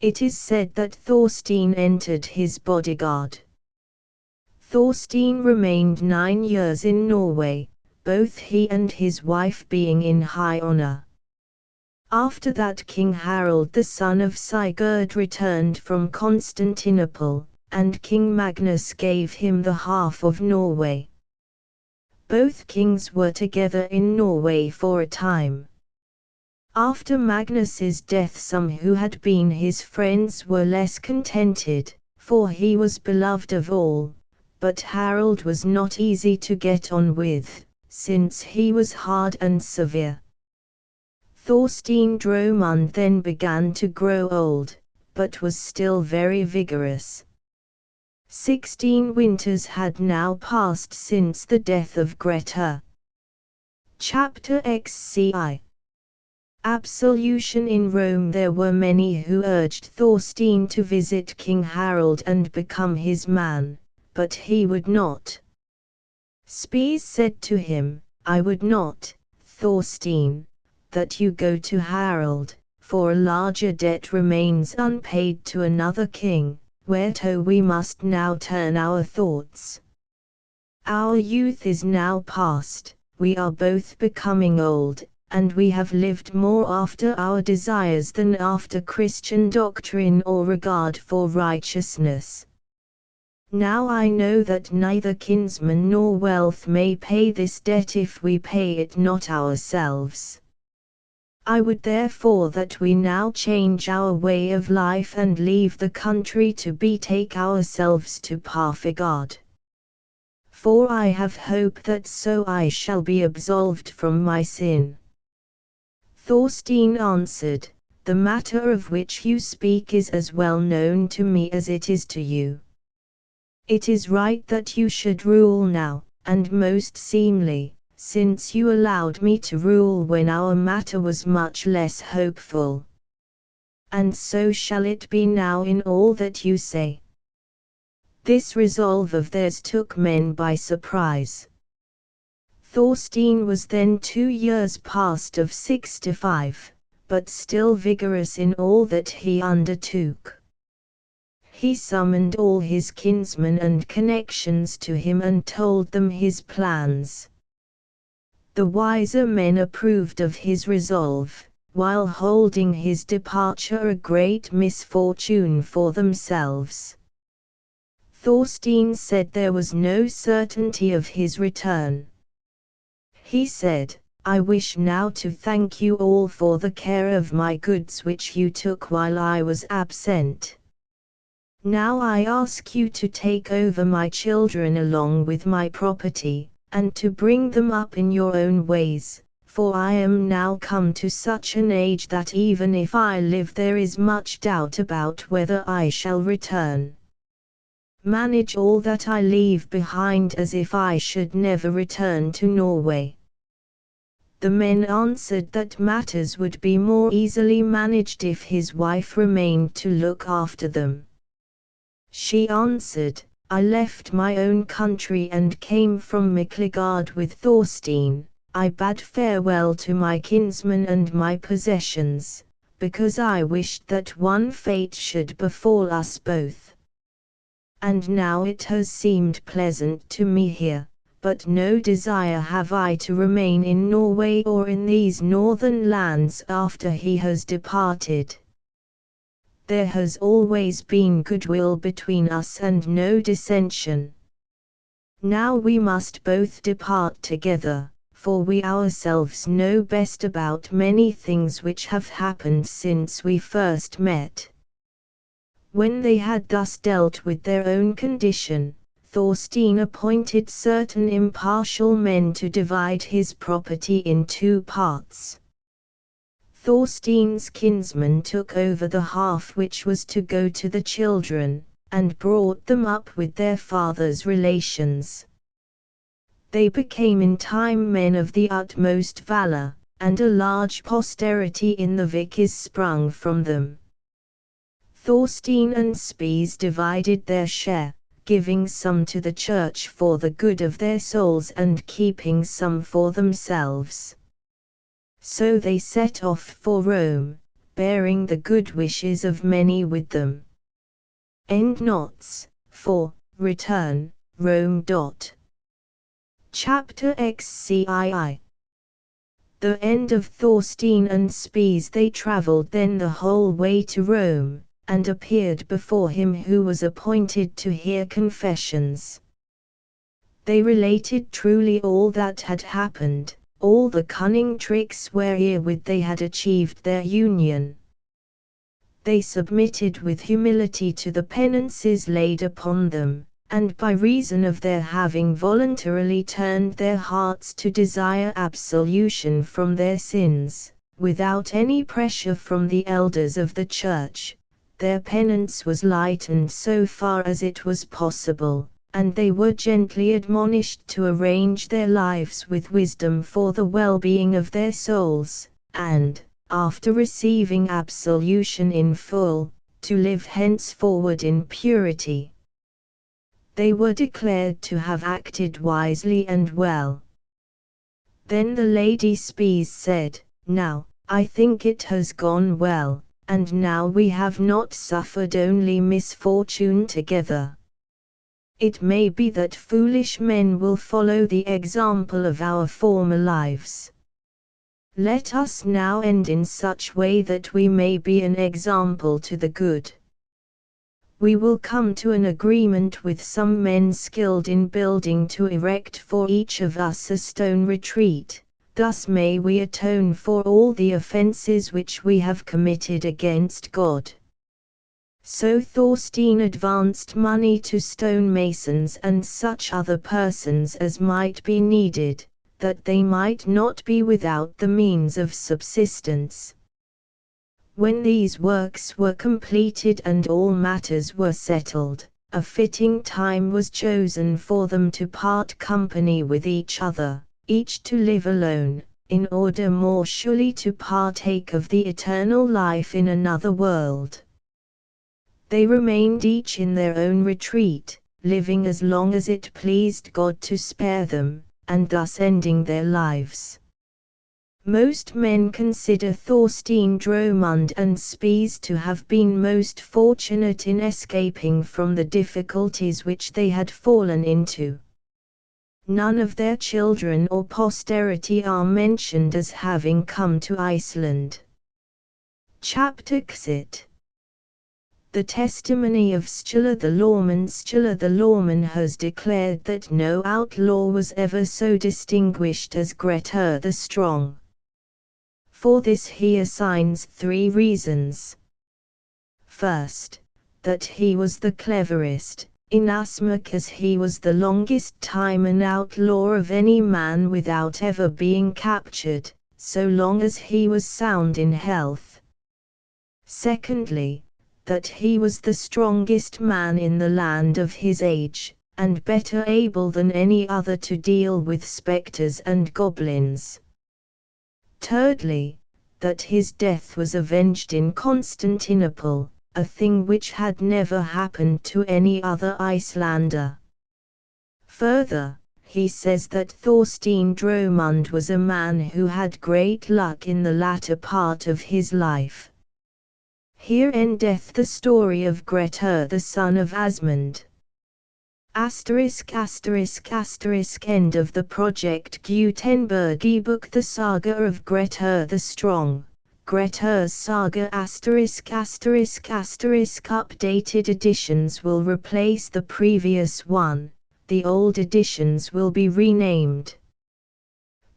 It is said that Thorstein entered his bodyguard. Thorstein remained 9 years in Norway, both he and his wife being in high honor. After that King Harald the son of Sigurd returned from Constantinople, and King Magnus gave him the half of Norway. Both kings were together in Norway for a time. After Magnus's death some who had been his friends were less contented, for he was beloved of all, but Harald was not easy to get on with, since he was hard and severe. Thorstein Dromund then began to grow old, but was still very vigorous. 16 winters had now passed since the death of Grettir. Chapter XCI. Absolution. In Rome there were many who urged Thorstein to visit King Harald and become his man, but he would not. Spies said to him, "I would not, Thorstein, that you go to Harald, for a larger debt remains unpaid to another king, whereto we must now turn our thoughts. Our youth is now past, we are both becoming old, and we have lived more after our desires than after Christian doctrine or regard for righteousness. Now I know that neither kinsman nor wealth may pay this debt if we pay it not ourselves. I would therefore that we now change our way of life and leave the country to betake ourselves to Parfigard. For I have hope that so I shall be absolved from my sin. Thorstein answered, the matter of which you speak is as well known to me as it is to you. It is right that you should rule now, and most seemly, since you allowed me to rule when our matter was much less hopeful. And so shall it be now in all that you say. This resolve of theirs took men by surprise. Thorstein was then 2 years past of 65, but still vigorous in all that he undertook. He summoned all his kinsmen and connections to him and told them his plans. The wiser men approved of his resolve, while holding his departure a great misfortune for themselves. Thorstein said there was no certainty of his return. He said, I wish now to thank you all for the care of my goods which you took while I was absent. Now I ask you to take over my children along with my property, and to bring them up in your own ways, for I am now come to such an age that even if I live there is much doubt about whether I shall return. Manage all that I leave behind as if I should never return to Norway. The men answered that matters would be more easily managed if his wife remained to look after them. She answered, I left my own country and came from Miklagard with Thorstein. I bade farewell to my kinsmen and my possessions, because I wished that one fate should befall us both. And now it has seemed pleasant to me here, but no desire have I to remain in Norway or in these northern lands after he has departed. There has always been goodwill between us and no dissension. Now we must both depart together, for we ourselves know best about many things which have happened since we first met. When they had thus dealt with their own condition, Thorstein appointed certain impartial men to divide his property in 2 parts. Thorstein's kinsmen took over the half which was to go to the children, and brought them up with their father's relations. They became in time men of the utmost valor, and a large posterity in the Vik is sprung from them. Thorstein and Spies divided their share, giving some to the church for the good of their souls and keeping some for themselves. So they set off for Rome, bearing the good wishes of many with them. Endnotes, for, return, Rome. Chapter XCII. The end of Thorstein and Spies. They travelled then the whole way to Rome, and appeared before him who was appointed to hear confessions. They related truly all that had happened, all the cunning tricks wherewith they had achieved their union. They submitted with humility to the penances laid upon them, and by reason of their having voluntarily turned their hearts to desire absolution from their sins, without any pressure from the elders of the church, their penance was lightened so far as it was possible, and they were gently admonished to arrange their lives with wisdom for the well-being of their souls, and, after receiving absolution in full, to live henceforward in purity. They were declared to have acted wisely and well. Then the Lady Spies said, Now, I think it has gone well, and now we have not suffered only misfortune together. It may be that foolish men will follow the example of our former lives. Let us now end in such way that we may be an example to the good. we will come to an agreement with some men skilled in building to erect for each of us a stone retreat. Thus may we atone for all the offenses which we have committed against God." So Thorstein advanced money to stonemasons and such other persons as might be needed, that they might not be without the means of subsistence. When these works were completed and all matters were settled, a fitting time was chosen for them to part company with each other, each to live alone, in order more surely to partake of the eternal life in another world. They remained each in their own retreat, living as long as it pleased God to spare them, and thus ending their lives. Most men consider Thorstein Dromund and Spies to have been most fortunate in escaping from the difficulties which they had fallen into. None of their children or posterity are mentioned as having come to Iceland. Chapter Xit. The testimony of Sturla the Lawman. Sturla the Lawman has declared that no outlaw was ever so distinguished as Grettir the Strong. For this he assigns 3 reasons. First, that he was the cleverest, inasmuch as he was the longest time an outlaw of any man without ever being captured, so long as he was sound in health. Secondly, that he was the strongest man in the land of his age, and better able than any other to deal with spectres and goblins. Thirdly, that his death was avenged in Constantinople, a thing which had never happened to any other Icelander. Further, he says that Thorstein Dromund was a man who had great luck in the latter part of his life. Here endeth the story of Grettir the son of Asmund. ****** End of the Project Gutenberg ebook The Saga of Grettir the Strong, Grettir's Saga ****** Updated editions will replace the previous one, the old editions will be renamed.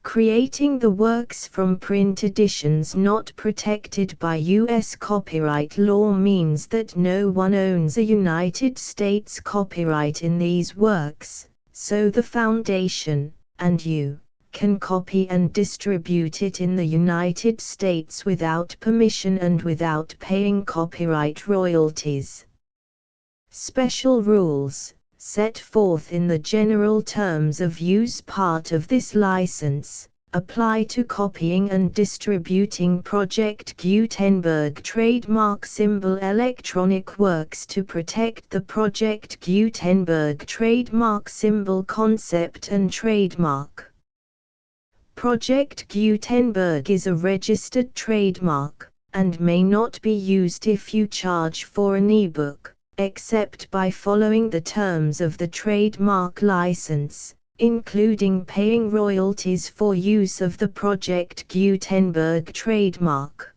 Creating the works from print editions not protected by U.S. copyright law means that no one owns a United States copyright in these works, so the Foundation, and you, can copy and distribute it in the United States without permission and without paying copyright royalties. Special rules, set forth in the general terms of use part of this license, apply to copying and distributing Project Gutenberg trademark symbol electronic works to protect the Project Gutenberg trademark symbol concept and trademark. Project Gutenberg is a registered trademark, and may not be used if you charge for an ebook, except by following the terms of the trademark license, including paying royalties for use of the Project Gutenberg trademark.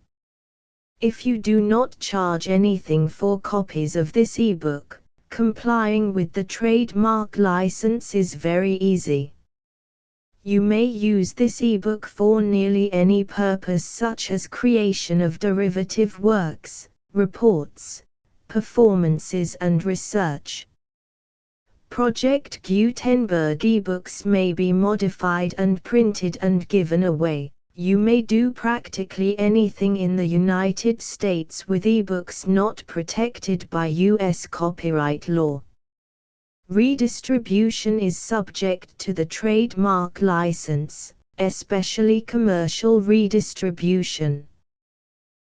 If you do not charge anything for copies of this ebook, complying with the trademark license is very easy. You may use this ebook for nearly any purpose, such as creation of derivative works, reports, performances and research. Project Gutenberg ebooks may be modified and printed and given away. You may do practically anything in the United States with ebooks not protected by U.S. copyright law. Redistribution is subject to the trademark license, especially commercial redistribution.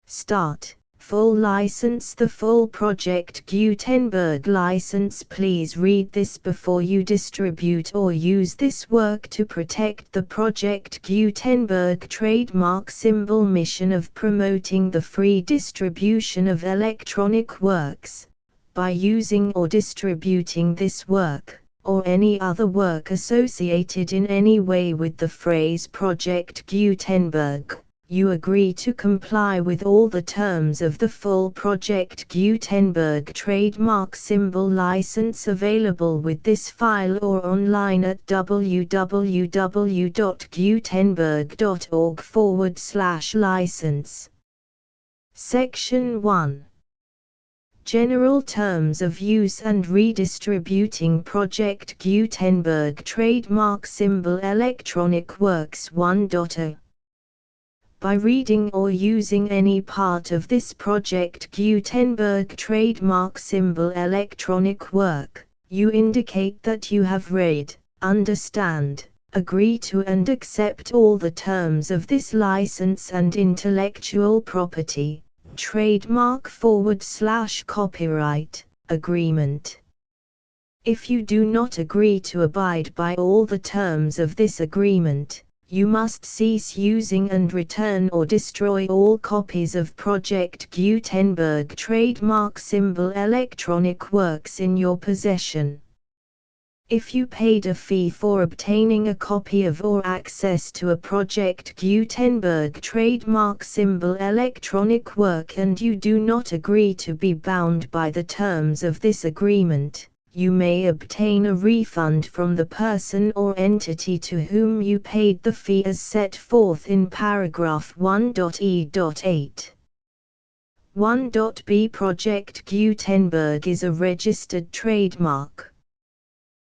Start. Full license. The full Project Gutenberg license. Please read this before you distribute or use this work to protect the Project Gutenberg trademark symbol mission of promoting the free distribution of electronic works, by using or distributing this work, or any other work associated in any way with the phrase Project Gutenberg, you agree to comply with all the terms of the full Project Gutenberg trademark symbol license available with this file or online at www.gutenberg.org/license. Section 1. General Terms of Use and Redistributing Project Gutenberg Trademark Symbol Electronic Works 1.0. By reading or using any part of this Project Gutenberg trademark symbol electronic work, you indicate that you have read, understand, agree to and accept all the terms of this license and intellectual property, trademark/copyright, agreement. If you do not agree to abide by all the terms of this agreement, you must cease using and return or destroy all copies of Project Gutenberg trademark symbol electronic works in your possession. If you paid a fee for obtaining a copy of or access to a Project Gutenberg trademark symbol electronic work and you do not agree to be bound by the terms of this agreement, you may obtain a refund from the person or entity to whom you paid the fee as set forth in paragraph 1.e.8. 1.b Project Gutenberg is a registered trademark.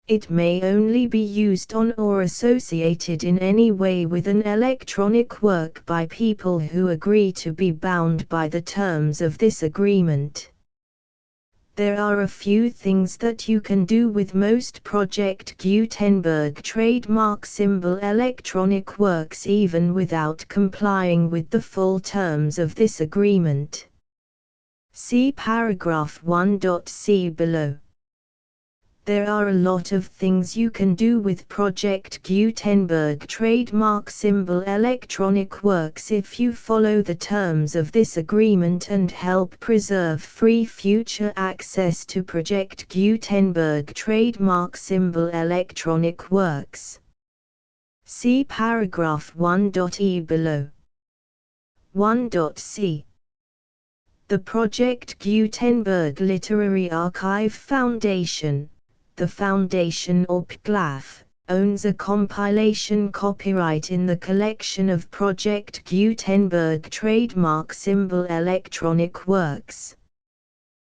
It may only be used on or associated in any way with an electronic work by people who agree to be bound by the terms of this agreement. There are a few things that you can do with most Project Gutenberg trademark symbol electronic works even without complying with the full terms of this agreement. See paragraph 1.c below. There are a lot of things you can do with Project Gutenberg trademark symbol electronic works if you follow the terms of this agreement and help preserve free future access to Project Gutenberg trademark symbol electronic works. See paragraph 1.e below. 1.c. The Project Gutenberg Literary Archive Foundation, the Foundation or PGLAF, owns a compilation copyright in the collection of Project Gutenberg trademark symbol electronic works.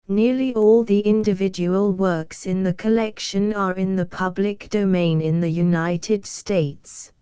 Nearly all the individual works in the collection are in the public domain in the United States.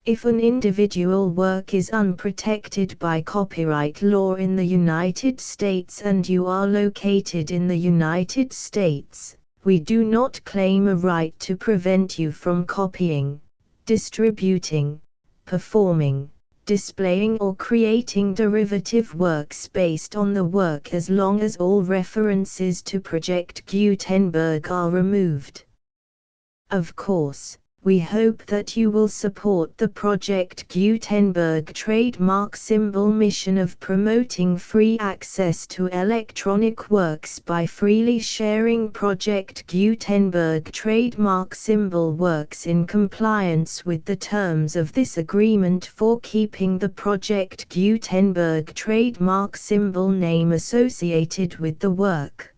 If an individual work is unprotected by copyright law in the United States and you are located in the United States, we do not claim a right to prevent you from copying, distributing, performing, displaying or creating derivative works based on the work as long as all references to Project Gutenberg are removed. Of course, we hope that you will support the Project Gutenberg trademark symbol mission of promoting free access to electronic works by freely sharing Project Gutenberg trademark symbol works in compliance with the terms of this agreement for keeping the Project Gutenberg trademark symbol name associated with the work.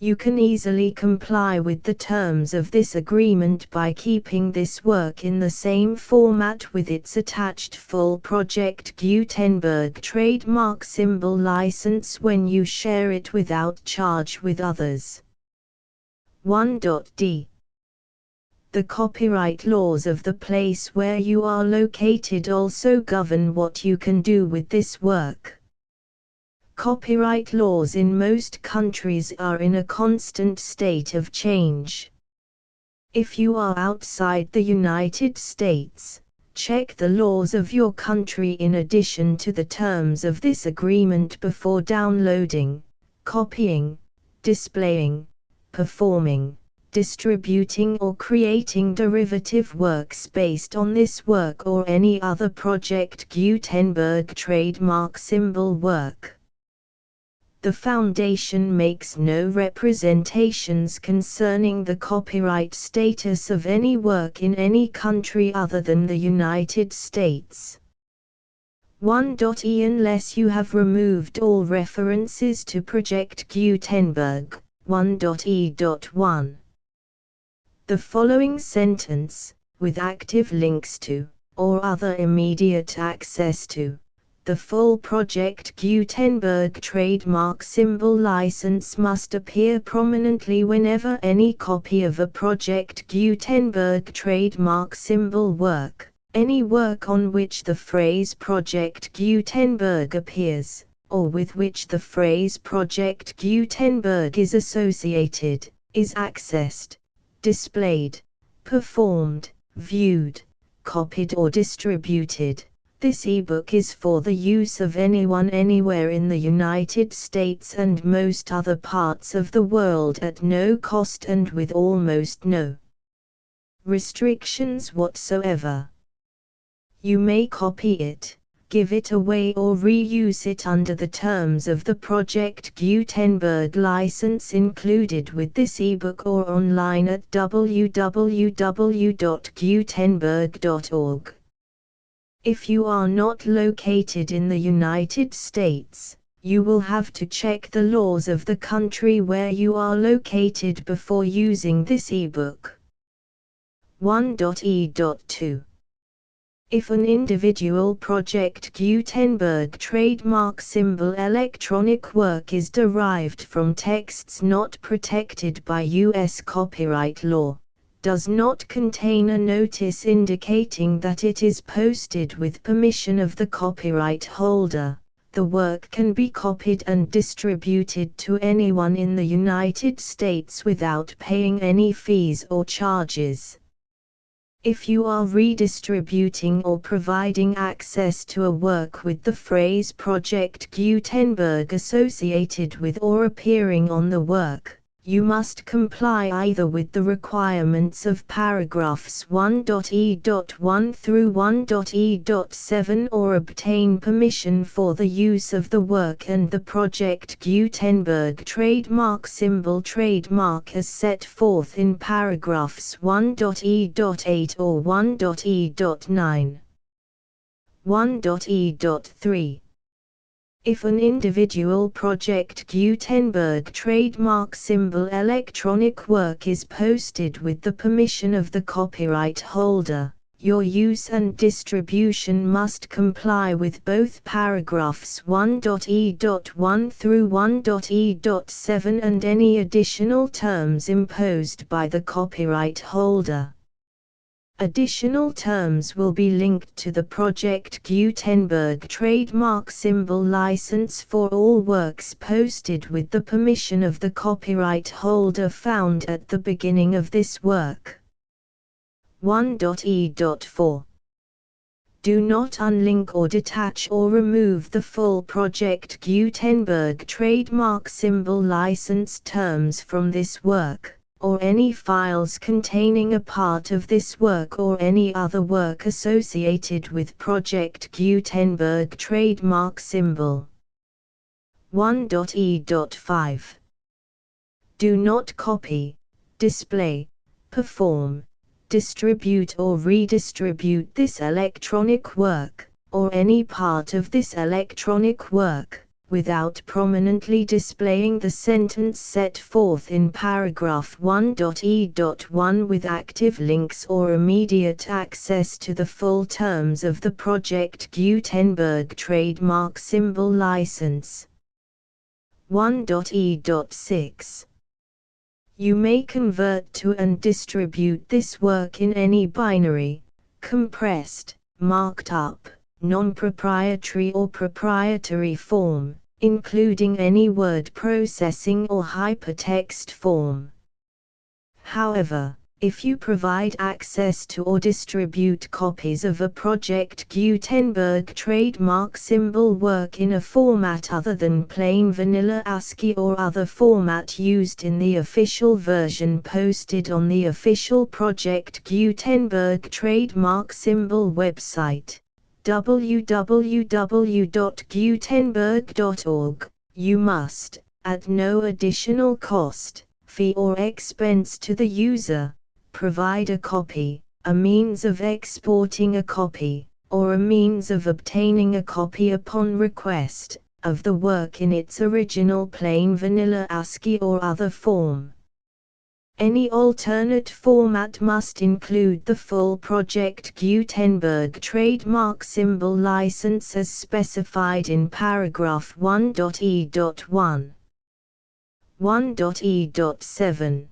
You can easily comply with the terms of this agreement by keeping this work in the same format with its attached full Project Gutenberg trademark symbol license when you share it without charge with others. 1.d. The copyright laws of the place where you are located also govern what you can do with this work. Copyright laws in most countries are in a constant state of change. If you are outside the United States, check the laws of your country in addition to the terms of this agreement before downloading, copying, displaying, performing, distributing or creating derivative works based on this work or any other Project Gutenberg trademark symbol work. The Foundation makes no representations concerning the copyright status of any work in any country other than the United States. 1.e unless you have removed all references to Project Gutenberg. 1.e.1. The following sentence, with active links to, or other immediate access to, the full Project Gutenberg trademark symbol license must appear prominently whenever any copy of a Project Gutenberg trademark symbol work, any work on which the phrase Project Gutenberg appears, or with which the phrase Project Gutenberg is associated, is accessed, displayed, performed, viewed, copied or distributed. This ebook is for the use of anyone anywhere in the United States and most other parts of the world at no cost and with almost no restrictions whatsoever. You may copy it, give it away or reuse it under the terms of the Project Gutenberg license included with this ebook or online at www.gutenberg.org. If you are not located in the United States, you will have to check the laws of the country where you are located before using this ebook. 1.e.2. If an individual Project Gutenberg trademark symbol electronic work is derived from texts not protected by U.S. copyright law, does not contain a notice indicating that it is posted with permission of the copyright holder, the work can be copied and distributed to anyone in the United States without paying any fees or charges. If you are redistributing or providing access to a work with the phrase Project Gutenberg associated with or appearing on the work, you must comply either with the requirements of paragraphs 1.e.1 through 1.e.7 or obtain permission for the use of the work and the Project Gutenberg trademark symbol trademark as set forth in paragraphs 1.e.8 or 1.e.9. 1.e.3. If an individual Project Gutenberg trademark symbol electronic work is posted with the permission of the copyright holder, your use and distribution must comply with both paragraphs 1.e.1 through 1.e.7 and any additional terms imposed by the copyright holder. Additional terms will be linked to the Project Gutenberg trademark symbol license for all works posted with the permission of the copyright holder found at the beginning of this work. 1.e.4. Do not unlink or detach or remove the full Project Gutenberg trademark symbol license terms from this work, or any files containing a part of this work or any other work associated with Project Gutenberg trademark symbol. 1.e.5. Do not copy, display, perform, distribute or redistribute this electronic work, or any part of this electronic work, without prominently displaying the sentence set forth in paragraph 1.e.1 with active links or immediate access to the full terms of the Project Gutenberg trademark symbol license. 1.e.6. You may convert to and distribute this work in any binary, compressed, marked up, non-proprietary or proprietary form, including any word processing or hypertext form. However, if you provide access to or distribute copies of a Project Gutenberg trademark symbol work in a format other than plain vanilla ASCII or other format used in the official version posted on the official Project Gutenberg trademark symbol website, www.gutenberg.org, you must, at no additional cost, fee or expense to the user, provide a copy, a means of exporting a copy, or a means of obtaining a copy upon request, of the work in its original plain vanilla ASCII or other form. Any alternate format must include the full Project Gutenberg trademark symbol license as specified in paragraph 1.e.1. 1.e.7.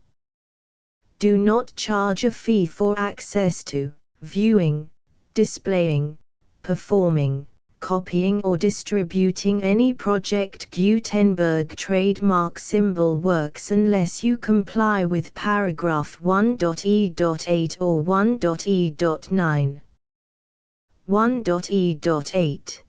Do not charge a fee for access to, viewing, displaying, performing, copying or distributing any Project Gutenberg trademark symbol works unless you comply with paragraph 1.e.8 or 1.e.9. 1.e.8.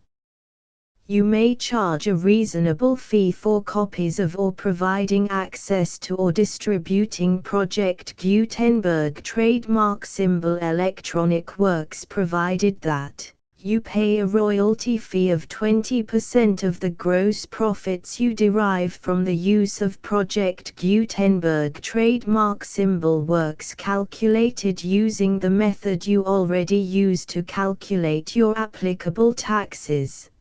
You may charge a reasonable fee for copies of or providing access to or distributing Project Gutenberg trademark symbol electronic works provided that you pay a royalty fee of 20% of the gross profits you derive from the use of Project Gutenberg trademark symbol works calculated using the method you already use to calculate your applicable taxes.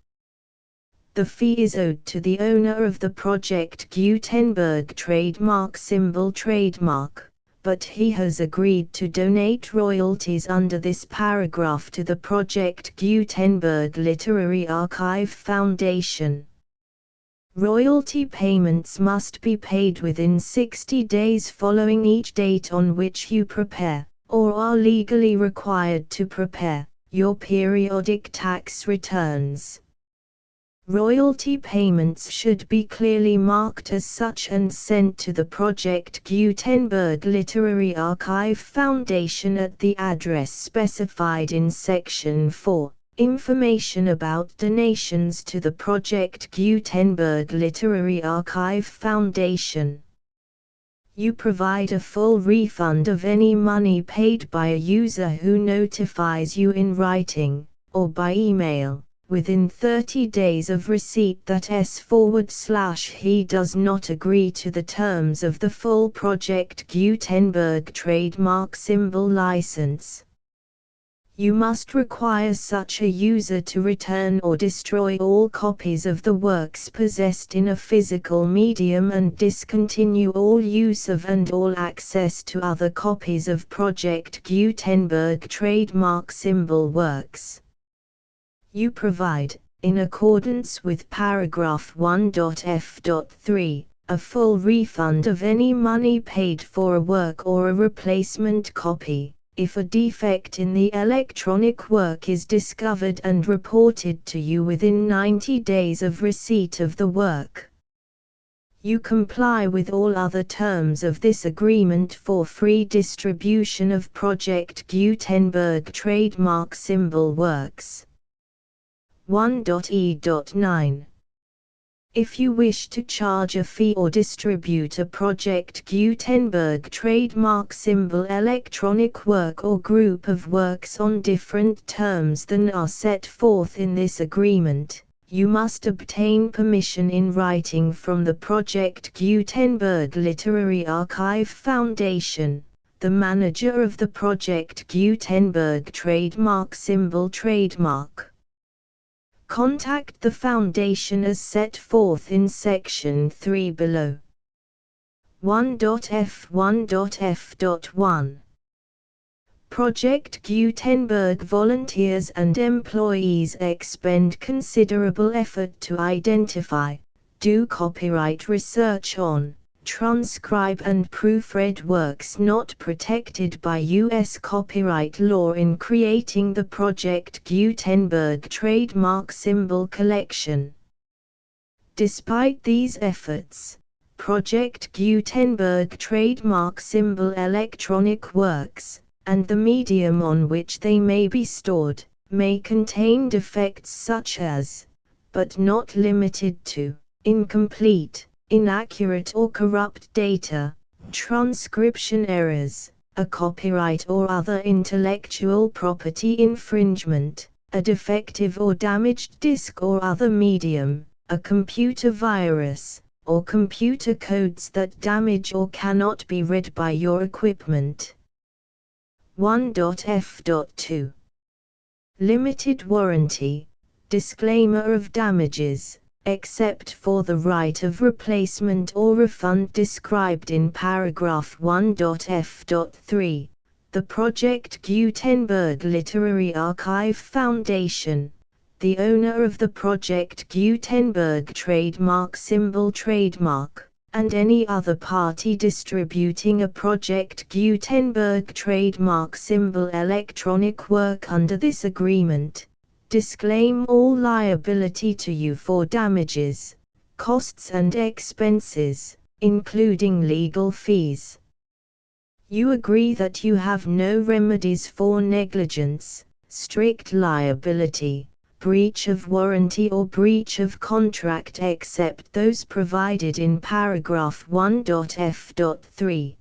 The fee is owed to the owner of the Project Gutenberg trademark symbol trademark, but he has agreed to donate royalties under this paragraph to the Project Gutenberg Literary Archive Foundation. Royalty payments must be paid within 60 days following each date on which you prepare, or are legally required to prepare, your periodic tax returns. Royalty payments should be clearly marked as such and sent to the Project Gutenberg Literary Archive Foundation at the address specified in Section 4, Information about donations to the Project Gutenberg Literary Archive Foundation. You provide a full refund of any money paid by a user who notifies you in writing, or by email, within 30 days of receipt that he does not agree to the terms of the full Project Gutenberg trademark symbol license. You must require such a user to return or destroy all copies of the works possessed in a physical medium and discontinue all use of and all access to other copies of Project Gutenberg trademark symbol works. You provide, in accordance with paragraph 1.f.3, a full refund of any money paid for a work or a replacement copy, if a defect in the electronic work is discovered and reported to you within 90 days of receipt of the work. You comply with all other terms of this agreement for free distribution of Project Gutenberg trademark symbol works. 1.e.9. If you wish to charge a fee or distribute a Project Gutenberg trademark symbol electronic work or group of works on different terms than are set forth in this agreement, you must obtain permission in writing from the Project Gutenberg Literary Archive Foundation, the manager of the Project Gutenberg trademark symbol trademark. Contact the Foundation as set forth in Section 3 below. 1.f1.f.1. Project Gutenberg volunteers and employees expend considerable effort to identify, do copyright research on, transcribe and proofread works not protected by U.S. copyright law in creating the Project Gutenberg trademark symbol collection. Despite these efforts, Project Gutenberg trademark symbol electronic works, and the medium on which they may be stored, may contain defects such as, but not limited to, incomplete, inaccurate or corrupt data, transcription errors, a copyright or other intellectual property infringement, a defective or damaged disk or other medium, a computer virus, or computer codes that damage or cannot be read by your equipment. 1.f.2. Limited warranty. Disclaimer of damages, except for the right of replacement or refund described in paragraph 1.f.3. The Project Gutenberg Literary Archive Foundation, the owner of the Project Gutenberg trademark symbol trademark, and any other party distributing a Project Gutenberg trademark symbol electronic work under this agreement, disclaim all liability to you for damages, costs and expenses, including legal fees. You agree that you have no remedies for negligence, strict liability, breach of warranty or breach of contract except those provided in paragraph 1.f.3.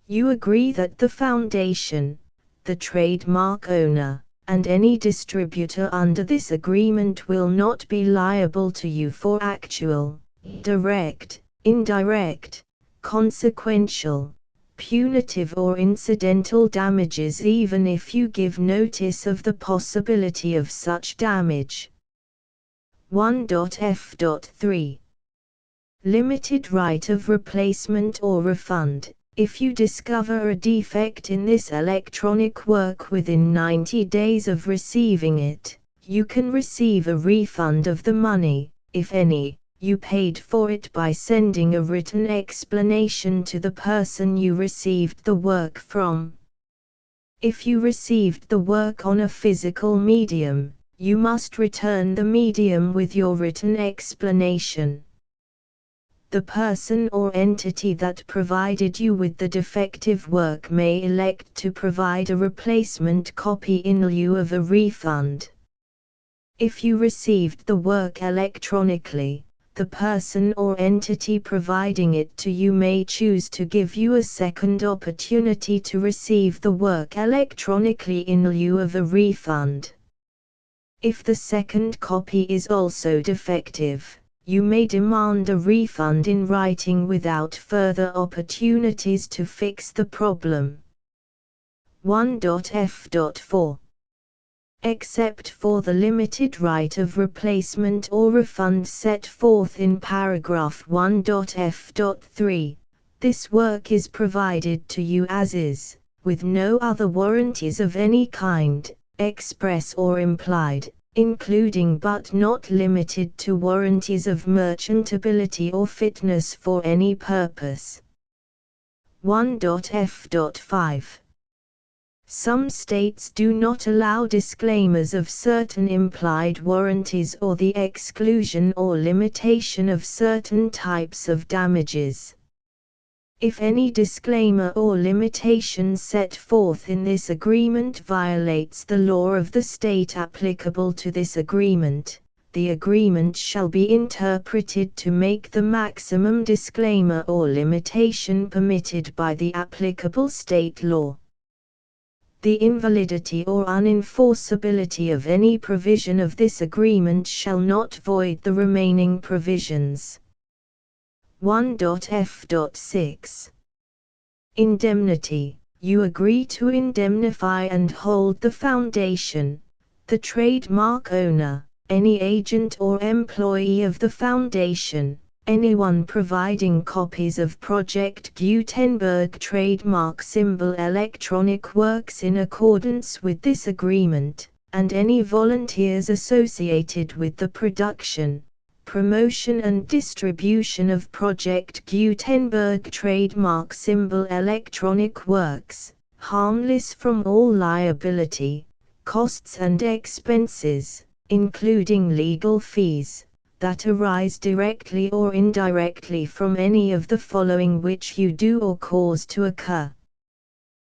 You agree that the foundation, the trademark owner, and any distributor under this agreement will not be liable to you for actual, direct, indirect, consequential, punitive or incidental damages even if you give notice of the possibility of such damage. 1.f.3. Limited right of replacement or refund. If you discover a defect in this electronic work within 90 days of receiving it, you can receive a refund of the money, if any, you paid for it by sending a written explanation to the person you received the work from. If you received the work on a physical medium, you must return the medium with your written explanation. The person or entity that provided you with the defective work may elect to provide a replacement copy in lieu of a refund. If you received the work electronically, the person or entity providing it to you may choose to give you a second opportunity to receive the work electronically in lieu of a refund. If the second copy is also defective, you may demand a refund in writing without further opportunities to fix the problem. 1.f.4. Except for the limited right of replacement or refund set forth in paragraph 1.f.3, this work is provided to you as is, with no other warranties of any kind, express or implied, including but not limited to warranties of merchantability or fitness for any purpose. 1.f.5. Some states do not allow disclaimers of certain implied warranties or the exclusion or limitation of certain types of damages. If any disclaimer or limitation set forth in this agreement violates the law of the state applicable to this agreement, the agreement shall be interpreted to make the maximum disclaimer or limitation permitted by the applicable state law. The invalidity or unenforceability of any provision of this agreement shall not void the remaining provisions. 1.f.6. Indemnity. You agree to indemnify and hold the foundation, the trademark owner, any agent or employee of the foundation, anyone providing copies of Project Gutenberg trademark symbol electronic works in accordance with this agreement, and any volunteers associated with the production, promotion and distribution of Project Gutenberg trademark symbol electronic works, harmless from all liability, costs and expenses, including legal fees, that arise directly or indirectly from any of the following which you do or cause to occur.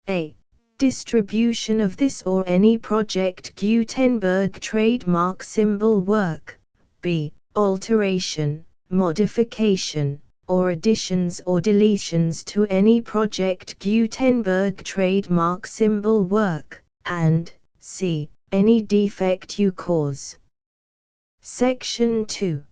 A. Distribution of this or any Project Gutenberg trademark symbol work. B. Alteration, modification, or additions or deletions to any Project Gutenberg trademark symbol work, and C. Any defect you cause. Section 2.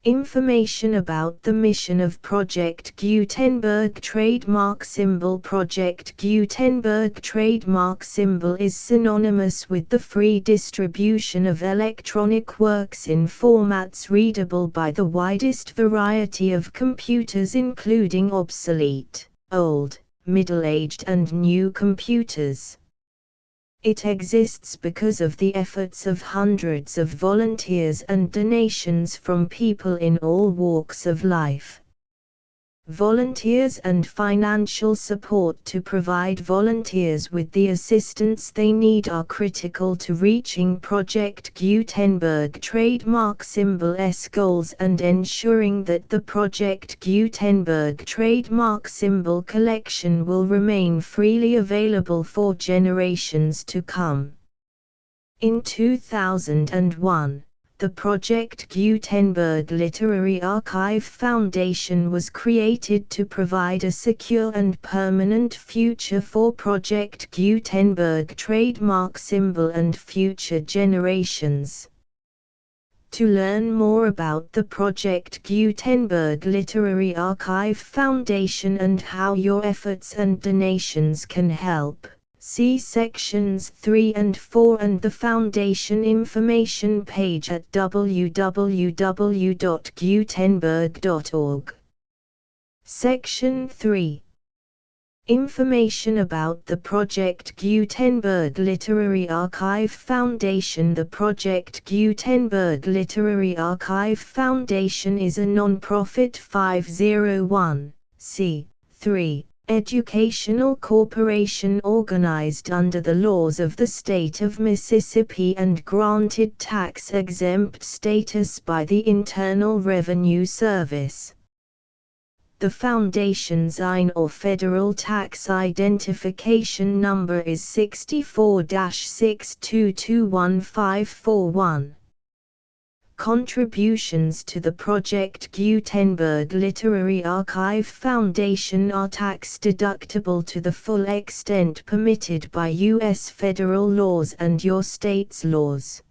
Information about the mission of Project Gutenberg trademark symbol. Project Gutenberg trademark symbol is synonymous with the free distribution of electronic works in formats readable by the widest variety of computers, including obsolete, old, middle-aged and new computers. It exists because of the efforts of hundreds of volunteers and donations from people in all walks of life. Volunteers and financial support to provide volunteers with the assistance they need are critical to reaching Project Gutenberg trademark symbol's goals and ensuring that the Project Gutenberg trademark symbol collection will remain freely available for generations to come. In 2001, the Project Gutenberg Literary Archive Foundation was created to provide a secure and permanent future for Project Gutenberg trademark symbol and future generations. To learn more about the Project Gutenberg Literary Archive Foundation and how your efforts and donations can help, see sections 3 and 4 and the Foundation information page at www.gutenberg.org. Section 3. Information about the Project Gutenberg Literary Archive Foundation. The Project Gutenberg Literary Archive Foundation is a non-profit 501(c)(3) educational corporation organized under the laws of the state of Mississippi and granted tax-exempt status by the Internal Revenue Service. The Foundation's IN or Federal Tax Identification Number is 64-6221541. Contributions to the Project Gutenberg Literary Archive Foundation are tax-deductible to the full extent permitted by U.S. federal laws and your state's laws.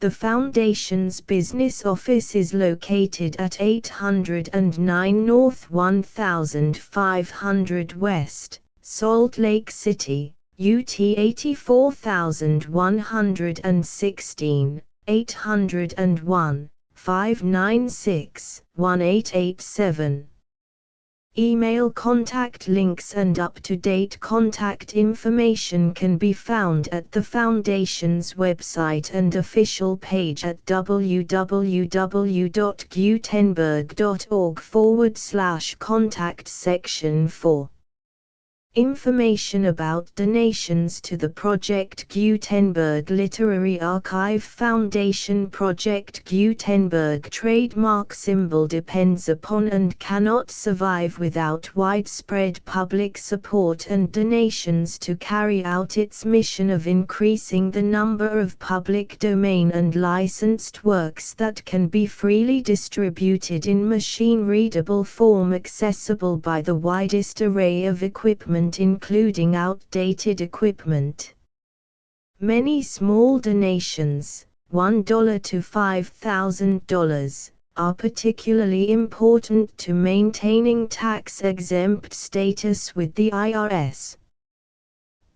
The Foundation's business office is located at 809 North 1500 West, Salt Lake City, UT 84116. 801-596-1887. Email contact links and up-to-date contact information can be found at the Foundation's website and official page at www.gutenberg.org/contact section 4. Information about donations to the Project Gutenberg Literary Archive Foundation. Project Gutenberg trademark symbol depends upon and cannot survive without widespread public support and donations to carry out its mission of increasing the number of public domain and licensed works that can be freely distributed in machine-readable form accessible by the widest array of equipment, including outdated equipment. Many small donations, $1 to $5,000, are particularly important to maintaining tax-exempt status with the IRS.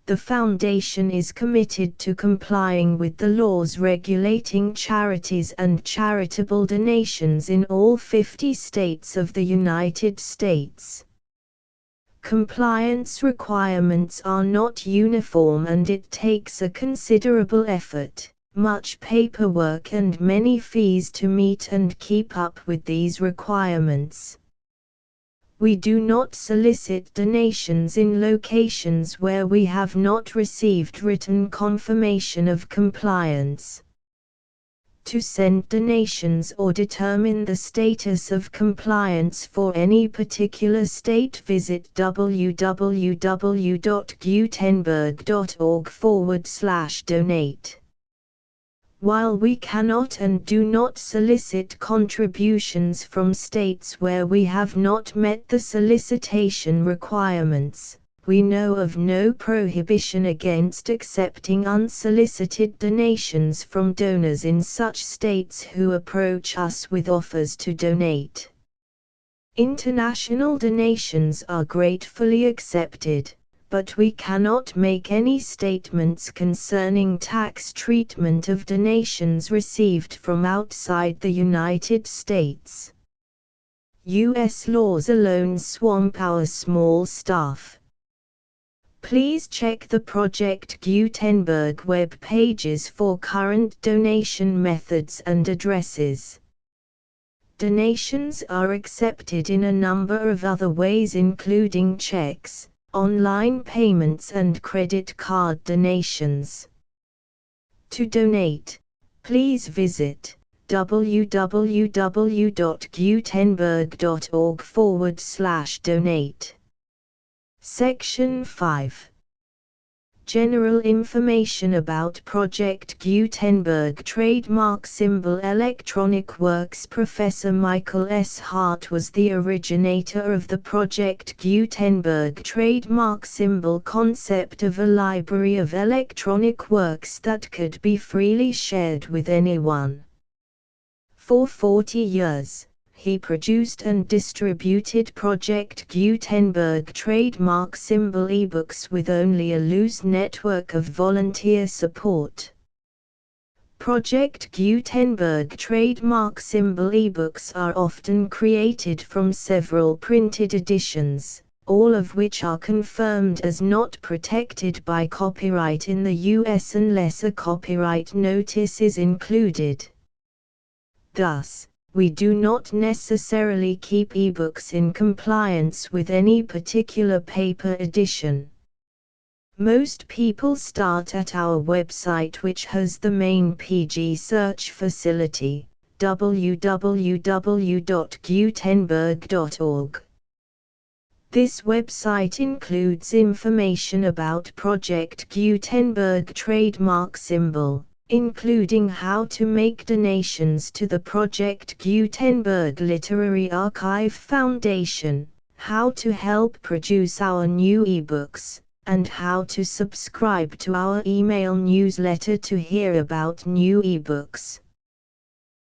The Foundation is committed to complying with the laws regulating charities and charitable donations in all 50 states of the United States. Compliance requirements are not uniform and it takes a considerable effort, much paperwork and many fees to meet and keep up with these requirements. We do not solicit donations in locations where we have not received written confirmation of compliance. To send donations or determine the status of compliance for any particular state, visit www.gutenberg.org/donate. While we cannot and do not solicit contributions from states where we have not met the solicitation requirements, we know of no prohibition against accepting unsolicited donations from donors in such states who approach us with offers to donate. International donations are gratefully accepted, but we cannot make any statements concerning tax treatment of donations received from outside the United States. U.S. laws alone swamp our small staff. Please check the Project Gutenberg web pages for current donation methods and addresses. Donations are accepted in a number of other ways, including checks, online payments and credit card donations. To donate, please visit www.gutenberg.org/donate. Section 5. General information about Project Gutenberg Trademark Symbol Electronic Works. Professor Michael S. Hart was the originator of the Project Gutenberg trademark symbol concept of a library of electronic works that could be freely shared with anyone. For 40 years, he produced and distributed Project Gutenberg trademark symbol ebooks with only a loose network of volunteer support. Project Gutenberg trademark symbol ebooks are often created from several printed editions, all of which are confirmed as not protected by copyright in the US unless a copyright notice is included. Thus, we do not necessarily keep ebooks in compliance with any particular paper edition. Most people start at our website, which has the main PG search facility, www.gutenberg.org. This website includes information about Project Gutenberg trademark symbol, including how to make donations to the Project Gutenberg Literary Archive Foundation, how to help produce our new ebooks, and how to subscribe to our email newsletter to hear about new ebooks.